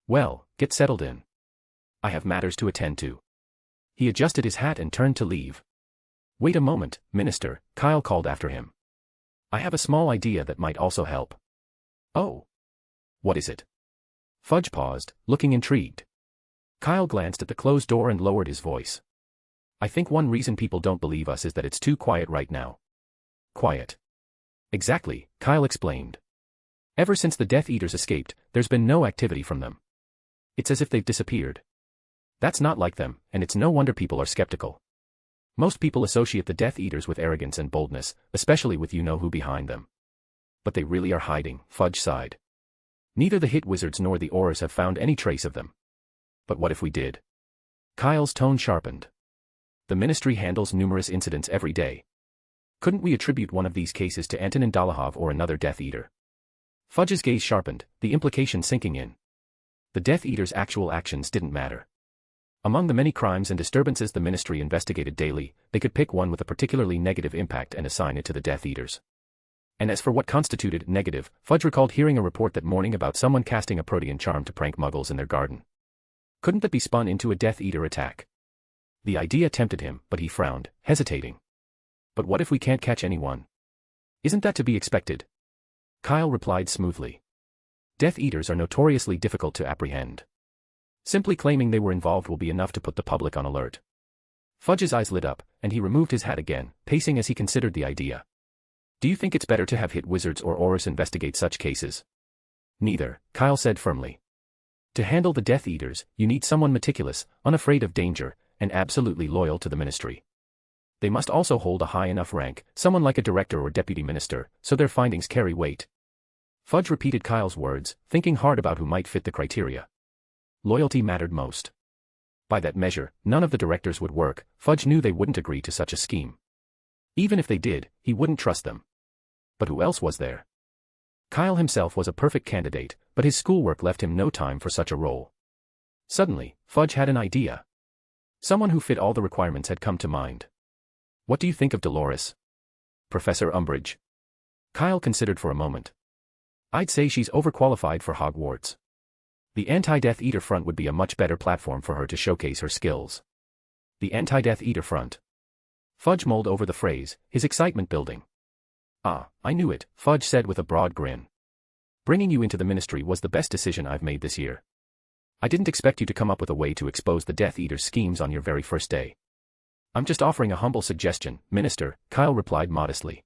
Well, get settled in. I have matters to attend to. He adjusted his hat and turned to leave. Wait a moment, Minister, Kyle called after him. I have a small idea that might also help. Oh. What is it? Fudge paused, looking intrigued. Kyle glanced at the closed door and lowered his voice. I think one reason people don't believe us is that it's too quiet right now. Quiet. Exactly, Kyle explained. Ever since the Death Eaters escaped, there's been no activity from them. It's as if they've disappeared. That's not like them, and it's no wonder people are skeptical. Most people associate the Death Eaters with arrogance and boldness, especially with you-know-who behind them. But they really are hiding, Fudge sighed. Neither the hit wizards nor the Aurors have found any trace of them. But what if we did? Kyle's tone sharpened. The ministry handles numerous incidents every day. Couldn't we attribute one of these cases to Antonin Dolohov or another Death Eater? Fudge's gaze sharpened, the implication sinking in. The Death Eaters' actual actions didn't matter. Among the many crimes and disturbances the ministry investigated daily, they could pick one with a particularly negative impact and assign it to the Death Eaters. And as for what constituted negative, Fudge recalled hearing a report that morning about someone casting a protean charm to prank muggles in their garden. Couldn't that be spun into a Death Eater attack? The idea tempted him, but he frowned, hesitating. But what if we can't catch anyone? Isn't that to be expected? Kyle replied smoothly. Death Eaters are notoriously difficult to apprehend. Simply claiming they were involved will be enough to put the public on alert. Fudge's eyes lit up, and he removed his hat again, pacing as he considered the idea. Do you think it's better to have hit wizards or Aurors investigate such cases? Neither, Kyle said firmly. To handle the Death Eaters, you need someone meticulous, unafraid of danger, and absolutely loyal to the ministry. They must also hold a high enough rank, someone like a director or deputy minister, so their findings carry weight. Fudge repeated Kyle's words, thinking hard about who might fit the criteria. Loyalty mattered most. By that measure, none of the directors would work. Fudge knew they wouldn't agree to such a scheme. Even if they did, he wouldn't trust them. But who else was there? Kyle himself was a perfect candidate, but his schoolwork left him no time for such a role. Suddenly, Fudge had an idea. Someone who fit all the requirements had come to mind. What do you think of Dolores? Professor Umbridge. Kyle considered for a moment. I'd say she's overqualified for Hogwarts. The Anti-Death Eater Front would be a much better platform for her to showcase her skills. The Anti-Death Eater Front. Fudge mulled over the phrase, his excitement building. Ah, I knew it, Fudge said with a broad grin. Bringing you into the ministry was the best decision I've made this year. I didn't expect you to come up with a way to expose the Death Eater's schemes on your very first day. I'm just offering a humble suggestion, Minister, Kyle replied modestly.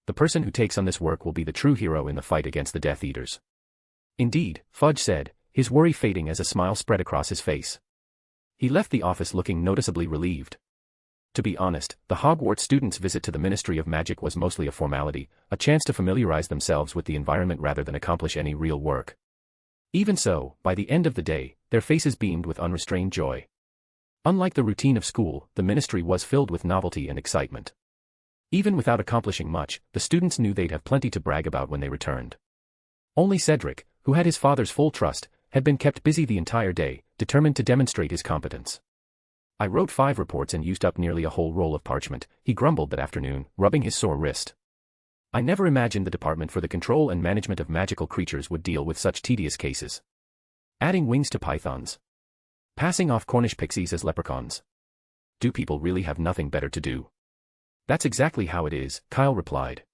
The person who takes on this work will be the true hero in the fight against the Death Eaters. Indeed, Fudge said, his worry fading as a smile spread across his face. He left the office looking noticeably relieved. To be honest, the Hogwarts students' visit to the Ministry of Magic was mostly a formality, a chance to familiarize themselves with the environment rather than accomplish any real work. Even so, by the end of the day, their faces beamed with unrestrained joy. Unlike the routine of school, the ministry was filled with novelty and excitement. Even without accomplishing much, the students knew they'd have plenty to brag about when they returned. Only Cedric, who had his father's full trust, had been kept busy the entire day, determined to demonstrate his competence. "I wrote 5 reports and used up nearly a whole roll of parchment," he grumbled that afternoon, rubbing his sore wrist. "I never imagined the Department for the Control and Management of Magical Creatures would deal with such tedious cases. Adding wings to pythons. Passing off Cornish pixies as leprechauns. Do people really have nothing better to do?" "That's exactly how it is," Kyle replied.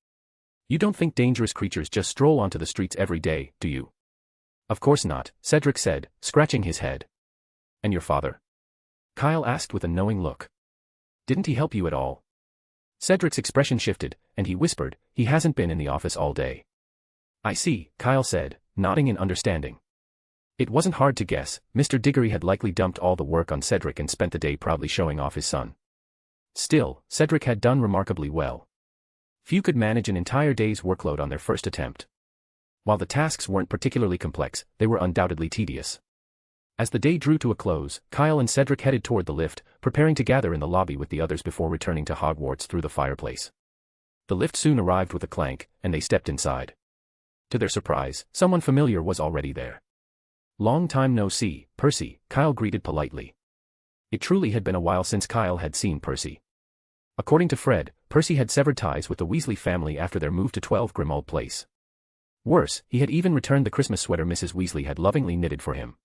"You don't think dangerous creatures just stroll onto the streets every day, do you?" "Of course not," Cedric said, scratching his head. "And your father?" Kyle asked with a knowing look. "Didn't he help you at all?" Cedric's expression shifted, and he whispered, "He hasn't been in the office all day." "I see," Kyle said, nodding in understanding. It wasn't hard to guess, Mr. Diggory had likely dumped all the work on Cedric and spent the day proudly showing off his son. Still, Cedric had done remarkably well. Few could manage an entire day's workload on their first attempt. While the tasks weren't particularly complex, they were undoubtedly tedious. As the day drew to a close, Kyle and Cedric headed toward the lift, preparing to gather in the lobby with the others before returning to Hogwarts through the fireplace. The lift soon arrived with a clank, and they stepped inside. To their surprise, someone familiar was already there. "Long time no see, Percy," Kyle greeted politely. It truly had been a while since Kyle had seen Percy. According to Fred, Percy had severed ties with the Weasley family after their move to 12 Grimmauld Place. Worse, he had even returned the Christmas sweater Mrs. Weasley had lovingly knitted for him.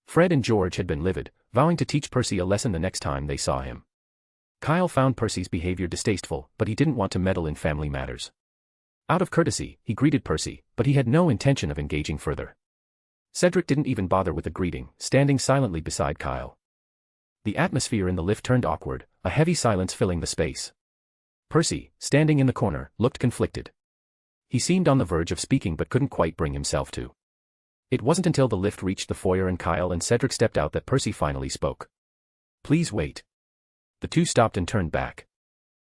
Fred and George had been livid, vowing to teach Percy a lesson the next time they saw him. Kyle found Percy's behavior distasteful, but he didn't want to meddle in family matters. Out of courtesy, he greeted Percy, but he had no intention of engaging further. Cedric didn't even bother with a greeting, standing silently beside Kyle. The atmosphere in the lift turned awkward, a heavy silence filling the space. Percy, standing in the corner, looked conflicted. He seemed on the verge of speaking but couldn't quite bring himself to. It wasn't until the lift reached the foyer and Kyle and Cedric stepped out that Percy finally spoke. "Please wait." The two stopped and turned back.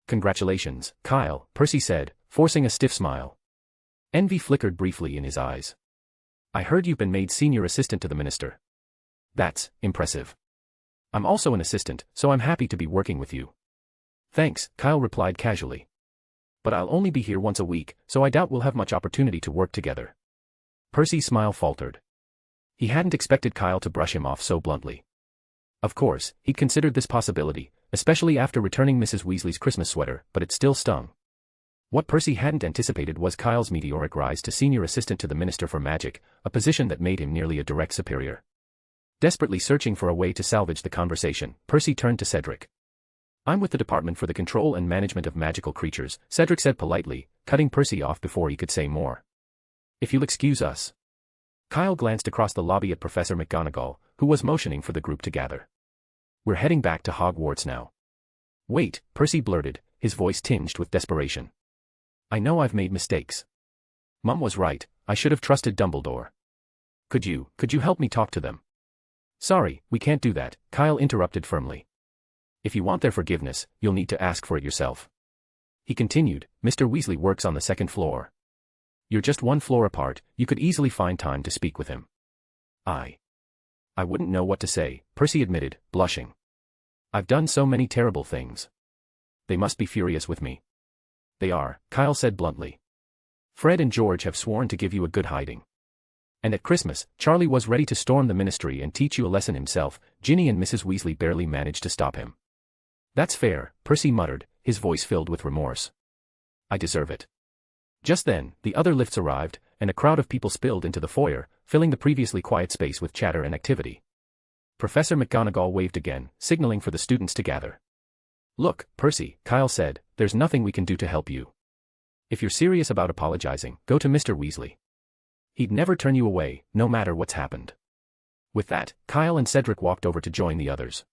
"Congratulations, Kyle," Percy said, forcing a stiff smile. Envy flickered briefly in his eyes. "I heard you've been made senior assistant to the minister." "That's impressive. I'm also an assistant, so I'm happy to be working with you." "Thanks," Kyle replied casually. "But I'll only be here once a week, so I doubt we'll have much opportunity to work together." Percy's smile faltered. He hadn't expected Kyle to brush him off so bluntly. Of course, he'd considered this possibility, especially after returning Mrs. Weasley's Christmas sweater, but it still stung. What Percy hadn't anticipated was Kyle's meteoric rise to senior assistant to the Minister for Magic, a position that made him nearly a direct superior. Desperately searching for a way to salvage the conversation, Percy turned to Cedric. "I'm with the Department for the Control and Management of Magical Creatures," Cedric said politely, cutting Percy off before he could say more. "If you'll excuse us." Kyle glanced across the lobby at Professor McGonagall, who was motioning for the group to gather. "We're heading back to Hogwarts now." "Wait," Percy blurted, his voice tinged with desperation. "I know I've made mistakes. Mum was right, I should have trusted Dumbledore. Could you help me talk to them?" "Sorry, we can't do that," Kyle interrupted firmly. "If you want their forgiveness, you'll need to ask for it yourself." He continued, "Mr. Weasley works on the 2nd floor. You're just 1 floor apart, you could easily find time to speak with him." I wouldn't know what to say," Percy admitted, blushing. "I've done so many terrible things. They must be furious with me." "They are," Kyle said bluntly. "Fred and George have sworn to give you a good hiding. And at Christmas, Charlie was ready to storm the ministry and teach you a lesson himself. Ginny and Mrs. Weasley barely managed to stop him." "That's fair," Percy muttered, his voice filled with remorse. "I deserve it." Just then, the other lifts arrived, and a crowd of people spilled into the foyer, filling the previously quiet space with chatter and activity. Professor McGonagall waved again, signaling for the students to gather. "Look, Percy," Kyle said, "there's nothing we can do to help you. If you're serious about apologizing, go to Mr. Weasley. He'd never turn you away, no matter what's happened." With that, Kyle and Cedric walked over to join the others.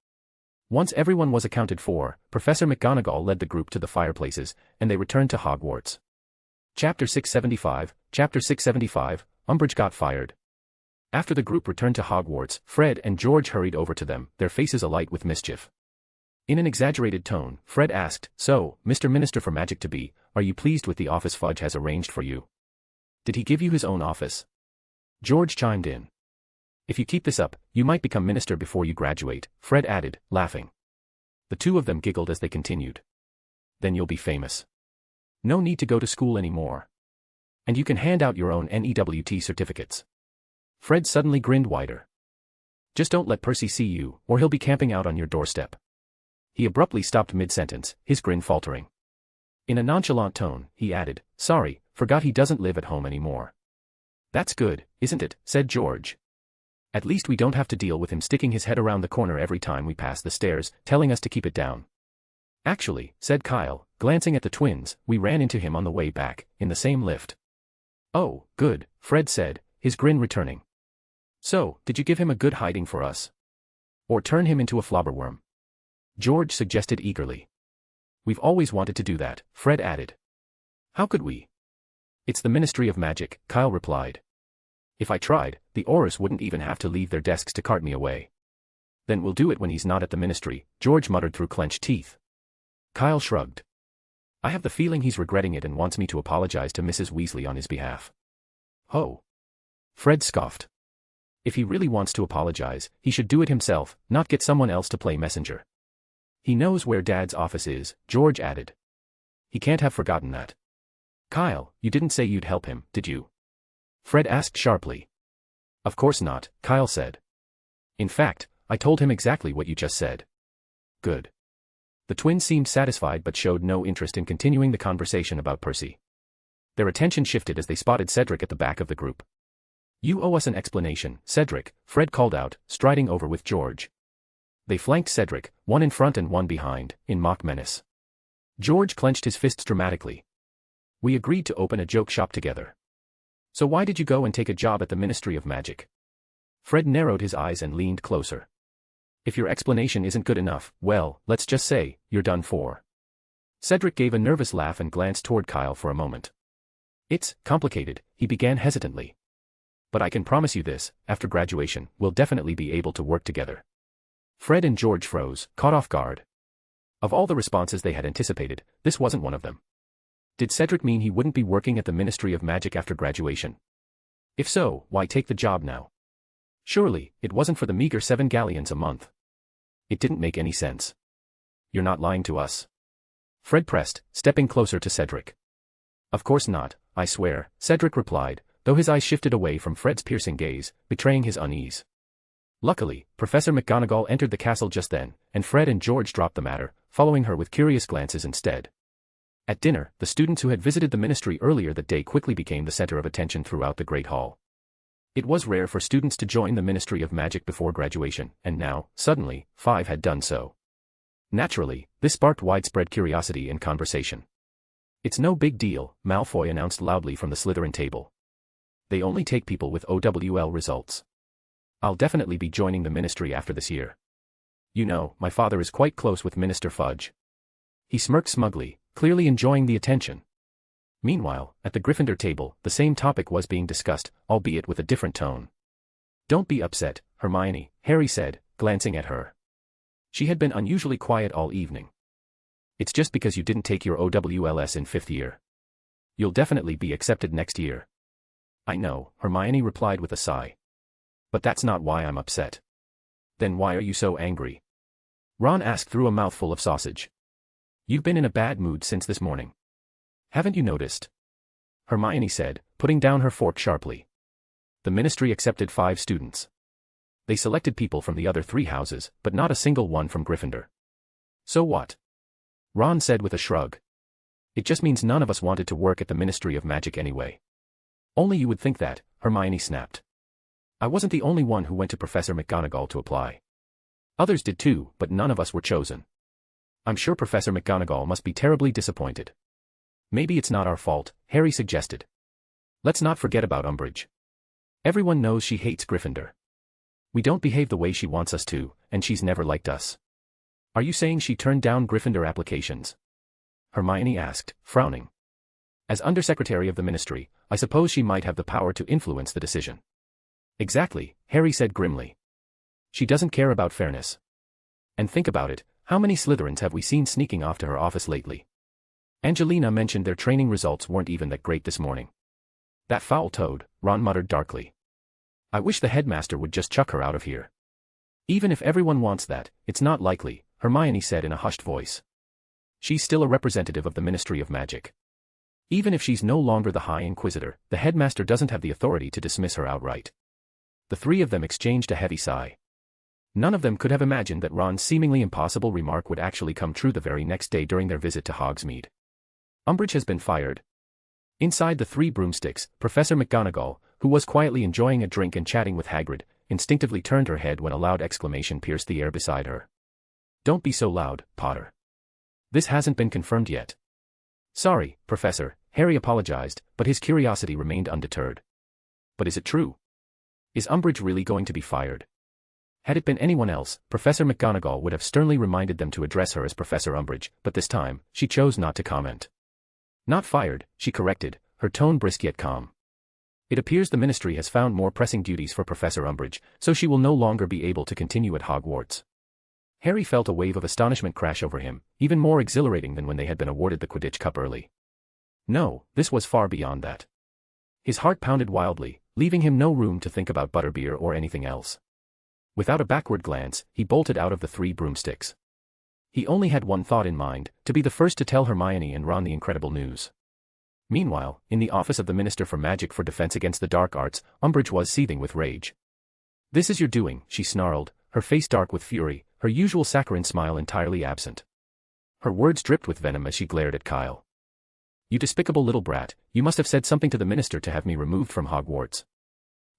Once everyone was accounted for, Professor McGonagall led the group to the fireplaces, and they returned to Hogwarts. Chapter 675, Umbridge got fired. After the group returned to Hogwarts, Fred and George hurried over to them, their faces alight with mischief. In an exaggerated tone, Fred asked, "So, Mr. Minister for Magic-to-Be, are you pleased with the office Fudge has arranged for you? Did he give you his own office?" George chimed in. "If you keep this up, you might become minister before you graduate," Fred added, laughing. The two of them giggled as they continued. Then you'll be famous. No need to go to school anymore. And you can hand out your own NEWT certificates. Fred suddenly grinned wider. Just don't let Percy see you, or he'll be camping out on your doorstep. He abruptly stopped mid-sentence, his grin faltering. In a nonchalant tone, he added, sorry, forgot he doesn't live at home anymore. That's good, isn't it, said George. At least we don't have to deal with him sticking his head around the corner every time we pass the stairs, telling us to keep it down. Actually, said Kyle, glancing at the twins, we ran into him on the way back, in the same lift. Oh, good, Fred said, his grin returning. So, did you give him a good hiding for us? Or turn him into a flobberworm? George suggested eagerly. We've always wanted to do that, Fred added. How could we? It's the Ministry of Magic, Kyle replied. If I tried, the Aurors wouldn't even have to leave their desks to cart me away. Then we'll do it when he's not at the ministry, George muttered through clenched teeth. Kyle shrugged. I have the feeling he's regretting it and wants me to apologize to Mrs. Weasley on his behalf. Oh. Fred scoffed. If he really wants to apologize, he should do it himself, not get someone else to play messenger. He knows where Dad's office is, George added. He can't have forgotten that. Kyle, you didn't say you'd help him, did you? Fred asked sharply. Of course not, Kyle said. In fact, I told him exactly what you just said. Good. The twins seemed satisfied but showed no interest in continuing the conversation about Percy. Their attention shifted as they spotted Cedric at the back of the group. You owe us an explanation, Cedric, Fred called out, striding over with George. They flanked Cedric, one in front and one behind, in mock menace. George clenched his fists dramatically. We agreed to open a joke shop together. So why did you go and take a job at the Ministry of Magic? Fred narrowed his eyes and leaned closer. If your explanation isn't good enough, well, let's just say, you're done for. Cedric gave a nervous laugh and glanced toward Kyle for a moment. It's complicated, he began hesitantly. But I can promise you this, after graduation, we'll definitely be able to work together. Fred and George froze, caught off guard. Of all the responses they had anticipated, this wasn't one of them. Did Cedric mean he wouldn't be working at the Ministry of Magic after graduation? If so, why take the job now? Surely, it wasn't for the meager 7 galleons a month. It didn't make any sense. You're not lying to us? Fred pressed, stepping closer to Cedric. Of course not, I swear, Cedric replied, though his eyes shifted away from Fred's piercing gaze, betraying his unease. Luckily, Professor McGonagall entered the castle just then, and Fred and George dropped the matter, following her with curious glances instead. At dinner, the students who had visited the ministry earlier that day quickly became the center of attention throughout the Great Hall. It was rare for students to join the Ministry of Magic before graduation, and now, suddenly, 5 had done so. Naturally, this sparked widespread curiosity and conversation. It's no big deal, Malfoy announced loudly from the Slytherin table. They only take people with OWL results. I'll definitely be joining the ministry after this year. You know, my father is quite close with Minister Fudge. He smirked smugly, clearly enjoying the attention. Meanwhile, at the Gryffindor table, the same topic was being discussed, albeit with a different tone. Don't be upset, Hermione, Harry said, glancing at her. She had been unusually quiet all evening. It's just because you didn't take your OWLS in 5th year. You'll definitely be accepted next year. I know, Hermione replied with a sigh. But that's not why I'm upset. Then why are you so angry? Ron asked through a mouthful of sausage. You've been in a bad mood since this morning. Haven't you noticed? Hermione said, putting down her fork sharply. The ministry accepted 5 students. They selected people from the other 3 houses, but not a single one from Gryffindor. So what? Ron said with a shrug. It just means none of us wanted to work at the Ministry of Magic anyway. Only you would think that, Hermione snapped. I wasn't the only one who went to Professor McGonagall to apply. Others did too, but none of us were chosen. I'm sure Professor McGonagall must be terribly disappointed. Maybe it's not our fault, Harry suggested. Let's not forget about Umbridge. Everyone knows she hates Gryffindor. We don't behave the way she wants us to, and she's never liked us. Are you saying she turned down Gryffindor applications? Hermione asked, frowning. As Undersecretary of the Ministry, I suppose she might have the power to influence the decision. Exactly, Harry said grimly. She doesn't care about fairness. And think about it, how many Slytherins have we seen sneaking off to her office lately? Angelina mentioned their training results weren't even that great this morning. That foul toad, Ron muttered darkly. I wish the headmaster would just chuck her out of here. Even if everyone wants that, it's not likely, Hermione said in a hushed voice. She's still a representative of the Ministry of Magic. Even if she's no longer the High Inquisitor, the Headmaster doesn't have the authority to dismiss her outright. The three of them exchanged a heavy sigh. None of them could have imagined that Ron's seemingly impossible remark would actually come true the very next day during their visit to Hogsmeade. Umbridge has been fired. Inside the Three Broomsticks, Professor McGonagall, who was quietly enjoying a drink and chatting with Hagrid, instinctively turned her head when a loud exclamation pierced the air beside her. "Don't be so loud, Potter. This hasn't been confirmed yet." "Sorry, Professor," Harry apologized, but his curiosity remained undeterred. "But is it true? Is Umbridge really going to be fired?" Had it been anyone else, Professor McGonagall would have sternly reminded them to address her as Professor Umbridge, but this time, she chose not to comment. "Not fired," she corrected, her tone brisk yet calm. "It appears the Ministry has found more pressing duties for Professor Umbridge, so she will no longer be able to continue at Hogwarts." Harry felt a wave of astonishment crash over him, even more exhilarating than when they had been awarded the Quidditch Cup early. No, this was far beyond that. His heart pounded wildly, leaving him no room to think about butterbeer or anything else. Without a backward glance, he bolted out of the Three Broomsticks. He only had one thought in mind, to be the first to tell Hermione and Ron the incredible news. Meanwhile, in the office of the Minister for Magic for Defense Against the Dark Arts, Umbridge was seething with rage. "This is your doing," she snarled, her face dark with fury, her usual saccharine smile entirely absent. Her words dripped with venom as she glared at Kyle. "You despicable little brat, you must have said something to the Minister to have me removed from Hogwarts."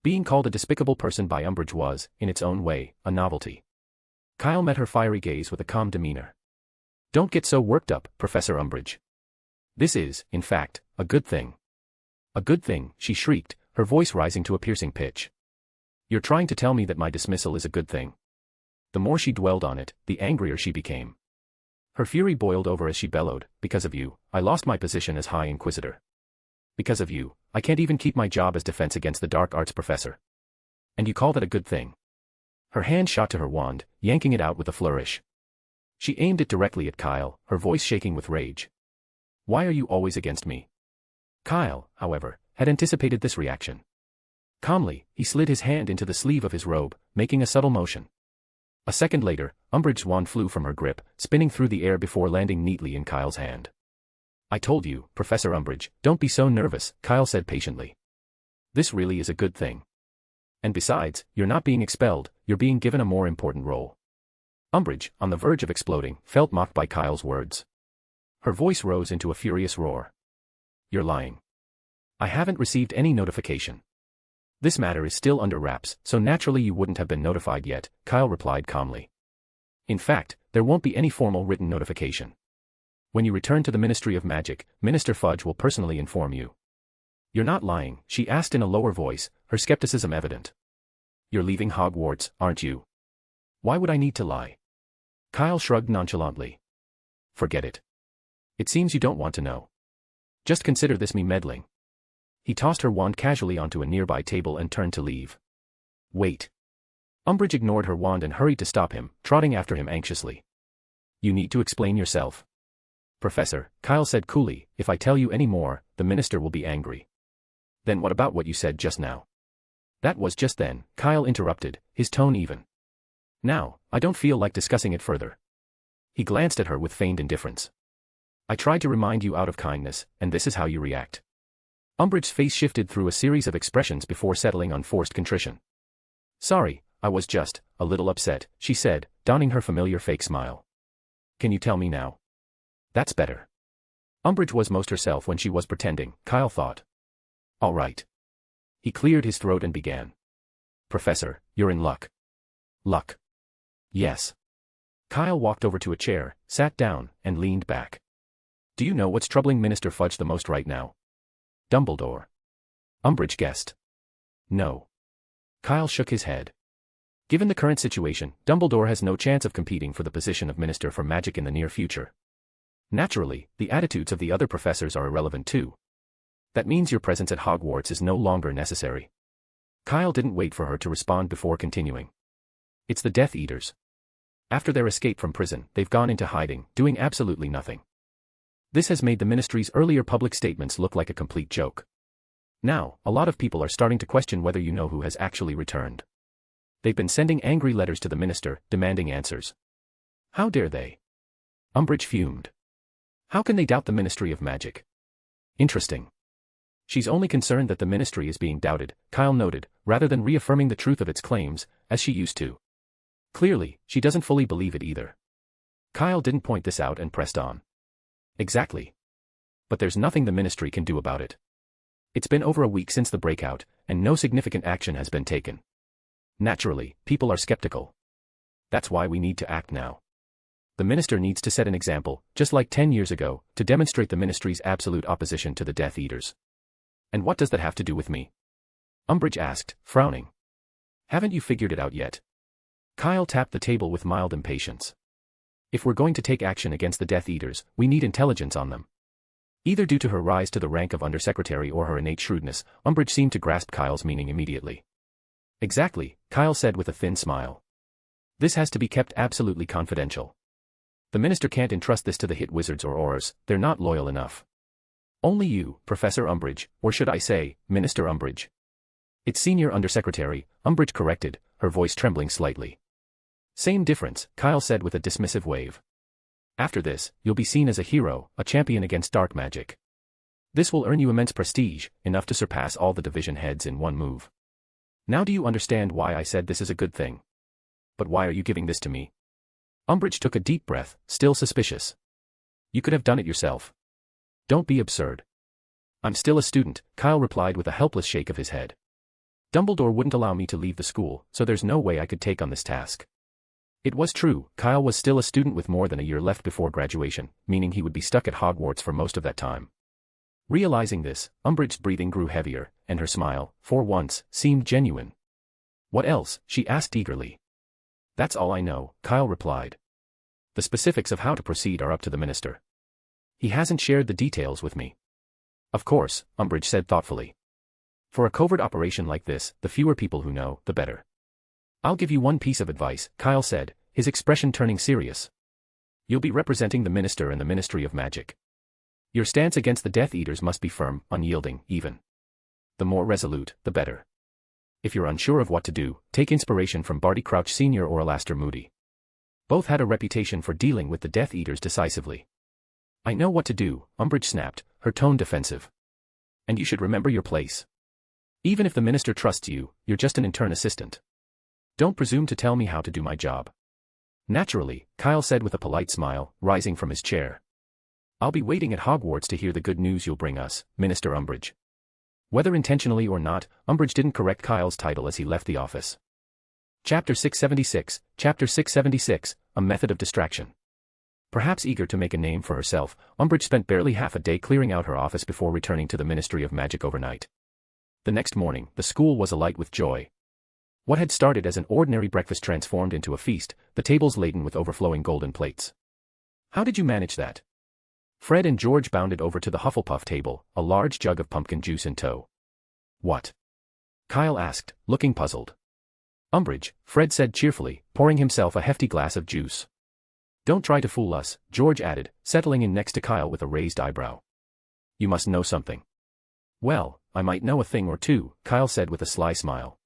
Being called a despicable person by Umbridge was, in its own way, a novelty. Kyle met her fiery gaze with a calm demeanor. "Don't get so worked up, Professor Umbridge. This is, in fact, a good thing." "A good thing," she shrieked, her voice rising to a piercing pitch. "You're trying to tell me that my dismissal is a good thing?" The more she dwelled on it, the angrier she became. Her fury boiled over as she bellowed, "Because of you, I lost my position as High Inquisitor. Because of you, I can't even keep my job as Defense Against the Dark Arts Professor. And you call that a good thing?" Her hand shot to her wand, yanking it out with a flourish. She aimed it directly at Kyle, her voice shaking with rage. "Why are you always against me?" Kyle, however, had anticipated this reaction. Calmly, he slid his hand into the sleeve of his robe, making a subtle motion. A second later, Umbridge's wand flew from her grip, spinning through the air before landing neatly in Kyle's hand. "I told you, Professor Umbridge, don't be so nervous," Kyle said patiently. "This really is a good thing. And besides, you're not being expelled, you're being given a more important role." Umbridge, on the verge of exploding, felt mocked by Kyle's words. Her voice rose into a furious roar. "You're lying. I haven't received any notification. This matter is still under wraps, so naturally you wouldn't have been notified yet," Kyle replied calmly. "In fact, there won't be any formal written notification. When you return to the Ministry of Magic, Minister Fudge will personally inform you." "You're not lying?" she asked in a lower voice, her skepticism evident. "You're leaving Hogwarts, aren't you?" "Why would I need to lie?" Kyle shrugged nonchalantly. "Forget it. It seems you don't want to know. Just consider this me meddling." He tossed her wand casually onto a nearby table and turned to leave. "Wait." Umbridge ignored her wand and hurried to stop him, trotting after him anxiously. "You need to explain yourself." "Professor," Kyle said coolly, "if I tell you any more, the Minister will be angry." "Then what about what you said just now?" "That was just then," Kyle interrupted, his tone even. "Now, I don't feel like discussing it further." He glanced at her with feigned indifference. "I tried to remind you out of kindness, and this is how you react." Umbridge's face shifted through a series of expressions before settling on forced contrition. "Sorry, I was just a little upset," she said, donning her familiar fake smile. "Can you tell me now?" "That's better." Umbridge was most herself when she was pretending, Kyle thought. "All right." He cleared his throat and began. "Professor, you're in luck." "Luck?" "Yes." Kyle walked over to a chair, sat down, and leaned back. "Do you know what's troubling Minister Fudge the most right now?" "Dumbledore." Umbridge guessed. "No." Kyle shook his head. "Given the current situation, Dumbledore has no chance of competing for the position of Minister for Magic in the near future. Naturally, the attitudes of the other professors are irrelevant too. That means your presence at Hogwarts is no longer necessary." Kyle didn't wait for her to respond before continuing. "It's the Death Eaters. After their escape from prison, they've gone into hiding, doing absolutely nothing. This has made the Ministry's earlier public statements look like a complete joke. Now, a lot of people are starting to question whether you know who has actually returned. They've been sending angry letters to the Minister, demanding answers." "How dare they?" Umbridge fumed. How can they doubt the Ministry of Magic? Interesting. She's only concerned that the Ministry is being doubted, Kyle noted, rather than reaffirming the truth of its claims, as she used to. Clearly, she doesn't fully believe it either. Kyle didn't point this out and pressed on. Exactly. But there's nothing the Ministry can do about it. It's been over a week since the breakout, and no significant action has been taken. Naturally, people are skeptical. That's why we need to act now. The Minister needs to set an example, just like 10 years ago, to demonstrate the Ministry's absolute opposition to the Death Eaters. And what does that have to do with me? Umbridge asked, frowning. Haven't you figured it out yet? Kyle tapped the table with mild impatience. If we're going to take action against the Death Eaters, we need intelligence on them. Either due to her rise to the rank of undersecretary or her innate shrewdness, Umbridge seemed to grasp Kyle's meaning immediately. Exactly, Kyle said with a thin smile. This has to be kept absolutely confidential. The Minister can't entrust this to the hit wizards or aurors, they're not loyal enough. Only you, Professor Umbridge, or should I say, Minister Umbridge. It's Senior Undersecretary, Umbridge corrected, her voice trembling slightly. Same difference, Kyle said with a dismissive wave. After this, you'll be seen as a hero, a champion against dark magic. This will earn you immense prestige, enough to surpass all the division heads in one move. Now do you understand why I said this is a good thing? But why are you giving this to me? Umbridge took a deep breath, still suspicious. You could have done it yourself. Don't be absurd. I'm still a student, Kyle replied with a helpless shake of his head. Dumbledore wouldn't allow me to leave the school, so there's no way I could take on this task. It was true, Kyle was still a student with more than a year left before graduation, meaning he would be stuck at Hogwarts for most of that time. Realizing this, Umbridge's breathing grew heavier, and her smile, for once, seemed genuine. What else? She asked eagerly. That's all I know, Kyle replied. The specifics of how to proceed are up to the Minister. He hasn't shared the details with me. Of course, Umbridge said thoughtfully. For a covert operation like this, the fewer people who know, the better. I'll give you one piece of advice, Kyle said, his expression turning serious. You'll be representing the Minister and the Ministry of Magic. Your stance against the Death Eaters must be firm, unyielding, even. The more resolute, the better. If you're unsure of what to do, take inspiration from Barty Crouch Sr. or Alastor Moody. Both had a reputation for dealing with the Death Eaters decisively. I know what to do, Umbridge snapped, her tone defensive. And you should remember your place. Even if the Minister trusts you, you're just an intern assistant. Don't presume to tell me how to do my job. Naturally, Kyle said with a polite smile, rising from his chair. I'll be waiting at Hogwarts to hear the good news you'll bring us, Minister Umbridge. Whether intentionally or not, Umbridge didn't correct Kyle's title as he left the office. Chapter 676, A Method of Distraction. Perhaps eager to make a name for herself, Umbridge spent barely half a day clearing out her office before returning to the Ministry of Magic overnight. The next morning, the school was alight with joy. What had started as an ordinary breakfast transformed into a feast, the tables laden with overflowing golden plates. How did you manage that? Fred and George bounded over to the Hufflepuff table, a large jug of pumpkin juice in tow. What? Kyle asked, looking puzzled. Umbridge, Fred said cheerfully, pouring himself a hefty glass of juice. Don't try to fool us, George added, settling in next to Kyle with a raised eyebrow. You must know something. Well, I might know a thing or two, Kyle said with a sly smile.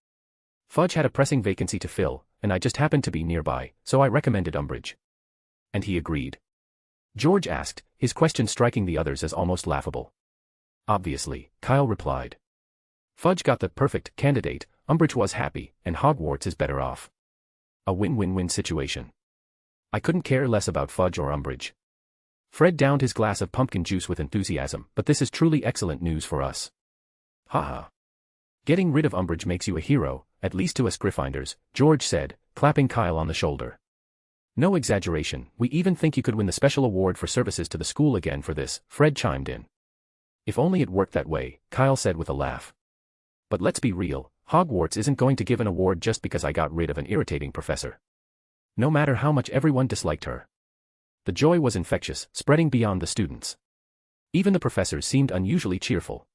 Fudge had a pressing vacancy to fill, and I just happened to be nearby, so I recommended Umbridge. And he agreed? George asked, his question striking the others as almost laughable. Obviously, Kyle replied. Fudge got the perfect candidate, Umbridge was happy, and Hogwarts is better off. A win-win-win situation. I couldn't care less about Fudge or Umbridge. Fred downed his glass of pumpkin juice with enthusiasm, but this is truly excellent news for us. Ha. Getting rid of Umbridge makes you a hero, at least to us Gryffindors, George said, clapping Kyle on the shoulder. No exaggeration, we even think you could win the special award for services to the school again for this, Fred chimed in. If only it worked that way, Kyle said with a laugh. But let's be real, Hogwarts isn't going to give an award just because I got rid of an irritating professor. No matter how much everyone disliked her. The joy was infectious, spreading beyond the students. Even the professors seemed unusually cheerful.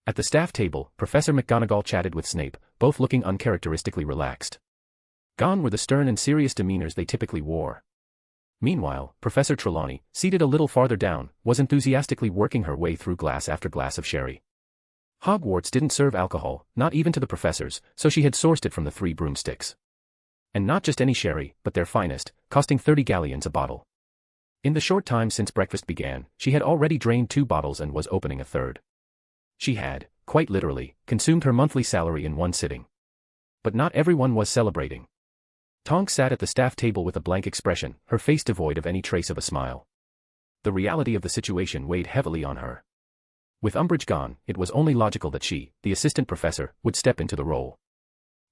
At the staff table, Professor McGonagall chatted with Snape, both looking uncharacteristically relaxed. Gone were the stern and serious demeanors they typically wore. Meanwhile, Professor Trelawney, seated a little farther down, was enthusiastically working her way through glass after glass of sherry. Hogwarts didn't serve alcohol, not even to the professors, so she had sourced it from the 3 broomsticks. And not just any sherry, but their finest, costing 30 galleons a bottle. In the short time since breakfast began, she had already drained 2 bottles and was opening a third. She had, quite literally, consumed her monthly salary in one sitting. But not everyone was celebrating. Tonks sat at the staff table with a blank expression, her face devoid of any trace of a smile. The reality of the situation weighed heavily on her. With Umbridge gone, it was only logical that she, the assistant professor, would step into the role.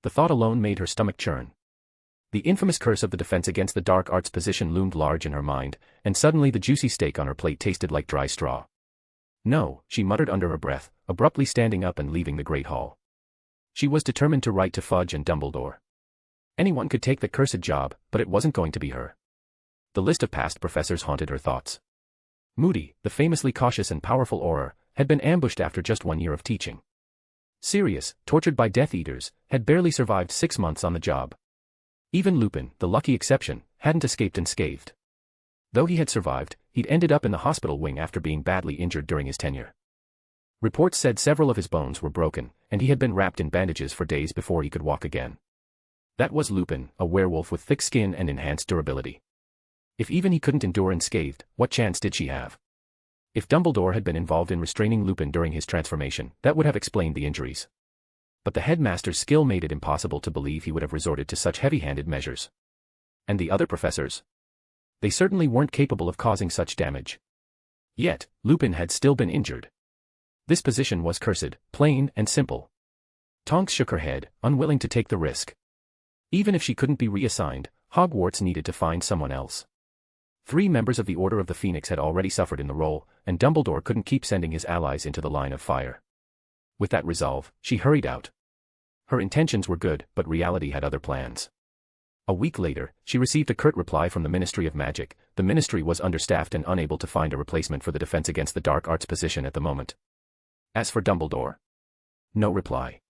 The thought alone made her stomach churn. The infamous curse of the Defense Against the Dark Arts position loomed large in her mind, and suddenly the juicy steak on her plate tasted like dry straw. No, she muttered under her breath, abruptly standing up and leaving the Great Hall. She was determined to write to Fudge and Dumbledore. Anyone could take the cursed job, but it wasn't going to be her. The list of past professors haunted her thoughts. Moody, the famously cautious and powerful Auror, had been ambushed after just 1 year of teaching. Sirius, tortured by Death Eaters, had barely survived 6 months on the job. Even Lupin, the lucky exception, hadn't escaped unscathed. Though he had survived, he'd ended up in the hospital wing after being badly injured during his tenure. Reports said several of his bones were broken, and he had been wrapped in bandages for days before he could walk again. That was Lupin, a werewolf with thick skin and enhanced durability. If even he couldn't endure unscathed, what chance did she have? If Dumbledore had been involved in restraining Lupin during his transformation, that would have explained the injuries. But the Headmaster's skill made it impossible to believe he would have resorted to such heavy-handed measures. And the other professors? They certainly weren't capable of causing such damage. Yet, Lupin had still been injured. This position was cursed, plain and simple. Tonks shook her head, unwilling to take the risk. Even if she couldn't be reassigned, Hogwarts needed to find someone else. 3 members of the Order of the Phoenix had already suffered in the role, and Dumbledore couldn't keep sending his allies into the line of fire. With that resolve, she hurried out. Her intentions were good, but reality had other plans. A week later, she received a curt reply from the Ministry of Magic. The ministry was understaffed and unable to find a replacement for the Defense Against the Dark Arts position at the moment. As for Dumbledore, no reply.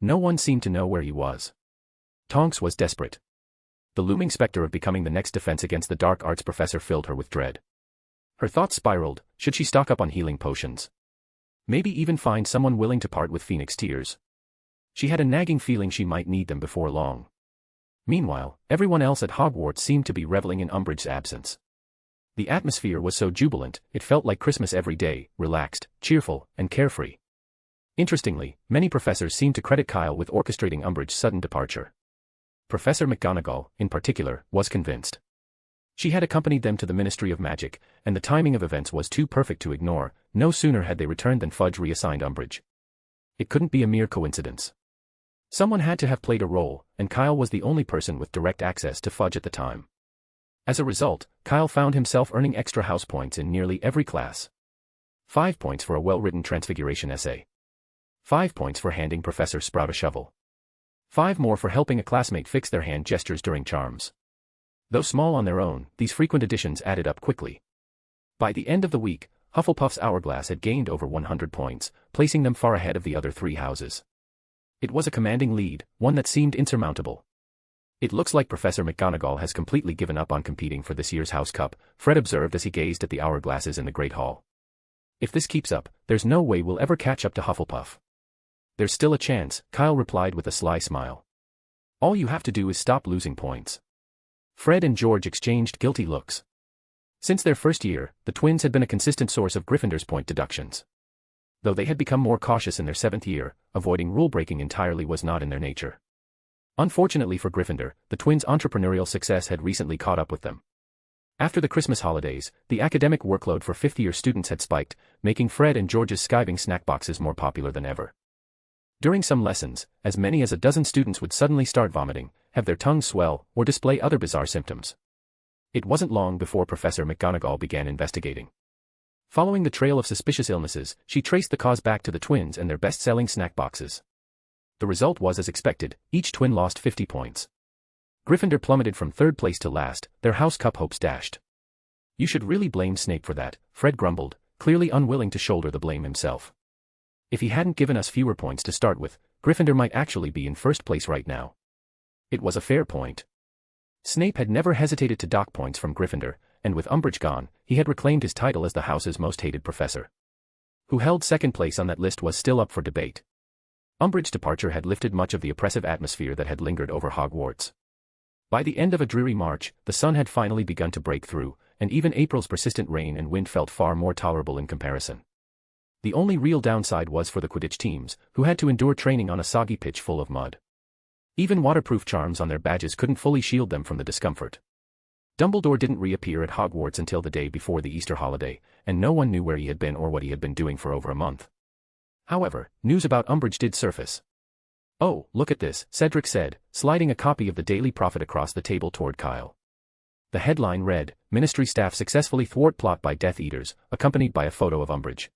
No one seemed to know where he was. Tonks was desperate. The looming specter of becoming the next Defense Against the Dark Arts professor filled her with dread. Her thoughts spiraled. Should she stock up on healing potions? Maybe even find someone willing to part with Phoenix Tears. She had a nagging feeling she might need them before long. Meanwhile, everyone else at Hogwarts seemed to be reveling in Umbridge's absence. The atmosphere was so jubilant, it felt like Christmas every day, relaxed, cheerful, and carefree. Interestingly, many professors seemed to credit Kyle with orchestrating Umbridge's sudden departure. Professor McGonagall, in particular, was convinced. She had accompanied them to the Ministry of Magic, and the timing of events was too perfect to ignore. No sooner had they returned than Fudge reassigned Umbridge. It couldn't be a mere coincidence. Someone had to have played a role, and Kyle was the only person with direct access to Fudge at the time. As a result, Kyle found himself earning extra house points in nearly every class. 5 points for a well-written transfiguration essay. 5 points for handing Professor Sprout a shovel. 5 more for helping a classmate fix their hand gestures during charms. Though small on their own, these frequent additions added up quickly. By the end of the week, Hufflepuff's hourglass had gained over 100 points, placing them far ahead of the other 3 houses. It was a commanding lead, one that seemed insurmountable. It looks like Professor McGonagall has completely given up on competing for this year's House Cup, Fred observed as he gazed at the hourglasses in the Great Hall. If this keeps up, there's no way we'll ever catch up to Hufflepuff. There's still a chance, Kyle replied with a sly smile. All you have to do is stop losing points. Fred and George exchanged guilty looks. Since their first year, the twins had been a consistent source of Gryffindor's point deductions. Though they had become more cautious in their 7th year, avoiding rule-breaking entirely was not in their nature. Unfortunately for Gryffindor, the twins' entrepreneurial success had recently caught up with them. After the Christmas holidays, the academic workload for 5th-year students had spiked, making Fred and George's skiving snack boxes more popular than ever. During some lessons, as many as a dozen students would suddenly start vomiting, have their tongues swell, or display other bizarre symptoms. It wasn't long before Professor McGonagall began investigating. Following the trail of suspicious illnesses, she traced the cause back to the twins and their best-selling snack boxes. The result was as expected, each twin lost 50 points. Gryffindor plummeted from 3rd place to last, their House Cup hopes dashed. You should really blame Snape for that, Fred grumbled, clearly unwilling to shoulder the blame himself. If he hadn't given us fewer points to start with, Gryffindor might actually be in 1st place right now. It was a fair point. Snape had never hesitated to dock points from Gryffindor, and with Umbridge gone, he had reclaimed his title as the house's most hated professor. Who held 2nd place on that list was still up for debate. Umbridge's departure had lifted much of the oppressive atmosphere that had lingered over Hogwarts. By the end of a dreary March, the sun had finally begun to break through, and even April's persistent rain and wind felt far more tolerable in comparison. The only real downside was for the Quidditch teams, who had to endure training on a soggy pitch full of mud. Even waterproof charms on their badges couldn't fully shield them from the discomfort. Dumbledore didn't reappear at Hogwarts until the day before the Easter holiday, and no one knew where he had been or what he had been doing for over a month. However, news about Umbridge did surface. "Oh, look at this," Cedric said, sliding a copy of the Daily Prophet across the table toward Kyle. The headline read, "Ministry staff successfully thwart plot by Death Eaters," accompanied by a photo of Umbridge.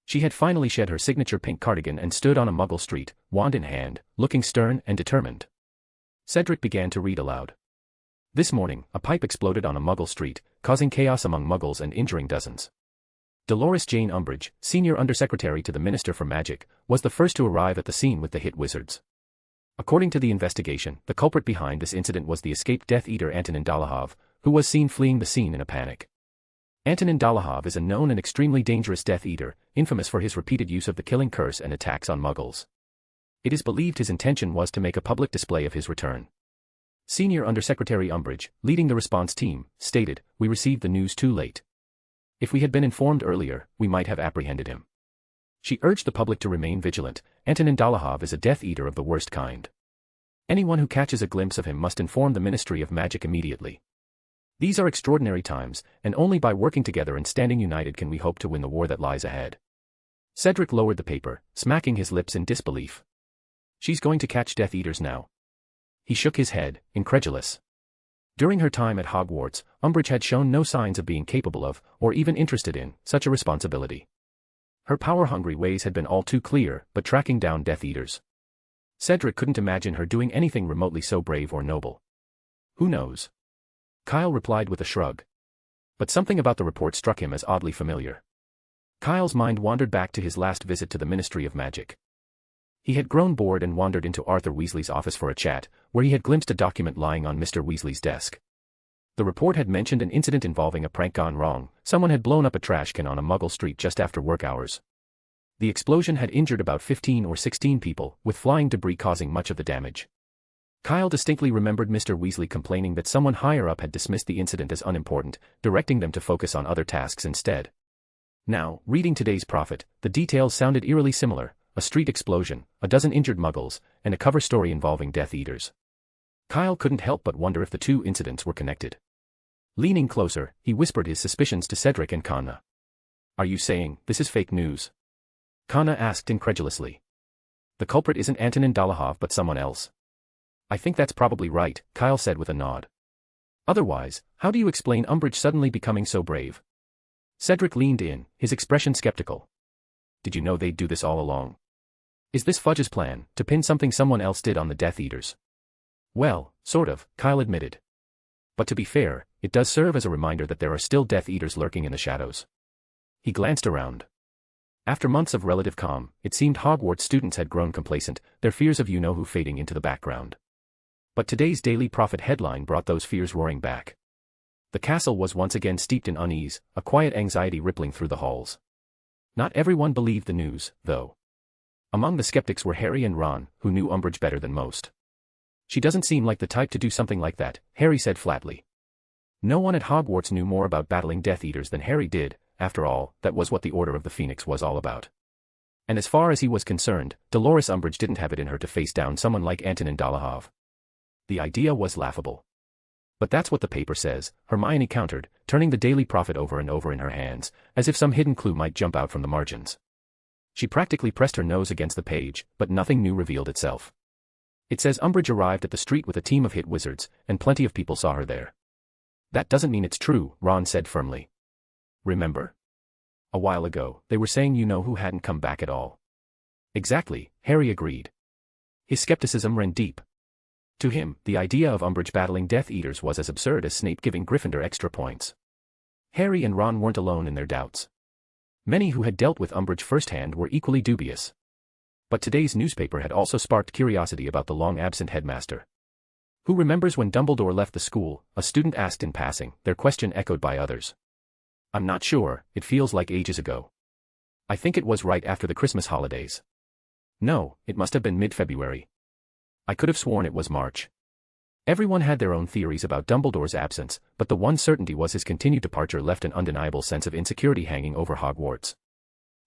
She had finally shed her signature pink cardigan and stood on a Muggle street, wand in hand, looking stern and determined. Cedric began to read aloud. This morning, a pipe exploded on a Muggle street, causing chaos among Muggles and injuring dozens. Dolores Jane Umbridge, Senior Undersecretary to the Minister for Magic, was the first to arrive at the scene with the hit wizards. According to the investigation, the culprit behind this incident was the escaped Death Eater Antonin Dolohov, who was seen fleeing the scene in a panic. Antonin Dolohov is a known and extremely dangerous Death Eater, infamous for his repeated use of the killing curse and attacks on Muggles. It is believed his intention was to make a public display of his return. Senior Undersecretary Umbridge, leading the response team, stated, "We received the news too late. If we had been informed earlier, we might have apprehended him." She urged the public to remain vigilant. Antonin Dolohov is a Death Eater of the worst kind. Anyone who catches a glimpse of him must inform the Ministry of Magic immediately. These are extraordinary times, and only by working together and standing united can we hope to win the war that lies ahead. Cedric lowered the paper, smacking his lips in disbelief. She's going to catch Death Eaters now. He shook his head, incredulous. During her time at Hogwarts, Umbridge had shown no signs of being capable of, or even interested in, such a responsibility. Her power-hungry ways had been all too clear, but tracking down Death Eaters. Cedric couldn't imagine her doing anything remotely so brave or noble. Who knows? Kyle replied with a shrug. But something about the report struck him as oddly familiar. Kyle's mind wandered back to his last visit to the Ministry of Magic. He had grown bored and wandered into Arthur Weasley's office for a chat, where he had glimpsed a document lying on Mr. Weasley's desk. The report had mentioned an incident involving a prank gone wrong. Someone had blown up a trash can on a Muggle street just after work hours. The explosion had injured about 15 or 16 people, with flying debris causing much of the damage. Kyle distinctly remembered Mr. Weasley complaining that someone higher up had dismissed the incident as unimportant, directing them to focus on other tasks instead. Now, reading today's Prophet, the details sounded eerily similar: a street explosion, a dozen injured Muggles, and a cover story involving Death Eaters. Kyle couldn't help but wonder if the two incidents were connected. Leaning closer, he whispered his suspicions to Cedric and Kanna. "Are you saying this is fake news?" Kanna asked incredulously. "The culprit isn't Antonin Dolohov but someone else." "I think that's probably right," Kyle said with a nod. "Otherwise, how do you explain Umbridge suddenly becoming so brave?" Cedric leaned in, his expression skeptical. "Did you know they'd do this all along? Is this Fudge's plan, to pin something someone else did on the Death Eaters?" "Well, sort of," Kyle admitted. "But to be fair, it does serve as a reminder that there are still Death Eaters lurking in the shadows." He glanced around. After months of relative calm, it seemed Hogwarts students had grown complacent, their fears of you-know-who fading into the background. But today's Daily Prophet headline brought those fears roaring back. The castle was once again steeped in unease, a quiet anxiety rippling through the halls. Not everyone believed the news, though. Among the skeptics were Harry and Ron, who knew Umbridge better than most. "She doesn't seem like the type to do something like that," Harry said flatly. No one at Hogwarts knew more about battling Death Eaters than Harry did. After all, that was what the Order of the Phoenix was all about. And as far as he was concerned, Dolores Umbridge didn't have it in her to face down someone like Antonin Dolohov. The idea was laughable. "But that's what the paper says," Hermione countered, turning the Daily Prophet over and over in her hands, as if some hidden clue might jump out from the margins. She practically pressed her nose against the page, but nothing new revealed itself. "It says Umbridge arrived at the street with a team of hit wizards, and plenty of people saw her there." "That doesn't mean it's true," Ron said firmly. "Remember? A while ago, they were saying you-know-who hadn't come back at all." "Exactly," Harry agreed. His skepticism ran deep. To him, the idea of Umbridge battling Death Eaters was as absurd as Snape giving Gryffindor extra points. Harry and Ron weren't alone in their doubts. Many who had dealt with Umbridge firsthand were equally dubious. But today's newspaper had also sparked curiosity about the long-absent headmaster. "Who remembers when Dumbledore left the school?" a student asked in passing, their question echoed by others. "I'm not sure, it feels like ages ago. I think it was right after the Christmas holidays. No, it must have been mid-February. I could have sworn it was March." Everyone had their own theories about Dumbledore's absence, but the one certainty was his continued departure left an undeniable sense of insecurity hanging over Hogwarts.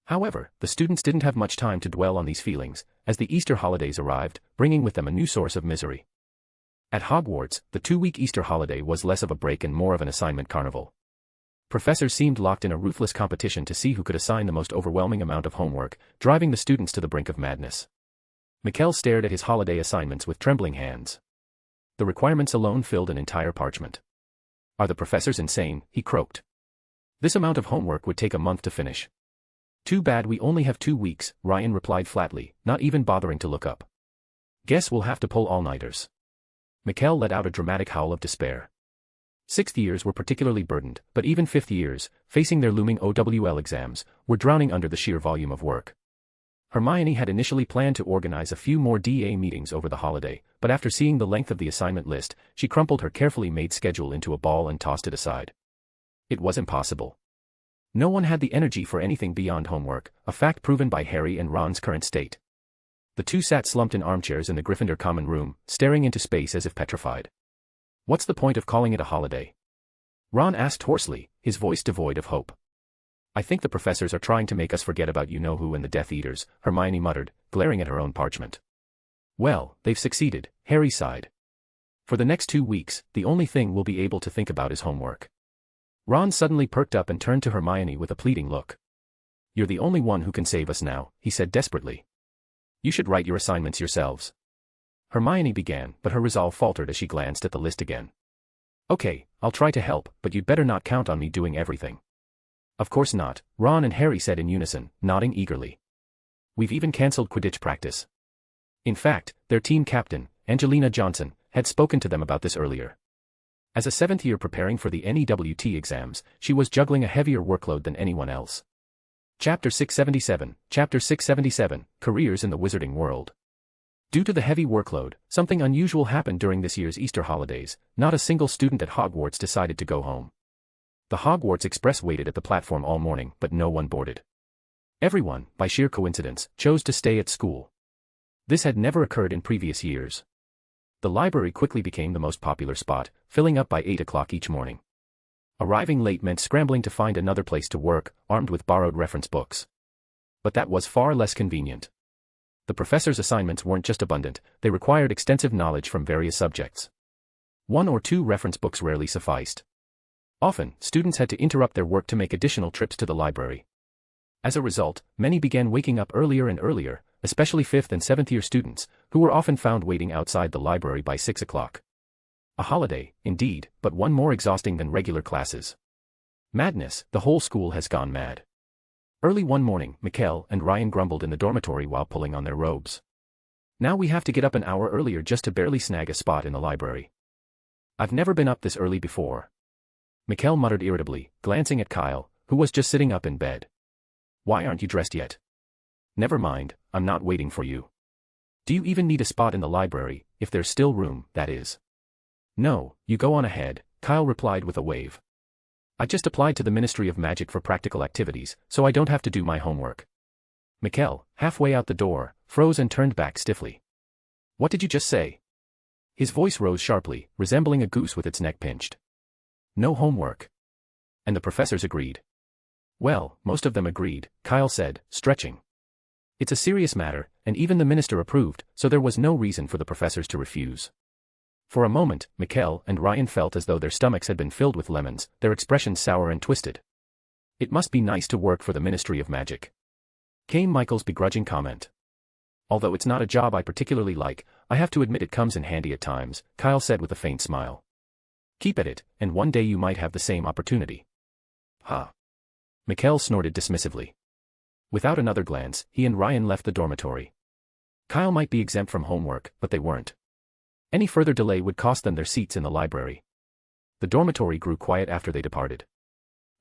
However, the students didn't have much time to dwell on these feelings, as the Easter holidays arrived, bringing with them a new source of misery. At Hogwarts, the 2-week Easter holiday was less of a break and more of an assignment carnival. Professors seemed locked in a ruthless competition to see who could assign the most overwhelming amount of homework, driving the students to the brink of madness. McGonagall stared at his holiday assignments with trembling hands. The requirements alone filled an entire parchment. "Are the professors insane?" he croaked. "This amount of homework would take a month to finish." "Too bad we only have 2 weeks," Ryan replied flatly, not even bothering to look up. "Guess we'll have to pull all-nighters." McGonagall let out a dramatic howl of despair. 6th years were particularly burdened, but even 5th years, facing their looming OWL exams, were drowning under the sheer volume of work. Hermione had initially planned to organize a few more DA meetings over the holiday, but after seeing the length of the assignment list, she crumpled her carefully made schedule into a ball and tossed it aside. It was impossible. No one had the energy for anything beyond homework, a fact proven by Harry and Ron's current state. The two sat slumped in armchairs in the Gryffindor common room, staring into space as if petrified. "What's the point of calling it a holiday?" Ron asked hoarsely, his voice devoid of hope. "I think the professors are trying to make us forget about you-know-who and the Death Eaters," Hermione muttered, glaring at her own parchment. "Well, they've succeeded," Harry sighed. "For the next 2 weeks, the only thing we'll be able to think about is homework." Ron suddenly perked up and turned to Hermione with a pleading look. "You're the only one who can save us now," he said desperately. "You should write your assignments yourselves." Hermione began, but her resolve faltered as she glanced at the list again. "Okay, I'll try to help, but you'd better not count on me doing everything." "Of course not," Ron and Harry said in unison, nodding eagerly. "We've even cancelled Quidditch practice." In fact, their team captain, Angelina Johnson, had spoken to them about this earlier. As a 7th year preparing for the NEWT exams, she was juggling a heavier workload than anyone else. Chapter 677, Careers in the Wizarding World. Due to the heavy workload, something unusual happened during this year's Easter holidays. Not a single student at Hogwarts decided to go home. The Hogwarts Express waited at the platform all morning, but no one boarded. Everyone, by sheer coincidence, chose to stay at school. This had never occurred in previous years. The library quickly became the most popular spot, filling up by 8 o'clock each morning. Arriving late meant scrambling to find another place to work, armed with borrowed reference books. But that was far less convenient. The professors' assignments weren't just abundant, they required extensive knowledge from various subjects. 1 or 2 reference books rarely sufficed. Often, students had to interrupt their work to make additional trips to the library. As a result, many began waking up earlier and earlier, especially 5th and 7th year students, who were often found waiting outside the library by 6 o'clock. A holiday, indeed, but one more exhausting than regular classes. Madness, the whole school has gone mad. Early one morning, McGonagall and Ryan grumbled in the dormitory while pulling on their robes. "Now we have to get up an hour earlier just to barely snag a spot in the library. I've never been up this early before." McGonagall muttered irritably, glancing at Kyle, who was just sitting up in bed. "Why aren't you dressed yet?" "Never mind, I'm not waiting for you." "Do you even need a spot in the library, if there's still room, that is?" "No, you go on ahead," Kyle replied with a wave. "I just applied to the Ministry of Magic for practical activities, so I don't have to do my homework." McGonagall, halfway out the door, froze and turned back stiffly. "What did you just say?" His voice rose sharply, resembling a goose with its neck pinched. "No homework." And the professors agreed. "Well, most of them agreed," Kyle said, stretching. "It's a serious matter, and even the minister approved, so there was no reason for the professors to refuse." For a moment, McGonagall and Ryan felt as though their stomachs had been filled with lemons, their expressions sour and twisted. "It must be nice to work for the Ministry of Magic," came Michael's begrudging comment. "Although it's not a job I particularly like, I have to admit it comes in handy at times," Kyle said with a faint smile. "Keep at it, and one day you might have the same opportunity." "Huh." McGonagall snorted dismissively. Without another glance, he and Ryan left the dormitory. Kyle might be exempt from homework, but they weren't. Any further delay would cost them their seats in the library. The dormitory grew quiet after they departed.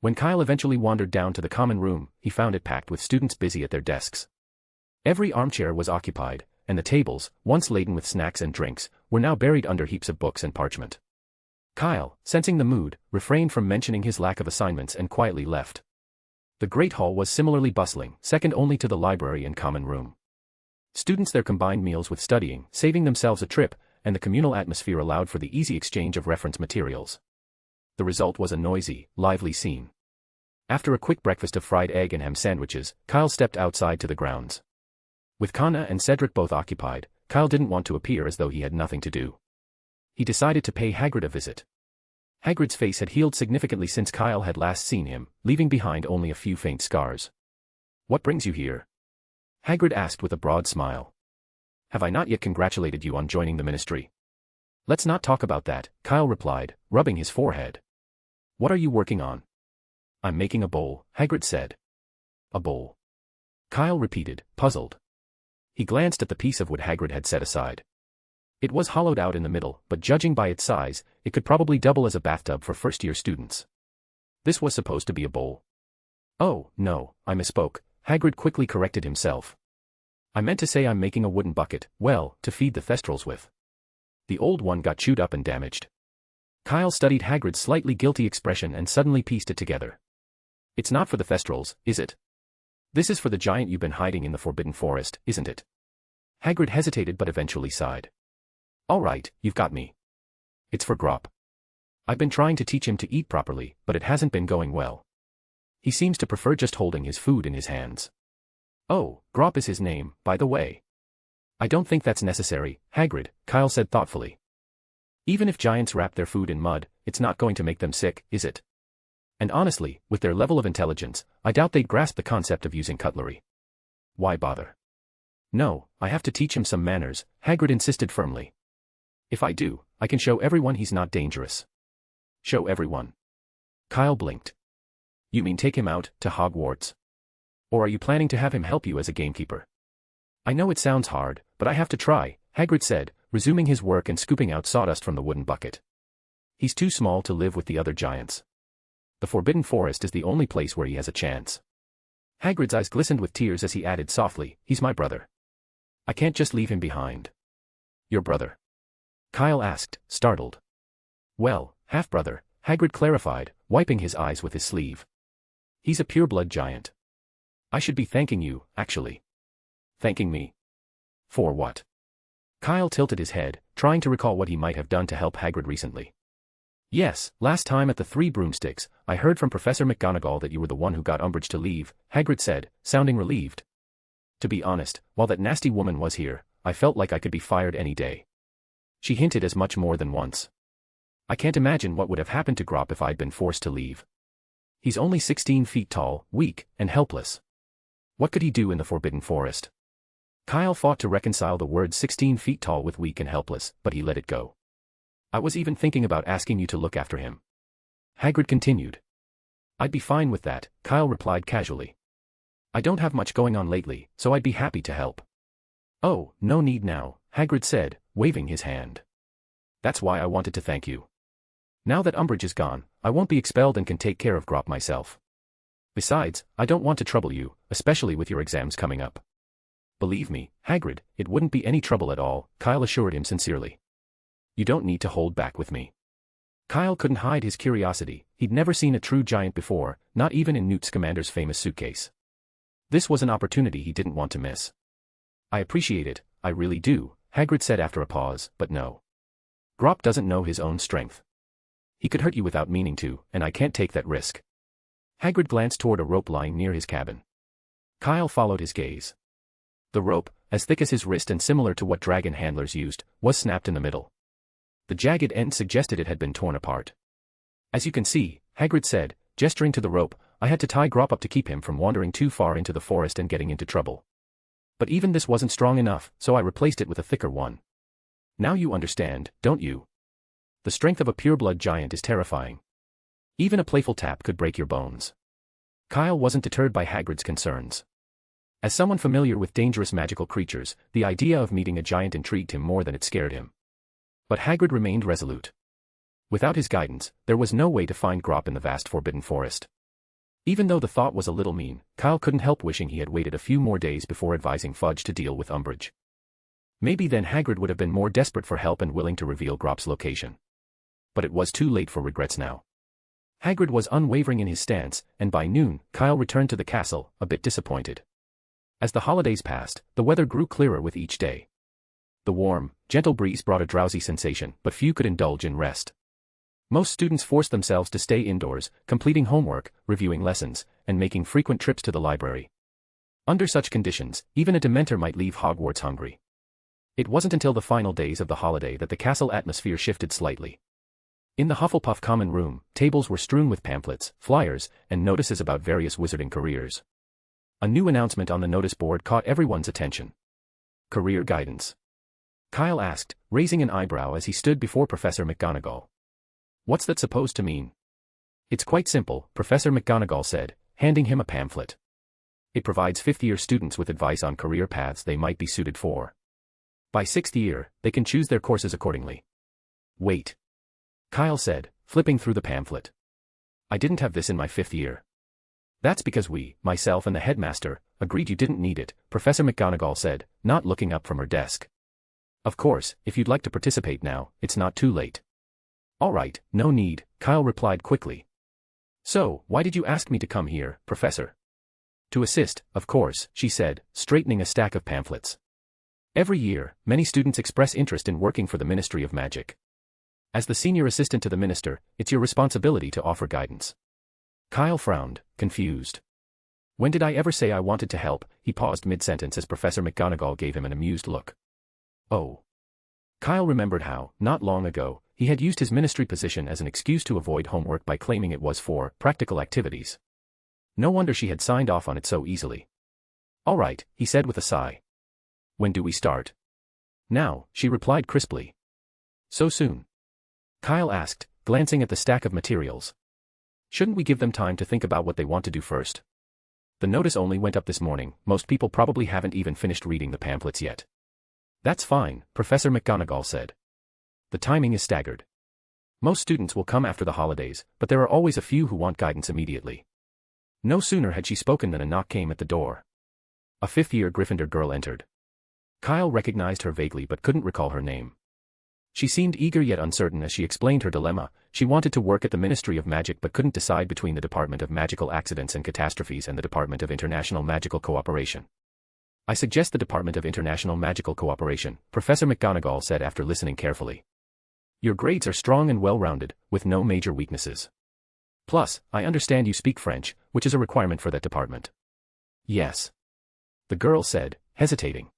When Kyle eventually wandered down to the common room, he found it packed with students busy at their desks. Every armchair was occupied, and the tables, once laden with snacks and drinks, were now buried under heaps of books and parchment. Kyle, sensing the mood, refrained from mentioning his lack of assignments and quietly left. The Great Hall was similarly bustling, second only to the library and common room. Students there combined meals with studying, saving themselves a trip, and the communal atmosphere allowed for the easy exchange of reference materials. The result was a noisy, lively scene. After a quick breakfast of fried egg and ham sandwiches, Kyle stepped outside to the grounds. With Connor and Cedric both occupied, Kyle didn't want to appear as though he had nothing to do. He decided to pay Hagrid a visit. Hagrid's face had healed significantly since Kyle had last seen him, leaving behind only a few faint scars. "What brings you here?" Hagrid asked with a broad smile. "Have I not yet congratulated you on joining the ministry?" "Let's not talk about that," Kyle replied, rubbing his forehead. "What are you working on?" "I'm making a bowl," Hagrid said. "A bowl?" Kyle repeated, puzzled. He glanced at the piece of wood Hagrid had set aside. It was hollowed out in the middle, but judging by its size, it could probably double as a bathtub for first-year students. This was supposed to be a bowl. "Oh, no, I misspoke," Hagrid quickly corrected himself. "I meant to say I'm making a wooden bucket, well, to feed the Thestrals with." The old one got chewed up and damaged. Kyle studied Hagrid's slightly guilty expression and suddenly pieced it together. "It's not for the Thestrals, is it? This is for the giant you've been hiding in the Forbidden Forest, isn't it?" Hagrid hesitated but eventually sighed. "All right, you've got me. It's for Grop. I've been trying to teach him to eat properly, but it hasn't been going well. He seems to prefer just holding his food in his hands." "Oh, Grop is his name, by the way." "I don't think that's necessary, Hagrid," Kyle said thoughtfully. "Even if giants wrap their food in mud, it's not going to make them sick, is it? And honestly, with their level of intelligence, I doubt they'd grasp the concept of using cutlery. Why bother?" "No, I have to teach him some manners," Hagrid insisted firmly. "If I do, I can show everyone he's not dangerous." "Show everyone?" Kyle blinked. "You mean take him out to Hogwarts? Or are you planning to have him help you as a gamekeeper?" "I know it sounds hard, but I have to try," Hagrid said, resuming his work and scooping out sawdust from the wooden bucket. "He's too small to live with the other giants. The Forbidden Forest is the only place where he has a chance." Hagrid's eyes glistened with tears as he added softly, "He's my brother. I can't just leave him behind." "Your brother?" Kyle asked, startled. "Well, half-brother," Hagrid clarified, wiping his eyes with his sleeve. "He's a pure-blood giant. I should be thanking you, actually." "Thanking me? For what?" Kyle tilted his head, trying to recall what he might have done to help Hagrid recently. "Yes, last time at the Three Broomsticks, I heard from Professor McGonagall that you were the one who got Umbridge to leave," Hagrid said, sounding relieved. "To be honest, while that nasty woman was here, I felt like I could be fired any day. She hinted as much more than once. I can't imagine what would have happened to Grop if I'd been forced to leave. He's only 16 feet tall, weak, and helpless. What could he do in the Forbidden Forest?" Kyle fought to reconcile the words 16 feet tall with weak and helpless, but he let it go. "I was even thinking about asking you to look after him." Hagrid continued. "I'd be fine with that," Kyle replied casually. "I don't have much going on lately, so I'd be happy to help." "Oh, no need now," Hagrid said, waving his hand. "That's why I wanted to thank you. Now that Umbridge is gone, I won't be expelled and can take care of Grop myself. Besides, I don't want to trouble you, especially with your exams coming up." "Believe me, Hagrid, it wouldn't be any trouble at all," Kyle assured him sincerely. "You don't need to hold back with me." Kyle couldn't hide his curiosity. He'd never seen a true giant before, not even in Newt Scamander's famous suitcase. This was an opportunity he didn't want to miss. "I appreciate it, I really do," Hagrid said after a pause, "but no. Grop doesn't know his own strength. He could hurt you without meaning to, and I can't take that risk." Hagrid glanced toward a rope lying near his cabin. Kyle followed his gaze. The rope, as thick as his wrist and similar to what dragon handlers used, was snapped in the middle. The jagged end suggested it had been torn apart. "As you can see," Hagrid said, gesturing to the rope, "I had to tie Grop up to keep him from wandering too far into the forest and getting into trouble. But even this wasn't strong enough, so I replaced it with a thicker one. Now you understand, don't you? The strength of a pure-blood giant is terrifying. Even a playful tap could break your bones." Kyle wasn't deterred by Hagrid's concerns. As someone familiar with dangerous magical creatures, the idea of meeting a giant intrigued him more than it scared him. But Hagrid remained resolute. Without his guidance, there was no way to find Grop in the vast Forbidden Forest. Even though the thought was a little mean, Kyle couldn't help wishing he had waited a few more days before advising Fudge to deal with Umbridge. Maybe then Hagrid would have been more desperate for help and willing to reveal Grop's location. But it was too late for regrets now. Hagrid was unwavering in his stance, and by noon, Kyle returned to the castle, a bit disappointed. As the holidays passed, the weather grew clearer with each day. The warm, gentle breeze brought a drowsy sensation, but few could indulge in rest. Most students forced themselves to stay indoors, completing homework, reviewing lessons, and making frequent trips to the library. Under such conditions, even a Dementor might leave Hogwarts hungry. It wasn't until the final days of the holiday that the castle atmosphere shifted slightly. In the Hufflepuff common room, tables were strewn with pamphlets, flyers, and notices about various wizarding careers. A new announcement on the notice board caught everyone's attention. Career guidance. Kyle asked, raising an eyebrow as he stood before Professor McGonagall. What's that supposed to mean? It's quite simple, Professor McGonagall said, handing him a pamphlet. It provides fifth-year students with advice on career paths they might be suited for. By sixth year, they can choose their courses accordingly. Wait. Kyle said, flipping through the pamphlet. I didn't have this in my fifth year. That's because we, myself and the headmaster, agreed you didn't need it, Professor McGonagall said, not looking up from her desk. Of course, if you'd like to participate now, it's not too late. All right, no need, Kyle replied quickly. So, why did you ask me to come here, Professor? To assist, of course, she said, straightening a stack of pamphlets. Every year, many students express interest in working for the Ministry of Magic. As the senior assistant to the minister, it's your responsibility to offer guidance. Kyle frowned, confused. When did I ever say I wanted to help? He paused mid-sentence as Professor McGonagall gave him an amused look. Oh. Kyle remembered how, not long ago, he had used his ministry position as an excuse to avoid homework by claiming it was for practical activities. No wonder she had signed off on it so easily. All right, he said with a sigh. When do we start? Now, she replied crisply. So soon? Kyle asked, glancing at the stack of materials. Shouldn't we give them time to think about what they want to do first? The notice only went up this morning, most people probably haven't even finished reading the pamphlets yet. That's fine, Professor McGonagall said. The timing is staggered. Most students will come after the holidays, but there are always a few who want guidance immediately. No sooner had she spoken than a knock came at the door. A fifth-year Gryffindor girl entered. Kyle recognized her vaguely but couldn't recall her name. She seemed eager yet uncertain as she explained her dilemma. She wanted to work at the Ministry of Magic but couldn't decide between the Department of Magical Accidents and Catastrophes and the Department of International Magical Cooperation. I suggest the Department of International Magical Cooperation, Professor McGonagall said after listening carefully. Your grades are strong and well-rounded, with no major weaknesses. Plus, I understand you speak French, which is a requirement for that department. Yes. The girl said, hesitating.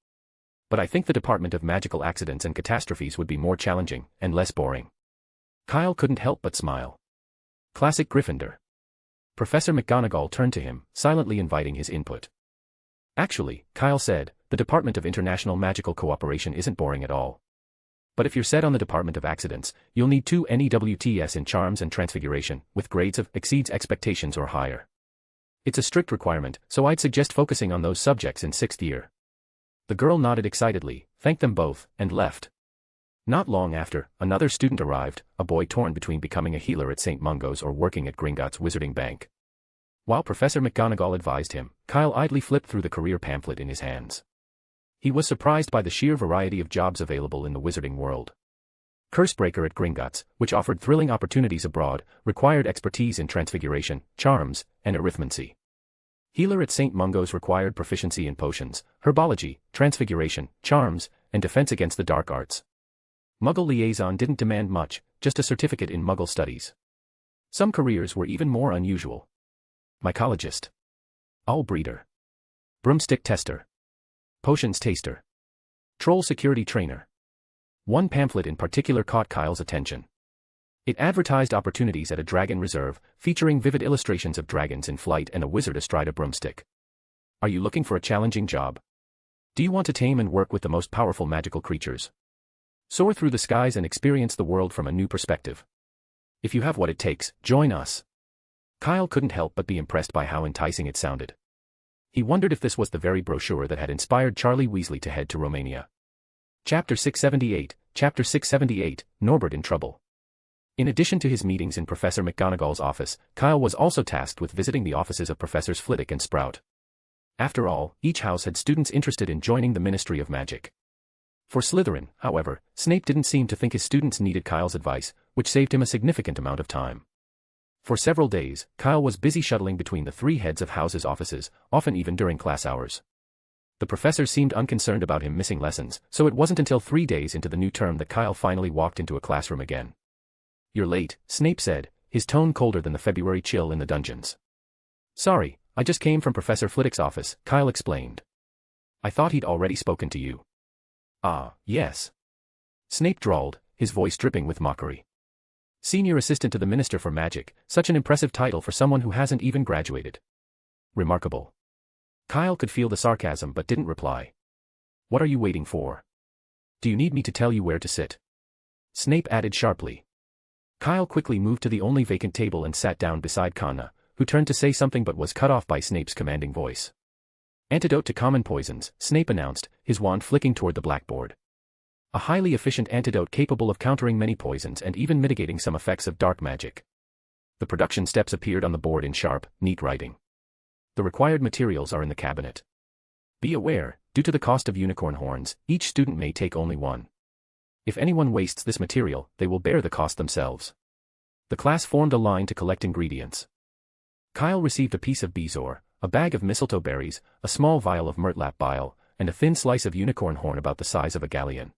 But I think the Department of Magical Accidents and Catastrophes would be more challenging, and less boring. Kyle couldn't help but smile. Classic Gryffindor. Professor McGonagall turned to him, silently inviting his input. Actually, Kyle said, the Department of International Magical Cooperation isn't boring at all. But if you're set on the Department of Accidents, you'll need 2 NEWTs in Charms and Transfiguration, with grades of exceeds expectations or higher. It's a strict requirement, so I'd suggest focusing on those subjects in 6th year. The girl nodded excitedly, thanked them both, and left. Not long after, another student arrived, a boy torn between becoming a healer at St. Mungo's or working at Gringotts Wizarding Bank. While Professor McGonagall advised him, Kyle idly flipped through the career pamphlet in his hands. He was surprised by the sheer variety of jobs available in the wizarding world. Cursebreaker at Gringotts, which offered thrilling opportunities abroad, required expertise in Transfiguration, Charms, and Arithmancy. Healer at St. Mungo's required proficiency in potions, herbology, transfiguration, charms, and defense against the dark arts. Muggle liaison didn't demand much, just a certificate in Muggle studies. Some careers were even more unusual. Mycologist. Owl breeder. Broomstick tester. Potions taster. Troll security trainer. One pamphlet in particular caught Kyle's attention. It advertised opportunities at a dragon reserve, featuring vivid illustrations of dragons in flight and a wizard astride a broomstick. Are you looking for a challenging job? Do you want to tame and work with the most powerful magical creatures? Soar through the skies and experience the world from a new perspective. If you have what it takes, join us. Kyle couldn't help but be impressed by how enticing it sounded. He wondered if this was the very brochure that had inspired Charlie Weasley to head to Romania. Chapter 678, Norbert in Trouble. In addition to his meetings in Professor McGonagall's office, Kyle was also tasked with visiting the offices of Professors Flitwick and Sprout. After all, each house had students interested in joining the Ministry of Magic. For Slytherin, however, Snape didn't seem to think his students needed Kyle's advice, which saved him a significant amount of time. For several days, Kyle was busy shuttling between the 3 heads of houses' offices, often even during class hours. The professor seemed unconcerned about him missing lessons, so it wasn't until 3 days into the new term that Kyle finally walked into a classroom again. "You're late," Snape said, his tone colder than the February chill in the dungeons. "Sorry, I just came from Professor Flitwick's office," Kyle explained. "I thought he'd already spoken to you." "Ah, yes," Snape drawled, his voice dripping with mockery. "Senior Assistant to the Minister for Magic, such an impressive title for someone who hasn't even graduated." "Remarkable." Kyle could feel the sarcasm but didn't reply. "What are you waiting for? Do you need me to tell you where to sit?" Snape added sharply. Kyle quickly moved to the only vacant table and sat down beside Kana, who turned to say something but was cut off by Snape's commanding voice. "Antidote to common poisons," Snape announced, his wand flicking toward the blackboard. "A highly efficient antidote capable of countering many poisons and even mitigating some effects of dark magic." The production steps appeared on the board in sharp, neat writing. "The required materials are in the cabinet. Be aware, due to the cost of unicorn horns, each student may take only one. If anyone wastes this material, they will bear the cost themselves." The class formed a line to collect ingredients. Kyle received a piece of bezoar, a bag of mistletoe berries, a small vial of murtlap bile, and a thin slice of unicorn horn about the size of a galleon.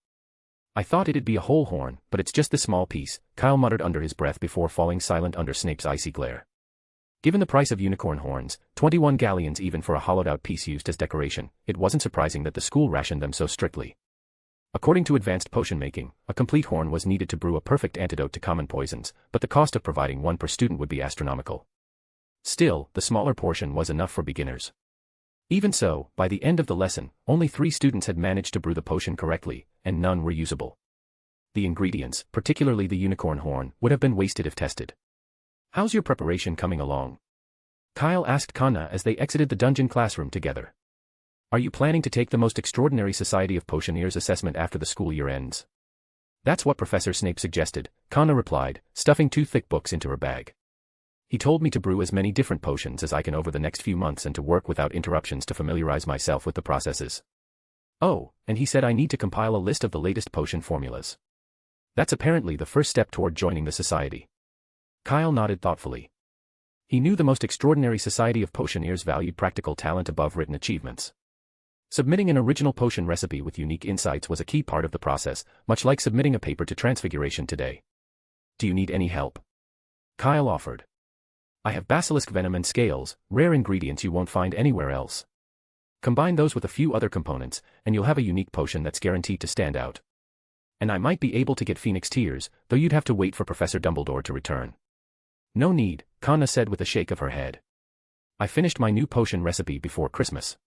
"I thought it'd be a whole horn, but it's just this small piece," Kyle muttered under his breath before falling silent under Snape's icy glare. Given the price of unicorn horns, 21 galleons even for a hollowed-out piece used as decoration, it wasn't surprising that the school rationed them so strictly. According to advanced potion making, a complete horn was needed to brew a perfect antidote to common poisons, but the cost of providing one per student would be astronomical. Still, the smaller portion was enough for beginners. Even so, by the end of the lesson, only 3 students had managed to brew the potion correctly, and none were usable. The ingredients, particularly the unicorn horn, would have been wasted if tested. "How's your preparation coming along?" Kyle asked Kana as they exited the dungeon classroom together. "Are you planning to take the most extraordinary Society of Potioneers assessment after the school year ends?" "That's what Professor Snape suggested," Kana replied, stuffing 2 thick books into her bag. "He told me to brew as many different potions as I can over the next few months and to work without interruptions to familiarize myself with the processes. Oh, and he said I need to compile a list of the latest potion formulas. That's apparently the first step toward joining the society." Kyle nodded thoughtfully. He knew the most extraordinary Society of Potioneers valued practical talent above written achievements. Submitting an original potion recipe with unique insights was a key part of the process, much like submitting a paper to Transfiguration today. "Do you need any help?" Kyle offered. "I have basilisk venom and scales, rare ingredients you won't find anywhere else. Combine those with a few other components, and you'll have a unique potion that's guaranteed to stand out. And I might be able to get Phoenix Tears, though you'd have to wait for Professor Dumbledore to return." "No need," Kana said with a shake of her head. "I finished my new potion recipe before Christmas.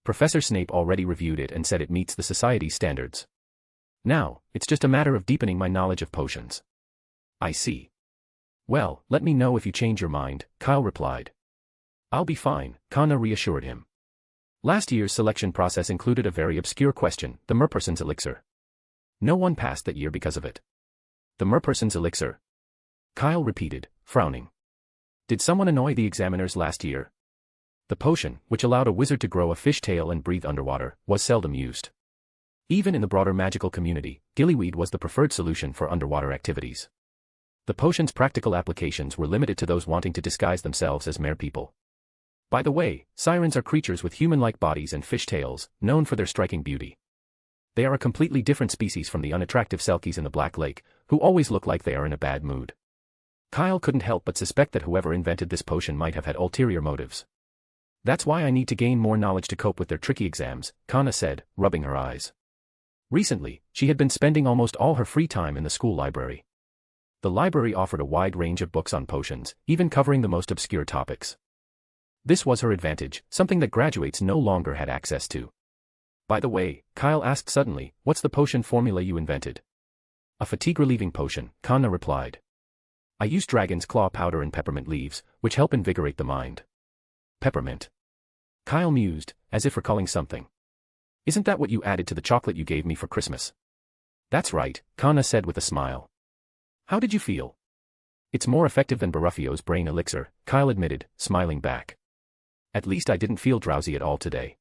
Professor Snape already reviewed it and said it meets the Society's standards. Now, it's just a matter of deepening my knowledge of potions." "I see. Well, let me know if you change your mind," Kyle replied. "I'll be fine," Kana reassured him. Last year's selection process included a very obscure question, the Merperson's elixir. No one passed that year because of it. "The Merperson's elixir?" Kyle repeated, frowning. "Did someone annoy the examiners last year?" The potion, which allowed a wizard to grow a fish tail and breathe underwater, was seldom used. Even in the broader magical community, gillyweed was the preferred solution for underwater activities. The potion's practical applications were limited to those wanting to disguise themselves as mere people. By the way, sirens are creatures with human-like bodies and fish tails, known for their striking beauty. They are a completely different species from the unattractive Selkies in the Black Lake, who always look like they are in a bad mood. Kyle couldn't help but suspect that whoever invented this potion might have had ulterior motives. "That's why I need to gain more knowledge to cope with their tricky exams," Kana said, rubbing her eyes. Recently, she had been spending almost all her free time in the school library. The library offered a wide range of books on potions, even covering the most obscure topics. This was her advantage, something that graduates no longer had access to. "By the way," Kyle asked suddenly, "what's the potion formula you invented?" "A fatigue-relieving potion," Kana replied. "I use dragon's claw powder and peppermint leaves, which help invigorate the mind." "Peppermint?" Kyle mused, as if recalling something. "Isn't that what you added to the chocolate you gave me for Christmas?" "That's right," Kana said with a smile. "How did you feel?" "It's more effective than Baruffio's brain elixir," Kyle admitted, smiling back. "At least I didn't feel drowsy at all today.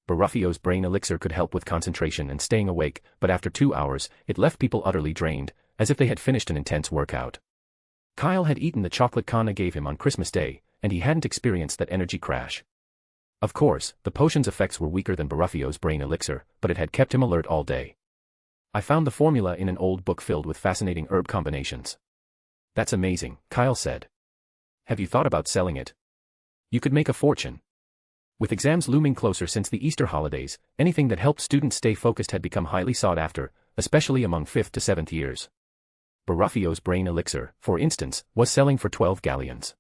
Baruffio's brain elixir could help with concentration and staying awake, but after 2 hours, it left people utterly drained, as if they had finished an intense workout." Kyle had eaten the chocolate Kana gave him on Christmas Day, and he hadn't experienced that energy crash. Of course, the potion's effects were weaker than Baraffio's brain elixir, but it had kept him alert all day. I found the formula in an old book filled with fascinating herb combinations. That's amazing, Kyle said. Have you thought about selling it? You could make a fortune. With exams looming closer since the Easter holidays, anything that helped students stay focused had become highly sought after, especially among 5th to 7th years. Baraffio's brain elixir, for instance, was selling for 12 galleons.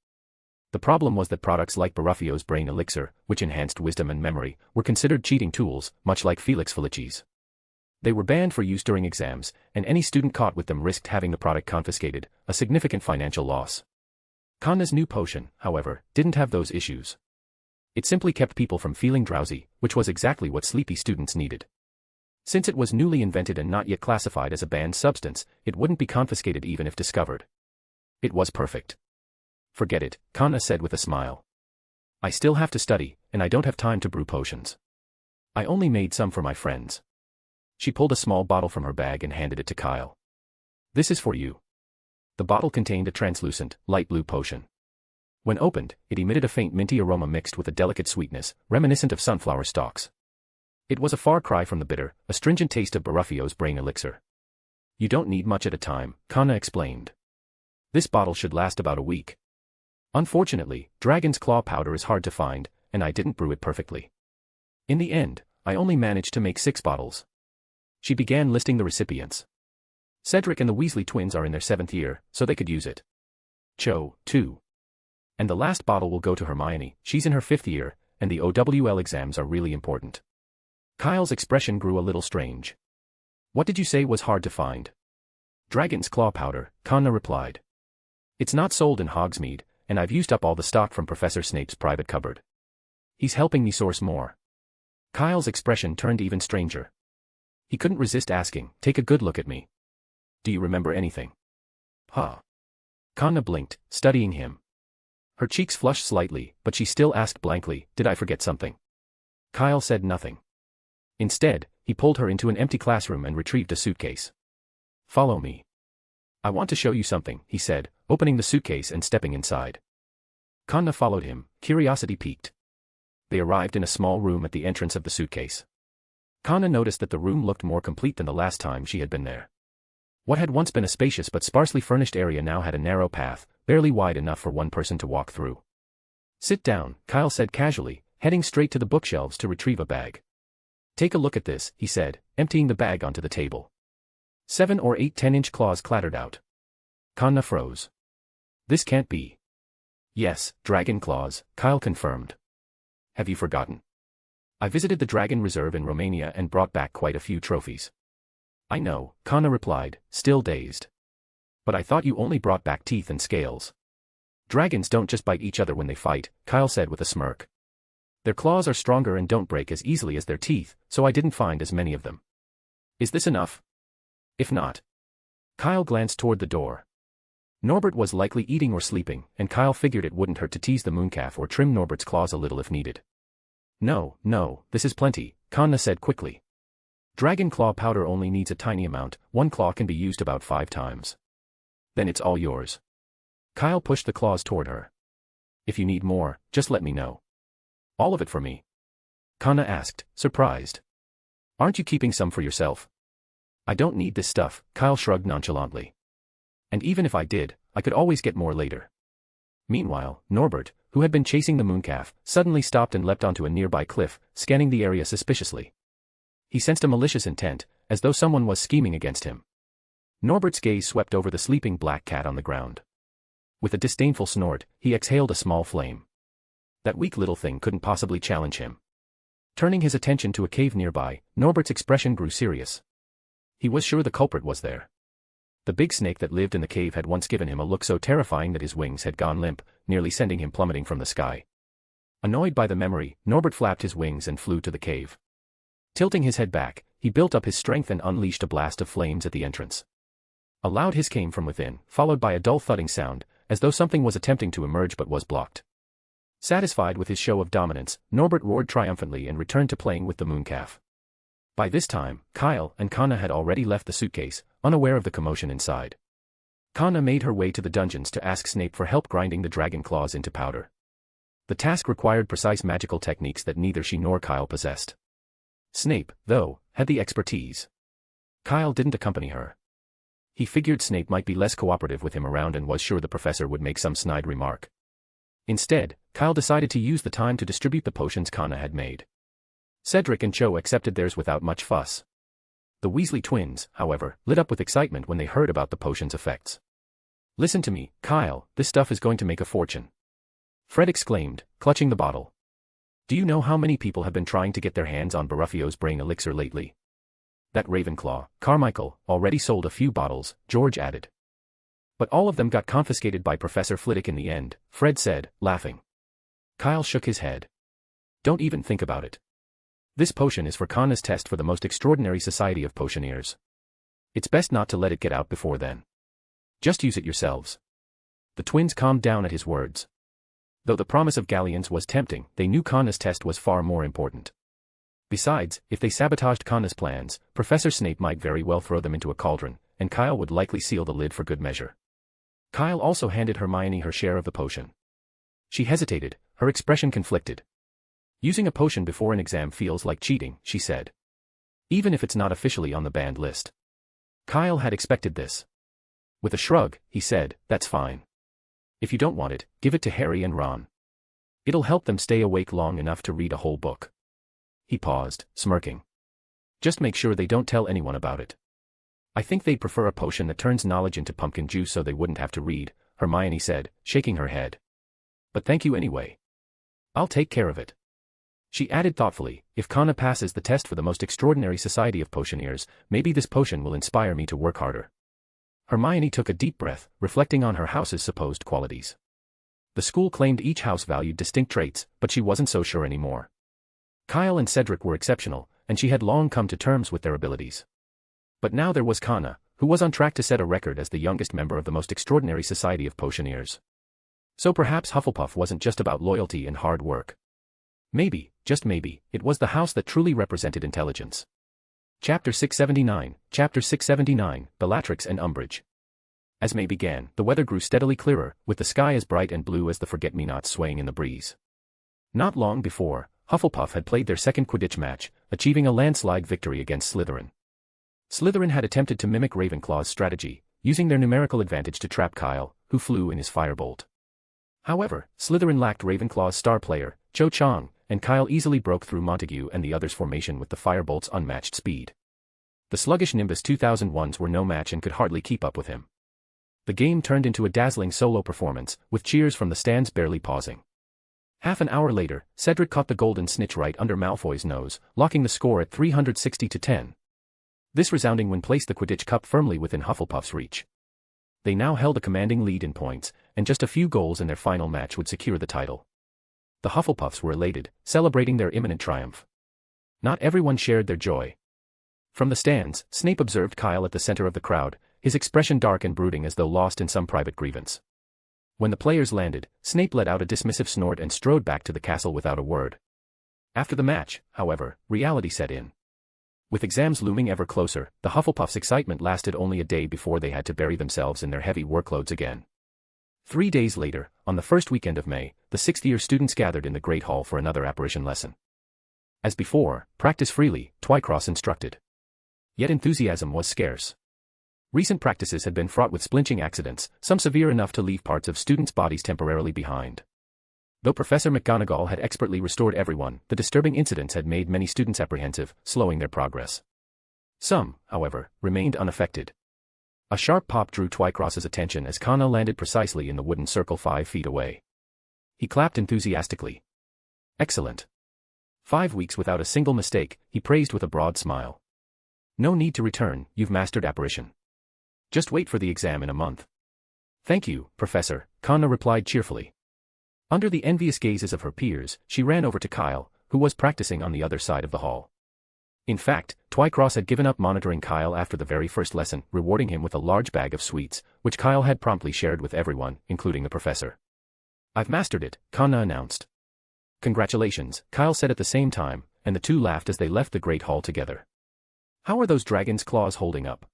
The problem was that products like Baraffio's brain elixir, which enhanced wisdom and memory, were considered cheating tools, much like Felix Felicis. They were banned for use during exams, and any student caught with them risked having the product confiscated, a significant financial loss. Kanna's new potion, however, didn't have those issues. It simply kept people from feeling drowsy, which was exactly what sleepy students needed. Since it was newly invented and not yet classified as a banned substance, it wouldn't be confiscated even if discovered. It was perfect. Forget it, Kanna said with a smile. I still have to study, and I don't have time to brew potions. I only made some for my friends. She pulled a small bottle from her bag and handed it to Kyle. This is for you. The bottle contained a translucent, light blue potion. When opened, it emitted a faint minty aroma mixed with a delicate sweetness, reminiscent of sunflower stalks. It was a far cry from the bitter, astringent taste of Baraffio's brain elixir. You don't need much at a time, Kanna explained. This bottle should last about a week. Unfortunately, dragon's claw powder is hard to find, and I didn't brew it perfectly. In the end, I only managed to make 6 bottles. She began listing the recipients. Cedric and the Weasley twins are in their 7th year, so they could use it. Cho, too. And the last bottle will go to Hermione, she's in her 5th year, and the OWL exams are really important. Kyle's expression grew a little strange. What did you say was hard to find? Dragon's claw powder, Kanna replied. It's not sold in Hogsmeade, and I've used up all the stock from Professor Snape's private cupboard. He's helping me source more. Kyle's expression turned even stranger. He couldn't resist asking, take a good look at me. Do you remember anything? Huh? Kanna blinked, studying him. Her cheeks flushed slightly, but she still asked blankly, did I forget something? Kyle said nothing. Instead, he pulled her into an empty classroom and retrieved a suitcase. Follow me. I want to show you something, he said, opening the suitcase and stepping inside. Kanna followed him, curiosity piqued. They arrived in a small room at the entrance of the suitcase. Kanna noticed that the room looked more complete than the last time she had been there. What had once been a spacious but sparsely furnished area now had a narrow path, barely wide enough for one person to walk through. Sit down, Kyle said casually, heading straight to the bookshelves to retrieve a bag. Take a look at this, he said, emptying the bag onto the table. 7 or 8 10-inch claws clattered out. Kanna froze. This can't be. Yes, dragon claws, Kyle confirmed. Have you forgotten? I visited the Dragon Reserve in Romania and brought back quite a few trophies. I know, Kanna replied, still dazed. But I thought you only brought back teeth and scales. Dragons don't just bite each other when they fight, Kyle said with a smirk. Their claws are stronger and don't break as easily as their teeth, so I didn't find as many of them. Is this enough? If not. Kyle glanced toward the door. Norbert was likely eating or sleeping, and Kyle figured it wouldn't hurt to tease the mooncalf or trim Norbert's claws a little if needed. No, this is plenty, Kanna said quickly. Dragon claw powder only needs a tiny amount, 1 claw can be used about 5 times. Then it's all yours. Kyle pushed the claws toward her. If you need more, just let me know. All of it for me? Kanna asked, surprised. Aren't you keeping some for yourself? I don't need this stuff, Kyle shrugged nonchalantly. And even if I did, I could always get more later. Meanwhile, Norbert, who had been chasing the mooncalf, suddenly stopped and leapt onto a nearby cliff, scanning the area suspiciously. He sensed a malicious intent, as though someone was scheming against him. Norbert's gaze swept over the sleeping black cat on the ground. With a disdainful snort, he exhaled a small flame. That weak little thing couldn't possibly challenge him. Turning his attention to a cave nearby, Norbert's expression grew serious. He was sure the culprit was there. The big snake that lived in the cave had once given him a look so terrifying that his wings had gone limp, nearly sending him plummeting from the sky. Annoyed by the memory, Norbert flapped his wings and flew to the cave. Tilting his head back, he built up his strength and unleashed a blast of flames at the entrance. A loud hiss came from within, followed by a dull thudding sound, as though something was attempting to emerge but was blocked. Satisfied with his show of dominance, Norbert roared triumphantly and returned to playing with the mooncalf. By this time, Kyle and Kanna had already left the suitcase, unaware of the commotion inside. Kanna made her way to the dungeons to ask Snape for help grinding the dragon claws into powder. The task required precise magical techniques that neither she nor Kyle possessed. Snape, though, had the expertise. Kyle didn't accompany her. He figured Snape might be less cooperative with him around and was sure the professor would make some snide remark. Instead, Kyle decided to use the time to distribute the potions Kana had made. Cedric and Cho accepted theirs without much fuss. The Weasley twins, however, lit up with excitement when they heard about the potion's effects. "Listen to me, Kyle, this stuff is going to make a fortune," Fred exclaimed, clutching the bottle. "Do you know how many people have been trying to get their hands on Baruffio's brain elixir lately?" "That Ravenclaw, Carmichael, already sold a few bottles," George added. "But all of them got confiscated by Professor Flitwick in the end," Fred said, laughing. Kyle shook his head. "Don't even think about it. This potion is for Kana's test for the most extraordinary society of potioneers. It's best not to let it get out before then. Just use it yourselves." The twins calmed down at his words. Though the promise of galleons was tempting, they knew Kana's test was far more important. Besides, if they sabotaged Kana's plans, Professor Snape might very well throw them into a cauldron, and Kyle would likely seal the lid for good measure. Kyle also handed Hermione her share of the potion. She hesitated, her expression conflicted. "Using a potion before an exam feels like cheating," she said. "Even if it's not officially on the banned list." Kyle had expected this. With a shrug, he said, "That's fine. If you don't want it, give it to Harry and Ron. It'll help them stay awake long enough to read a whole book." He paused, smirking. "Just make sure they don't tell anyone about it." "I think they'd prefer a potion that turns knowledge into pumpkin juice so they wouldn't have to read," Hermione said, shaking her head. "But thank you anyway. I'll take care of it." She added thoughtfully, "If Kana passes the test for the most extraordinary society of potioneers, maybe this potion will inspire me to work harder." Hermione took a deep breath, reflecting on her house's supposed qualities. The school claimed each house valued distinct traits, but she wasn't so sure anymore. Kyle and Cedric were exceptional, and she had long come to terms with their abilities. But now there was Kana, who was on track to set a record as the youngest member of the most extraordinary society of potioneers. So perhaps Hufflepuff wasn't just about loyalty and hard work. Maybe, just maybe, it was the house that truly represented intelligence. Chapter 679, Bellatrix and Umbridge. As May began, the weather grew steadily clearer, with the sky as bright and blue as the forget-me-nots swaying in the breeze. Not long before, Hufflepuff had played their second Quidditch match, achieving a landslide victory against Slytherin. Slytherin had attempted to mimic Ravenclaw's strategy, using their numerical advantage to trap Kyle, who flew in his firebolt. However, Slytherin lacked Ravenclaw's star player, Cho Chang, and Kyle easily broke through Montague and the others' formation with the firebolt's unmatched speed. The sluggish Nimbus 2001s were no match and could hardly keep up with him. The game turned into a dazzling solo performance, with cheers from the stands barely pausing. Half an hour later, Cedric caught the golden snitch right under Malfoy's nose, locking the score at 360-10. This resounding win placed the Quidditch Cup firmly within Hufflepuff's reach. They now held a commanding lead in points, and just a few goals in their final match would secure the title. The Hufflepuffs were elated, celebrating their imminent triumph. Not everyone shared their joy. From the stands, Snape observed Kyle at the center of the crowd, his expression dark and brooding as though lost in some private grievance. When the players landed, Snape let out a dismissive snort and strode back to the castle without a word. After the match, however, reality set in. With exams looming ever closer, the Hufflepuffs' excitement lasted only a day before they had to bury themselves in their heavy workloads again. 3 days later, on the first weekend of May, the sixth-year students gathered in the Great Hall for another apparition lesson. As before, practice freely, Twycross instructed. Yet enthusiasm was scarce. Recent practices had been fraught with splinching accidents, some severe enough to leave parts of students' bodies temporarily behind. Though Professor McGonagall had expertly restored everyone, the disturbing incidents had made many students apprehensive, slowing their progress. Some, however, remained unaffected. A sharp pop drew Twycross's attention as Kana landed precisely in the wooden circle 5 feet away. He clapped enthusiastically. "Excellent. 5 weeks without a single mistake," he praised with a broad smile. "No need to return, you've mastered apparition. Just wait for the exam in a month." "Thank you, Professor," Kana replied cheerfully. Under the envious gazes of her peers, she ran over to Kyle, who was practicing on the other side of the hall. In fact, Twycross had given up monitoring Kyle after the very first lesson, rewarding him with a large bag of sweets, which Kyle had promptly shared with everyone, including the professor. "I've mastered it," Kana announced. "Congratulations," Kyle said at the same time, and the two laughed as they left the Great Hall together. "How are those dragon's claws holding up?"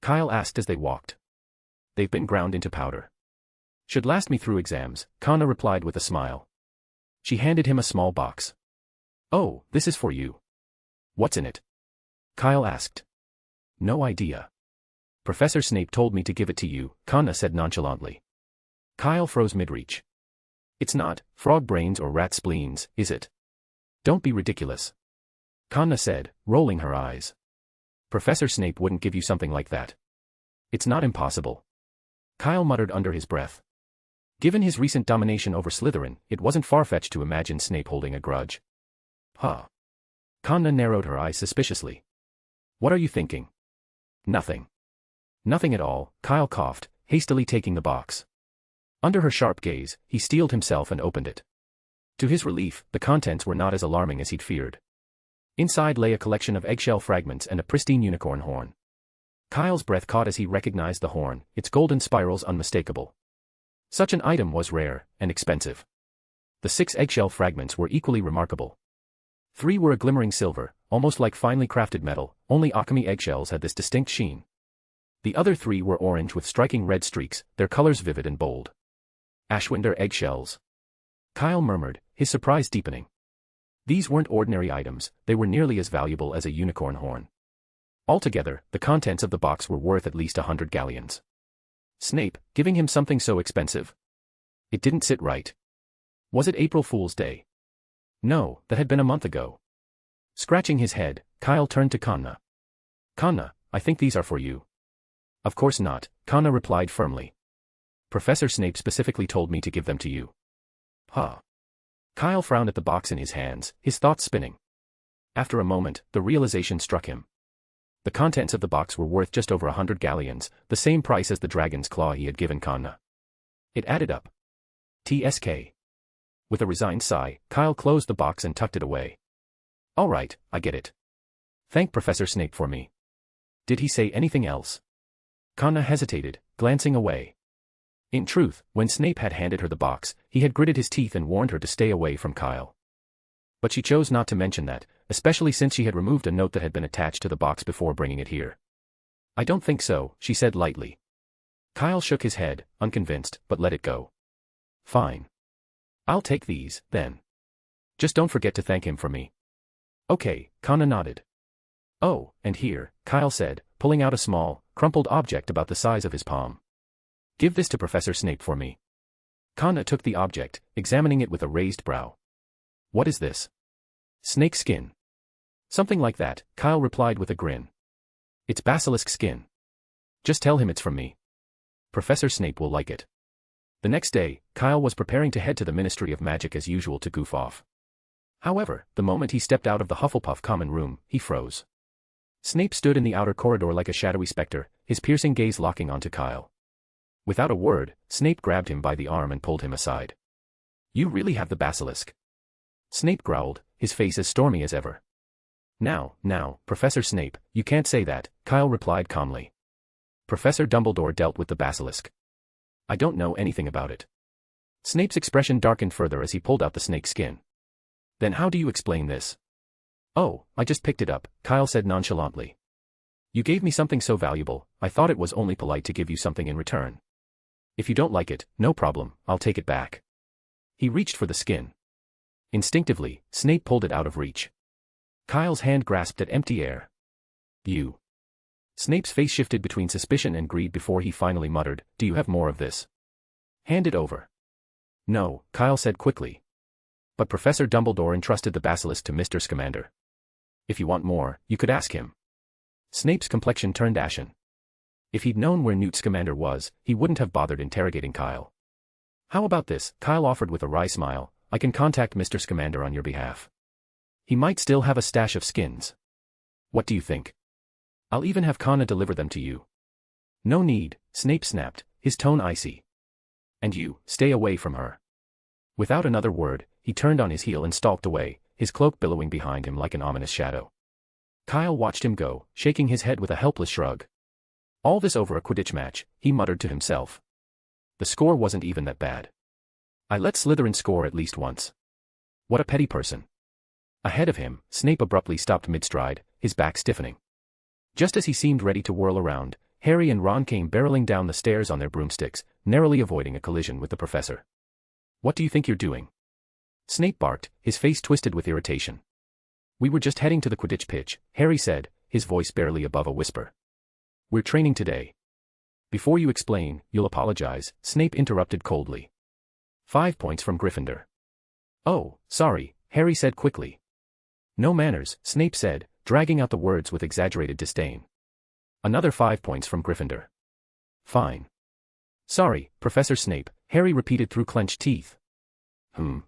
Kyle asked as they walked. "They've been ground into powder. Should last me through exams," Kana replied with a smile. She handed him a small box. "Oh, this is for you." "What's in it?" Kyle asked. "No idea. Professor Snape told me to give it to you," Kanna said nonchalantly. Kyle froze mid-reach. "It's not frog brains or rat spleens, is it?" "Don't be ridiculous," Kanna said, rolling her eyes. "Professor Snape wouldn't give you something like that." "It's not impossible," Kyle muttered under his breath. Given his recent domination over Slytherin, it wasn't far-fetched to imagine Snape holding a grudge. "Huh." Kanna narrowed her eyes suspiciously. "What are you thinking?" "Nothing." "Nothing at all," Kyle coughed, hastily taking the box. Under her sharp gaze, he steeled himself and opened it. To his relief, the contents were not as alarming as he'd feared. Inside lay a collection of eggshell fragments and a pristine unicorn horn. Kyle's breath caught as he recognized the horn, its golden spirals unmistakable. Such an item was rare and expensive. The 6 eggshell fragments were equally remarkable. 3 were a glimmering silver, almost like finely crafted metal, only Akami eggshells had this distinct sheen. The other 3 were orange with striking red streaks, their colors vivid and bold. "Ashwinder eggshells," Kyle murmured, his surprise deepening. These weren't ordinary items, they were nearly as valuable as a unicorn horn. Altogether, the contents of the box were worth at least 100 galleons. Snape, giving him something so expensive? It didn't sit right. Was it April Fool's Day? No, that had been a month ago. Scratching his head, Kyle turned to Kanna. "Kanna, I think these are for you." "Of course not," Kanna replied firmly. "Professor Snape specifically told me to give them to you." "Huh." Kyle frowned at the box in his hands, his thoughts spinning. After a moment, the realization struck him. The contents of the box were worth just over 100 galleons, the same price as the dragon's claw he had given Kanna. It added up. TSK. With a resigned sigh, Kyle closed the box and tucked it away. "All right, I get it. Thank Professor Snape for me." "Did he say anything else?" Kanna hesitated, glancing away. In truth, when Snape had handed her the box, he had gritted his teeth and warned her to stay away from Kyle. But she chose not to mention that, especially since she had removed a note that had been attached to the box before bringing it here. "I don't think so," she said lightly. Kyle shook his head, unconvinced, but let it go. "Fine. I'll take these, then. Just don't forget to thank him for me." "Okay," Kanna nodded. "Oh, and here," Kyle said, pulling out a small, crumpled object about the size of his palm. "Give this to Professor Snape for me." Kanna took the object, examining it with a raised brow. "What is this?" "Snake skin." "Something like that," Kyle replied with a grin. "It's basilisk skin. Just tell him it's from me. Professor Snape will like it." The next day, Kyle was preparing to head to the Ministry of Magic as usual to goof off. However, the moment he stepped out of the Hufflepuff common room, he froze. Snape stood in the outer corridor like a shadowy specter, his piercing gaze locking onto Kyle. Without a word, Snape grabbed him by the arm and pulled him aside. "You really have the basilisk?" Snape growled, his face as stormy as ever. Now, Professor Snape, you can't say that," Kyle replied calmly. "Professor Dumbledore dealt with the basilisk. I don't know anything about it." Snape's expression darkened further as he pulled out the snake skin. "Then how do you explain this?" "Oh, I just picked it up," Kyle said nonchalantly. "You gave me something so valuable, I thought it was only polite to give you something in return. If you don't like it, no problem, I'll take it back." He reached for the skin. Instinctively, Snape pulled it out of reach. Kyle's hand grasped at empty air. "You." Snape's face shifted between suspicion and greed before he finally muttered, "Do you have more of this?" "Hand it over." "No," Kyle said quickly. "But Professor Dumbledore entrusted the basilisk to Mr. Scamander. If you want more, you could ask him." Snape's complexion turned ashen. If he'd known where Newt Scamander was, he wouldn't have bothered interrogating Kyle. "How about this?" Kyle offered with a wry smile. "I can contact Mr. Scamander on your behalf. He might still have a stash of skins. What do you think? I'll even have Kanna deliver them to you." "No need," Snape snapped, his tone icy. "And you, stay away from her." Without another word, he turned on his heel and stalked away, his cloak billowing behind him like an ominous shadow. Kyle watched him go, shaking his head with a helpless shrug. All this over a Quidditch match, he muttered to himself. The score wasn't even that bad. I let Slytherin score at least once. What a petty person. Ahead of him, Snape abruptly stopped mid-stride, his back stiffening. Just as he seemed ready to whirl around, Harry and Ron came barreling down the stairs on their broomsticks, narrowly avoiding a collision with the professor. "What do you think you're doing?" Snape barked, his face twisted with irritation. We were just heading to the Quidditch pitch, Harry said, his voice barely above a whisper. We're training today. Before you explain, you'll apologize, Snape interrupted coldly. 5 points from Gryffindor. Oh, sorry, Harry said quickly. No manners, Snape said, dragging out the words with exaggerated disdain. Another 5 points from Gryffindor. Fine. Sorry, Professor Snape, Harry repeated through clenched teeth.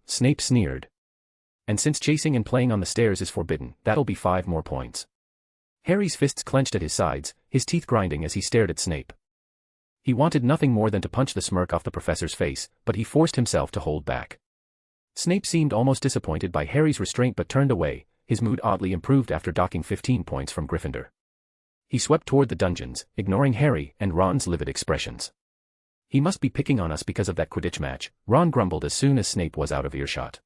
Snape sneered. And since chasing and playing on the stairs is forbidden, that'll be 5 more points. Harry's fists clenched at his sides, his teeth grinding as he stared at Snape. He wanted nothing more than to punch the smirk off the professor's face, but he forced himself to hold back. Snape seemed almost disappointed by Harry's restraint but turned away, his mood oddly improved after docking 15 points from Gryffindor. He swept toward the dungeons, ignoring Harry and Ron's livid expressions. He must be picking on us because of that Quidditch match, Ron grumbled as soon as Snape was out of earshot.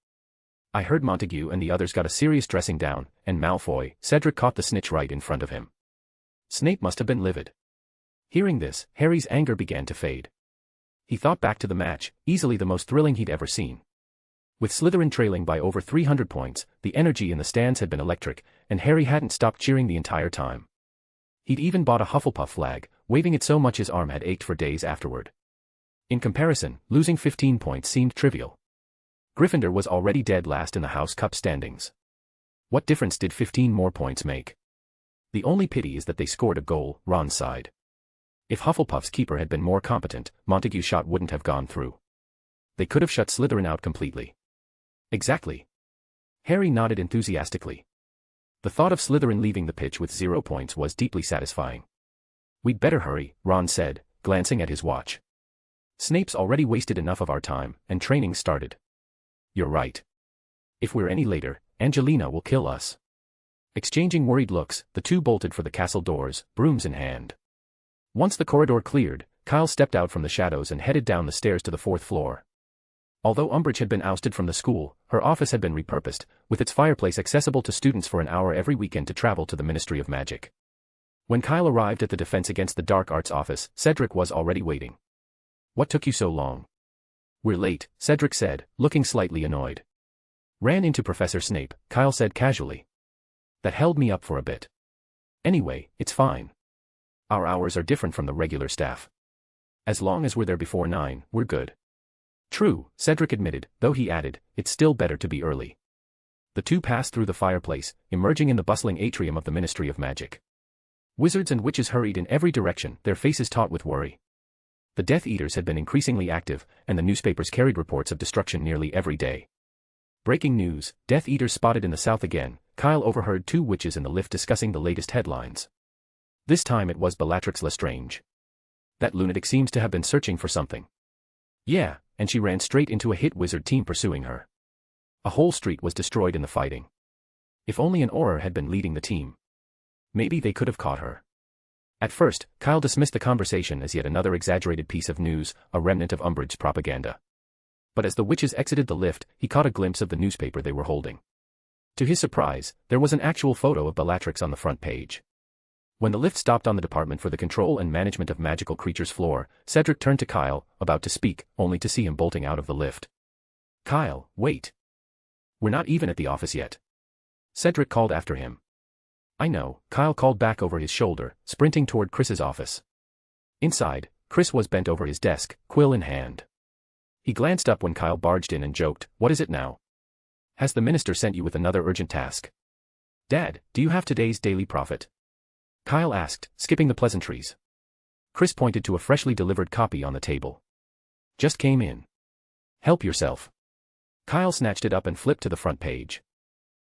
I heard Montague and the others got a serious dressing down, and Malfoy, Cedric caught the snitch right in front of him. Snape must have been livid. Hearing this, Harry's anger began to fade. He thought back to the match, easily the most thrilling he'd ever seen. With Slytherin trailing by over 300 points, the energy in the stands had been electric, and Harry hadn't stopped cheering the entire time. He'd even bought a Hufflepuff flag, waving it so much his arm had ached for days afterward. In comparison, losing 15 points seemed trivial. Gryffindor was already dead last in the House Cup standings. What difference did 15 more points make? The only pity is that they scored a goal, Ron sighed. If Hufflepuff's keeper had been more competent, Montague's shot wouldn't have gone through. They could have shut Slytherin out completely. Exactly. Harry nodded enthusiastically. The thought of Slytherin leaving the pitch with 0 points was deeply satisfying. We'd better hurry, Ron said, glancing at his watch. Snape's already wasted enough of our time, and training started. You're right. If we're any later, Angelina will kill us. Exchanging worried looks, the two bolted for the castle doors, brooms in hand. Once the corridor cleared, Kyle stepped out from the shadows and headed down the stairs to the 4th floor. Although Umbridge had been ousted from the school, her office had been repurposed, with its fireplace accessible to students for an hour every weekend to travel to the Ministry of Magic. When Kyle arrived at the Defense Against the Dark Arts office, Cedric was already waiting. What took you so long? We're late, Cedric said, looking slightly annoyed. Ran into Professor Snape, Kyle said casually. That held me up for a bit. Anyway, it's fine. Our hours are different from the regular staff. As long as we're there before 9, we're good. True, Cedric admitted, though he added, it's still better to be early. The two passed through the fireplace, emerging in the bustling atrium of the Ministry of Magic. Wizards and witches hurried in every direction, their faces taut with worry. The Death Eaters had been increasingly active, and the newspapers carried reports of destruction nearly every day. Breaking news, Death Eaters spotted in the south again. Kyle overheard 2 witches in the lift discussing the latest headlines. This time it was Bellatrix Lestrange. That lunatic seems to have been searching for something. Yeah, and she ran straight into a hit wizard team pursuing her. A whole street was destroyed in the fighting. If only an Auror had been leading the team. Maybe they could have caught her. At first, Kyle dismissed the conversation as yet another exaggerated piece of news, a remnant of Umbridge propaganda. But as the witches exited the lift, he caught a glimpse of the newspaper they were holding. To his surprise, there was an actual photo of Bellatrix on the front page. When the lift stopped on the Department for the Control and Management of Magical Creatures floor, Cedric turned to Kyle, about to speak, only to see him bolting out of the lift. Kyle, wait. We're not even at the office yet. Cedric called after him. I know, Kyle called back over his shoulder, sprinting toward Chris's office. Inside, Chris was bent over his desk, quill in hand. He glanced up when Kyle barged in and joked, "What is it now? Has the minister sent you with another urgent task?" "Dad, do you have today's Daily Prophet?" Kyle asked, skipping the pleasantries. Chris pointed to a freshly delivered copy on the table. "Just came in. Help yourself." Kyle snatched it up and flipped to the front page.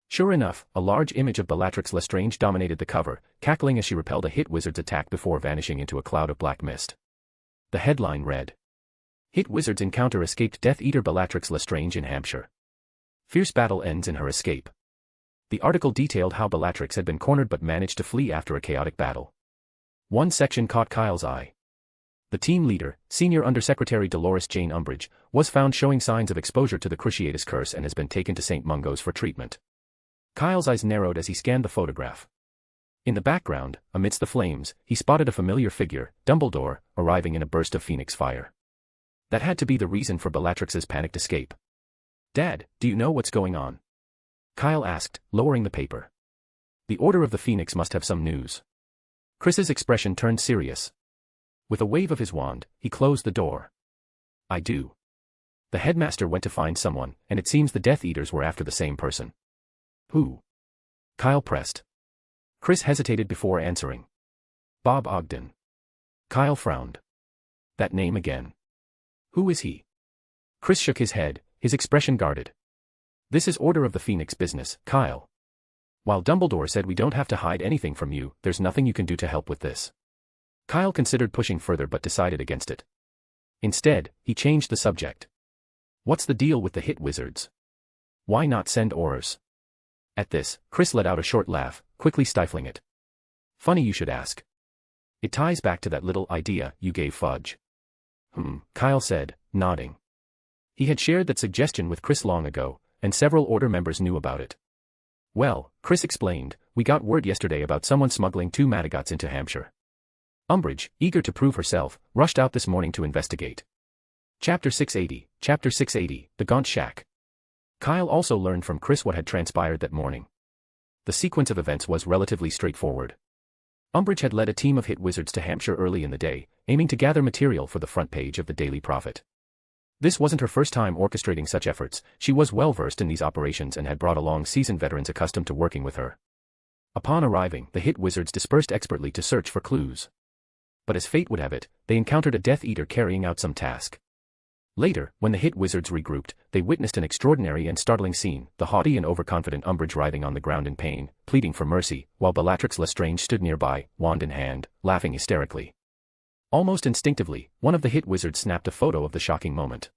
Sure enough, a large image of Bellatrix Lestrange dominated the cover, cackling as she repelled a hit wizard's attack before vanishing into a cloud of black mist. The headline read, "Hit wizards encounter escaped Death Eater Bellatrix Lestrange in Hampshire. Fierce battle ends in her escape." The article detailed how Bellatrix had been cornered but managed to flee after a chaotic battle. One section caught Kyle's eye. The team leader, Senior Undersecretary Dolores Jane Umbridge, was found showing signs of exposure to the Cruciatus Curse and has been taken to St. Mungo's for treatment. Kyle's eyes narrowed as he scanned the photograph. In the background, amidst the flames, he spotted a familiar figure, Dumbledore, arriving in a burst of phoenix fire. That had to be the reason for Bellatrix's panicked escape. Dad, do you know what's going on? Kyle asked, lowering the paper. The Order of the Phoenix must have some news. Chris's expression turned serious. With a wave of his wand, he closed the door. I do. The headmaster went to find someone, and it seems the Death Eaters were after the same person. Who? Kyle pressed. Chris hesitated before answering. Bob Ogden. Kyle frowned. That name again. Who is he? Chris shook his head, his expression guarded. This is Order of the Phoenix business, Kyle. While Dumbledore said we don't have to hide anything from you, there's nothing you can do to help with this. Kyle considered pushing further but decided against it. Instead, he changed the subject. What's the deal with the hit wizards? Why not send Aurors? At this, Chris let out a short laugh, quickly stifling it. Funny you should ask. It ties back to that little idea you gave Fudge. Kyle said, nodding. He had shared that suggestion with Chris long ago, and several Order members knew about it. Well, Chris explained, we got word yesterday about someone smuggling 2 Madagots into Hampshire. Umbridge, eager to prove herself, rushed out this morning to investigate. Chapter 680, The Gaunt Shack. Kyle also learned from Chris what had transpired that morning. The sequence of events was relatively straightforward. Umbridge had led a team of hit wizards to Hampshire early in the day, aiming to gather material for the front page of the Daily Prophet. This wasn't her first time orchestrating such efforts, she was well versed in these operations and had brought along seasoned veterans accustomed to working with her. Upon arriving, the hit wizards dispersed expertly to search for clues. But as fate would have it, they encountered a Death Eater carrying out some task. Later, when the hit wizards regrouped, they witnessed an extraordinary and startling scene, the haughty and overconfident Umbridge writhing on the ground in pain, pleading for mercy, while Bellatrix Lestrange stood nearby, wand in hand, laughing hysterically. Almost instinctively, one of the hit wizards snapped a photo of the shocking moment.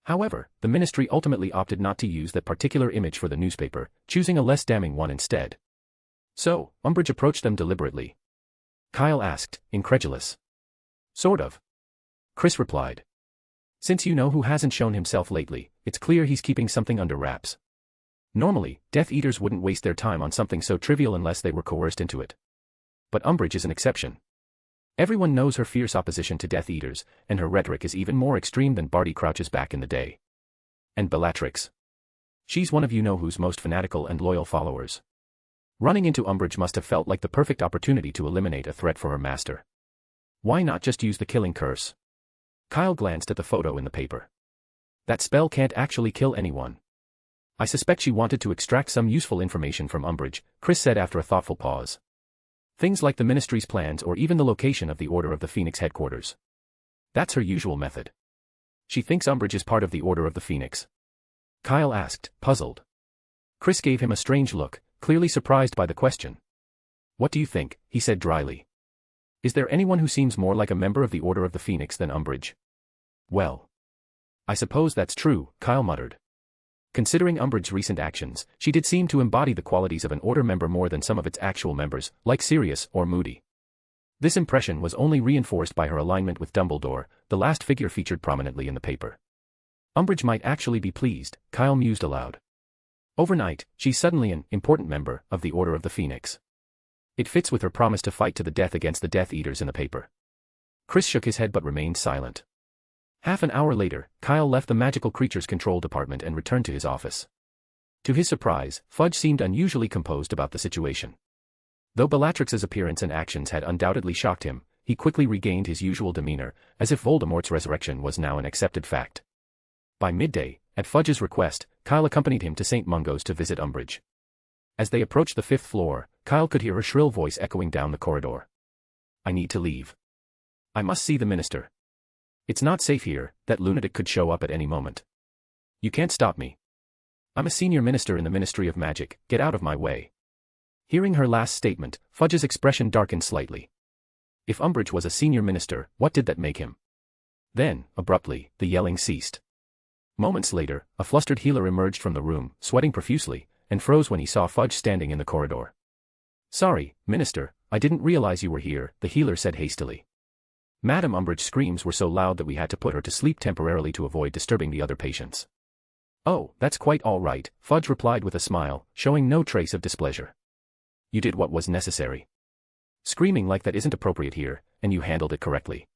However, the Ministry ultimately opted not to use that particular image for the newspaper, choosing a less damning one instead. So, Umbridge approached them deliberately. Kyle asked, incredulous. Sort of. Chris replied. Since you know who hasn't shown himself lately, it's clear he's keeping something under wraps. Normally, Death Eaters wouldn't waste their time on something so trivial unless they were coerced into it. But Umbridge is an exception. Everyone knows her fierce opposition to Death Eaters, and her rhetoric is even more extreme than Barty Crouch's back in the day. And Bellatrix. She's one of you-know-who's most fanatical and loyal followers. Running into Umbridge must have felt like the perfect opportunity to eliminate a threat for her master. Why not just use the killing curse? Kyle glanced at the photo in the paper. That spell can't actually kill anyone. I suspect she wanted to extract some useful information from Umbridge, Chris said after a thoughtful pause. Things like the Ministry's plans or even the location of the Order of the Phoenix headquarters. That's her usual method. She thinks Umbridge is part of the Order of the Phoenix. Kyle asked, puzzled. Chris gave him a strange look, clearly surprised by the question. What do you think? He said dryly. Is there anyone who seems more like a member of the Order of the Phoenix than Umbridge? Well, I suppose that's true, Kyle muttered. Considering Umbridge's recent actions, she did seem to embody the qualities of an Order member more than some of its actual members, like Sirius or Moody. This impression was only reinforced by her alignment with Dumbledore, the last figure featured prominently in the paper. Umbridge might actually be pleased, Kyle mused aloud. Overnight, she's suddenly an important member of the Order of the Phoenix. It fits with her promise to fight to the death against the Death Eaters in the paper. Chris shook his head but remained silent. Half an hour later, Kyle left the Magical Creatures Control Department and returned to his office. To his surprise, Fudge seemed unusually composed about the situation. Though Bellatrix's appearance and actions had undoubtedly shocked him, he quickly regained his usual demeanor, as if Voldemort's resurrection was now an accepted fact. By midday, at Fudge's request, Kyle accompanied him to St. Mungo's to visit Umbridge. As they approached the 5th floor, Kyle could hear her shrill voice echoing down the corridor. I need to leave. I must see the minister. It's not safe here, that lunatic could show up at any moment. You can't stop me. I'm a senior minister in the Ministry of Magic, get out of my way. Hearing her last statement, Fudge's expression darkened slightly. If Umbridge was a senior minister, what did that make him? Then, abruptly, the yelling ceased. Moments later, a flustered healer emerged from the room, sweating profusely, and froze when he saw Fudge standing in the corridor. Sorry, Minister, I didn't realize you were here, the healer said hastily. Madam Umbridge's screams were so loud that we had to put her to sleep temporarily to avoid disturbing the other patients. Oh, that's quite all right, Fudge replied with a smile, showing no trace of displeasure. You did what was necessary. Screaming like that isn't appropriate here, and you handled it correctly.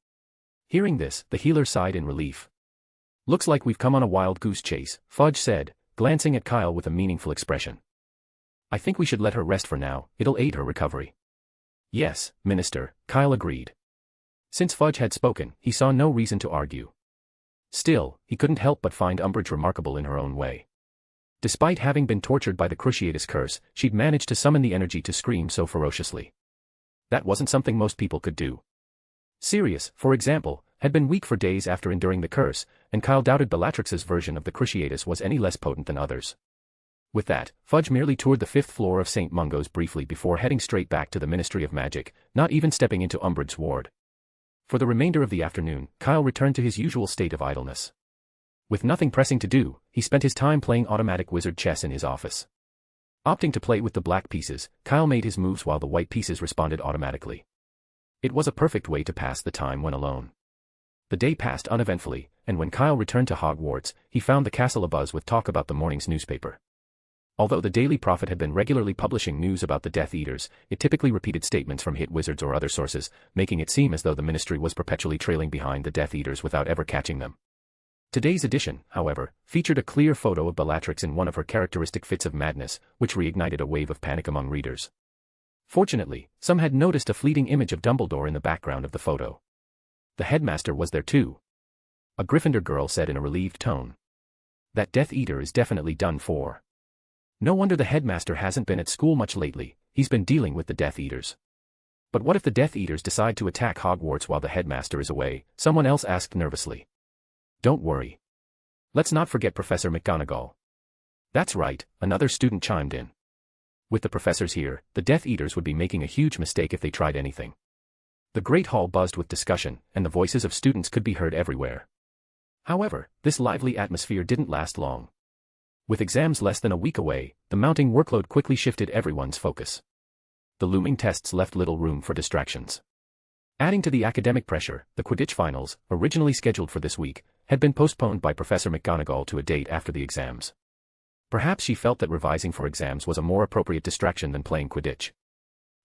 Hearing this, the healer sighed in relief. Looks like we've come on a wild goose chase, Fudge said, glancing at Kyle with a meaningful expression. I think we should let her rest for now, it'll aid her recovery. Yes, Minister, Kyle agreed. Since Fudge had spoken, he saw no reason to argue. Still, he couldn't help but find Umbridge remarkable in her own way. Despite having been tortured by the Cruciatus curse, she'd managed to summon the energy to scream so ferociously. That wasn't something most people could do. Sirius, for example, had been weak for days after enduring the curse, and Kyle doubted Bellatrix's version of the Cruciatus was any less potent than others. With that, Fudge merely toured the 5th floor of St. Mungo's briefly before heading straight back to the Ministry of Magic, not even stepping into Umbridge's ward. For the remainder of the afternoon, Kyle returned to his usual state of idleness. With nothing pressing to do, he spent his time playing automatic wizard chess in his office. Opting to play with the black pieces, Kyle made his moves while the white pieces responded automatically. It was a perfect way to pass the time when alone. The day passed uneventfully, and when Kyle returned to Hogwarts, he found the castle abuzz with talk about the morning's newspaper. Although the Daily Prophet had been regularly publishing news about the Death Eaters, it typically repeated statements from hit wizards or other sources, making it seem as though the Ministry was perpetually trailing behind the Death Eaters without ever catching them. Today's edition, however, featured a clear photo of Bellatrix in one of her characteristic fits of madness, which reignited a wave of panic among readers. Fortunately, some had noticed a fleeting image of Dumbledore in the background of the photo. The Headmaster was there too. A Gryffindor girl said in a relieved tone. That Death Eater is definitely done for. No wonder the Headmaster hasn't been at school much lately, he's been dealing with the Death Eaters. But what if the Death Eaters decide to attack Hogwarts while the Headmaster is away? Someone else asked nervously. Don't worry. Let's not forget Professor McGonagall. That's right, another student chimed in. With the professors here, the Death Eaters would be making a huge mistake if they tried anything. The Great Hall buzzed with discussion, and the voices of students could be heard everywhere. However, this lively atmosphere didn't last long. With exams less than a week away, the mounting workload quickly shifted everyone's focus. The looming tests left little room for distractions. Adding to the academic pressure, the Quidditch finals, originally scheduled for this week, had been postponed by Professor McGonagall to a date after the exams. Perhaps she felt that revising for exams was a more appropriate distraction than playing Quidditch.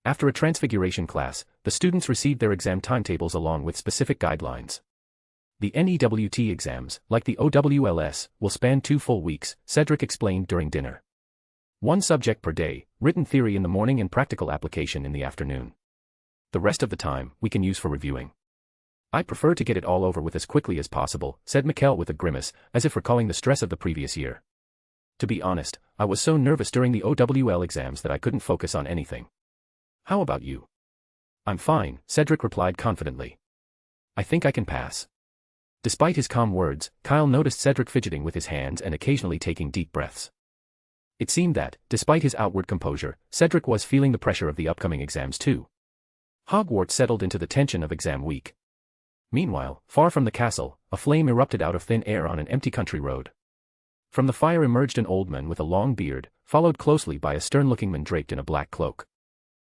After a transfiguration class, the students received their exam timetables along with specific guidelines. The NEWT exams, like the OWLS, will span 2 full weeks, Cedric explained during dinner. 1 subject per day, written theory in the morning and practical application in the afternoon. The rest of the time, we can use for reviewing. I prefer to get it all over with as quickly as possible, said Mikkel with a grimace, as if recalling the stress of the previous year. To be honest, I was so nervous during the OWL exams that I couldn't focus on anything. How about you? I'm fine, Cedric replied confidently. I think I can pass. Despite his calm words, Kyle noticed Cedric fidgeting with his hands and occasionally taking deep breaths. It seemed that, despite his outward composure, Cedric was feeling the pressure of the upcoming exams too. Hogwarts settled into the tension of exam week. Meanwhile, far from the castle, a flame erupted out of thin air on an empty country road. From the fire emerged an old man with a long beard, followed closely by a stern-looking man draped in a black cloak.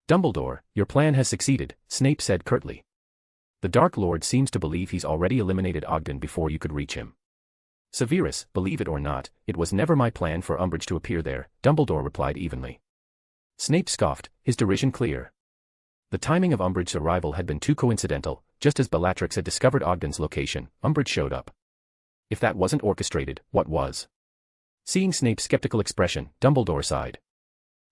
Dumbledore, your plan has succeeded, Snape said curtly. The Dark Lord seems to believe he's already eliminated Ogden before you could reach him. Severus, believe it or not, it was never my plan for Umbridge to appear there, Dumbledore replied evenly. Snape scoffed, his derision clear. The timing of Umbridge's arrival had been too coincidental. Just as Bellatrix had discovered Ogden's location, Umbridge showed up. If that wasn't orchestrated, what was? Seeing Snape's skeptical expression, Dumbledore sighed.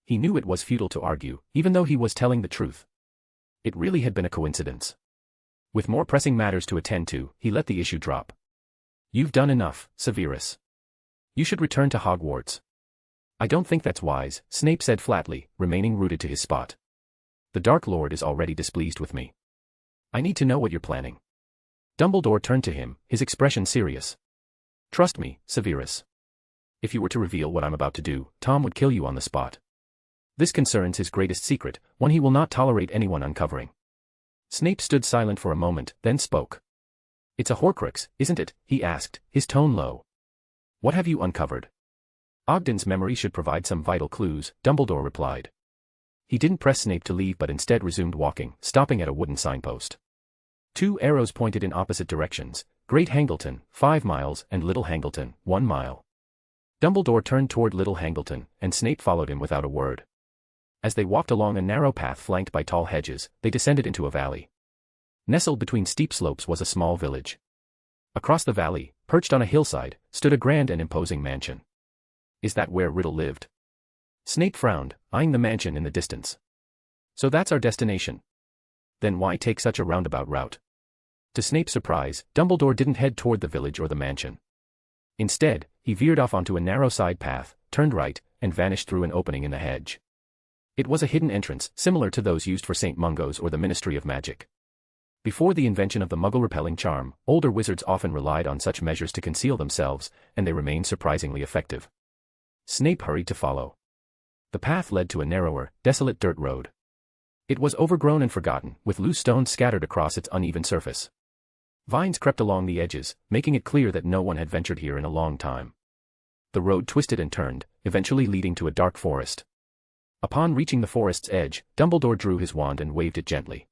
He knew it was futile to argue, even though he was telling the truth. It really had been a coincidence. With more pressing matters to attend to, he let the issue drop. You've done enough, Severus. You should return to Hogwarts. I don't think that's wise, Snape said flatly, remaining rooted to his spot. The Dark Lord is already displeased with me. I need to know what you're planning. Dumbledore turned to him, his expression serious. Trust me, Severus. If you were to reveal what I'm about to do, Tom would kill you on the spot. This concerns his greatest secret, one he will not tolerate anyone uncovering. Snape stood silent for a moment, then spoke. It's a Horcrux, isn't it? He asked, his tone low. What have you uncovered? Ogden's memory should provide some vital clues, Dumbledore replied. He didn't press Snape to leave but instead resumed walking, stopping at a wooden signpost. 2 arrows pointed in opposite directions, Great Hangleton, 5 miles, and Little Hangleton, 1 mile. Dumbledore turned toward Little Hangleton, and Snape followed him without a word. As they walked along a narrow path flanked by tall hedges, they descended into a valley. Nestled between steep slopes was a small village. Across the valley, perched on a hillside, stood a grand and imposing mansion. Is that where Riddle lived? Snape frowned, eyeing the mansion in the distance. So that's our destination. Then why take such a roundabout route? To Snape's surprise, Dumbledore didn't head toward the village or the mansion. Instead, he veered off onto a narrow side path, turned right, and vanished through an opening in the hedge. It was a hidden entrance, similar to those used for St. Mungo's or the Ministry of Magic. Before the invention of the Muggle-repelling charm, older wizards often relied on such measures to conceal themselves, and they remained surprisingly effective. Snape hurried to follow. The path led to a narrower, desolate dirt road. It was overgrown and forgotten, with loose stones scattered across its uneven surface. Vines crept along the edges, making it clear that no one had ventured here in a long time. The road twisted and turned, eventually leading to a dark forest. Upon reaching the forest's edge, Dumbledore drew his wand and waved it gently.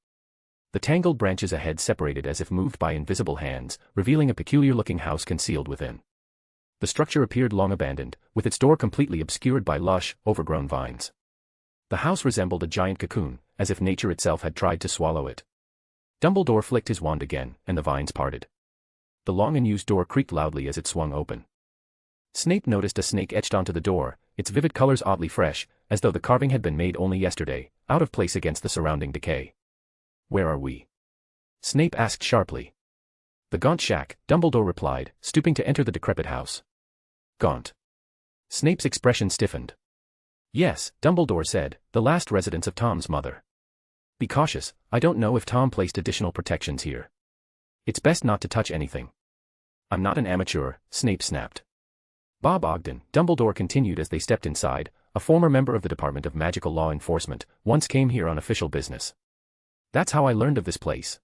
The tangled branches ahead separated as if moved by invisible hands, revealing a peculiar-looking house concealed within. The structure appeared long abandoned, with its door completely obscured by lush, overgrown vines. The house resembled a giant cocoon, as if nature itself had tried to swallow it. Dumbledore flicked his wand again, and the vines parted. The long-unused door creaked loudly as it swung open. Snape noticed a snake etched onto the door, its vivid colors oddly fresh, as though the carving had been made only yesterday, out of place against the surrounding decay. Where are we? Snape asked sharply. The Gaunt Shack, Dumbledore replied, stooping to enter the decrepit house. Gaunt. Snape's expression stiffened. Yes, Dumbledore said, the last residence of Tom's mother. Be cautious, I don't know if Tom placed additional protections here. It's best not to touch anything. I'm not an amateur, Snape snapped. Bob Ogden, Dumbledore continued as they stepped inside, a former member of the Department of Magical Law Enforcement, once came here on official business. That's how I learned of this place.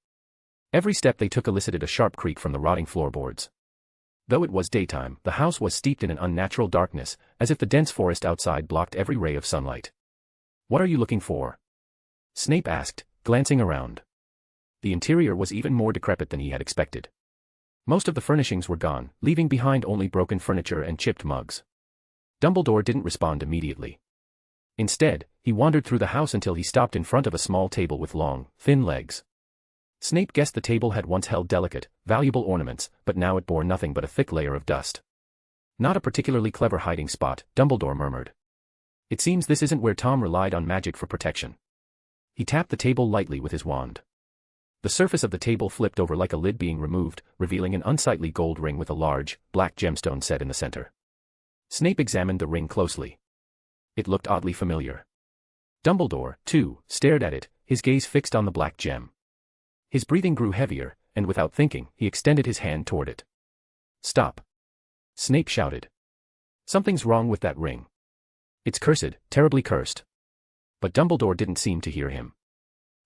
Every step they took elicited a sharp creak from the rotting floorboards. Though it was daytime, the house was steeped in an unnatural darkness, as if the dense forest outside blocked every ray of sunlight. What are you looking for? Snape asked, glancing around. The interior was even more decrepit than he had expected. Most of the furnishings were gone, leaving behind only broken furniture and chipped mugs. Dumbledore didn't respond immediately. Instead, he wandered through the house until he stopped in front of a small table with long, thin legs. Snape guessed the table had once held delicate, valuable ornaments, but now it bore nothing but a thick layer of dust. Not a particularly clever hiding spot, Dumbledore murmured. It seems this isn't where Tom relied on magic for protection. He tapped the table lightly with his wand. The surface of the table flipped over like a lid being removed, revealing an unsightly gold ring with a large, black gemstone set in the center. Snape examined the ring closely. It looked oddly familiar. Dumbledore, too, stared at it, his gaze fixed on the black gem. His breathing grew heavier, and without thinking, he extended his hand toward it. Stop! Snape shouted. Something's wrong with that ring. It's cursed, terribly cursed. But Dumbledore didn't seem to hear him.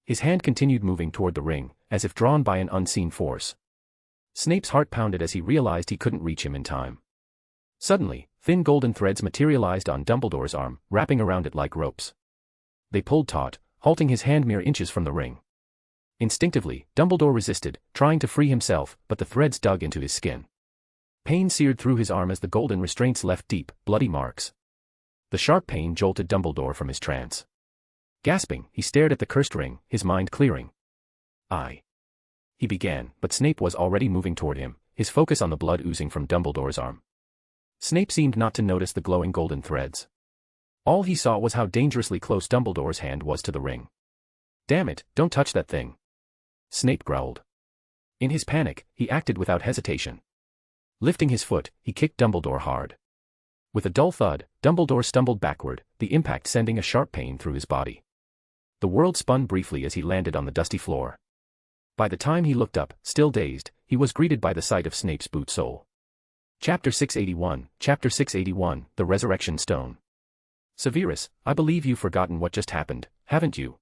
His hand continued moving toward the ring, as if drawn by an unseen force. Snape's heart pounded as he realized he couldn't reach him in time. Suddenly, thin golden threads materialized on Dumbledore's arm, wrapping around it like ropes. They pulled taut, halting his hand mere inches from the ring. Instinctively, Dumbledore resisted, trying to free himself, but the threads dug into his skin. Pain seared through his arm as the golden restraints left deep, bloody marks. The sharp pain jolted Dumbledore from his trance. Gasping, he stared at the cursed ring, his mind clearing. He began, but Snape was already moving toward him, his focus on the blood oozing from Dumbledore's arm. Snape seemed not to notice the glowing golden threads. All he saw was how dangerously close Dumbledore's hand was to the ring. Damn it, don't touch that thing. Snape growled. In his panic, he acted without hesitation. Lifting his foot, he kicked Dumbledore hard. With a dull thud, Dumbledore stumbled backward, the impact sending a sharp pain through his body. The world spun briefly as he landed on the dusty floor. By the time he looked up, still dazed, he was greeted by the sight of Snape's boot sole. Chapter 681, The Resurrection Stone. Severus, I believe you've forgotten what just happened, haven't you?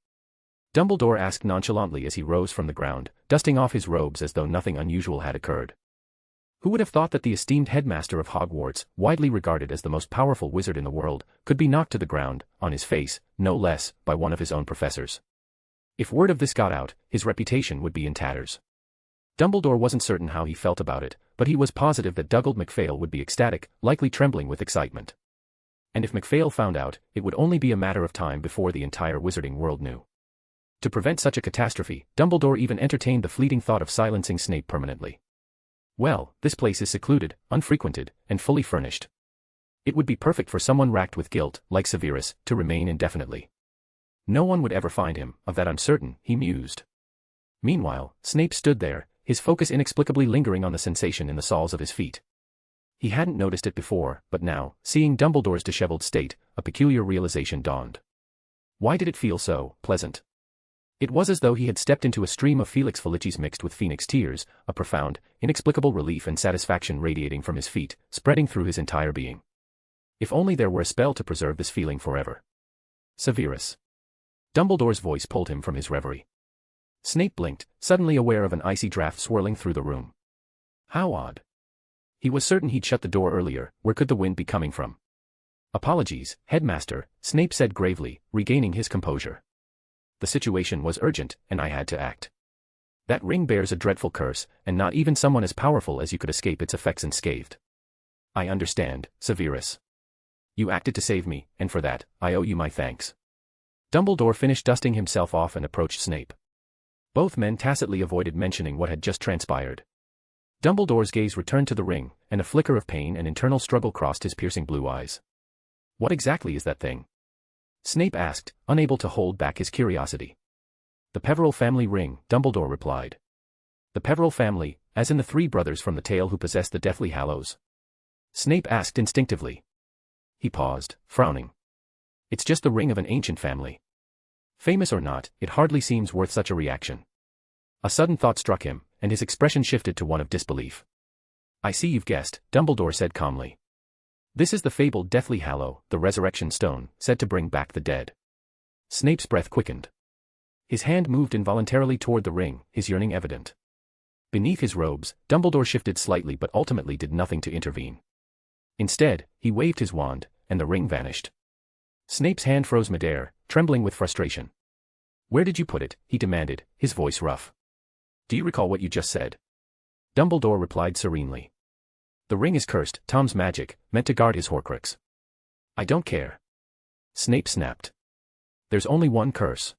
Dumbledore asked nonchalantly as he rose from the ground, dusting off his robes as though nothing unusual had occurred. Who would have thought that the esteemed headmaster of Hogwarts, widely regarded as the most powerful wizard in the world, could be knocked to the ground, on his face, no less, by one of his own professors? If word of this got out, his reputation would be in tatters. Dumbledore wasn't certain how he felt about it, but he was positive that Dugald Macphail would be ecstatic, likely trembling with excitement. And if Macphail found out, it would only be a matter of time before the entire wizarding world knew. To prevent such a catastrophe, Dumbledore even entertained the fleeting thought of silencing Snape permanently. Well, this place is secluded, unfrequented, and fully furnished. It would be perfect for someone racked with guilt, like Severus, to remain indefinitely. No one would ever find him, of that I'm certain, he mused. Meanwhile, Snape stood there, his focus inexplicably lingering on the sensation in the soles of his feet. He hadn't noticed it before, but now, seeing Dumbledore's disheveled state, a peculiar realization dawned. Why did it feel so pleasant? It was as though he had stepped into a stream of Felix Felicis mixed with phoenix tears, a profound, inexplicable relief and satisfaction radiating from his feet, spreading through his entire being. If only there were a spell to preserve this feeling forever. Severus. Dumbledore's voice pulled him from his reverie. Snape blinked, suddenly aware of an icy draft swirling through the room. How odd. He was certain he'd shut the door earlier. Where could the wind be coming from? Apologies, Headmaster, Snape said gravely, regaining his composure. The situation was urgent, and I had to act. That ring bears a dreadful curse, and not even someone as powerful as you could escape its effects unscathed. I understand, Severus. You acted to save me, and for that, I owe you my thanks. Dumbledore finished dusting himself off and approached Snape. Both men tacitly avoided mentioning what had just transpired. Dumbledore's gaze returned to the ring, and a flicker of pain and internal struggle crossed his piercing blue eyes. What exactly is that thing? Snape asked, unable to hold back his curiosity. The Peverell family ring, Dumbledore replied. The Peverell family, as in the three brothers from the tale who possessed the Deathly Hallows? Snape asked instinctively. He paused, frowning. It's just the ring of an ancient family. Famous or not, it hardly seems worth such a reaction. A sudden thought struck him, and his expression shifted to one of disbelief. I see you've guessed, Dumbledore said calmly. This is the fabled Deathly Hallow, the resurrection stone, said to bring back the dead. Snape's breath quickened. His hand moved involuntarily toward the ring, his yearning evident. Beneath his robes, Dumbledore shifted slightly but ultimately did nothing to intervene. Instead, he waved his wand, and the ring vanished. Snape's hand froze midair, trembling with frustration. Where did you put it? He demanded, his voice rough. Do you recall what you just said? Dumbledore replied serenely. The ring is cursed, Tom's magic, meant to guard his Horcrux. I don't care. Snape snapped. There's only one curse.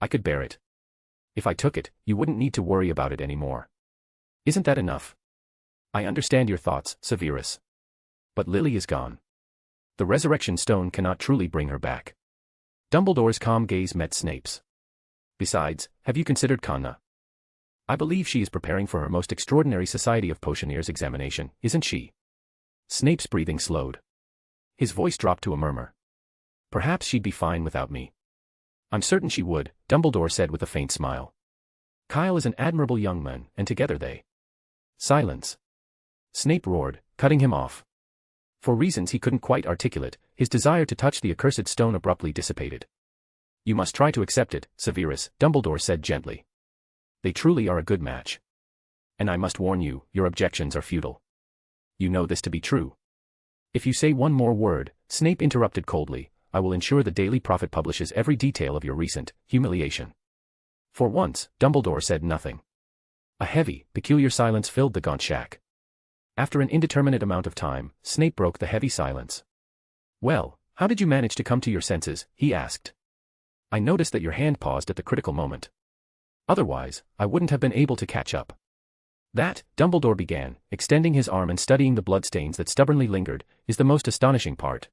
I could bear it. If I took it, you wouldn't need to worry about it anymore. Isn't that enough? I understand your thoughts, Severus. But Lily is gone. The resurrection stone cannot truly bring her back. Dumbledore's calm gaze met Snape's. Besides, have you considered Kanna? I believe she is preparing for her most extraordinary Society of Potioneers examination, isn't she? Snape's breathing slowed. His voice dropped to a murmur. Perhaps she'd be fine without me. I'm certain she would, Dumbledore said with a faint smile. Kyle is an admirable young man, and together they... Silence. Snape roared, cutting him off. For reasons he couldn't quite articulate, his desire to touch the accursed stone abruptly dissipated. You must try to accept it, Severus, Dumbledore said gently. They truly are a good match. And I must warn you, your objections are futile. You know this to be true. If you say one more word, Snape interrupted coldly, I will ensure the Daily Prophet publishes every detail of your recent humiliation. For once, Dumbledore said nothing. A heavy, peculiar silence filled the gaunt shack. After an indeterminate amount of time, Snape broke the heavy silence. Well, how did you manage to come to your senses? He asked. I noticed that your hand paused at the critical moment. Otherwise, I wouldn't have been able to catch up. That, Dumbledore began, extending his arm and studying the bloodstains that stubbornly lingered, is the most astonishing part.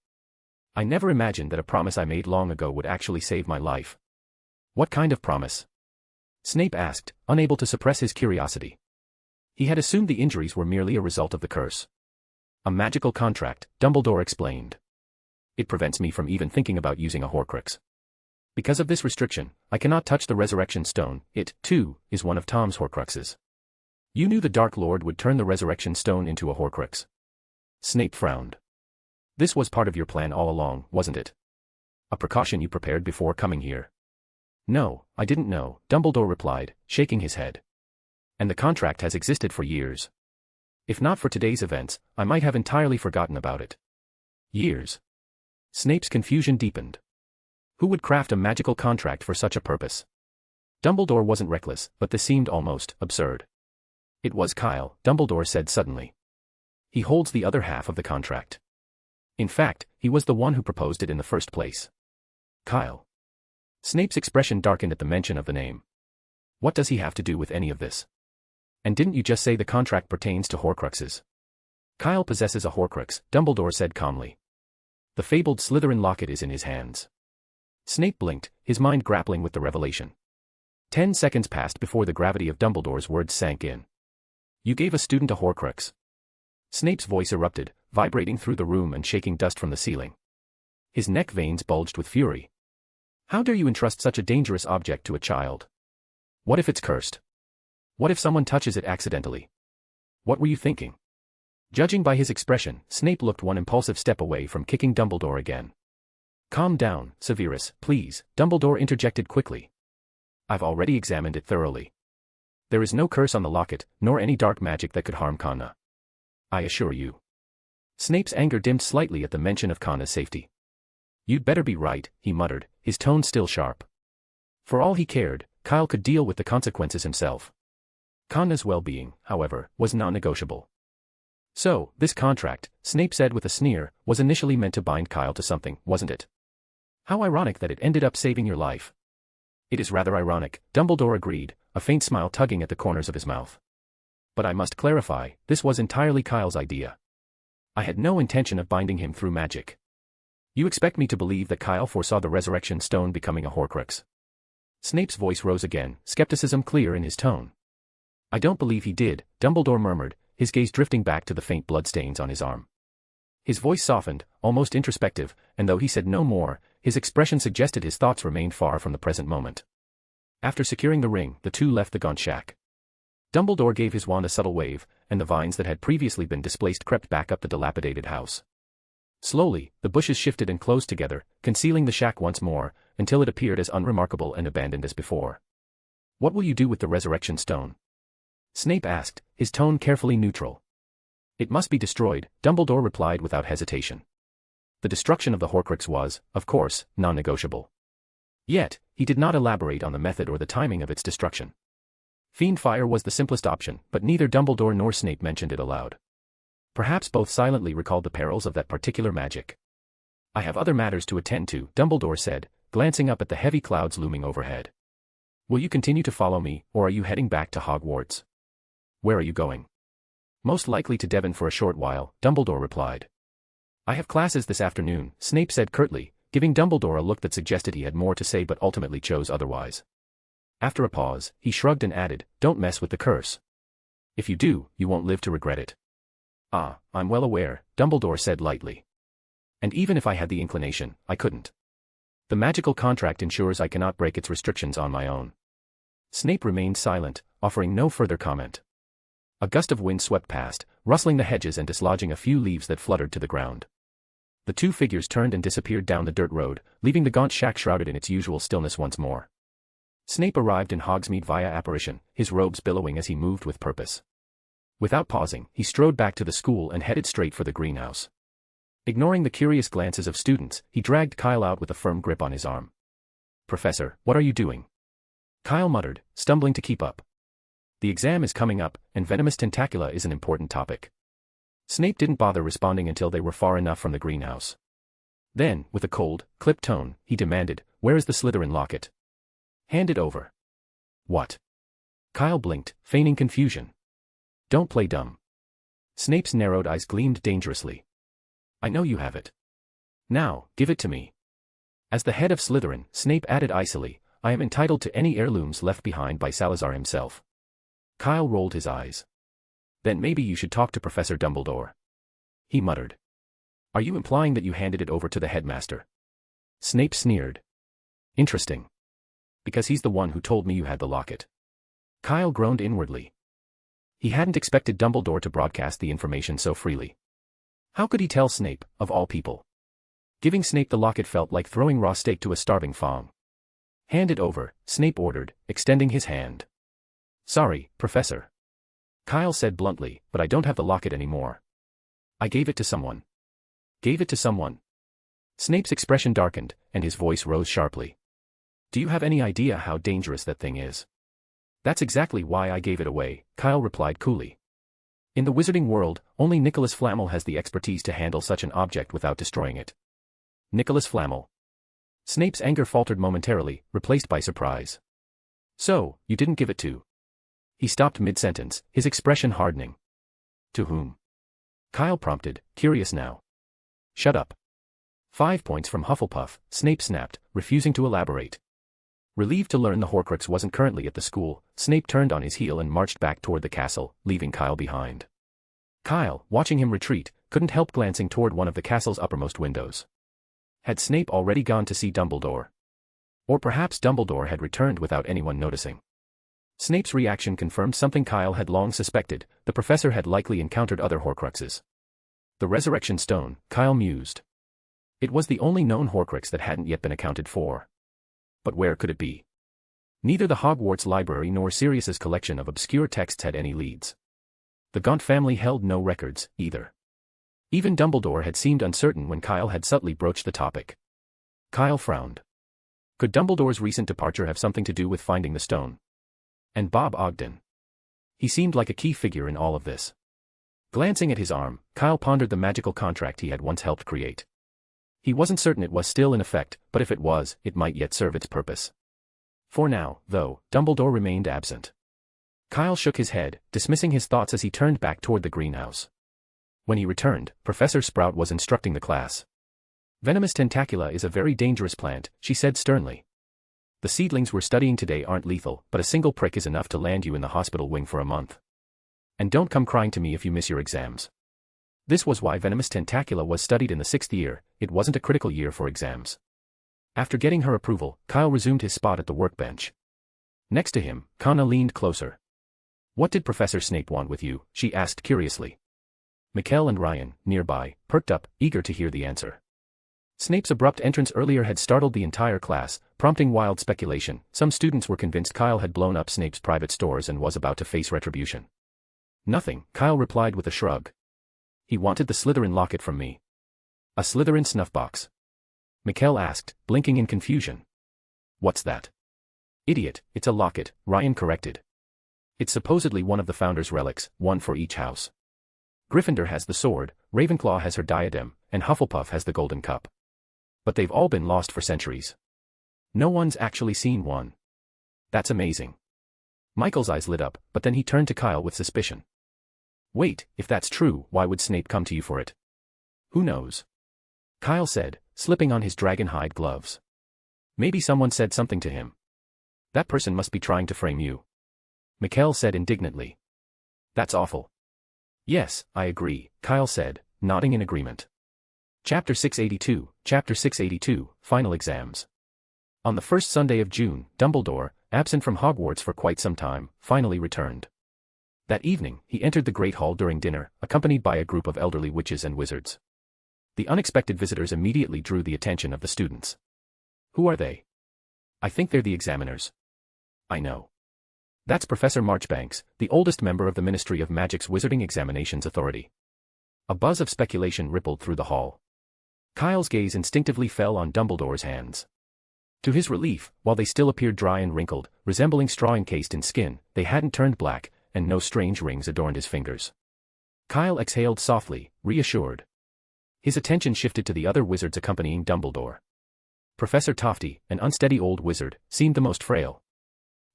I never imagined that a promise I made long ago would actually save my life. What kind of promise? Snape asked, unable to suppress his curiosity. He had assumed the injuries were merely a result of the curse. A magical contract, Dumbledore explained. It prevents me from even thinking about using a Horcrux. Because of this restriction, I cannot touch the resurrection stone. It, too, is one of Tom's Horcruxes. You knew the Dark Lord would turn the resurrection stone into a Horcrux. Snape frowned. This was part of your plan all along, wasn't it? A precaution you prepared before coming here. No, I didn't know, Dumbledore replied, shaking his head. And the contract has existed for years. If not for today's events, I might have entirely forgotten about it. Years. Snape's confusion deepened. Who would craft a magical contract for such a purpose? Dumbledore wasn't reckless, but this seemed almost absurd. It was Kyle, Dumbledore said suddenly. He holds the other half of the contract. In fact, he was the one who proposed it in the first place. Kyle. Snape's expression darkened at the mention of the name. What does he have to do with any of this? And didn't you just say the contract pertains to Horcruxes? Kyle possesses a Horcrux, Dumbledore said calmly. The fabled Slytherin locket is in his hands. Snape blinked, his mind grappling with the revelation. 10 seconds passed before the gravity of Dumbledore's words sank in. You gave a student a Horcrux. Snape's voice erupted, vibrating through the room and shaking dust from the ceiling. His neck veins bulged with fury. How dare you entrust such a dangerous object to a child? What if it's cursed? What if someone touches it accidentally? What were you thinking? Judging by his expression, Snape looked one impulsive step away from kicking Dumbledore again. Calm down, Severus, please, Dumbledore interjected quickly. I've already examined it thoroughly. There is no curse on the locket, nor any dark magic that could harm Kana. I assure you. Snape's anger dimmed slightly at the mention of Kana's safety. You'd better be right, he muttered, his tone still sharp. For all he cared, Kyle could deal with the consequences himself. Kana's well-being, however, was non-negotiable. So, this contract, Snape said with a sneer, was initially meant to bind Kyle to something, wasn't it? How ironic that it ended up saving your life. It is rather ironic, Dumbledore agreed, a faint smile tugging at the corners of his mouth. But I must clarify, this was entirely Kyle's idea. I had no intention of binding him through magic. You expect me to believe that Kyle foresaw the Resurrection Stone becoming a Horcrux? Snape's voice rose again, skepticism clear in his tone. I don't believe he did, Dumbledore murmured, his gaze drifting back to the faint bloodstains on his arm. His voice softened, almost introspective, and though he said no more, his expression suggested his thoughts remained far from the present moment. After securing the ring, the two left the gaunt shack. Dumbledore gave his wand a subtle wave, and the vines that had previously been displaced crept back up the dilapidated house. Slowly, the bushes shifted and closed together, concealing the shack once more, until it appeared as unremarkable and abandoned as before. What will you do with the Resurrection Stone? Snape asked, his tone carefully neutral. It must be destroyed, Dumbledore replied without hesitation. The destruction of the Horcrux was, of course, non-negotiable. Yet, he did not elaborate on the method or the timing of its destruction. Fiend fire was the simplest option, but neither Dumbledore nor Snape mentioned it aloud. Perhaps both silently recalled the perils of that particular magic. I have other matters to attend to, Dumbledore said, glancing up at the heavy clouds looming overhead. Will you continue to follow me, or are you heading back to Hogwarts? Where are you going? Most likely to Devon for a short while, Dumbledore replied. I have classes this afternoon, Snape said curtly, giving Dumbledore a look that suggested he had more to say but ultimately chose otherwise. After a pause, he shrugged and added, don't mess with the curse. If you do, you won't live to regret it. Ah, I'm well aware, Dumbledore said lightly. And even if I had the inclination, I couldn't. The magical contract ensures I cannot break its restrictions on my own. Snape remained silent, offering no further comment. A gust of wind swept past, rustling the hedges and dislodging a few leaves that fluttered to the ground. The two figures turned and disappeared down the dirt road, leaving the gaunt shack shrouded in its usual stillness once more. Snape arrived in Hogsmeade via apparition, his robes billowing as he moved with purpose. Without pausing, he strode back to the school and headed straight for the greenhouse. Ignoring the curious glances of students, he dragged Kyle out with a firm grip on his arm. Professor, what are you doing? Kyle muttered, stumbling to keep up. The exam is coming up, and venomous tentacula is an important topic. Snape didn't bother responding until they were far enough from the greenhouse. Then, with a cold, clipped tone, he demanded, where is the Slytherin locket? Hand it over. What? Kyle blinked, feigning confusion. Don't play dumb. Snape's narrowed eyes gleamed dangerously. I know you have it. Now, give it to me. As the head of Slytherin, Snape added icily, I am entitled to any heirlooms left behind by Salazar himself. Kyle rolled his eyes. Then maybe you should talk to Professor Dumbledore. He muttered. Are you implying that you handed it over to the headmaster? Snape sneered. Interesting. Because he's the one who told me you had the locket. Kyle groaned inwardly. He hadn't expected Dumbledore to broadcast the information so freely. How could he tell Snape, of all people? Giving Snape the locket felt like throwing raw steak to a starving fawn. Hand it over, Snape ordered, extending his hand. Sorry, Professor. Kyle said bluntly, but I don't have the locket anymore. I gave it to someone. Gave it to someone. Snape's expression darkened, and his voice rose sharply. Do you have any idea how dangerous that thing is? That's exactly why I gave it away, Kyle replied coolly. In the wizarding world, only Nicholas Flamel has the expertise to handle such an object without destroying it. Nicholas Flamel. Snape's anger faltered momentarily, replaced by surprise. So, you didn't give it to He stopped mid-sentence, his expression hardening. To whom? Kyle prompted, curious now. Shut up. 5 points from Hufflepuff, Snape snapped, refusing to elaborate. Relieved to learn the Horcrux wasn't currently at the school, Snape turned on his heel and marched back toward the castle, leaving Kyle behind. Kyle, watching him retreat, couldn't help glancing toward one of the castle's uppermost windows. Had Snape already gone to see Dumbledore? Or perhaps Dumbledore had returned without anyone noticing. Snape's reaction confirmed something Kyle had long suspected: the professor had likely encountered other Horcruxes. The Resurrection Stone, Kyle mused. It was the only known Horcrux that hadn't yet been accounted for. But where could it be? Neither the Hogwarts library nor Sirius's collection of obscure texts had any leads. The Gaunt family held no records, either. Even Dumbledore had seemed uncertain when Kyle had subtly broached the topic. Kyle frowned. Could Dumbledore's recent departure have something to do with finding the stone? And Bob Ogden. He seemed like a key figure in all of this. Glancing at his arm, Kyle pondered the magical contract he had once helped create. He wasn't certain it was still in effect, but if it was, it might yet serve its purpose. For now, though, Dumbledore remained absent. Kyle shook his head, dismissing his thoughts as he turned back toward the greenhouse. When he returned, Professor Sprout was instructing the class. Venomous Tentacula is a very dangerous plant, she said sternly. The seedlings we're studying today aren't lethal, but a single prick is enough to land you in the hospital wing for a month. And don't come crying to me if you miss your exams. This was why Venomous Tentacula was studied in the 6th year. It wasn't a critical year for exams. After getting her approval, Kyle resumed his spot at the workbench. Next to him, Connor leaned closer. What did Professor Snape want with you? She asked curiously. Mikkel and Ryan, nearby, perked up, eager to hear the answer. Snape's abrupt entrance earlier had startled the entire class, prompting wild speculation. Some students were convinced Kyle had blown up Snape's private stores and was about to face retribution. Nothing, Kyle replied with a shrug. He wanted the Slytherin locket from me. A Slytherin snuff box? Mikkel asked, blinking in confusion. What's that? Idiot, it's a locket, Ryan corrected. It's supposedly one of the founder's relics, one for each house. Gryffindor has the sword, Ravenclaw has her diadem, and Hufflepuff has the golden cup. But they've all been lost for centuries. No one's actually seen one. That's amazing. Michael's eyes lit up, but then he turned to Kyle with suspicion. Wait, if that's true, why would Snape come to you for it? Who knows? Kyle said, slipping on his dragon-hide gloves. Maybe someone said something to him. That person must be trying to frame you. Mikkel said indignantly. That's awful. Yes, I agree, Kyle said, nodding in agreement. Chapter 682, Final Exams. On the first Sunday of June, Dumbledore, absent from Hogwarts for quite some time, finally returned. That evening, he entered the Great Hall during dinner, accompanied by a group of elderly witches and wizards. The unexpected visitors immediately drew the attention of the students. Who are they? I think they're the examiners. I know. That's Professor Marchbanks, the oldest member of the Ministry of Magic's Wizarding Examinations Authority. A buzz of speculation rippled through the hall. Kyle's gaze instinctively fell on Dumbledore's hands. To his relief, while they still appeared dry and wrinkled, resembling straw encased in skin, they hadn't turned black, and no strange rings adorned his fingers. Kyle exhaled softly, reassured. His attention shifted to the other wizards accompanying Dumbledore. Professor Tofty, an unsteady old wizard, seemed the most frail.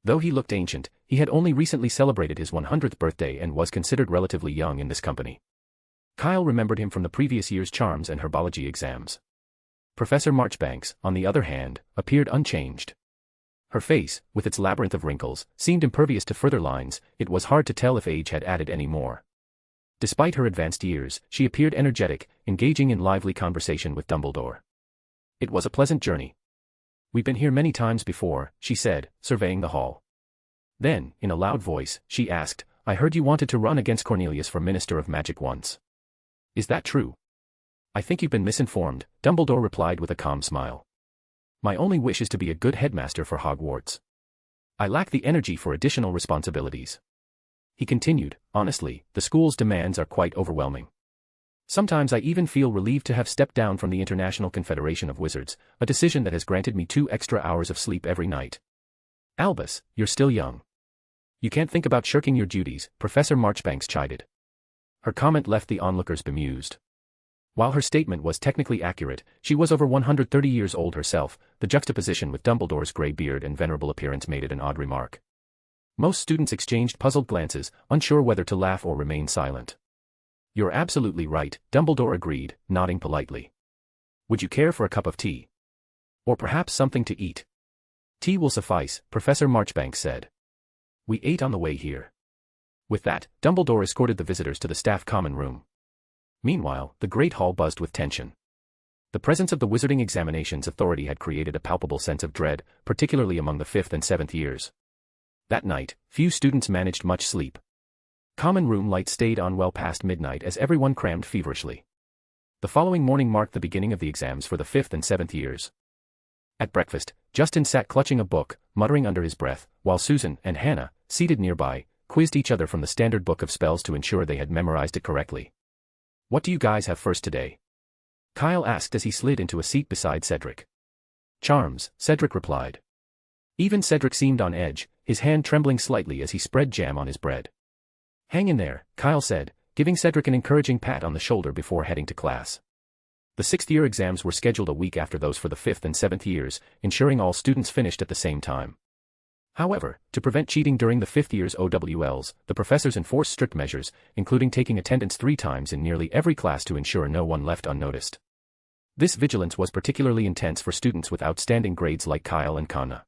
Though he looked ancient, he had only recently celebrated his 100th birthday and was considered relatively young in this company. Kyle remembered him from the previous year's charms and herbology exams. Professor Marchbanks, on the other hand, appeared unchanged. Her face, with its labyrinth of wrinkles, seemed impervious to further lines. It was hard to tell if age had added any more. Despite her advanced years, she appeared energetic, engaging in lively conversation with Dumbledore. It was a pleasant journey. We've been here many times before, she said, surveying the hall. Then, in a loud voice, she asked, I heard you wanted to run against Cornelius for Minister of Magic once. Is that true? I think you've been misinformed, Dumbledore replied with a calm smile. My only wish is to be a good headmaster for Hogwarts. I lack the energy for additional responsibilities. He continued, honestly, the school's demands are quite overwhelming. Sometimes I even feel relieved to have stepped down from the International Confederation of Wizards, a decision that has granted me 2 extra hours of sleep every night. Albus, you're still young. You can't think about shirking your duties, Professor Marchbanks chided. Her comment left the onlookers bemused. While her statement was technically accurate, she was over 130 years old herself. The juxtaposition with Dumbledore's grey beard and venerable appearance made it an odd remark. Most students exchanged puzzled glances, unsure whether to laugh or remain silent. "You're absolutely right," Dumbledore agreed, nodding politely. "Would you care for a cup of tea? Or perhaps something to eat?" "Tea will suffice," Professor Marchbanks said. "We ate on the way here." With that, Dumbledore escorted the visitors to the staff common room. Meanwhile, the Great Hall buzzed with tension. The presence of the Wizarding Examinations Authority had created a palpable sense of dread, particularly among the 5th and 7th years. That night, few students managed much sleep. Common room lights stayed on well past midnight as everyone crammed feverishly. The following morning marked the beginning of the exams for the 5th and 7th years. At breakfast, Justin sat clutching a book, muttering under his breath, while Susan and Hannah, seated nearby, quizzed each other from the standard book of spells to ensure they had memorized it correctly. "What do you guys have first today?" Kyle asked as he slid into a seat beside Cedric. "Charms," Cedric replied. Even Cedric seemed on edge, his hand trembling slightly as he spread jam on his bread. "Hang in there," Kyle said, giving Cedric an encouraging pat on the shoulder before heading to class. The 6th-year exams were scheduled a week after those for the 5th and 7th years, ensuring all students finished at the same time. However, to prevent cheating during the 5th year's OWLs, the professors enforced strict measures, including taking attendance 3 times in nearly every class to ensure no one left unnoticed. This vigilance was particularly intense for students with outstanding grades like Kyle and Kana.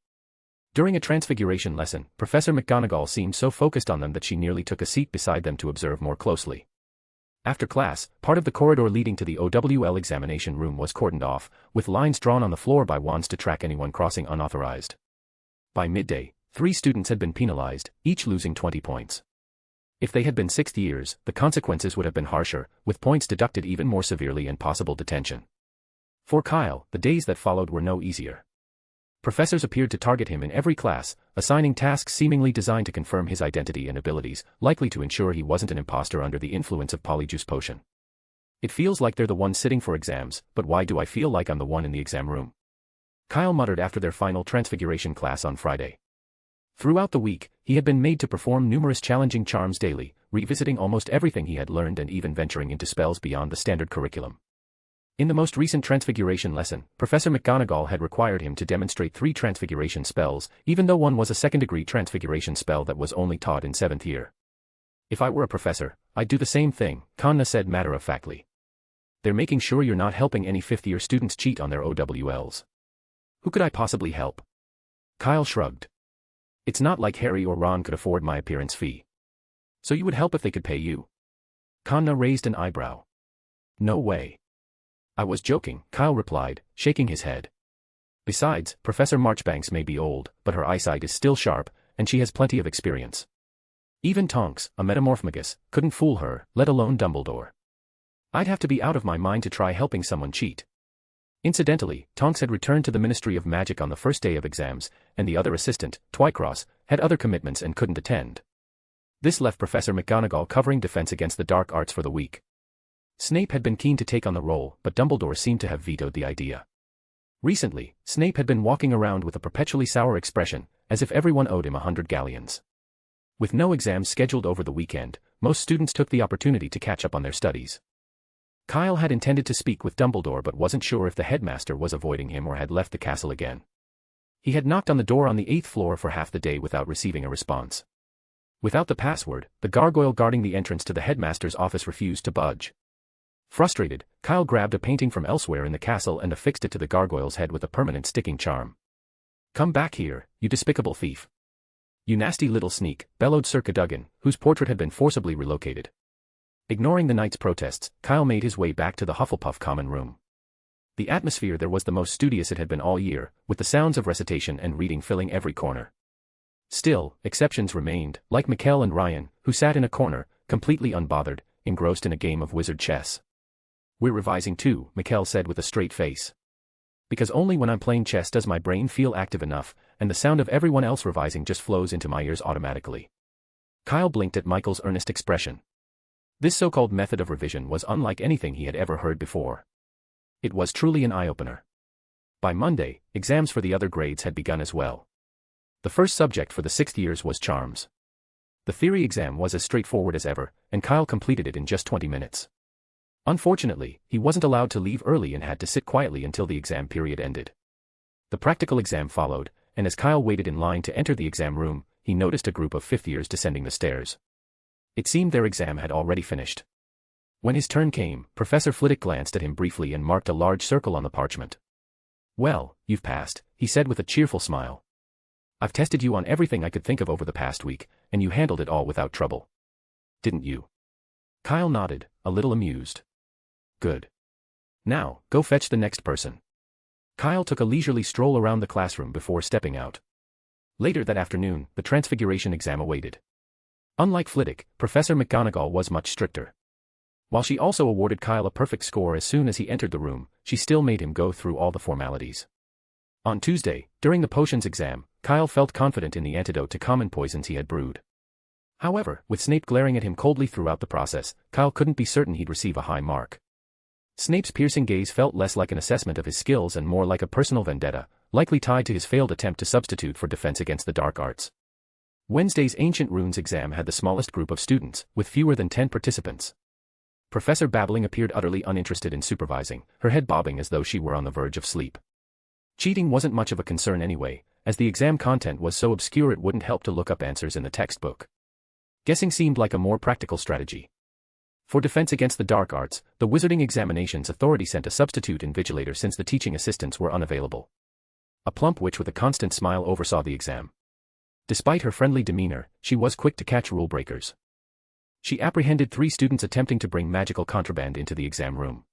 During a transfiguration lesson, Professor McGonagall seemed so focused on them that she nearly took a seat beside them to observe more closely. After class, part of the corridor leading to the OWL examination room was cordoned off, with lines drawn on the floor by wands to track anyone crossing unauthorized. By midday, 3 students had been penalized, each losing 20 points. If they had been 6th years, the consequences would have been harsher, with points deducted even more severely and possible detention. For Kyle, the days that followed were no easier. Professors appeared to target him in every class, assigning tasks seemingly designed to confirm his identity and abilities, likely to ensure he wasn't an imposter under the influence of Polyjuice Potion. "It feels like they're the ones sitting for exams, but why do I feel like I'm the one in the exam room?" Kyle muttered after their final transfiguration class on Friday. Throughout the week, he had been made to perform numerous challenging charms daily, revisiting almost everything he had learned and even venturing into spells beyond the standard curriculum. In the most recent transfiguration lesson, Professor McGonagall had required him to demonstrate 3 transfiguration spells, even though one was a second-degree transfiguration spell that was only taught in 7th year. "If I were a professor, I'd do the same thing," Kana said matter-of-factly. "They're making sure you're not helping any 5th-year students cheat on their OWLs. Who could I possibly help?" Kyle shrugged. "It's not like Harry or Ron could afford my appearance fee. So you would help if they could pay you?" Kana raised an eyebrow. "No way." "I was joking," Kyle replied, shaking his head. "Besides, Professor Marchbanks may be old, but her eyesight is still sharp, and she has plenty of experience. Even Tonks, a metamorphmagus, couldn't fool her, let alone Dumbledore. I'd have to be out of my mind to try helping someone cheat." Incidentally, Tonks had returned to the Ministry of Magic on the first day of exams, and the other assistant, Twycross, had other commitments and couldn't attend. This left Professor McGonagall covering defense against the dark arts for the week. Snape had been keen to take on the role, but Dumbledore seemed to have vetoed the idea. Recently, Snape had been walking around with a perpetually sour expression, as if everyone owed him 100 galleons. With no exams scheduled over the weekend, most students took the opportunity to catch up on their studies. Kyle had intended to speak with Dumbledore but wasn't sure if the headmaster was avoiding him or had left the castle again. He had knocked on the door on the 8th floor for half the day without receiving a response. Without the password, the gargoyle guarding the entrance to the headmaster's office refused to budge. Frustrated, Kyle grabbed a painting from elsewhere in the castle and affixed it to the gargoyle's head with a permanent sticking charm. "Come back here, you despicable thief. You nasty little sneak," bellowed Sir Cadogan, whose portrait had been forcibly relocated. Ignoring the knight's protests, Kyle made his way back to the Hufflepuff common room. The atmosphere there was the most studious it had been all year, with the sounds of recitation and reading filling every corner. Still, exceptions remained, like Mikkel and Ryan, who sat in a corner, completely unbothered, engrossed in a game of wizard chess. "We're revising too," Mikkel said with a straight face. "Because only when I'm playing chess does my brain feel active enough, and the sound of everyone else revising just flows into my ears automatically." Kyle blinked at Michael's earnest expression. This so-called method of revision was unlike anything he had ever heard before. It was truly an eye-opener. By Monday, exams for the other grades had begun as well. The first subject for the 6th years was charms. The theory exam was as straightforward as ever, and Kyle completed it in just 20 minutes. Unfortunately, he wasn't allowed to leave early and had to sit quietly until the exam period ended. The practical exam followed, and as Kyle waited in line to enter the exam room, he noticed a group of fifth-years descending the stairs. It seemed their exam had already finished. When his turn came, Professor Flitwick glanced at him briefly and marked a large circle on the parchment. "Well, you've passed," he said with a cheerful smile. "I've tested you on everything I could think of over the past week, and you handled it all without trouble. Didn't you?" Kyle nodded, a little amused. "Good. Now, go fetch the next person." Kyle took a leisurely stroll around the classroom before stepping out. Later that afternoon, the Transfiguration exam awaited. Unlike Flitwick, Professor McGonagall was much stricter. While she also awarded Kyle a perfect score as soon as he entered the room, she still made him go through all the formalities. On Tuesday, during the potions exam, Kyle felt confident in the antidote to common poisons he had brewed. However, with Snape glaring at him coldly throughout the process, Kyle couldn't be certain he'd receive a high mark. Snape's piercing gaze felt less like an assessment of his skills and more like a personal vendetta, likely tied to his failed attempt to substitute for defense against the dark arts. Wednesday's Ancient Runes exam had the smallest group of students, with fewer than 10 participants. Professor Babbling appeared utterly uninterested in supervising, her head bobbing as though she were on the verge of sleep. Cheating wasn't much of a concern anyway, as the exam content was so obscure it wouldn't help to look up answers in the textbook. Guessing seemed like a more practical strategy. For defense against the dark arts, the Wizarding Examinations Authority sent a substitute invigilator since the teaching assistants were unavailable. A plump witch with a constant smile oversaw the exam. Despite her friendly demeanor, she was quick to catch rule breakers. She apprehended 3 students attempting to bring magical contraband into the exam room.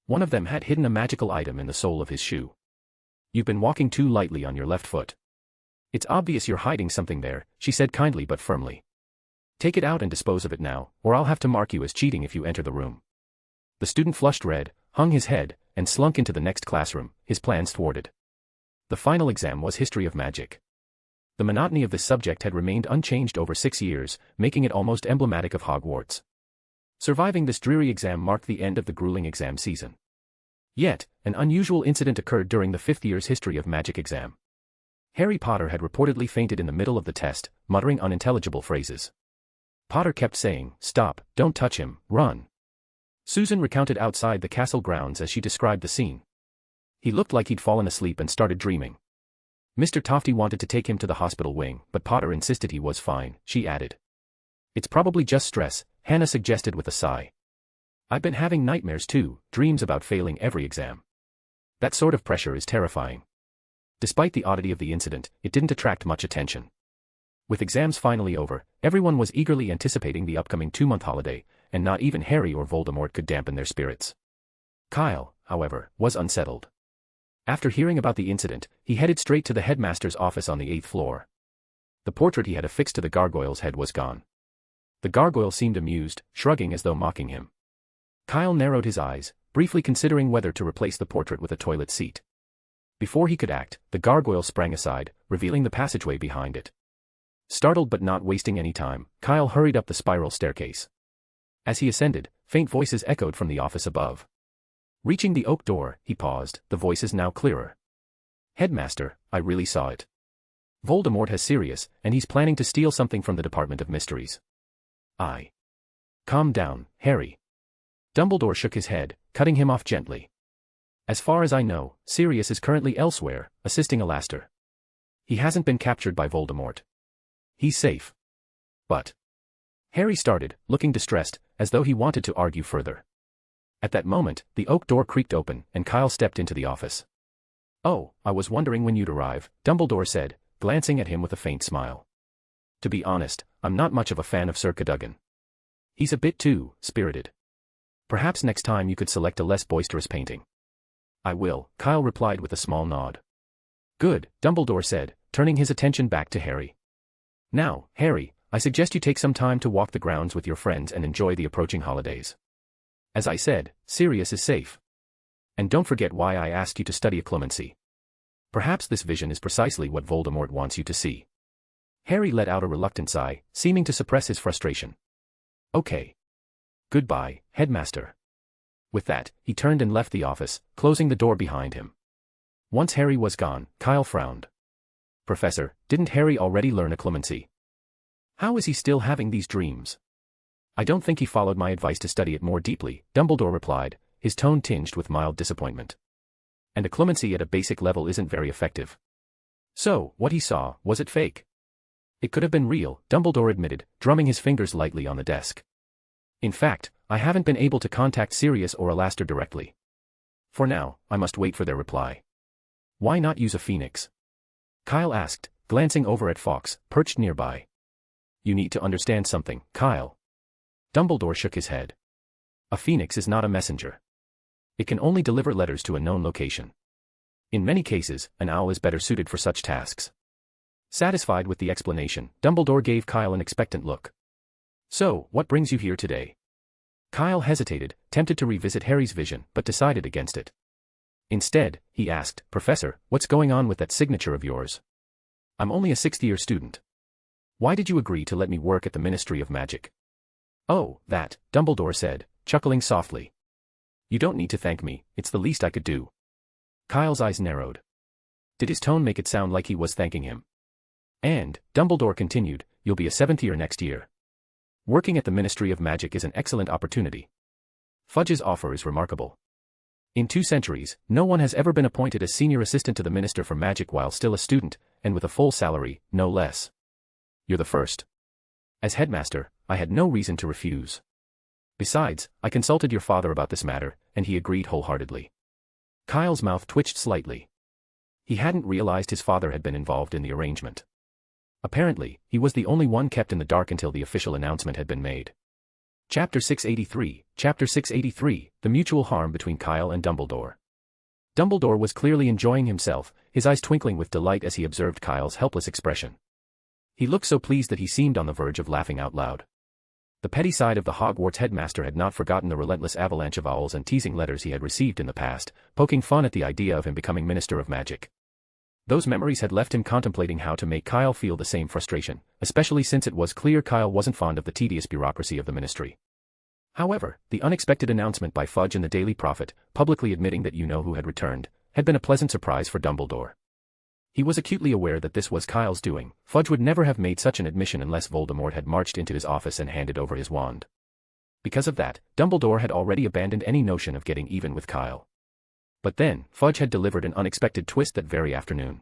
One of them had hidden a magical item in the sole of his shoe. "You've been walking too lightly on your left foot. It's obvious you're hiding something there," she said kindly but firmly. "Take it out and dispose of it now, or I'll have to mark you as cheating if you enter the room." The student flushed red, hung his head, and slunk into the next classroom, his plans thwarted. The final exam was History of Magic. The monotony of this subject had remained unchanged over 6 years, making it almost emblematic of Hogwarts. Surviving this dreary exam marked the end of the grueling exam season. Yet, an unusual incident occurred during the 5th year's History of Magic exam. Harry Potter had reportedly fainted in the middle of the test, muttering unintelligible phrases. Potter kept saying, "Stop, don't touch him, run." Susan recounted outside the castle grounds as she described the scene. "He looked like he'd fallen asleep and started dreaming. Mr. Tofty wanted to take him to the hospital wing, but Potter insisted he was fine," she added. "It's probably just stress," Hannah suggested with a sigh. "I've been having nightmares too, dreams about failing every exam. That sort of pressure is terrifying." Despite the oddity of the incident, it didn't attract much attention. With exams finally over, everyone was eagerly anticipating the upcoming 2-month holiday, and not even Harry or Voldemort could dampen their spirits. Kyle, however, was unsettled. After hearing about the incident, he headed straight to the headmaster's office on the 8th floor. The portrait he had affixed to the gargoyle's head was gone. The gargoyle seemed amused, shrugging as though mocking him. Kyle narrowed his eyes, briefly considering whether to replace the portrait with a toilet seat. Before he could act, the gargoyle sprang aside, revealing the passageway behind it. Startled but not wasting any time, Kyle hurried up the spiral staircase. As he ascended, faint voices echoed from the office above. Reaching the oak door, he paused, the voices now clearer. "Headmaster, I really saw it. Voldemort has Sirius, and he's planning to steal something from the Department of Mysteries." "Calm down, Harry." Dumbledore shook his head, cutting him off gently. "As far as I know, Sirius is currently elsewhere, assisting Alastair. He hasn't been captured by Voldemort. He's safe." "But..." Harry started, looking distressed, as though he wanted to argue further. At that moment, the oak door creaked open, and Kyle stepped into the office. "Oh, I was wondering when you'd arrive," Dumbledore said, glancing at him with a faint smile. "To be honest, I'm not much of a fan of Sir Cadogan. He's a bit too spirited. Perhaps next time you could select a less boisterous painting." "I will," Kyle replied with a small nod. "Good," Dumbledore said, turning his attention back to Harry. "Now, Harry, I suggest you take some time to walk the grounds with your friends and enjoy the approaching holidays. As I said, Sirius is safe. And don't forget why I asked you to study occlumency. Perhaps this vision is precisely what Voldemort wants you to see." Harry let out a reluctant sigh, seeming to suppress his frustration. "Okay. Goodbye, Headmaster." With that, he turned and left the office, closing the door behind him. Once Harry was gone, Kyle frowned. "Professor, didn't Harry already learn occlumency? How is he still having these dreams?" "I don't think he followed my advice to study it more deeply," Dumbledore replied, his tone tinged with mild disappointment. "And occlumency at a basic level isn't very effective. So, what he saw, was it fake?" It could have been real, Dumbledore admitted, drumming his fingers lightly on the desk. In fact, I haven't been able to contact Sirius or Alastor directly. For now, I must wait for their reply. Why not use a phoenix? Kyle asked, glancing over at Fawkes, perched nearby. You need to understand something, Kyle. Dumbledore shook his head. A phoenix is not a messenger. It can only deliver letters to a known location. In many cases, an owl is better suited for such tasks. Satisfied with the explanation, Dumbledore gave Kyle an expectant look. So, what brings you here today? Kyle hesitated, tempted to revisit Harry's vision, but decided against it. Instead, he asked, Professor, what's going on with that signature of yours? I'm only a sixth-year student. Why did you agree to let me work at the Ministry of Magic? Oh, that, Dumbledore said, chuckling softly. You don't need to thank me, it's the least I could do. Kyle's eyes narrowed. Did his tone make it sound like he was thanking him? And, Dumbledore continued, you'll be a seventh year next year. Working at the Ministry of Magic is an excellent opportunity. Fudge's offer is remarkable. In 2 centuries, no one has ever been appointed as senior assistant to the Minister for Magic while still a student, and with a full salary, no less. You're the first. As headmaster, I had no reason to refuse. Besides, I consulted your father about this matter, and he agreed wholeheartedly. Kyle's mouth twitched slightly. He hadn't realized his father had been involved in the arrangement. Apparently, he was the only one kept in the dark until the official announcement had been made. Chapter 683, The Mutual Harm Between Kyle and Dumbledore. Dumbledore was clearly enjoying himself, his eyes twinkling with delight as he observed Kyle's helpless expression. He looked so pleased that he seemed on the verge of laughing out loud. The petty side of the Hogwarts headmaster had not forgotten the relentless avalanche of owls and teasing letters he had received in the past, poking fun at the idea of him becoming Minister of Magic. Those memories had left him contemplating how to make Kyle feel the same frustration, especially since it was clear Kyle wasn't fond of the tedious bureaucracy of the ministry. However, the unexpected announcement by Fudge in the Daily Prophet, publicly admitting that you-know-who had returned, had been a pleasant surprise for Dumbledore. He was acutely aware that this was Kyle's doing. Fudge would never have made such an admission unless Voldemort had marched into his office and handed over his wand. Because of that, Dumbledore had already abandoned any notion of getting even with Kyle. But then, Fudge had delivered an unexpected twist that very afternoon.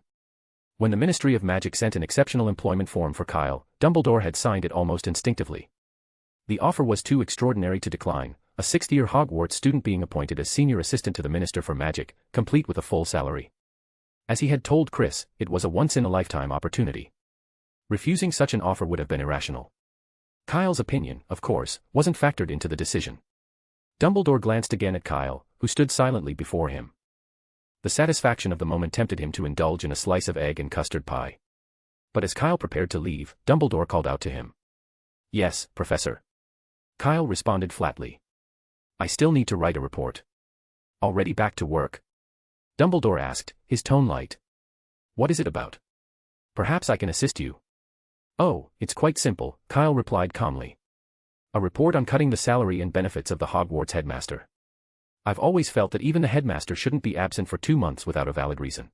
When the Ministry of Magic sent an exceptional employment form for Kyle, Dumbledore had signed it almost instinctively. The offer was too extraordinary to decline, a 6th-year Hogwarts student being appointed as senior assistant to the Minister for Magic, complete with a full salary. As he had told Chris, it was a once-in-a-lifetime opportunity. Refusing such an offer would have been irrational. Kyle's opinion, of course, wasn't factored into the decision. Dumbledore glanced again at Kyle, who stood silently before him. The satisfaction of the moment tempted him to indulge in a slice of egg and custard pie. But as Kyle prepared to leave, Dumbledore called out to him. Yes, Professor. Kyle responded flatly. I still need to write a report. Already back to work? Dumbledore asked, his tone light. What is it about? Perhaps I can assist you. Oh, it's quite simple, Kyle replied calmly. A report on cutting the salary and benefits of the Hogwarts headmaster. I've always felt that even the headmaster shouldn't be absent for 2 months without a valid reason.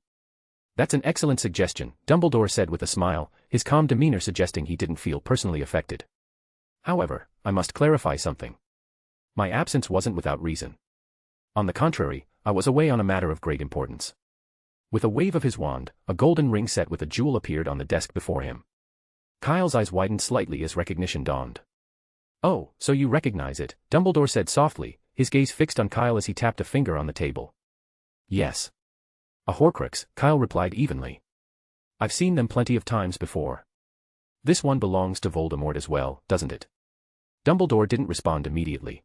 That's an excellent suggestion, Dumbledore said with a smile, his calm demeanor suggesting he didn't feel personally affected. However, I must clarify something. My absence wasn't without reason. On the contrary, I was away on a matter of great importance. With a wave of his wand, a golden ring set with a jewel appeared on the desk before him. Kyle's eyes widened slightly as recognition dawned. Oh, so you recognize it, Dumbledore said softly, his gaze fixed on Kyle as he tapped a finger on the table. Yes. A Horcrux, Kyle replied evenly. I've seen them plenty of times before. This one belongs to Voldemort as well, doesn't it? Dumbledore didn't respond immediately.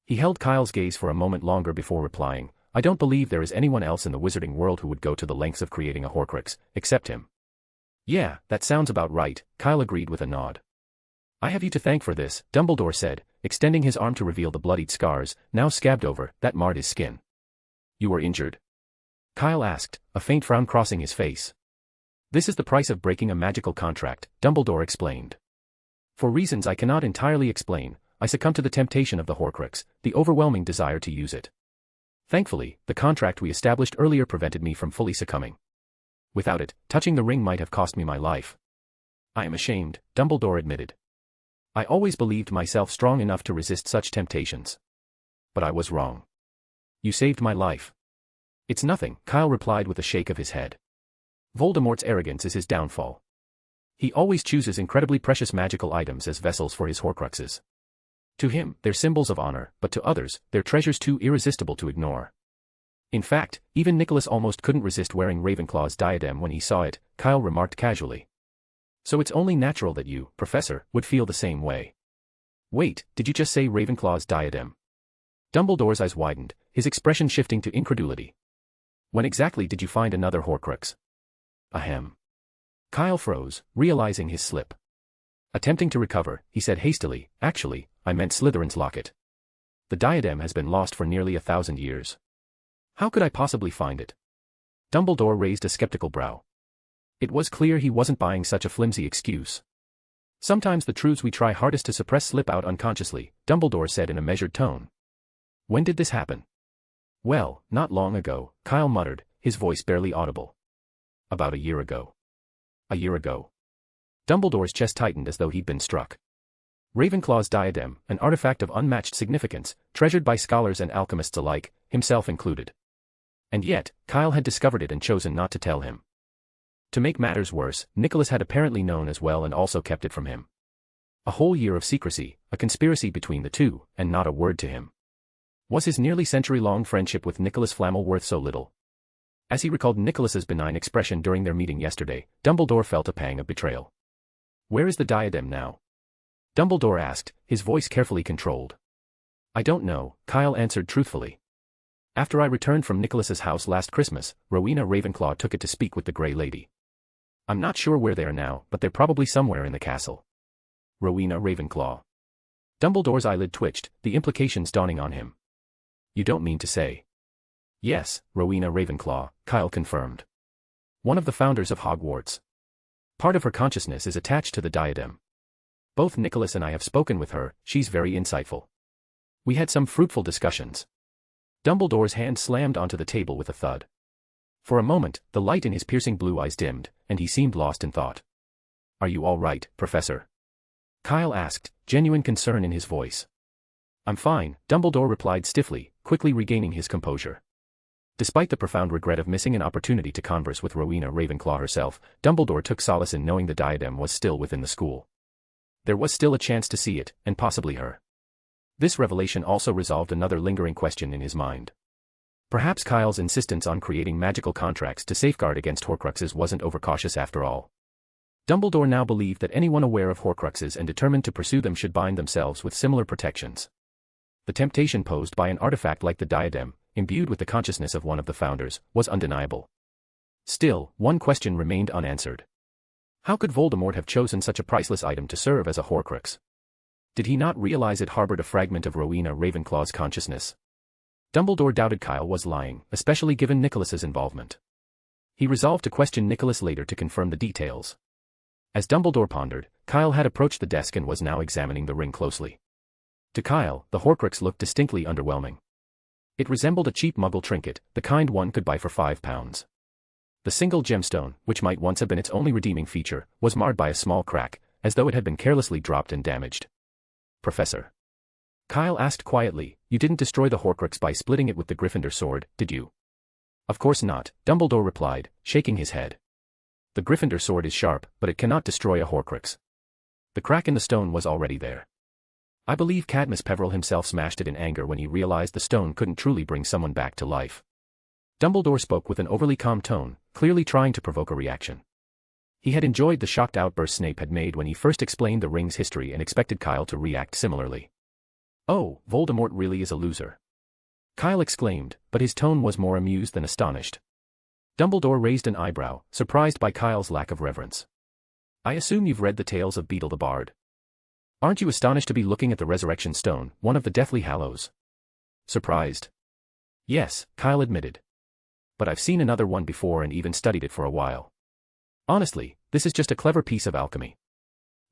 He held Kyle's gaze for a moment longer before replying, I don't believe there is anyone else in the wizarding world who would go to the lengths of creating a Horcrux, except him. Yeah, that sounds about right, Kyle agreed with a nod. I have you to thank for this, Dumbledore said, extending his arm to reveal the bloodied scars, now scabbed over, that marred his skin. You were injured? Kyle asked, a faint frown crossing his face. This is the price of breaking a magical contract, Dumbledore explained. For reasons I cannot entirely explain, I succumbed to the temptation of the Horcrux, the overwhelming desire to use it. Thankfully, the contract we established earlier prevented me from fully succumbing. Without it, touching the ring might have cost me my life. I am ashamed, Dumbledore admitted. I always believed myself strong enough to resist such temptations. But I was wrong. You saved my life. It's nothing, Kyle replied with a shake of his head. Voldemort's arrogance is his downfall. He always chooses incredibly precious magical items as vessels for his Horcruxes. To him, they're symbols of honor, but to others, they're treasures too irresistible to ignore. In fact, even Nicholas almost couldn't resist wearing Ravenclaw's diadem when he saw it, Kyle remarked casually. So it's only natural that you, Professor, would feel the same way. Wait, did you just say Ravenclaw's diadem? Dumbledore's eyes widened, his expression shifting to incredulity. When exactly did you find another Horcrux? Ahem. Kyle froze, realizing his slip. Attempting to recover, he said hastily, actually, I meant Slytherin's locket. The diadem has been lost for nearly 1,000 years. How could I possibly find it? Dumbledore raised a skeptical brow. It was clear he wasn't buying such a flimsy excuse. Sometimes the truths we try hardest to suppress slip out unconsciously, Dumbledore said in a measured tone. When did this happen? Well, not long ago, Kyle muttered, his voice barely audible. About a year ago. A year ago. Dumbledore's chest tightened as though he'd been struck. Ravenclaw's diadem, an artifact of unmatched significance, treasured by scholars and alchemists alike, himself included. And yet, Kyle had discovered it and chosen not to tell him. To make matters worse, Nicholas had apparently known as well and also kept it from him. A whole year of secrecy, a conspiracy between the two, and not a word to him. Was his nearly century-long friendship with Nicholas Flamel worth so little? As he recalled Nicholas's benign expression during their meeting yesterday, Dumbledore felt a pang of betrayal. Where is the diadem now? Dumbledore asked, his voice carefully controlled. I don't know, Kyle answered truthfully. After I returned from Nicholas's house last Christmas, Rowena Ravenclaw took it to speak with the Grey Lady. I'm not sure where they are now, but they're probably somewhere in the castle. Rowena Ravenclaw. Dumbledore's eyelid twitched, the implications dawning on him. You don't mean to say. Yes, Rowena Ravenclaw, Kyle confirmed. One of the founders of Hogwarts. Part of her consciousness is attached to the diadem. Both Nicholas and I have spoken with her, she's very insightful. We had some fruitful discussions. Dumbledore's hand slammed onto the table with a thud. For a moment, the light in his piercing blue eyes dimmed, and he seemed lost in thought. Are you all right, Professor? Kyle asked, genuine concern in his voice. I'm fine, Dumbledore replied stiffly, quickly regaining his composure. Despite the profound regret of missing an opportunity to converse with Rowena Ravenclaw herself, Dumbledore took solace in knowing the diadem was still within the school. There was still a chance to see it, and possibly her. This revelation also resolved another lingering question in his mind. Perhaps Kyle's insistence on creating magical contracts to safeguard against Horcruxes wasn't overcautious after all. Dumbledore now believed that anyone aware of Horcruxes and determined to pursue them should bind themselves with similar protections. The temptation posed by an artifact like the diadem, imbued with the consciousness of one of the founders, was undeniable. Still, one question remained unanswered. How could Voldemort have chosen such a priceless item to serve as a Horcrux? Did he not realize it harbored a fragment of Rowena Ravenclaw's consciousness? Dumbledore doubted Kyle was lying, especially given Nicholas's involvement. He resolved to question Nicholas later to confirm the details. As Dumbledore pondered, Kyle had approached the desk and was now examining the ring closely. To Kyle, the Horcrux looked distinctly underwhelming. It resembled a cheap Muggle trinket, the kind one could buy for £5. The single gemstone, which might once have been its only redeeming feature, was marred by a small crack, as though it had been carelessly dropped and damaged. Professor. Kyle asked quietly, you didn't destroy the Horcrux by splitting it with the Gryffindor sword, did you? Of course not, Dumbledore replied, shaking his head. The Gryffindor sword is sharp, but it cannot destroy a Horcrux. The crack in the stone was already there. I believe Cadmus Peverell himself smashed it in anger when he realized the stone couldn't truly bring someone back to life. Dumbledore spoke with an overly calm tone, clearly trying to provoke a reaction. He had enjoyed the shocked outburst Snape had made when he first explained the ring's history and expected Kyle to react similarly. Oh, Voldemort really is a loser. Kyle exclaimed, but his tone was more amused than astonished. Dumbledore raised an eyebrow, surprised by Kyle's lack of reverence. I assume you've read the tales of Beetle the Bard. Aren't you astonished to be looking at the Resurrection Stone, one of the Deathly Hallows? Surprised? Yes, Kyle admitted. But I've seen another one before and even studied it for a while. Honestly, this is just a clever piece of alchemy.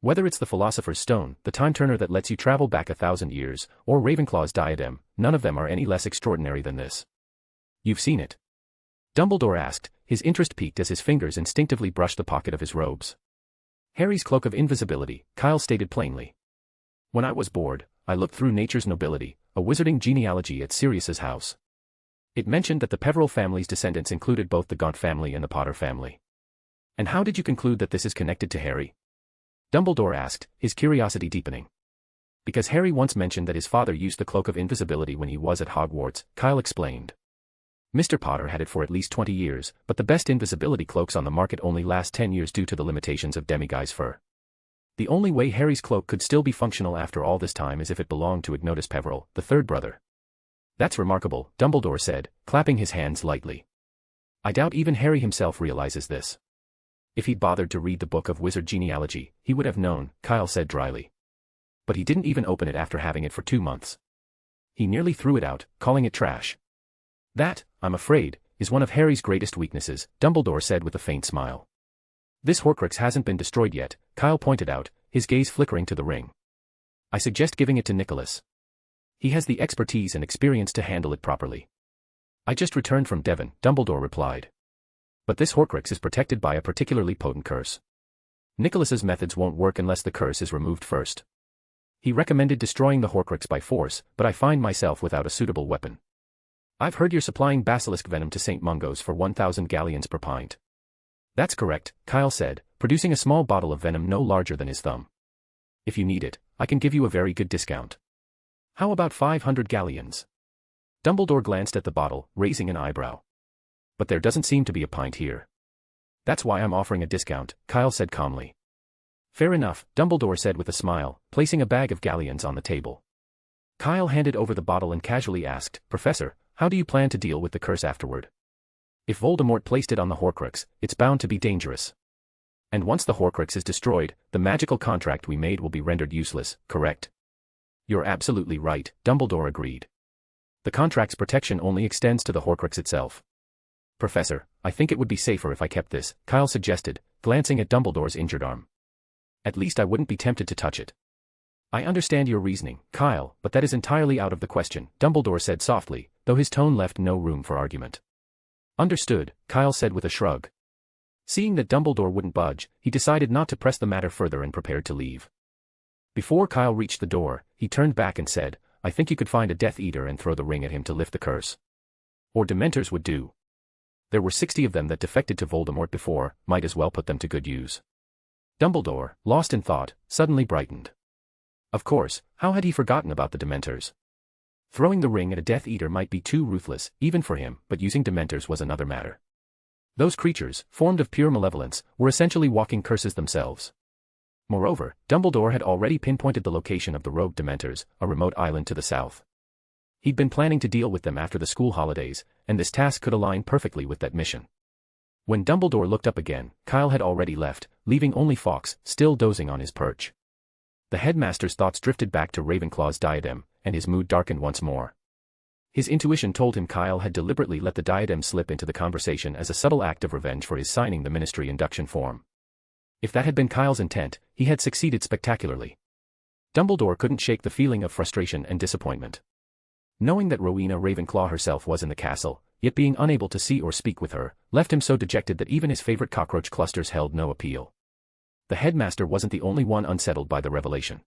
Whether it's the Philosopher's Stone, the time turner that lets you travel back 1,000 years, or Ravenclaw's diadem, none of them are any less extraordinary than this. You've seen it? Dumbledore asked, his interest piqued as his fingers instinctively brushed the pocket of his robes. Harry's cloak of invisibility, Kyle stated plainly. When I was bored, I looked through Nature's Nobility, a wizarding genealogy at Sirius's house. It mentioned that the Peverell family's descendants included both the Gaunt family and the Potter family. And how did you conclude that this is connected to Harry? Dumbledore asked, his curiosity deepening. Because Harry once mentioned that his father used the cloak of invisibility when he was at Hogwarts, Kyle explained. Mr. Potter had it for at least 20 years, but the best invisibility cloaks on the market only last 10 years due to the limitations of demiguise fur. The only way Harry's cloak could still be functional after all this time is if it belonged to Ignotus Peverell, the third brother. That's remarkable, Dumbledore said, clapping his hands lightly. I doubt even Harry himself realizes this. If he'd bothered to read the book of wizard genealogy, he would have known, Kyle said dryly. But he didn't even open it after having it for 2 months. He nearly threw it out, calling it trash. That, I'm afraid, is one of Harry's greatest weaknesses, Dumbledore said with a faint smile. This Horcrux hasn't been destroyed yet, Kyle pointed out, his gaze flickering to the ring. I suggest giving it to Nicholas. He has the expertise and experience to handle it properly. I just returned from Devon, Dumbledore replied. But this Horcrux is protected by a particularly potent curse. Nicholas's methods won't work unless the curse is removed first. He recommended destroying the Horcrux by force, but I find myself without a suitable weapon. I've heard you're supplying basilisk venom to St. Mungo's for 1,000 galleons per pint. That's correct, Kyle said, producing a small bottle of venom no larger than his thumb. If you need it, I can give you a very good discount. How about 500 galleons? Dumbledore glanced at the bottle, raising an eyebrow. But there doesn't seem to be a pint here. That's why I'm offering a discount, Kyle said calmly. Fair enough, Dumbledore said with a smile, placing a bag of galleons on the table. Kyle handed over the bottle and casually asked, Professor, how do you plan to deal with the curse afterward? If Voldemort placed it on the Horcrux, it's bound to be dangerous. And once the Horcrux is destroyed, the magical contract we made will be rendered useless, correct? You're absolutely right, Dumbledore agreed. The contract's protection only extends to the Horcrux itself. Professor, I think it would be safer if I kept this, Kyle suggested, glancing at Dumbledore's injured arm. At least I wouldn't be tempted to touch it. I understand your reasoning, Kyle, but that is entirely out of the question, Dumbledore said softly, though his tone left no room for argument. Understood, Kyle said with a shrug. Seeing that Dumbledore wouldn't budge, he decided not to press the matter further and prepared to leave. Before Kyle reached the door, he turned back and said, I think you could find a Death Eater and throw the ring at him to lift the curse. Or Dementors would do. There were 60 of them that defected to Voldemort before, might as well put them to good use. Dumbledore, lost in thought, suddenly brightened. Of course, how had he forgotten about the Dementors? Throwing the ring at a Death Eater might be too ruthless, even for him, but using Dementors was another matter. Those creatures, formed of pure malevolence, were essentially walking curses themselves. Moreover, Dumbledore had already pinpointed the location of the rogue Dementors, a remote island to the south. He'd been planning to deal with them after the school holidays, and this task could align perfectly with that mission. When Dumbledore looked up again, Kyle had already left, leaving only Fawkes, still dozing on his perch. The headmaster's thoughts drifted back to Ravenclaw's diadem, and his mood darkened once more. His intuition told him Kyle had deliberately let the diadem slip into the conversation as a subtle act of revenge for his signing the ministry induction form. If that had been Kyle's intent, he had succeeded spectacularly. Dumbledore couldn't shake the feeling of frustration and disappointment. Knowing that Rowena Ravenclaw herself was in the castle, yet being unable to see or speak with her, left him so dejected that even his favorite cockroach clusters held no appeal. The headmaster wasn't the only one unsettled by the revelation.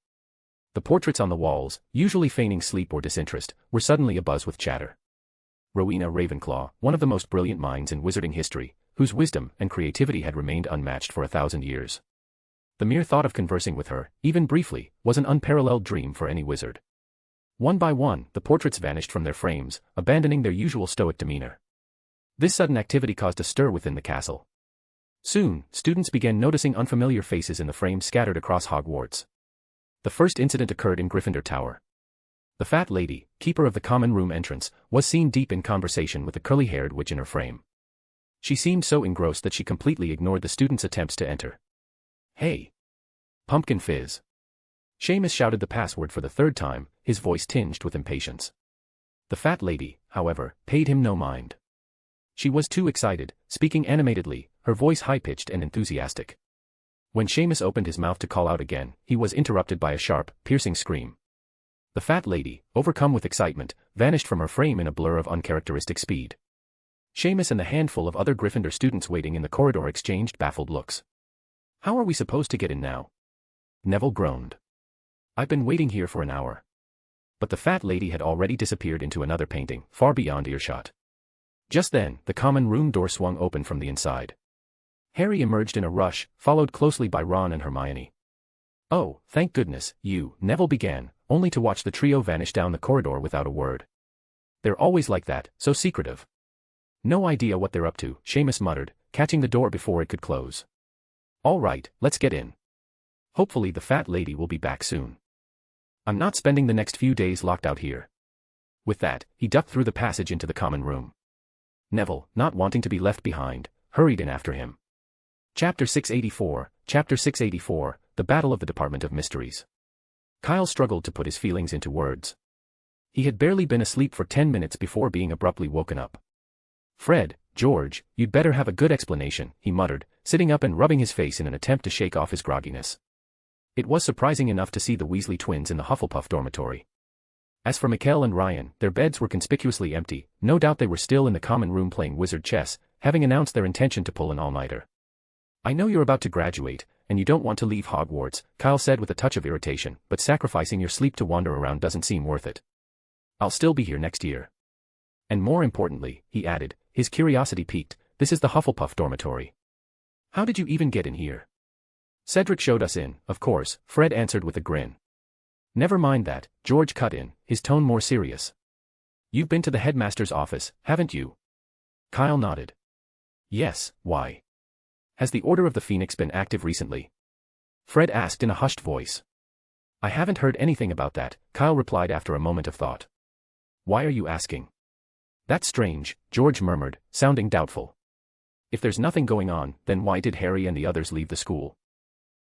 The portraits on the walls, usually feigning sleep or disinterest, were suddenly abuzz with chatter. Rowena Ravenclaw, one of the most brilliant minds in wizarding history, whose wisdom and creativity had remained unmatched for 1,000 years. The mere thought of conversing with her, even briefly, was an unparalleled dream for any wizard. One by one, the portraits vanished from their frames, abandoning their usual stoic demeanor. This sudden activity caused a stir within the castle. Soon, students began noticing unfamiliar faces in the frames scattered across Hogwarts. The first incident occurred in Gryffindor Tower. The fat lady, keeper of the common room entrance, was seen deep in conversation with the curly-haired witch in her frame. She seemed so engrossed that she completely ignored the students' attempts to enter. Hey! Pumpkin fizz! Seamus shouted the password for the third time, his voice tinged with impatience. The fat lady, however, paid him no mind. She was too excited, speaking animatedly, her voice high-pitched and enthusiastic. When Seamus opened his mouth to call out again, he was interrupted by a sharp, piercing scream. The fat lady, overcome with excitement, vanished from her frame in a blur of uncharacteristic speed. Seamus and the handful of other Gryffindor students waiting in the corridor exchanged baffled looks. How are we supposed to get in now? Neville groaned. I've been waiting here for an hour. But the fat lady had already disappeared into another painting, far beyond earshot. Just then, the common room door swung open from the inside. Harry emerged in a rush, followed closely by Ron and Hermione. "Oh, thank goodness, Neville began, only to watch the trio vanish down the corridor without a word. They're always like that, so secretive." "No idea what they're up to," Seamus muttered, catching the door before it could close. "All right, let's get in. Hopefully the fat lady will be back soon. I'm not spending the next few days locked out here." With that, he ducked through the passage into the common room. Neville, not wanting to be left behind, hurried in after him. Chapter 684, The Battle of the Department of Mysteries. Kyle struggled to put his feelings into words. He had barely been asleep for 10 minutes before being abruptly woken up. "Fred, George, you'd better have a good explanation," he muttered, sitting up and rubbing his face in an attempt to shake off his grogginess. It was surprising enough to see the Weasley twins in the Hufflepuff dormitory. As for Mikkel and Ryan, their beds were conspicuously empty. No doubt they were still in the common room playing wizard chess, having announced their intention to pull an all-nighter. "I know you're about to graduate, and you don't want to leave Hogwarts," Kyle said with a touch of irritation, "but sacrificing your sleep to wander around doesn't seem worth it. I'll still be here next year. And more importantly," he added, his curiosity piqued, "this is the Hufflepuff dormitory. How did you even get in here?" "Cedric showed us in, of course," Fred answered with a grin. "Never mind that," George cut in, his tone more serious. "You've been to the headmaster's office, haven't you?" Kyle nodded. "Yes, why? Has the Order of the Phoenix been active recently?" Fred asked in a hushed voice. "I haven't heard anything about that," Kyle replied after a moment of thought. "Why are you asking?" "That's strange," George murmured, sounding doubtful. "If there's nothing going on, then why did Harry and the others leave the school?"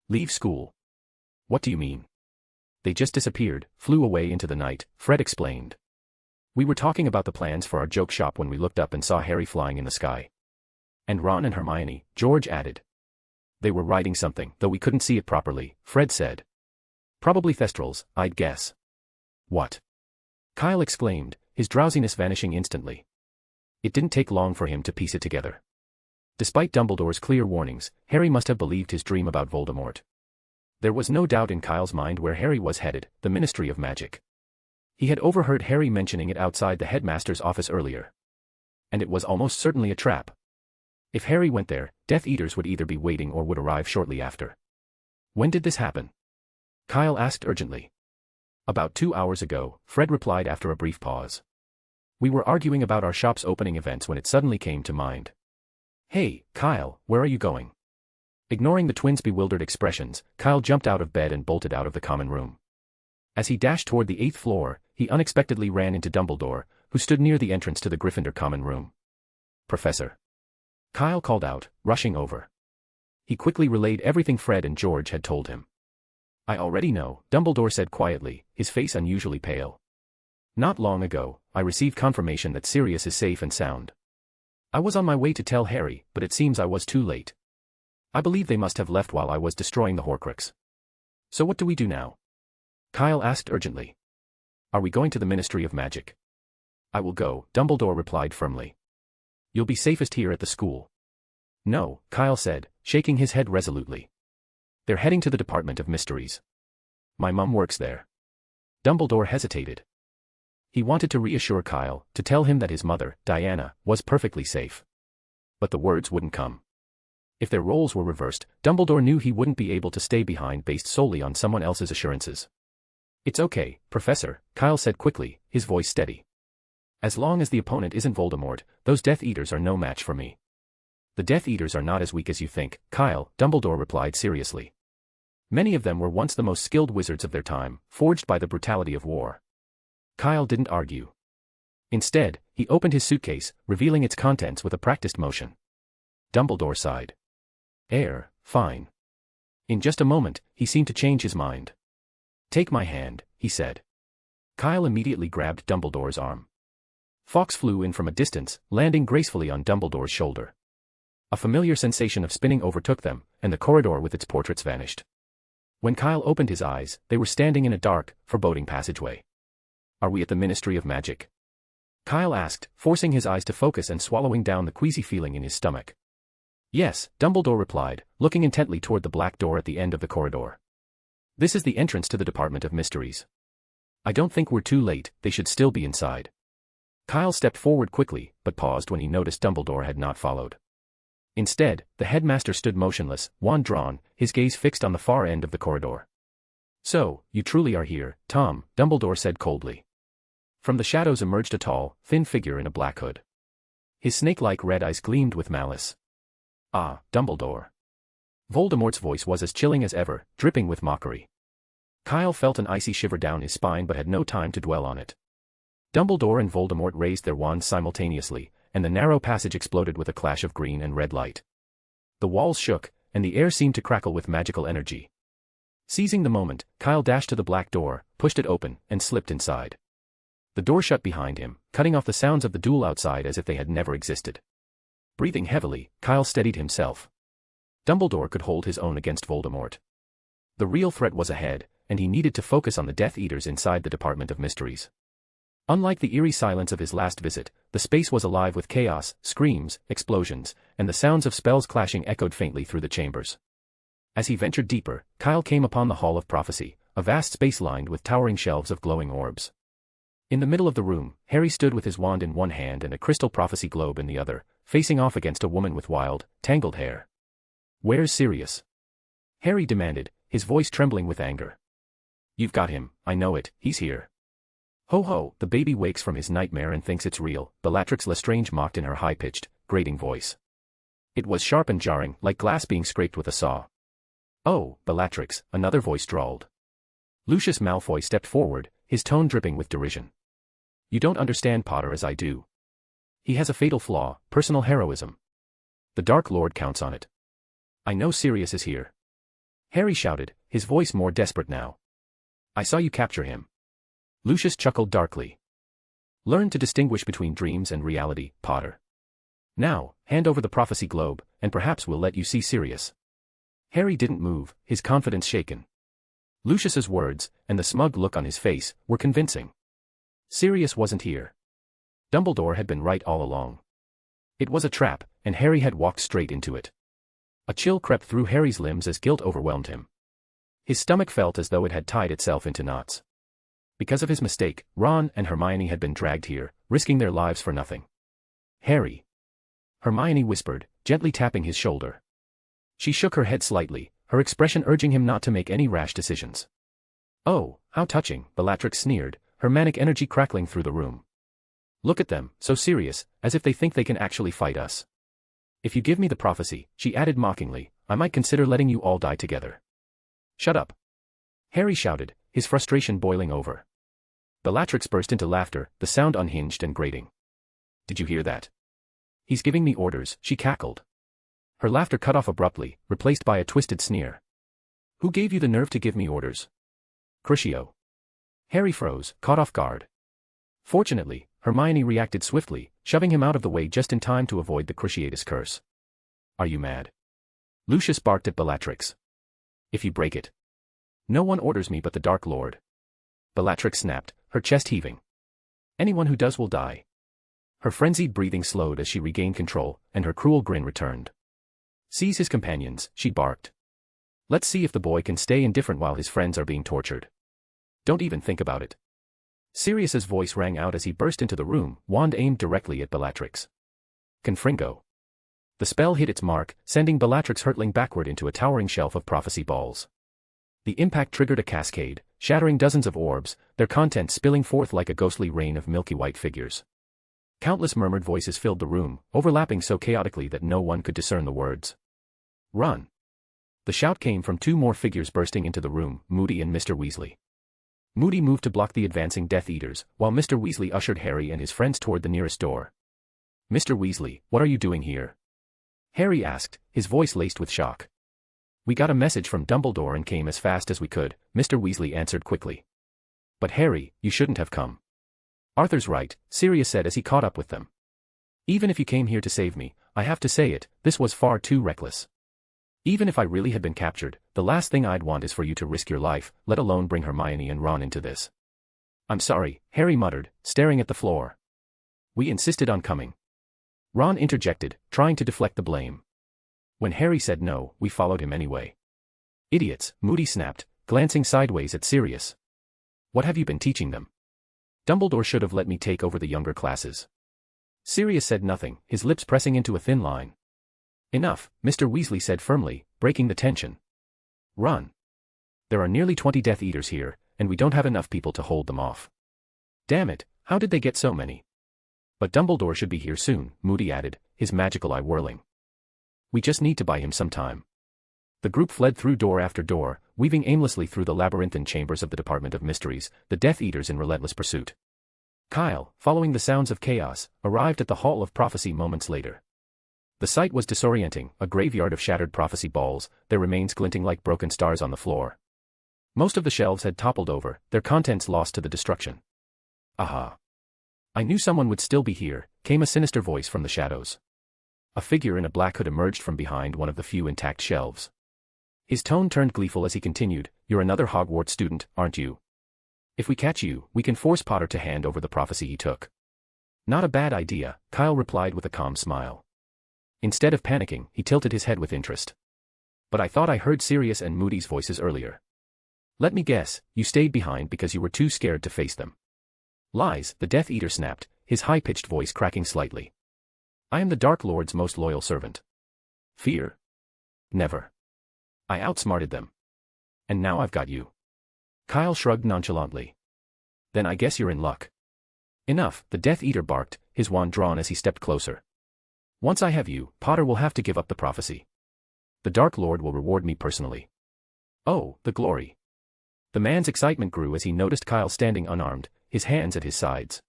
"Leave school? What do you mean?" "They just disappeared, flew away into the night," Fred explained. "We were talking about the plans for our joke shop when we looked up and saw Harry flying in the sky." "And Ron and Hermione," George added. "They were riding something, though we couldn't see it properly," Fred said. "Probably Thestrals, I'd guess." "What?" Kyle exclaimed, his drowsiness vanishing instantly. It didn't take long for him to piece it together. Despite Dumbledore's clear warnings, Harry must have believed his dream about Voldemort. There was no doubt in Kyle's mind where Harry was headed, the Ministry of Magic. He had overheard Harry mentioning it outside the headmaster's office earlier. And it was almost certainly a trap. If Harry went there, Death Eaters would either be waiting or would arrive shortly after. "When did this happen?" Kyle asked urgently. "About 2 hours ago," Fred replied after a brief pause. "We were arguing about our shop's opening events when it suddenly came to mind." "Hey, Kyle, where are you going?" Ignoring the twins' bewildered expressions, Kyle jumped out of bed and bolted out of the common room. As he dashed toward the 8th floor, he unexpectedly ran into Dumbledore, who stood near the entrance to the Gryffindor common room. "Professor," Kyle called out, rushing over. He quickly relayed everything Fred and George had told him. "I already know," Dumbledore said quietly, his face unusually pale. "Not long ago, I received confirmation that Sirius is safe and sound. I was on my way to tell Harry, but it seems I was too late. I believe they must have left while I was destroying the Horcrux. So what do we do now?" Kyle asked urgently. "Are we going to the Ministry of Magic?" "I will go," Dumbledore replied firmly. "You'll be safest here at the school." "No," Kyle said, shaking his head resolutely. "They're heading to the Department of Mysteries. My mum works there." Dumbledore hesitated. He wanted to reassure Kyle, to tell him that his mother, Diana, was perfectly safe. But the words wouldn't come. If their roles were reversed, Dumbledore knew he wouldn't be able to stay behind based solely on someone else's assurances. "It's okay, Professor," Kyle said quickly, his voice steady. "As long as the opponent isn't Voldemort, those Death Eaters are no match for me." "The Death Eaters are not as weak as you think, Kyle," Dumbledore replied seriously. "Many of them were once the most skilled wizards of their time, forged by the brutality of war." Kyle didn't argue. Instead, he opened his suitcase, revealing its contents with a practiced motion. Dumbledore sighed. Fine." In just a moment, he seemed to change his mind. "Take my hand," he said. Kyle immediately grabbed Dumbledore's arm. Fawkes flew in from a distance, landing gracefully on Dumbledore's shoulder. A familiar sensation of spinning overtook them, and the corridor with its portraits vanished. When Kyle opened his eyes, they were standing in a dark, foreboding passageway. "Are we at the Ministry of Magic?" Kyle asked, forcing his eyes to focus and swallowing down the queasy feeling in his stomach. "Yes," Dumbledore replied, looking intently toward the black door at the end of the corridor. "This is the entrance to the Department of Mysteries. I don't think we're too late, they should still be inside." Kyle stepped forward quickly, but paused when he noticed Dumbledore had not followed. Instead, the headmaster stood motionless, wand drawn, his gaze fixed on the far end of the corridor. "So, you truly are here, Tom," Dumbledore said coldly. From the shadows emerged a tall, thin figure in a black hood. His snake-like red eyes gleamed with malice. "Ah, Dumbledore." Voldemort's voice was as chilling as ever, dripping with mockery. Kyle felt an icy shiver down his spine but had no time to dwell on it. Dumbledore and Voldemort raised their wands simultaneously, and the narrow passage exploded with a clash of green and red light. The walls shook, and the air seemed to crackle with magical energy. Seizing the moment, Kyle dashed to the black door, pushed it open, and slipped inside. The door shut behind him, cutting off the sounds of the duel outside as if they had never existed. Breathing heavily, Kyle steadied himself. Dumbledore could hold his own against Voldemort. The real threat was ahead, and he needed to focus on the Death Eaters inside the Department of Mysteries. Unlike the eerie silence of his last visit, the space was alive with chaos, screams, explosions, and the sounds of spells clashing echoed faintly through the chambers. As he ventured deeper, Kyle came upon the Hall of Prophecy, a vast space lined with towering shelves of glowing orbs. In the middle of the room, Harry stood with his wand in one hand and a crystal prophecy globe in the other, facing off against a woman with wild, tangled hair. "Where's Sirius?" Harry demanded, his voice trembling with anger. "You've got him, I know it, he's here." "Ho ho, the baby wakes from his nightmare and thinks it's real," Bellatrix Lestrange mocked in her high-pitched, grating voice. It was sharp and jarring, like glass being scraped with a saw. "Oh, Bellatrix," another voice drawled. Lucius Malfoy stepped forward, his tone dripping with derision. "You don't understand Potter as I do. He has a fatal flaw, personal heroism. The Dark Lord counts on it. I know Sirius is here." Harry shouted, his voice more desperate now. "I saw you capture him." Lucius chuckled darkly. "Learn to distinguish between dreams and reality, Potter. Now, hand over the prophecy globe, and perhaps we'll let you see Sirius." Harry didn't move, his confidence shaken. Lucius's words, and the smug look on his face, were convincing. Sirius wasn't here. Dumbledore had been right all along. It was a trap, and Harry had walked straight into it. A chill crept through Harry's limbs as guilt overwhelmed him. His stomach felt as though it had tied itself into knots. Because of his mistake, Ron and Hermione had been dragged here, risking their lives for nothing. "Harry." Hermione whispered, gently tapping his shoulder. She shook her head slightly, her expression urging him not to make any rash decisions. "Oh, how touching," Bellatrix sneered, her manic energy crackling through the room. "Look at them, so serious, as if they think they can actually fight us. If you give me the prophecy," she added mockingly, "I might consider letting you all die together." "Shut up," Harry shouted, his frustration boiling over. Bellatrix burst into laughter, the sound unhinged and grating. "Did you hear that? He's giving me orders," she cackled. Her laughter cut off abruptly, replaced by a twisted sneer. "Who gave you the nerve to give me orders?" "Crucio." Harry froze, caught off guard. Fortunately, Hermione reacted swiftly, shoving him out of the way just in time to avoid the Cruciatus curse. "Are you mad?" Lucius barked at Bellatrix. "If you break it." "No one orders me but the Dark Lord." Bellatrix snapped, her chest heaving. "Anyone who does will die." Her frenzied breathing slowed as she regained control, and her cruel grin returned. "Seize his companions," she barked. "Let's see if the boy can stay indifferent while his friends are being tortured. Don't even think about it." Sirius's voice rang out as he burst into the room, wand aimed directly at Bellatrix. Confringo. The spell hit its mark, sending Bellatrix hurtling backward into a towering shelf of prophecy balls. The impact triggered a cascade, shattering dozens of orbs, their contents spilling forth like a ghostly rain of milky white figures. Countless murmured voices filled the room, overlapping so chaotically that no one could discern the words. "Run!" The shout came from two more figures bursting into the room, Moody and Mr. Weasley. Moody moved to block the advancing Death Eaters, while Mr. Weasley ushered Harry and his friends toward the nearest door. "Mr. Weasley, what are you doing here?" Harry asked, his voice laced with shock. "We got a message from Dumbledore and came as fast as we could," Mr. Weasley answered quickly. "But Harry, you shouldn't have come." "Arthur's right," Sirius said as he caught up with them. "Even if you came here to save me, I have to say it, this was far too reckless. Even if I really had been captured, the last thing I'd want is for you to risk your life, let alone bring Hermione and Ron into this." "I'm sorry," Harry muttered, staring at the floor. "We insisted on coming." Ron interjected, trying to deflect the blame. When Harry said no, we followed him anyway. "Idiots," Moody snapped, glancing sideways at Sirius. "What have you been teaching them? Dumbledore should have let me take over the younger classes." Sirius said nothing, his lips pressing into a thin line. Enough, Mr. Weasley said firmly, breaking the tension. Run. There are nearly 20 Death Eaters here, and we don't have enough people to hold them off. Damn it, how did they get so many? But Dumbledore should be here soon, Moody added, his magical eye whirling. We just need to buy him some time. The group fled through door after door, weaving aimlessly through the labyrinthine chambers of the Department of Mysteries, the Death Eaters in relentless pursuit. Kyle, following the sounds of chaos, arrived at the Hall of Prophecy moments later. The sight was disorienting, a graveyard of shattered prophecy balls, their remains glinting like broken stars on the floor. Most of the shelves had toppled over, their contents lost to the destruction. Aha! I knew someone would still be here, came a sinister voice from the shadows. A figure in a black hood emerged from behind one of the few intact shelves. His tone turned gleeful as he continued, "You're another Hogwarts student, aren't you? If we catch you, we can force Potter to hand over the prophecy he took." "Not a bad idea," Kyle replied with a calm smile. Instead of panicking, he tilted his head with interest. "But I thought I heard Sirius and Moody's voices earlier. Let me guess, you stayed behind because you were too scared to face them." "Lies," the Death Eater snapped, his high-pitched voice cracking slightly. "I am the Dark Lord's most loyal servant. Fear? Never. I outsmarted them. And now I've got you." Kyle shrugged nonchalantly. "Then I guess you're in luck." "Enough," the Death Eater barked, his wand drawn as he stepped closer. "Once I have you, Potter will have to give up the prophecy. The Dark Lord will reward me personally." "Oh, the glory." The man's excitement grew as he noticed Kyle standing unarmed, his hands at his sides.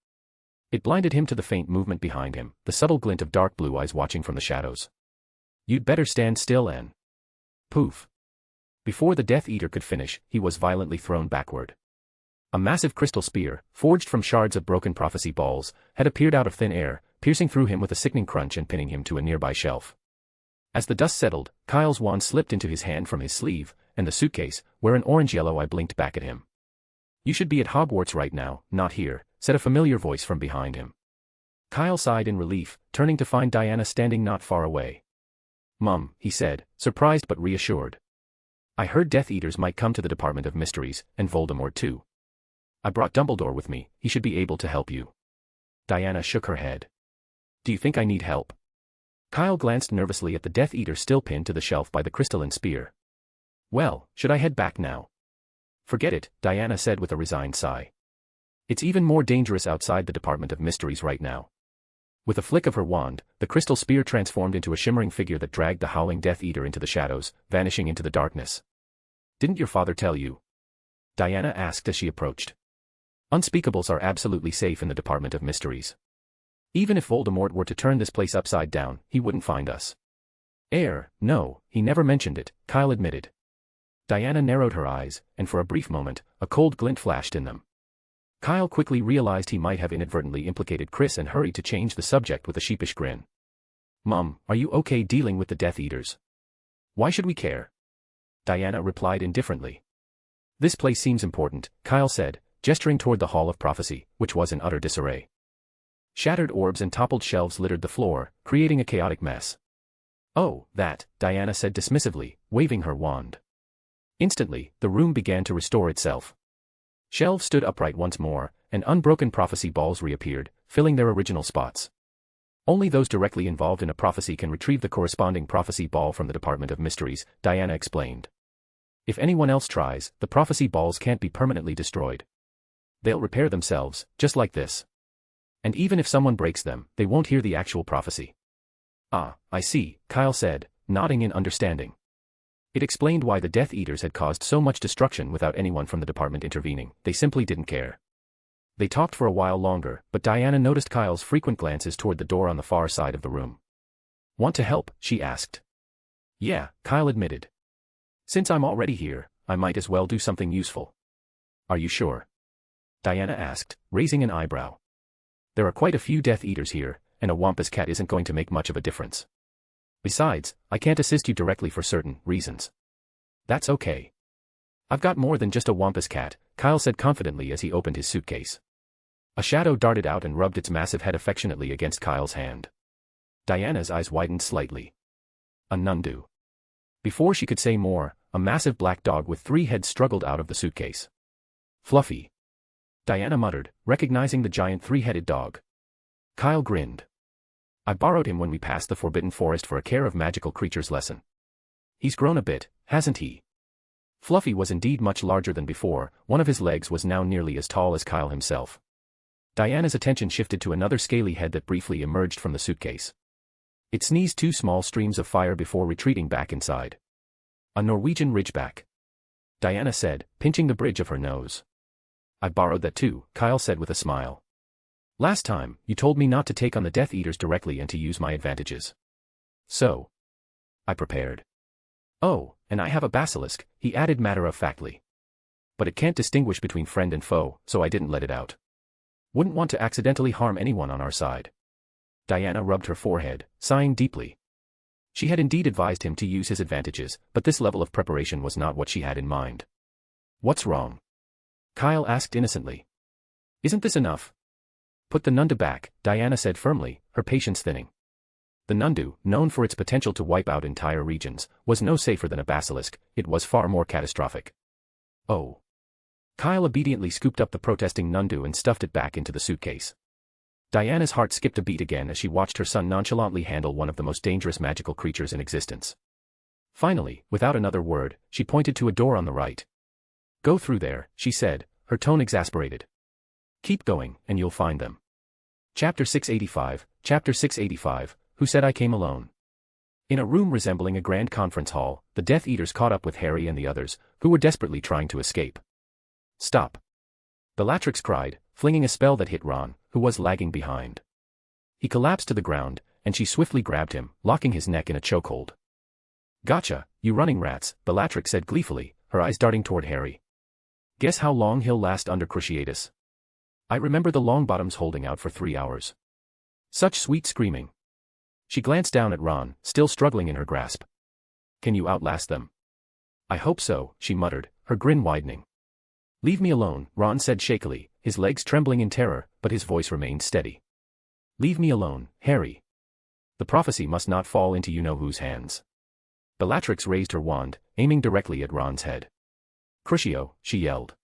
It blinded him to the faint movement behind him, the subtle glint of dark blue eyes watching from the shadows. "You'd better stand still and..." Poof. Before the Death Eater could finish, he was violently thrown backward. A massive crystal spear, forged from shards of broken prophecy balls, had appeared out of thin air, piercing through him with a sickening crunch and pinning him to a nearby shelf. As the dust settled, Kyle's wand slipped into his hand from his sleeve, and the suitcase, where an orange-yellow eye blinked back at him. "You should be at Hogwarts right now, not here," said a familiar voice from behind him. Kyle sighed in relief, turning to find Diana standing not far away. "Mum," he said, surprised but reassured. "I heard Death Eaters might come to the Department of Mysteries, and Voldemort too. I brought Dumbledore with me, he should be able to help you." Diana shook her head. "Do you think I need help?" Kyle glanced nervously at the Death Eater still pinned to the shelf by the crystalline spear. "Well, should I head back now?" "Forget it," Diana said with a resigned sigh. "It's even more dangerous outside the Department of Mysteries right now." With a flick of her wand, the crystal spear transformed into a shimmering figure that dragged the howling Death Eater into the shadows, vanishing into the darkness. "Didn't your father tell you?" Diana asked as she approached. "Unspeakables are absolutely safe in the Department of Mysteries. Even if Voldemort were to turn this place upside down, he wouldn't find us." No, he never mentioned it," Kyle admitted. Diana narrowed her eyes, and for a brief moment, a cold glint flashed in them. Kyle quickly realized he might have inadvertently implicated Chris and hurried to change the subject with a sheepish grin. "Mum, are you okay dealing with the Death Eaters?" "Why should we care?" Diana replied indifferently. "This place seems important," Kyle said, gesturing toward the Hall of Prophecy, which was in utter disarray. Shattered orbs and toppled shelves littered the floor, creating a chaotic mess. "Oh, that," Diana said dismissively, waving her wand. Instantly, the room began to restore itself. Shelves stood upright once more, and unbroken prophecy balls reappeared, filling their original spots. Only those directly involved in a prophecy can retrieve the corresponding prophecy ball from the Department of Mysteries, Diana explained. "If anyone else tries, the prophecy balls can't be permanently destroyed. They'll repair themselves, just like this. And even if someone breaks them, they won't hear the actual prophecy." "Ah, I see," Kyle said, nodding in understanding. It explained why the Death Eaters had caused so much destruction without anyone from the department intervening. They simply didn't care. They talked for a while longer, but Diana noticed Kyle's frequent glances toward the door on the far side of the room. "Want to help?" she asked. "Yeah," Kyle admitted. "Since I'm already here, I might as well do something useful." "Are you sure?" Diana asked, raising an eyebrow. "There are quite a few Death Eaters here, and a Wampus cat isn't going to make much of a difference. Besides, I can't assist you directly for certain reasons." "That's okay. I've got more than just a Wampus cat," Kyle said confidently as he opened his suitcase. A shadow darted out and rubbed its massive head affectionately against Kyle's hand. Diana's eyes widened slightly. "A Nundu." Before she could say more, a massive black dog with 3 heads struggled out of the suitcase. "Fluffy," Diana muttered, recognizing the giant 3-headed dog. Kyle grinned. I borrowed him when we passed the Forbidden Forest for a care of magical creatures lesson. He's grown a bit, hasn't he? Fluffy was indeed much larger than before, one of his legs was now nearly as tall as Kyle himself. Diana's attention shifted to another scaly head that briefly emerged from the suitcase. It sneezed 2 small streams of fire before retreating back inside. A Norwegian Ridgeback, Diana said, pinching the bridge of her nose. I borrowed that too, Kyle said with a smile. Last time, you told me not to take on the Death Eaters directly and to use my advantages. So I prepared. Oh, and I have a basilisk, he added matter-of-factly. But it can't distinguish between friend and foe, so I didn't let it out. Wouldn't want to accidentally harm anyone on our side. Diana rubbed her forehead, sighing deeply. She had indeed advised him to use his advantages, but this level of preparation was not what she had in mind. What's wrong? Kyle asked innocently. Isn't this enough? Put the Nundu back, Diana said firmly, her patience thinning. The Nundu, known for its potential to wipe out entire regions, was no safer than a basilisk, it was far more catastrophic. Oh. Kyle obediently scooped up the protesting Nundu and stuffed it back into the suitcase. Diana's heart skipped a beat again as she watched her son nonchalantly handle one of the most dangerous magical creatures in existence. Finally, without another word, she pointed to a door on the right. Go through there, she said, her tone exasperated. Keep going, and you'll find them. Chapter 685, Who Said I Came Alone? In a room resembling a grand conference hall, the Death Eaters caught up with Harry and the others, who were desperately trying to escape. Stop! Bellatrix cried, flinging a spell that hit Ron, who was lagging behind. He collapsed to the ground, and she swiftly grabbed him, locking his neck in a chokehold. Gotcha, you running rats, Bellatrix said gleefully, her eyes darting toward Harry. Guess how long he'll last under Cruciatus? I remember the Longbottoms holding out for 3 hours. Such sweet screaming. She glanced down at Ron, still struggling in her grasp. Can you outlast them? I hope so, she muttered, her grin widening. Leave me alone, Ron said shakily, his legs trembling in terror, but his voice remained steady. Leave me alone, Harry. The prophecy must not fall into you-know-whose hands. Bellatrix raised her wand, aiming directly at Ron's head. Crucio, she yelled.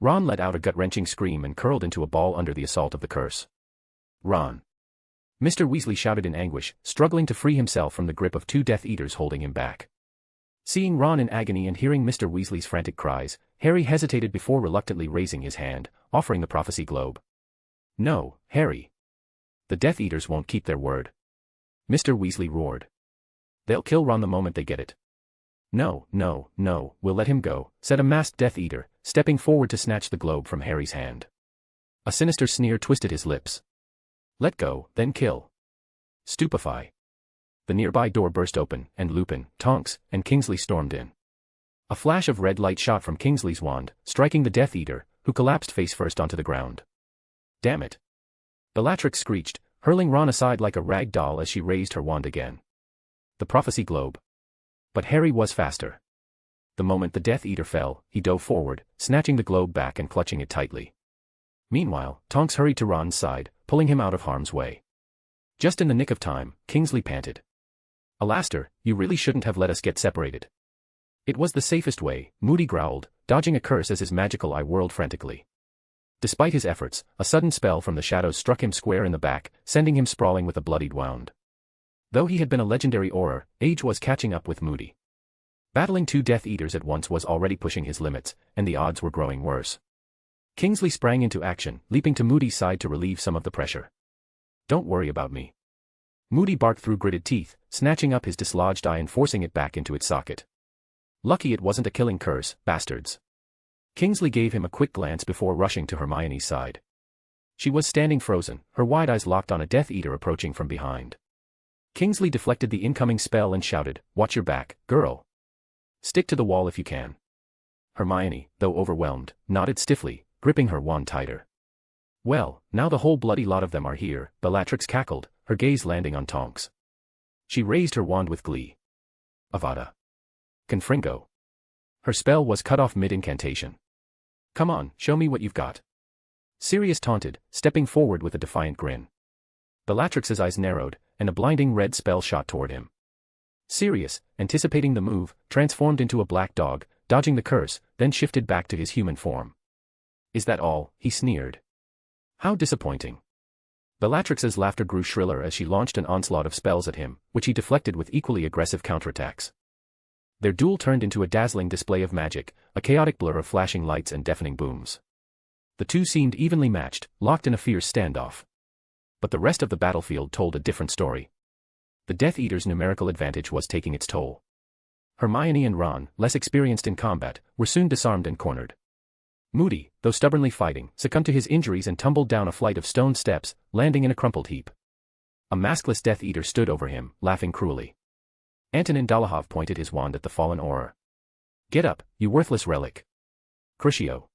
Ron let out a gut-wrenching scream and curled into a ball under the assault of the curse. Ron! Mr. Weasley shouted in anguish, struggling to free himself from the grip of 2 Death Eaters holding him back. Seeing Ron in agony and hearing Mr. Weasley's frantic cries, Harry hesitated before reluctantly raising his hand, offering the prophecy globe. No, Harry. The Death Eaters won't keep their word. Mr. Weasley roared. They'll kill Ron the moment they get it. No, no, no, we'll let him go, said a masked Death Eater, stepping forward to snatch the globe from Harry's hand. A sinister sneer twisted his lips. Let go, then kill. Stupefy. The nearby door burst open, and Lupin, Tonks, and Kingsley stormed in. A flash of red light shot from Kingsley's wand, striking the Death Eater, who collapsed face first onto the ground. Damn it! Bellatrix screeched, hurling Ron aside like a rag doll as she raised her wand again. The prophecy globe. But Harry was faster. The moment the Death Eater fell, he dove forward, snatching the globe back and clutching it tightly. Meanwhile, Tonks hurried to Ron's side, pulling him out of harm's way. Just in the nick of time, Kingsley panted. Alastair, you really shouldn't have let us get separated. It was the safest way, Moody growled, dodging a curse as his magical eye whirled frantically. Despite his efforts, a sudden spell from the shadows struck him square in the back, sending him sprawling with a bloodied wound. Though he had been a legendary Auror, age was catching up with Moody. Battling 2 Death Eaters at once was already pushing his limits, and the odds were growing worse. Kingsley sprang into action, leaping to Moody's side to relieve some of the pressure. Don't worry about me. Moody barked through gritted teeth, snatching up his dislodged eye and forcing it back into its socket. Lucky it wasn't a killing curse, bastards. Kingsley gave him a quick glance before rushing to Hermione's side. She was standing frozen, her wide eyes locked on a Death Eater approaching from behind. Kingsley deflected the incoming spell and shouted, "Watch your back, girl. Stick to the wall if you can." Hermione, though overwhelmed, nodded stiffly, gripping her wand tighter. Well, now the whole bloody lot of them are here, Bellatrix cackled, her gaze landing on Tonks. She raised her wand with glee. Avada Confringo. Her spell was cut off mid-incantation. Come on, show me what you've got. Sirius taunted, stepping forward with a defiant grin. Bellatrix's eyes narrowed, and a blinding red spell shot toward him. Sirius, anticipating the move, transformed into a black dog, dodging the curse, then shifted back to his human form. Is that all? He sneered. How disappointing. Bellatrix's laughter grew shriller as she launched an onslaught of spells at him, which he deflected with equally aggressive counterattacks. Their duel turned into a dazzling display of magic, a chaotic blur of flashing lights and deafening booms. The two seemed evenly matched, locked in a fierce standoff. But the rest of the battlefield told a different story. The Death Eater's numerical advantage was taking its toll. Hermione and Ron, less experienced in combat, were soon disarmed and cornered. Moody, though stubbornly fighting, succumbed to his injuries and tumbled down a flight of stone steps, landing in a crumpled heap. A maskless Death Eater stood over him, laughing cruelly. Antonin Dolohov pointed his wand at the fallen Auror. "Get up, you worthless relic." Crucio.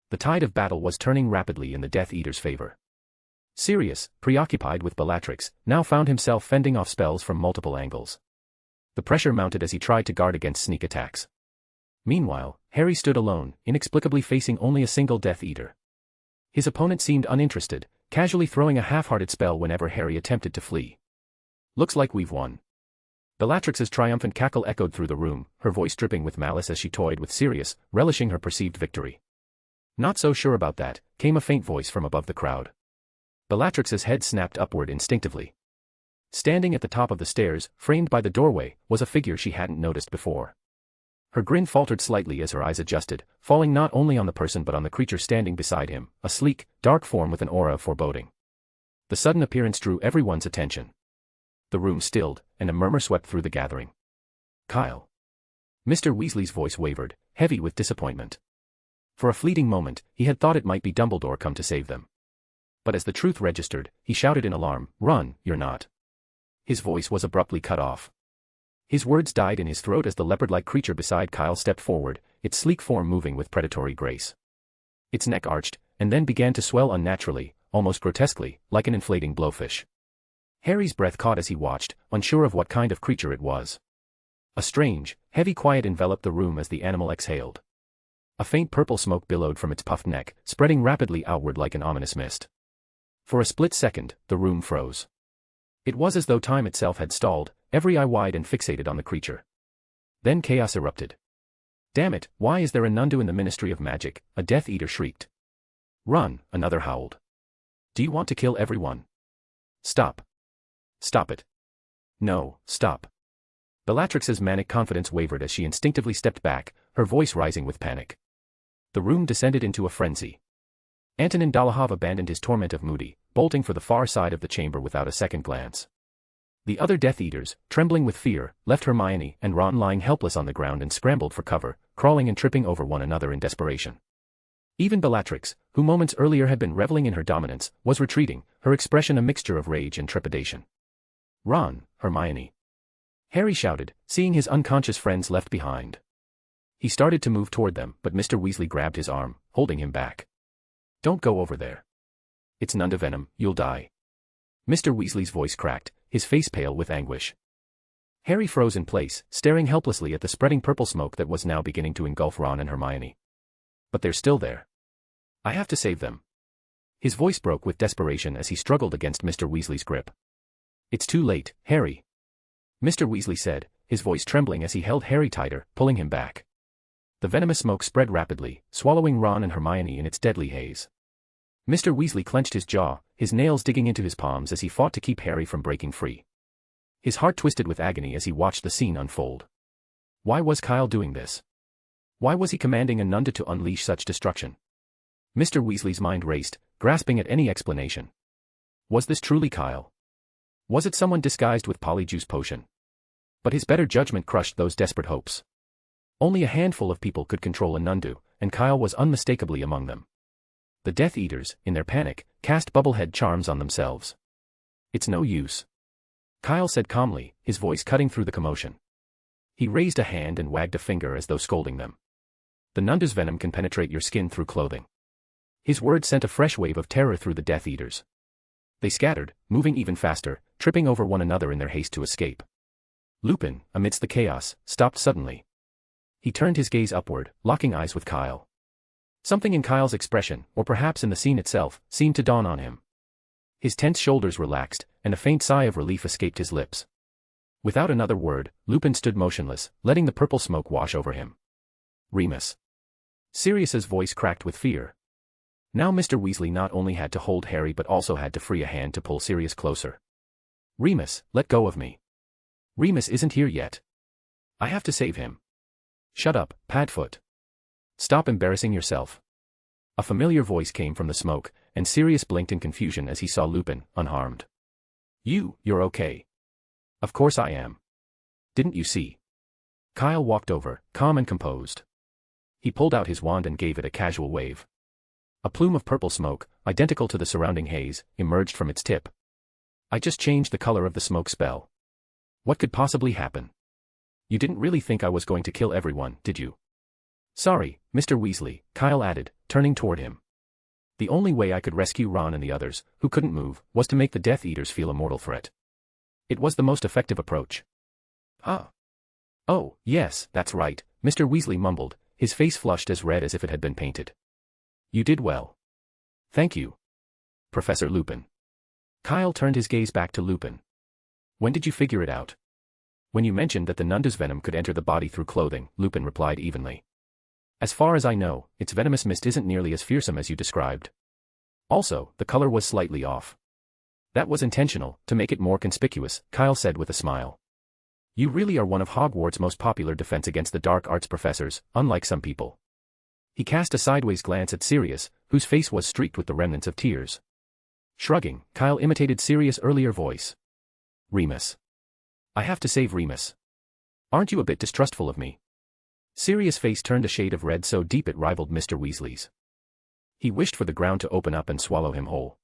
The tide of battle was turning rapidly in the Death Eater's favor. Sirius, preoccupied with Bellatrix, now found himself fending off spells from multiple angles. The pressure mounted as he tried to guard against sneak attacks. Meanwhile, Harry stood alone, inexplicably facing only a single Death Eater. His opponent seemed uninterested, casually throwing a half-hearted spell whenever Harry attempted to flee. "Looks like we've won." Bellatrix's triumphant cackle echoed through the room, her voice dripping with malice as she toyed with Sirius, relishing her perceived victory. "Not so sure about that," came a faint voice from above the crowd. Bellatrix's head snapped upward instinctively. Standing at the top of the stairs, framed by the doorway, was a figure she hadn't noticed before. Her grin faltered slightly as her eyes adjusted, falling not only on the person but on the creature standing beside him, a sleek, dark form with an aura of foreboding. The sudden appearance drew everyone's attention. The room stilled, and a murmur swept through the gathering. "Kyle." Mr. Weasley's voice wavered, heavy with disappointment. For a fleeting moment, he had thought it might be Dumbledore come to save them. But as the truth registered, he shouted in alarm, "Run, you're not." His voice was abruptly cut off. His words died in his throat as the leopard-like creature beside Kyle stepped forward, its sleek form moving with predatory grace. Its neck arched, and then began to swell unnaturally, almost grotesquely, like an inflating blowfish. Harry's breath caught as he watched, unsure of what kind of creature it was. A strange, heavy quiet enveloped the room as the animal exhaled. A faint purple smoke billowed from its puffed neck, spreading rapidly outward like an ominous mist. For a split second, the room froze. It was as though time itself had stalled, every eye wide and fixated on the creature. Then chaos erupted. "Damn it, why is there a Nundu in the Ministry of Magic?" a Death Eater shrieked. "Run," another howled. "Do you want to kill everyone? Stop. Stop it. No, stop." Bellatrix's manic confidence wavered as she instinctively stepped back, her voice rising with panic. The room descended into a frenzy. Antonin Dolohov abandoned his torment of Moody, bolting for the far side of the chamber without a second glance. The other Death Eaters, trembling with fear, left Hermione and Ron lying helpless on the ground and scrambled for cover, crawling and tripping over one another in desperation. Even Bellatrix, who moments earlier had been reveling in her dominance, was retreating, her expression a mixture of rage and trepidation. "Ron, Hermione!" Harry shouted, seeing his unconscious friends left behind. He started to move toward them, but Mr. Weasley grabbed his arm, holding him back. "Don't go over there. It's Nundavenom, you'll die." Mr. Weasley's voice cracked, his face pale with anguish. Harry froze in place, staring helplessly at the spreading purple smoke that was now beginning to engulf Ron and Hermione. "But they're still there. I have to save them." His voice broke with desperation as he struggled against Mr. Weasley's grip. "It's too late, Harry," Mr. Weasley said, his voice trembling as he held Harry tighter, pulling him back. The venomous smoke spread rapidly, swallowing Ron and Hermione in its deadly haze. Mr. Weasley clenched his jaw, his nails digging into his palms as he fought to keep Harry from breaking free. His heart twisted with agony as he watched the scene unfold. Why was Kyle doing this? Why was he commanding a Nunda to unleash such destruction? Mr. Weasley's mind raced, grasping at any explanation. Was this truly Kyle? Was it someone disguised with Polyjuice potion? But his better judgment crushed those desperate hopes. Only a handful of people could control a Nundu, and Kyle was unmistakably among them. The Death Eaters, in their panic, cast bubblehead charms on themselves. "It's no use," Kyle said calmly, his voice cutting through the commotion. He raised a hand and wagged a finger as though scolding them. "The Nundu's venom can penetrate your skin through clothing." His words sent a fresh wave of terror through the Death Eaters. They scattered, moving even faster, tripping over one another in their haste to escape. Lupin, amidst the chaos, stopped suddenly. He turned his gaze upward, locking eyes with Kyle. Something in Kyle's expression, or perhaps in the scene itself, seemed to dawn on him. His tense shoulders relaxed, and a faint sigh of relief escaped his lips. Without another word, Lupin stood motionless, letting the purple smoke wash over him. "Remus." Sirius's voice cracked with fear. Now Mr. Weasley not only had to hold Harry but also had to free a hand to pull Sirius closer. Remus, let go of me. Remus isn't here yet. I have to save him. Shut up, Padfoot. Stop embarrassing yourself. A familiar voice came from the smoke, and Sirius blinked in confusion as he saw Lupin, unharmed. You're okay. Of course I am. Didn't you see? Kyle walked over, calm and composed. He pulled out his wand and gave it a casual wave. A plume of purple smoke, identical to the surrounding haze, emerged from its tip. I just changed the color of the smoke spell. What could possibly happen? You didn't really think I was going to kill everyone, did you? Sorry, Mr. Weasley, Kyle added, turning toward him. The only way I could rescue Ron and the others, who couldn't move, was to make the Death Eaters feel a mortal threat. It was the most effective approach. Ah. Oh, yes, that's right, Mr. Weasley mumbled, his face flushed as red as if it had been painted. You did well. Thank you, Professor Lupin. Kyle turned his gaze back to Lupin. When did you figure it out? When you mentioned that the Nunda's venom could enter the body through clothing, Lupin replied evenly. As far as I know, its venomous mist isn't nearly as fearsome as you described. Also, the color was slightly off. That was intentional, to make it more conspicuous, Kyle said with a smile. You really are one of Hogwarts' most popular defense against the dark arts professors, unlike some people. He cast a sideways glance at Sirius, whose face was streaked with the remnants of tears. Shrugging, Kyle imitated Sirius' earlier voice. Remus. I have to save Remus. Aren't you a bit distrustful of me? Sirius' face turned a shade of red so deep it rivaled Mr. Weasley's. He wished for the ground to open up and swallow him whole.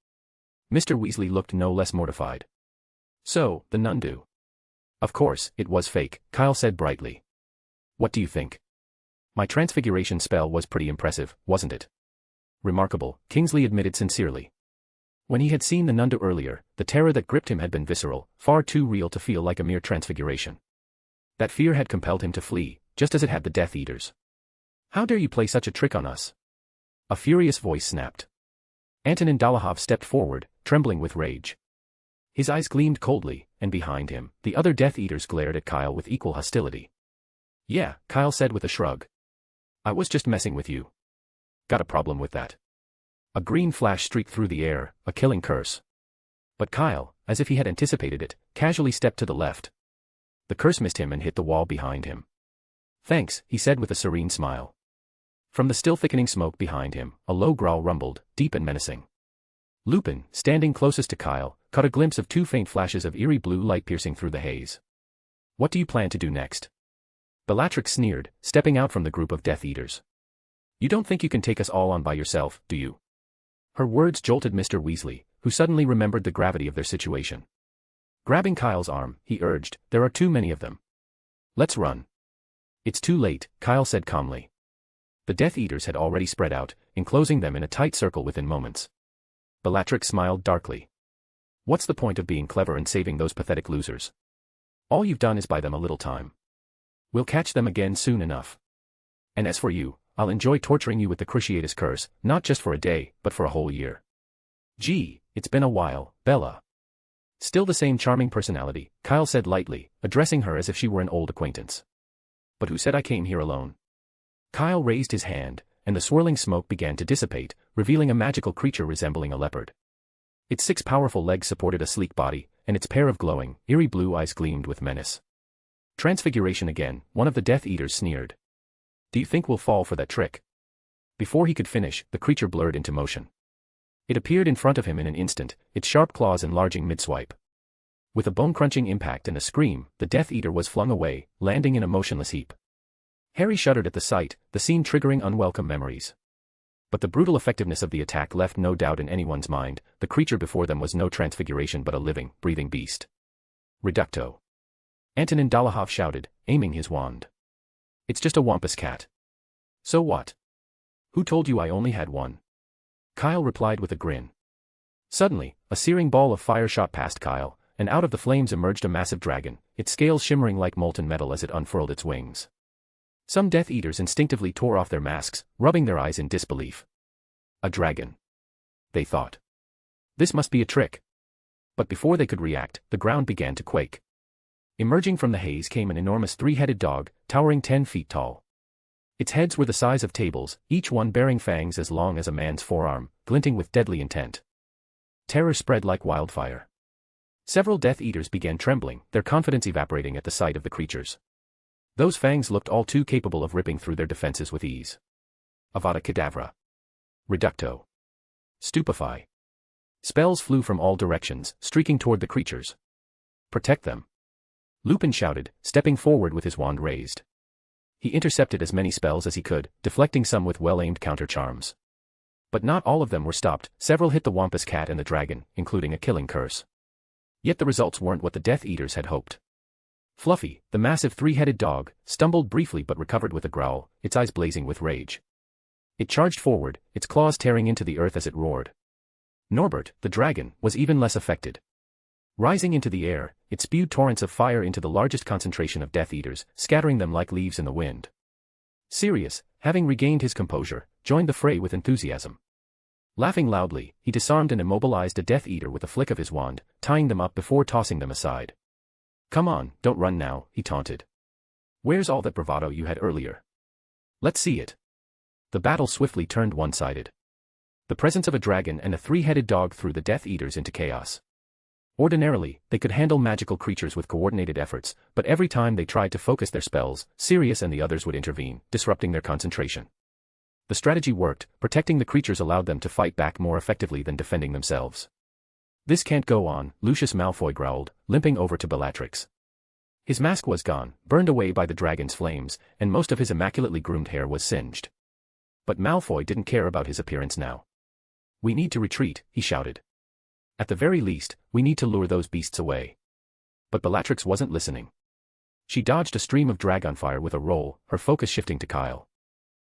Mr. Weasley looked no less mortified. So, the Nundu. Of course, it was fake, Kyle said brightly. What do you think? My transfiguration spell was pretty impressive, wasn't it? Remarkable, Kingsley admitted sincerely. When he had seen the Nundu earlier, the terror that gripped him had been visceral, far too real to feel like a mere transfiguration. That fear had compelled him to flee, just as it had the Death Eaters. How dare you play such a trick on us? A furious voice snapped. Antonin Dolohov stepped forward, trembling with rage. His eyes gleamed coldly, and behind him, the other Death Eaters glared at Kyle with equal hostility. Yeah, Kyle said with a shrug. I was just messing with you. Got a problem with that? A green flash streaked through the air, a killing curse. But Kyle, as if he had anticipated it, casually stepped to the left. The curse missed him and hit the wall behind him. Thanks, he said with a serene smile. From the still thickening smoke behind him, a low growl rumbled, deep and menacing. Lupin, standing closest to Kyle, caught a glimpse of two faint flashes of eerie blue light piercing through the haze. What do you plan to do next? Bellatrix sneered, stepping out from the group of Death Eaters. You don't think you can take us all on by yourself, do you? Her words jolted Mr. Weasley, who suddenly remembered the gravity of their situation. Grabbing Kyle's arm, he urged, there are too many of them. Let's run. It's too late, Kyle said calmly. The Death Eaters had already spread out, enclosing them in a tight circle within moments. Bellatrix smiled darkly. What's the point of being clever and saving those pathetic losers? All you've done is buy them a little time. We'll catch them again soon enough. And as for you, I'll enjoy torturing you with the Cruciatus Curse, not just for a day, but for a whole year. Gee, it's been a while, Bella. Still the same charming personality, Kyle said lightly, addressing her as if she were an old acquaintance. But who said I came here alone? Kyle raised his hand, and the swirling smoke began to dissipate, revealing a magical creature resembling a leopard. Its 6 powerful legs supported a sleek body, and its pair of glowing, eerie blue eyes gleamed with menace. Transfiguration again, one of the Death Eaters sneered. Do you think we'll fall for that trick? Before he could finish, the creature blurred into motion. It appeared in front of him in an instant, its sharp claws enlarging mid-swipe. With a bone-crunching impact and a scream, the Death Eater was flung away, landing in a motionless heap. Harry shuddered at the sight, the scene triggering unwelcome memories. But the brutal effectiveness of the attack left no doubt in anyone's mind, the creature before them was no transfiguration but a living, breathing beast. Reducto. Antonin Dolohov shouted, aiming his wand. It's just a wampus cat. So what? Who told you I only had one? Kyle replied with a grin. Suddenly, a searing ball of fire shot past Kyle, and out of the flames emerged a massive dragon, its scales shimmering like molten metal as it unfurled its wings. Some Death Eaters instinctively tore off their masks, rubbing their eyes in disbelief. A dragon. They thought. This must be a trick. But before they could react, the ground began to quake. Emerging from the haze came an enormous 3-headed dog, towering 10 feet tall. Its heads were the size of tables, each one bearing fangs as long as a man's forearm, glinting with deadly intent. Terror spread like wildfire. Several Death Eaters began trembling, their confidence evaporating at the sight of the creatures. Those fangs looked all too capable of ripping through their defenses with ease. Avada Kedavra. Reducto. Stupefy. Spells flew from all directions, streaking toward the creatures. Protect them. Lupin shouted, stepping forward with his wand raised. He intercepted as many spells as he could, deflecting some with well-aimed counter-charms. But not all of them were stopped, several hit the Wampus Cat and the dragon, including a killing curse. Yet the results weren't what the Death Eaters had hoped. Fluffy, the massive three-headed dog, stumbled briefly but recovered with a growl, its eyes blazing with rage. It charged forward, its claws tearing into the earth as it roared. Norbert, the dragon, was even less affected. Rising into the air, it spewed torrents of fire into the largest concentration of Death Eaters, scattering them like leaves in the wind. Sirius, having regained his composure, joined the fray with enthusiasm. Laughing loudly, he disarmed and immobilized a Death Eater with a flick of his wand, tying them up before tossing them aside. "Come on, don't run now," he taunted. "Where's all that bravado you had earlier? Let's see it." The battle swiftly turned one-sided. The presence of a dragon and a three-headed dog threw the Death Eaters into chaos. Ordinarily, they could handle magical creatures with coordinated efforts, but every time they tried to focus their spells, Sirius and the others would intervene, disrupting their concentration. The strategy worked, protecting the creatures allowed them to fight back more effectively than defending themselves. "This can't go on," Lucius Malfoy growled, limping over to Bellatrix. His mask was gone, burned away by the dragon's flames, and most of his immaculately groomed hair was singed. But Malfoy didn't care about his appearance now. "We need to retreat," he shouted. "At the very least, we need to lure those beasts away." But Bellatrix wasn't listening. She dodged a stream of dragon fire with a roll, her focus shifting to Kyle.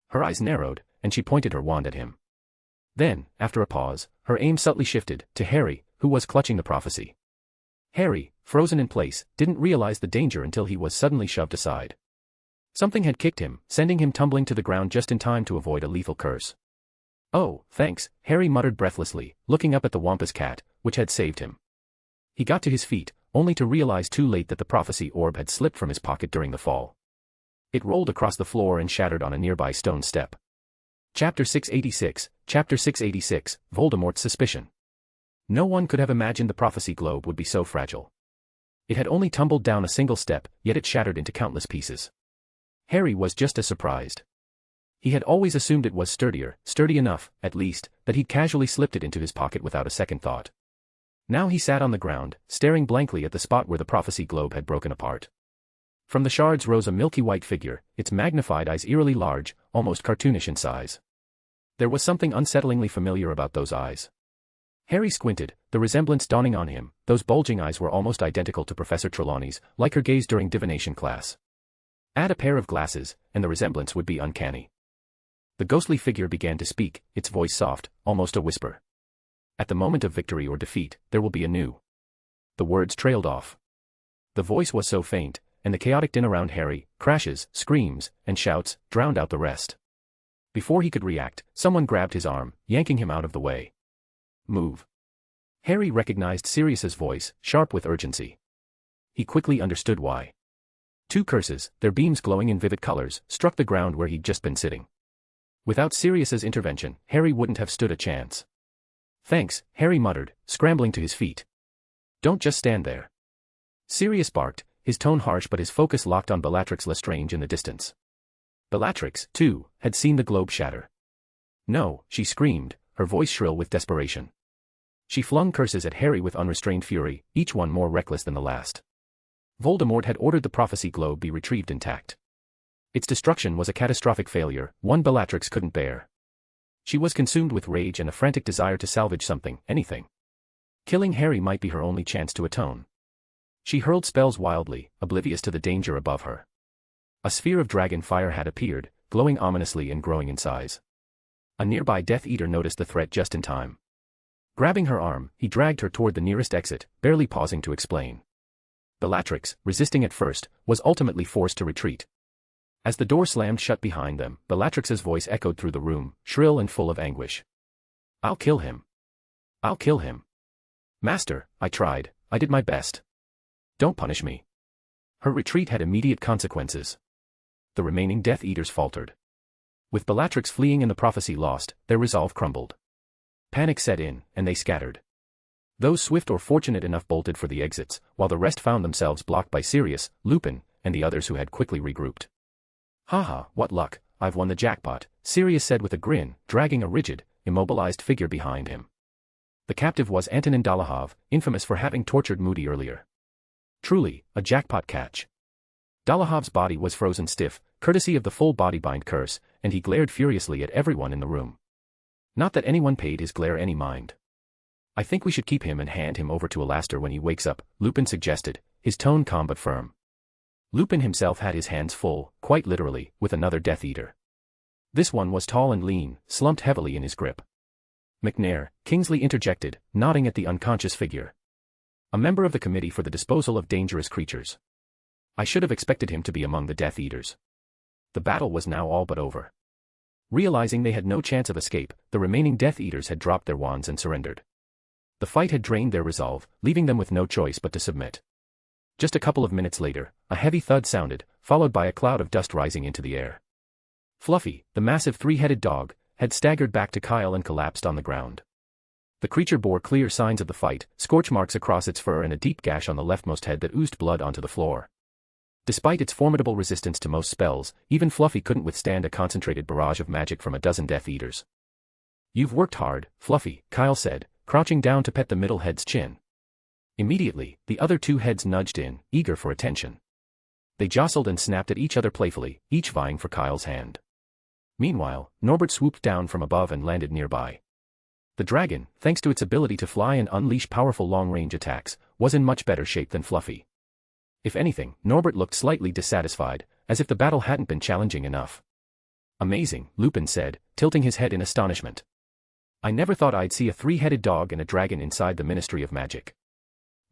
Her eyes narrowed, and she pointed her wand at him. Then, after a pause, her aim subtly shifted to Harry, who was clutching the prophecy. Harry, frozen in place, didn't realize the danger until he was suddenly shoved aside. Something had kicked him, sending him tumbling to the ground just in time to avoid a lethal curse. "Oh, thanks," Harry muttered breathlessly, looking up at the Wampus Cat, which had saved him. He got to his feet, only to realize too late that the prophecy orb had slipped from his pocket during the fall. It rolled across the floor and shattered on a nearby stone step. Chapter 686, Voldemort's Suspicion. No one could have imagined the prophecy globe would be so fragile. It had only tumbled down a single step, yet it shattered into countless pieces. Harry was just as surprised. He had always assumed it was sturdy enough, at least, that he'd casually slipped it into his pocket without a second thought. Now he sat on the ground, staring blankly at the spot where the prophecy globe had broken apart. From the shards rose a milky white figure, its magnified eyes eerily large, almost cartoonish in size. There was something unsettlingly familiar about those eyes. Harry squinted, the resemblance dawning on him. Those bulging eyes were almost identical to Professor Trelawney's, like her gaze during divination class. Add a pair of glasses, and the resemblance would be uncanny. The ghostly figure began to speak, its voice soft, almost a whisper. "At the moment of victory or defeat, there will be a new." The words trailed off. The voice was so faint, and the chaotic din around Harry, crashes, screams, and shouts, drowned out the rest. Before he could react, someone grabbed his arm, yanking him out of the way. "Move." Harry recognized Sirius's voice, sharp with urgency. He quickly understood why. Two curses, their beams glowing in vivid colors, struck the ground where he'd just been sitting. Without Sirius's intervention, Harry wouldn't have stood a chance. "Thanks," Harry muttered, scrambling to his feet. "Don't just stand there." Sirius barked, his tone harsh but his focus locked on Bellatrix Lestrange in the distance. Bellatrix, too, had seen the globe shatter. "No," she screamed, her voice shrill with desperation. She flung curses at Harry with unrestrained fury, each one more reckless than the last. Voldemort had ordered the prophecy globe be retrieved intact. Its destruction was a catastrophic failure, one Bellatrix couldn't bear. She was consumed with rage and a frantic desire to salvage something, anything. Killing Harry might be her only chance to atone. She hurled spells wildly, oblivious to the danger above her. A sphere of dragon fire had appeared, glowing ominously and growing in size. A nearby Death Eater noticed the threat just in time. Grabbing her arm, he dragged her toward the nearest exit, barely pausing to explain. Bellatrix, resisting at first, was ultimately forced to retreat. As the door slammed shut behind them, Bellatrix's voice echoed through the room, shrill and full of anguish. "I'll kill him. I'll kill him. Master, I tried, I did my best. Don't punish me." Her retreat had immediate consequences. The remaining Death Eaters faltered. With Bellatrix fleeing and the prophecy lost, their resolve crumbled. Panic set in, and they scattered. Those swift or fortunate enough bolted for the exits, while the rest found themselves blocked by Sirius, Lupin, and the others who had quickly regrouped. "Haha, what luck, I've won the jackpot," Sirius said with a grin, dragging a rigid, immobilized figure behind him. The captive was Antonin Dolohov, infamous for having tortured Moody earlier. Truly, a jackpot catch. Dolohov's body was frozen stiff, courtesy of the full body bind curse, and he glared furiously at everyone in the room. Not that anyone paid his glare any mind. "I think we should keep him and hand him over to Alastor when he wakes up," Lupin suggested, his tone calm but firm. Lupin himself had his hands full, quite literally, with another Death Eater. This one was tall and lean, slumped heavily in his grip. "McNair," Kingsley interjected, nodding at the unconscious figure. "A member of the Committee for the Disposal of Dangerous Creatures. I should have expected him to be among the Death Eaters." The battle was now all but over. Realizing they had no chance of escape, the remaining Death Eaters had dropped their wands and surrendered. The fight had drained their resolve, leaving them with no choice but to submit. Just a couple of minutes later, a heavy thud sounded, followed by a cloud of dust rising into the air. Fluffy, the massive three-headed dog, had staggered back to Kyle and collapsed on the ground. The creature bore clear signs of the fight, scorch marks across its fur and a deep gash on the leftmost head that oozed blood onto the floor. Despite its formidable resistance to most spells, even Fluffy couldn't withstand a concentrated barrage of magic from a dozen Death Eaters. "You've worked hard, Fluffy," Kyle said, crouching down to pet the middle head's chin. Immediately, the other two heads nudged in, eager for attention. They jostled and snapped at each other playfully, each vying for Kyle's hand. Meanwhile, Norbert swooped down from above and landed nearby. The dragon, thanks to its ability to fly and unleash powerful long-range attacks, was in much better shape than Fluffy. If anything, Norbert looked slightly dissatisfied, as if the battle hadn't been challenging enough. "Amazing," Lupin said, tilting his head in astonishment. "I never thought I'd see a three-headed dog and a dragon inside the Ministry of Magic."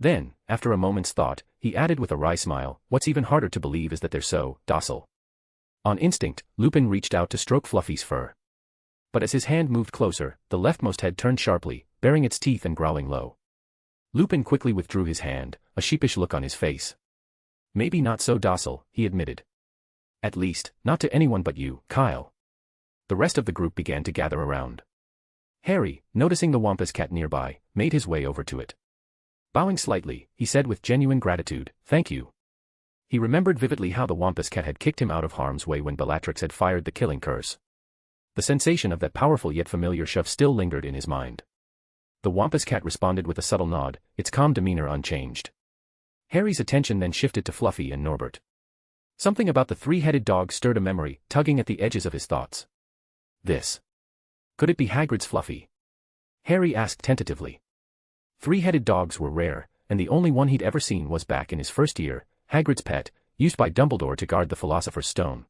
Then, after a moment's thought, he added with a wry smile, "What's even harder to believe is that they're so docile." On instinct, Lupin reached out to stroke Fluffy's fur. But as his hand moved closer, the leftmost head turned sharply, baring its teeth and growling low. Lupin quickly withdrew his hand, a sheepish look on his face. "Maybe not so docile," he admitted. "At least, not to anyone but you, Kyle." The rest of the group began to gather around. Harry, noticing the Wampus cat nearby, made his way over to it. Bowing slightly, he said with genuine gratitude, "Thank you." He remembered vividly how the Wampus cat had kicked him out of harm's way when Bellatrix had fired the killing curse. The sensation of that powerful yet familiar shove still lingered in his mind. The Wampus cat responded with a subtle nod, its calm demeanor unchanged. Harry's attention then shifted to Fluffy and Norbert. Something about the three-headed dog stirred a memory, tugging at the edges of his thoughts. This. Could it be Hagrid's Fluffy? Harry asked tentatively. Three-headed dogs were rare, and the only one he'd ever seen was back in his first year, Hagrid's pet, used by Dumbledore to guard the Philosopher's Stone.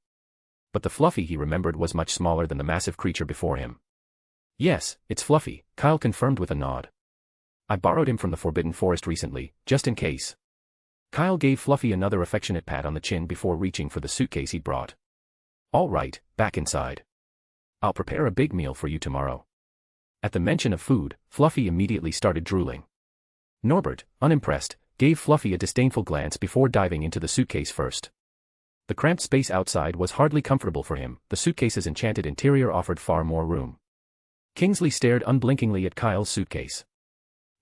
But the Fluffy he remembered was much smaller than the massive creature before him. "Yes, it's Fluffy," Kyle confirmed with a nod. "I borrowed him from the Forbidden Forest recently, just in case." Kyle gave Fluffy another affectionate pat on the chin before reaching for the suitcase he'd brought. "All right, back inside. I'll prepare a big meal for you tomorrow." At the mention of food, Fluffy immediately started drooling. Norbert, unimpressed, gave Fluffy a disdainful glance before diving into the suitcase first. The cramped space outside was hardly comfortable for him, the suitcase's enchanted interior offered far more room. Kingsley stared unblinkingly at Kyle's suitcase.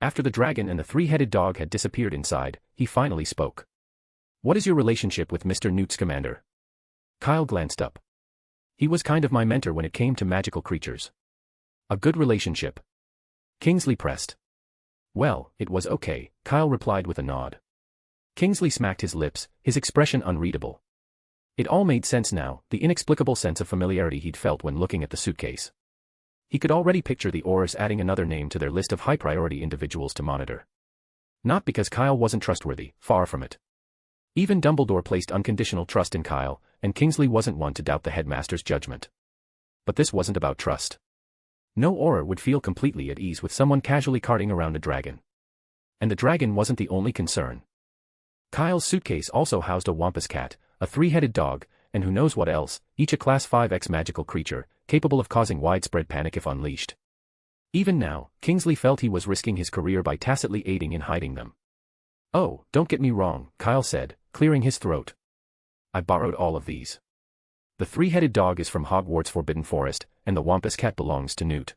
After the dragon and the three-headed dog had disappeared inside, he finally spoke. "What is your relationship with Mr. Newt Scamander?" Kyle glanced up. "He was kind of my mentor when it came to magical creatures." "A good relationship?" Kingsley pressed. "Well, it was okay," Kyle replied with a nod. Kingsley smacked his lips, his expression unreadable. It all made sense now, the inexplicable sense of familiarity he'd felt when looking at the suitcase. He could already picture the Aurors adding another name to their list of high-priority individuals to monitor. Not because Kyle wasn't trustworthy, far from it. Even Dumbledore placed unconditional trust in Kyle, and Kingsley wasn't one to doubt the Headmaster's judgment. But this wasn't about trust. No Auror would feel completely at ease with someone casually carting around a dragon. And the dragon wasn't the only concern. Kyle's suitcase also housed a Wampus cat, a three-headed dog, and who knows what else, each a Class 5X magical creature, capable of causing widespread panic if unleashed. Even now, Kingsley felt he was risking his career by tacitly aiding in hiding them. "Oh, don't get me wrong," Kyle said, clearing his throat. "I borrowed all of these. The three-headed dog is from Hogwarts Forbidden Forest, and the Wampus cat belongs to Newt."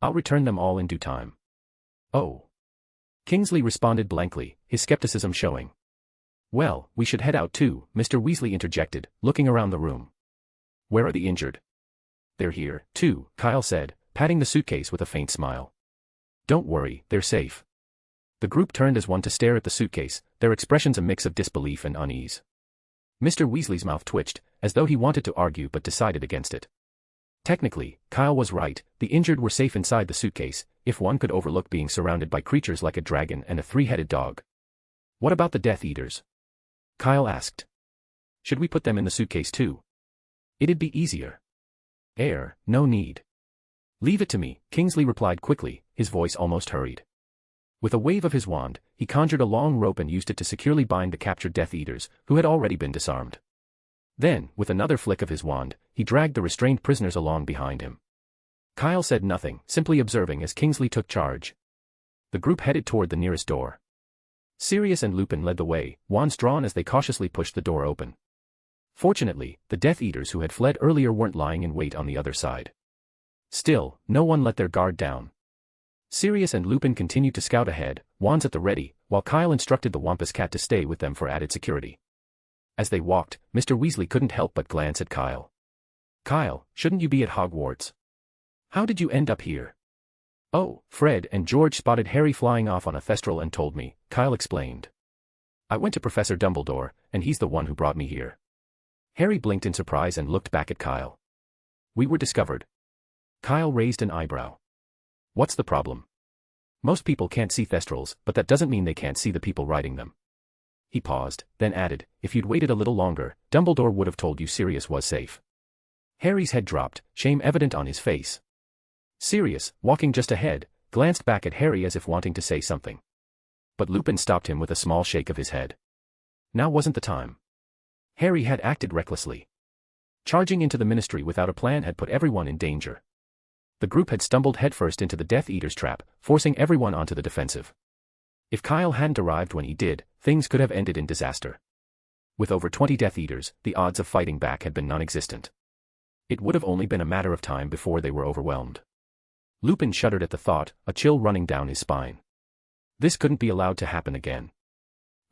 I'll return them all in due time. Oh. Kingsley responded blankly, his skepticism showing. Well, we should head out too, Mr. Weasley interjected, looking around the room. Where are the injured? They're here, too, Kyle said, patting the suitcase with a faint smile. Don't worry, they're safe. The group turned as one to stare at the suitcase, their expressions a mix of disbelief and unease. Mr. Weasley's mouth twitched, as though he wanted to argue but decided against it. Technically, Kyle was right, the injured were safe inside the suitcase, if one could overlook being surrounded by creatures like a dragon and a three-headed dog. What about the Death Eaters? Kyle asked. Should we put them in the suitcase too? It'd be easier. No need. Leave it to me, Kingsley replied quickly, his voice almost hurried. With a wave of his wand, he conjured a long rope and used it to securely bind the captured Death Eaters, who had already been disarmed. Then, with another flick of his wand, he dragged the restrained prisoners along behind him. Kyle said nothing, simply observing as Kingsley took charge. The group headed toward the nearest door. Sirius and Lupin led the way, wands drawn as they cautiously pushed the door open. Fortunately, the Death Eaters who had fled earlier weren't lying in wait on the other side. Still, no one let their guard down. Sirius and Lupin continued to scout ahead, wands at the ready, while Kyle instructed the Wampus Cat to stay with them for added security. As they walked, Mr. Weasley couldn't help but glance at Kyle. Kyle, shouldn't you be at Hogwarts? How did you end up here? Oh, Fred and George spotted Harry flying off on a thestral and told me, Kyle explained. I went to Professor Dumbledore, and he's the one who brought me here. Harry blinked in surprise and looked back at Kyle. We were discovered. Kyle raised an eyebrow. What's the problem? Most people can't see thestrals, but that doesn't mean they can't see the people riding them. He paused, then added, if you'd waited a little longer, Dumbledore would have told you Sirius was safe. Harry's head dropped, shame evident on his face. Sirius, walking just ahead, glanced back at Harry as if wanting to say something. But Lupin stopped him with a small shake of his head. Now wasn't the time. Harry had acted recklessly. Charging into the Ministry without a plan had put everyone in danger. The group had stumbled headfirst into the Death Eater's trap, forcing everyone onto the defensive. If Kyle hadn't arrived when he did, things could have ended in disaster. With over 20 Death Eaters, the odds of fighting back had been non-existent. It would have only been a matter of time before they were overwhelmed. Lupin shuddered at the thought, a chill running down his spine. This couldn't be allowed to happen again.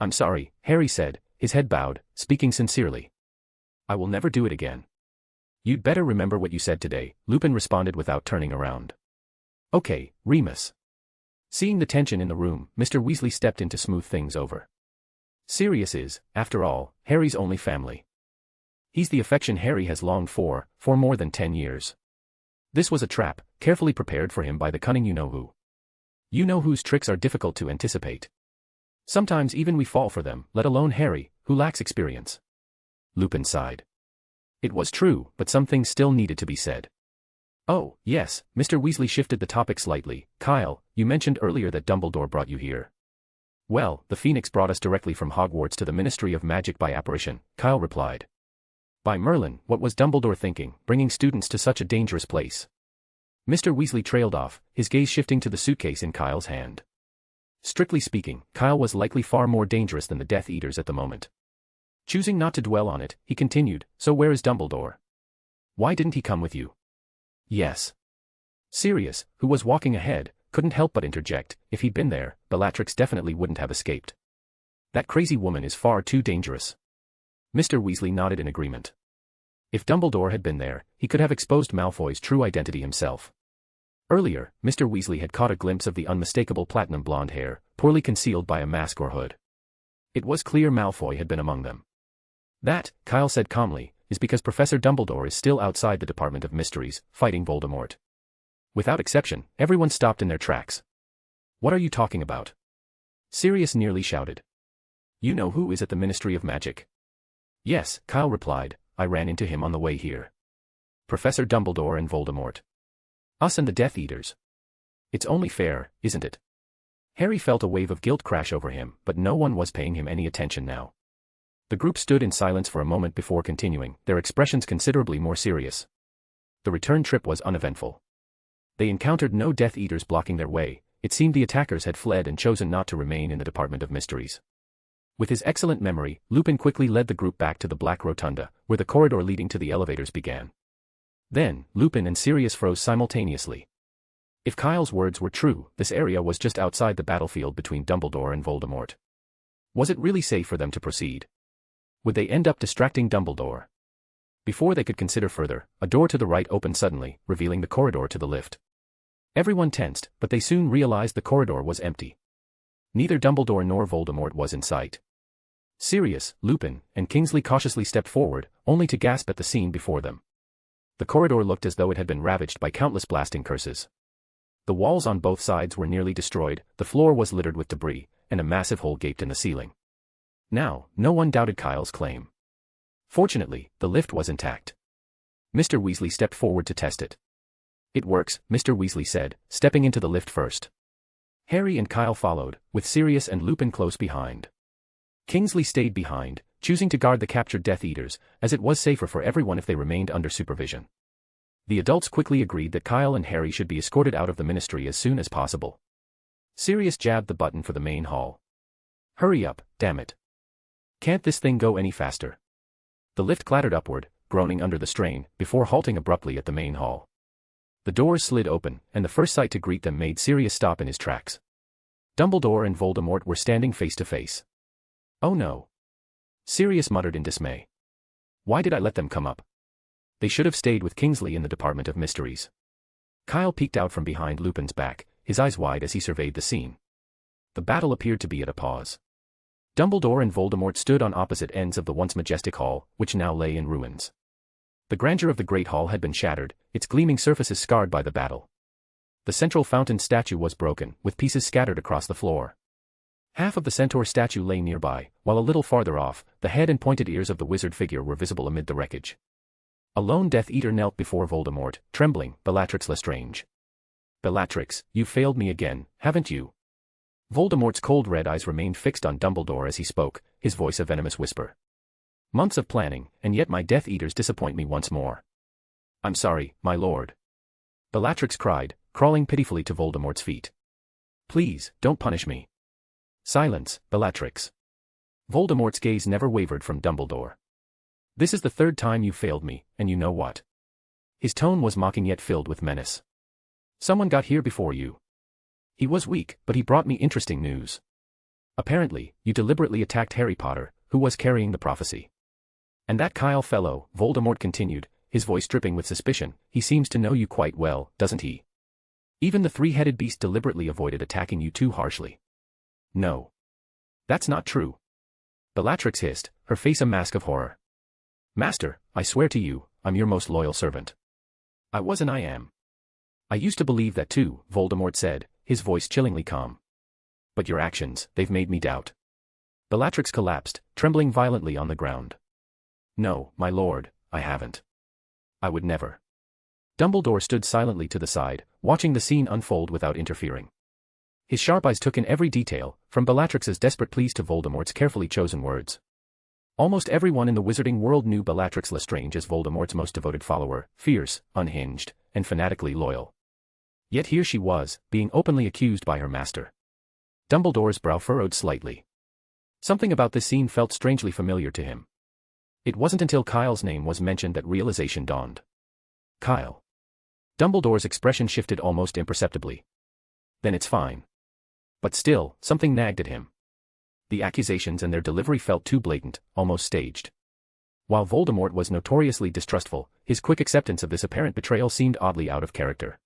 I'm sorry, Harry said, his head bowed, speaking sincerely. I will never do it again. You'd better remember what you said today, Lupin responded without turning around. Okay, Remus. Seeing the tension in the room, Mr. Weasley stepped in to smooth things over. Sirius is, after all, Harry's only family. He's the affection Harry has longed for more than 10 years. This was a trap, carefully prepared for him by the cunning you-know-who. You-know-whose tricks are difficult to anticipate. Sometimes even we fall for them, let alone Harry, who lacks experience. Lupin sighed. It was true, but some things still needed to be said. Oh, yes, Mr. Weasley shifted the topic slightly. Kyle, you mentioned earlier that Dumbledore brought you here. Well, the Phoenix brought us directly from Hogwarts to the Ministry of Magic by apparition, Kyle replied. By Merlin, what was Dumbledore thinking, bringing students to such a dangerous place? Mr. Weasley trailed off, his gaze shifting to the suitcase in Kyle's hand. Strictly speaking, Kyle was likely far more dangerous than the Death Eaters at the moment. Choosing not to dwell on it, he continued, so where is Dumbledore? Why didn't he come with you? Yes. Sirius, who was walking ahead, couldn't help but interject, if he'd been there, Bellatrix definitely wouldn't have escaped. That crazy woman is far too dangerous. Mr. Weasley nodded in agreement. If Dumbledore had been there, he could have exposed Malfoy's true identity himself. Earlier, Mr. Weasley had caught a glimpse of the unmistakable platinum blonde hair, poorly concealed by a mask or hood. It was clear Malfoy had been among them. That, Kyle said calmly, is because Professor Dumbledore is still outside the Department of Mysteries, fighting Voldemort. Without exception, everyone stopped in their tracks. What are you talking about? Sirius nearly shouted. You know who is at the Ministry of Magic? Yes, Kyle replied, I ran into him on the way here. Professor Dumbledore and Voldemort. Us and the Death Eaters. It's only fair, isn't it? Harry felt a wave of guilt crash over him, but no one was paying him any attention now. The group stood in silence for a moment before continuing, their expressions considerably more serious. The return trip was uneventful. They encountered no Death Eaters blocking their way, it seemed the attackers had fled and chosen not to remain in the Department of Mysteries. With his excellent memory, Lupin quickly led the group back to the Black Rotunda, where the corridor leading to the elevators began. Then, Lupin and Sirius froze simultaneously. If Kyle's words were true, this area was just outside the battlefield between Dumbledore and Voldemort. Was it really safe for them to proceed? Would they end up distracting Dumbledore? Before they could consider further, a door to the right opened suddenly, revealing the corridor to the lift. Everyone tensed, but they soon realized the corridor was empty. Neither Dumbledore nor Voldemort was in sight. Sirius, Lupin, and Kingsley cautiously stepped forward, only to gasp at the scene before them. The corridor looked as though it had been ravaged by countless blasting curses. The walls on both sides were nearly destroyed, the floor was littered with debris, and a massive hole gaped in the ceiling. Now, no one doubted Kyle's claim. Fortunately, the lift was intact. Mr. Weasley stepped forward to test it. "It works," Mr. Weasley said, stepping into the lift first. Harry and Kyle followed, with Sirius and Lupin close behind. Kingsley stayed behind, choosing to guard the captured Death Eaters, as it was safer for everyone if they remained under supervision. The adults quickly agreed that Kyle and Harry should be escorted out of the Ministry as soon as possible. Sirius jabbed the button for the main hall. "Hurry up, damn it. Can't this thing go any faster?" The lift clattered upward, groaning under the strain, before halting abruptly at the main hall. The doors slid open, and the first sight to greet them made Sirius stop in his tracks. Dumbledore and Voldemort were standing face to face. "Oh no." Sirius muttered in dismay. "Why did I let them come up? They should have stayed with Kingsley in the Department of Mysteries." Kyle peeked out from behind Lupin's back, his eyes wide as he surveyed the scene. The battle appeared to be at a pause. Dumbledore and Voldemort stood on opposite ends of the once majestic hall, which now lay in ruins. The grandeur of the Great Hall had been shattered, its gleaming surfaces scarred by the battle. The central fountain statue was broken, with pieces scattered across the floor. Half of the centaur statue lay nearby, while a little farther off, the head and pointed ears of the wizard figure were visible amid the wreckage. A lone Death Eater knelt before Voldemort, trembling, Bellatrix Lestrange. "Bellatrix, you've failed me again, haven't you?" Voldemort's cold red eyes remained fixed on Dumbledore as he spoke, his voice a venomous whisper. "Months of planning, and yet my Death Eaters disappoint me once more." "I'm sorry, my lord," Bellatrix cried, crawling pitifully to Voldemort's feet. "Please, don't punish me." "Silence, Bellatrix." Voldemort's gaze never wavered from Dumbledore. "This is the third time you've failed me, and you know what?" His tone was mocking yet filled with menace. "Someone got here before you. He was weak, but he brought me interesting news. Apparently, you deliberately attacked Harry Potter, who was carrying the prophecy. And that Kyle fellow," Voldemort continued, his voice dripping with suspicion, "he seems to know you quite well, doesn't he? Even the three-headed beast deliberately avoided attacking you too harshly." "No. That's not true." Bellatrix hissed, her face a mask of horror. "Master, I swear to you, I'm your most loyal servant. I was and I am." "I used to believe that too," Voldemort said, his voice chillingly calm. "But your actions, they've made me doubt." Bellatrix collapsed, trembling violently on the ground. "No, my lord, I haven't. I would never." Dumbledore stood silently to the side, watching the scene unfold without interfering. His sharp eyes took in every detail, from Bellatrix's desperate pleas to Voldemort's carefully chosen words. Almost everyone in the wizarding world knew Bellatrix Lestrange as Voldemort's most devoted follower, fierce, unhinged, and fanatically loyal. Yet here she was, being openly accused by her master. Dumbledore's brow furrowed slightly. Something about this scene felt strangely familiar to him. It wasn't until Kyle's name was mentioned that realization dawned. Kyle. Dumbledore's expression shifted almost imperceptibly. "Then it's fine." But still, something nagged at him. The accusations and their delivery felt too blatant, almost staged. While Voldemort was notoriously distrustful, his quick acceptance of this apparent betrayal seemed oddly out of character.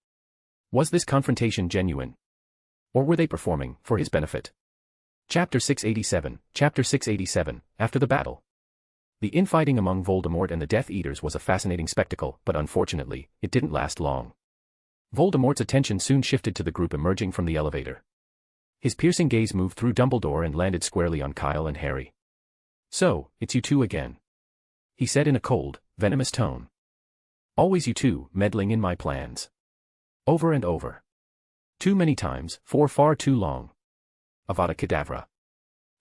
Was this confrontation genuine? Or were they performing, for his benefit? Chapter 687, After the Battle. The infighting among Voldemort and the Death Eaters was a fascinating spectacle, but unfortunately, it didn't last long. Voldemort's attention soon shifted to the group emerging from the elevator. His piercing gaze moved through Dumbledore and landed squarely on Kyle and Harry. "So, it's you two again," he said in a cold, venomous tone. "Always you two, meddling in my plans. Over and over. Too many times, for far too long. Avada Kedavra."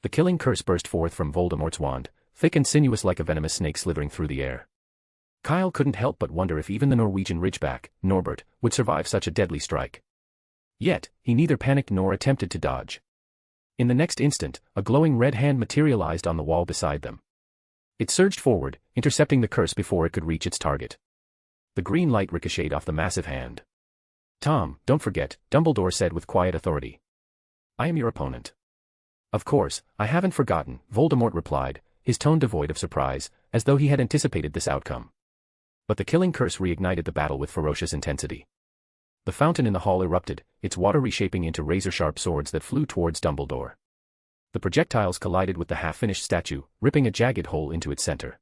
The killing curse burst forth from Voldemort's wand, thick and sinuous like a venomous snake slithering through the air. Kyle couldn't help but wonder if even the Norwegian Ridgeback, Norbert, would survive such a deadly strike. Yet, he neither panicked nor attempted to dodge. In the next instant, a glowing red hand materialized on the wall beside them. It surged forward, intercepting the curse before it could reach its target. The green light ricocheted off the massive hand. Tom, don't forget, Dumbledore said with quiet authority. I am your opponent. Of course, I haven't forgotten, Voldemort replied, his tone devoid of surprise, as though he had anticipated this outcome. But the killing curse reignited the battle with ferocious intensity. The fountain in the hall erupted, its water reshaping into razor-sharp swords that flew towards Dumbledore. The projectiles collided with the half-finished statue, ripping a jagged hole into its center.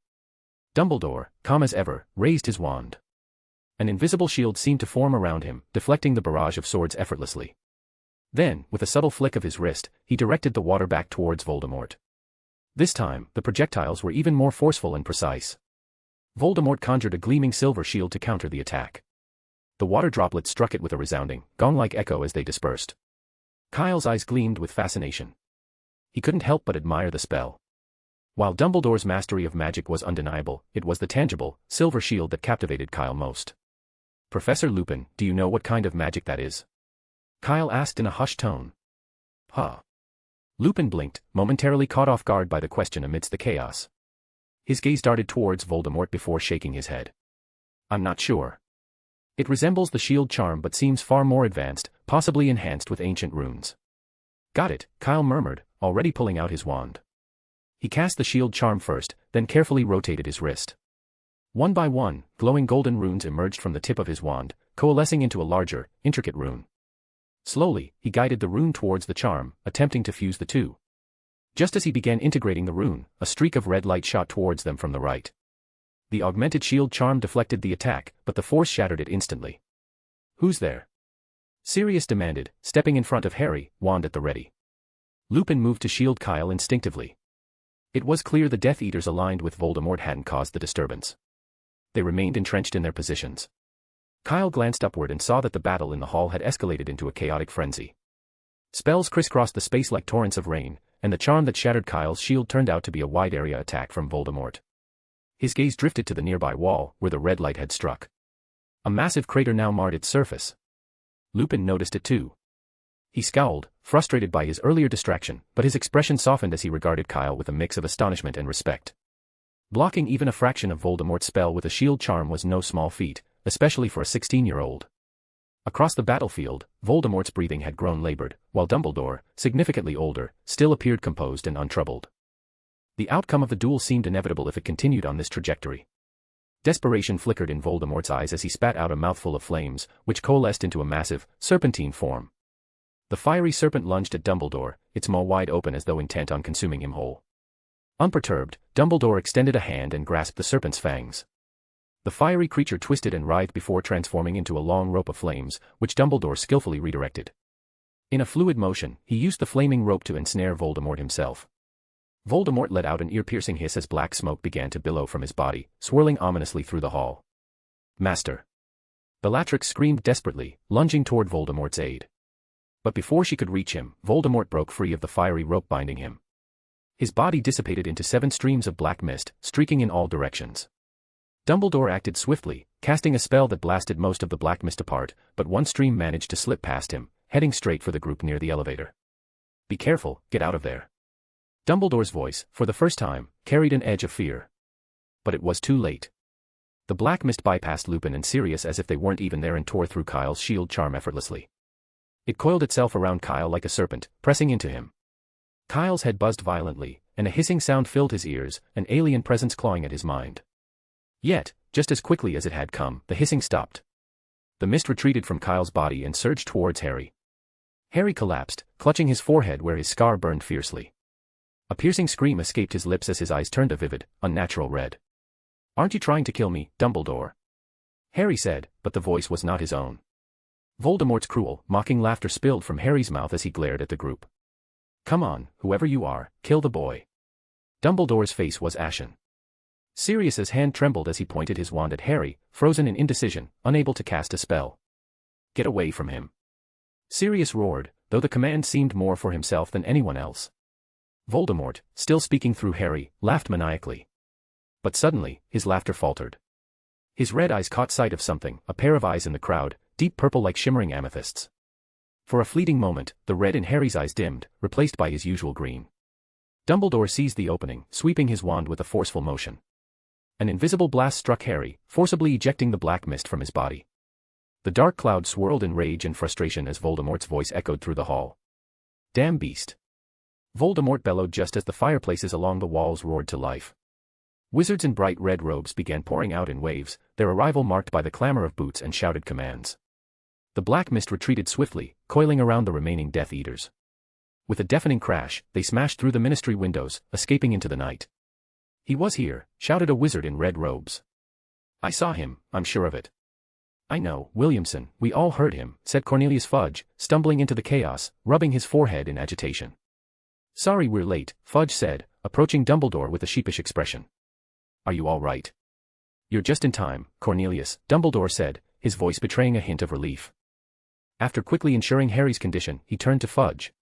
Dumbledore, calm as ever, raised his wand. An invisible shield seemed to form around him, deflecting the barrage of swords effortlessly. Then, with a subtle flick of his wrist, he directed the water back towards Voldemort. This time, the projectiles were even more forceful and precise. Voldemort conjured a gleaming silver shield to counter the attack. The water droplets struck it with a resounding, gong-like echo as they dispersed. Kyle's eyes gleamed with fascination. He couldn't help but admire the spell. While Dumbledore's mastery of magic was undeniable, it was the tangible, silver shield that captivated Kyle most. Professor Lupin, do you know what kind of magic that is? Kyle asked in a hushed tone. Huh. Lupin blinked, momentarily caught off guard by the question amidst the chaos. His gaze darted towards Voldemort before shaking his head. I'm not sure. It resembles the shield charm but seems far more advanced, possibly enhanced with ancient runes. Got it, Kyle murmured, already pulling out his wand. He cast the shield charm first, then carefully rotated his wrist. One by one, glowing golden runes emerged from the tip of his wand, coalescing into a larger, intricate rune. Slowly, he guided the rune towards the charm, attempting to fuse the two. Just as he began integrating the rune, a streak of red light shot towards them from the right. The augmented shield charm deflected the attack, but the force shattered it instantly. Who's there? Sirius demanded, stepping in front of Harry, wand at the ready. Lupin moved to shield Kyle instinctively. It was clear the Death Eaters aligned with Voldemort hadn't caused the disturbance. They remained entrenched in their positions. Kyle glanced upward and saw that the battle in the hall had escalated into a chaotic frenzy. Spells crisscrossed the space like torrents of rain, and the charm that shattered Kyle's shield turned out to be a wide-area attack from Voldemort. His gaze drifted to the nearby wall, where the red light had struck. A massive crater now marred its surface. Lupin noticed it too. He scowled, frustrated by his earlier distraction, but his expression softened as he regarded Kyle with a mix of astonishment and respect. Blocking even a fraction of Voldemort's spell with a shield charm was no small feat, especially for a 16-year-old. Across the battlefield, Voldemort's breathing had grown labored, while Dumbledore, significantly older, still appeared composed and untroubled. The outcome of the duel seemed inevitable if it continued on this trajectory. Desperation flickered in Voldemort's eyes as he spat out a mouthful of flames, which coalesced into a massive, serpentine form. The fiery serpent lunged at Dumbledore, its maw wide open as though intent on consuming him whole. Unperturbed, Dumbledore extended a hand and grasped the serpent's fangs. The fiery creature twisted and writhed before transforming into a long rope of flames, which Dumbledore skillfully redirected. In a fluid motion, he used the flaming rope to ensnare Voldemort himself. Voldemort let out an ear-piercing hiss as black smoke began to billow from his body, swirling ominously through the hall. Master! Bellatrix screamed desperately, lunging toward Voldemort's aid. But before she could reach him, Voldemort broke free of the fiery rope binding him. His body dissipated into 7 streams of black mist, streaking in all directions. Dumbledore acted swiftly, casting a spell that blasted most of the black mist apart, but one stream managed to slip past him, heading straight for the group near the elevator. Be careful, get out of there. Dumbledore's voice, for the first time, carried an edge of fear. But it was too late. The black mist bypassed Lupin and Sirius as if they weren't even there and tore through Kyle's shield charm effortlessly. It coiled itself around Kyle like a serpent, pressing into him. Kyle's head buzzed violently, and a hissing sound filled his ears, an alien presence clawing at his mind. Yet, just as quickly as it had come, the hissing stopped. The mist retreated from Kyle's body and surged towards Harry. Harry collapsed, clutching his forehead where his scar burned fiercely. A piercing scream escaped his lips as his eyes turned a vivid, unnatural red. Aren't you trying to kill me, Dumbledore? Harry said, but the voice was not his own. Voldemort's cruel, mocking laughter spilled from Harry's mouth as he glared at the group. Come on, whoever you are, kill the boy. Dumbledore's face was ashen. Sirius's hand trembled as he pointed his wand at Harry, frozen in indecision, unable to cast a spell. Get away from him. Sirius roared, though the command seemed more for himself than anyone else. Voldemort, still speaking through Harry, laughed maniacally. But suddenly, his laughter faltered. His red eyes caught sight of something, a pair of eyes in the crowd, deep purple like shimmering amethysts. For a fleeting moment, the red in Harry's eyes dimmed, replaced by his usual green. Dumbledore seized the opening, sweeping his wand with a forceful motion. An invisible blast struck Harry, forcibly ejecting the black mist from his body. The dark cloud swirled in rage and frustration as Voldemort's voice echoed through the hall. Damn beast. Voldemort bellowed just as the fireplaces along the walls roared to life. Wizards in bright red robes began pouring out in waves, their arrival marked by the clamor of boots and shouted commands. The black mist retreated swiftly, coiling around the remaining Death Eaters. With a deafening crash, they smashed through the ministry windows, escaping into the night. "He was here," shouted a wizard in red robes. "I saw him, I'm sure of it." "I know, Williamson, we all heard him," said Cornelius Fudge, stumbling into the chaos, rubbing his forehead in agitation. "Sorry we're late," Fudge said, approaching Dumbledore with a sheepish expression. "Are you all right?" "You're just in time, Cornelius," Dumbledore said, his voice betraying a hint of relief. After quickly ensuring Harry's condition, he turned to Fudge.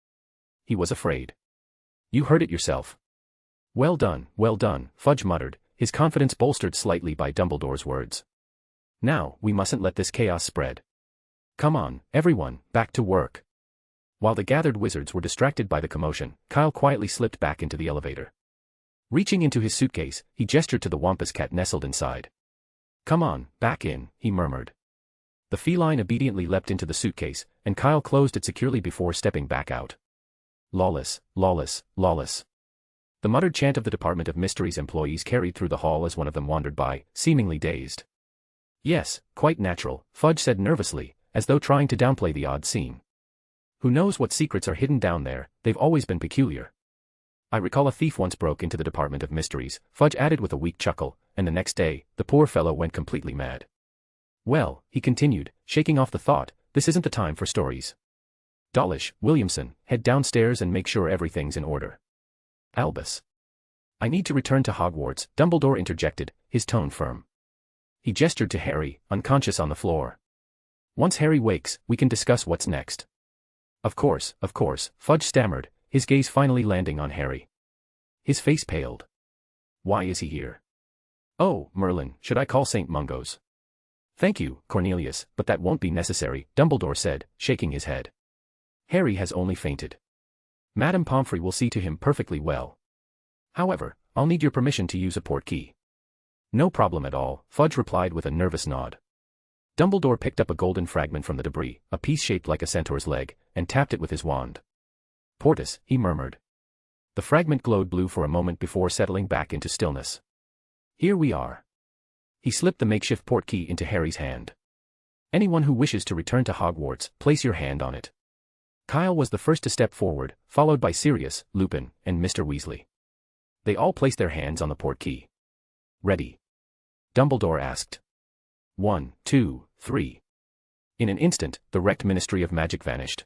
He was afraid. "You heard it yourself." Well done, Fudge muttered, his confidence bolstered slightly by Dumbledore's words. "Now, we mustn't let this chaos spread. Come on, everyone, back to work." While the gathered wizards were distracted by the commotion, Kyle quietly slipped back into the elevator. Reaching into his suitcase, he gestured to the Wampus cat nestled inside. "Come on, back in," he murmured. The feline obediently leapt into the suitcase, and Kyle closed it securely before stepping back out. Lawless, lawless, lawless. The muttered chant of the Department of Mysteries employees carried through the hall as one of them wandered by, seemingly dazed. "Yes, quite natural," Fudge said nervously, as though trying to downplay the odd scene. "Who knows what secrets are hidden down there, they've always been peculiar. I recall a thief once broke into the Department of Mysteries," Fudge added with a weak chuckle, "and the next day, the poor fellow went completely mad." "Well," he continued, shaking off the thought, "this isn't the time for stories. Dawlish, Williamson, head downstairs and make sure everything's in order." "Albus." "I need to return to Hogwarts," Dumbledore interjected, his tone firm. He gestured to Harry, unconscious on the floor. "Once Harry wakes, we can discuss what's next." Of course, Fudge stammered, his gaze finally landing on Harry. His face paled. "Why is he here?" "Oh, Merlin, should I call St. Mungo's?" "Thank you, Cornelius, but that won't be necessary," Dumbledore said, shaking his head. "Harry has only fainted. Madame Pomfrey will see to him perfectly well. However, I'll need your permission to use a portkey." "No problem at all," Fudge replied with a nervous nod. Dumbledore picked up a golden fragment from the debris, a piece shaped like a centaur's leg, and tapped it with his wand. "Portus," he murmured. The fragment glowed blue for a moment before settling back into stillness. "Here we are." He slipped the makeshift portkey into Harry's hand. "Anyone who wishes to return to Hogwarts, place your hand on it." Kyle was the first to step forward, followed by Sirius, Lupin, and Mr. Weasley. They all placed their hands on the portkey. "Ready?" Dumbledore asked. 1, 2, 3. In an instant, the wrecked Ministry of Magic vanished.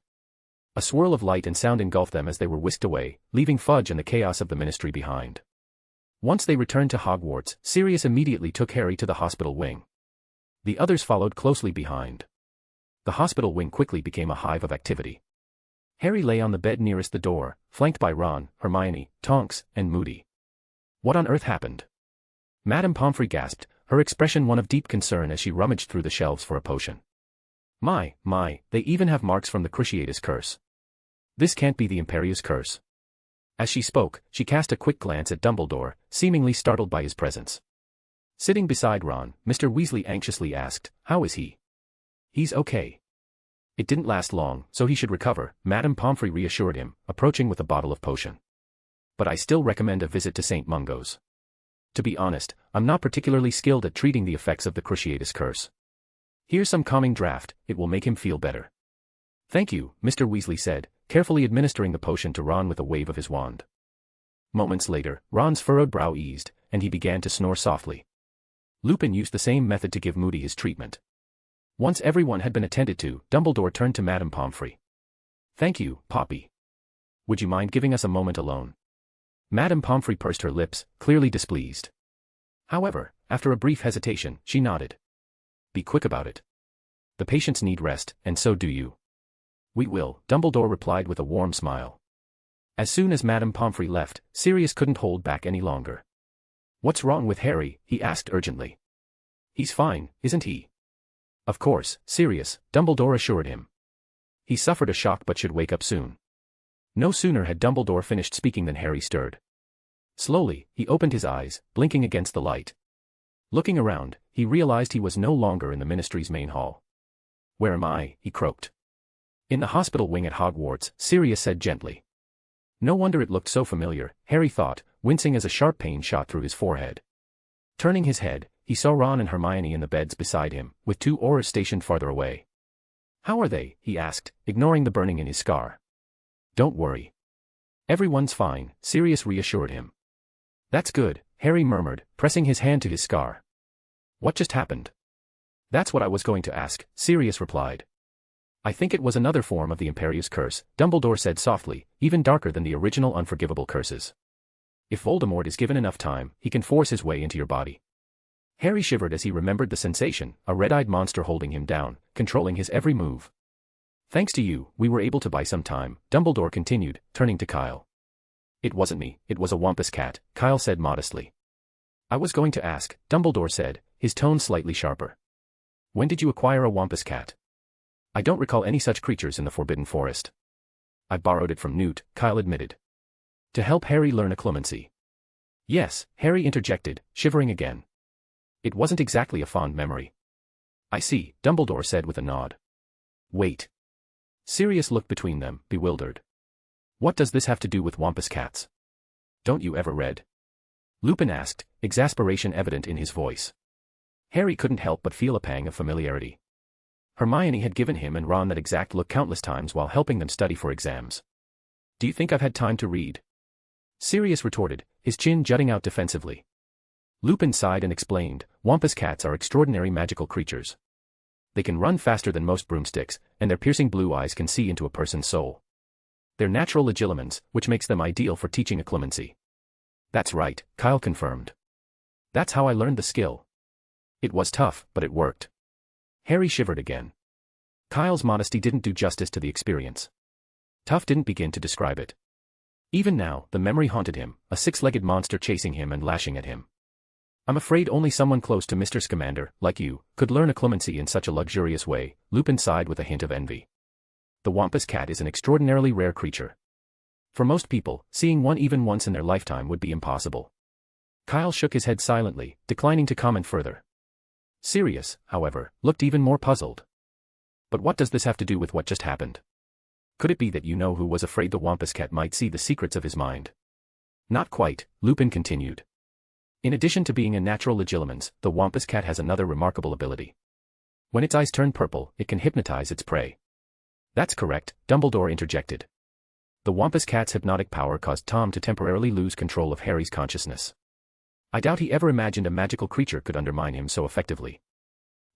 A swirl of light and sound engulfed them as they were whisked away, leaving Fudge and the chaos of the Ministry behind. Once they returned to Hogwarts, Sirius immediately took Harry to the hospital wing. The others followed closely behind. The hospital wing quickly became a hive of activity. Harry lay on the bed nearest the door, flanked by Ron, Hermione, Tonks, and Moody. "What on earth happened?" Madame Pomfrey gasped, her expression one of deep concern as she rummaged through the shelves for a potion. My, they even have marks from the Cruciatus curse. This can't be the Imperius curse." As she spoke, she cast a quick glance at Dumbledore, seemingly startled by his presence. Sitting beside Ron, Mr. Weasley anxiously asked, "How is he?" "He's okay. It didn't last long, so he should recover," Madame Pomfrey reassured him, approaching with a bottle of potion. "But I still recommend a visit to St. Mungo's. To be honest, I'm not particularly skilled at treating the effects of the Cruciatus curse. Here's some calming draft, it will make him feel better." "Thank you," Mr. Weasley said, carefully administering the potion to Ron with a wave of his wand. Moments later, Ron's furrowed brow eased, and he began to snore softly. Lupin used the same method to give Moody his treatment. Once everyone had been attended to, Dumbledore turned to Madame Pomfrey. "Thank you, Poppy. Would you mind giving us a moment alone?" Madame Pomfrey pursed her lips, clearly displeased. However, after a brief hesitation, she nodded. "Be quick about it. The patients need rest, and so do you." "We will," Dumbledore replied with a warm smile. As soon as Madame Pomfrey left, Sirius couldn't hold back any longer. "What's wrong with Harry?" he asked urgently. "He's fine, isn't he?" "Of course, Sirius," Dumbledore assured him. "He suffered a shock but should wake up soon." No sooner had Dumbledore finished speaking than Harry stirred. Slowly, he opened his eyes, blinking against the light. Looking around, he realized he was no longer in the Ministry's main hall. Where am I? He croaked. In the hospital wing at Hogwarts, Sirius said gently. No wonder it looked so familiar, Harry thought, wincing as a sharp pain shot through his forehead. Turning his head, he saw Ron and Hermione in the beds beside him, with 2 Aurors stationed farther away. How are they? He asked, ignoring the burning in his scar. Don't worry. Everyone's fine, Sirius reassured him. That's good, Harry murmured, pressing his hand to his scar. What just happened? That's what I was going to ask, Sirius replied. I think it was another form of the Imperius curse, Dumbledore said softly, even darker than the original unforgivable curses. If Voldemort is given enough time, he can force his way into your body. Harry shivered as he remembered the sensation, a red-eyed monster holding him down, controlling his every move. Thanks to you, we were able to buy some time, Dumbledore continued, turning to Kyle. It wasn't me, it was a Wampus cat, Kyle said modestly. I was going to ask, Dumbledore said, his tone slightly sharper. When did you acquire a Wampus cat? I don't recall any such creatures in the Forbidden Forest. I borrowed it from Newt, Kyle admitted. To help Harry learn occlumency. Yes, Harry interjected, shivering again. It wasn't exactly a fond memory. I see, Dumbledore said with a nod. Wait. Sirius looked between them, bewildered. What does this have to do with Wampus cats? Don't you ever read? Lupin asked, exasperation evident in his voice. Harry couldn't help but feel a pang of familiarity. Hermione had given him and Ron that exact look countless times while helping them study for exams. Do you think I've had time to read? Sirius retorted, his chin jutting out defensively. Lupin sighed and explained, Wampus cats are extraordinary magical creatures. They can run faster than most broomsticks, and their piercing blue eyes can see into a person's soul. They're natural legilimens, which makes them ideal for teaching occlumency. That's right, Kyle confirmed. That's how I learned the skill. It was tough, but it worked. Harry shivered again. Kyle's modesty didn't do justice to the experience. Tough didn't begin to describe it. Even now, the memory haunted him, a 6-legged monster chasing him and lashing at him. I'm afraid only someone close to Mr. Scamander, like you, could learn occlumency in such a luxurious way, Lupin sighed with a hint of envy. The Wampus cat is an extraordinarily rare creature. For most people, seeing one even once in their lifetime would be impossible. Kyle shook his head silently, declining to comment further. Sirius, however, looked even more puzzled. But what does this have to do with what just happened? Could it be that you know who was afraid the Wampus cat might see the secrets of his mind? Not quite, Lupin continued. In addition to being a natural legilimens, the Wampus cat has another remarkable ability. When its eyes turn purple, it can hypnotize its prey. That's correct, Dumbledore interjected. The Wampus cat's hypnotic power caused Tom to temporarily lose control of Harry's consciousness. I doubt he ever imagined a magical creature could undermine him so effectively.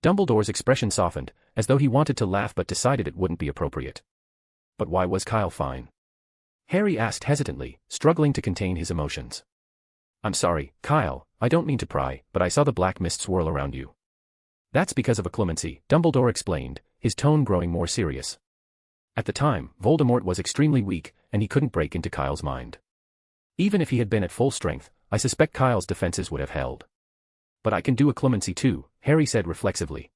Dumbledore's expression softened, as though he wanted to laugh but decided it wouldn't be appropriate. But why was Kyle fine? Harry asked hesitantly, struggling to contain his emotions. I'm sorry, Kyle, I don't mean to pry, but I saw the black mist swirl around you. That's because of occlumency, Dumbledore explained, his tone growing more serious. At the time, Voldemort was extremely weak, and he couldn't break into Kyle's mind. Even if he had been at full strength, I suspect Kyle's defenses would have held. But I can do occlumency too, Harry said reflexively.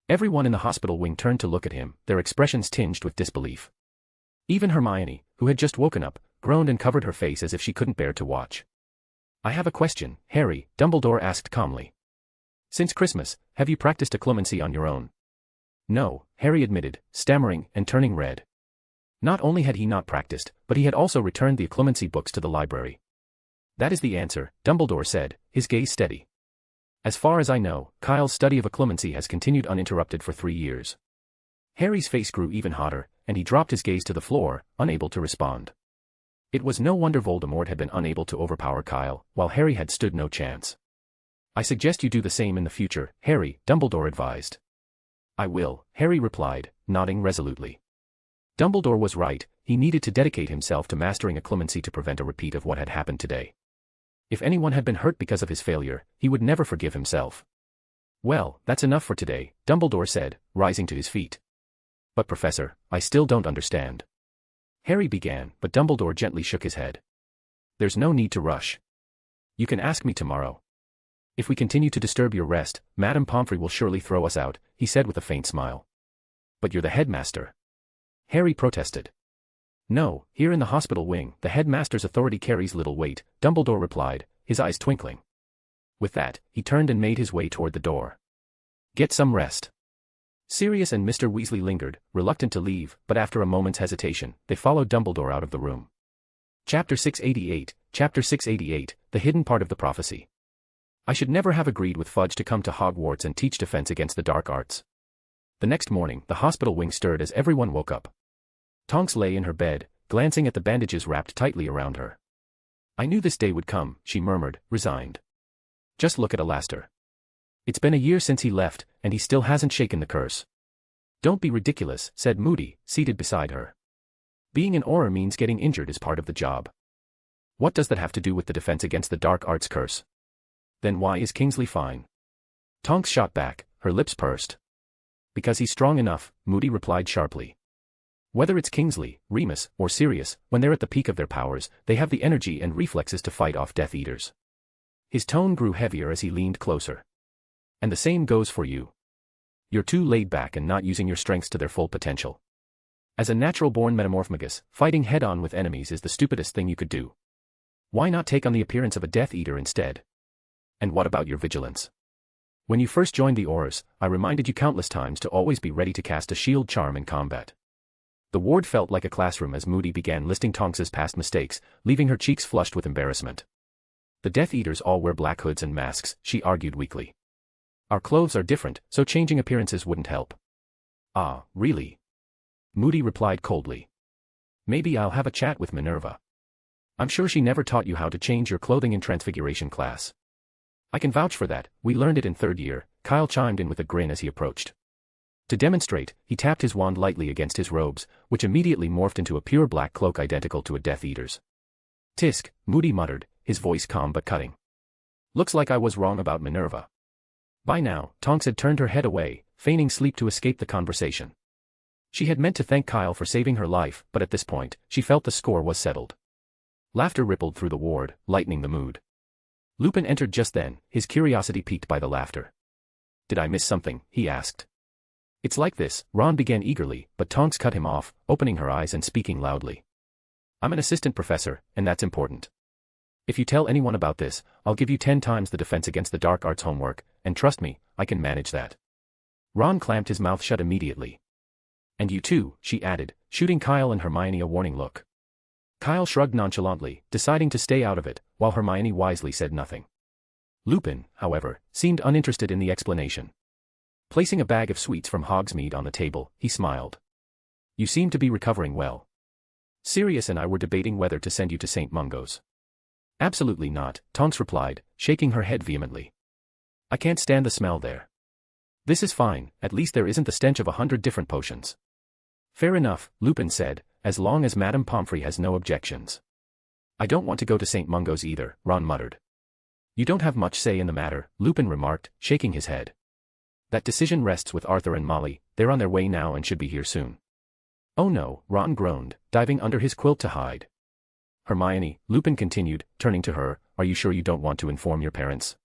Everyone in the hospital wing turned to look at him, their expressions tinged with disbelief. Even Hermione, who had just woken up, groaned and covered her face as if she couldn't bear to watch. I have a question, Harry, Dumbledore asked calmly. Since Christmas, have you practiced occlumency on your own? No, Harry admitted, stammering and turning red. Not only had he not practiced, but he had also returned the occlumency books to the library. That is the answer, Dumbledore said, his gaze steady. As far as I know, Kyle's study of occlumency has continued uninterrupted for 3 years. Harry's face grew even hotter, and he dropped his gaze to the floor, unable to respond. It was no wonder Voldemort had been unable to overpower Kyle, while Harry had stood no chance. I suggest you do the same in the future, Harry, Dumbledore advised. I will, Harry replied, nodding resolutely. Dumbledore was right, he needed to dedicate himself to mastering occlumency to prevent a repeat of what had happened today. If anyone had been hurt because of his failure, he would never forgive himself. Well, that's enough for today, Dumbledore said, rising to his feet. But Professor, I still don't understand. Harry began, but Dumbledore gently shook his head. There's no need to rush. You can ask me tomorrow. If we continue to disturb your rest, Madame Pomfrey will surely throw us out, he said with a faint smile. But you're the headmaster. Harry protested. No, here in the hospital wing, the headmaster's authority carries little weight, Dumbledore replied, his eyes twinkling. With that, he turned and made his way toward the door. Get some rest. Sirius and Mr. Weasley lingered, reluctant to leave, but after a moment's hesitation, they followed Dumbledore out of the room. Chapter 688, The Hidden Part of the Prophecy. I should never have agreed with Fudge to come to Hogwarts and teach defense against the dark arts. The next morning, the hospital wing stirred as everyone woke up. Tonks lay in her bed, glancing at the bandages wrapped tightly around her. I knew this day would come, she murmured, resigned. Just look at Alastair. It's been a year since he left, and he still hasn't shaken the curse. Don't be ridiculous, said Moody, seated beside her. Being an Auror means getting injured is part of the job. What does that have to do with the defense against the dark arts curse? Then why is Kingsley fine? Tonks shot back, her lips pursed. Because he's strong enough, Moody replied sharply. Whether it's Kingsley, Remus, or Sirius, when they're at the peak of their powers, they have the energy and reflexes to fight off Death Eaters. His tone grew heavier as he leaned closer. And the same goes for you. You're too laid back and not using your strengths to their full potential. As a natural-born metamorphmagus, fighting head-on with enemies is the stupidest thing you could do. Why not take on the appearance of a Death Eater instead? And what about your vigilance? When you first joined the Aurors, I reminded you countless times to always be ready to cast a shield charm in combat. The ward felt like a classroom as Moody began listing Tonks's past mistakes, leaving her cheeks flushed with embarrassment. The Death Eaters all wear black hoods and masks, she argued weakly. Our clothes are different, so changing appearances wouldn't help. Ah, really? Moody replied coldly. Maybe I'll have a chat with Minerva. I'm sure she never taught you how to change your clothing in Transfiguration class. I can vouch for that, we learned it in third year, Kyle chimed in with a grin as he approached. To demonstrate, he tapped his wand lightly against his robes, which immediately morphed into a pure black cloak identical to a Death Eater's. Tisk, Moody muttered, his voice calm but cutting. Looks like I was wrong about Minerva. By now, Tonks had turned her head away, feigning sleep to escape the conversation. She had meant to thank Kyle for saving her life, but at this point, she felt the score was settled. Laughter rippled through the ward, lightening the mood. Lupin entered just then, his curiosity piqued by the laughter. Did I miss something? He asked. It's like this, Ron began eagerly, but Tonks cut him off, opening her eyes and speaking loudly. I'm an assistant professor, and that's important. If you tell anyone about this, I'll give you 10 times the defense against the dark arts homework, and trust me, I can manage that. Ron clamped his mouth shut immediately. And you too, she added, shooting Kyle and Hermione a warning look. Kyle shrugged nonchalantly, deciding to stay out of it, while Hermione wisely said nothing. Lupin, however, seemed uninterested in the explanation. Placing a bag of sweets from Hogsmeade on the table, he smiled. You seem to be recovering well. Sirius and I were debating whether to send you to St. Mungo's. Absolutely not, Tonks replied, shaking her head vehemently. I can't stand the smell there. This is fine, at least there isn't the stench of 100 different potions. Fair enough, Lupin said, as long as Madame Pomfrey has no objections. I don't want to go to St. Mungo's either, Ron muttered. You don't have much say in the matter, Lupin remarked, shaking his head. That decision rests with Arthur and Molly, they're on their way now and should be here soon. Oh no, Ron groaned, diving under his quilt to hide. Hermione, Lupin continued, turning to her, are you sure you don't want to inform your parents?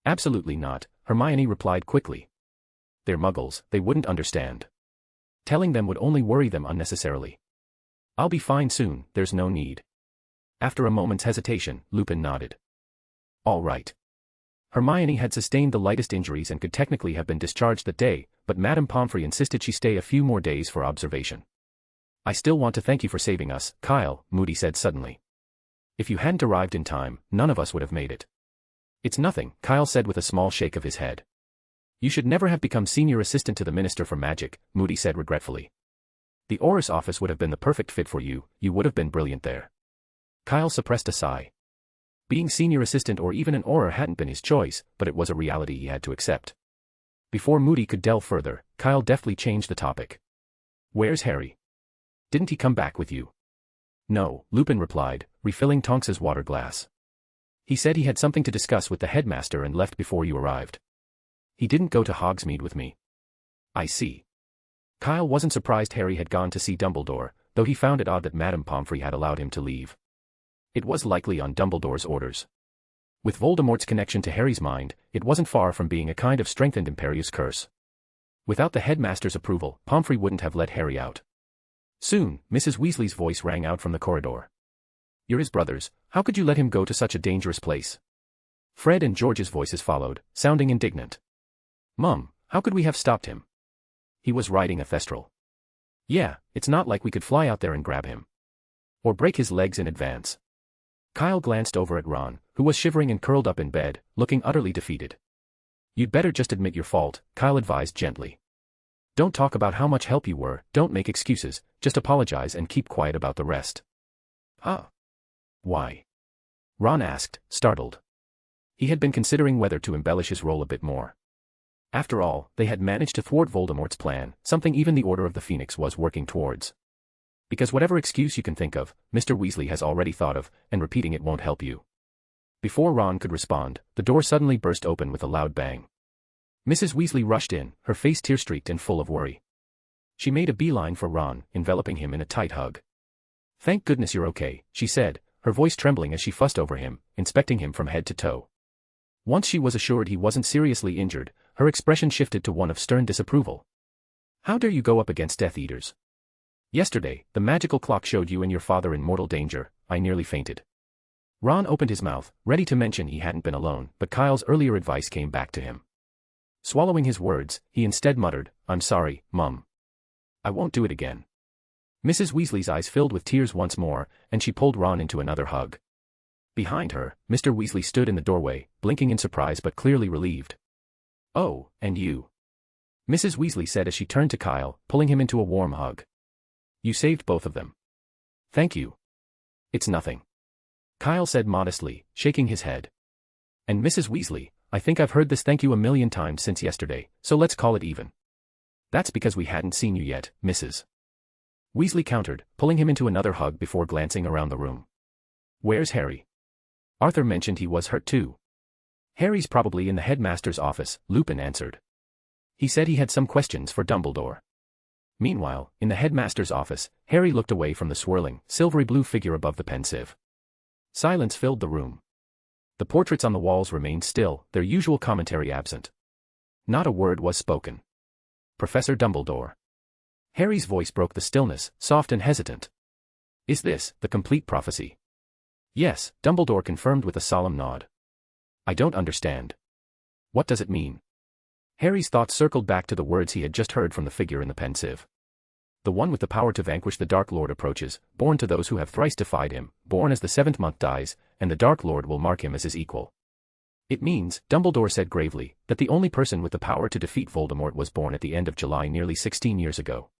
Absolutely not, Hermione replied quickly. They're muggles, they wouldn't understand. Telling them would only worry them unnecessarily. I'll be fine soon, there's no need. After a moment's hesitation, Lupin nodded. All right. Hermione had sustained the lightest injuries and could technically have been discharged that day, but Madame Pomfrey insisted she stay a few more days for observation. I still want to thank you for saving us, Kyle, Moody said suddenly. If you hadn't arrived in time, none of us would have made it. It's nothing, Kyle said with a small shake of his head. You should never have become senior assistant to the Minister for Magic, Moody said regretfully. The Aurors office would have been the perfect fit for you, you would have been brilliant there. Kyle suppressed a sigh. Being senior assistant or even an Auror hadn't been his choice, but it was a reality he had to accept. Before Moody could delve further, Kyle deftly changed the topic. Where's Harry? Didn't he come back with you? No, Lupin replied, refilling Tonks's water glass. He said he had something to discuss with the headmaster and left before you arrived. He didn't go to Hogsmeade with me. I see. Kyle wasn't surprised Harry had gone to see Dumbledore, though he found it odd that Madame Pomfrey had allowed him to leave. It was likely on Dumbledore's orders. With Voldemort's connection to Harry's mind, it wasn't far from being a kind of strengthened Imperius curse. Without the headmaster's approval, Pomfrey wouldn't have let Harry out. Soon, Mrs. Weasley's voice rang out from the corridor. You're his brothers, how could you let him go to such a dangerous place? Fred and George's voices followed, sounding indignant. Mum, how could we have stopped him? He was riding a thestral. Yeah, it's not like we could fly out there and grab him. Or break his legs in advance. Kyle glanced over at Ron, who was shivering and curled up in bed, looking utterly defeated. You'd better just admit your fault, Kyle advised gently. Don't talk about how much help you were, don't make excuses, just apologize and keep quiet about the rest. Huh? Why? Ron asked, startled. He had been considering whether to embellish his role a bit more. After all, they had managed to thwart Voldemort's plan, something even the Order of the Phoenix was working towards. Because whatever excuse you can think of, Mr. Weasley has already thought of, and repeating it won't help you. Before Ron could respond, the door suddenly burst open with a loud bang. Mrs. Weasley rushed in, her face tear-streaked and full of worry. She made a beeline for Ron, enveloping him in a tight hug. Thank goodness you're okay, she said, her voice trembling as she fussed over him, inspecting him from head to toe. Once she was assured he wasn't seriously injured, her expression shifted to one of stern disapproval. How dare you go up against Death Eaters? Yesterday, the magical clock showed you and your father in mortal danger. I nearly fainted. Ron opened his mouth, ready to mention he hadn't been alone, but Kyle's earlier advice came back to him. Swallowing his words, he instead muttered, I'm sorry, Mum. I won't do it again. Mrs. Weasley's eyes filled with tears once more, and she pulled Ron into another hug. Behind her, Mr. Weasley stood in the doorway, blinking in surprise but clearly relieved. Oh, and you. Mrs. Weasley said as she turned to Kyle, pulling him into a warm hug. You saved both of them. Thank you. It's nothing. Kyle said modestly, shaking his head. And Mrs. Weasley, I think I've heard this thank you a million times since yesterday, so let's call it even. That's because we hadn't seen you yet, Mrs. Weasley countered, pulling him into another hug before glancing around the room. Where's Harry? Arthur mentioned he was hurt too. Harry's probably in the headmaster's office, Lupin answered. He said he had some questions for Dumbledore. Meanwhile, in the headmaster's office, Harry looked away from the swirling, silvery blue figure above the pensive. Silence filled the room. The portraits on the walls remained still, their usual commentary absent. Not a word was spoken. Professor Dumbledore. Harry's voice broke the stillness, soft and hesitant. Is this the complete prophecy? Yes, Dumbledore confirmed with a solemn nod. I don't understand. What does it mean? Harry's thoughts circled back to the words he had just heard from the figure in the pensive. The one with the power to vanquish the Dark Lord approaches, born to those who have thrice defied him, born as the 7th month dies, and the Dark Lord will mark him as his equal. It means, Dumbledore said gravely, that the only person with the power to defeat Voldemort was born at the end of July nearly 16 years ago.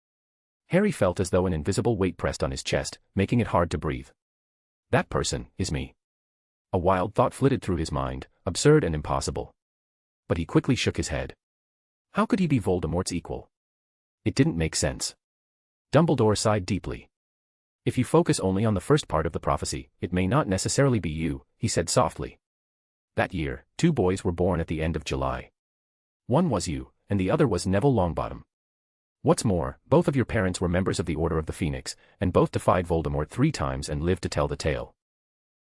Harry felt as though an invisible weight pressed on his chest, making it hard to breathe. That person is me. A wild thought flitted through his mind, absurd and impossible. But he quickly shook his head. How could he be Voldemort's equal? It didn't make sense. Dumbledore sighed deeply. If you focus only on the first part of the prophecy, it may not necessarily be you, he said softly. That year, 2 boys were born at the end of July. One was you, and the other was Neville Longbottom. What's more, both of your parents were members of the Order of the Phoenix, and both defied Voldemort 3 times and lived to tell the tale.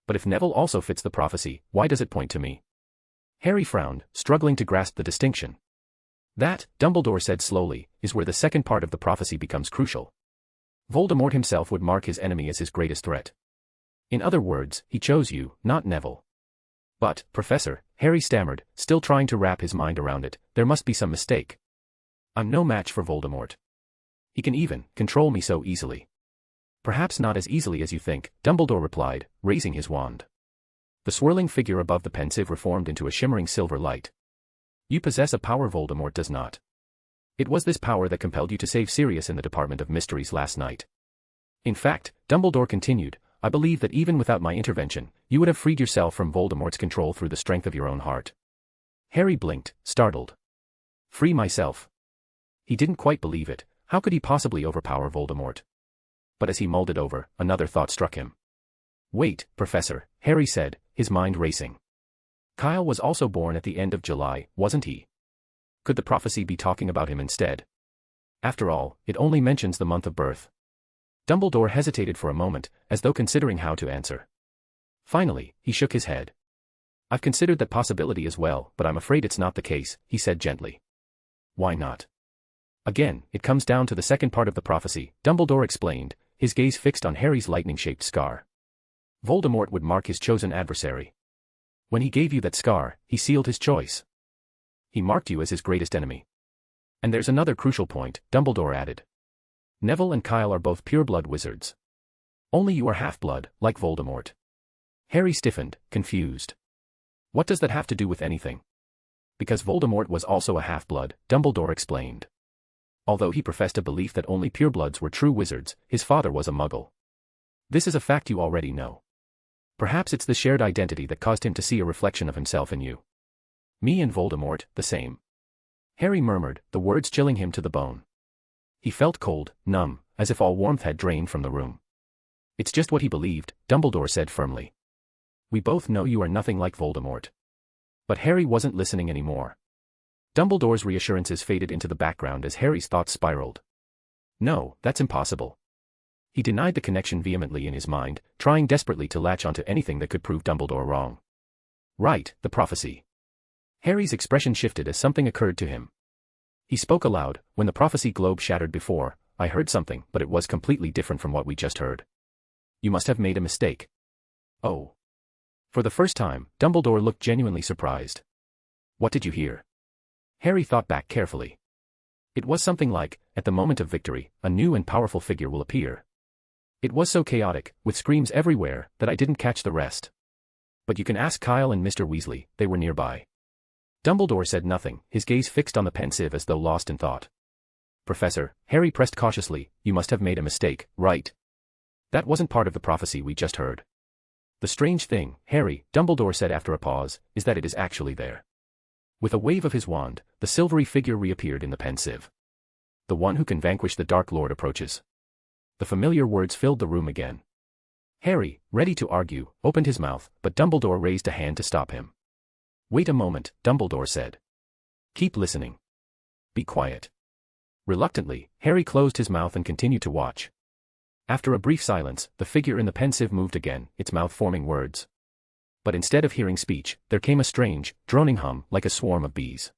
But if Neville also fits the prophecy, why does it point to me? Harry frowned, struggling to grasp the distinction. That, Dumbledore said slowly, is where the second part of the prophecy becomes crucial. Voldemort himself would mark his enemy as his greatest threat. In other words, he chose you, not Neville. But, Professor, Harry stammered, still trying to wrap his mind around it, there must be some mistake. I'm no match for Voldemort. He can even control me so easily. Perhaps not as easily as you think, Dumbledore replied, raising his wand. The swirling figure above the pensive reformed into a shimmering silver light. You possess a power Voldemort does not. It was this power that compelled you to save Sirius in the Department of Mysteries last night. In fact, Dumbledore continued, I believe that even without my intervention, you would have freed yourself from Voldemort's control through the strength of your own heart. Harry blinked, startled. Free myself. He didn't quite believe it. How could he possibly overpower Voldemort? But as he mulled it over, another thought struck him. Wait, Professor, Harry said, his mind racing. Kyle was also born at the end of July, wasn't he? Could the prophecy be talking about him instead? After all, it only mentions the month of birth. Dumbledore hesitated for a moment, as though considering how to answer. Finally, he shook his head. I've considered that possibility as well, but I'm afraid it's not the case, he said gently. Why not? Again, it comes down to the second part of the prophecy, Dumbledore explained, his gaze fixed on Harry's lightning-shaped scar. Voldemort would mark his chosen adversary. When he gave you that scar, he sealed his choice. He marked you as his greatest enemy. And there's another crucial point, Dumbledore added. Neville and Kyle are both pure-blood wizards. Only you are half-blood, like Voldemort. Harry stiffened, confused. What does that have to do with anything? Because Voldemort was also a half-blood, Dumbledore explained. Although he professed a belief that only purebloods were true wizards, his father was a muggle. This is a fact you already know. Perhaps it's the shared identity that caused him to see a reflection of himself in you. Me and Voldemort, the same. Harry murmured, the words chilling him to the bone. He felt cold, numb, as if all warmth had drained from the room. It's just what he believed, Dumbledore said firmly. We both know you are nothing like Voldemort. But Harry wasn't listening anymore. Dumbledore's reassurances faded into the background as Harry's thoughts spiraled. No, that's impossible. He denied the connection vehemently in his mind, trying desperately to latch onto anything that could prove Dumbledore wrong. Right, the prophecy. Harry's expression shifted as something occurred to him. He spoke aloud, when the prophecy globe shattered before, I heard something, but it was completely different from what we just heard. You must have made a mistake. Oh. For the first time, Dumbledore looked genuinely surprised. What did you hear? Harry thought back carefully. It was something like, at the moment of victory, a new and powerful figure will appear. It was so chaotic, with screams everywhere, that I didn't catch the rest. But you can ask Kyle and Mr. Weasley, they were nearby. Dumbledore said nothing, his gaze fixed on the pensive as though lost in thought. Professor, Harry pressed cautiously, you must have made a mistake, right? That wasn't part of the prophecy we just heard. The strange thing, Harry, Dumbledore said after a pause, is that it is actually there. With a wave of his wand, the silvery figure reappeared in the pensive. The one who can vanquish the Dark Lord approaches. The familiar words filled the room again. Harry, ready to argue, opened his mouth, but Dumbledore raised a hand to stop him. Wait a moment, Dumbledore said. Keep listening. Be quiet. Reluctantly, Harry closed his mouth and continued to watch. After a brief silence, the figure in the pensive moved again, its mouth forming words. But instead of hearing speech, there came a strange, droning hum, like a swarm of bees.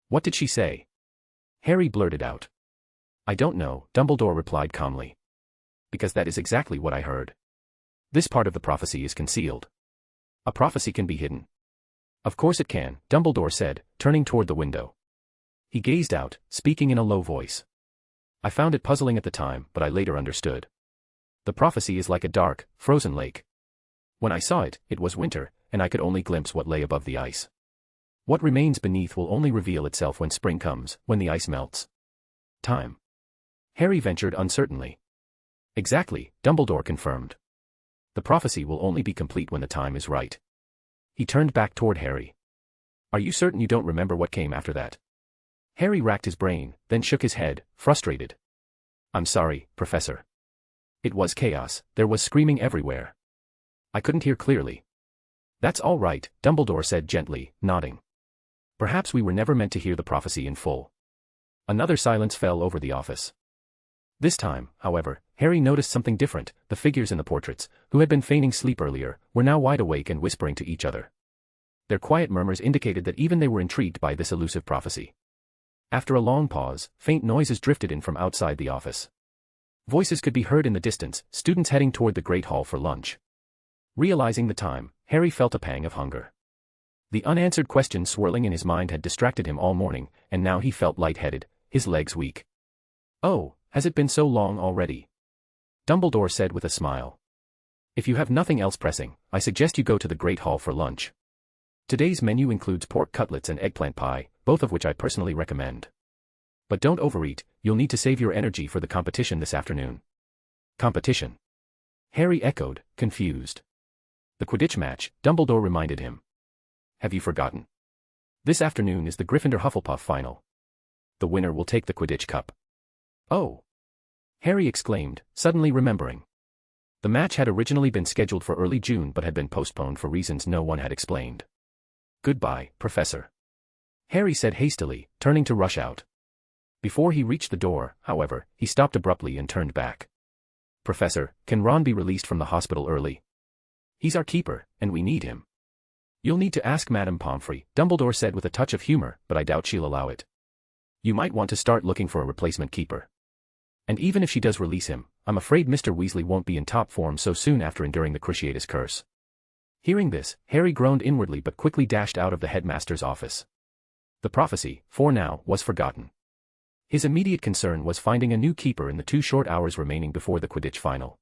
What did she say? Harry blurted out. I don't know, Dumbledore replied calmly. Because that is exactly what I heard. This part of the prophecy is concealed. A prophecy can be hidden. Of course it can, Dumbledore said, turning toward the window. He gazed out, speaking in a low voice. I found it puzzling at the time, but I later understood. The prophecy is like a dark, frozen lake. When I saw it, it was winter, and I could only glimpse what lay above the ice. What remains beneath will only reveal itself when spring comes, when the ice melts. Time. Harry ventured uncertainly. Exactly, Dumbledore confirmed. The prophecy will only be complete when the time is right. He turned back toward Harry. Are you certain you don't remember what came after that? Harry racked his brain, then shook his head, frustrated. I'm sorry, Professor. It was chaos, there was screaming everywhere. I couldn't hear clearly. That's all right, Dumbledore said gently, nodding. Perhaps we were never meant to hear the prophecy in full. Another silence fell over the office. This time, however, Harry noticed something different. The figures in the portraits, who had been feigning sleep earlier, were now wide awake and whispering to each other. Their quiet murmurs indicated that even they were intrigued by this elusive prophecy. After a long pause, faint noises drifted in from outside the office. Voices could be heard in the distance, students heading toward the Great Hall for lunch. Realizing the time, Harry felt a pang of hunger. The unanswered questions swirling in his mind had distracted him all morning, and now he felt lightheaded, his legs weak. Oh, has it been so long already? Dumbledore said with a smile. If you have nothing else pressing, I suggest you go to the Great Hall for lunch. Today's menu includes pork cutlets and eggplant pie, both of which I personally recommend. But don't overeat, you'll need to save your energy for the competition this afternoon. Competition? Harry echoed, confused. The Quidditch match, Dumbledore reminded him. Have you forgotten? This afternoon is the Gryffindor-Hufflepuff final. The winner will take the Quidditch Cup. Oh! Harry exclaimed, suddenly remembering. The match had originally been scheduled for early June but had been postponed for reasons no one had explained. Goodbye, Professor. Harry said hastily, turning to rush out. Before he reached the door, however, he stopped abruptly and turned back. Professor, can Ron be released from the hospital early? He's our keeper, and we need him. You'll need to ask Madame Pomfrey, Dumbledore said with a touch of humor, but I doubt she'll allow it. You might want to start looking for a replacement keeper. And even if she does release him, I'm afraid Mr. Weasley won't be in top form so soon after enduring the Cruciatus curse. Hearing this, Harry groaned inwardly but quickly dashed out of the headmaster's office. The prophecy, for now, was forgotten. His immediate concern was finding a new keeper in the 2 short hours remaining before the Quidditch final.